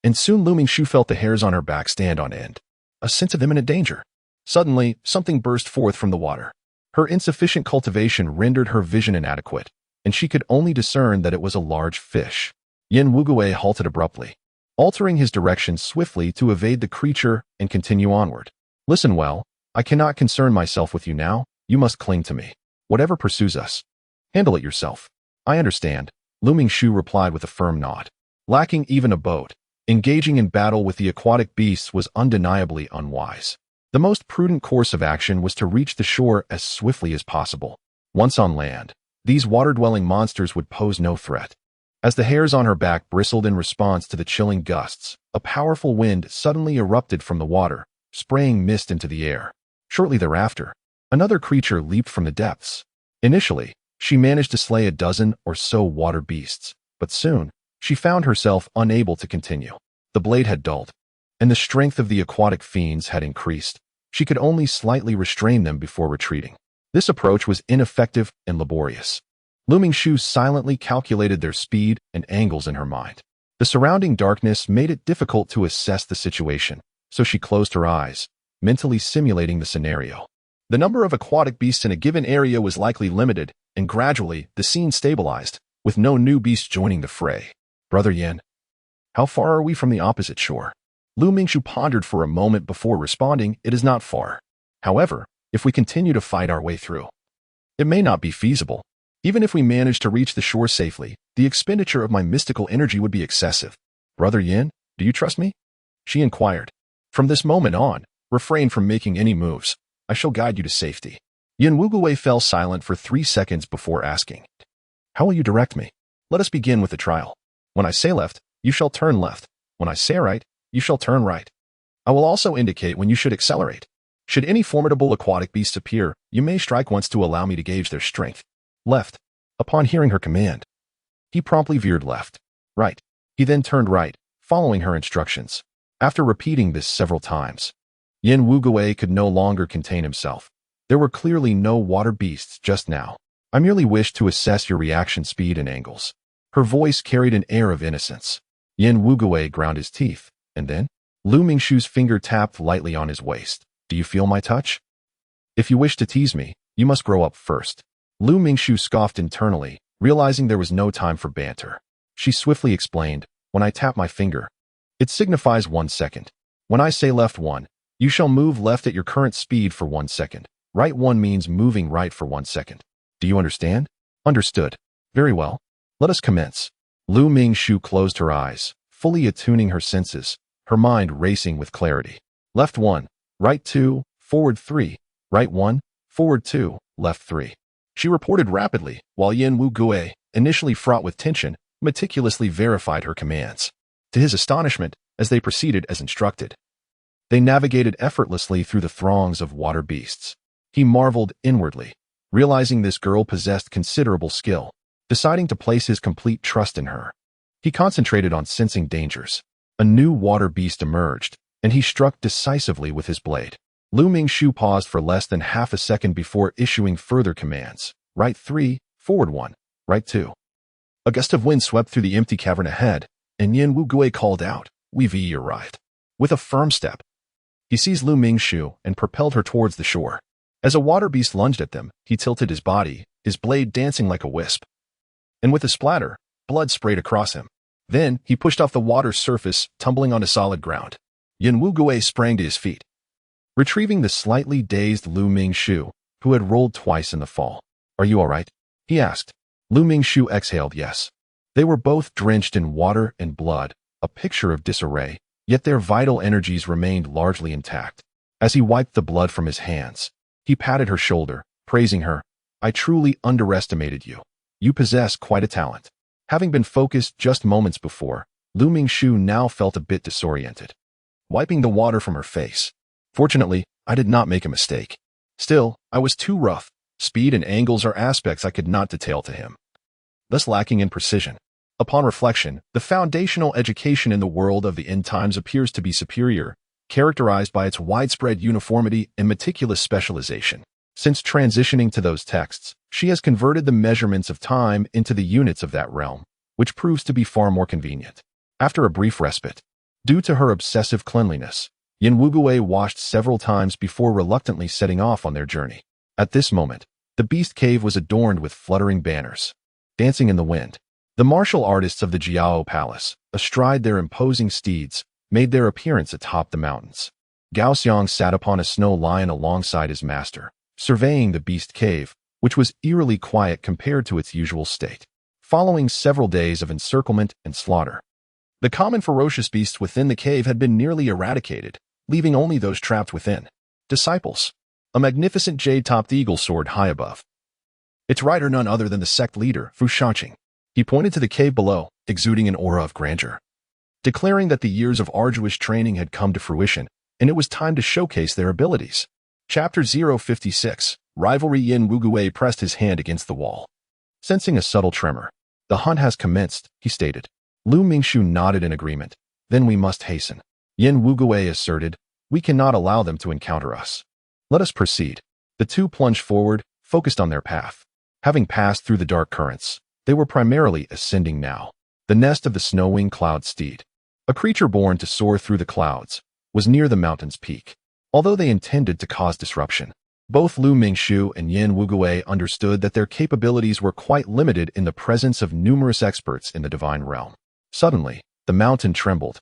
and soon Lu Mingshu felt the hairs on her back stand on end. A sense of imminent danger. Suddenly, something burst forth from the water. Her insufficient cultivation rendered her vision inadequate, and she could only discern that it was a large fish. Yin Wuguei halted abruptly, altering his direction swiftly to evade the creature and continue onward. Listen well, I cannot concern myself with you now. You must cling to me. Whatever pursues us, handle it yourself. I understand, Lu Mingshu replied with a firm nod. Lacking even a boat, engaging in battle with the aquatic beasts was undeniably unwise. The most prudent course of action was to reach the shore as swiftly as possible. Once on land, these water-dwelling monsters would pose no threat. As the hairs on her back bristled in response to the chilling gusts, a powerful wind suddenly erupted from the water, spraying mist into the air. Shortly thereafter, another creature leaped from the depths. Initially, she managed to slay a dozen or so water beasts, but soon, she found herself unable to continue. The blade had dulled, and the strength of the aquatic fiends had increased. She could only slightly restrain them before retreating. This approach was ineffective and laborious. Lu Mingshu silently calculated their speed and angles in her mind. The surrounding darkness made it difficult to assess the situation, so she closed her eyes, mentally simulating the scenario. The number of aquatic beasts in a given area was likely limited, and gradually the scene stabilized, with no new beasts joining the fray. Brother Yin, how far are we from the opposite shore? Lu Mingshu pondered for a moment before responding. It is not far. However, if we continue to fight our way through, it may not be feasible. Even if we manage to reach the shore safely, the expenditure of my mystical energy would be excessive. Brother Yin, do you trust me? She inquired. From this moment on, refrain from making any moves. I shall guide you to safety. Yin Wuguwei fell silent for 3 seconds before asking, how will you direct me? Let us begin with the trial. When I say left, you shall turn left. When I say right, you shall turn right. I will also indicate when you should accelerate. Should any formidable aquatic beasts appear, you may strike once to allow me to gauge their strength. Left. Upon hearing her command, he promptly veered left. Right. He then turned right, following her instructions. After repeating this several times, Yin Wuguwei could no longer contain himself. There were clearly no water beasts just now. I merely wished to assess your reaction speed and angles. Her voice carried an air of innocence. Yin Wuguwei ground his teeth, and then Lu Mingshu's finger tapped lightly on his waist. Do you feel my touch? If you wish to tease me, you must grow up first. Lu Mingshu scoffed internally, realizing there was no time for banter. She swiftly explained, when I tap my finger, it signifies 1 second. When I say left 1, you shall move left at your current speed for 1 second. Right 1 means moving right for 1 second. Do you understand? Understood. Very well. Let us commence. Lu Mingshu closed her eyes, fully attuning her senses, her mind racing with clarity. Left 1, right 2, forward 3, right 1, forward 2, left 3. She reported rapidly, while Yin Wuguwei, initially fraught with tension, meticulously verified her commands. To his astonishment, as they proceeded as instructed, they navigated effortlessly through the throngs of water beasts. He marveled inwardly, realizing this girl possessed considerable skill. Deciding to place his complete trust in her, he concentrated on sensing dangers. A new water beast emerged, and he struck decisively with his blade. Lu Mingshu paused for less than half a second before issuing further commands. Right 3, forward 1, right 2. A gust of wind swept through the empty cavern ahead, and Yin Wuguwei called out, "We arrived." With a firm step, he seized Lu Mingshu and propelled her towards the shore. As a water beast lunged at them, he tilted his body, his blade dancing like a wisp. And with a splatter, blood sprayed across him. Then, he pushed off the water's surface, tumbling onto solid ground. Yin Wuguwei sprang to his feet, retrieving the slightly dazed Lu Mingshu, who had rolled twice in the fall. Are you all right? He asked. Lu Mingshu exhaled yes. They were both drenched in water and blood, a picture of disarray, yet their vital energies remained largely intact. As he wiped the blood from his hands, he patted her shoulder, praising her. I truly underestimated you. You possess quite a talent. Having been focused just moments before, Lu Mingshu now felt a bit disoriented. Wiping the water from her face. Fortunately, I did not make a mistake. Still, I was too rough. Speed and angles are aspects I could not detail to him, thus lacking in precision. Upon reflection, the foundational education in the world of the end times appears to be superior, characterized by its widespread uniformity and meticulous specialization. Since transitioning to those texts, she has converted the measurements of time into the units of that realm, which proves to be far more convenient. After a brief respite, due to her obsessive cleanliness, Yin Wuguwei washed several times before reluctantly setting off on their journey. At this moment, the beast cave was adorned with fluttering banners, dancing in the wind. The martial artists of the Jiao Palace, astride their imposing steeds, made their appearance atop the mountains. Gao Xiang sat upon a snow lion alongside his master, surveying the beast cave, which was eerily quiet compared to its usual state. Following several days of encirclement and slaughter, the common ferocious beasts within the cave had been nearly eradicated, leaving only those trapped within. Disciples. A magnificent jade-topped eagle soared high above. Its rider none other than the sect leader, Fu Shanqing. He pointed to the cave below, exuding an aura of grandeur, declaring that the years of arduous training had come to fruition, and it was time to showcase their abilities. Chapter 056. Rivalry. Yin Wuguwei pressed his hand against the wall, sensing a subtle tremor. The hunt has commenced, he stated. Lu Mingshu nodded in agreement. Then we must hasten. Yin Wuguwei asserted, we cannot allow them to encounter us. Let us proceed. The two plunged forward, focused on their path. Having passed through the dark currents, they were primarily ascending now. The nest of the snow-winged cloud steed, a creature born to soar through the clouds, was near the mountain's peak. Although they intended to cause disruption, both Lu Mingxiu and Yin Wuguei understood that their capabilities were quite limited in the presence of numerous experts in the divine realm. Suddenly, the mountain trembled,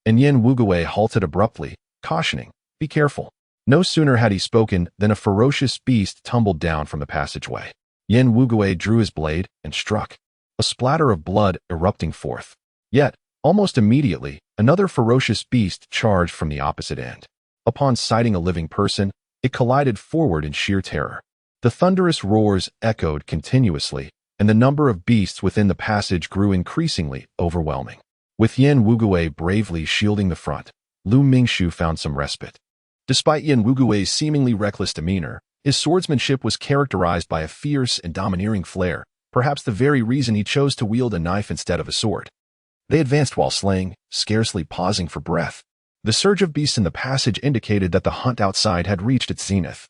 and Yin Wuguei halted abruptly, cautioning, "Be careful." No sooner had he spoken than a ferocious beast tumbled down from the passageway. Yin Wuguei drew his blade and struck, a splatter of blood erupting forth. Yet, almost immediately, another ferocious beast charged from the opposite end. Upon sighting a living person, it collided forward in sheer terror. The thunderous roars echoed continuously, and the number of beasts within the passage grew increasingly overwhelming. With Yin Wuguei bravely shielding the front, Lu Mingxiu found some respite. Despite Yin Wuguei's seemingly reckless demeanor, his swordsmanship was characterized by a fierce and domineering flair, perhaps the very reason he chose to wield a knife instead of a sword. They advanced while slaying, scarcely pausing for breath. The surge of beasts in the passage indicated that the hunt outside had reached its zenith,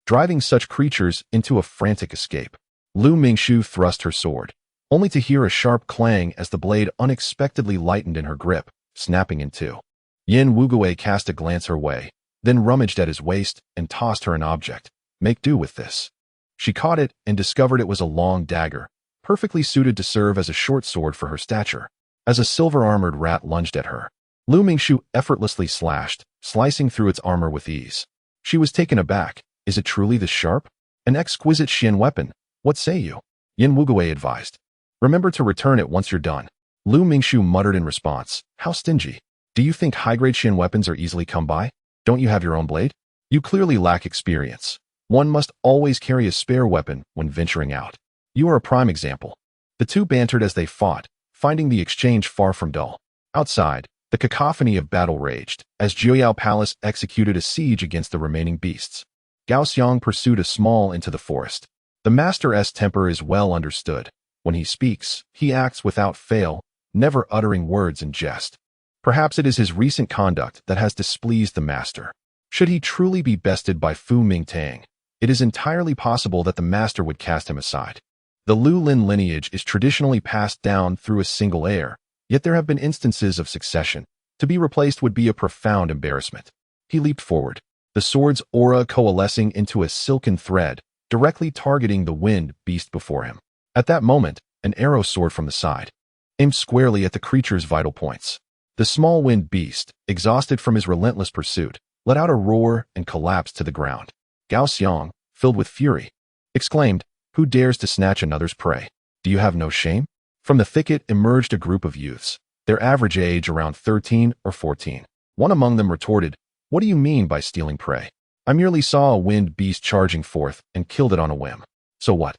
driving such creatures into a frantic escape. Lu Mingxiu thrust her sword, only to hear a sharp clang as the blade unexpectedly lightened in her grip, snapping in two. Yin Wuguei cast a glance her way, then rummaged at his waist and tossed her an object. "Make do with this." She caught it and discovered it was a long dagger, perfectly suited to serve as a short sword for her stature. As a silver-armored rat lunged at her, Lu Mingxiu effortlessly slashed, slicing through its armor with ease. She was taken aback. "Is it truly this sharp? An exquisite Xian weapon. What say you?" Yin Wuguei advised. "Remember to return it once you're done." Lu Mingxiu muttered in response, "How stingy. Do you think high-grade Xian weapons are easily come by? Don't you have your own blade? You clearly lack experience. One must always carry a spare weapon when venturing out. You are a prime example." The two bantered as they fought, finding the exchange far from dull. Outside, the cacophony of battle raged, as Jiuyao Palace executed a siege against the remaining beasts. Gao Xiang pursued a small into the forest. The Master's temper is well understood. When he speaks, he acts without fail, never uttering words in jest. Perhaps it is his recent conduct that has displeased the Master. Should he truly be bested by Fu Mingtang, it is entirely possible that the Master would cast him aside. The Lu Lin lineage is traditionally passed down through a single heir, yet there have been instances of succession. To be replaced would be a profound embarrassment. He leaped forward, the sword's aura coalescing into a silken thread, directly targeting the wind beast before him. At that moment, an arrow soared from the side, aimed squarely at the creature's vital points. The small wind beast, exhausted from his relentless pursuit, let out a roar and collapsed to the ground. Gao Xiang, filled with fury, exclaimed, "Who dares to snatch another's prey? Do you have no shame?" From the thicket emerged a group of youths, their average age around 13 or 14. One among them retorted, "What do you mean by stealing prey? I merely saw a wind beast charging forth and killed it on a whim. So what?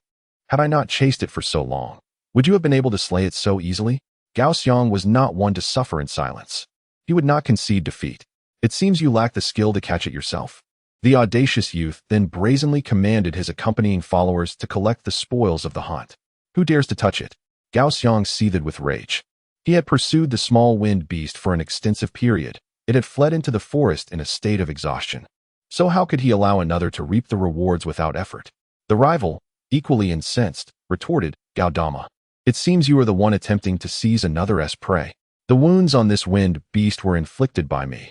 Had I not chased it for so long, would you have been able to slay it so easily?" Gao Xiang was not one to suffer in silence. He would not concede defeat. "It seems you lack the skill to catch it yourself." The audacious youth then brazenly commanded his accompanying followers to collect the spoils of the hunt. "Who dares to touch it?" Gao Xiang seethed with rage. He had pursued the small wind beast for an extensive period. It had fled into the forest in a state of exhaustion. So how could he allow another to reap the rewards without effort? The rival, equally incensed, retorted, "Gao Dama, it seems you are the one attempting to seize another's prey. The wounds on this wind beast were inflicted by me.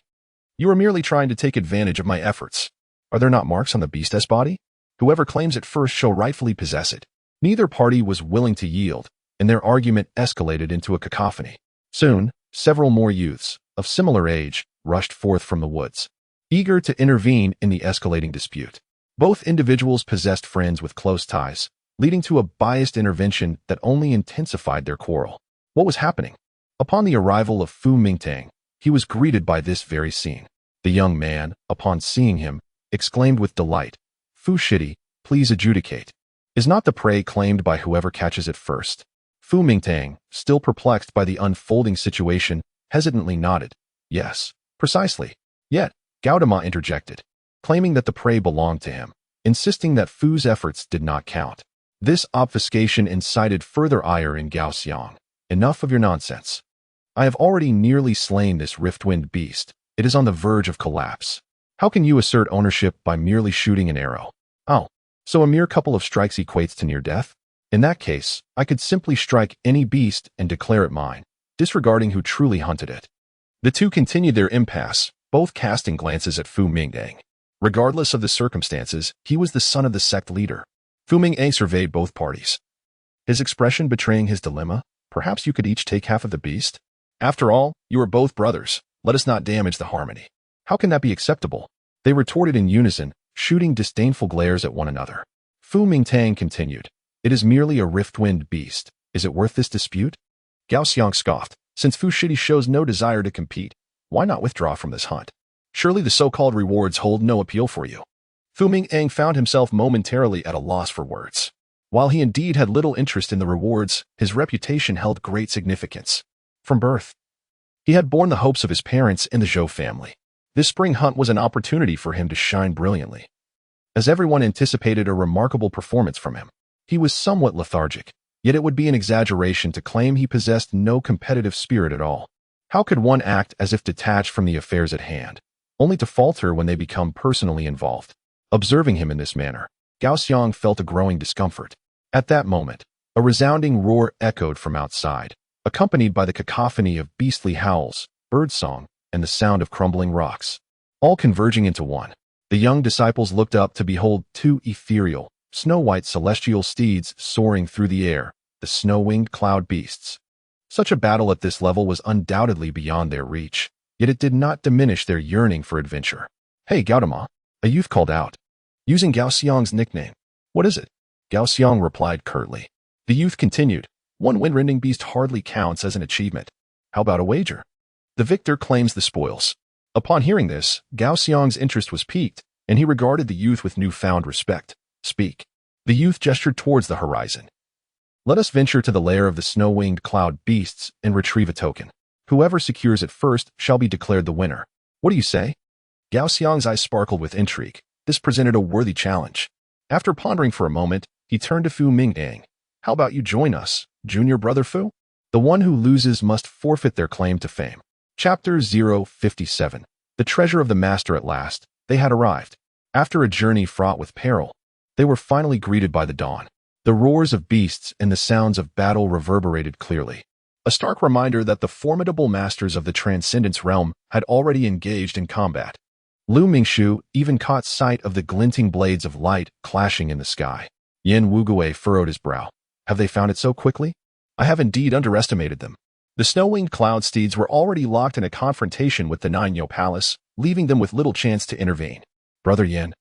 You are merely trying to take advantage of my efforts. Are there not marks on the beast's body? Whoever claims it first shall rightfully possess it." Neither party was willing to yield, and their argument escalated into a cacophony. Soon, several more youths, of similar age, rushed forth from the woods, eager to intervene in the escalating dispute. Both individuals possessed friends with close ties, leading to a biased intervention that only intensified their quarrel. What was happening? Upon the arrival of Fu Mingtang, he was greeted by this very scene. The young man, upon seeing him, exclaimed with delight, "Fu Shidi, please adjudicate. Is not the prey claimed by whoever catches it first?" Fu Mingtang, still perplexed by the unfolding situation, hesitantly nodded. "Yes, precisely." Yet, Gautama interjected, claiming that the prey belonged to him, insisting that Fu's efforts did not count. This obfuscation incited further ire in Gao Xiang. "Enough of your nonsense. I have already nearly slain this riftwind beast. It is on the verge of collapse. How can you assert ownership by merely shooting an arrow? Oh, so a mere couple of strikes equates to near death? In that case, I could simply strike any beast and declare it mine. disregarding who truly hunted it. The two continued their impasse, both casting glances at Fu Mingdang. Regardless of the circumstances, he was the son of the sect leader. Fu Mingdang surveyed both parties, his expression betraying his dilemma. Perhaps you could each take half of the beast? After all, you are both brothers. Let us not damage the harmony. How can that be acceptable? They retorted in unison, shooting disdainful glares at one another. Fu Mingtang continued. It is merely a rift-wind beast. Is it worth this dispute? Gao Xiang scoffed. Since Fu Shidi shows no desire to compete, why not withdraw from this hunt? Surely the so-called rewards hold no appeal for you. Fu Mingtang found himself momentarily at a loss for words. While he indeed had little interest in the rewards, his reputation held great significance. From birth, he had borne the hopes of his parents and the Zhou family. This spring hunt was an opportunity for him to shine brilliantly, as everyone anticipated a remarkable performance from him. He was somewhat lethargic, yet it would be an exaggeration to claim he possessed no competitive spirit at all. How could one act as if detached from the affairs at hand, only to falter when they become personally involved? Observing him in this manner, Gao Xiang felt a growing discomfort. At that moment, a resounding roar echoed from outside, accompanied by the cacophony of beastly howls, birdsong, and the sound of crumbling rocks, all converging into one. The young disciples looked up to behold two ethereal, snow-white celestial steeds soaring through the air, the snow-winged cloud beasts. Such a battle at this level was undoubtedly beyond their reach, yet it did not diminish their yearning for adventure. Hey, Gautama, a youth called out, using Gao Xiang's nickname. What is it? Gao Xiang replied curtly. The youth continued, one wind-rending beast hardly counts as an achievement. How about a wager? The victor claims the spoils. Upon hearing this, Gao Xiang's interest was piqued, and he regarded the youth with newfound respect. Speak. The youth gestured towards the horizon. Let us venture to the lair of the snow-winged cloud beasts and retrieve a token. Whoever secures it first shall be declared the winner. What do you say? Gao Xiang's eyes sparkled with intrigue. This presented a worthy challenge. After pondering for a moment, he turned to Fu Mingdang. How about you join us, junior brother Fu? The one who loses must forfeit their claim to fame. Chapter 057. The treasure of the master at last. They had arrived. After a journey fraught with peril, they were finally greeted by the dawn. The roars of beasts and the sounds of battle reverberated clearly. A stark reminder that the formidable masters of the Transcendence realm had already engaged in combat. Lu Mingshu even caught sight of the glinting blades of light clashing in the sky. Yin Wugui furrowed his brow. Have they found it so quickly? I have indeed underestimated them. The snow-winged cloud steeds were already locked in a confrontation with the Nine-Yo Palace, leaving them with little chance to intervene. Brother Yin,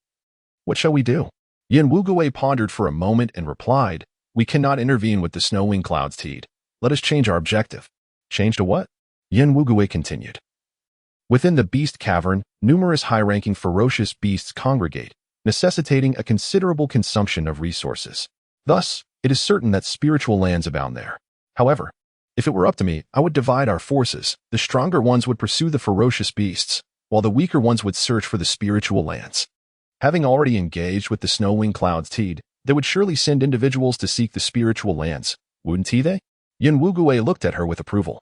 what shall we do? Yin Wugui pondered for a moment and replied, we cannot intervene with the snow-winged cloud steed. Let us change our objective. Change to what? Yin Wugui continued. Within the beast cavern, numerous high-ranking ferocious beasts congregate, necessitating a considerable consumption of resources. Thus, it is certain that spiritual lands abound there. However, if it were up to me, I would divide our forces. The stronger ones would pursue the ferocious beasts, while the weaker ones would search for the spiritual lands. Having already engaged with the snow-winged cloud's teed, they would surely send individuals to seek the spiritual lands, wouldn't they? Yin Wugui looked at her with approval.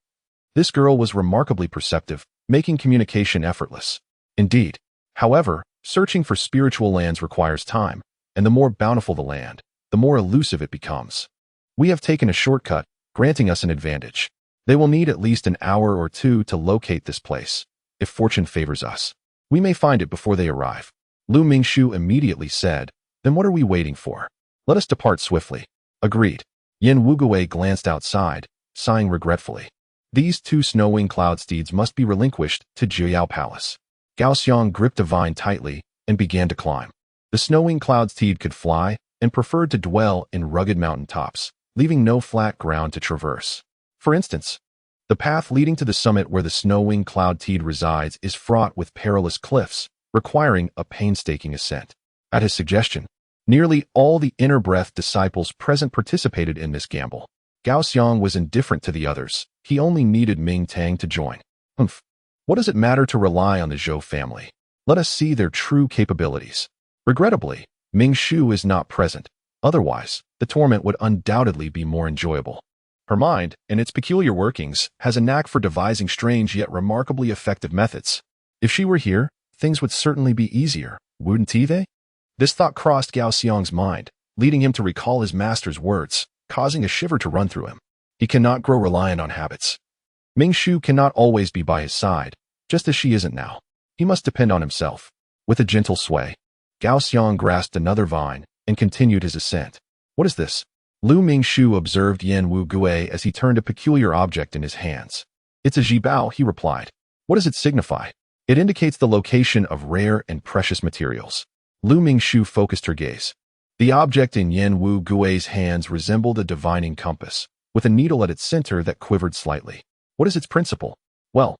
This girl was remarkably perceptive, making communication effortless. Indeed. However, searching for spiritual lands requires time, and the more bountiful the land, the more elusive it becomes. We have taken a shortcut, granting us an advantage. They will need at least an hour or two to locate this place. If fortune favors us, we may find it before they arrive. Lu Mingshu immediately said, then what are we waiting for? Let us depart swiftly. Agreed. Yin Wugui glanced outside, sighing regretfully. These two snow-winged cloud steeds must be relinquished to Jiuyao Palace. Gao Xiang gripped a vine tightly and began to climb. The snow-winged cloud steed could fly and preferred to dwell in rugged mountain tops, leaving no flat ground to traverse. For instance, the path leading to the summit where the snow-winged cloud steed resides is fraught with perilous cliffs, requiring a painstaking ascent. At his suggestion, nearly all the Inner Breath disciples present participated in this gamble. Gao Xiang was indifferent to the others. He only needed Ming Tang to join. What does it matter to rely on the Zhou family? Let us see their true capabilities. Regrettably, Ming Shu is not present. Otherwise, the tournament would undoubtedly be more enjoyable. Her mind, in its peculiar workings, has a knack for devising strange yet remarkably effective methods. If she were here, things would certainly be easier, wouldn't they? This thought crossed Gao Xiang's mind, leading him to recall his master's words, causing a shiver to run through him. He cannot grow reliant on habits. Ming Shu cannot always be by his side, just as she isn't now. He must depend on himself. With a gentle sway, Gao Xiang grasped another vine and continued his ascent. What is this? Lu Ming-shu observed Yan Wu Gui as he turned a peculiar object in his hands. It's a jibao, he replied. What does it signify? It indicates the location of rare and precious materials. Lu Ming-shu focused her gaze. The object in Yan Wu Gui's hands resembled a divining compass, with a needle at its center that quivered slightly. What is its principle? Well,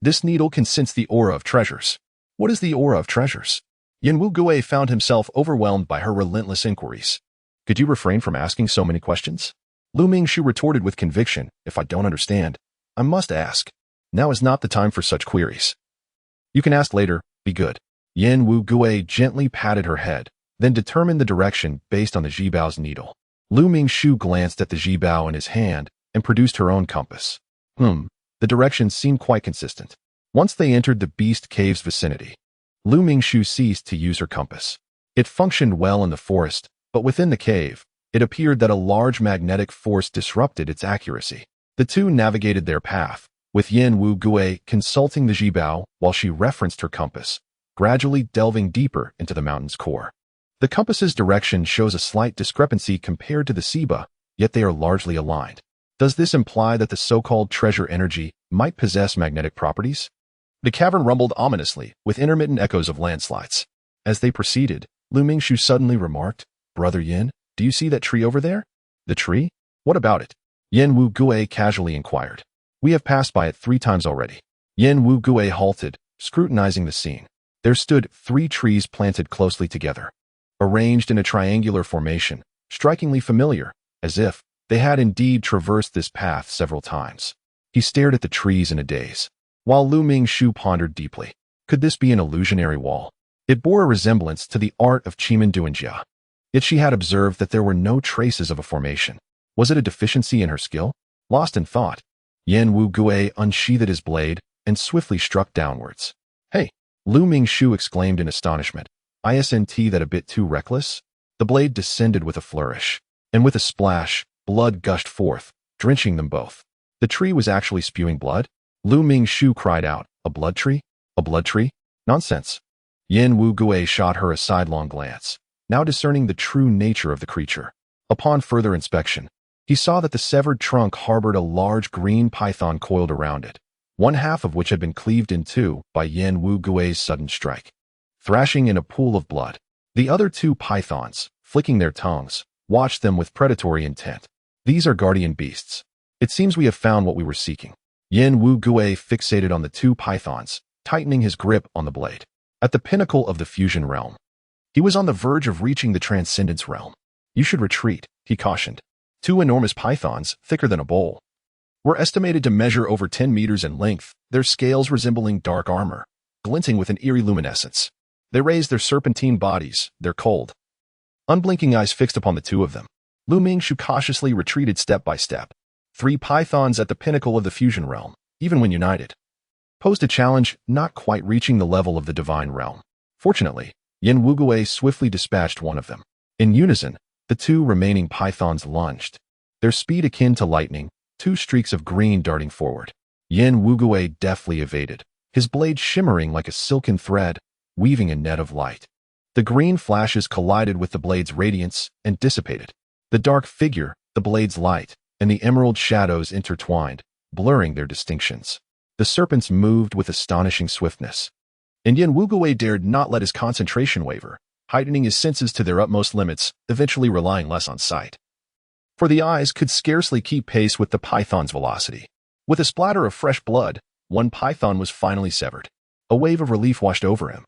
this needle can sense the aura of treasures. What is the aura of treasures? Yan Wu Gui found himself overwhelmed by her relentless inquiries. Could you refrain from asking so many questions? Lu Ming-shu retorted with conviction. If I don't understand, I must ask. Now is not the time for such queries. You can ask later, be good. Yan Wu Gui gently patted her head, then determined the direction based on the jibao's needle. Lu Ming-shu glanced at the jibao in his hand and produced her own compass. The directions seemed quite consistent. Once they entered the beast cave's vicinity, Lu Ming-shu ceased to use her compass. It functioned well in the forest, but within the cave, it appeared that a large magnetic force disrupted its accuracy. The two navigated their path, with Yan Wu Gui consulting the jibao while she referenced her compass, gradually delving deeper into the mountain's core. The compass's direction shows a slight discrepancy compared to the Siba, yet they are largely aligned. Does this imply that the so-called treasure energy might possess magnetic properties? The cavern rumbled ominously, with intermittent echoes of landslides. As they proceeded, Lu Ming-shu suddenly remarked, Brother Yin, do you see that tree over there? The tree? What about it? Yan Wu Gui casually inquired. We have passed by it 3 times already. Yan Wu Gui halted, scrutinizing the scene. There stood 3 trees planted closely together, arranged in a triangular formation, strikingly familiar, as if they had indeed traversed this path several times. He stared at the trees in a daze, while Lu Ming-shu pondered deeply. Could this be an illusionary wall? It bore a resemblance to the art of Chimen Duanjia. Yet she had observed that there were no traces of a formation. Was it a deficiency in her skill? Lost in thought, Yan Wu Gui unsheathed his blade and swiftly struck downwards. Hey! Lu Ming-shu exclaimed in astonishment. Isn't that a bit too reckless? The blade descended with a flourish, and with a splash, blood gushed forth, drenching them both. The tree was actually spewing blood? Lu Ming-shu cried out, a blood tree? A blood tree? Nonsense. Yan Wu Gui shot her a sidelong glance, now discerning the true nature of the creature. Upon further inspection, he saw that the severed trunk harbored a large green python coiled around it, one half of which had been cleaved in 2 by Yan Wu Gui's sudden strike. Thrashing in a pool of blood, the other 2 pythons, flicking their tongues, watched them with predatory intent. These are guardian beasts. It seems we have found what we were seeking. Yan Wu Gui fixated on the 2 pythons, tightening his grip on the blade. At the pinnacle of the fusion realm, he was on the verge of reaching the transcendence realm. You should retreat, he cautioned. 2 enormous pythons, thicker than a bowl, were estimated to measure over 10 meters in length, their scales resembling dark armor, glinting with an eerie luminescence. They raised their serpentine bodies, their cold, unblinking eyes fixed upon the 2 of them. Lu Ming-shu cautiously retreated step by step. 3 pythons at the pinnacle of the fusion realm, even when united, posed a challenge not quite reaching the level of the divine realm. Fortunately, Yan Wu Gui swiftly dispatched one of them. In unison, the 2 remaining pythons lunged, their speed akin to lightning, 2 streaks of green darting forward. Yan Wu Gui deftly evaded, his blade shimmering like a silken thread, weaving a net of light. The green flashes collided with the blade's radiance and dissipated. The dark figure, the blade's light, and the emerald shadows intertwined, blurring their distinctions. The serpents moved with astonishing swiftness, and Yan Wu Gui dared not let his concentration waver, heightening his senses to their utmost limits, eventually relying less on sight. For the eyes could scarcely keep pace with the python's velocity. With a splatter of fresh blood, one python was finally severed. A wave of relief washed over him,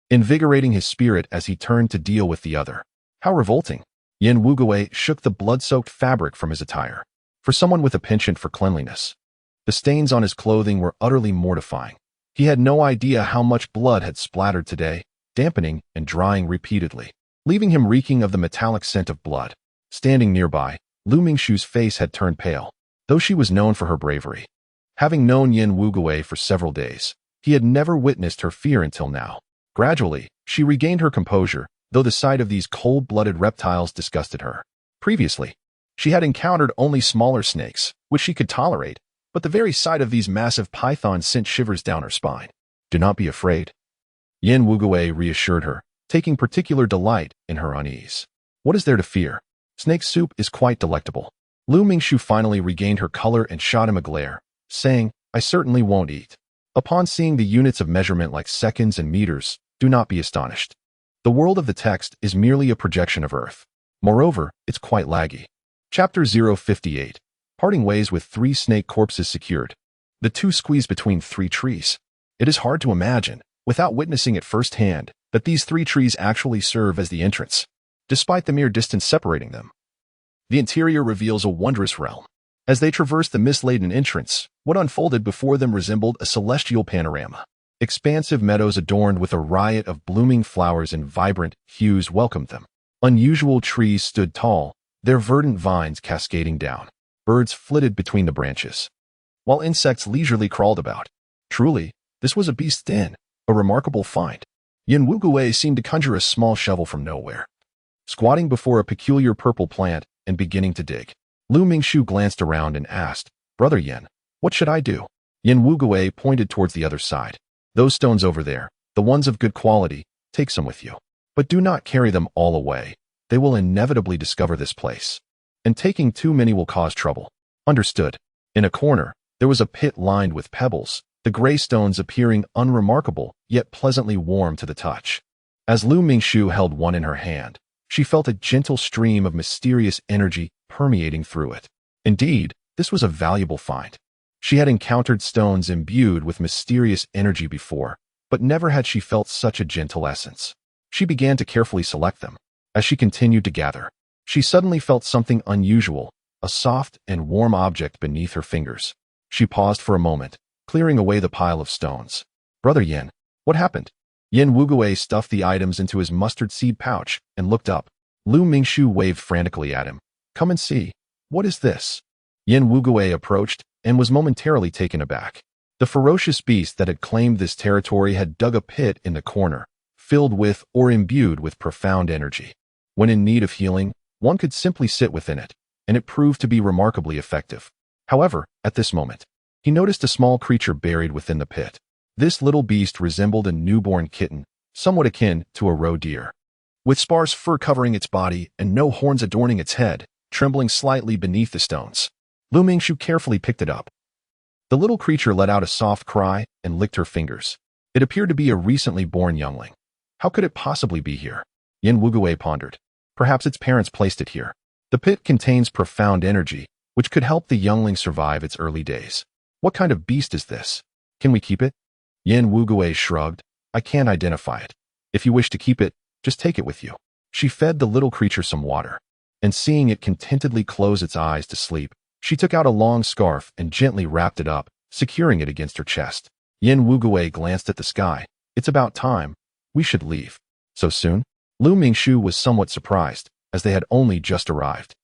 invigorating his spirit as he turned to deal with the other. How revolting! Yan Wu Gui shook the blood-soaked fabric from his attire. For someone with a penchant for cleanliness, the stains on his clothing were utterly mortifying. He had no idea how much blood had splattered today, dampening and drying repeatedly, leaving him reeking of the metallic scent of blood. Standing nearby, Lu Ming-shu's face had turned pale, though she was known for her bravery. Having known Yan Wu Gui for several days, he had never witnessed her fear until now. Gradually, she regained her composure, though the sight of these cold-blooded reptiles disgusted her. Previously, she had encountered only smaller snakes, which she could tolerate, but the very sight of these massive pythons sent shivers down her spine. Do not be afraid. Yin Wuguei reassured her, taking particular delight in her unease. What is there to fear? Snake soup is quite delectable. Lu Mingshu finally regained her color and shot him a glare, saying, I certainly won't eat. Upon seeing the units of measurement like seconds and meters, do not be astonished. The world of the text is merely a projection of Earth. Moreover, it's quite laggy. Chapter 058. Parting ways with 3 snake corpses secured. The 2 squeeze between 3 trees. It is hard to imagine, without witnessing it firsthand, that these 3 trees actually serve as the entrance, despite the mere distance separating them. The interior reveals a wondrous realm. As they traversed the mist-laden entrance, what unfolded before them resembled a celestial panorama. Expansive meadows adorned with a riot of blooming flowers in vibrant hues welcomed them. Unusual trees stood tall, their verdant vines cascading down. Birds flitted between the branches, while insects leisurely crawled about. Truly, this was a beast's den, a remarkable find. Yin Wuguei seemed to conjure a small shovel from nowhere, squatting before a peculiar purple plant and beginning to dig. Lu Mingshu glanced around and asked, Brother Yin, what should I do? Yin Wuguei pointed towards the other side. Those stones over there, the ones of good quality, take some with you. But do not carry them all away. They will inevitably discover this place. And taking too many will cause trouble. Understood. In a corner, there was a pit lined with pebbles, the gray stones appearing unremarkable, yet pleasantly warm to the touch. As Lu Mingshu held one in her hand, she felt a gentle stream of mysterious energy permeating through it. Indeed, this was a valuable find. She had encountered stones imbued with mysterious energy before, but never had she felt such a gentle essence. She began to carefully select them. As she continued to gather, she suddenly felt something unusual, a soft and warm object beneath her fingers. She paused for a moment, clearing away the pile of stones. Brother Yin, what happened? Yin Wuguei stuffed the items into his mustard seed pouch and looked up. Lu Mingshu waved frantically at him. Come and see. What is this? Yin Wuguei approached and was momentarily taken aback. The ferocious beast that had claimed this territory had dug a pit in the corner, filled with or imbued with profound energy. When in need of healing, one could simply sit within it, and it proved to be remarkably effective. However, at this moment, he noticed a small creature buried within the pit. This little beast resembled a newborn kitten, somewhat akin to a roe deer. With sparse fur covering its body and no horns adorning its head, trembling slightly beneath the stones. Lu Mingshu carefully picked it up. The little creature let out a soft cry and licked her fingers. It appeared to be a recently born youngling. How could it possibly be here? Yin Wuguei pondered. Perhaps its parents placed it here. The pit contains profound energy, which could help the youngling survive its early days. What kind of beast is this? Can we keep it? Yin Wuguei shrugged. I can't identify it. If you wish to keep it, just take it with you. She fed the little creature some water, and seeing it contentedly close its eyes to sleep, she took out a long scarf and gently wrapped it up, securing it against her chest. Yin Wuguei glanced at the sky. It's about time. We should leave. So soon? Lu Mingshu was somewhat surprised, as they had only just arrived.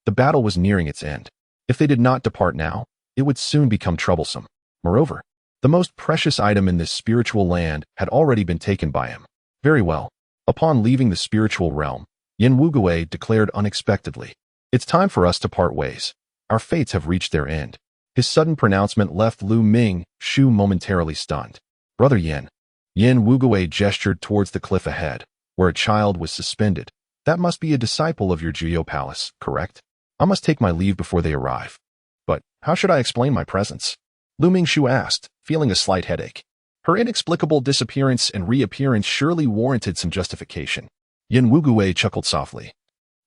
The battle was nearing its end. If they did not depart now, it would soon become troublesome. Moreover, the most precious item in this spiritual land had already been taken by him. Very well. Upon leaving the spiritual realm, Yin Wuguei declared unexpectedly, It's time for us to part ways. Our fates have reached their end. His sudden pronouncement left Lu Mingshu momentarily stunned. Brother Yin. Yin Wuguei gestured towards the cliff ahead, where a child was suspended. That must be a disciple of your Jiyo Palace, correct? I must take my leave before they arrive. But how should I explain my presence? Lu Mingshu asked, feeling a slight headache. Her inexplicable disappearance and reappearance surely warranted some justification. Yin Wuguei chuckled softly.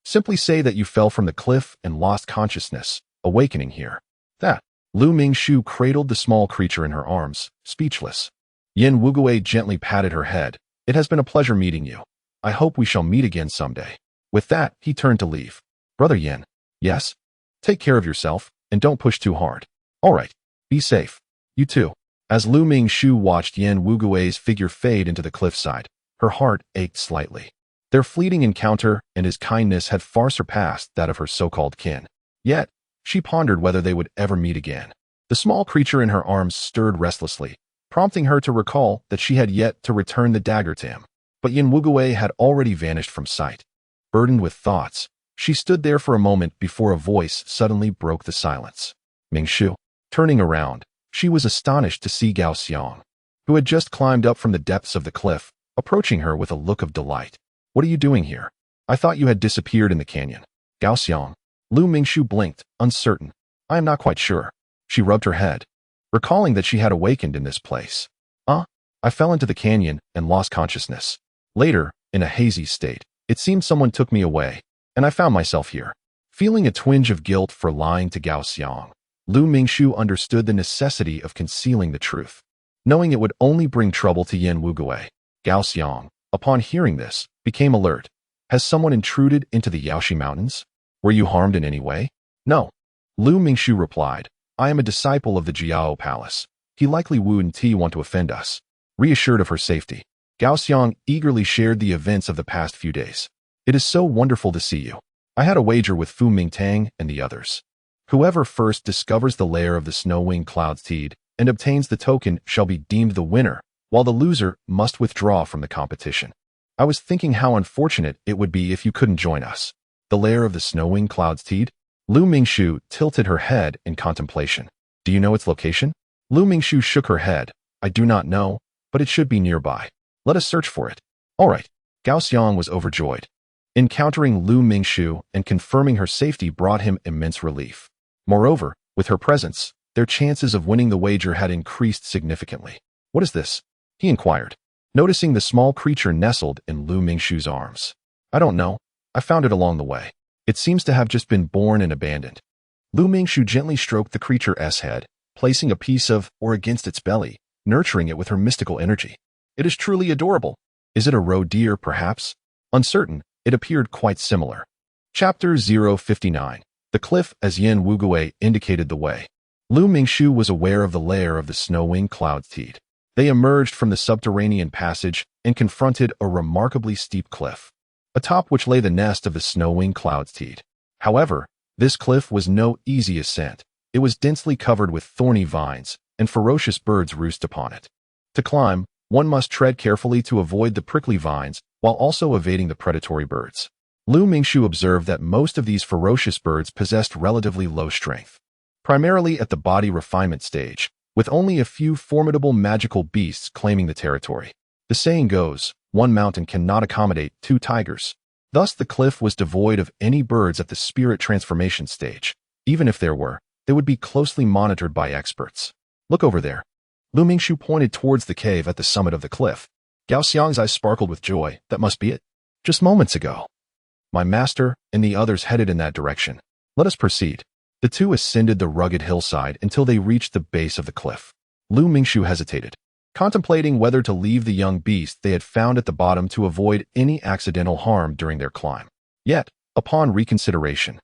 Simply say that you fell from the cliff and lost consciousness, awakening here. That. Lu Mingshu cradled the small creature in her arms, speechless. Yin Wuguei gently patted her head. It has been a pleasure meeting you. I hope we shall meet again someday. With that, he turned to leave. Brother Yin. Yes? Take care of yourself, and don't push too hard. All right. Be safe. You too. As Lu Mingshu watched Yin Wuguei's figure fade into the cliffside, her heart ached slightly. Their fleeting encounter and his kindness had far surpassed that of her so-called kin. Yet, she pondered whether they would ever meet again. The small creature in her arms stirred restlessly, prompting her to recall that she had yet to return the dagger to him. But Yin Wuguei had already vanished from sight. Burdened with thoughts, she stood there for a moment before a voice suddenly broke the silence. Mingshu. Turning around, she was astonished to see Gao Xiang, who had just climbed up from the depths of the cliff, approaching her with a look of delight. What are you doing here? I thought you had disappeared in the canyon. Gao Xiang. Lu Mingshu blinked, uncertain. I am not quite sure. She rubbed her head, recalling that she had awakened in this place. I fell into the canyon and lost consciousness. Later, in a hazy state, it seemed someone took me away, and I found myself here. Feeling a twinge of guilt for lying to Gao Xiang, Lu Mingshu understood the necessity of concealing the truth, knowing it would only bring trouble to Yen Wugui. Gao Xiang, upon hearing this, became alert. Has someone intruded into the Yaoshi Mountains? Were you harmed in any way? No. Lu Mingshu replied. I am a disciple of the Jiao Palace. He likely wouldn't want to offend us. Reassured of her safety, Gao Xiang eagerly shared the events of the past few days. It is so wonderful to see you. I had a wager with Fu Mingtang and the others. Whoever first discovers the lair of the snow-winged cloud's teed and obtains the token shall be deemed the winner, while the loser must withdraw from the competition. I was thinking how unfortunate it would be if you couldn't join us. The lair of the snow-winged cloud's teed? Lu Mingshu tilted her head in contemplation. Do you know its location? Lu Mingshu shook her head. I do not know, but it should be nearby. Let us search for it. All right. Gao Xiang was overjoyed. Encountering Lu Mingshu and confirming her safety brought him immense relief. Moreover, with her presence, their chances of winning the wager had increased significantly. What is this? He inquired, noticing the small creature nestled in Lu Mingshu's arms. I don't know. I found it along the way. It seems to have just been born and abandoned. Lu Mingshu gently stroked the creature's head, placing a piece of or against its belly, nurturing it with her mystical energy. It is truly adorable. Is it a roe deer, perhaps? Uncertain, it appeared quite similar. Chapter 059. The cliff as Yen Wugui indicated the way. Lu Mingshu was aware of the lair of the snow-winged cloud's teed. They emerged from the subterranean passage and confronted a remarkably steep cliff, atop which lay the nest of the snow-winged cloud's teed. However, this cliff was no easy ascent. It was densely covered with thorny vines, and ferocious birds roost upon it. To climb, one must tread carefully to avoid the prickly vines while also evading the predatory birds. Lu Mingshu observed that most of these ferocious birds possessed relatively low strength, primarily at the body refinement stage, with only a few formidable magical beasts claiming the territory. The saying goes, one mountain cannot accommodate two tigers. Thus the cliff was devoid of any birds at the spirit transformation stage. Even if there were, they would be closely monitored by experts. Look over there. Lu Mingshu pointed towards the cave at the summit of the cliff. Gao Xiang's eyes sparkled with joy. That must be it. Just moments ago. My master and the others headed in that direction. Let us proceed. The two ascended the rugged hillside until they reached the base of the cliff. Lu Mingshu hesitated, contemplating whether to leave the young beast they had found at the bottom to avoid any accidental harm during their climb. Yet, upon reconsideration,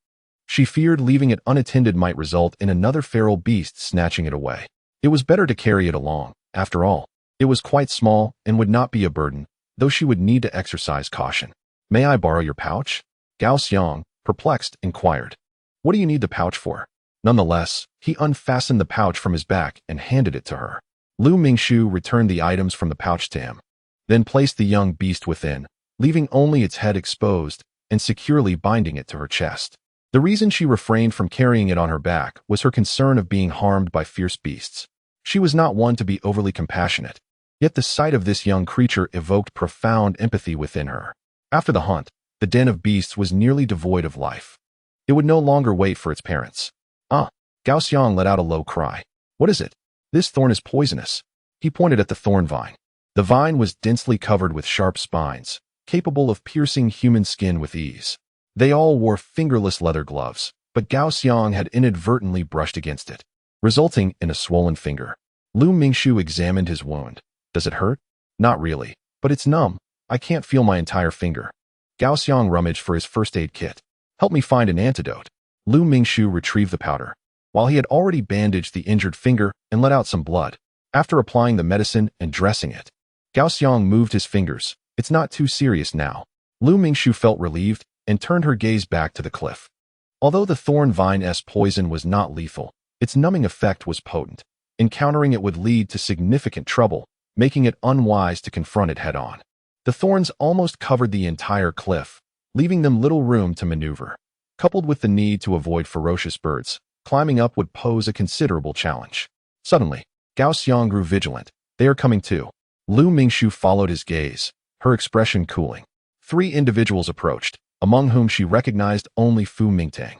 she feared leaving it unattended might result in another feral beast snatching it away. It was better to carry it along. After all, it was quite small and would not be a burden, though she would need to exercise caution. May I borrow your pouch? Gao Xiang, perplexed, inquired. What do you need the pouch for? Nonetheless, he unfastened the pouch from his back and handed it to her. Lu Mingshu returned the items from the pouch to him, then placed the young beast within, leaving only its head exposed and securely binding it to her chest. The reason she refrained from carrying it on her back was her concern of being harmed by fierce beasts. She was not one to be overly compassionate, yet the sight of this young creature evoked profound empathy within her. After the hunt, the den of beasts was nearly devoid of life. It would no longer wait for its parents. Gao Xiang let out a low cry. What is it? This thorn is poisonous. He pointed at the thorn vine. The vine was densely covered with sharp spines, capable of piercing human skin with ease. They all wore fingerless leather gloves, but Gao Xiang had inadvertently brushed against it, resulting in a swollen finger. Lu Mingshu examined his wound. Does it hurt? Not really, but it's numb. I can't feel my entire finger. Gao Xiang rummaged for his first aid kit. Help me find an antidote. Lu Mingshu retrieved the powder, while he had already bandaged the injured finger and let out some blood. After applying the medicine and dressing it, Gao Xiang moved his fingers. It's not too serious now. Lu Mingshu felt relieved and turned her gaze back to the cliff. Although the thorn vine's poison was not lethal, its numbing effect was potent. Encountering it would lead to significant trouble, making it unwise to confront it head-on. The thorns almost covered the entire cliff, leaving them little room to maneuver. Coupled with the need to avoid ferocious birds, climbing up would pose a considerable challenge. Suddenly, Gao Xiang grew vigilant. They are coming too. Lu Mingshu followed his gaze, her expression cooling. 3 individuals approached, among whom she recognized only Fu Mingtang.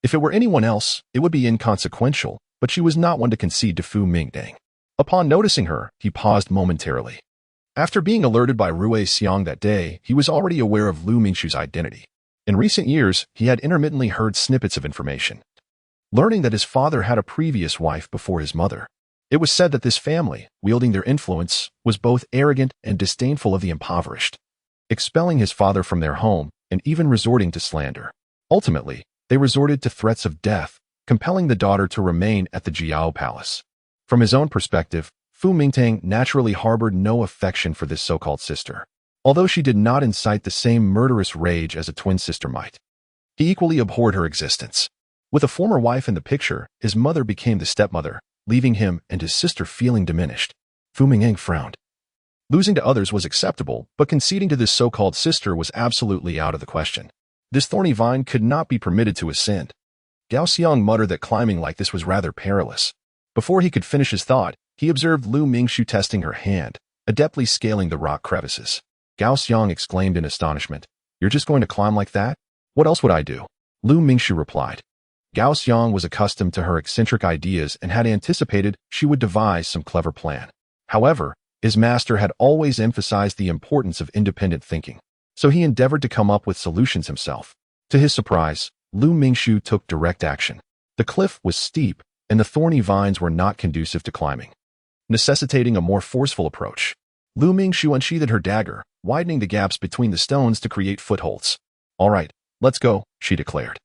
If it were anyone else, it would be inconsequential, but she was not one to concede to Fu Mingtang. Upon noticing her, he paused momentarily. After being alerted by Rui Xiang that day, he was already aware of Lu Mingshu's identity. In recent years, he had intermittently heard snippets of information, learning that his father had a previous wife before his mother. It was said that this family, wielding their influence, was both arrogant and disdainful of the impoverished, expelling his father from their home and even resorting to slander. Ultimately, they resorted to threats of death, compelling the daughter to remain at the Jiao Palace. From his own perspective, Fu Mingtang naturally harbored no affection for this so-called sister, although she did not incite the same murderous rage as a twin sister might. He equally abhorred her existence. With a former wife in the picture, his mother became the stepmother, leaving him and his sister feeling diminished. Fu Mingtang frowned. Losing to others was acceptable, but conceding to this so-called sister was absolutely out of the question. This thorny vine could not be permitted to ascend. Gao Xiang muttered that climbing like this was rather perilous. Before he could finish his thought, he observed Lu Mingshu testing her hand, adeptly scaling the rock crevices. Gao Xiang exclaimed in astonishment, "You're just going to climb like that? What else would I do?" Lu Mingshu replied. Gao Xiang was accustomed to her eccentric ideas and had anticipated she would devise some clever plan. However, his master had always emphasized the importance of independent thinking, so he endeavored to come up with solutions himself. To his surprise, Lu Mingshu took direct action. The cliff was steep, and the thorny vines were not conducive to climbing, necessitating a more forceful approach. Lu Mingshu unsheathed her dagger, widening the gaps between the stones to create footholds. "All right, let's go," she declared.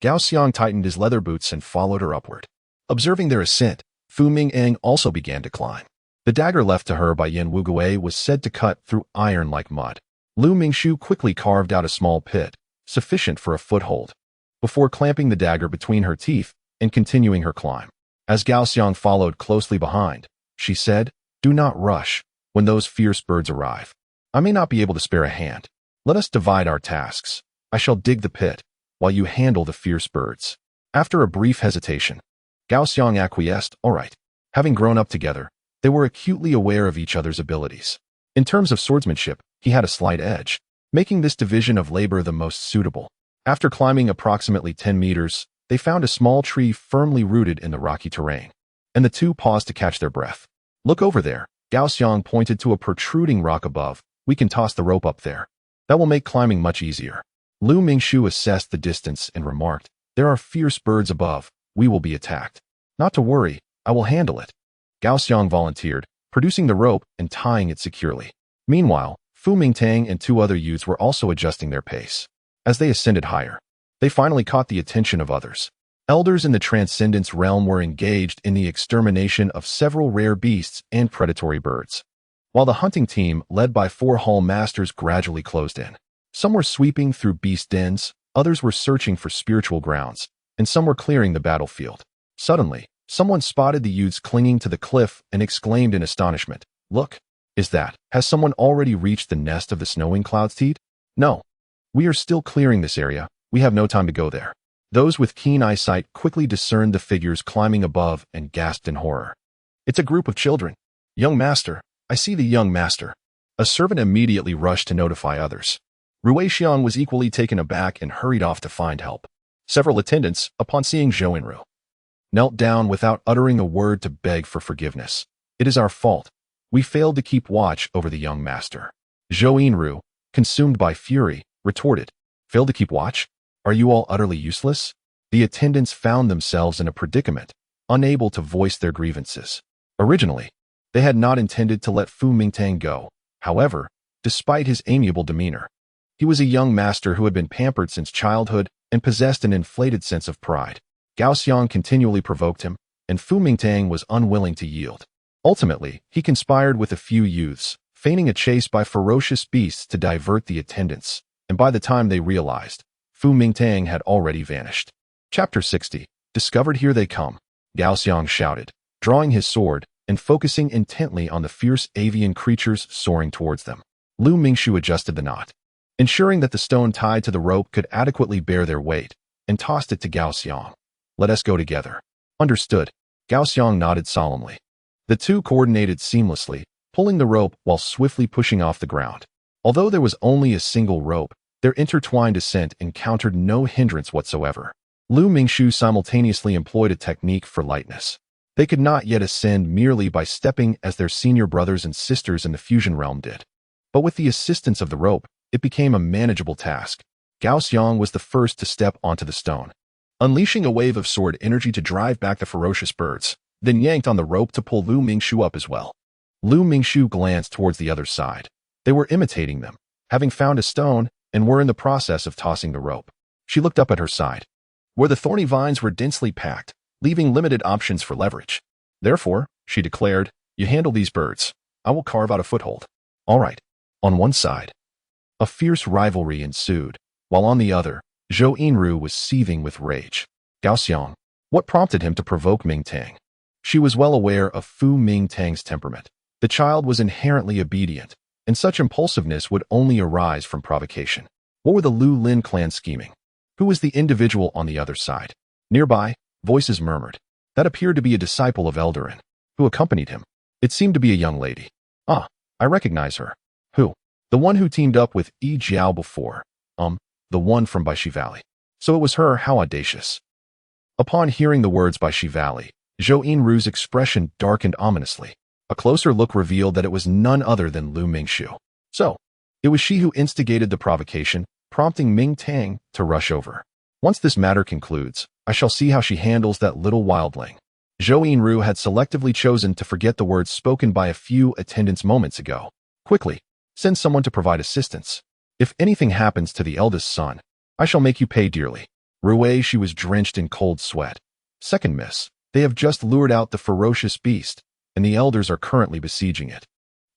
Gao Xiang tightened his leather boots and followed her upward. Observing their ascent, Fu Mingtang also began to climb. The dagger left to her by Yin Wugui was said to cut through iron like mud. Lu Mingshu quickly carved out a small pit, sufficient for a foothold, before clamping the dagger between her teeth and continuing her climb. As Gao Xiang followed closely behind, she said, "Do not rush when those fierce birds arrive. I may not be able to spare a hand. Let us divide our tasks. I shall dig the pit, while you handle the fierce birds." After a brief hesitation, Gao Xiang acquiesced. All right. Having grown up together, they were acutely aware of each other's abilities. In terms of swordsmanship, he had a slight edge, making this division of labor the most suitable. After climbing approximately 10 meters, they found a small tree firmly rooted in the rocky terrain, and the two paused to catch their breath. "Look over there." Gao Xiang pointed to a protruding rock above. "We can toss the rope up there. That will make climbing much easier." Lu Mingshu assessed the distance and remarked, "There are fierce birds above. We will be attacked." "Not to worry, I will handle it." Gao Xiang volunteered, producing the rope and tying it securely. Meanwhile, Fu Mingtang and 2 other youths were also adjusting their pace. As they ascended higher, they finally caught the attention of others. Elders in the Transcendence realm were engaged in the extermination of several rare beasts and predatory birds, while the hunting team, led by 4 hall masters, gradually closed in. Some were sweeping through beast dens, others were searching for spiritual grounds, and some were clearing the battlefield. Suddenly, someone spotted the youths clinging to the cliff and exclaimed in astonishment, "Look, has someone already reached the nest of the snowing cloud's teat?" "No. We are still clearing this area. We have no time to go there." Those with keen eyesight quickly discerned the figures climbing above and gasped in horror. "It's a group of children." "Young master, I see the young master." A servant immediately rushed to notify others. Rui Xiang was equally taken aback and hurried off to find help. Several attendants, upon seeing Zhou Yinru, knelt down without uttering a word to beg for forgiveness. "It is our fault. We failed to keep watch over the young master." Zhou Yinru, consumed by fury, retorted, "Failed to keep watch? Are you all utterly useless?" The attendants found themselves in a predicament, unable to voice their grievances. Originally, they had not intended to let Fu Mingtang go. However, despite his amiable demeanor, he was a young master who had been pampered since childhood and possessed an inflated sense of pride. Gao Xiang continually provoked him, and Fu Mingtang was unwilling to yield. Ultimately, he conspired with a few youths, feigning a chase by ferocious beasts to divert the attendants, and by the time they realized, Fu Mingtang had already vanished. Chapter 60. Discovered. "Here they come," Gao Xiang shouted, drawing his sword and focusing intently on the fierce avian creatures soaring towards them. Lu Mingshu adjusted the knot, ensuring that the stone tied to the rope could adequately bear their weight, and tossed it to Gao Xiang. Let us go together. Understood. Gao Xiang nodded solemnly. The two coordinated seamlessly, pulling the rope while swiftly pushing off the ground. Although there was only a single rope, their intertwined ascent encountered no hindrance whatsoever. Lu Mingshu simultaneously employed a technique for lightness. They could not yet ascend merely by stepping as their senior brothers and sisters in the fusion realm did. But with the assistance of the rope, it became a manageable task. Gao Xiang was the first to step onto the stone, unleashing a wave of sword energy to drive back the ferocious birds, then yanked on the rope to pull Lu Mingshu up as well. Lu Mingshu glanced towards the other side. They were imitating them, having found a stone, and were in the process of tossing the rope. She looked up at her side, where the thorny vines were densely packed, leaving limited options for leverage. Therefore, she declared, you handle these birds. I will carve out a foothold. All right. On one side, a fierce rivalry ensued, while on the other, Zhou Yinru was seething with rage. Gao Xiang. What prompted him to provoke Ming Tang? She was well aware of Fu Ming Tang's temperament. The child was inherently obedient, and such impulsiveness would only arise from provocation. What were the Lu Lin clan scheming? Who was the individual on the other side? Nearby, voices murmured. That appeared to be a disciple of Eldarin, who accompanied him. It seemed to be a young lady. Ah, I recognize her. Who? The one who teamed up with Yi Jiao before. The one from Baishi Valley. So it was her. How audacious. Upon hearing the words Baishi Valley, Zhou Yinru's expression darkened ominously. A closer look revealed that it was none other than Lu Mingshu. So, it was she who instigated the provocation, prompting Ming Tang to rush over. Once this matter concludes, I shall see how she handles that little wildling. Zhou Yinru had selectively chosen to forget the words spoken by a few attendants moments ago. Quickly, send someone to provide assistance. If anything happens to the eldest son, I shall make you pay dearly. Rui, she was drenched in cold sweat. Second miss, they have just lured out the ferocious beast, and the elders are currently besieging it.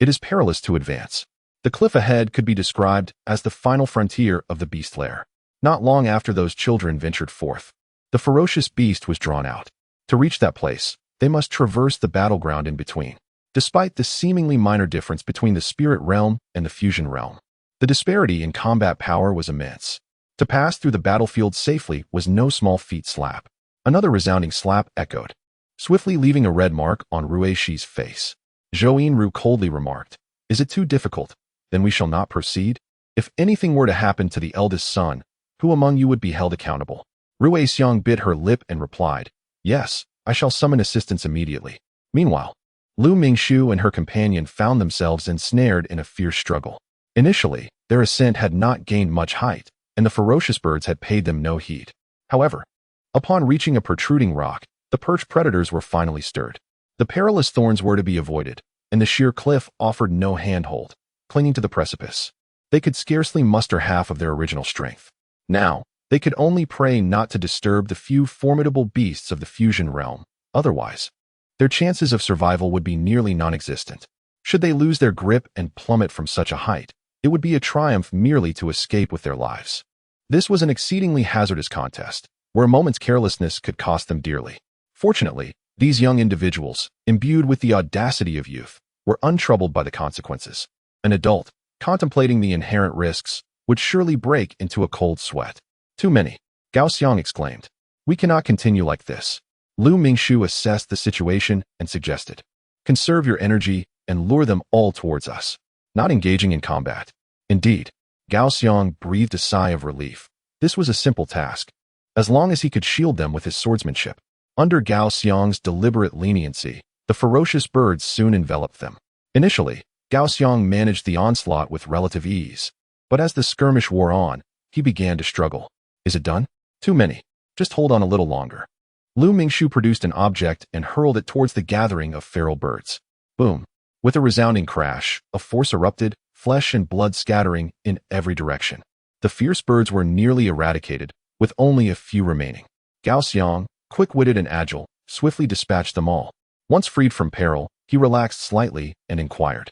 It is perilous to advance. The cliff ahead could be described as the final frontier of the beast lair. Not long after those children ventured forth, the ferocious beast was drawn out. To reach that place, they must traverse the battleground in between. Despite the seemingly minor difference between the spirit realm and the fusion realm, the disparity in combat power was immense. To pass through the battlefield safely was no small feat. Slap. Another resounding slap echoed, swiftly leaving a red mark on Rueishi's face. Zhou Yinru coldly remarked, is it too difficult? Then we shall not proceed? If anything were to happen to the eldest son, who among you would be held accountable? Rui Xiang bit her lip and replied, yes, I shall summon assistance immediately. Meanwhile, Lu Mingshu and her companion found themselves ensnared in a fierce struggle. Initially, their ascent had not gained much height, and the ferocious birds had paid them no heed. However, upon reaching a protruding rock, the perched predators were finally stirred. The perilous thorns were to be avoided, and the sheer cliff offered no handhold. Clinging to the precipice, they could scarcely muster half of their original strength. Now, they could only pray not to disturb the few formidable beasts of the fusion realm. Otherwise, their chances of survival would be nearly non-existent. Should they lose their grip and plummet from such a height, it would be a triumph merely to escape with their lives. This was an exceedingly hazardous contest, where a moment's carelessness could cost them dearly. Fortunately, these young individuals, imbued with the audacity of youth, were untroubled by the consequences. An adult, contemplating the inherent risks, would surely break into a cold sweat. Too many, Gao Xiang exclaimed. We cannot continue like this. Lu Mingshu assessed the situation and suggested, conserve your energy and lure them all towards us, not engaging in combat. Indeed, Gao Xiang breathed a sigh of relief. This was a simple task, as long as he could shield them with his swordsmanship. Under Gao Xiang's deliberate leniency, the ferocious birds soon enveloped them. Initially, Gao Xiang managed the onslaught with relative ease, but as the skirmish wore on, he began to struggle. Is it done? Too many. Just hold on a little longer. Lu Mingshu produced an object and hurled it towards the gathering of feral birds. Boom. With a resounding crash, a force erupted, flesh and blood scattering in every direction. The fierce birds were nearly eradicated, with only a few remaining. Gao Xiang, quick-witted and agile, swiftly dispatched them all. Once freed from peril, he relaxed slightly and inquired,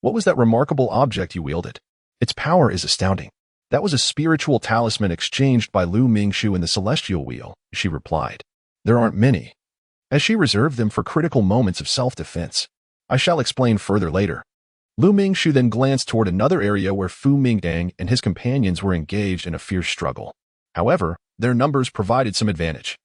what was that remarkable object you wielded? Its power is astounding. That was a spiritual talisman exchanged by Lu Mingshu in the Celestial Wheel, she replied. There aren't many, as she reserved them for critical moments of self-defense. I shall explain further later. Lu Mingshu then glanced toward another area where Fu Mingdang and his companions were engaged in a fierce struggle. However, their numbers provided some advantage.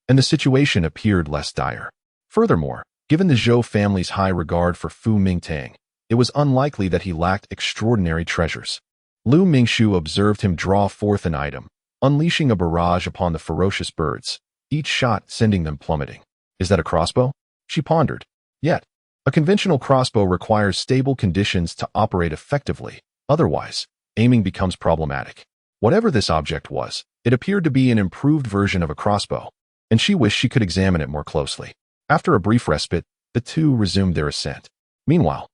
and the situation appeared less dire. Furthermore, given the Zhou family's high regard for Fu Mingtang, it was unlikely that he lacked extraordinary treasures. Lu Mingshu observed him draw forth an item, unleashing a barrage upon the ferocious birds, each shot sending them plummeting. Is that a crossbow? She pondered. Yet, a conventional crossbow requires stable conditions to operate effectively. Otherwise, aiming becomes problematic. Whatever this object was, it appeared to be an improved version of a crossbow, and she wished she could examine it more closely. After a brief respite, the two resumed their ascent. Meanwhile,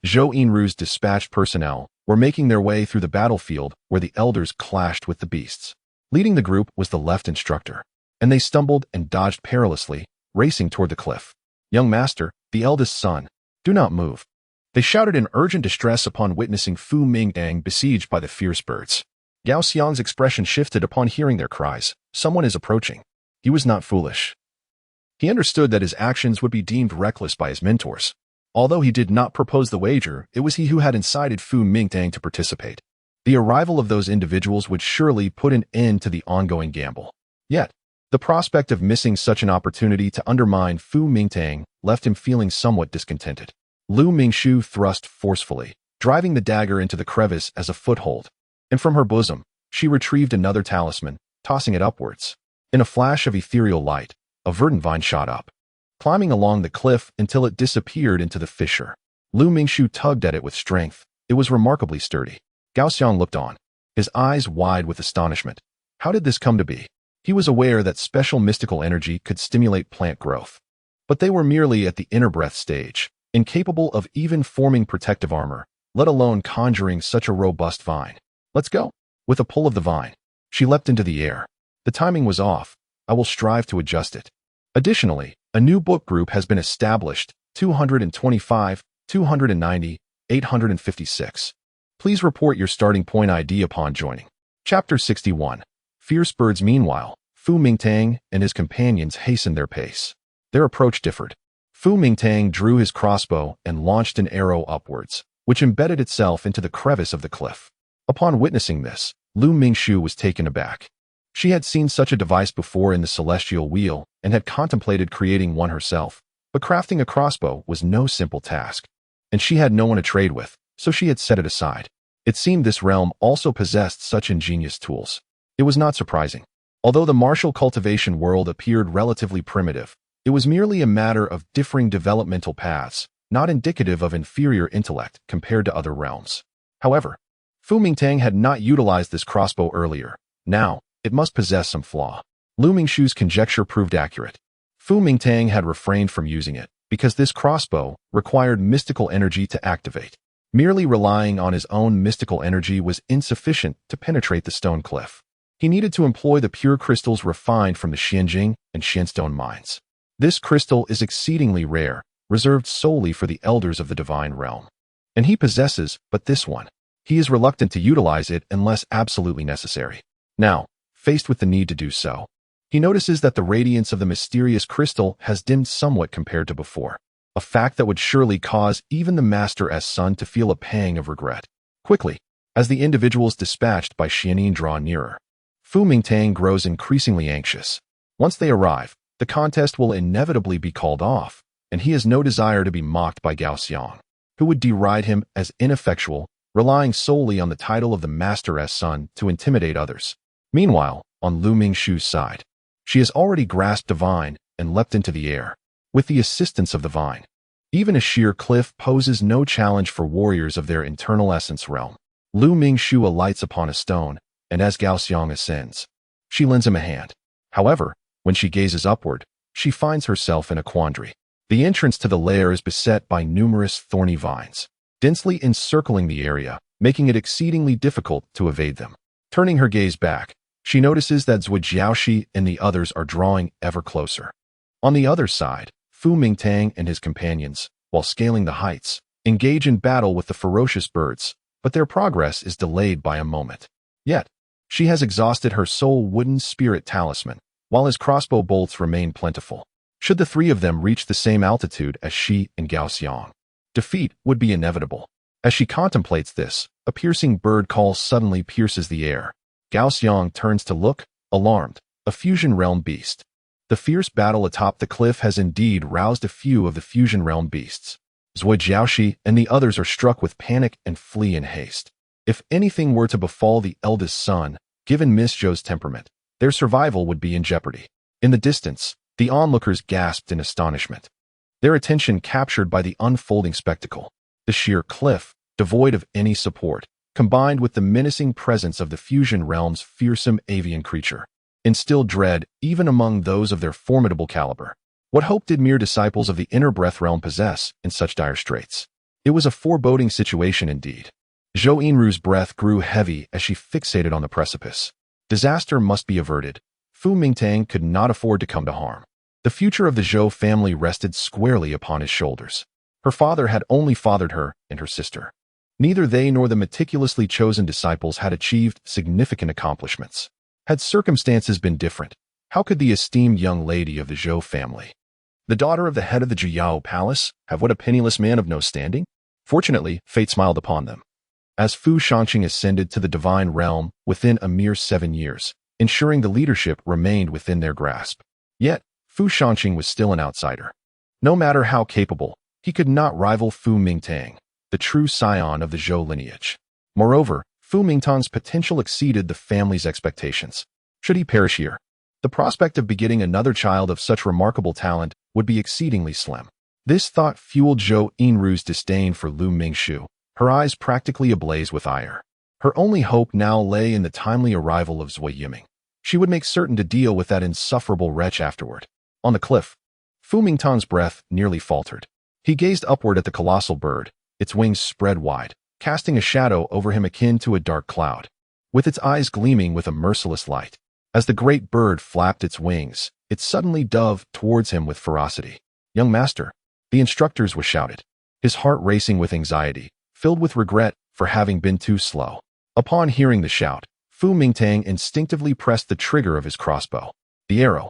Zhou Yinru's dispatched personnel were making their way through the battlefield where the elders clashed with the beasts. Leading the group was the left instructor, and they stumbled and dodged perilously, racing toward the cliff. Young master, the eldest son, do not move. They shouted in urgent distress upon witnessing Fu Mingtang besieged by the fierce birds. Gao Xiang's expression shifted upon hearing their cries. Someone is approaching. He was not foolish. He understood that his actions would be deemed reckless by his mentors. Although he did not propose the wager, it was he who had incited Fu Mingtang to participate. The arrival of those individuals would surely put an end to the ongoing gamble. Yet, the prospect of missing such an opportunity to undermine Fu Mingtang left him feeling somewhat discontented. Lu Mingshu thrust forcefully, driving the dagger into the crevice as a foothold, and from her bosom, she retrieved another talisman, tossing it upwards. In a flash of ethereal light, a verdant vine shot up, climbing along the cliff until it disappeared into the fissure. Lu Mingshu tugged at it with strength. It was remarkably sturdy. Gao Xiang looked on, his eyes wide with astonishment. How did this come to be? He was aware that special mystical energy could stimulate plant growth, but they were merely at the inner breath stage, incapable of even forming protective armor, let alone conjuring such a robust vine. Let's go. With a pull of the vine, she leapt into the air. The timing was off. I will strive to adjust it. Additionally, a new book group has been established, 225, 290, 856. Please report your starting point ID upon joining. Chapter 61. Fierce birds. Meanwhile, Fu Mingtang and his companions hastened their pace. Their approach differed. Fu Mingtang drew his crossbow and launched an arrow upwards, which embedded itself into the crevice of the cliff. Upon witnessing this, Lu Mingshu was taken aback. She had seen such a device before in the celestial wheel and had contemplated creating one herself, but crafting a crossbow was no simple task, and she had no one to trade with, so she had set it aside. It seemed this realm also possessed such ingenious tools. It was not surprising. Although the martial cultivation world appeared relatively primitive, it was merely a matter of differing developmental paths, not indicative of inferior intellect compared to other realms. However, Fu Mingtang had not utilized this crossbow earlier. Now, it must possess some flaw. Lu Mingshu's conjecture proved accurate. Fu Mingtang had refrained from using it because this crossbow required mystical energy to activate. Merely relying on his own mystical energy was insufficient to penetrate the stone cliff. He needed to employ the pure crystals refined from the Xianjing and Xianstone mines. This crystal is exceedingly rare, reserved solely for the elders of the divine realm. And he possesses but this one. He is reluctant to utilize it unless absolutely necessary. Now, faced with the need to do so, he notices that the radiance of the mysterious crystal has dimmed somewhat compared to before, a fact that would surely cause even the Master-S son to feel a pang of regret. Quickly, as the individuals dispatched by Xianin draw nearer, Fu Mingtang grows increasingly anxious. Once they arrive, the contest will inevitably be called off, and he has no desire to be mocked by Gao Xiang, who would deride him as ineffectual, relying solely on the title of the Master-S son to intimidate others. Meanwhile, on Lu Mingshu's side, she has already grasped the vine and leapt into the air. With the assistance of the vine, even a sheer cliff poses no challenge for warriors of their internal essence realm. Lu Mingshu alights upon a stone, and as Gao Xiang ascends, she lends him a hand. However, when she gazes upward, she finds herself in a quandary. The entrance to the lair is beset by numerous thorny vines, densely encircling the area, making it exceedingly difficult to evade them. Turning her gaze back, she notices that Zhuo Jiaoshi and the others are drawing ever closer. On the other side, Fu Mingtang and his companions, while scaling the heights, engage in battle with the ferocious birds, but their progress is delayed by a moment. Yet, she has exhausted her soul wooden spirit talisman, while his crossbow bolts remain plentiful. Should the three of them reach the same altitude as she and Gao Xiang, defeat would be inevitable. As she contemplates this, a piercing bird call suddenly pierces the air. Gao Xiang turns to look, alarmed, a fusion realm beast. The fierce battle atop the cliff has indeed roused a few of the fusion realm beasts. Zui Jiaoshi and the others are struck with panic and flee in haste. If anything were to befall the eldest son, given Miss Zhou's temperament, their survival would be in jeopardy. In the distance, the onlookers gasped in astonishment, their attention captured by the unfolding spectacle. The sheer cliff, devoid of any support, combined with the menacing presence of the fusion realm's fearsome avian creature, instilled dread even among those of their formidable caliber. What hope did mere disciples of the inner breath realm possess in such dire straits? It was a foreboding situation indeed. Zhou Yinru's breath grew heavy as she fixated on the precipice. Disaster must be averted. Fu Mingtang could not afford to come to harm. The future of the Zhou family rested squarely upon his shoulders. Her father had only fathered her and her sister. Neither they nor the meticulously chosen disciples had achieved significant accomplishments. Had circumstances been different, how could the esteemed young lady of the Zhou family, the daughter of the head of the Jiyao Palace, have what a penniless man of no standing? Fortunately, fate smiled upon them, as Fu Shangqing ascended to the divine realm within a mere 7 years, ensuring the leadership remained within their grasp. Yet, Fu Shangqing was still an outsider. No matter how capable, he could not rival Fu Mingtang, the true scion of the Zhou lineage. Moreover, Fu Mingtang's potential exceeded the family's expectations. Should he perish here, the prospect of begetting another child of such remarkable talent would be exceedingly slim. This thought fueled Zhou Yinru's disdain for Lu Mingxu, her eyes practically ablaze with ire. Her only hope now lay in the timely arrival of Zui Yiming. She would make certain to deal with that insufferable wretch afterward. On the cliff, Fu Mingtang's breath nearly faltered. He gazed upward at the colossal bird, its wings spread wide, casting a shadow over him akin to a dark cloud, with its eyes gleaming with a merciless light. As the great bird flapped its wings, it suddenly dove towards him with ferocity. "Young master," the instructors was shouted, his heart racing with anxiety, filled with regret for having been too slow. Upon hearing the shout, Fu Mingtang instinctively pressed the trigger of his crossbow. The arrow,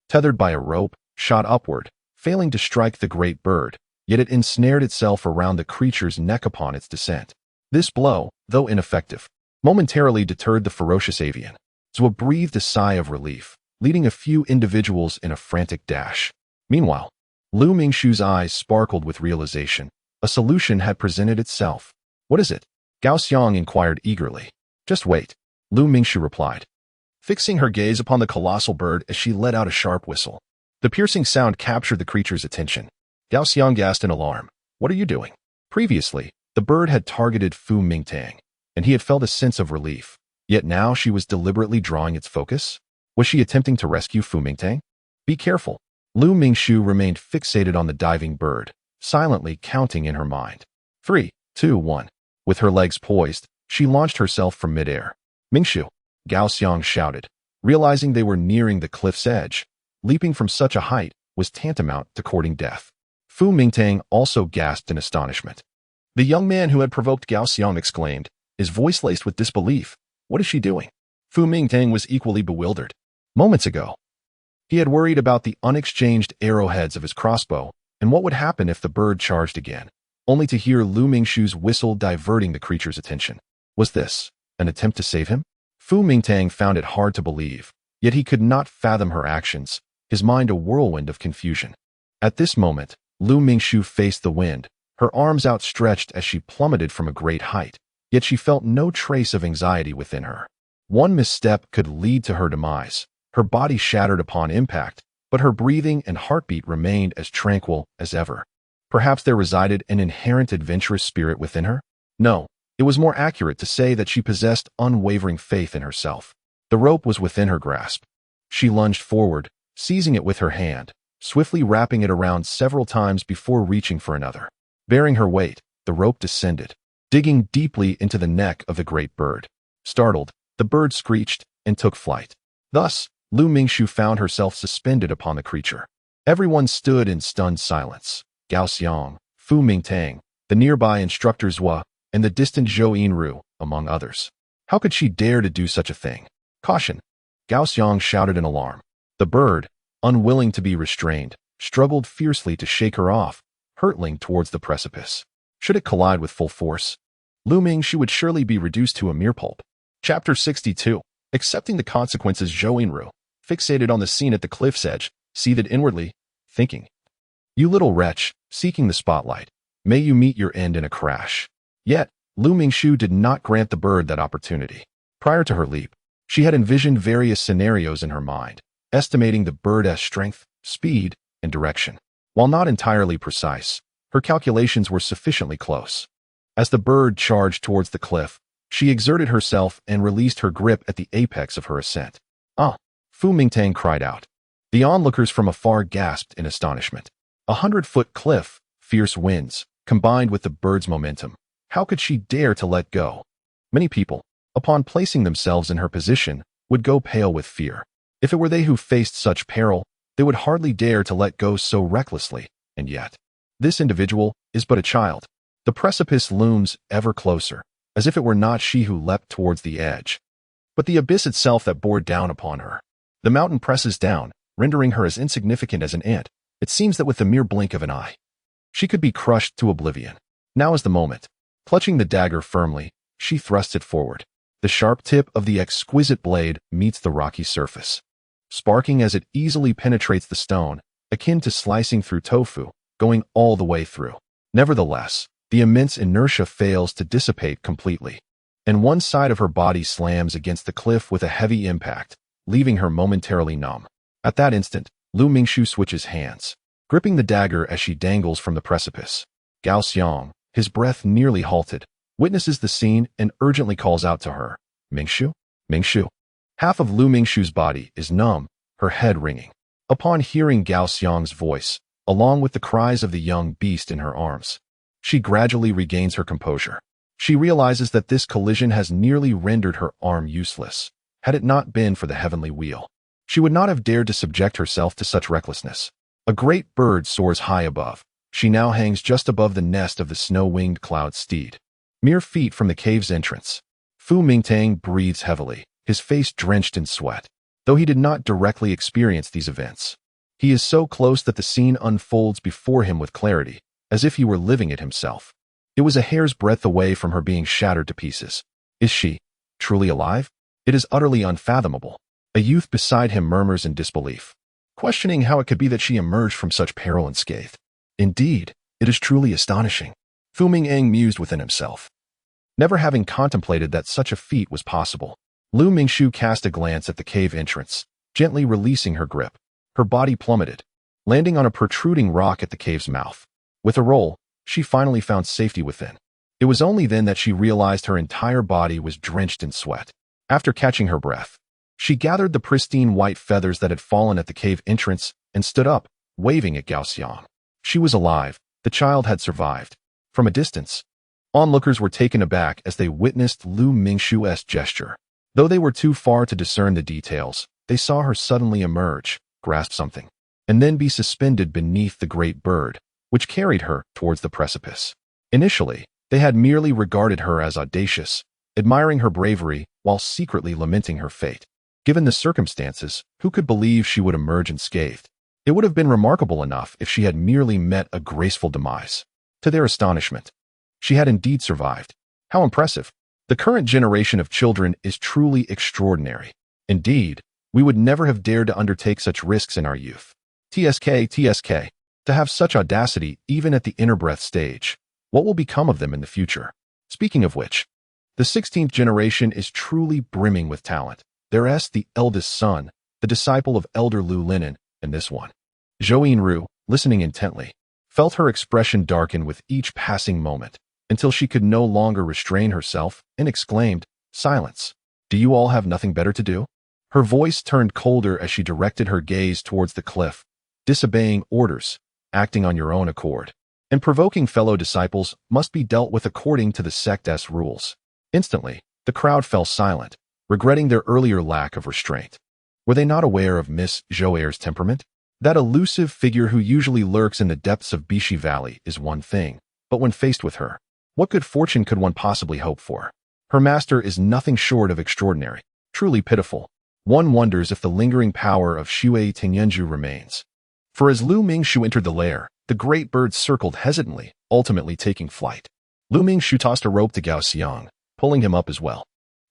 tethered by a rope, shot upward, failing to strike the great bird, yet it ensnared itself around the creature's neck upon its descent. This blow, though ineffective, momentarily deterred the ferocious avian. Zhou breathed a sigh of relief, leading a few individuals in a frantic dash. Meanwhile, Lu Mingxu's eyes sparkled with realization. A solution had presented itself. "What is it?" Gao Xiang inquired eagerly. "Just wait," Lu Mingxu replied, fixing her gaze upon the colossal bird as she let out a sharp whistle. The piercing sound captured the creature's attention. Gao Xiang gasped in alarm. "What are you doing?" Previously, the bird had targeted Fu Mingtang, and he had felt a sense of relief. Yet now she was deliberately drawing its focus. Was she attempting to rescue Fu Mingtang? Be careful. Lu Mingxu remained fixated on the diving bird, silently counting in her mind. 3, 2, 1. With her legs poised, she launched herself from midair. "Mingxu!" Gao Xiang shouted, realizing they were nearing the cliff's edge. Leaping from such a height was tantamount to courting death. Fu Mingtang also gasped in astonishment. The young man who had provoked Gao Xiang exclaimed, his voice laced with disbelief. "What is she doing?" Fu Mingtang was equally bewildered. Moments ago, he had worried about the unexchanged arrowheads of his crossbow and what would happen if the bird charged again, only to hear Lu Mingxu's whistle diverting the creature's attention. Was this an attempt to save him? Fu Mingtang found it hard to believe, yet he could not fathom her actions, his mind a whirlwind of confusion. At this moment, Lu Mingxu faced the wind, her arms outstretched as she plummeted from a great height, yet she felt no trace of anxiety within her. One misstep could lead to her demise. Her body shattered upon impact, but her breathing and heartbeat remained as tranquil as ever. Perhaps there resided an inherent adventurous spirit within her? No, it was more accurate to say that she possessed unwavering faith in herself. The rope was within her grasp. She lunged forward, seizing it with her hand, swiftly wrapping it around several times before reaching for another. Bearing her weight, the rope descended, digging deeply into the neck of the great bird. Startled, the bird screeched and took flight. Thus, Lu Mingxu found herself suspended upon the creature. Everyone stood in stunned silence. Gao Xiang, Fu Mingtang, the nearby instructor Zhou, and the distant Zhou Yinru, among others. How could she dare to do such a thing? "Caution!" Gao Xiang shouted in alarm. The bird, unwilling to be restrained, struggled fiercely to shake her off, hurtling towards the precipice. Should it collide with full force, Lu Mingxu would surely be reduced to a mere pulp. Chapter 62. Accepting the consequences. Zhou Yinru, fixated on the scene at the cliff's edge, seethed inwardly, thinking, "You little wretch, seeking the spotlight, may you meet your end in a crash." Yet, Lu Mingxu did not grant the bird that opportunity. Prior to her leap, she had envisioned various scenarios in her mind, estimating the bird's strength, speed, and direction. While not entirely precise, her calculations were sufficiently close. As the bird charged towards the cliff, she exerted herself and released her grip at the apex of her ascent. "Ah!" Fu Mingtang cried out. The onlookers from afar gasped in astonishment. 100-foot cliff, fierce winds, combined with the bird's momentum. How could she dare to let go? Many people, upon placing themselves in her position, would go pale with fear. If it were they who faced such peril, they would hardly dare to let go so recklessly, and yet, this individual is but a child. The precipice looms ever closer, as if it were not she who leapt towards the edge, but the abyss itself that bore down upon her. The mountain presses down, rendering her as insignificant as an ant. It seems that with the mere blink of an eye, she could be crushed to oblivion. Now is the moment. Clutching the dagger firmly, she thrusts it forward. The sharp tip of the exquisite blade meets the rocky surface, sparking as it easily penetrates the stone, akin to slicing through tofu, going all the way through. Nevertheless, the immense inertia fails to dissipate completely, and one side of her body slams against the cliff with a heavy impact, leaving her momentarily numb. At that instant, Lu Mingxu switches hands, gripping the dagger as she dangles from the precipice. Gao Xiang, his breath nearly halted, witnesses the scene and urgently calls out to her, "Mingxu? Mingxu?" Half of Lu Mingxu's body is numb, her head ringing. Upon hearing Gao Xiang's voice, along with the cries of the young beast in her arms, she gradually regains her composure. She realizes that this collision has nearly rendered her arm useless. Had it not been for the heavenly wheel, she would not have dared to subject herself to such recklessness. A great bird soars high above. She now hangs just above the nest of the snow-winged cloud steed. Mere feet from the cave's entrance, Fu Mingtang breathes heavily, his face drenched in sweat. Though he did not directly experience these events, he is so close that the scene unfolds before him with clarity, as if he were living it himself. It was a hair's breadth away from her being shattered to pieces. Is she truly alive? It is utterly unfathomable. A youth beside him murmurs in disbelief, questioning how it could be that she emerged from such peril unscathed. Indeed, it is truly astonishing, Fu Mingtang mused within himself, never having contemplated that such a feat was possible. Lu Mingxu cast a glance at the cave entrance, gently releasing her grip. Her body plummeted, landing on a protruding rock at the cave's mouth. With a roll, she finally found safety within. It was only then that she realized her entire body was drenched in sweat. After catching her breath, she gathered the pristine white feathers that had fallen at the cave entrance and stood up, waving at Gao Xiang. She was alive. The child had survived. From a distance, onlookers were taken aback as they witnessed Lu Mingxu's gesture. Though they were too far to discern the details, they saw her suddenly emerge, grasp something, and then be suspended beneath the great bird, which carried her towards the precipice. Initially, they had merely regarded her as audacious, admiring her bravery while secretly lamenting her fate. Given the circumstances, who could believe she would emerge unscathed? It would have been remarkable enough if she had merely met a graceful demise. To their astonishment, she had indeed survived. How impressive! The current generation of children is truly extraordinary. Indeed, we would never have dared to undertake such risks in our youth. TSK. To have such audacity even at the inner breath stage. What will become of them in the future? Speaking of which, the 16th generation is truly brimming with talent. There's the eldest son, the disciple of Elder Lu Linen, and this one. Zhou Yinru, listening intently, felt her expression darken with each passing moment, until she could no longer restrain herself and exclaimed, "Silence! Do you all have nothing better to do?" Her voice turned colder as she directed her gaze towards the cliff. "Disobeying orders, acting on your own accord, and provoking fellow disciples must be dealt with according to the sect's rules." Instantly, the crowd fell silent, regretting their earlier lack of restraint. Were they not aware of Miss Zhouer's temperament? That elusive figure who usually lurks in the depths of Bishi Valley is one thing, but when faced with her, what good fortune could one possibly hope for? Her master is nothing short of extraordinary, truly pitiful. One wonders if the lingering power of Shui Tingyanju remains. For as Lu Mingxu entered the lair, the great bird circled hesitantly, ultimately taking flight. Lu Mingxu tossed a rope to Gao Xiang, pulling him up as well.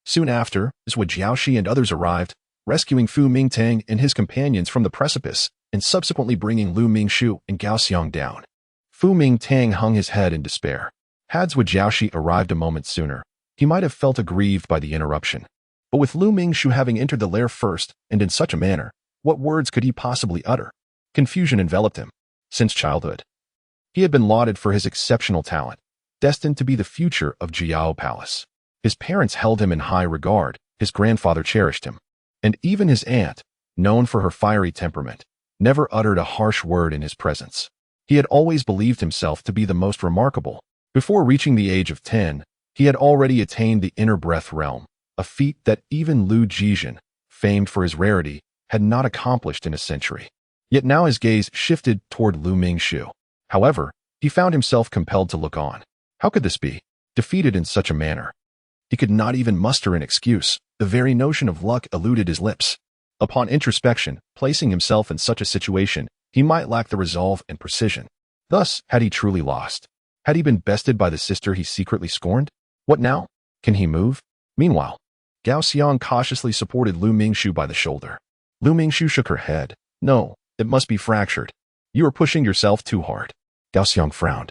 Soon after, Zhou Jiaoxi and others arrived, rescuing Fu Mingtang and his companions from the precipice. and subsequently bringing Lu Mingxu and Gao Xiang down. Fu Mingtang hung his head in despair. Had Zhu Jiaoxi arrived a moment sooner, he might have felt aggrieved by the interruption. But with Lu Mingxu having entered the lair first and in such a manner, what words could he possibly utter? Confusion enveloped him. Since childhood, he had been lauded for his exceptional talent, destined to be the future of Jiao Palace. His parents held him in high regard, his grandfather cherished him, and even his aunt, known for her fiery temperament, never uttered a harsh word in his presence. He had always believed himself to be the most remarkable. Before reaching the age of 10, he had already attained the inner breath realm, a feat that even Lu Jizhen, famed for his rarity, had not accomplished in a century. Yet now his gaze shifted toward Lu Mingxu. However, he found himself compelled to look on. How could this be? Defeated in such a manner, he could not even muster an excuse. The very notion of luck eluded his lips. Upon introspection, placing himself in such a situation, he might lack the resolve and precision. Thus, had he truly lost? Had he been bested by the sister he secretly scorned? What now? Can he move? Meanwhile, Gao Xiang cautiously supported Lu Mingxu by the shoulder. Lu Mingxu shook her head. No, it must be fractured. You are pushing yourself too hard. Gao Xiang frowned.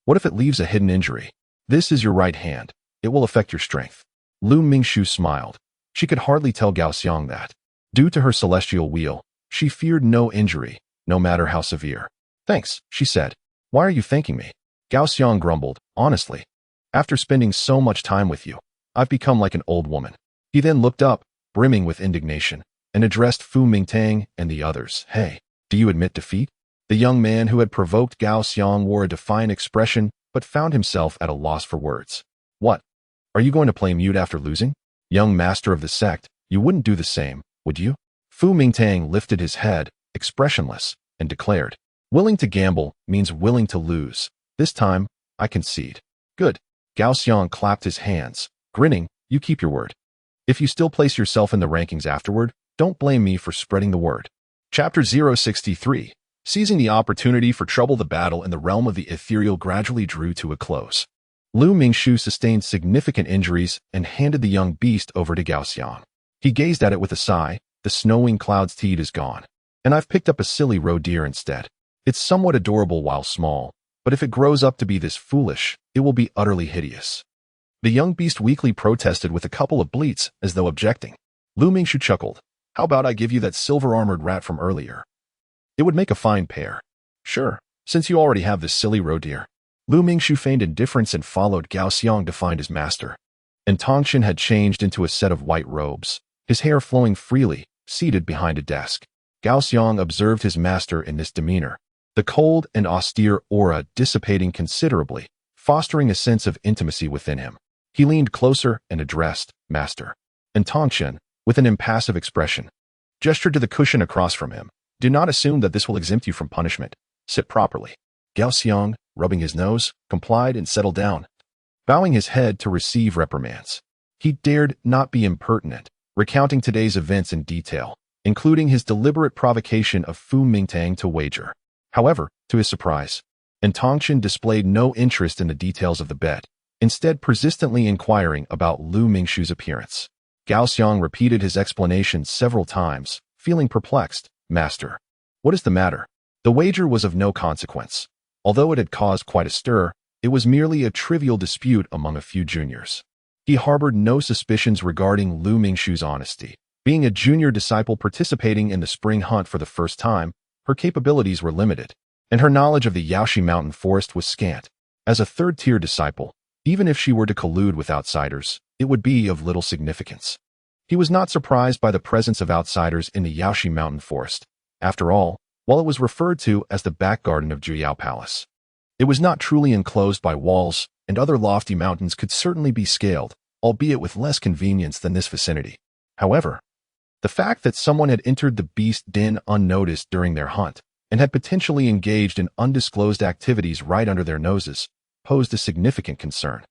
What if it leaves a hidden injury? This is your right hand. It will affect your strength. Lu Mingxu smiled. She could hardly tell Gao Xiang that. Due to her celestial wheel, she feared no injury, no matter how severe. Thanks, she said. Why are you thanking me? Gao Xiang grumbled, honestly. After spending so much time with you, I've become like an old woman. He then looked up, brimming with indignation, and addressed Fu Mingtang and the others. Hey, do you admit defeat? The young man who had provoked Gao Xiang wore a defiant expression, but found himself at a loss for words. What? Are you going to play mute after losing? Young master of the sect, you wouldn't do the same, would you? Fu Mingtang lifted his head, expressionless, and declared, willing to gamble means willing to lose. This time, I concede. Good. Gao Xiang clapped his hands, grinning, you keep your word. If you still place yourself in the rankings afterward, don't blame me for spreading the word. Chapter 063. Seizing the opportunity for trouble, the battle in the realm of the ethereal gradually drew to a close. Lu Mingxu sustained significant injuries and handed the young beast over to Gao Xiang. He gazed at it with a sigh. The snowing cloud's teat is gone, and I've picked up a silly roe deer instead. It's somewhat adorable while small, but if it grows up to be this foolish, it will be utterly hideous. The young beast weakly protested with a couple of bleats as though objecting. Lu Mingxu chuckled. How about I give you that silver-armored rat from earlier? It would make a fine pair. Sure, since you already have this silly roe deer. Lu Mingxu feigned indifference and followed Gao Xiang to find his master. And Tongchen had changed into a set of white robes, his hair flowing freely, seated behind a desk. Gao Xiang observed his master in this demeanor, the cold and austere aura dissipating considerably, fostering a sense of intimacy within him. He leaned closer and addressed, Master. And Tongchen, with an impassive expression, gestured to the cushion across from him. Do not assume that this will exempt you from punishment. Sit properly. Gao Xiang, rubbing his nose, complied and settled down, bowing his head to receive reprimands. He dared not be impertinent, recounting today's events in detail, including his deliberate provocation of Fu Mingtang to wager. However, to his surprise, Tongchen displayed no interest in the details of the bet, instead persistently inquiring about Lu Mingxu's appearance. Gao Xiang repeated his explanation several times, feeling perplexed. Master, what is the matter? The wager was of no consequence. Although it had caused quite a stir, it was merely a trivial dispute among a few juniors. He harbored no suspicions regarding Lu Mingxu's honesty. Being a junior disciple participating in the spring hunt for the first time, her capabilities were limited, and her knowledge of the Yaoshi Mountain Forest was scant. As a third-tier disciple, even if she were to collude with outsiders, it would be of little significance. He was not surprised by the presence of outsiders in the Yaoshi Mountain Forest. After all, while it was referred to as the back garden of Jiao Palace, it was not truly enclosed by walls, and other lofty mountains could certainly be scaled, albeit with less convenience than this vicinity. However, the fact that someone had entered the beast den unnoticed during their hunt, and had potentially engaged in undisclosed activities right under their noses, posed a significant concern.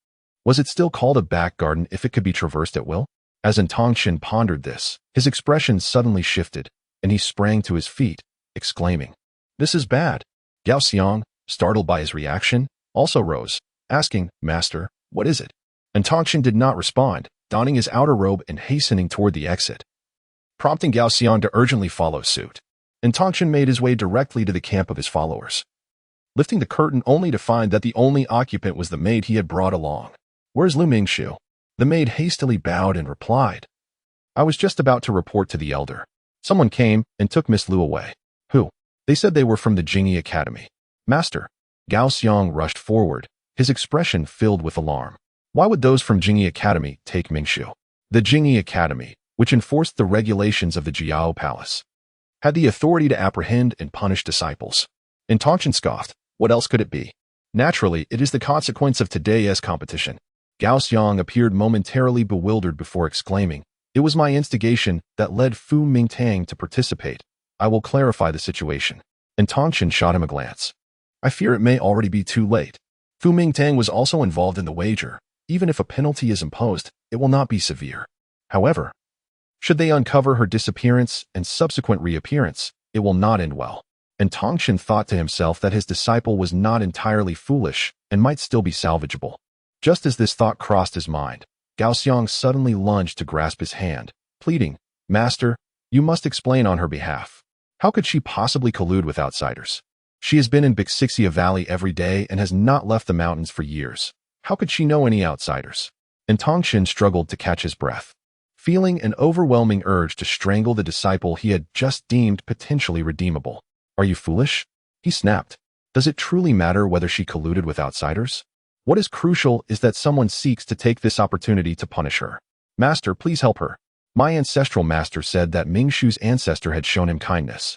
Was it still called a back garden if it could be traversed at will? As Tongchen pondered this, his expression suddenly shifted, and he sprang to his feet, exclaiming, This is bad. Gao Xiang, startled by his reaction, also rose, asking, Master, what is it? Tongchen did not respond, donning his outer robe and hastening toward the exit, prompting Gao Xiang to urgently follow suit. and Tongchen made his way directly to the camp of his followers, lifting the curtain only to find that the only occupant was the maid he had brought along. "Where's Lu Mingxiu?" The maid hastily bowed and replied, "I was just about to report to the elder. Someone came and took Miss Lu away." "Who?" "They said they were from the Jingyi Academy." "Master." Gao Xiang rushed forward, his expression filled with alarm. "Why would those from Jingyi Academy take Mingxiu?" The Jingyi Academy, which enforced the regulations of the Jiao Palace, had the authority to apprehend and punish disciples. And Tongchen scoffed, "What else could it be? Naturally, it is the consequence of today's competition." Gao Xiang appeared momentarily bewildered before exclaiming, "It was my instigation that led Fu Mingtang to participate. I will clarify the situation." And Tongchen shot him a glance. "I fear it may already be too late. Fu Mingtang was also involved in the wager. Even if a penalty is imposed, it will not be severe. However, should they uncover her disappearance and subsequent reappearance, it will not end well." And Tongchen thought to himself that his disciple was not entirely foolish and might still be salvageable. Just as this thought crossed his mind, Gao Xiang suddenly lunged to grasp his hand, pleading, "Master, you must explain on her behalf. How could she possibly collude with outsiders? She has been in Bixixia Valley every day and has not left the mountains for years. How could she know any outsiders?" And Tongchen struggled to catch his breath, feeling an overwhelming urge to strangle the disciple he had just deemed potentially redeemable. "Are you foolish?" he snapped. "Does it truly matter whether she colluded with outsiders? What is crucial is that someone seeks to take this opportunity to punish her. Master, please help her. My ancestral master said that Mingxiu's ancestor had shown him kindness,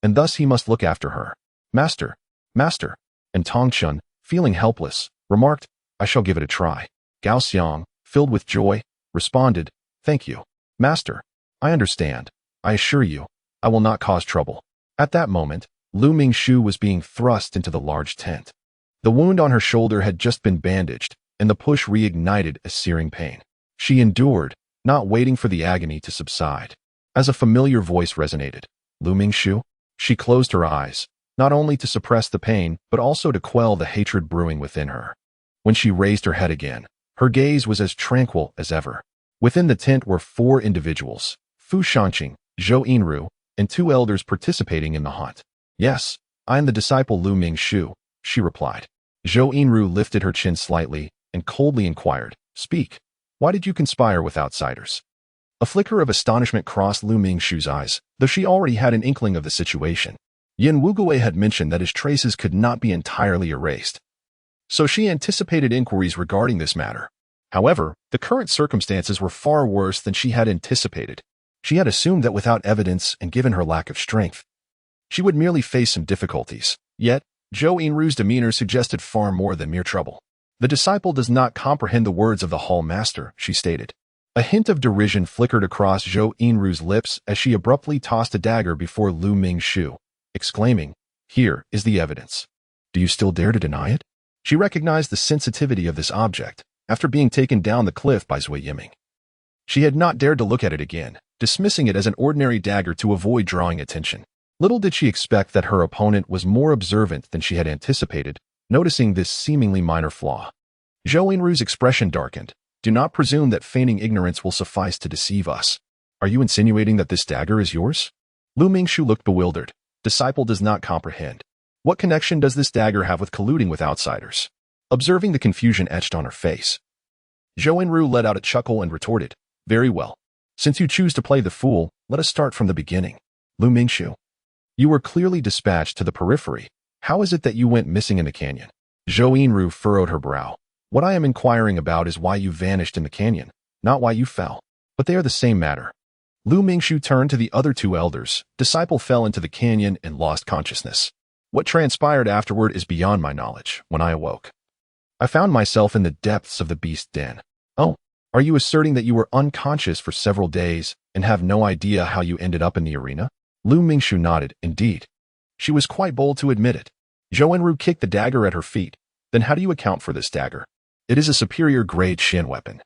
and thus he must look after her. Master, master." And Tongchen, feeling helpless, remarked, "I shall give it a try." Gao Xiang, filled with joy, responded, "Thank you, master. I understand. I assure you, I will not cause trouble." At that moment, Lu Mingxiu was being thrust into the large tent. The wound on her shoulder had just been bandaged, and the push reignited a searing pain. She endured, not waiting for the agony to subside. As a familiar voice resonated, "Lu Mingxiu?" She closed her eyes, not only to suppress the pain, but also to quell the hatred brewing within her. When she raised her head again, her gaze was as tranquil as ever. Within the tent were 4 individuals, Fu Shanqing, Zhou Yinru, and 2 elders participating in the hunt. "Yes, I am the disciple Lu Mingxiu," she replied. Zhou Yinru lifted her chin slightly and coldly inquired, "Speak. Why did you conspire with outsiders?" A flicker of astonishment crossed Lu Mingxiu's eyes, though she already had an inkling of the situation. Yin Wugui had mentioned that his traces could not be entirely erased, so she anticipated inquiries regarding this matter. However, the current circumstances were far worse than she had anticipated. She had assumed that without evidence and given her lack of strength, she would merely face some difficulties. Yet, Zhou Yinru's demeanor suggested far more than mere trouble. "The disciple does not comprehend the words of the Hall Master," she stated. A hint of derision flickered across Zhou Yinru's lips as she abruptly tossed a dagger before Lu Mingxiu, exclaiming, "Here is the evidence. Do you still dare to deny it?" She recognized the sensitivity of this object after being taken down the cliff by Zui Yiming. She had not dared to look at it again, dismissing it as an ordinary dagger to avoid drawing attention. Little did she expect that her opponent was more observant than she had anticipated, noticing this seemingly minor flaw. Zhou Yinru's expression darkened. "Do not presume that feigning ignorance will suffice to deceive us. Are you insinuating that this dagger is yours?" Lu Mingxiu looked bewildered. "Disciple does not comprehend. What connection does this dagger have with colluding with outsiders?" Observing the confusion etched on her face, Zhou Yinru let out a chuckle and retorted, "Very well. Since you choose to play the fool, let us start from the beginning. Lu Mingxiu, you were clearly dispatched to the periphery. How is it that you went missing in the canyon?" Zhou Yinru furrowed her brow. "What I am inquiring about is why you vanished in the canyon, not why you fell. But they are the same matter." Lu Mingxiu turned to the other 2 elders. "Disciple fell into the canyon and lost consciousness. What transpired afterward is beyond my knowledge. When I awoke, I found myself in the depths of the beast den." "Oh, are you asserting that you were unconscious for several days and have no idea how you ended up in the arena?" Lu Mingxiu nodded. Indeed. She was quite bold to admit it. Zhou Yinru kicked the dagger at her feet. "Then how do you account for this dagger? It is a superior grade Shen weapon,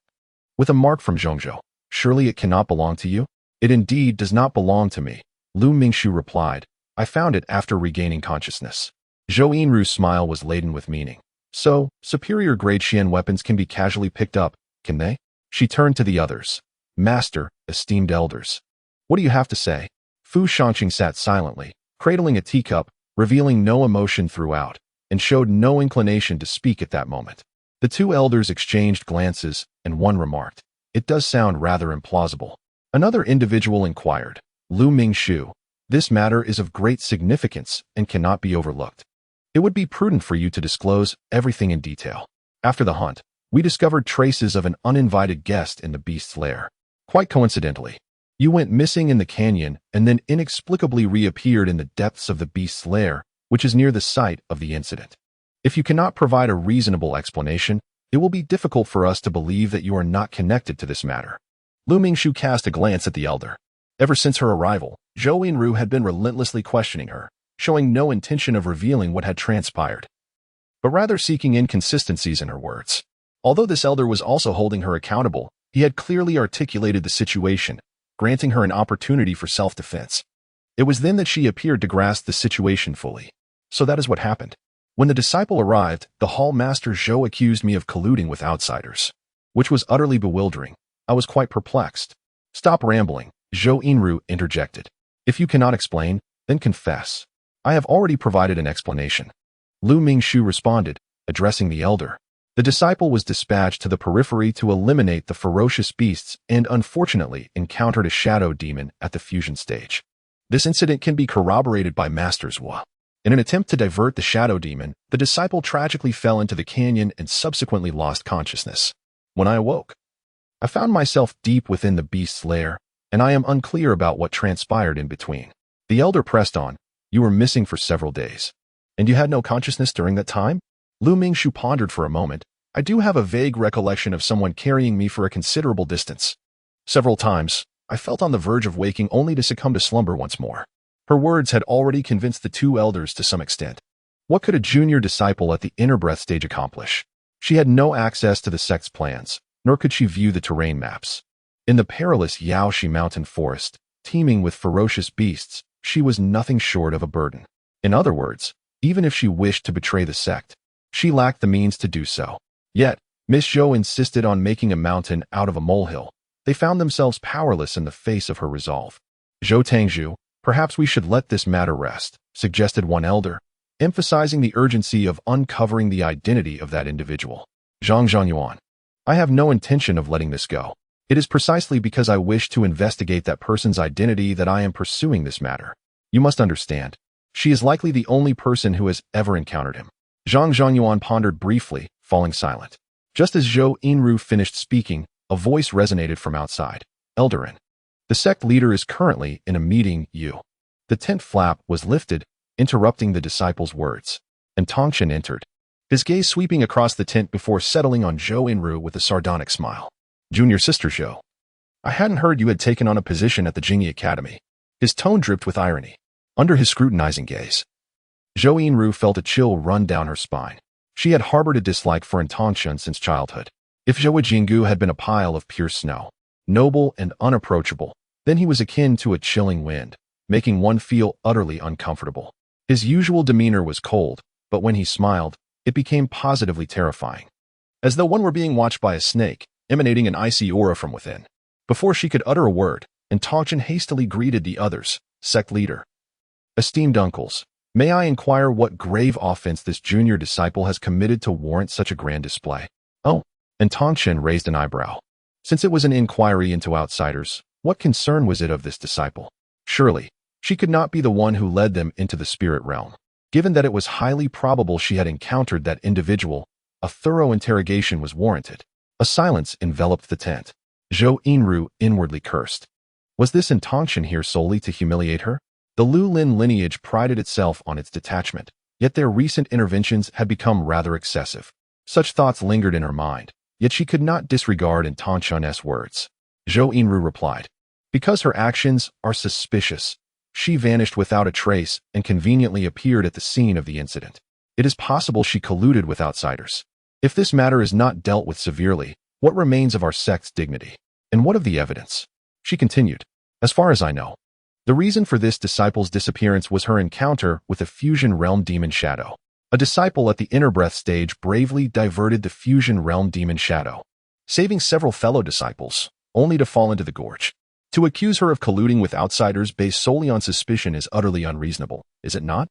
with a mark from Zhongzhou. Surely it cannot belong to you?" "It indeed does not belong to me," Lu Mingxiu replied. "I found it after regaining consciousness." Zhou Yinru's smile was laden with meaning. "So, superior grade Shen weapons can be casually picked up, can they?" She turned to the others. "Master, esteemed elders, what do you have to say?" Fu Shanqing sat silently, cradling a teacup, revealing no emotion throughout, and showed no inclination to speak at that moment. The two elders exchanged glances, and one remarked, "It does sound rather implausible." Another individual inquired, "Lu Mingshu, this matter is of great significance and cannot be overlooked. It would be prudent for you to disclose everything in detail. After the hunt, we discovered traces of an uninvited guest in the beast's lair. Quite coincidentally, you went missing in the canyon and then inexplicably reappeared in the depths of the beast's lair, which is near the site of the incident. If you cannot provide a reasonable explanation, it will be difficult for us to believe that you are not connected to this matter." Lu Mingshu cast a glance at the elder. Ever since her arrival, Zhou Yinru had been relentlessly questioning her, showing no intention of revealing what had transpired, but rather seeking inconsistencies in her words. Although this elder was also holding her accountable, he had clearly articulated the situation, granting her an opportunity for self-defense. It was then that she appeared to grasp the situation fully. So that is what happened. When the disciple arrived, the hall master Zhou accused me of colluding with outsiders, which was utterly bewildering. I was quite perplexed. "Stop rambling," Zhou Yinru interjected. "If you cannot explain, then confess. I have already provided an explanation." Lu Mingshu responded, addressing the elder. The disciple was dispatched to the periphery to eliminate the ferocious beasts and unfortunately encountered a shadow demon at the fusion stage. This incident can be corroborated by Master Zhua. In an attempt to divert the shadow demon, the disciple tragically fell into the canyon and subsequently lost consciousness. When I awoke, I found myself deep within the beast's lair, and I am unclear about what transpired in between. The elder pressed on, "You were missing for several days. And you had no consciousness during that time?" Lu Mingshu pondered for a moment. "I do have a vague recollection of someone carrying me for a considerable distance. Several times, I felt on the verge of waking only to succumb to slumber once more." Her words had already convinced the two elders to some extent. What could a junior disciple at the inner breath stage accomplish? She had no access to the sect's plans, nor could she view the terrain maps. In the perilous Yaoshi mountain forest, teeming with ferocious beasts, she was nothing short of a burden. In other words, even if she wished to betray the sect, she lacked the means to do so. Yet, Miss Zhou insisted on making a mountain out of a molehill. They found themselves powerless in the face of her resolve. "Zhou Tangzhu, perhaps we should let this matter rest," suggested one elder, emphasizing the urgency of uncovering the identity of that individual. "Zhang Zhangyuan, I have no intention of letting this go. It is precisely because I wish to investigate that person's identity that I am pursuing this matter. You must understand, she is likely the only person who has ever encountered him." Zhang Zhangyuan pondered briefly, falling silent. Just as Zhou Yinru finished speaking, a voice resonated from outside. "Eldarin, the sect leader is currently in a meeting, you." The tent flap was lifted, interrupting the disciple's words, and Tongchen entered, his gaze sweeping across the tent before settling on Zhou Yinru with a sardonic smile. "Junior sister Zhou, I hadn't heard you had taken on a position at the Jingyi Academy." His tone dripped with irony. Under his scrutinizing gaze, Zhou Yinru felt a chill run down her spine. She had harbored a dislike for Tongchen since childhood. If Zhou Jingu had been a pile of pure snow, noble and unapproachable, then he was akin to a chilling wind, making one feel utterly uncomfortable. His usual demeanor was cold, but when he smiled, it became positively terrifying, as though one were being watched by a snake, emanating an icy aura from within. Before she could utter a word, Tongchen hastily greeted the others. "Sect leader. Esteemed uncles, may I inquire what grave offense this junior disciple has committed to warrant such a grand display?" "Oh," and Tongchen raised an eyebrow. Since it was an inquiry into outsiders, what concern was it of this disciple? Surely, she could not be the one who led them into the spirit realm. Given that it was highly probable she had encountered that individual, a thorough interrogation was warranted. A silence enveloped the tent. Zhou Yinru inwardly cursed. Was this Tongchen here solely to humiliate her? The Lu Lin lineage prided itself on its detachment, yet their recent interventions had become rather excessive. Such thoughts lingered in her mind, yet she could not disregard Tongchen's words. Zhou Yinru replied, "Because her actions are suspicious, she vanished without a trace and conveniently appeared at the scene of the incident. It is possible she colluded with outsiders. If this matter is not dealt with severely, what remains of our sect's dignity? And what of the evidence?" She continued, "As far as I know, the reason for this disciple's disappearance was her encounter with a fusion realm demon shadow. A disciple at the inner breath stage bravely diverted the fusion realm demon shadow, saving several fellow disciples, only to fall into the gorge. To accuse her of colluding with outsiders based solely on suspicion is utterly unreasonable, is it not?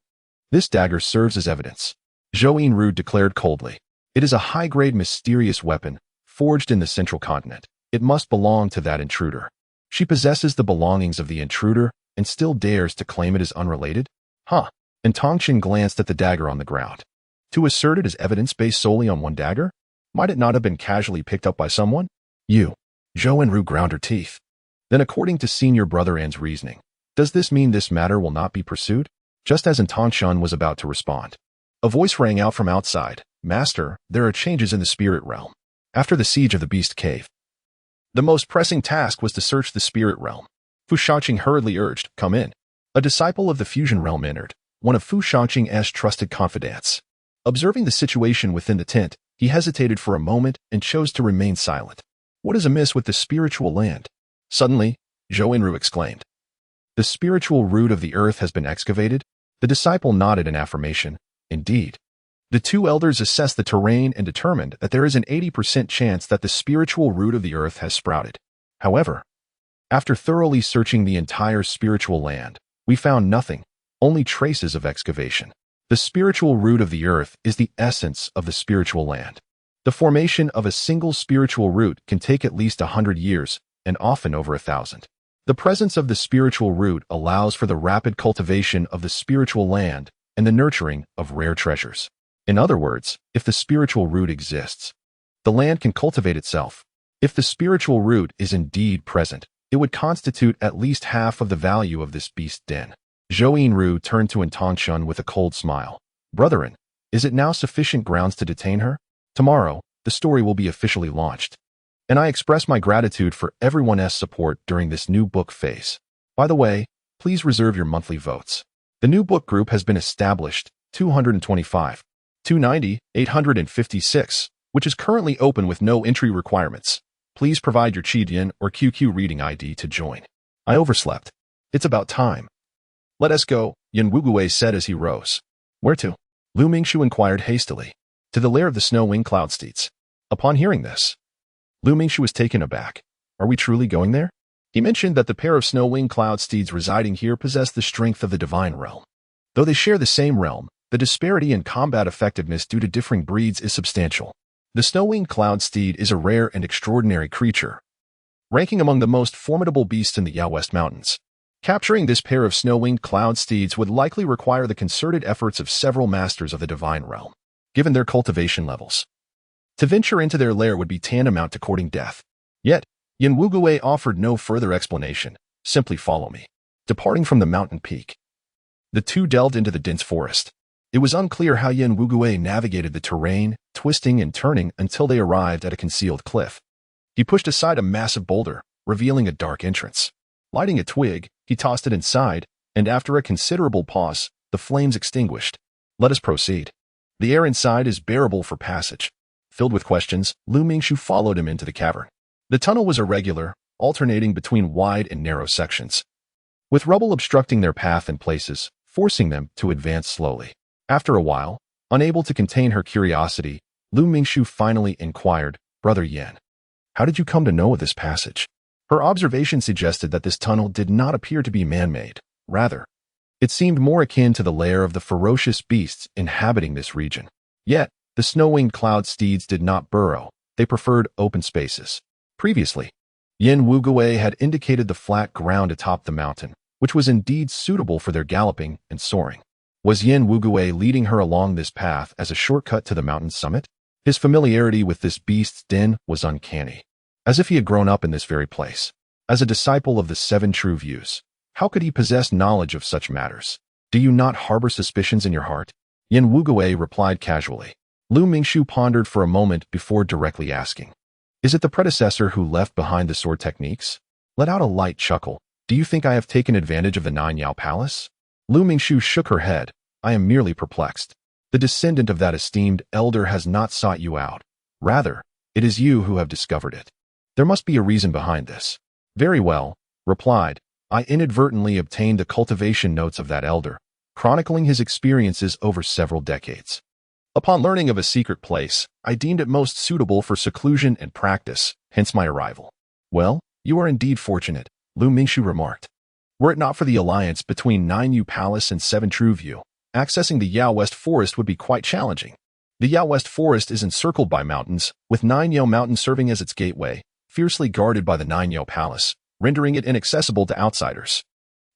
This dagger serves as evidence. Zhou Yinru declared coldly. It is a high-grade mysterious weapon, forged in the central continent. It must belong to that intruder. She possesses the belongings of the intruder and still dares to claim it as unrelated? Huh. And Tongqin glanced at the dagger on the ground. To assert it as evidence based solely on one dagger? Might it not have been casually picked up by someone? You. Zhou Yinru ground her teeth. Then according to Senior Brother An's reasoning, does this mean this matter will not be pursued? Just as Tongqin was about to respond, a voice rang out from outside. Master, there are changes in the spirit realm. After the siege of the Beast Cave, the most pressing task was to search the spirit realm. Fu Shaoqing hurriedly urged, come in. A disciple of the fusion realm entered, one of Fu Shaoqing's trusted confidants. Observing the situation within the tent, he hesitated for a moment and chose to remain silent. What is amiss with the spiritual land? Suddenly, Zhou Yinru exclaimed. The spiritual root of the earth has been excavated? The disciple nodded in affirmation. Indeed. The two elders assessed the terrain and determined that there is an 80% chance that the spiritual root of the earth has sprouted. However, after thoroughly searching the entire spiritual land, we found nothing, only traces of excavation. The spiritual root of the earth is the essence of the spiritual land. The formation of a single spiritual root can take at least 100 years, and often over 1,000. The presence of the spiritual root allows for the rapid cultivation of the spiritual land and the nurturing of rare treasures. In other words, if the spiritual root exists, the land can cultivate itself. If the spiritual root is indeed present, it would constitute at least half of the value of this beast den. Zhou Yinru turned to Tongqin with a cold smile. Brethren, is it now sufficient grounds to detain her? Tomorrow, the story will be officially launched. And I express my gratitude for everyone's support during this new book phase. By the way, please reserve your monthly votes. The new book group has been established, 225, 290, 856, which is currently open with no entry requirements. Please provide your Qidian or QQ reading ID to join. I overslept. It's about time. Let us go, Yan Wugui said as he rose. Where to? Lu Mingshu inquired hastily. To the lair of the snow-winged cloud steeds. Upon hearing this, Lu Mingshu was taken aback. Are we truly going there? He mentioned that the pair of snow-winged cloud steeds residing here possess the strength of the divine realm. Though they share the same realm, the disparity in combat effectiveness due to differing breeds is substantial. The snow-winged cloud steed is a rare and extraordinary creature, ranking among the most formidable beasts in the Yao West Mountains. Capturing this pair of snow-winged cloud steeds would likely require the concerted efforts of several masters of the divine realm, given their cultivation levels. To venture into their lair would be tantamount to courting death. Yet, Yan Wugui offered no further explanation. Simply follow me. Departing from the mountain peak, the two delved into the dense forest. It was unclear how Yan Wugui navigated the terrain, twisting and turning until they arrived at a concealed cliff. He pushed aside a massive boulder, revealing a dark entrance. Lighting a twig, he tossed it inside, and after a considerable pause, the flames extinguished. Let us proceed. The air inside is bearable for passage. Filled with questions, Lu Mingshu followed him into the cavern. The tunnel was irregular, alternating between wide and narrow sections, with rubble obstructing their path in places, forcing them to advance slowly. After a while, unable to contain her curiosity, Lu Mingshu finally inquired, Brother Yan, how did you come to know of this passage? Her observation suggested that this tunnel did not appear to be man-made. Rather, it seemed more akin to the lair of the ferocious beasts inhabiting this region. Yet, the snow-winged cloud steeds did not burrow. They preferred open spaces. Previously, Yan Wugui had indicated the flat ground atop the mountain, which was indeed suitable for their galloping and soaring. Was Yan Wugui leading her along this path as a shortcut to the mountain's summit? His familiarity with this beast's den was uncanny, as if he had grown up in this very place. As a disciple of the Seven True Views, how could he possess knowledge of such matters? Do you not harbor suspicions in your heart? Yan Wugui replied casually. Lu Mingshu pondered for a moment before directly asking, is it the predecessor who left behind the sword techniques? Let out a light chuckle. Do you think I have taken advantage of the Nine Yao Palace? Lu Mingshu shook her head. I am merely perplexed. The descendant of that esteemed elder has not sought you out. Rather, it is you who have discovered it. There must be a reason behind this. Very well, replied. I inadvertently obtained the cultivation notes of that elder, chronicling his experiences over several decades. Upon learning of a secret place, I deemed it most suitable for seclusion and practice, hence my arrival. Well, you are indeed fortunate. Lu Mingshu remarked. Were it not for the alliance between 9 Yu Palace and 7 True View, accessing the Yao West Forest would be quite challenging. The Yao West Forest is encircled by mountains, with 9 Yao Mountain serving as its gateway, fiercely guarded by the 9 Yao Palace, rendering it inaccessible to outsiders.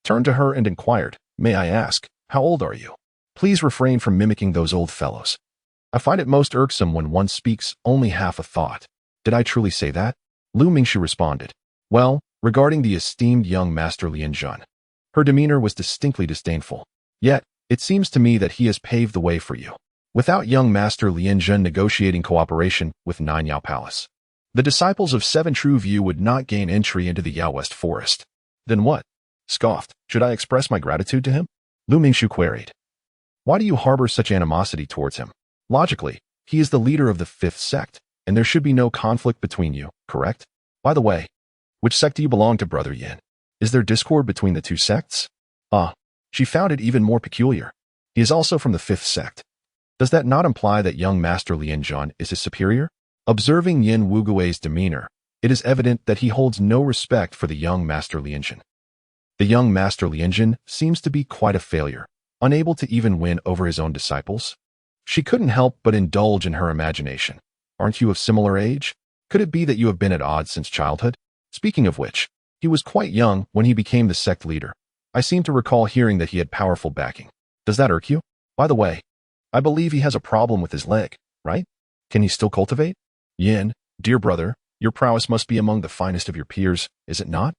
Turned to her and inquired, "May I ask, how old are you? Please refrain from mimicking those old fellows. I find it most irksome when one speaks only half a thought." Did I truly say that? Lu Mingshu responded. Well, regarding the esteemed young master Lin Zhao. Her demeanor was distinctly disdainful. Yet, it seems to me that he has paved the way for you. Without young master Lin Zhao negotiating cooperation with 9 Yao Palace, the disciples of 7 True View would not gain entry into the Yao West Forest. Then what? Scoffed. Should I express my gratitude to him? Lu Mingshu queried. Why do you harbor such animosity towards him? Logically, he is the leader of the 5th sect, and there should be no conflict between you, correct? By the way, which sect do you belong to, Brother Yin? Is there discord between the 2 sects? She found it even more peculiar. He is also from the 5th sect. Does that not imply that young Master Lin Zhao is his superior? Observing Yin Wugui's demeanor, it is evident that he holds no respect for the young Master Lin Zhao. The young Master Lin Zhao seems to be quite a failure, unable to even win over his own disciples. She couldn't help but indulge in her imagination. Aren't you of similar age? Could it be that you have been at odds since childhood? Speaking of which, he was quite young when he became the sect leader. I seem to recall hearing that he had powerful backing. Does that irk you? By the way, I believe he has a problem with his leg, right? Can he still cultivate? Yin, dear brother, your prowess must be among the finest of your peers, is it not?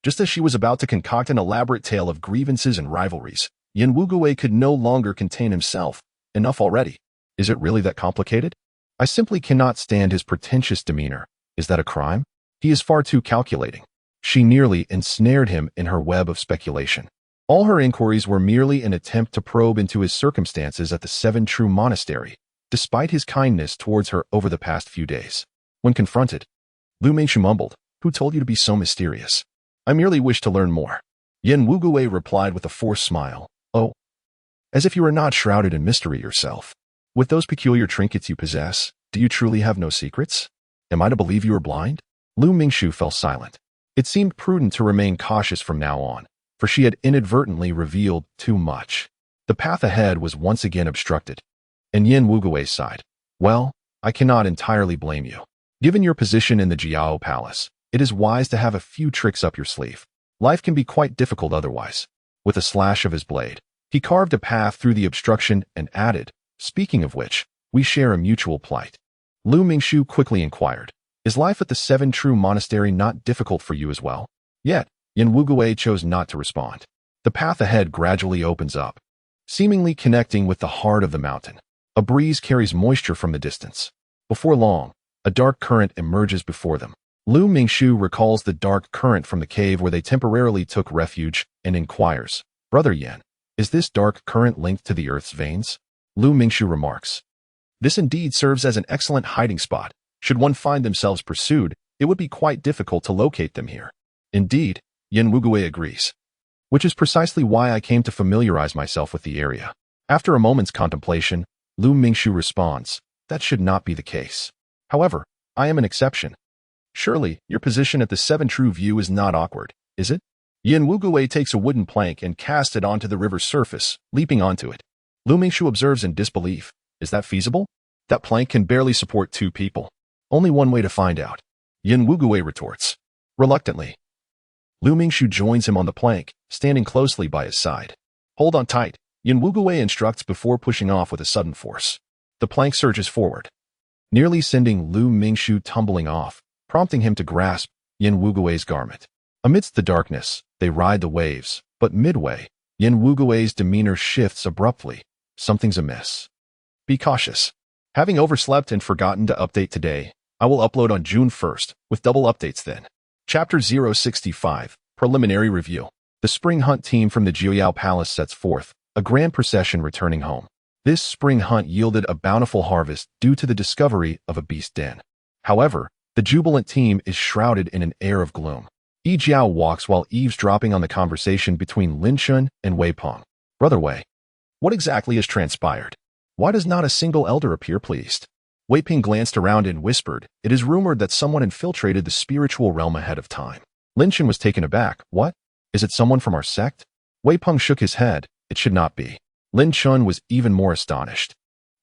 Just as she was about to concoct an elaborate tale of grievances and rivalries, Yin Wugui could no longer contain himself. Enough already. Is it really that complicated? I simply cannot stand his pretentious demeanor. Is that a crime? He is far too calculating. She nearly ensnared him in her web of speculation. All her inquiries were merely an attempt to probe into his circumstances at the 7 True Monastery, despite his kindness towards her over the past few days. When confronted, Lu Mingshu mumbled, "Who told you to be so mysterious? I merely wish to learn more." Yin Wugui replied with a forced smile, "Oh, as if you were not shrouded in mystery yourself. With those peculiar trinkets you possess, do you truly have no secrets? Am I to believe you are blind?" Lu Mingshu fell silent. It seemed prudent to remain cautious from now on, for she had inadvertently revealed too much. The path ahead was once again obstructed. And Yin Wugui sighed. Well, I cannot entirely blame you. Given your position in the Jiao Palace, it is wise to have a few tricks up your sleeve. Life can be quite difficult otherwise. With a slash of his blade, he carved a path through the obstruction and added, "Speaking of which, we share a mutual plight." Lu Mingshu quickly inquired, "Is life at the 7 True Monastery not difficult for you as well?" Yet, Yin Wugui chose not to respond. The path ahead gradually opens up, seemingly connecting with the heart of the mountain. A breeze carries moisture from the distance. Before long, a dark current emerges before them. Lu Mingshu recalls the dark current from the cave where they temporarily took refuge and inquires, "Brother Yin, is this dark current linked to the earth's veins?" Lu Mingshu remarks, "This indeed serves as an excellent hiding spot. Should one find themselves pursued, it would be quite difficult to locate them here." Indeed, Yin Wugui agrees. Which is precisely why I came to familiarize myself with the area. After a moment's contemplation, Lu Mingshu responds, "That should not be the case. However, I am an exception. Surely, your position at the 7 True View is not awkward, is it?" Yin Wugui takes a wooden plank and casts it onto the river's surface, leaping onto it. Lu Mingshu observes in disbelief. Is that feasible? That plank can barely support 2 people. Only one way to find out. Yin Wugui retorts. Reluctantly, Lu Mingshu joins him on the plank, standing closely by his side. "Hold on tight," Yin Wugui instructs before pushing off with a sudden force. The plank surges forward, nearly sending Lu Mingshu tumbling off, prompting him to grasp Yin Wugui's garment. Amidst the darkness, they ride the waves, but midway, Yin Wugui's demeanor shifts abruptly. Something's amiss. Be cautious. Having overslept and forgotten to update today, I will upload on June 1st, with double updates then. Chapter 065, Preliminary Review. The spring hunt team from the Jiao Palace sets forth, a grand procession returning home. This spring hunt yielded a bountiful harvest due to the discovery of a beast den. However, the jubilant team is shrouded in an air of gloom. Yi Jiao walks while eavesdropping on the conversation between Lin Shun and Wei Peng. "Brother Wei, what exactly has transpired? Why does not a single elder appear pleased?" Wei Peng glanced around and whispered, "It is rumored that someone infiltrated the spiritual realm ahead of time. Lin Chen was taken aback. What? Is it someone from our sect? Wei Peng shook his head. It should not be. Lin Chen was even more astonished.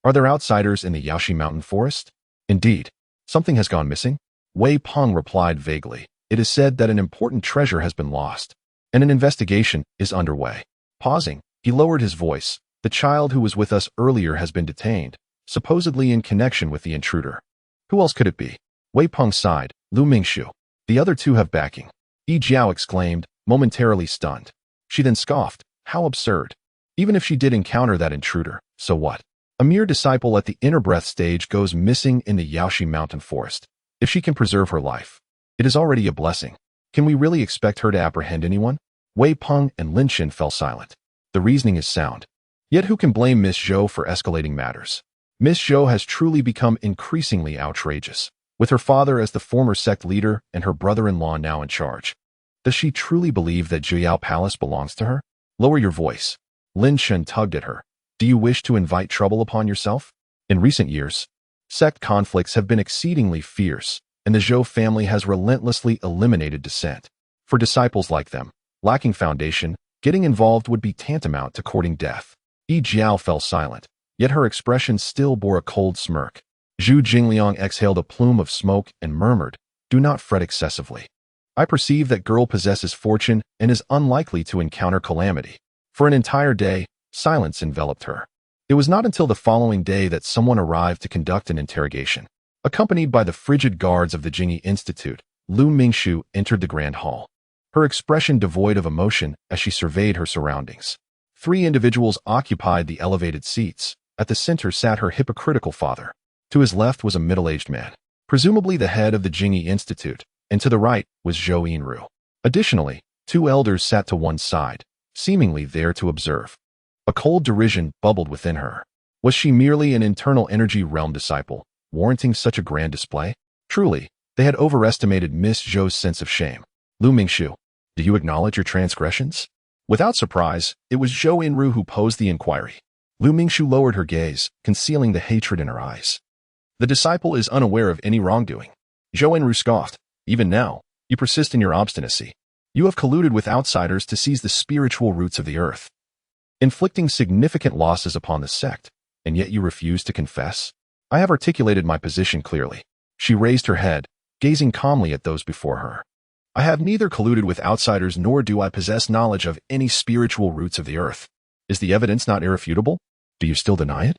Are there outsiders in the Yaoshi Mountain Forest? Indeed. Something has gone missing? Wei Peng replied vaguely. It is said that an important treasure has been lost, and an investigation is underway. Pausing, he lowered his voice. The child who was with us earlier has been detained, supposedly in connection with the intruder. Who else could it be? Wei Peng sighed. Lu Mingshu. The other two have backing. Yi Jiao exclaimed, momentarily stunned. She then scoffed. How absurd. Even if she did encounter that intruder, so what? A mere disciple at the inner breath stage goes missing in the Yaoshi Mountain Forest. If she can preserve her life, it is already a blessing. Can we really expect her to apprehend anyone? Wei Peng and Lin Chen fell silent. The reasoning is sound. Yet who can blame Miss Zhou for escalating matters? Miss Zhou has truly become increasingly outrageous, with her father as the former sect leader and her brother-in-law now in charge. Does she truly believe that Juyao Palace belongs to her? Lower your voice. Lin Chen tugged at her. Do you wish to invite trouble upon yourself? In recent years, sect conflicts have been exceedingly fierce, and the Zhou family has relentlessly eliminated dissent. For disciples like them, lacking foundation, getting involved would be tantamount to courting death. Yi Jiao fell silent, yet her expression still bore a cold smirk. Zhu Jingliang exhaled a plume of smoke and murmured, Do not fret excessively. I perceive that girl possesses fortune and is unlikely to encounter calamity. For an entire day, silence enveloped her. It was not until the following day that someone arrived to conduct an interrogation. Accompanied by the frigid guards of the Jingyi Institute, Lu Mingshu entered the grand hall. Her expression devoid of emotion as she surveyed her surroundings. 3 individuals occupied the elevated seats. At the center sat her hypocritical father. To his left was a middle-aged man, presumably the head of the Jingyi Institute, and to the right was Zhou Yinru. Additionally, 2 elders sat to one side, seemingly there to observe. A cold derision bubbled within her. Was she merely an internal energy realm disciple, warranting such a grand display? Truly, they had overestimated Miss Zhou's sense of shame. Lu Mingshu, do you acknowledge your transgressions? Without surprise, it was Zhou Yinru who posed the inquiry. Lu Mingshu lowered her gaze, concealing the hatred in her eyes. The disciple is unaware of any wrongdoing. Zhou Yinru scoffed. Even now, you persist in your obstinacy. You have colluded with outsiders to seize the spiritual roots of the earth, inflicting significant losses upon the sect, and yet you refuse to confess? I have articulated my position clearly. She raised her head, gazing calmly at those before her. I have neither colluded with outsiders nor do I possess knowledge of any spiritual roots of the earth. Is the evidence not irrefutable? Do you still deny it?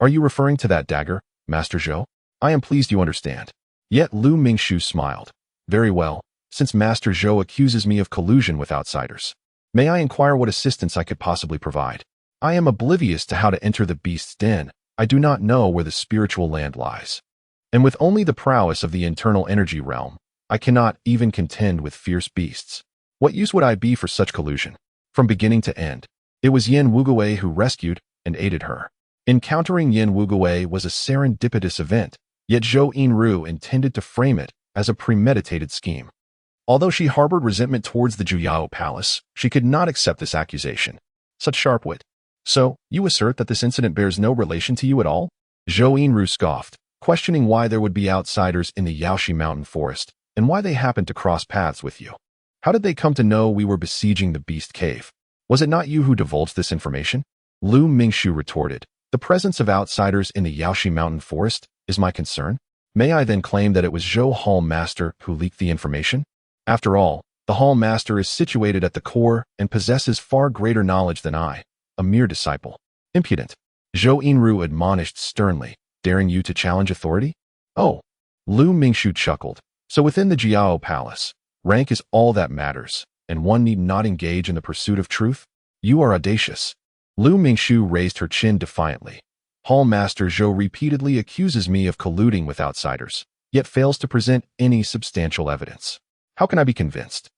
Are you referring to that dagger, Master Zhou? I am pleased you understand. Yet Lu Mingshu smiled. Very well, since Master Zhou accuses me of collusion with outsiders. May I inquire what assistance I could possibly provide? I am oblivious to how to enter the beast's den. I do not know where the spiritual land lies. And with only the prowess of the internal energy realm, I cannot even contend with fierce beasts. What use would I be for such collusion? From beginning to end, it was Yin Wuguwei who rescued and aided her. Encountering Yin Wuguwei was a serendipitous event, yet Zhou Yinru intended to frame it as a premeditated scheme. Although she harbored resentment towards the Juyao Palace, she could not accept this accusation. Such sharp wit. So, you assert that this incident bears no relation to you at all? Zhou Yinru scoffed, questioning why there would be outsiders in the Yaoshi Mountain Forest, and why they happened to cross paths with you. How did they come to know we were besieging the Beast Cave? Was it not you who divulged this information? Lu Mingshu retorted, the presence of outsiders in the Yaoshi Mountain Forest is my concern. May I then claim that it was Zhou Hall Master who leaked the information? After all, the Hall Master is situated at the core and possesses far greater knowledge than I, a mere disciple. Impudent. Zhou Yinru admonished sternly, daring you to challenge authority? Oh. Lu Mingshu chuckled. So within the Jiao Palace, rank is all that matters, and one need not engage in the pursuit of truth? You are audacious. Lu Mingshu raised her chin defiantly. Hall Master Zhou repeatedly accuses me of colluding with outsiders, yet fails to present any substantial evidence. How can I be convinced?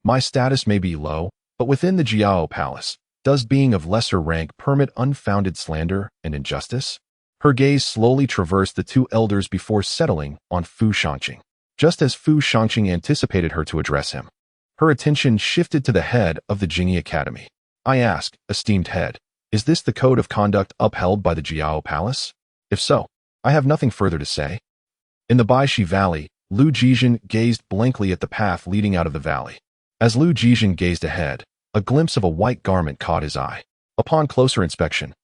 My status may be low, but within the Jiao Palace, does being of lesser rank permit unfounded slander and injustice? Her gaze slowly traversed the 2 elders before settling on Fu Shangqing. Just as Fu Shangqing anticipated her to address him, her attention shifted to the head of the Jingyi Academy. I ask, esteemed head, is this the code of conduct upheld by the Jiao Palace? If so, I have nothing further to say. In the Baishi Valley, Lu Jizhen gazed blankly at the path leading out of the valley. As Lu Jizhen gazed ahead, a glimpse of a white garment caught his eye. Upon closer inspection,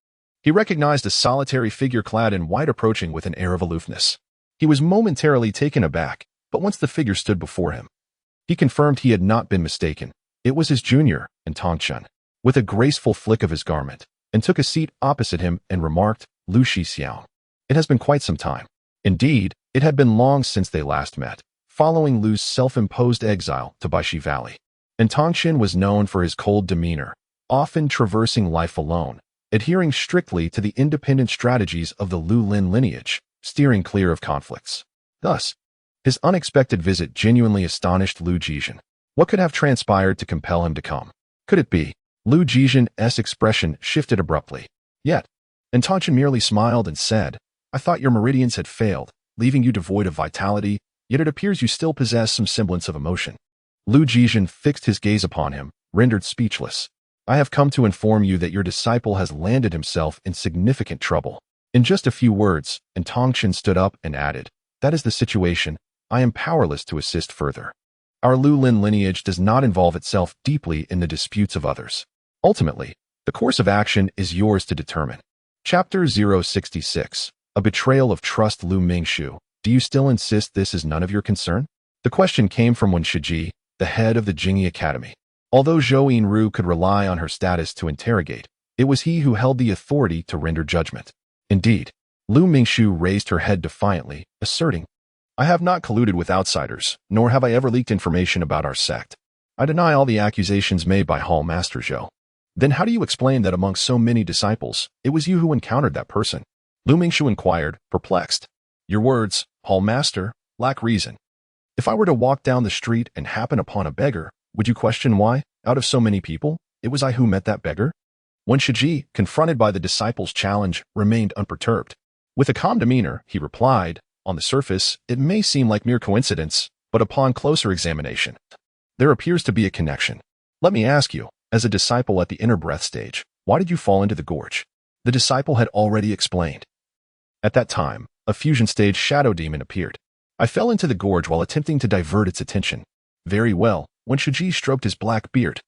he recognized a solitary figure clad in white approaching with an air of aloofness. He was momentarily taken aback, but once the figure stood before him, he confirmed he had not been mistaken. It was his junior, Tongchen, with a graceful flick of his garment, and took a seat opposite him and remarked, Lu Shixiao. It has been quite some time. Indeed, it had been long since they last met, following Lu's self-imposed exile to Baishi Valley. And Tongchen was known for his cold demeanor, often traversing life alone, adhering strictly to the independent strategies of the Lu Lin lineage, steering clear of conflicts. Thus, his unexpected visit genuinely astonished Lu Jizhen. What could have transpired to compel him to come? Could it be? Lu Jizhen's expression shifted abruptly. Yet, Tongchen merely smiled and said, I thought your meridians had failed, leaving you devoid of vitality, yet it appears you still possess some semblance of emotion. Lu Jizhen fixed his gaze upon him, rendered speechless. I have come to inform you that your disciple has landed himself in significant trouble. In just a few words, Tongchen stood up and added, That is the situation. I am powerless to assist further. Our Lu Lin lineage does not involve itself deeply in the disputes of others. Ultimately, the course of action is yours to determine. Chapter 066. A betrayal of trust. Lu Mingshu, do you still insist this is none of your concern? The question came from Wen Shiji, the head of the Jingyi Academy. Although Zhou Yinru could rely on her status to interrogate, it was he who held the authority to render judgment. Indeed, Lu Mingshu raised her head defiantly, asserting, I have not colluded with outsiders, nor have I ever leaked information about our sect. I deny all the accusations made by Hall Master Zhou. Then how do you explain that among so many disciples, it was you who encountered that person? Lu Mingshu inquired, perplexed. Your words, Hall Master, lack reason. If I were to walk down the street and happen upon a beggar, would you question why, out of so many people, it was I who met that beggar? Wen Shiji, confronted by the disciple's challenge, remained unperturbed. With a calm demeanor, he replied, On the surface, it may seem like mere coincidence, but upon closer examination, there appears to be a connection. Let me ask you, as a disciple at the inner breath stage, why did you fall into the gorge? The disciple had already explained. At that time, a fusion stage shadow demon appeared. I fell into the gorge while attempting to divert its attention. Very well, Wen Shiji stroked his black beard,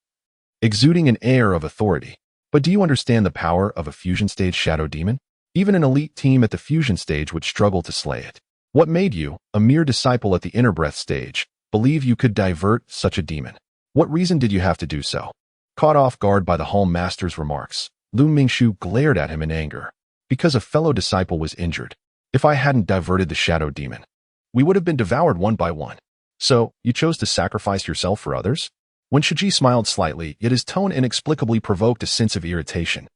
exuding an air of authority. But do you understand the power of a fusion stage shadow demon? Even an elite team at the fusion stage would struggle to slay it. What made you, a mere disciple at the inner breath stage, believe you could divert such a demon? What reason did you have to do so? Caught off guard by the Hall Master's remarks, Lu Mingshu glared at him in anger. Because a fellow disciple was injured. If I hadn't diverted the shadow demon, we would have been devoured one by one. So, you chose to sacrifice yourself for others? Wen Shiji smiled slightly, yet his tone inexplicably provoked a sense of irritation.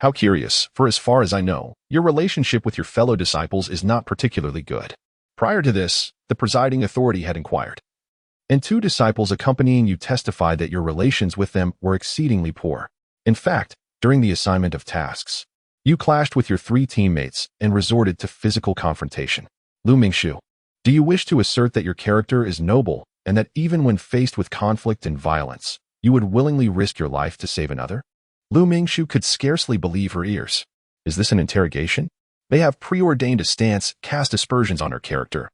How curious, for as far as I know, your relationship with your fellow disciples is not particularly good. Prior to this, the presiding authority had inquired. And 2 disciples accompanying you testified that your relations with them were exceedingly poor. In fact, during the assignment of tasks, you clashed with your 3 teammates and resorted to physical confrontation. Lu Mingshu, do you wish to assert that your character is noble and that even when faced with conflict and violence, you would willingly risk your life to save another? Lu Mingshu could scarcely believe her ears. Is this an interrogation? They have preordained a stance, cast aspersions on her character,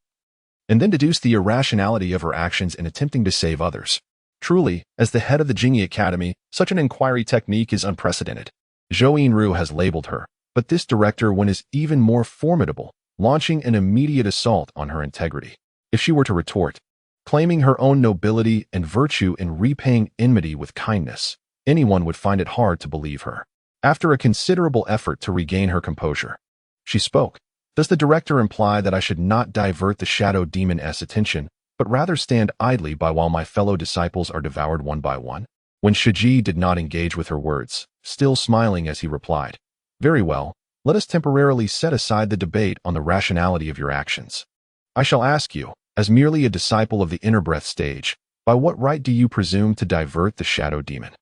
and then deduce the irrationality of her actions in attempting to save others. Truly, as the head of the Jingyi Academy, such an inquiry technique is unprecedented. Zhou Yinru has labeled her, but this director one is even more formidable, launching an immediate assault on her integrity. If she were to retort, claiming her own nobility and virtue and repaying enmity with kindness, anyone would find it hard to believe her. After a considerable effort to regain her composure, she spoke. Does the director imply that I should not divert the shadow demon's attention, but rather stand idly by while my fellow disciples are devoured one by one? Wen Shiji did not engage with her words, still smiling as he replied, Very well, let us temporarily set aside the debate on the rationality of your actions. I shall ask you, as merely a disciple of the inner breath stage, by what right do you presume to divert the shadow demon?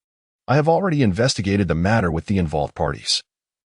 I have already investigated the matter with the involved parties.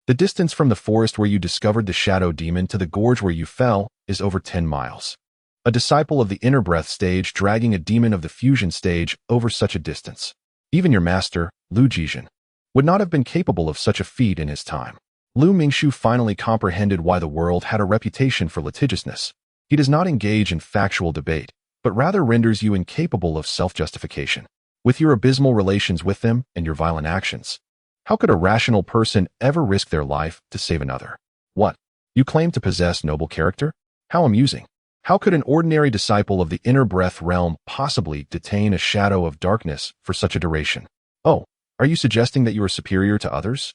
The distance from the forest where you discovered the shadow demon to the gorge where you fell is over 10 miles. A disciple of the inner breath stage dragging a demon of the fusion stage over such a distance. Even your master, Lu Jizhen, would not have been capable of such a feat in his time. Lu Mingshu finally comprehended why the world had a reputation for litigiousness. He does not engage in factual debate, but rather renders you incapable of self-justification. With your abysmal relations with them and your violent actions, how could a rational person ever risk their life to save another? What? You claim to possess noble character? How amusing. How could an ordinary disciple of the inner breath realm possibly detain a shadow of darkness for such a duration? Oh, are you suggesting that you are superior to others?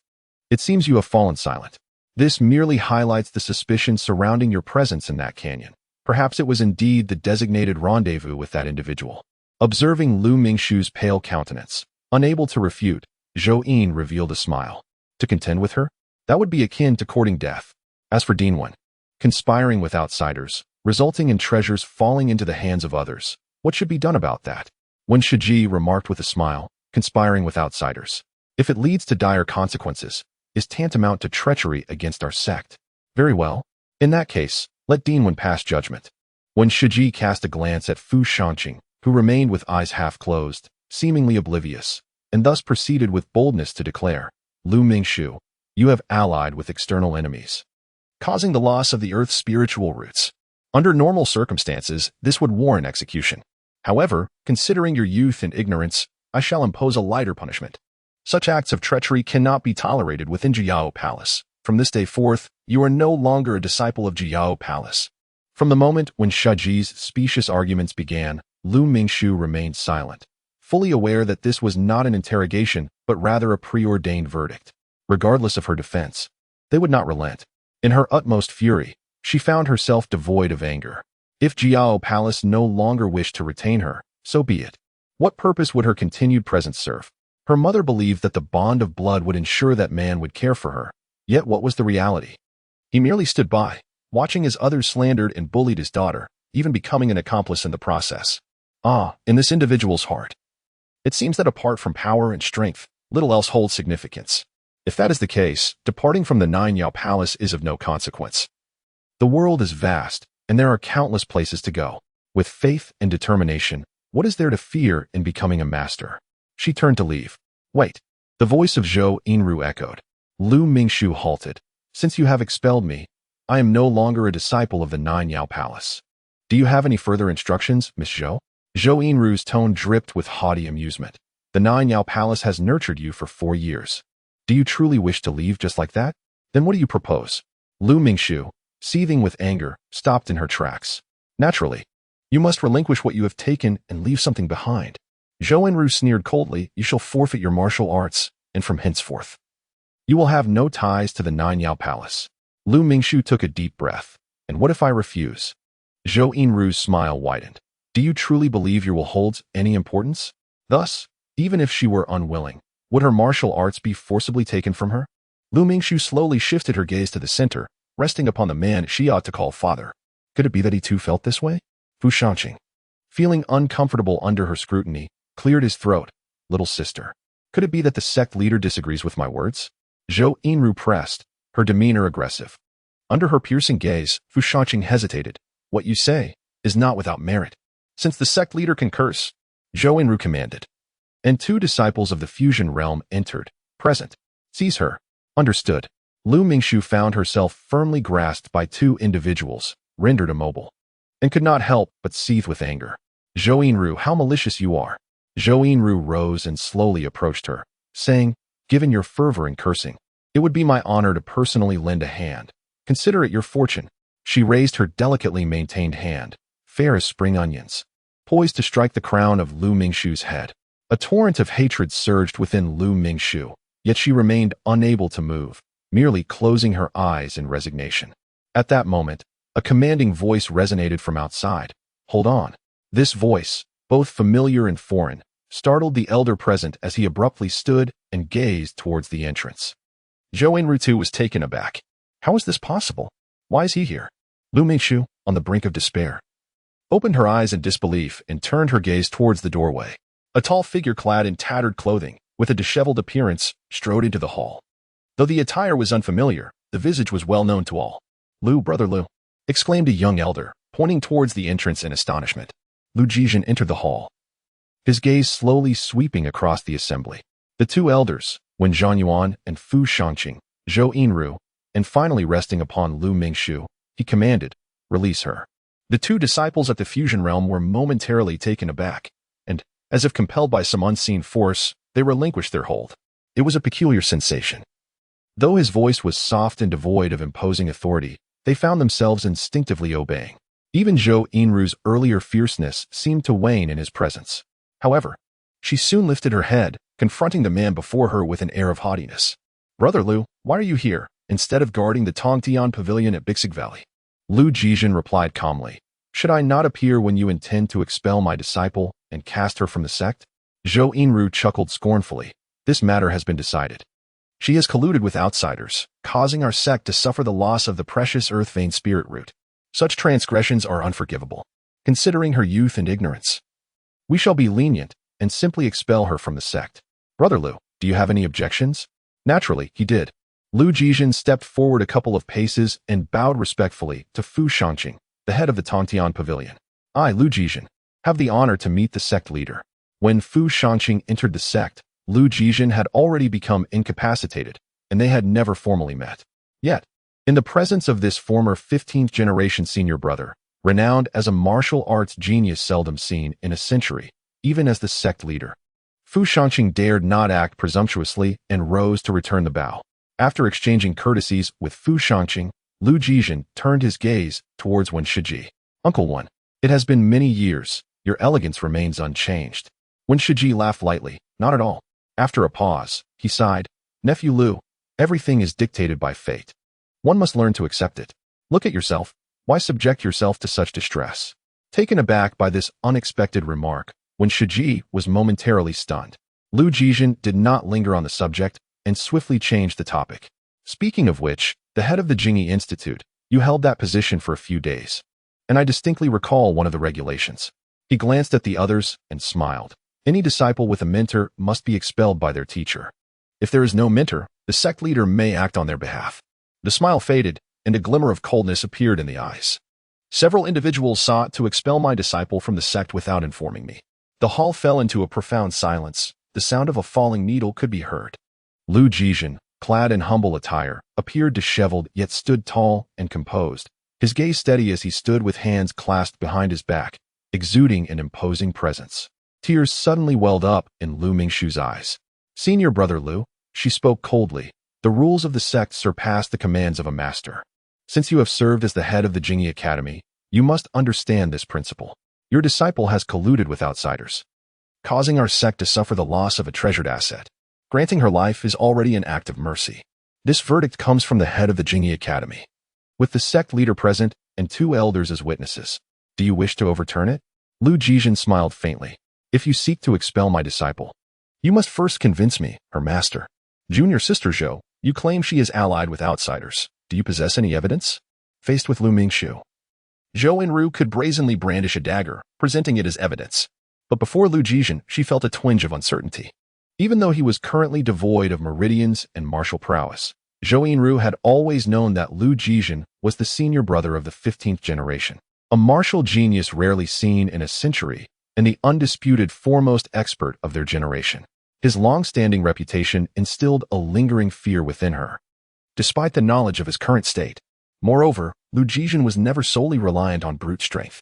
It seems you have fallen silent. This merely highlights the suspicion surrounding your presence in that canyon. Perhaps it was indeed the designated rendezvous with that individual. Observing Lu Mingshu's pale countenance, unable to refute, Zhou Yin revealed a smile. To contend with her? That would be akin to courting death. As for Dinwen, conspiring with outsiders, resulting in treasures falling into the hands of others, what should be done about that? Wen Shiji remarked with a smile, conspiring with outsiders, if it leads to dire consequences, is tantamount to treachery against our sect. Very well. In that case, let Dinwen pass judgment. Wen Shiji cast a glance at Fu Shanqing, who remained with eyes half closed, seemingly oblivious, and thus proceeded with boldness to declare, Lu Mingshu, you have allied with external enemies, causing the loss of the Earth's spiritual roots. Under normal circumstances, this would warrant execution. However, considering your youth and ignorance, I shall impose a lighter punishment. Such acts of treachery cannot be tolerated within Jiao Palace. From this day forth, you are no longer a disciple of Jiao Palace. From the moment when Shaji's specious arguments began, Lu Mingshu remained silent, fully aware that this was not an interrogation, but rather a preordained verdict. Regardless of her defense, they would not relent. In her utmost fury, she found herself devoid of anger. If Jiao Palace no longer wished to retain her, so be it. What purpose would her continued presence serve? Her mother believed that the bond of blood would ensure that man would care for her. Yet what was the reality? He merely stood by, watching as others slandered and bullied his daughter, even becoming an accomplice in the process. In this individual's heart, it seems that apart from power and strength, little else holds significance. If that is the case, departing from the Nine Yao Palace is of no consequence. The world is vast, and there are countless places to go. With faith and determination, what is there to fear in becoming a master? She turned to leave. Wait. The voice of Zhou Yinru echoed. Lu Mingshu halted. Since you have expelled me, I am no longer a disciple of the Nine Yao Palace. Do you have any further instructions, Miss Zhou? Zhou Yinru's tone dripped with haughty amusement. The Nine Yao Palace has nurtured you for 4 years. Do you truly wish to leave just like that? Then what do you propose? Lu Mingshu, seething with anger, stopped in her tracks. Naturally, you must relinquish what you have taken and leave something behind. Zhou Yinru sneered coldly, you shall forfeit your martial arts, and from henceforth, you will have no ties to the Nine Yao Palace. Lu Mingshu took a deep breath. And what if I refuse? Zhou Yinru's smile widened. Do you truly believe your will holds any importance? Thus, even if she were unwilling, would her martial arts be forcibly taken from her? Lu Mingshu slowly shifted her gaze to the center, resting upon the man she ought to call father. Could it be that he too felt this way? Fu Shanqing, feeling uncomfortable under her scrutiny, cleared his throat. Little sister, could it be that the sect leader disagrees with my words? Zhou Yinru pressed, her demeanor aggressive. Under her piercing gaze, Fu Shanqing hesitated. What you say is not without merit. Since the sect leader concurs, Zhou Yinru commanded. And 2 disciples of the fusion realm entered. Present. Seize her. Understood. Lu Mingshu found herself firmly grasped by 2 individuals, rendered immobile, and could not help but seethe with anger. Zhou Yinru, how malicious you are. Zhou Yinru rose and slowly approached her, saying, given your fervor and cursing, it would be my honor to personally lend a hand. Consider it your fortune. She raised her delicately maintained hand, fair as spring onions, poised to strike the crown of Lu Mingshu's head. A torrent of hatred surged within Lu Mingshu, yet she remained unable to move, merely closing her eyes in resignation. At that moment, a commanding voice resonated from outside. Hold on. This voice, both familiar and foreign, startled the elder present as he abruptly stood and gazed towards the entrance. Zhou Yinru too was taken aback. How is this possible? Why is he here? Lu Mingshu, on the brink of despair, opened her eyes in disbelief and turned her gaze towards the doorway. A tall figure clad in tattered clothing, with a disheveled appearance, strode into the hall. Though the attire was unfamiliar, the visage was well known to all. Lu, brother Lu, exclaimed a young elder, pointing towards the entrance in astonishment. Lu Jizhen entered the hall, his gaze slowly sweeping across the assembly. The 2 elders, Wen Zhanyuan and Fu Shanqing, Zhou Yinru, and finally resting upon Lu Mingshu, he commanded, release her. The two disciples at the fusion realm were momentarily taken aback, and, as if compelled by some unseen force, they relinquished their hold. It was a peculiar sensation. Though his voice was soft and devoid of imposing authority, they found themselves instinctively obeying. Even Zhou Yinru's earlier fierceness seemed to wane in his presence. However, she soon lifted her head, confronting the man before her with an air of haughtiness. "Brother Lu, why are you here, instead of guarding the Tongtian Pavilion at Bixig Valley?" Lu Jizhen replied calmly. "Should I not appear when you intend to expel my disciple and cast her from the sect?" Zhou Yinru chuckled scornfully. "This matter has been decided. She has colluded with outsiders, causing our sect to suffer the loss of the precious Earth Vein spirit root. Such transgressions are unforgivable, considering her youth and ignorance. We shall be lenient and simply expel her from the sect. Brother Lu, do you have any objections?" Naturally, he did. Lu Jizhen stepped forward a couple of paces and bowed respectfully to Fu Shangqing, the head of the Tongtian Pavilion. "I, Lu Jizhen, have the honor to meet the sect leader." When Fu Shangqing entered the sect, Lu Jizhen had already become incapacitated, and they had never formally met. Yet, in the presence of this former 15th generation senior brother, renowned as a martial arts genius seldom seen in a century, even as the sect leader, Fu Shangqing dared not act presumptuously and rose to return the bow. After exchanging courtesies with Fu Shangqing, Lu Jizhen turned his gaze towards Wen Shiji. "Uncle Wen, it has been many years. Your elegance remains unchanged." Wen Shiji laughed lightly. "Not at all." After a pause, he sighed. "Nephew Lu, everything is dictated by fate. One must learn to accept it. Look at yourself. Why subject yourself to such distress?" Taken aback by this unexpected remark, Wen Shiji was momentarily stunned. Lu Jizhen did not linger on the subject and swiftly changed the topic. "Speaking of which, the head of the Jingyi Institute, you held that position for a few days. And I distinctly recall one of the regulations." He glanced at the others and smiled. "Any disciple with a mentor must be expelled by their teacher. If there is no mentor, the sect leader may act on their behalf." The smile faded, and a glimmer of coldness appeared in the eyes. "Several individuals sought to expel my disciple from the sect without informing me." The hall fell into a profound silence. The sound of a falling needle could be heard. Lu Jizhen, clad in humble attire, appeared disheveled yet stood tall and composed, his gaze steady as he stood with hands clasped behind his back, exuding an imposing presence. Tears suddenly welled up in Lu Mingshu's eyes. "Senior brother Lu," she spoke coldly, "the rules of the sect surpass the commands of a master. Since you have served as the head of the Jingyi Academy, you must understand this principle. Your disciple has colluded with outsiders, causing our sect to suffer the loss of a treasured asset. Granting her life is already an act of mercy. This verdict comes from the head of the Jingyi Academy, with the sect leader present and 2 elders as witnesses. Do you wish to overturn it?" Lu Jizhen smiled faintly. "If you seek to expel my disciple, you must first convince me, her master. Junior sister Zhou, you claim she is allied with outsiders. Do you possess any evidence?" Faced with Lu Mingshu, Zhou Yinru could brazenly brandish a dagger, presenting it as evidence. But before Lu Jizhen, she felt a twinge of uncertainty. Even though he was currently devoid of meridians and martial prowess, Zhou Yinru had always known that Lu Jizhen was the senior brother of the 15th generation, a martial genius rarely seen in a century, and the undisputed foremost expert of their generation. His long-standing reputation instilled a lingering fear within her, despite the knowledge of his current state. Moreover, Lu Jizhen was never solely reliant on brute strength.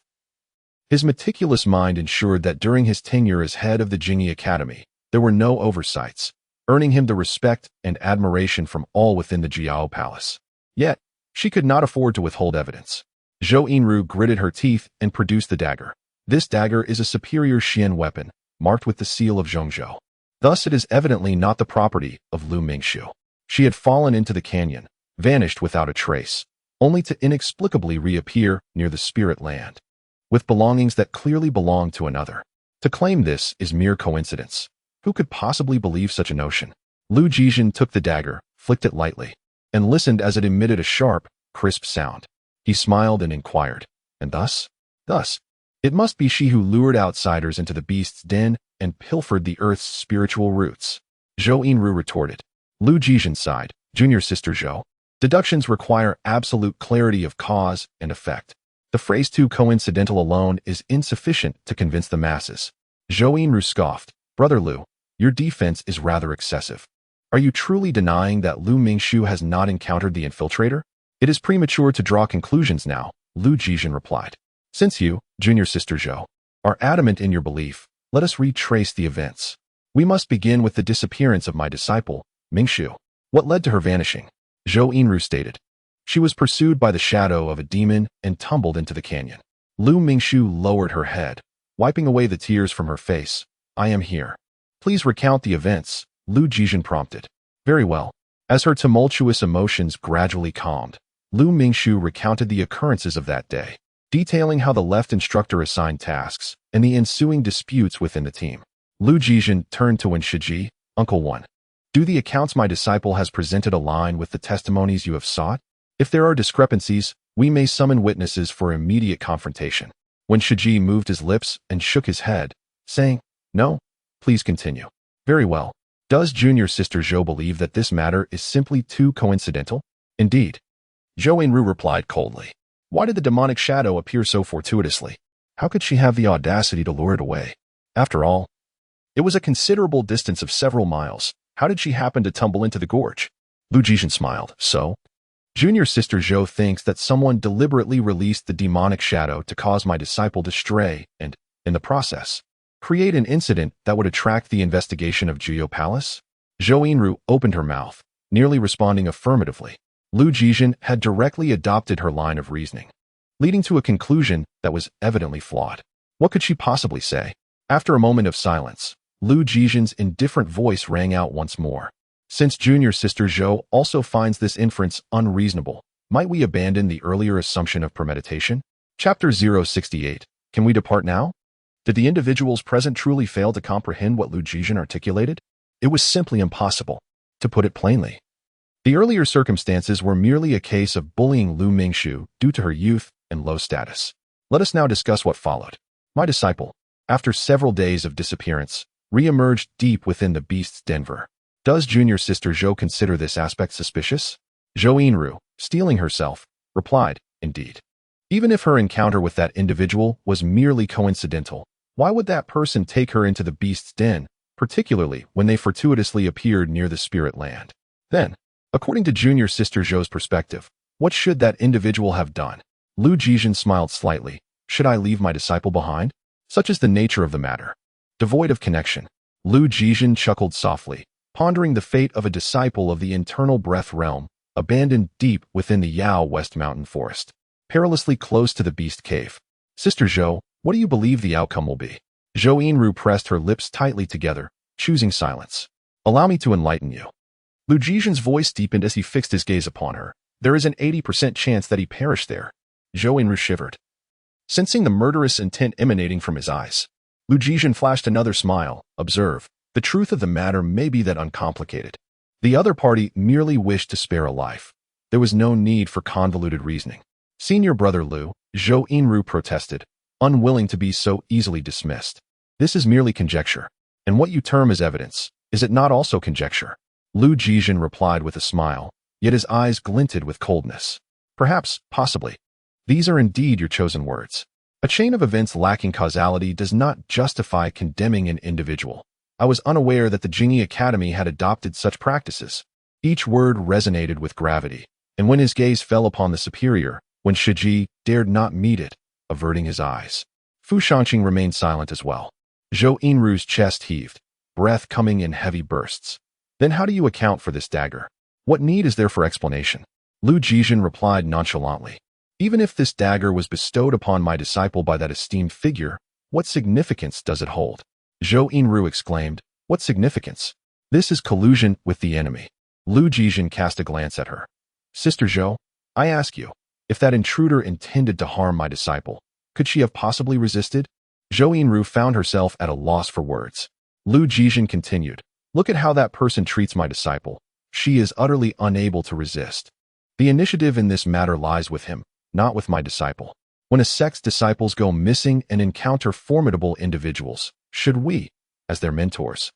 His meticulous mind ensured that during his tenure as head of the Jingyi Academy, there were no oversights, earning him the respect and admiration from all within the Jiao Palace. Yet, she could not afford to withhold evidence. Zhou Yinru gritted her teeth and produced the dagger. This dagger is a superior Xian weapon, marked with the seal of Zhongzhou. Thus it is evidently not the property of Lu Mingshu. She had fallen into the canyon, vanished without a trace, only to inexplicably reappear near the spirit land, with belongings that clearly belonged to another. To claim this is mere coincidence. Who could possibly believe such a notion? Lu Jizhen took the dagger, flicked it lightly, and listened as it emitted a sharp, crisp sound. He smiled and inquired, "And thus? Thus, it must be she who lured outsiders into the beast's den and pilfered the earth's spiritual roots." Zhou Yinru retorted. Lu Jizhen sighed. "Junior sister Zhou, deductions require absolute clarity of cause and effect. The phrase too coincidental alone is insufficient to convince the masses." Zhou Yinru scoffed. "Brother Lu, your defense is rather excessive. Are you truly denying that Lu Mingshu has not encountered the infiltrator?" "It is premature to draw conclusions now," Lu Jizhen replied. Since you, junior sister Zhou, are adamant in your belief, let us retrace the events. We must begin with the disappearance of my disciple, Mingshu. What led to her vanishing? Zhou Yinru stated. She was pursued by the shadow of a demon and tumbled into the canyon. Lu Mingshu lowered her head, wiping away the tears from her face. I am here. Please recount the events, Lu Jijin prompted. Very well. As her tumultuous emotions gradually calmed, Lu Mingshu recounted the occurrences of that day, detailing how the left instructor assigned tasks and the ensuing disputes within the team. Lu Jijin turned to Wen Shiji, Uncle One. Do the accounts my disciple has presented align with the testimonies you have sought? If there are discrepancies, we may summon witnesses for immediate confrontation. Wen Shiji moved his lips and shook his head, saying, No, please continue. Very well. Does junior sister Zhou believe that this matter is simply too coincidental? Indeed. Zhou Yinru replied coldly. Why did the demonic shadow appear so fortuitously? How could she have the audacity to lure it away? After all, it was a considerable distance of several miles. How did she happen to tumble into the gorge? Lu Jijin smiled. So? Junior sister Zhou thinks that someone deliberately released the demonic shadow to cause my disciple to stray and, in the process, create an incident that would attract the investigation of Jiyo Palace? Zhou Yinru opened her mouth, nearly responding affirmatively. Lu Jijin had directly adopted her line of reasoning, leading to a conclusion that was evidently flawed. What could she possibly say? After a moment of silence, Lu Jijin's indifferent voice rang out once more. Since junior sister Zhou also finds this inference unreasonable, might we abandon the earlier assumption of premeditation? Chapter 068. Can we depart now? Did the individuals present truly fail to comprehend what Lu Jijin articulated? It was simply impossible. To put it plainly, the earlier circumstances were merely a case of bullying Lu Mingshu due to her youth and low status. Let us now discuss what followed. My disciple, after several days of disappearance, re-emerged deep within the beast's den. Does junior sister Zhou consider this aspect suspicious? Zhou Yinru, steeling herself, replied, Indeed. Even if her encounter with that individual was merely coincidental, why would that person take her into the beast's den, particularly when they fortuitously appeared near the spirit land? Then, according to junior sister Zhou's perspective, what should that individual have done? Lu Jijin smiled slightly. Should I leave my disciple behind? Such is the nature of the matter. Devoid of connection. Lu Jijin chuckled softly, pondering the fate of a disciple of the internal breath realm, abandoned deep within the Yao West Mountain Forest, perilously close to the beast cave. Sister Zhou, what do you believe the outcome will be? Zhou Yinru pressed her lips tightly together, choosing silence. Allow me to enlighten you. Lu Jijin's voice deepened as he fixed his gaze upon her. There is an 80% chance that he perished there. Zhou Yinru shivered, sensing the murderous intent emanating from his eyes. Lu Jijin flashed another smile. Observe, the truth of the matter may be that uncomplicated. The other party merely wished to spare a life. There was no need for convoluted reasoning. Senior brother Lu, Zhou Yinru protested, unwilling to be so easily dismissed. This is merely conjecture. And what you term as evidence, is it not also conjecture? Lu Jijin replied with a smile, yet his eyes glinted with coldness. Perhaps, possibly. These are indeed your chosen words. A chain of events lacking causality does not justify condemning an individual. I was unaware that the Jingyi Academy had adopted such practices. Each word resonated with gravity, and when his gaze fell upon the superior, Wen Shiji dared not meet it, averting his eyes. Fu Shanqing remained silent as well. Zhou Yinru's chest heaved, breath coming in heavy bursts. Then how do you account for this dagger? What need is there for explanation? Lu Jijin replied nonchalantly. Even if this dagger was bestowed upon my disciple by that esteemed figure, what significance does it hold? Zhou Yinru exclaimed, What significance? This is collusion with the enemy. Lu Jijin cast a glance at her. Sister Zhou, I ask you, if that intruder intended to harm my disciple, could she have possibly resisted? Zhou Yinru found herself at a loss for words. Lu Jijin continued, Look at how that person treats my disciple. She is utterly unable to resist. The initiative in this matter lies with him, not with my disciple. When a sect's disciples go missing and encounter formidable individuals, should we, as their mentors,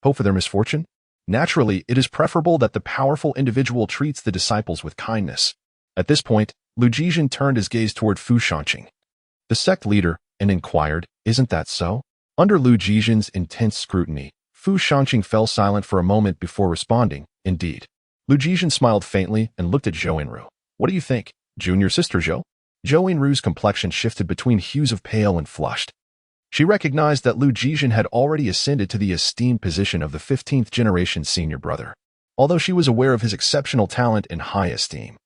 hope for their misfortune? Naturally, it is preferable that the powerful individual treats the disciples with kindness. At this point, Lu Jijin turned his gaze toward Fu Shanqing, the sect leader, and inquired, Isn't that so? Under Lu Jijin's intense scrutiny, Fu Shanqing fell silent for a moment before responding, Indeed. Lu Jijin smiled faintly and looked at Zhou Yinru. What do you think, junior sister Zhou? Zhou Yinru's complexion shifted between hues of pale and flushed. She recognized that Lu Jijin had already ascended to the esteemed position of the 15th generation senior brother, although she was aware of his exceptional talent and high esteem.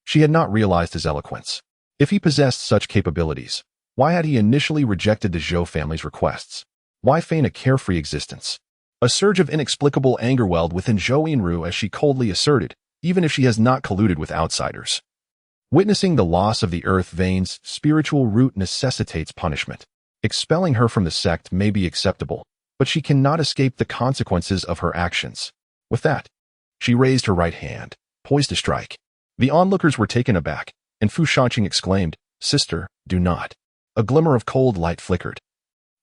She had not realized his eloquence. If he possessed such capabilities, why had he initially rejected the Zhou family's requests? Why feign a carefree existence? A surge of inexplicable anger welled within Zhou Yinru as she coldly asserted, even if she has not colluded with outsiders. Witnessing the loss of the earth vein's spiritual root necessitates punishment. Expelling her from the sect may be acceptable, but she cannot escape the consequences of her actions. With that, she raised her right hand, poised to strike. The onlookers were taken aback, and Fu Shanqing exclaimed, "Sister, do not." A glimmer of cold light flickered,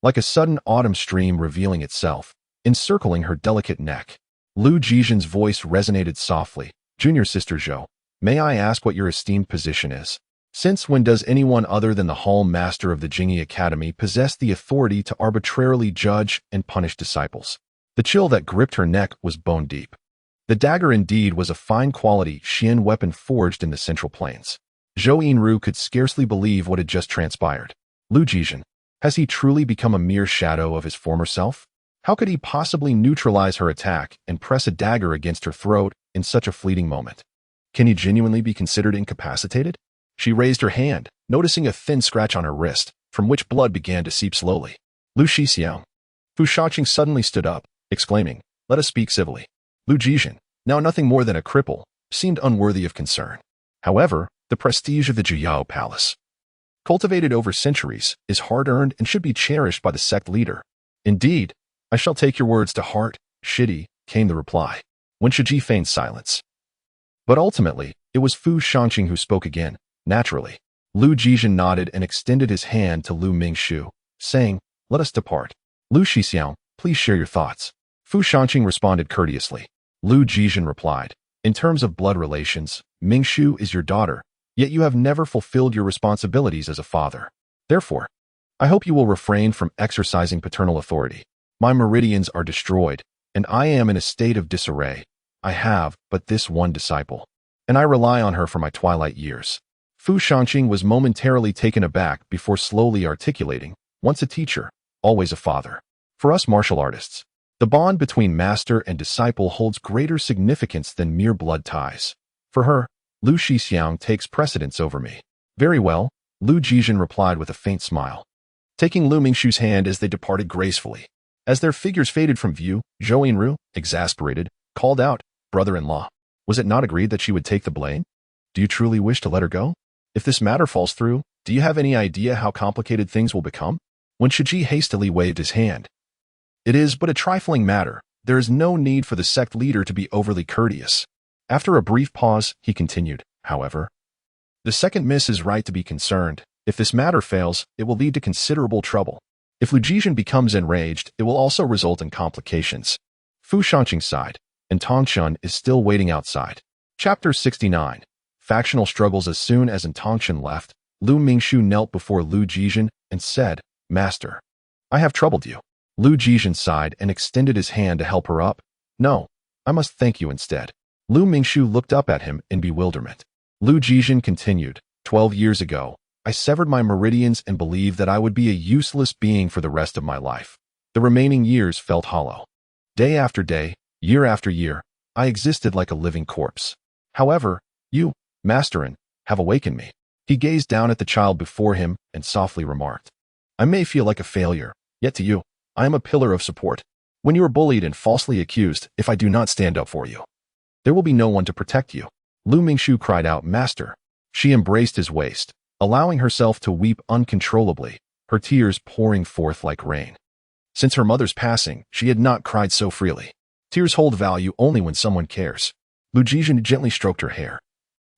like a sudden autumn stream revealing itself, encircling her delicate neck. Lu Jijin's voice resonated softly. "Junior Sister Zhou, may I ask what your esteemed position is? Since when does anyone other than the Hall Master of the Jingyi Academy possess the authority to arbitrarily judge and punish disciples?" The chill that gripped her neck was bone deep. The dagger indeed was a fine-quality Xian weapon forged in the Central Plains. Zhou Yinru could scarcely believe what had just transpired. Lu Jijin, has he truly become a mere shadow of his former self? How could he possibly neutralize her attack and press a dagger against her throat in such a fleeting moment? Can he genuinely be considered incapacitated? She raised her hand, noticing a thin scratch on her wrist, from which blood began to seep slowly. "Lu Shixiang." Fu Shanqing suddenly stood up, exclaiming, "Let us speak civilly." Lu Jijin, now nothing more than a cripple, seemed unworthy of concern. However, the prestige of the Jiyao Palace, cultivated over centuries, is hard-earned and should be cherished by the sect leader. "Indeed, I shall take your words to heart, Shidi," came the reply, when Shiji feigned silence. But ultimately, it was Fu Shanqing who spoke again. Naturally, Lu Jijin nodded and extended his hand to Lu Mingshu, saying, "Let us depart." "Lu Shixiang, please share your thoughts." Fu Shanqing responded courteously. Lu Jijin replied, "In terms of blood relations, Mingshu is your daughter, yet you have never fulfilled your responsibilities as a father. Therefore, I hope you will refrain from exercising paternal authority. My meridians are destroyed, and I am in a state of disarray. I have but this one disciple, and I rely on her for my twilight years." Fu Shanqing was momentarily taken aback before slowly articulating, "Once a teacher, always a father. For us martial artists, the bond between master and disciple holds greater significance than mere blood ties. For her, Lu Shixiang takes precedence over me." "Very well," Lu Jijin replied with a faint smile, taking Lu Mingshu's hand as they departed gracefully. As their figures faded from view, Zhou Yinru, exasperated, called out, "Brother-in-law, was it not agreed that she would take the blame? Do you truly wish to let her go? If this matter falls through, do you have any idea how complicated things will become?" When Shiji hastily waved his hand, "It is but a trifling matter. There is no need for the sect leader to be overly courteous." After a brief pause, he continued, "However, the second miss is right to be concerned. If this matter fails, it will lead to considerable trouble. If Lu Jijin becomes enraged, it will also result in complications." Fu Shanqing sighed, and Tongshun is still waiting outside. Chapter 69. Factional struggles. As soon as Tongshan left, Lu Mingshu knelt before Lu Jijin and said, "Master, I have troubled you." Lu Jijin sighed and extended his hand to help her up. "No, I must thank you instead." Lu Mingshu looked up at him in bewilderment. Lu Jijin continued, 12 years ago, I severed my meridians and believed that I would be a useless being for the rest of my life. The remaining years felt hollow. Day after day, year after year, I existed like a living corpse. However, you, Masterin, have awakened me." He gazed down at the child before him and softly remarked, "I may feel like a failure, yet to you, I am a pillar of support. When you are bullied and falsely accused, if I do not stand up for you, there will be no one to protect you." Lu Mingshu cried out, "Master." She embraced his waist, allowing herself to weep uncontrollably, her tears pouring forth like rain. Since her mother's passing, she had not cried so freely. Tears hold value only when someone cares. Lu Jijin gently stroked her hair,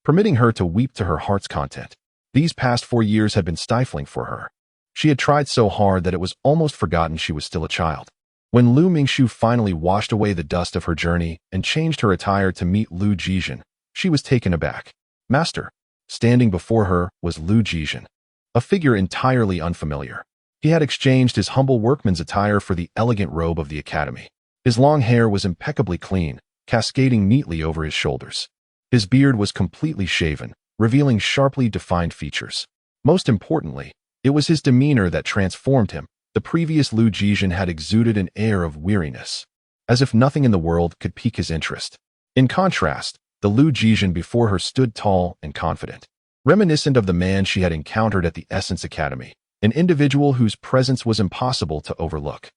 permitting her to weep to her heart's content. These past 4 years had been stifling for her. She had tried so hard that it was almost forgotten she was still a child. When Lu Mingshu finally washed away the dust of her journey and changed her attire to meet Lu Jijin, she was taken aback. "Master." Standing before her was Lu Jijin, a figure entirely unfamiliar. He had exchanged his humble workman's attire for the elegant robe of the academy. His long hair was impeccably clean, cascading neatly over his shoulders. His beard was completely shaven, revealing sharply defined features. Most importantly, it was his demeanor that transformed him. The previous Lu Jizhen had exuded an air of weariness, as if nothing in the world could pique his interest. In contrast, the Lu Jizhen before her stood tall and confident, reminiscent of the man she had encountered at the Essence Academy, an individual whose presence was impossible to overlook.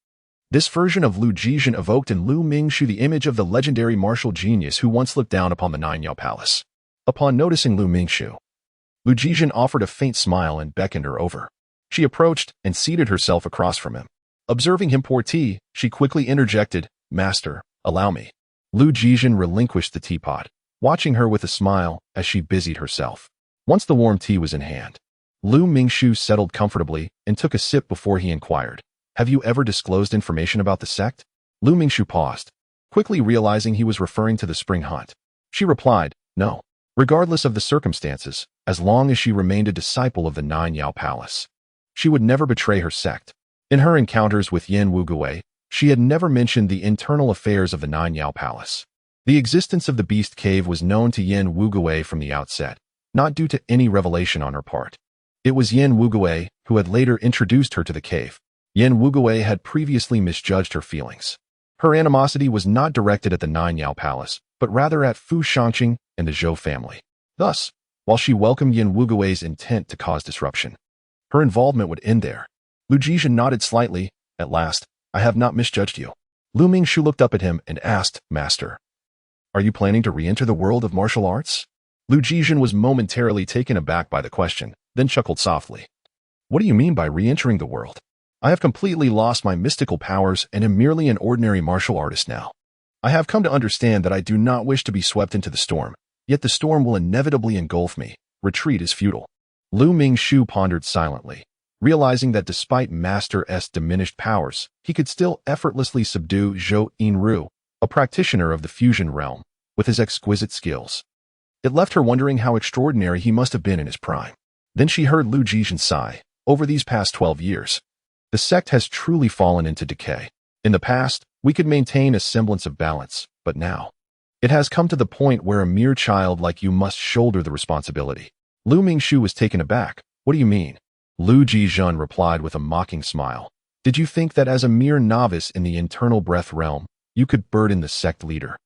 This version of Lu Jizhen evoked in Lu Mingxu the image of the legendary martial genius who once looked down upon the Nine Yao Palace. Upon noticing Lu Mingxu, Lu Jizhen offered a faint smile and beckoned her over. She approached and seated herself across from him. Observing him pour tea, she quickly interjected, "Master, allow me." Lu Jizhen relinquished the teapot, watching her with a smile as she busied herself. Once the warm tea was in hand, Lu Mingxu settled comfortably and took a sip before he inquired, "Have you ever disclosed information about the sect?" Lu Mingxu paused, quickly realizing he was referring to the spring hunt. She replied, "No." Regardless of the circumstances, as long as she remained a disciple of the Nine Yao Palace, she would never betray her sect. In her encounters with Yin Wugui, she had never mentioned the internal affairs of the Nine Yao Palace. The existence of the Beast Cave was known to Yin Wugui from the outset, not due to any revelation on her part. It was Yin Wugui who had later introduced her to the cave. Yin Wugui had previously misjudged her feelings. Her animosity was not directed at the Nine Yao Palace, but rather at Fu Shangqing and the Zhou family. Thus, while she welcomed Yin Wugui's intent to cause disruption, her involvement would end there. Lu Jizhen nodded slightly. "At last, I have not misjudged you." Lu Mingxu looked up at him and asked, "Master, are you planning to re-enter the world of martial arts?" Lu Jizhen was momentarily taken aback by the question, then chuckled softly. "What do you mean by re-entering the world? I have completely lost my mystical powers and am merely an ordinary martial artist now. I have come to understand that I do not wish to be swept into the storm, yet the storm will inevitably engulf me. Retreat is futile." Lu Mingxu pondered silently, realizing that despite Master S's diminished powers, he could still effortlessly subdue Zhou Yinru, a practitioner of the fusion realm, with his exquisite skills. It left her wondering how extraordinary he must have been in his prime. Then she heard Lu Jizhen sigh. Over these past 12 years, the sect has truly fallen into decay. In the past, we could maintain a semblance of balance, but now, it has come to the point where a mere child like you must shoulder the responsibility. Lu Mingxu was taken aback. "What do you mean?" Lu Jizhen replied with a mocking smile. "Did you think that as a mere novice in the internal breath realm, you could burden the sect leader,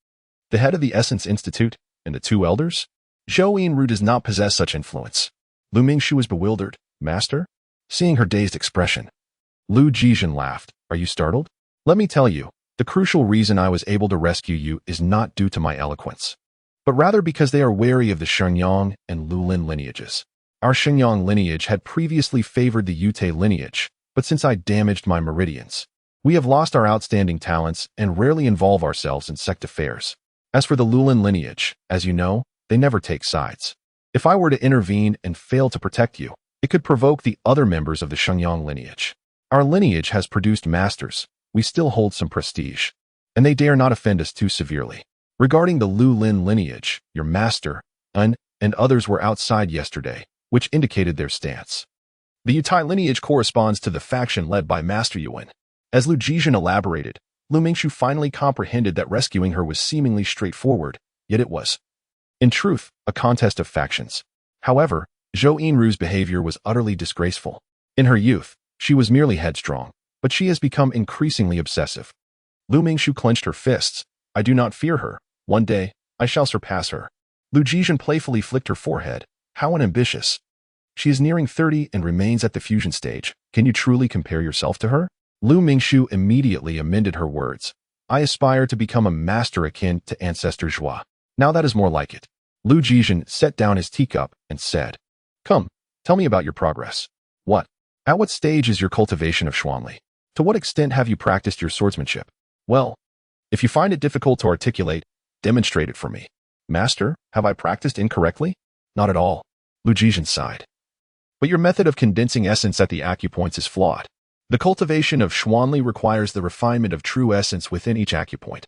the head of the Essence Institute, and the two elders? Zhou Yinru does not possess such influence." Lu Mingxu was bewildered. "Master?" Seeing her dazed expression, Lu Jizhen laughed. "Are you startled? Let me tell you, the crucial reason I was able to rescue you is not due to my eloquence, but rather because they are wary of the Shenyang and Lulin lineages. Our Shenyang lineage had previously favored the Yute lineage, but since I damaged my meridians, we have lost our outstanding talents and rarely involve ourselves in sect affairs. As for the Lulin lineage, as you know, they never take sides. If I were to intervene and fail to protect you, it could provoke the other members of the Shenyang lineage. Our lineage has produced masters. We still hold some prestige, and they dare not offend us too severely. Regarding the Lulin lineage, your master, and others were outside yesterday, which indicated their stance. The Yutai lineage corresponds to the faction led by Master Yuan." As Lu Jizhen elaborated, Lu Mingxu finally comprehended that rescuing her was seemingly straightforward, yet it was, in truth, a contest of factions. However, Zhou Yinru's behavior was utterly disgraceful. In her youth, she was merely headstrong, but she has become increasingly obsessive. Lu Mingxu clenched her fists. "I do not fear her. One day, I shall surpass her." Lu Jizhen playfully flicked her forehead. "How unambitious. She is nearing 30 and remains at the fusion stage. Can you truly compare yourself to her?" Lu Mingxu immediately amended her words. "I aspire to become a master akin to Ancestor Zhua. Now that is more like it." Lu Jizhen set down his teacup and said, "Come, tell me about your progress. At what stage is your cultivation of Xuanli? To what extent have you practiced your swordsmanship? Well, if you find it difficult to articulate, demonstrate it for me." "Master, have I practiced incorrectly?" "Not at all." Lu Jizhen sighed. "But your method of condensing essence at the acupoints is flawed. The cultivation of Xuanli requires the refinement of true essence within each acupoint,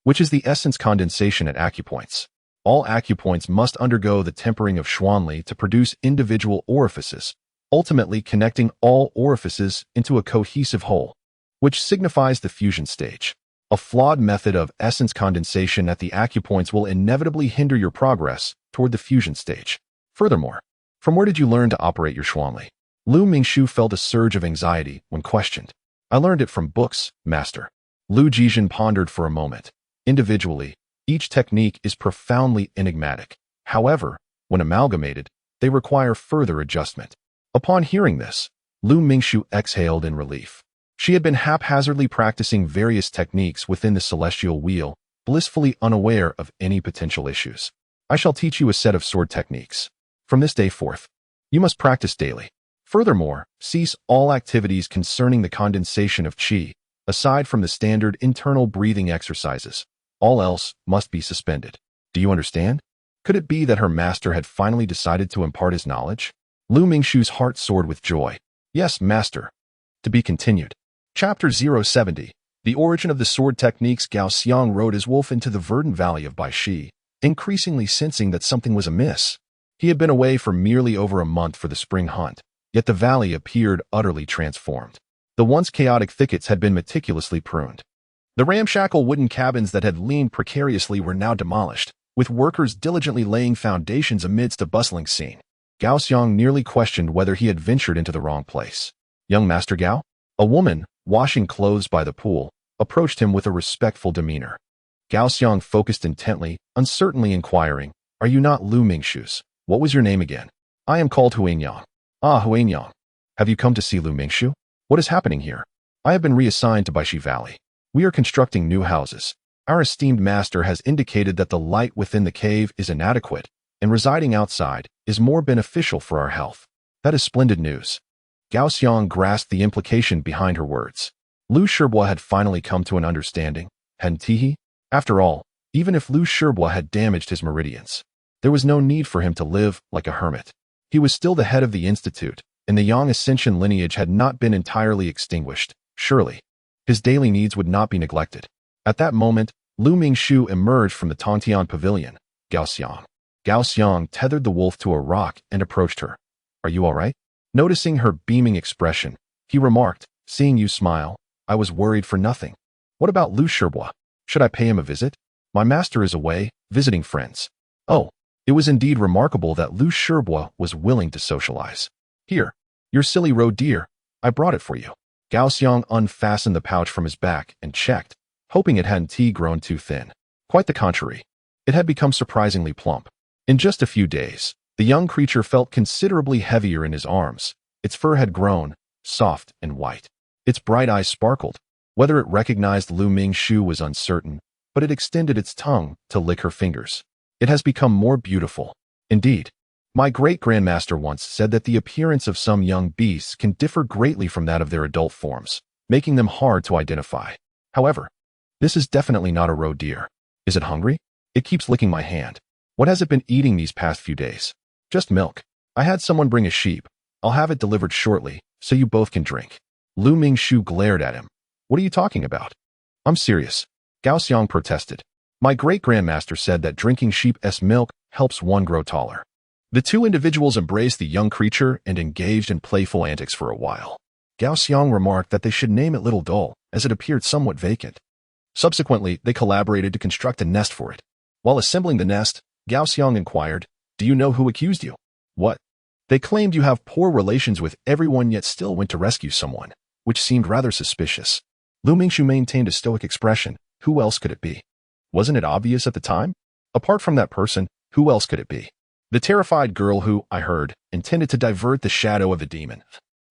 which is the essence condensation at acupoints. All acupoints must undergo the tempering of Xuanli to produce individual orifices, ultimately connecting all orifices into a cohesive whole, which signifies the fusion stage. A flawed method of essence condensation at the acupoints will inevitably hinder your progress toward the fusion stage. Furthermore, From where did you learn to operate your xuanli? Lu Mingxu felt a surge of anxiety when questioned. I learned it from books, master. Lu Jizhen pondered for a moment. Individually, each technique is profoundly enigmatic. However, when amalgamated, they require further adjustment. Upon hearing this, Lu Mingxu exhaled in relief. She had been haphazardly practicing various techniques within the celestial wheel, blissfully unaware of any potential issues. I shall teach you a set of sword techniques. From this day forth, you must practice daily. Furthermore, cease all activities concerning the condensation of qi, aside from the standard internal breathing exercises. All else must be suspended. Do you understand? Could it be that her master had finally decided to impart his knowledge? Lu Mingxu's heart soared with joy. Yes, master. To be continued. Chapter 070. The origin of the sword techniques. Gao Xiang rode his wolf into the verdant valley of Baishi, increasingly sensing that something was amiss. He had been away for merely over a month for the spring hunt, yet the valley appeared utterly transformed. The once chaotic thickets had been meticulously pruned. The ramshackle wooden cabins that had leaned precariously were now demolished, with workers diligently laying foundations amidst a bustling scene. Gao Xiang nearly questioned whether he had ventured into the wrong place. Young Master Gao? A woman, washing clothes by the pool, approached him with a respectful demeanor. Gao Xiang focused intently, uncertainly inquiring, Are you not Lu Mingxu's? What was your name again? I am called Huanyang. Ah, Huanyang. Have you come to see Lu Mingxu? What is happening here? I have been reassigned to Baishi Valley. We are constructing new houses. Our esteemed master has indicated that the light within the cave is inadequate, and residing outside is more beneficial for our health. That is splendid news. Gao Xiang grasped the implication behind her words. Lu Shibua had finally come to an understanding, hadn't he? After all, even if Lu Shibua had damaged his meridians, there was no need for him to live like a hermit. He was still the head of the institute, and the Yang Ascension lineage had not been entirely extinguished. Surely, his daily needs would not be neglected. At that moment, Lu Mingxu emerged from the Tongtian pavilion. Gao Xiang tethered the wolf to a rock and approached her. Are you all right? Noticing her beaming expression, he remarked, Seeing you smile, I was worried for nothing. What about Lu Shibua? Should I pay him a visit? My master is away, visiting friends. Oh, it was indeed remarkable that Lu Shibua was willing to socialize. Here, your silly roe deer, I brought it for you. Gao Xiang unfastened the pouch from his back and checked, hoping it hadn't grown too thin. Quite the contrary. It had become surprisingly plump. In just a few days, the young creature felt considerably heavier in his arms. Its fur had grown, soft and white. Its bright eyes sparkled. Whether it recognized Lu Mingxu was uncertain, but it extended its tongue to lick her fingers. It has become more beautiful. Indeed, my great-grandmaster once said that the appearance of some young beasts can differ greatly from that of their adult forms, making them hard to identify. However, this is definitely not a roe deer. Is it hungry? It keeps licking my hand. What has it been eating these past few days? Just milk. I had someone bring a sheep. I'll have it delivered shortly, so you both can drink. Lu Mingxu glared at him. What are you talking about? I'm serious. Gao Xiang protested. My great-grandmaster said that drinking sheep's milk helps one grow taller. The two individuals embraced the young creature and engaged in playful antics for a while. Gao Xiang remarked that they should name it Little Doll, as it appeared somewhat vacant. Subsequently, they collaborated to construct a nest for it. While assembling the nest, Gao Xiang inquired, Do you know who accused you? What? They claimed you have poor relations with everyone yet still went to rescue someone, which seemed rather suspicious. Lu Mingxu maintained a stoic expression. Who else could it be? Wasn't it obvious at the time? Apart from that person, who else could it be? The terrified girl who, I heard, intended to divert the shadow of the demon.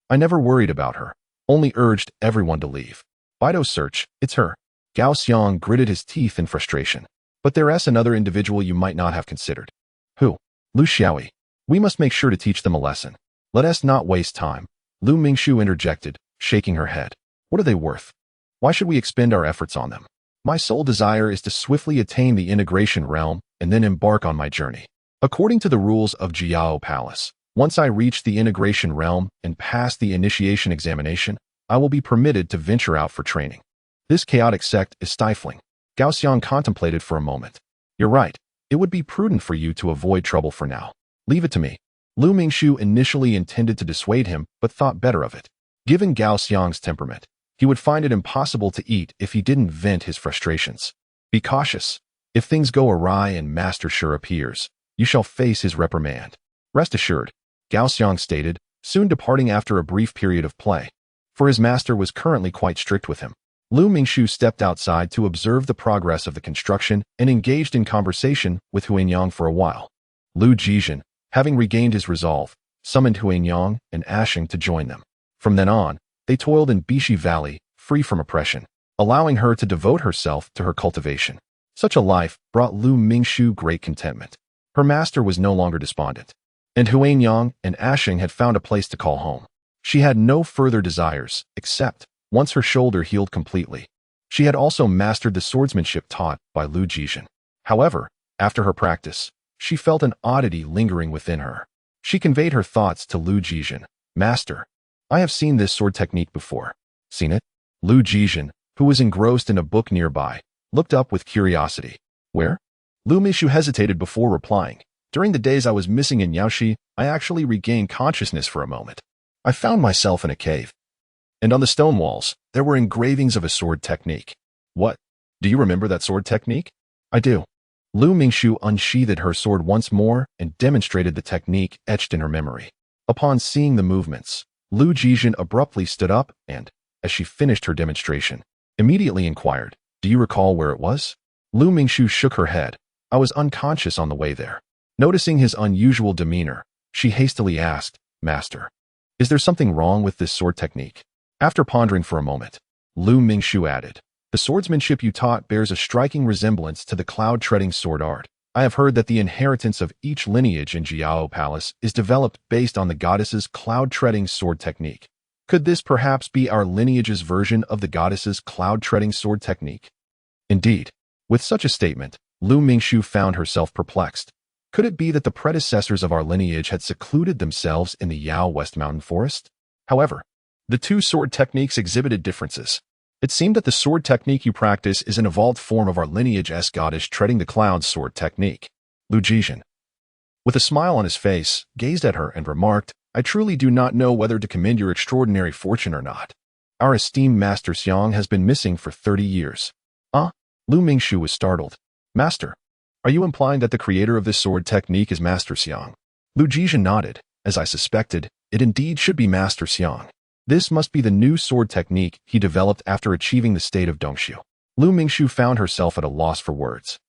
I never worried about her, only urged everyone to leave. Bido search, it's her. Gao Xiang gritted his teeth in frustration. But there's another individual you might not have considered. Who? Lu Xiaoyi. We must make sure to teach them a lesson. Let us not waste time. Lu Mingxu interjected, shaking her head. What are they worth? Why should we expend our efforts on them? My sole desire is to swiftly attain the integration realm and then embark on my journey. According to the rules of Jiao Palace, once I reach the integration realm and pass the initiation examination, I will be permitted to venture out for training. This chaotic sect is stifling. Gao Xiang contemplated for a moment. You're right. It would be prudent for you to avoid trouble for now. Leave it to me. Lu Mingxu initially intended to dissuade him, but thought better of it. Given Gao Xiang's temperament, he would find it impossible to eat if he didn't vent his frustrations. Be cautious. If things go awry and Master Sure appears, you shall face his reprimand. Rest assured, Gao Xiang stated, soon departing after a brief period of play, for his master was currently quite strict with him. Lu Mingxu stepped outside to observe the progress of the construction and engaged in conversation with Huanyang for a while. Lu Jizhen, having regained his resolve, summoned Huanyang and Ashing to join them. From then on, they toiled in Bishi Valley, free from oppression, allowing her to devote herself to her cultivation. Such a life brought Lu Mingxu great contentment. Her master was no longer despondent, and Huanyang and Ashing had found a place to call home. She had no further desires, except, once her shoulder healed completely, she had also mastered the swordsmanship taught by Lu Jizhen. However, after her practice, she felt an oddity lingering within her. She conveyed her thoughts to Lu Jizhen. Master, I have seen this sword technique before. Seen it? Lu Jizhen, who was engrossed in a book nearby, looked up with curiosity. Where? Lu Mingxu hesitated before replying. During the days I was missing in Yaoshi, I actually regained consciousness for a moment. I found myself in a cave, and on the stone walls, there were engravings of a sword technique. What? Do you remember that sword technique? I do. Lu Mingxu unsheathed her sword once more and demonstrated the technique etched in her memory. Upon seeing the movements, Lu Jizhen abruptly stood up and, as she finished her demonstration, immediately inquired, do you recall where it was? Lu Mingxu shook her head. I was unconscious on the way there. Noticing his unusual demeanor, she hastily asked, Master, is there something wrong with this sword technique? After pondering for a moment, Lu Mingxu added, the swordsmanship you taught bears a striking resemblance to the cloud-treading sword art. I have heard that the inheritance of each lineage in Jiao Palace is developed based on the goddess's cloud-treading sword technique. Could this perhaps be our lineage's version of the goddess's cloud-treading sword technique? Indeed, with such a statement, Lu Mingxu found herself perplexed. Could it be that the predecessors of our lineage had secluded themselves in the Yao West Mountain Forest? However, the two sword techniques exhibited differences. It seemed that the sword technique you practice is an evolved form of our lineage's goddess treading the clouds sword technique. Lu Jizhen, with a smile on his face, gazed at her and remarked, I truly do not know whether to commend your extraordinary fortune or not. Our esteemed Master Xiang has been missing for 30 years. Lu Mingxu was startled. Master, are you implying that the creator of this sword technique is Master Xiang? Lu Jizhen nodded. As I suspected, it indeed should be Master Xiang. This must be the new sword technique he developed after achieving the state of Dongxiu. Lu Mingxu found herself at a loss for words.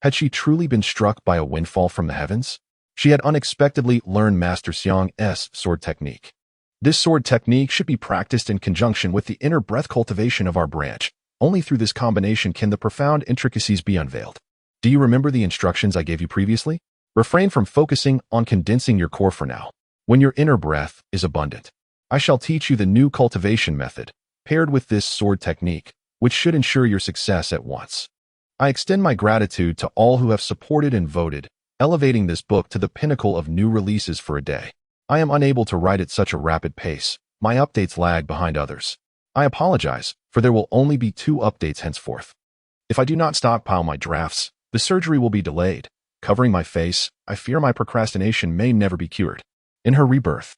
Had she truly been struck by a windfall from the heavens? She had unexpectedly learned Master Xiang's sword technique. This sword technique should be practiced in conjunction with the inner breath cultivation of our branch. Only through this combination can the profound intricacies be unveiled. Do you remember the instructions I gave you previously? Refrain from focusing on condensing your core for now. When your inner breath is abundant, I shall teach you the new cultivation method, paired with this sword technique, which should ensure your success at once. I extend my gratitude to all who have supported and voted, elevating this book to the pinnacle of new releases for a day. I am unable to write at such a rapid pace. My updates lag behind others. I apologize, for there will only be 2 updates henceforth. If I do not stockpile my drafts, the surgery will be delayed. Covering my face, I fear my procrastination may never be cured. In her rebirth,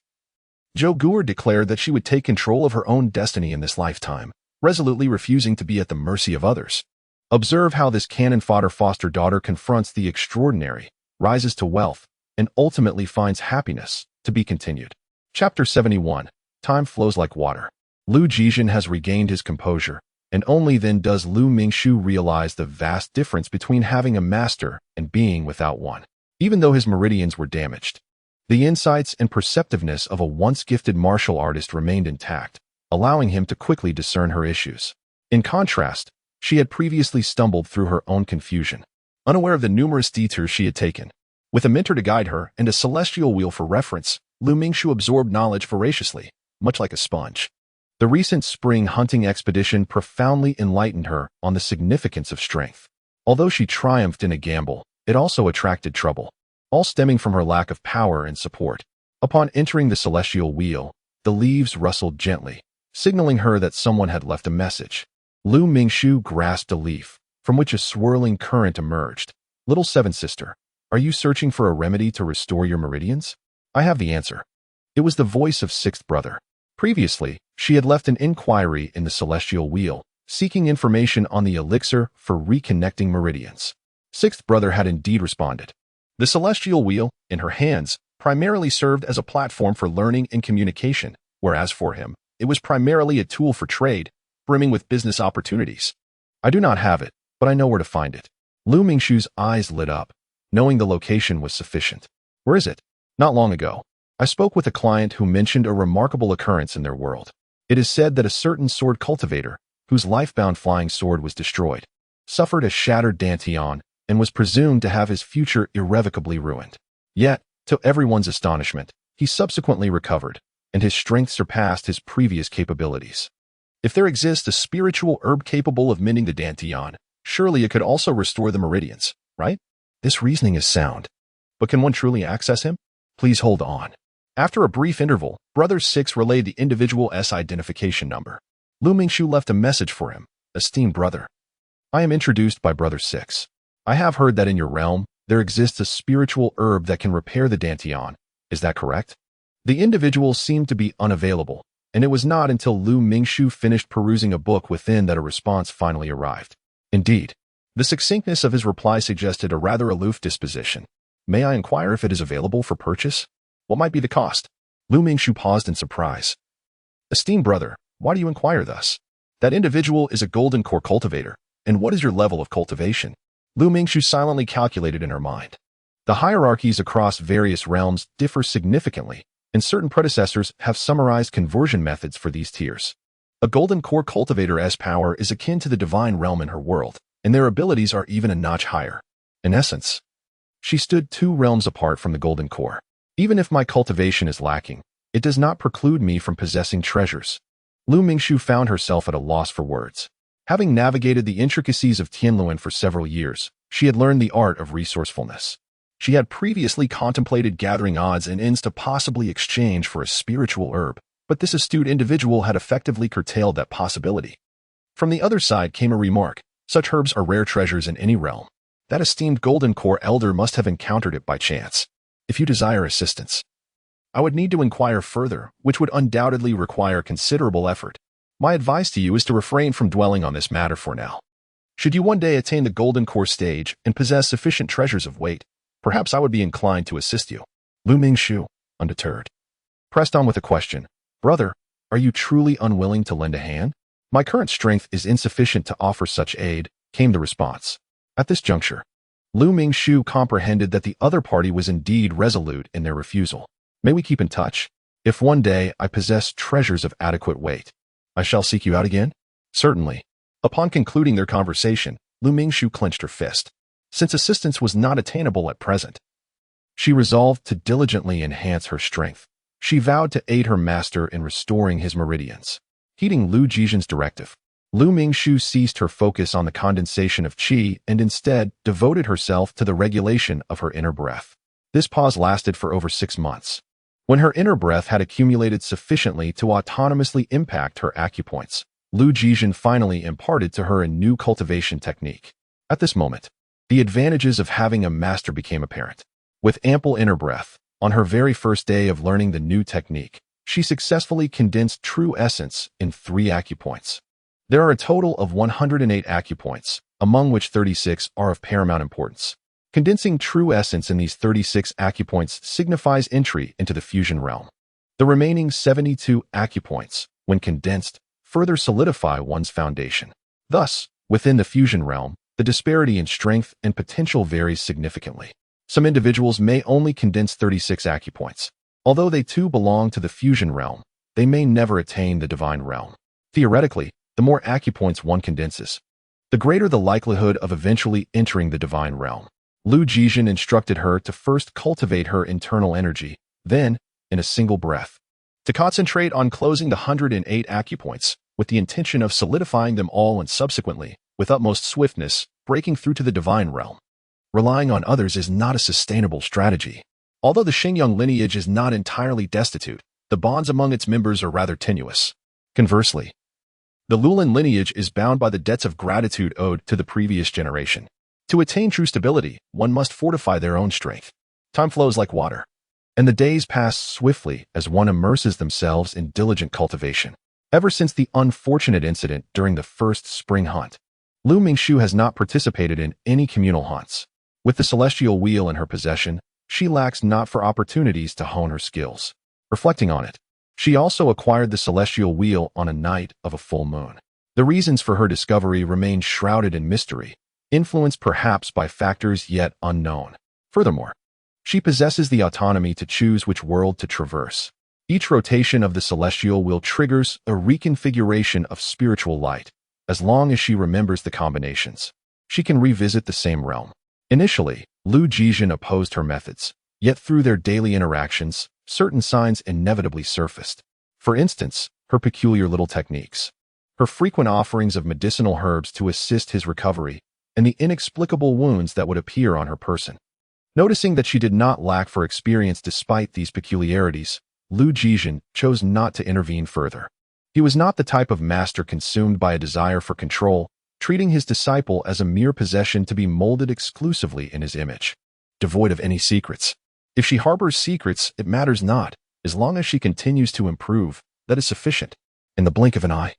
Zhou Guer declared that she would take control of her own destiny in this lifetime, resolutely refusing to be at the mercy of others. Observe how this cannon fodder foster daughter confronts the extraordinary, rises to wealth, and ultimately finds happiness, to be continued. Chapter 71. Time flows like water. Lu Jizhen has regained his composure, and only then does Lu Mingxu realize the vast difference between having a master and being without one. Even though his meridians were damaged, the insights and perceptiveness of a once gifted martial artist remained intact, allowing him to quickly discern her issues. In contrast, she had previously stumbled through her own confusion, unaware of the numerous detours she had taken. With a mentor to guide her and a celestial wheel for reference, Lu Mingxu absorbed knowledge voraciously, much like a sponge. The recent spring hunting expedition profoundly enlightened her on the significance of strength. Although she triumphed in a gamble, it also attracted trouble, all stemming from her lack of power and support. Upon entering the celestial wheel, the leaves rustled gently, signaling her that someone had left a message. Lu Mingxu grasped a leaf, from which a swirling current emerged. Little Seven Sister, are you searching for a remedy to restore your meridians? I have the answer. It was the voice of Sixth Brother. Previously, she had left an inquiry in the celestial wheel, seeking information on the elixir for reconnecting meridians. Sixth Brother had indeed responded. The celestial wheel, in her hands, primarily served as a platform for learning and communication, whereas for him, it was primarily a tool for trade, brimming with business opportunities. I do not have it, but I know where to find it. Lu Mingshu's eyes lit up, knowing the location was sufficient. Where is it? Not long ago, I spoke with a client who mentioned a remarkable occurrence in their world. It is said that a certain sword cultivator, whose life-bound flying sword was destroyed, suffered a shattered dantian and was presumed to have his future irrevocably ruined. Yet, to everyone's astonishment, he subsequently recovered, and his strength surpassed his previous capabilities. If there exists a spiritual herb capable of mending the dantian, surely it could also restore the meridians, right? This reasoning is sound. But can one truly access him? Please hold on. After a brief interval, Brother 6 relayed the individual's identification number. Lu Mingshu left a message for him. Esteemed brother, I am introduced by Brother 6. I have heard that in your realm, there exists a spiritual herb that can repair the dantian. Is that correct? The individual seemed to be unavailable, and it was not until Lu Mingshu finished perusing a book within that a response finally arrived. Indeed, the succinctness of his reply suggested a rather aloof disposition. May I inquire if it is available for purchase? What might be the cost? Lu Mingshu paused in surprise. Esteemed brother, why do you inquire thus? That individual is a golden core cultivator, and what is your level of cultivation? Lu Mingshu silently calculated in her mind. The hierarchies across various realms differ significantly, and certain predecessors have summarized conversion methods for these tiers. A golden core cultivator's power is akin to the divine realm in her world, and their abilities are even a notch higher. In essence, she stood 2 realms apart from the golden core. Even if my cultivation is lacking, it does not preclude me from possessing treasures. Lu Mingshu found herself at a loss for words. Having navigated the intricacies of Tianluan for several years, she had learned the art of resourcefulness. She had previously contemplated gathering odds and ends to possibly exchange for a spiritual herb, but this astute individual had effectively curtailed that possibility. From the other side came a remark. Such herbs are rare treasures in any realm. That esteemed golden core elder must have encountered it by chance. If you desire assistance, I would need to inquire further, which would undoubtedly require considerable effort. My advice to you is to refrain from dwelling on this matter for now. Should you one day attain the golden core stage and possess sufficient treasures of weight, perhaps I would be inclined to assist you. Lu Mingshu, undeterred, pressed on with a question. Brother, are you truly unwilling to lend a hand? My current strength is insufficient to offer such aid, came the response. At this juncture, Lu Mingshu comprehended that the other party was indeed resolute in their refusal. May we keep in touch? If one day I possess treasures of adequate weight, I shall seek you out again? Certainly. Upon concluding their conversation, Lu Mingshu clenched her fist. Since assistance was not attainable at present, she resolved to diligently enhance her strength. She vowed to aid her master in restoring his meridians. Heeding Lu Jizhen's directive, Lu Mingshu ceased her focus on the condensation of qi and instead devoted herself to the regulation of her inner breath. This pause lasted for over 6 months. When her inner breath had accumulated sufficiently to autonomously impact her acupoints, Lu Jizhen finally imparted to her a new cultivation technique. At this moment, the advantages of having a master became apparent. With ample inner breath, on her very first day of learning the new technique, she successfully condensed true essence in 3 acupoints. There are a total of 108 acupoints, among which 36 are of paramount importance. Condensing true essence in these 36 acupoints signifies entry into the fusion realm. The remaining 72 acupoints, when condensed, further solidify one's foundation. Thus, within the fusion realm, the disparity in strength and potential varies significantly. Some individuals may only condense 36 acupoints. Although they too belong to the fusion realm, they may never attain the divine realm. Theoretically, the more acupoints one condenses, the greater the likelihood of eventually entering the divine realm. Lu Jizhen instructed her to first cultivate her internal energy, then, in a single breath, to concentrate on closing the 108 acupoints, with the intention of solidifying them all and subsequently, with utmost swiftness, breaking through to the divine realm. Relying on others is not a sustainable strategy. Although the Xingyang lineage is not entirely destitute, the bonds among its members are rather tenuous. Conversely, the Lulin lineage is bound by the debts of gratitude owed to the previous generation. To attain true stability, one must fortify their own strength. Time flows like water, and the days pass swiftly as one immerses themselves in diligent cultivation. Ever since the unfortunate incident during the first spring hunt, Lu Mingshu has not participated in any communal hunts. With the celestial wheel in her possession, she lacks not for opportunities to hone her skills. Reflecting on it, she also acquired the celestial wheel on a night of a full moon. The reasons for her discovery remain shrouded in mystery, influenced perhaps by factors yet unknown. Furthermore, she possesses the autonomy to choose which world to traverse. Each rotation of the celestial wheel triggers a reconfiguration of spiritual light. As long as she remembers the combinations, she can revisit the same realm. Initially, Lu Jijin opposed her methods, yet through their daily interactions, certain signs inevitably surfaced. For instance, her peculiar little techniques, her frequent offerings of medicinal herbs to assist his recovery, and the inexplicable wounds that would appear on her person. Noticing that she did not lack for experience despite these peculiarities, Lu Jijin chose not to intervene further. He was not the type of master consumed by a desire for control, treating his disciple as a mere possession to be molded exclusively in his image, devoid of any secrets. If she harbors secrets, it matters not. As long as she continues to improve, that is sufficient. In the blink of an eye.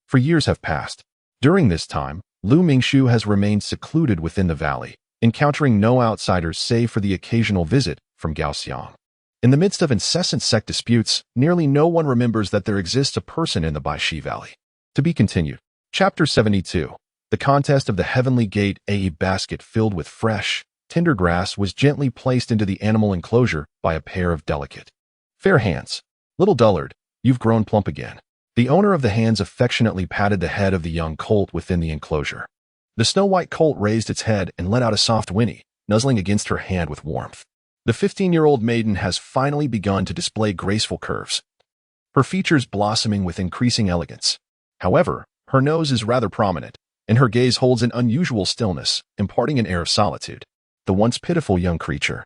For years have passed. During this time, Lu Mingshu has remained secluded within the valley, encountering no outsiders save for the occasional visit from Gao Xiang. In the midst of incessant sect disputes, nearly no one remembers that there exists a person in the Baishi Valley. To be continued. Chapter 72. The contest of the Heavenly Gate. A basket filled with fresh, tender grass was gently placed into the animal enclosure by a pair of delicate, fair hands. Little dullard, you've grown plump again. The owner of the hands affectionately patted the head of the young colt within the enclosure. The snow-white colt raised its head and let out a soft whinny, nuzzling against her hand with warmth. The 15-year-old maiden has finally begun to display graceful curves, her features blossoming with increasing elegance. However, her nose is rather prominent, and her gaze holds an unusual stillness, imparting an air of solitude. The once pitiful young creature,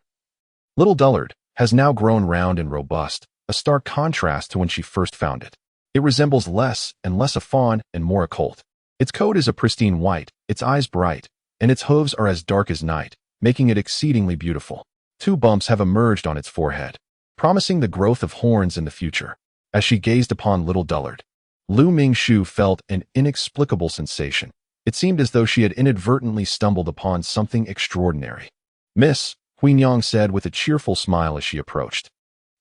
little dullard, has now grown round and robust, a stark contrast to when she first found it. It resembles less and less a fawn and more a colt. Its coat is a pristine white, its eyes bright, and its hooves are as dark as night, making it exceedingly beautiful. 2 bumps have emerged on its forehead, promising the growth of horns in the future. As she gazed upon little dullard, Lu Mingshu felt an inexplicable sensation. It seemed as though she had inadvertently stumbled upon something extraordinary. Miss, Huinyang said with a cheerful smile as she approached.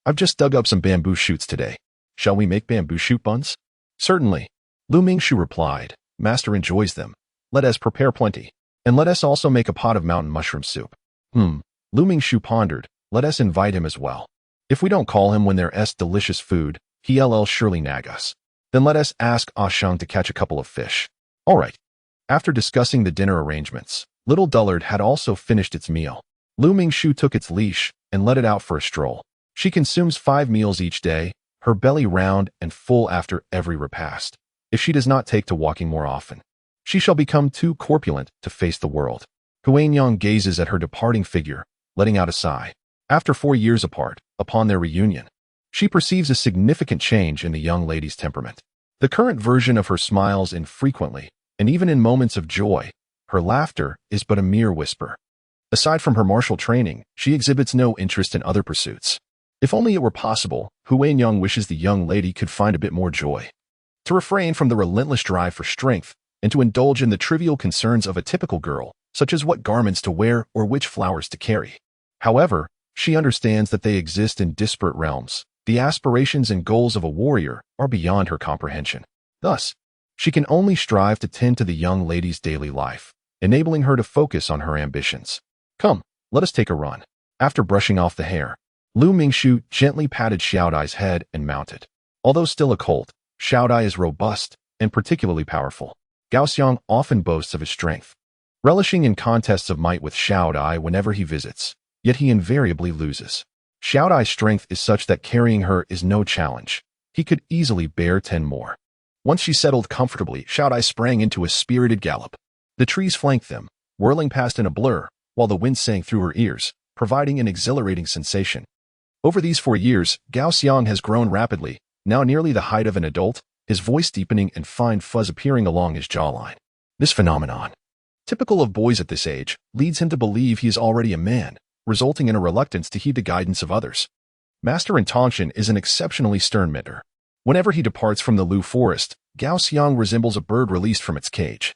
I've just dug up some bamboo shoots today. Shall we make bamboo shoot buns? Certainly. Lu Mingshu replied. Master enjoys them. Let us prepare plenty. And let us also make a pot of mountain mushroom soup. Lu Mingshu pondered. Let us invite him as well. If we don't call him when there's delicious food, he'll surely nag us. Then let us ask Ashang to catch a couple of fish. All right. After discussing the dinner arrangements, little dullard had also finished its meal. Lu Mingshu took its leash and let it out for a stroll. She consumes 5 meals each day, her belly round and full after every repast. If she does not take to walking more often, she shall become too corpulent to face the world. Huanyang gazes at her departing figure, letting out a sigh. After 4 years apart, upon their reunion, she perceives a significant change in the young lady's temperament. The current version of her smiles infrequently, and even in moments of joy, her laughter is but a mere whisper. Aside from her martial training, she exhibits no interest in other pursuits. If only it were possible, Huanyang wishes the young lady could find a bit more joy. To refrain from the relentless drive for strength, and to indulge in the trivial concerns of a typical girl, such as what garments to wear or which flowers to carry. However, she understands that they exist in disparate realms. The aspirations and goals of a warrior are beyond her comprehension. Thus, she can only strive to tend to the young lady's daily life, enabling her to focus on her ambitions. Come, let us take a run. After brushing off the hair, Lu Mingshu gently patted Xiaodai's head and mounted. Although still a colt, Xiaodai is robust and particularly powerful. Gao Xiang often boasts of his strength, relishing in contests of might with Xiaodai whenever he visits, yet he invariably loses. Xiaodai's strength is such that carrying her is no challenge. He could easily bear 10 more. Once she settled comfortably, Xiaodai sprang into a spirited gallop. The trees flanked them, whirling past in a blur, while the wind sang through her ears, providing an exhilarating sensation. Over these 4 years, Gao Xiang has grown rapidly, now nearly the height of an adult, his voice deepening and fine fuzz appearing along his jawline. This phenomenon, typical of boys at this age, leads him to believe he is already a man, resulting in a reluctance to heed the guidance of others. Master Intention is an exceptionally stern mentor. Whenever he departs from the Lu forest, Gao Xiang resembles a bird released from its cage,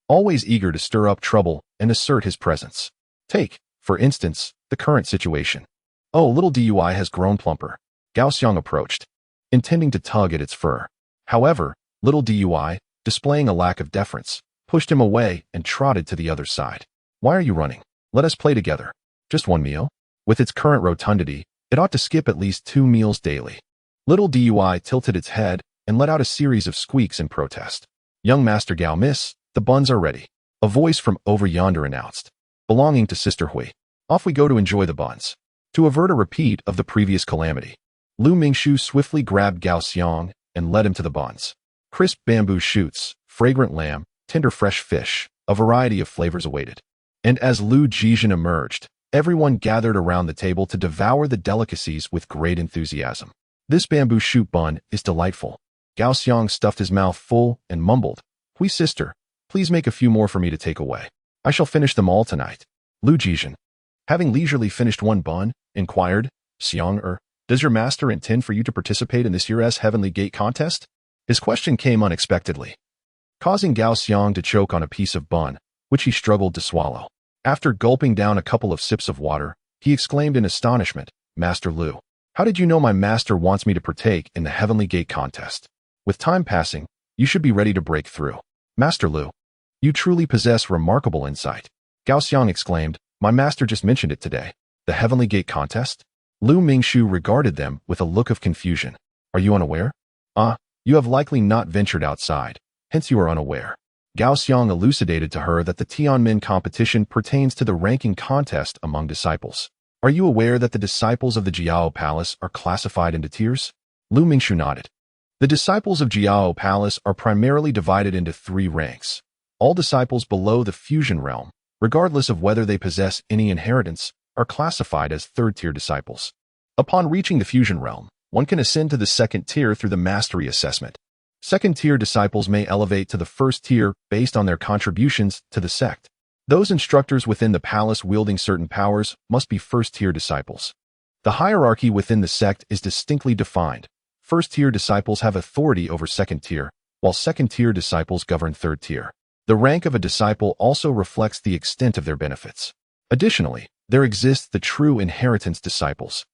always eager to stir up trouble and assert his presence. Take, For instance, the current situation. Oh, little Dui has grown plumper. Gao Xiang approached, intending to tug at its fur. However, little Dui, displaying a lack of deference, pushed him away and trotted to the other side. Why are you running? Let us play together. Just one meal? With its current rotundity, it ought to skip at least 2 meals daily. Little Dui tilted its head and let out a series of squeaks in protest. Young Master Gao, miss, the buns are ready. A voice from over yonder announced. Belonging to Sister Hui. Off we go to enjoy the buns. To avert a repeat of the previous calamity, Lu Mingshu swiftly grabbed Gao Xiang and led him to the buns. Crisp bamboo shoots, fragrant lamb, tender fresh fish, a variety of flavors awaited. And as Lu Jizhen emerged, everyone gathered around the table to devour the delicacies with great enthusiasm. This bamboo shoot bun is delightful. Gao Xiang stuffed his mouth full and mumbled, Hui sister, please make a few more for me to take away. I shall finish them all tonight. Lu Jizhen, having leisurely finished one bun, inquired, Xiang, does your master intend for you to participate in this year's Heavenly Gate contest? His question came unexpectedly, causing Gao Xiang to choke on a piece of bun, which he struggled to swallow. After gulping down a couple of sips of water, he exclaimed in astonishment, Master Lu, how did you know my master wants me to partake in the Heavenly Gate contest? With time passing, you should be ready to break through. Master Lu, you truly possess remarkable insight. Gao Xiang exclaimed, my master just mentioned it today. The Heavenly Gate contest? Lu Mingshu regarded them with a look of confusion. Are you unaware? You have likely not ventured outside, hence you are unaware. Gao Xiang elucidated to her that the Tianmin competition pertains to the ranking contest among disciples. Are you aware that the disciples of the Jiao Palace are classified into tiers? Lu Mingshu nodded. The disciples of Jiao Palace are primarily divided into 3 ranks. All disciples below the fusion realm, regardless of whether they possess any inheritance, are classified as 3rd-tier disciples. Upon reaching the fusion realm, one can ascend to the 2nd tier through the mastery assessment. 2nd-tier disciples may elevate to the 1st tier based on their contributions to the sect. Those instructors within the palace wielding certain powers must be 1st-tier disciples. The hierarchy within the sect is distinctly defined. 1st-tier disciples have authority over 2nd tier, while 2nd-tier disciples govern 3rd tier. The rank of a disciple also reflects the extent of their benefits. Additionally, there exists the true inheritance disciples,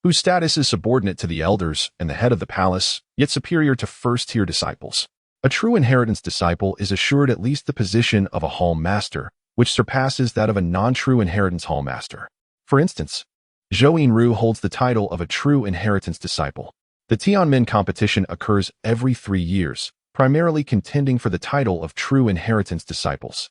whose status is subordinate to the elders and the head of the palace, yet superior to 1st-tier disciples. A true inheritance disciple is assured at least the position of a hall master, which surpasses that of a non-true inheritance hall master. For instance, Zhou Yinru holds the title of a true inheritance disciple. The Tianmin competition occurs every 3 years, primarily contending for the title of true inheritance disciples.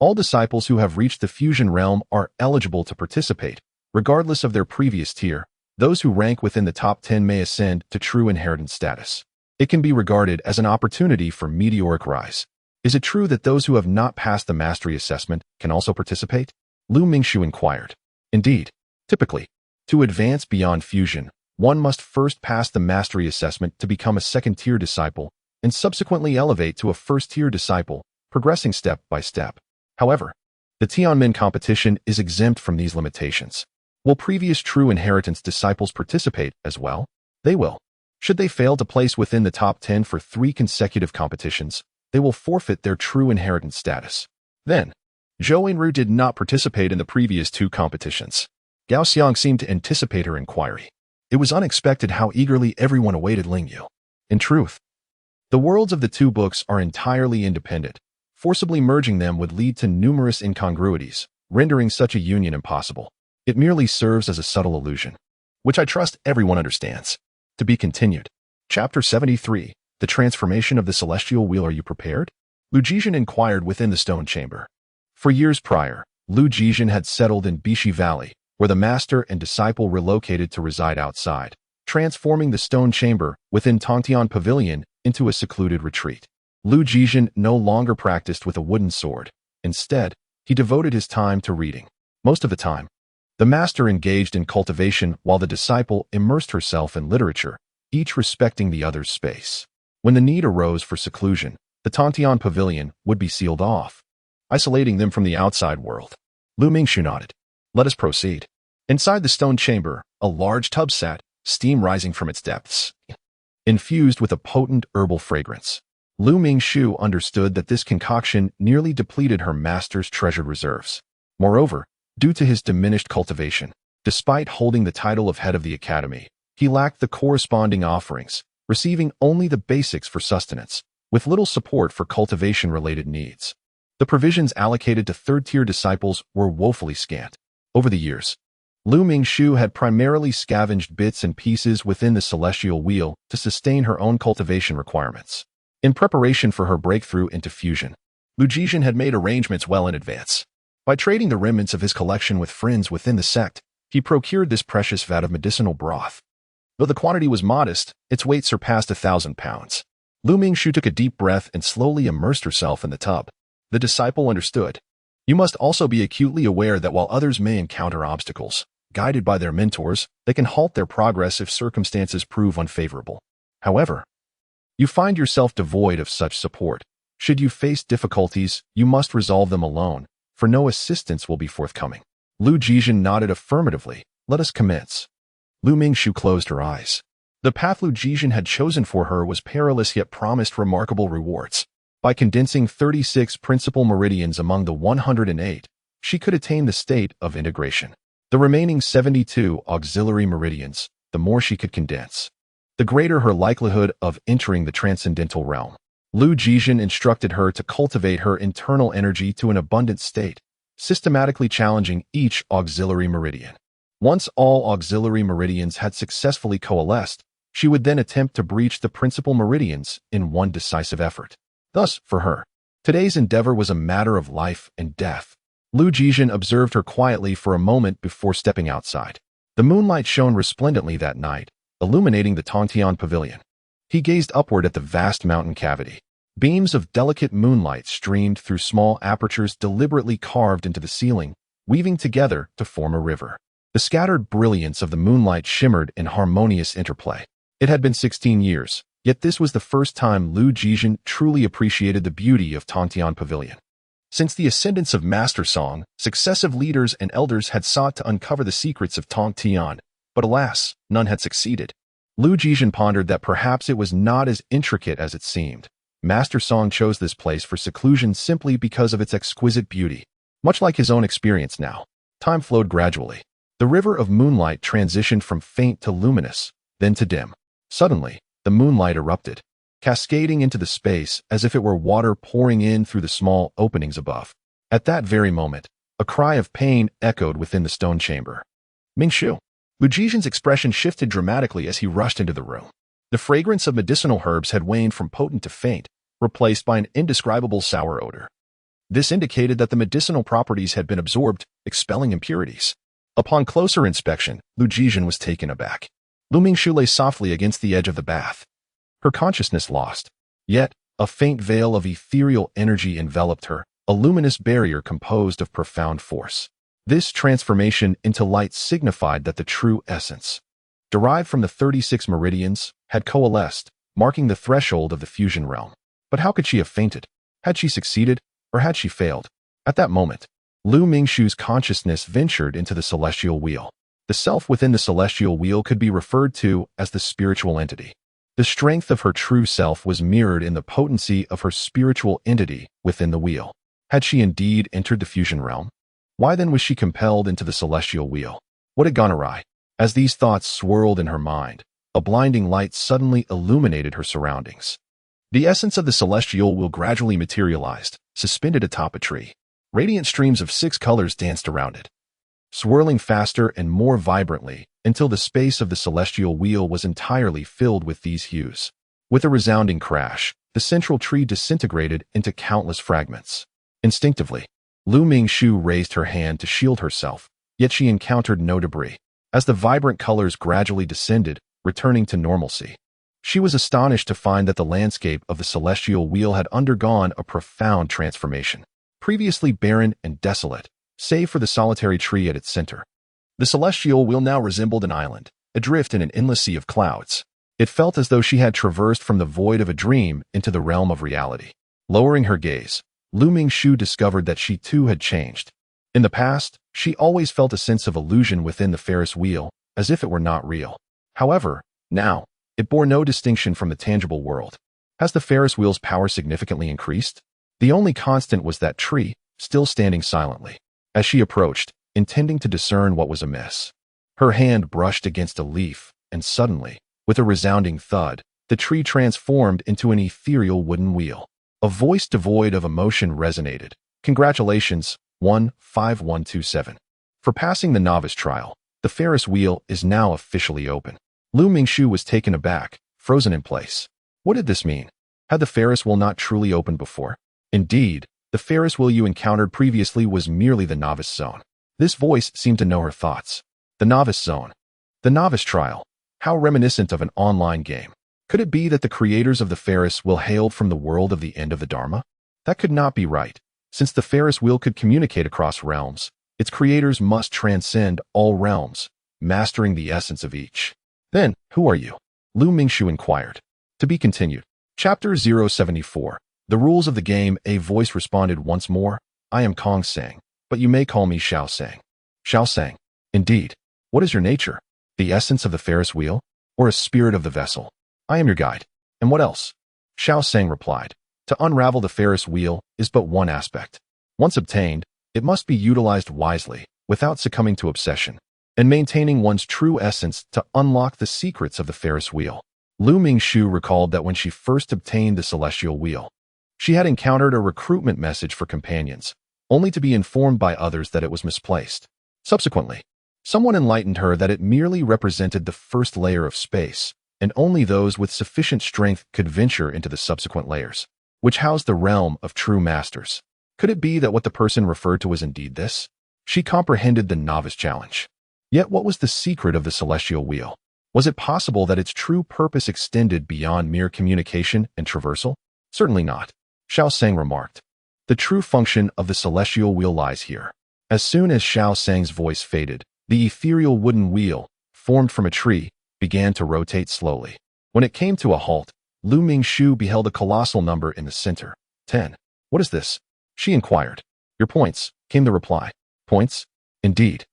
All disciples who have reached the fusion realm are eligible to participate, regardless of their previous tier. Those who rank within the top 10 may ascend to true inheritance status. It can be regarded as an opportunity for meteoric rise. Is it true that those who have not passed the mastery assessment can also participate? Lu Mingshu inquired. Indeed. Typically, to advance beyond fusion, one must first pass the mastery assessment to become a 2nd-tier disciple and subsequently elevate to a 1st-tier disciple, progressing step by step. However, the Tianmin competition is exempt from these limitations. Will previous true inheritance disciples participate as well? They will. Should they fail to place within the top 10 for 3 consecutive competitions, they will forfeit their true inheritance status. Then, Zhou Yinru did not participate in the previous 2 competitions. Gao Xiang seemed to anticipate her inquiry. It was unexpected how eagerly everyone awaited Lingyu. In truth, the worlds of the 2 books are entirely independent. Forcibly merging them would lead to numerous incongruities, rendering such a union impossible. It merely serves as a subtle illusion, which I trust everyone understands. To be continued. Chapter 73, The Transformation of the Celestial Wheel. Are you prepared? Lu Jizhen inquired within the stone chamber. For years prior, Lu Jizhen had settled in Bishi Valley, where the master and disciple relocated to reside outside, transforming the stone chamber within Tongtian Pavilion into a secluded retreat. Lu Jizhen no longer practiced with a wooden sword. Instead, he devoted his time to reading. Most of the time, the master engaged in cultivation while the disciple immersed herself in literature, each respecting the other's space. When the need arose for seclusion, the Tongtian Pavilion would be sealed off, isolating them from the outside world. Lu Mingshu nodded. Let us proceed. Inside the stone chamber, a large tub sat, steam rising from its depths, infused with a potent herbal fragrance. Lu Mingshu understood that this concoction nearly depleted her master's treasured reserves. Moreover, due to his diminished cultivation. Despite holding the title of head of the academy, he lacked the corresponding offerings, receiving only the basics for sustenance, with little support for cultivation-related needs. The provisions allocated to third-tier disciples were woefully scant. Over the years, Lu Mingxu had primarily scavenged bits and pieces within the celestial wheel to sustain her own cultivation requirements. In preparation for her breakthrough into fusion, Lu Jizhen had made arrangements well in advance. By trading the remnants of his collection with friends within the sect, he procured this precious vat of medicinal broth. Though the quantity was modest, its weight surpassed 1,000 pounds. Lu Mingxu took a deep breath and slowly immersed herself in the tub. The disciple understood. You must also be acutely aware that while others may encounter obstacles, guided by their mentors, they can halt their progress if circumstances prove unfavorable. However, you find yourself devoid of such support. Should you face difficulties, you must resolve them alone, for no assistance will be forthcoming. Lu Jizhen nodded affirmatively. Let us commence. Lu Mingxu closed her eyes. The path Lu Jizhen had chosen for her was perilous yet promised remarkable rewards. By condensing 36 principal meridians among the 108, she could attain the state of integration. The remaining 72 auxiliary meridians, the more she could condense, the greater her likelihood of entering the transcendental realm. Lu Jizhen instructed her to cultivate her internal energy to an abundant state, systematically challenging each auxiliary meridian. Once all auxiliary meridians had successfully coalesced, she would then attempt to breach the principal meridians in one decisive effort. Thus, for her, today's endeavor was a matter of life and death. Lu Jizhen observed her quietly for a moment before stepping outside. The moonlight shone resplendently that night, illuminating the Tongtian pavilion. He gazed upward at the vast mountain cavity. Beams of delicate moonlight streamed through small apertures deliberately carved into the ceiling, weaving together to form a river. The scattered brilliance of the moonlight shimmered in harmonious interplay. It had been 16 years, yet this was the first time Lu Jizhen truly appreciated the beauty of Tongtian Pavilion. Since the ascendance of Master Song, successive leaders and elders had sought to uncover the secrets of Tongtian, but alas, none had succeeded. Lu Jizhen pondered that perhaps it was not as intricate as it seemed. Master Song chose this place for seclusion simply because of its exquisite beauty. Much like his own experience now, time flowed gradually. The river of moonlight transitioned from faint to luminous, then to dim. Suddenly, the moonlight erupted, cascading into the space as if it were water pouring in through the small openings above. At that very moment, a cry of pain echoed within the stone chamber. Mingxu. Lu Jizhen's expression shifted dramatically as he rushed into the room. The fragrance of medicinal herbs had waned from potent to faint, replaced by an indescribable sour odor. This indicated that the medicinal properties had been absorbed, expelling impurities. Upon closer inspection, Lu Jizhen was taken aback. Lu Mingxu lay softly against the edge of the bath, her consciousness lost. Yet, a faint veil of ethereal energy enveloped her, a luminous barrier composed of profound force. This transformation into light signified that the true essence, derived from the 36 meridians, had coalesced, marking the threshold of the fusion realm. But how could she have fainted? Had she succeeded, or had she failed? At that moment, Lu Mingxu's consciousness ventured into the celestial wheel. The self within the celestial wheel could be referred to as the spiritual entity. The strength of her true self was mirrored in the potency of her spiritual entity within the wheel. Had she indeed entered the fusion realm? Why then was she compelled into the celestial wheel? What had gone awry? As these thoughts swirled in her mind, a blinding light suddenly illuminated her surroundings. The essence of the celestial wheel gradually materialized, suspended atop a tree. Radiant streams of 6 colors danced around it, swirling faster and more vibrantly until the space of the celestial wheel was entirely filled with these hues. With a resounding crash, the central tree disintegrated into countless fragments. Instinctively, Lu Mingxu raised her hand to shield herself, yet she encountered no debris. As the vibrant colors gradually descended, returning to normalcy, she was astonished to find that the landscape of the celestial wheel had undergone a profound transformation. Previously barren and desolate, save for the solitary tree at its center, the celestial wheel now resembled an island, adrift in an endless sea of clouds. It felt as though she had traversed from the void of a dream into the realm of reality. Lowering her gaze, Lu Mingxu discovered that she too had changed. In the past, she always felt a sense of illusion within the Ferris wheel, as if it were not real. However, now, it bore no distinction from the tangible world. Has the Ferris wheel's power significantly increased? The only constant was that tree, still standing silently. As she approached, intending to discern what was amiss. Her hand brushed against a leaf, and suddenly, with a resounding thud, the tree transformed into an ethereal wooden wheel. A voice devoid of emotion resonated. Congratulations, 15127. For passing the novice trial, the Ferris wheel is now officially open. Lu Mingxu was taken aback, frozen in place. What did this mean? Had the Ferris wheel not truly opened before? Indeed, the Ferris wheel you encountered previously was merely the novice zone. This voice seemed to know her thoughts. The novice zone. The novice trial. How reminiscent of an online game. Could it be that the creators of the Ferris wheel hailed from the world of the end of the Dharma? That could not be right. Since the Ferris wheel could communicate across realms, its creators must transcend all realms, mastering the essence of each. Then, who are you? Lu Mingxu inquired. To be continued. Chapter 074. The rules of the game. A voice responded once more. I am Kong Sang, but you may call me Xiao Sang. Xiao Sang. Indeed. What is your nature? The essence of the Ferris wheel? Or a spirit of the vessel? I am your guide. And what else? Xiao Sang replied. To unravel the Ferris wheel is but one aspect. Once obtained, it must be utilized wisely, without succumbing to obsession, and maintaining one's true essence to unlock the secrets of the Ferris wheel. Lu Mingxu recalled that when she first obtained the celestial wheel, she had encountered a recruitment message for companions, only to be informed by others that it was misplaced. Subsequently, someone enlightened her that it merely represented the first layer of space, and only those with sufficient strength could venture into the subsequent layers, which housed the realm of true masters. Could it be that what the person referred to was indeed this? She comprehended the novice challenge. Yet what was the secret of the celestial wheel? Was it possible that its true purpose extended beyond mere communication and traversal? Certainly not. Xiao Sang remarked. The true function of the celestial wheel lies here. As soon as Xiao Sang's voice faded, the ethereal wooden wheel, formed from a tree, began to rotate slowly. When it came to a halt, Lu Mingxu beheld a colossal number in the center. 10. What is this? She inquired. Your points, came the reply. Points? Indeed.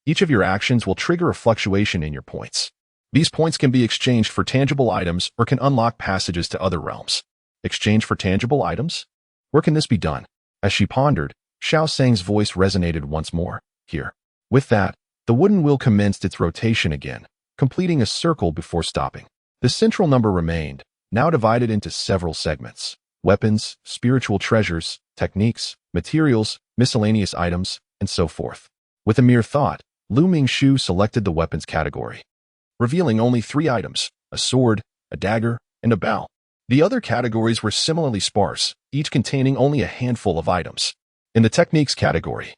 Each of your actions will trigger a fluctuation in your points. These points can be exchanged for tangible items or can unlock passages to other realms. Exchange for tangible items? Where can this be done? As she pondered, Xiao Sang's voice resonated once more. Here. With that, the wooden wheel commenced its rotation again, completing a circle before stopping. The central number remained, now divided into several segments. Weapons, spiritual treasures, techniques, materials, miscellaneous items, and so forth. With a mere thought, Lu Mingxu selected the weapons category, revealing only 3 items, a sword, a dagger, and a bow. The other categories were similarly sparse, each containing only a handful of items. In the techniques category,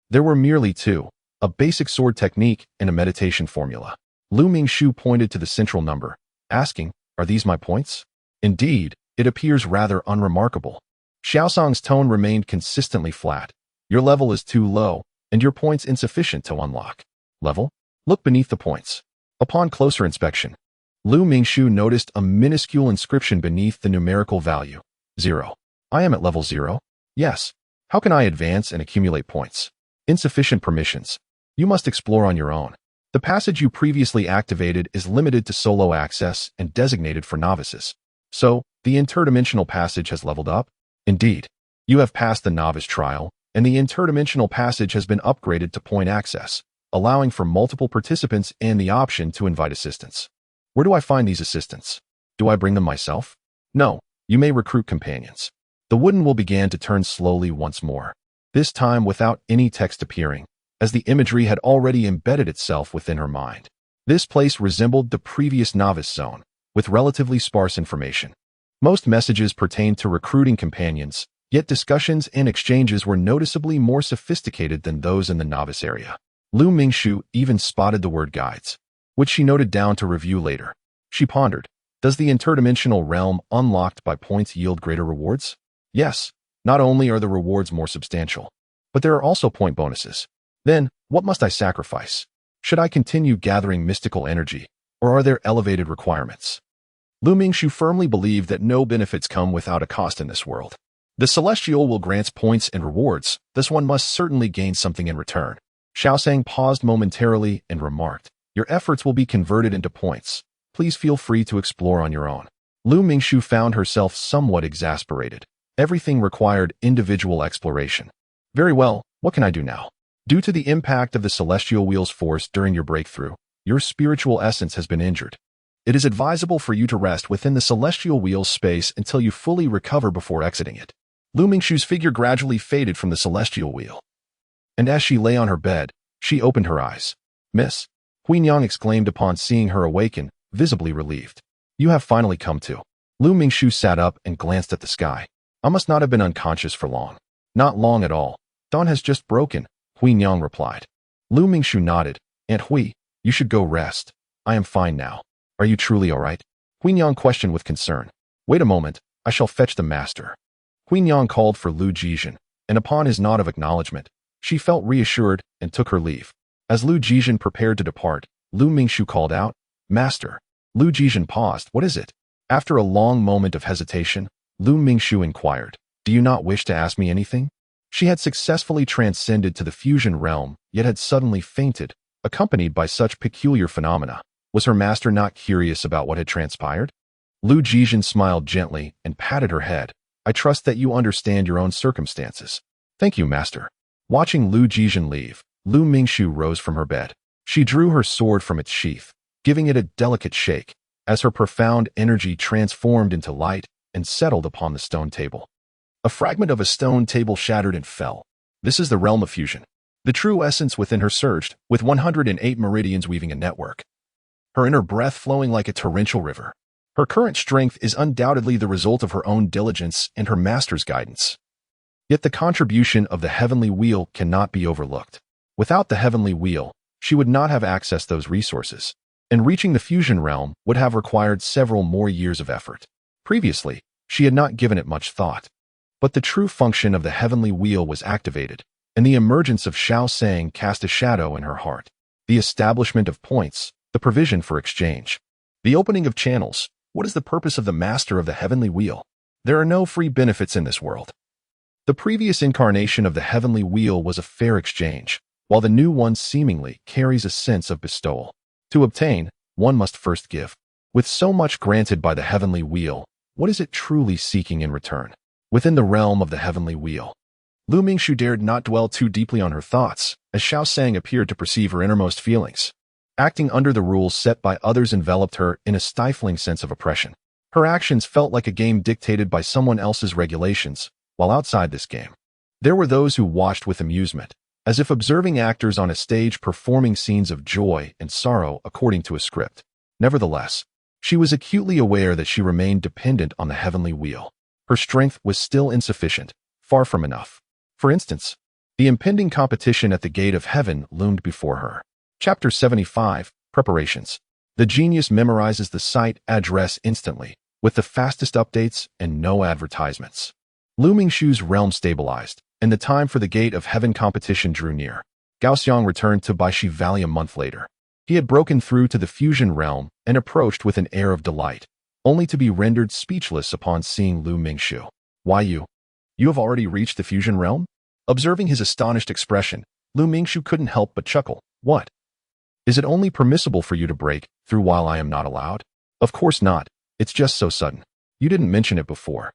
there were merely 2, a basic sword technique and a meditation formula. Lu Mingxu pointed to the central number, asking, are these my points? Indeed, it appears rather unremarkable. Xiaosang's tone remained consistently flat. Your level is too low, and your points insufficient to unlock. Level? Look beneath the points. Upon closer inspection, Lu Mingxu noticed a minuscule inscription beneath the numerical value. 0. I am at level 0? Yes. How can I advance and accumulate points? Insufficient permissions. You must explore on your own. The passage you previously activated is limited to solo access and designated for novices. So, the interdimensional passage has leveled up? Indeed. You have passed the novice trial, and the interdimensional passage has been upgraded to point access, allowing for multiple participants and the option to invite assistance. Where do I find these assistants? Do I bring them myself? No, you may recruit companions. The wooden wheel began to turn slowly once more, this time without any text appearing, as the imagery had already embedded itself within her mind. This place resembled the previous novice zone, with relatively sparse information. Most messages pertained to recruiting companions, yet discussions and exchanges were noticeably more sophisticated than those in the novice area. Lu Mingxu even spotted the word guides, which she noted down to review later. She pondered, does the interdimensional realm unlocked by points yield greater rewards? Yes, not only are the rewards more substantial, but there are also point bonuses. Then, what must I sacrifice? Should I continue gathering mystical energy, or are there elevated requirements? Lu Mingxu firmly believed that no benefits come without a cost in this world. The celestial will grant points and rewards, thus one must certainly gain something in return. Xiaosang paused momentarily and remarked, your efforts will be converted into points. Please feel free to explore on your own. Lu Mingxu found herself somewhat exasperated. Everything required individual exploration. Very well, what can I do now? Due to the impact of the celestial wheel's force during your breakthrough, your spiritual essence has been injured. It is advisable for you to rest within the celestial wheel's space until you fully recover before exiting it. Lu Mingshu's figure gradually faded from the celestial wheel. And as she lay on her bed, she opened her eyes. "Miss," Huin Yang exclaimed upon seeing her awaken, visibly relieved. "You have finally come to." Lu Mingshu sat up and glanced at the sky. "I must not have been unconscious for long." "Not long at all. Dawn has just broken," Huin Yang replied. Lu Mingshu nodded. "Aunt Hui, you should go rest. I am fine now." "Are you truly all right?" Huin Yang questioned with concern. "Wait a moment, I shall fetch the master." Huin Yang called for Lu Jizhen, and upon his nod of acknowledgement, she felt reassured and took her leave. As Lu Jizhen prepared to depart, Lu Mingshu called out, "Master." Lu Jizhen paused. "What is it?" After a long moment of hesitation, Lu Mingshu inquired, "Do you not wish to ask me anything?" She had successfully transcended to the fusion realm, yet had suddenly fainted, accompanied by such peculiar phenomena. Was her master not curious about what had transpired? Lu Jizhen smiled gently and patted her head. "I trust that you understand your own circumstances." "Thank you, master." Watching Lu Jizhen leave, Lu Mingshu rose from her bed. She drew her sword from its sheath, giving it a delicate shake, as her profound energy transformed into light and settled upon the stone table. A fragment of a stone table shattered and fell. This is the realm of fusion. The true essence within her surged, with 108 meridians weaving a network. Her inner breath flowing like a torrential river. Her current strength is undoubtedly the result of her own diligence and her master's guidance. Yet the contribution of the Heavenly Wheel cannot be overlooked. Without the Heavenly Wheel, she would not have accessed those resources, and reaching the fusion realm would have required several more years of effort. Previously, she had not given it much thought. But the true function of the Heavenly Wheel was activated, and the emergence of Xiao Sang cast a shadow in her heart. The establishment of points, the provision for exchange, the opening of channels. What is the purpose of the master of the Heavenly Wheel? There are no free benefits in this world. The previous incarnation of the Heavenly Wheel was a fair exchange, while the new one seemingly carries a sense of bestowal. To obtain, one must first give. With so much granted by the Heavenly Wheel, what is it truly seeking in return? Within the realm of the Heavenly Wheel, Lu Mingshu dared not dwell too deeply on her thoughts, as Xiao Sang appeared to perceive her innermost feelings. Acting under the rules set by others enveloped her in a stifling sense of oppression. Her actions felt like a game dictated by someone else's regulations, while outside this game, there were those who watched with amusement, as if observing actors on a stage performing scenes of joy and sorrow according to a script. Nevertheless, she was acutely aware that she remained dependent on the Heavenly Wheel. Her strength was still insufficient, far from enough. For instance, the impending competition at the gate of heaven loomed before her. Chapter 75, Preparations. The genius memorizes the site address instantly, with the fastest updates and no advertisements. Lu Mingshu's realm stabilized, and the time for the Gate of Heaven competition drew near. Gao Xiang returned to Baishi Valley a month later. He had broken through to the fusion realm and approached with an air of delight, only to be rendered speechless upon seeing Lu Mingshu. "Why you? You have already reached the fusion realm?" Observing his astonished expression, Lu Mingshu couldn't help but chuckle. "What? Is it only permissible for you to break through while I am not allowed?" "Of course not. It's just so sudden. You didn't mention it before."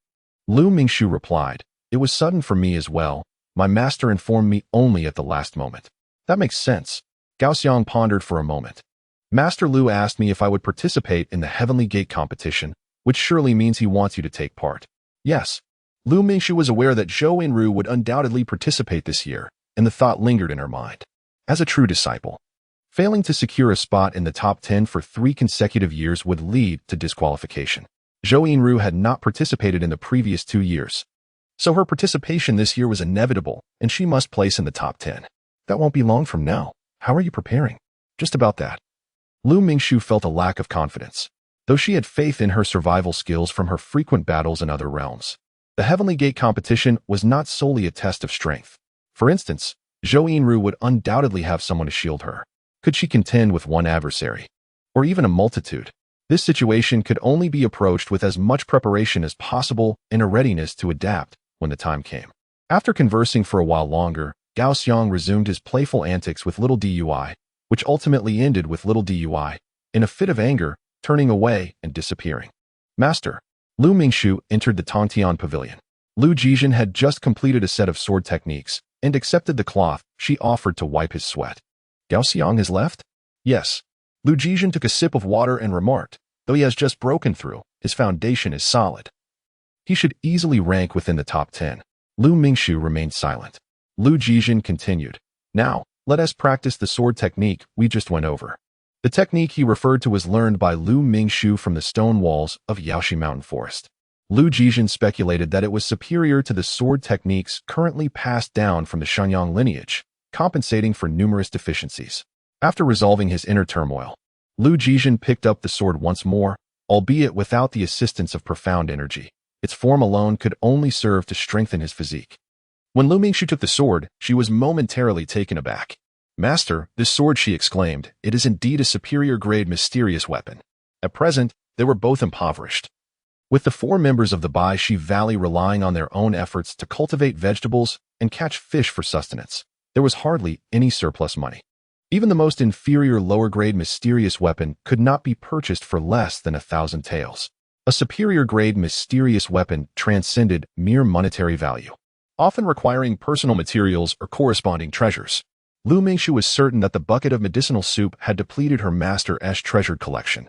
Lu Mingshu replied, "It was sudden for me as well. My master informed me only at the last moment." "That makes sense." Gao Xiang pondered for a moment. "Master Lu asked me if I would participate in the Heavenly Gate competition, which surely means he wants you to take part." "Yes." Lu Mingshu was aware that Zhou Yinru would undoubtedly participate this year, and the thought lingered in her mind. As a true disciple, failing to secure a spot in the top 10 for 3 consecutive years would lead to disqualification. Zhou Yinru had not participated in the previous 2 years, so her participation this year was inevitable, and she must place in the top 10. "That won't be long from now. How are you preparing?" "Just about that." Lu Mingshu felt a lack of confidence, though she had faith in her survival skills from her frequent battles in other realms. The Heavenly Gate competition was not solely a test of strength. For instance, Zhou Yinru would undoubtedly have someone to shield her. Could she contend with one adversary, or even a multitude? This situation could only be approached with as much preparation as possible and a readiness to adapt when the time came. After conversing for a while longer, Gao Xiang resumed his playful antics with little Dui, which ultimately ended with little Dui, in a fit of anger, turning away and disappearing. "Master." Lu Mingshu entered the Tongtian Pavilion. Lu Jizhen had just completed a set of sword techniques, and accepted the cloth she offered to wipe his sweat. Gao Xiang has left? Yes. Lu Jizhen took a sip of water and remarked, though he has just broken through, his foundation is solid. He should easily rank within the top 10. Lu Mingshu remained silent. Lu Jizhen continued, now, let us practice the sword technique we just went over. The technique he referred to was learned by Lu Mingshu from the stone walls of Yaoshi Mountain Forest. Lu Jizhen speculated that it was superior to the sword techniques currently passed down from the Shenyang lineage, compensating for numerous deficiencies. After resolving his inner turmoil, Lu Jizhen picked up the sword once more, albeit without the assistance of profound energy. Its form alone could only serve to strengthen his physique. When Lu Mingshu took the sword, she was momentarily taken aback. Master, this sword, she exclaimed, it is indeed a superior grade mysterious weapon. At present, they were both impoverished. With the 4 members of the Baishi Valley relying on their own efforts to cultivate vegetables and catch fish for sustenance, there was hardly any surplus money. Even the most inferior lower-grade mysterious weapon could not be purchased for less than 1,000 taels. A superior-grade mysterious weapon transcended mere monetary value, often requiring personal materials or corresponding treasures. Lu Mingshu was certain that the bucket of medicinal soup had depleted her master's treasured collection.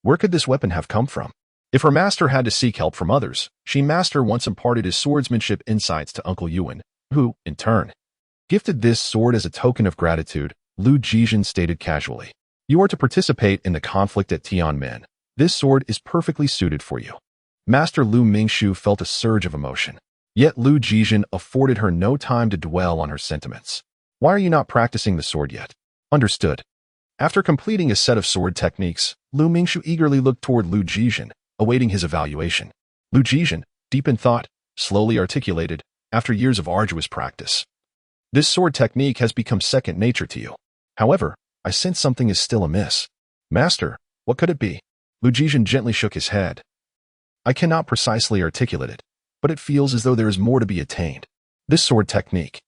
Where could this weapon have come from? If her master had to seek help from others, she master once imparted his swordsmanship insights to Uncle Yuan, who, in turn, gifted this sword as a token of gratitude. Lu Jizhen stated casually, you are to participate in the conflict at Tianmen. This sword is perfectly suited for you. Master Lu Mingshu felt a surge of emotion. Yet Lu Jizhen afforded her no time to dwell on her sentiments. Why are you not practicing the sword yet? Understood. After completing a set of sword techniques, Lu Mingshu eagerly looked toward Lu Jizhen, awaiting his evaluation. Lu Jizhen, deep in thought, slowly articulated, after years of arduous practice. This sword technique has become second nature to you. However, I sense something is still amiss. Master, what could it be? Lu Jizhen gently shook his head. I cannot precisely articulate it, but it feels as though there is more to be attained. This sword technique,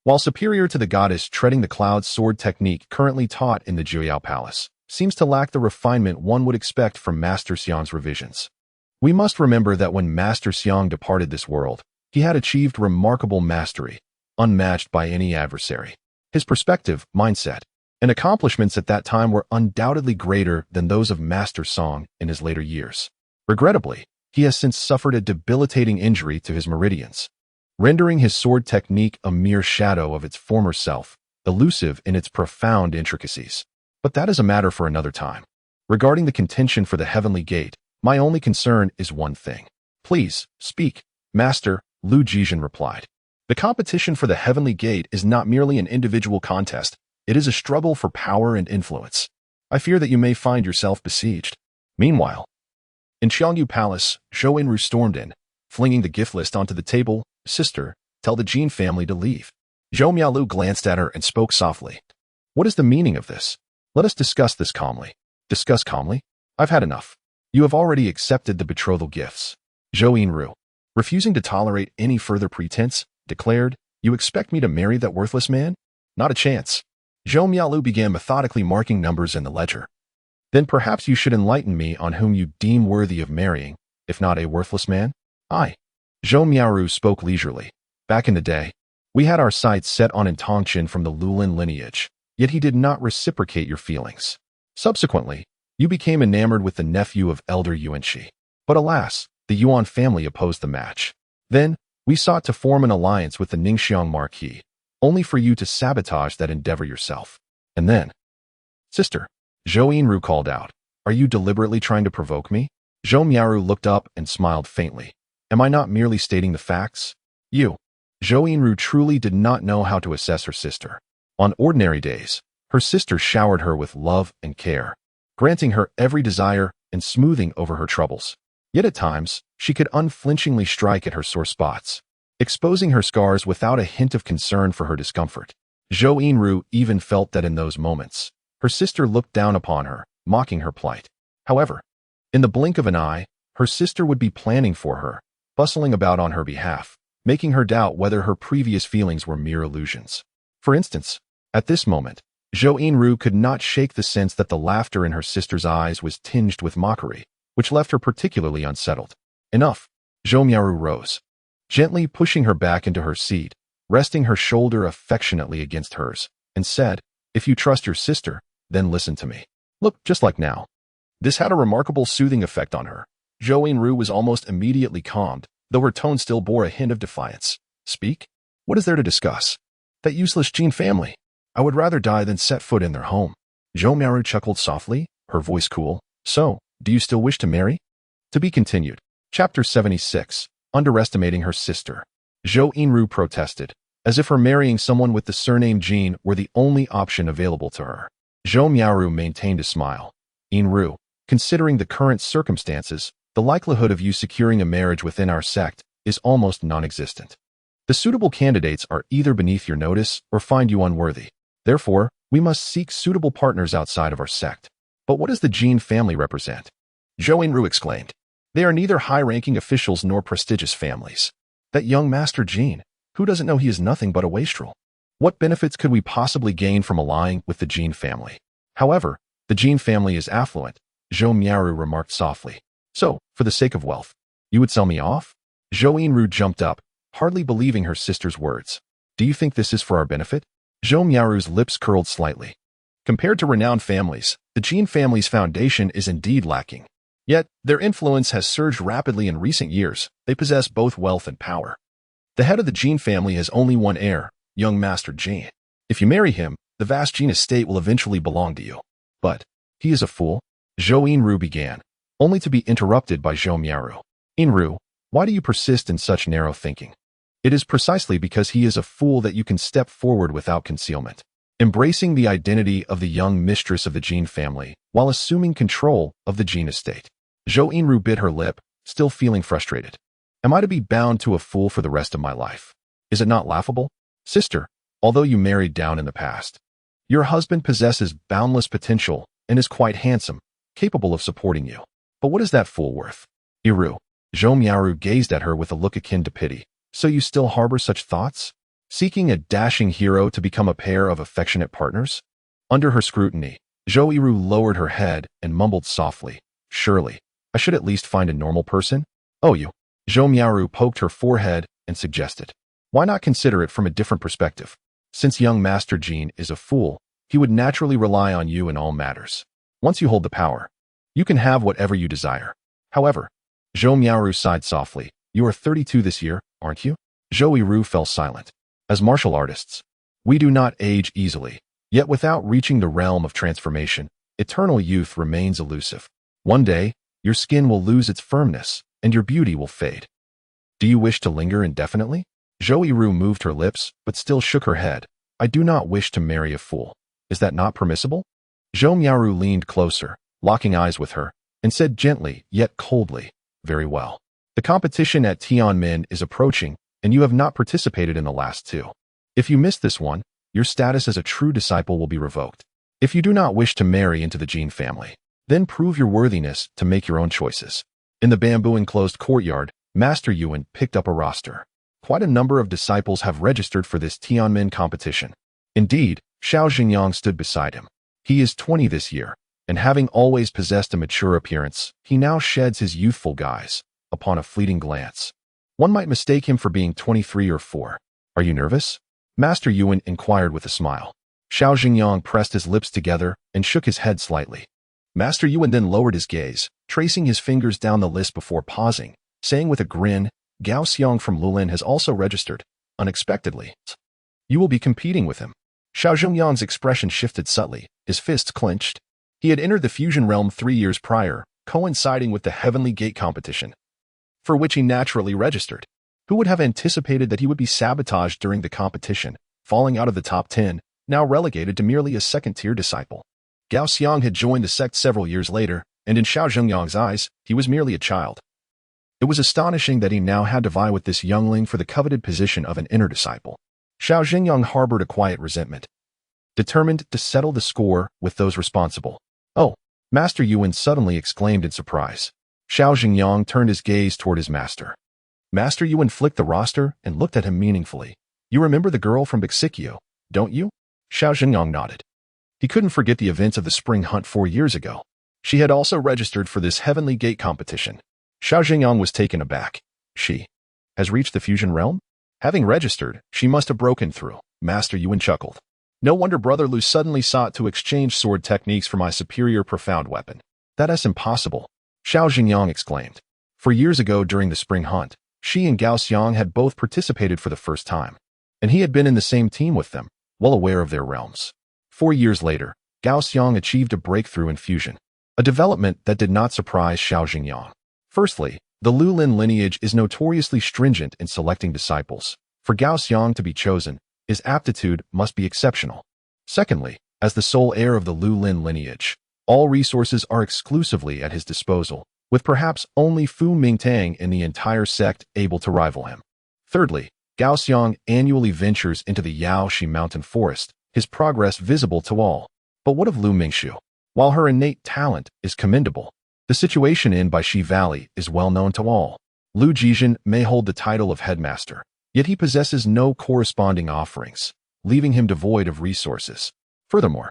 while superior to the goddess treading the clouds sword technique currently taught in the Jiuyao Palace, seems to lack the refinement one would expect from Master Xiang's revisions. We must remember that when Master Xiang departed this world, he had achieved remarkable mastery, unmatched by any adversary. His perspective, mindset, and accomplishments at that time were undoubtedly greater than those of Master Song in his later years. Regrettably, he has since suffered a debilitating injury to his meridians, rendering his sword technique a mere shadow of its former self, elusive in its profound intricacies. But that is a matter for another time. Regarding the contention for the Heavenly Gate, my only concern is one thing. Please, speak, Master, Lu Jizhen replied. The competition for the Heavenly Gate is not merely an individual contest, it is a struggle for power and influence. I fear that you may find yourself besieged. Meanwhile, in Xiangyu Palace, Zhou Enru stormed in, flinging the gift list onto the table. Sister, tell the Jin family to leave. Zhou Miaolu glanced at her and spoke softly. What is the meaning of this? Let us discuss this calmly. Discuss calmly? I've had enough. You have already accepted the betrothal gifts. Zhou Enru, refusing to tolerate any further pretense, declared, you expect me to marry that worthless man? Not a chance. Zhou Miaolu began methodically marking numbers in the ledger. Then perhaps you should enlighten me on whom you deem worthy of marrying, if not a worthless man? I. Zhou Miaolu spoke leisurely. Back in the day, we had our sights set on Intongchen from the Lulin lineage, yet he did not reciprocate your feelings. Subsequently, you became enamored with the nephew of Elder Yuanxi. But alas, the Yuan family opposed the match. Then, we sought to form an alliance with the Ningxiang Marquis, only for you to sabotage that endeavor yourself. And then, Sister, Zhou Enru called out, are you deliberately trying to provoke me? Zhou Miaolu looked up and smiled faintly. Am I not merely stating the facts? You. Zhou Enru truly did not know how to assess her sister. On ordinary days, her sister showered her with love and care, granting her every desire and smoothing over her troubles. Yet at times, she could unflinchingly strike at her sore spots, exposing her scars without a hint of concern for her discomfort. Zhou Enru even felt that in those moments, her sister looked down upon her, mocking her plight. However, in the blink of an eye, her sister would be planning for her, bustling about on her behalf, making her doubt whether her previous feelings were mere illusions. For instance, at this moment, Zhou Enru could not shake the sense that the laughter in her sister's eyes was tinged with mockery, which left her particularly unsettled. Enough. Zhou Miaolu rose, gently pushing her back into her seat, resting her shoulder affectionately against hers, and said, "If you trust your sister, then listen to me. Look, just like now." This had a remarkable soothing effect on her. Zhou Yinru was almost immediately calmed, though her tone still bore a hint of defiance. "Speak? What is there to discuss? That useless Jin family. I would rather die than set foot in their home." Zhou Miaoru chuckled softly, her voice cool. "So, do you still wish to marry?" To be continued. Chapter 76. Underestimating her sister. Zhou Yinru protested, as if her marrying someone with the surname Jin were the only option available to her. Zhou Miaoru maintained a smile. "Yinru, considering the current circumstances, the likelihood of you securing a marriage within our sect is almost non-existent. The suitable candidates are either beneath your notice or find you unworthy. Therefore, we must seek suitable partners outside of our sect." "But what does the Jin family represent?" Zhou Yinru exclaimed. "They are neither high-ranking officials nor prestigious families. That young Master Jin, who doesn't know he is nothing but a wastrel? What benefits could we possibly gain from allying with the Jin family? However, the Jin family is affluent," Zhou Miaoru remarked softly. "So, for the sake of wealth, you would sell me off?" Zhou Yinru jumped up, hardly believing her sister's words. "Do you think this is for our benefit?" Zhou Miaoru's lips curled slightly. Compared to renowned families, the Jin family's foundation is indeed lacking. Yet, their influence has surged rapidly in recent years. They possess both wealth and power. The head of the Jin family has only one heir, young Master Jin. If you marry him, the vast Jin estate will eventually belong to you. "But, he is a fool," Zhou Yinru began, only to be interrupted by Zhou Miaoru. "Yinru, why do you persist in such narrow thinking? It is precisely because he is a fool that you can step forward without concealment, embracing the identity of the young mistress of the Jin family while assuming control of the Jin estate." Zhou Yinru bit her lip, still feeling frustrated. "Am I to be bound to a fool for the rest of my life? Is it not laughable? Sister, although you married down in the past, your husband possesses boundless potential and is quite handsome, capable of supporting you. But what is that fool worth?" "Yinru," Zhou Miaoru gazed at her with a look akin to pity. "So you still harbor such thoughts? Seeking a dashing hero to become a pair of affectionate partners?" Under her scrutiny, Zhou Yinru lowered her head and mumbled softly, "Surely, I should at least find a normal person." "Oh, you." Zhou Miaoru poked her forehead and suggested, "Why not consider it from a different perspective? Since young Master Jin is a fool, he would naturally rely on you in all matters. Once you hold the power, you can have whatever you desire. However," Zhou Miaoru sighed softly, "you are 32 this year, aren't you?" Zhou Yinru fell silent. As martial artists, we do not age easily, yet without reaching the realm of transformation, eternal youth remains elusive. One day, your skin will lose its firmness, and your beauty will fade. Do you wish to linger indefinitely? Zhou Yinru moved her lips, but still shook her head. I do not wish to marry a fool. Is that not permissible? Zhou Miaoru leaned closer, locking eyes with her, and said gently, yet coldly, very well. The competition at Tianmin is approaching, and you have not participated in the last two. If you miss this one, your status as a true disciple will be revoked. If you do not wish to marry into the Jin family, then prove your worthiness to make your own choices. In the bamboo-enclosed courtyard, Master Yuan picked up a roster. Quite a number of disciples have registered for this Tianmin competition. Indeed, Xiao Xingyang stood beside him. He is 20 this year, and having always possessed a mature appearance, he now sheds his youthful guise. Upon a fleeting glance, one might mistake him for being 23 or 4. Are you nervous? Master Yuan inquired with a smile. Xiao Xingyang pressed his lips together and shook his head slightly. Master Yuan then lowered his gaze, tracing his fingers down the list before pausing, saying with a grin, Gao Xiang from Lulin has also registered, unexpectedly. You will be competing with him. Xiao Xingyang's expression shifted subtly, his fists clenched. He had entered the fusion realm 3 years prior, coinciding with the Heavenly Gate competition, for which he naturally registered. Who would have anticipated that he would be sabotaged during the competition, falling out of the top 10, now relegated to merely a second-tier disciple? Gao Xiang had joined the sect several years later, and in Xiao Xingyang's eyes, he was merely a child. It was astonishing that he now had to vie with this youngling for the coveted position of an inner disciple. Xiao Xingyang harbored a quiet resentment, determined to settle the score with those responsible. Oh, Master Yuan suddenly exclaimed in surprise. Xiao Xingyang turned his gaze toward his master. Master Yuan flicked the roster and looked at him meaningfully. You remember the girl from Bixikyo, don't you? Xiao Xingyang nodded. He couldn't forget the events of the spring hunt 4 years ago. She had also registered for this Heavenly Gate competition. Xiao Xingyang was taken aback. She has reached the fusion realm? Having registered, she must have broken through. Master Yun chuckled. No wonder Brother Lu suddenly sought to exchange sword techniques for my superior profound weapon. That is impossible, Xiao Xingyang exclaimed. For years ago during the spring hunt, she and Gao Xiang had both participated for the first time, and he had been in the same team with them, well aware of their realms. 4 years later, Gao Xiang achieved a breakthrough in fusion, a development that did not surprise Xiao Xingyang. Firstly, the Lulin lineage is notoriously stringent in selecting disciples. For Gao Xiang to be chosen, his aptitude must be exceptional. Secondly, as the sole heir of the Lulin lineage, all resources are exclusively at his disposal, with perhaps only Fu Mingtang in the entire sect able to rival him. Thirdly, Gao Xiang annually ventures into the Yaoshi mountain forest, his progress visible to all. But what of Lu Mingxiu? While her innate talent is commendable, the situation in Baishi Valley is well known to all. Lu Jizhen may hold the title of headmaster, yet he possesses no corresponding offerings, leaving him devoid of resources. Furthermore,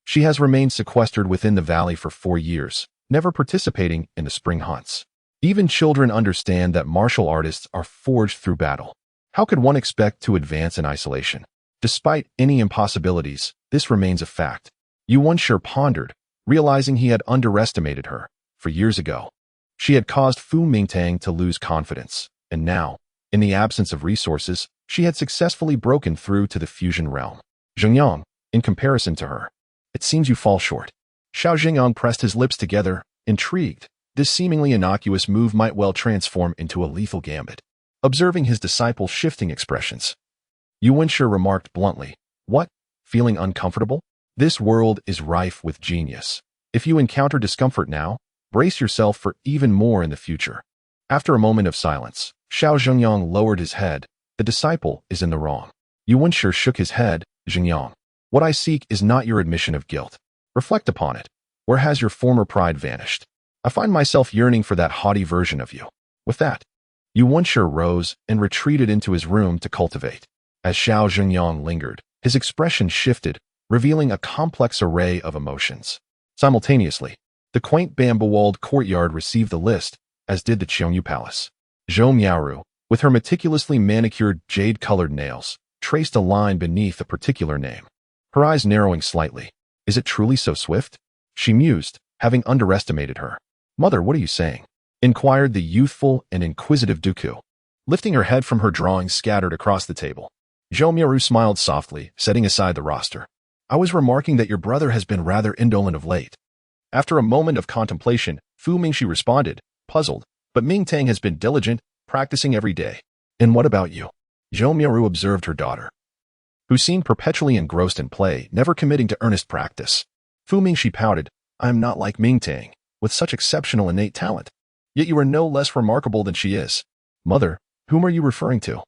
she has remained sequestered within the valley for 4 years, never participating in the spring hunts. Even children understand that martial artists are forged through battle. How could one expect to advance in isolation? Despite any impossibilities, this remains a fact. Yu Wenshe pondered, realizing he had underestimated her. For years ago, she had caused Fu Mingtang to lose confidence, and now, in the absence of resources, she had successfully broken through to the fusion realm. Zhengyang, in comparison to her, it seems you fall short. Xiao Xingyang pressed his lips together, intrigued. This seemingly innocuous move might well transform into a lethal gambit. Observing his disciple's shifting expressions, Yu Wenshe remarked bluntly, "What? Feeling uncomfortable? This world is rife with genius. If you encounter discomfort now, brace yourself for even more in the future." After a moment of silence, Xiao Zhengyang lowered his head. The disciple is in the wrong. Yu Wenshe shook his head. Zhengyang, what I seek is not your admission of guilt. Reflect upon it. Where has your former pride vanished? I find myself yearning for that haughty version of you. With that, Yu Wenshe rose and retreated into his room to cultivate. As Xiao Zhengyang lingered, his expression shifted, revealing a complex array of emotions. Simultaneously, the quaint bamboo-walled courtyard received the list, as did the Qiongyu Palace. Zhou Miaoru, with her meticulously manicured jade-colored nails, traced a line beneath a particular name. Her eyes narrowing slightly. Is it truly so swift? She mused, having underestimated her. Mother, what are you saying? Inquired the youthful and inquisitive Dooku, lifting her head from her drawings scattered across the table. Zhou Miaoru smiled softly, setting aside the roster. I was remarking that your brother has been rather indolent of late. After a moment of contemplation, Fu Mingxi responded, puzzled, but Mingtang has been diligent, practicing every day. And what about you? Zhou Miaoru observed her daughter, who seemed perpetually engrossed in play, never committing to earnest practice. Fu Mingxi pouted, I am not like Mingtang, with such exceptional innate talent. Yet you are no less remarkable than she is. Mother, whom are you referring to?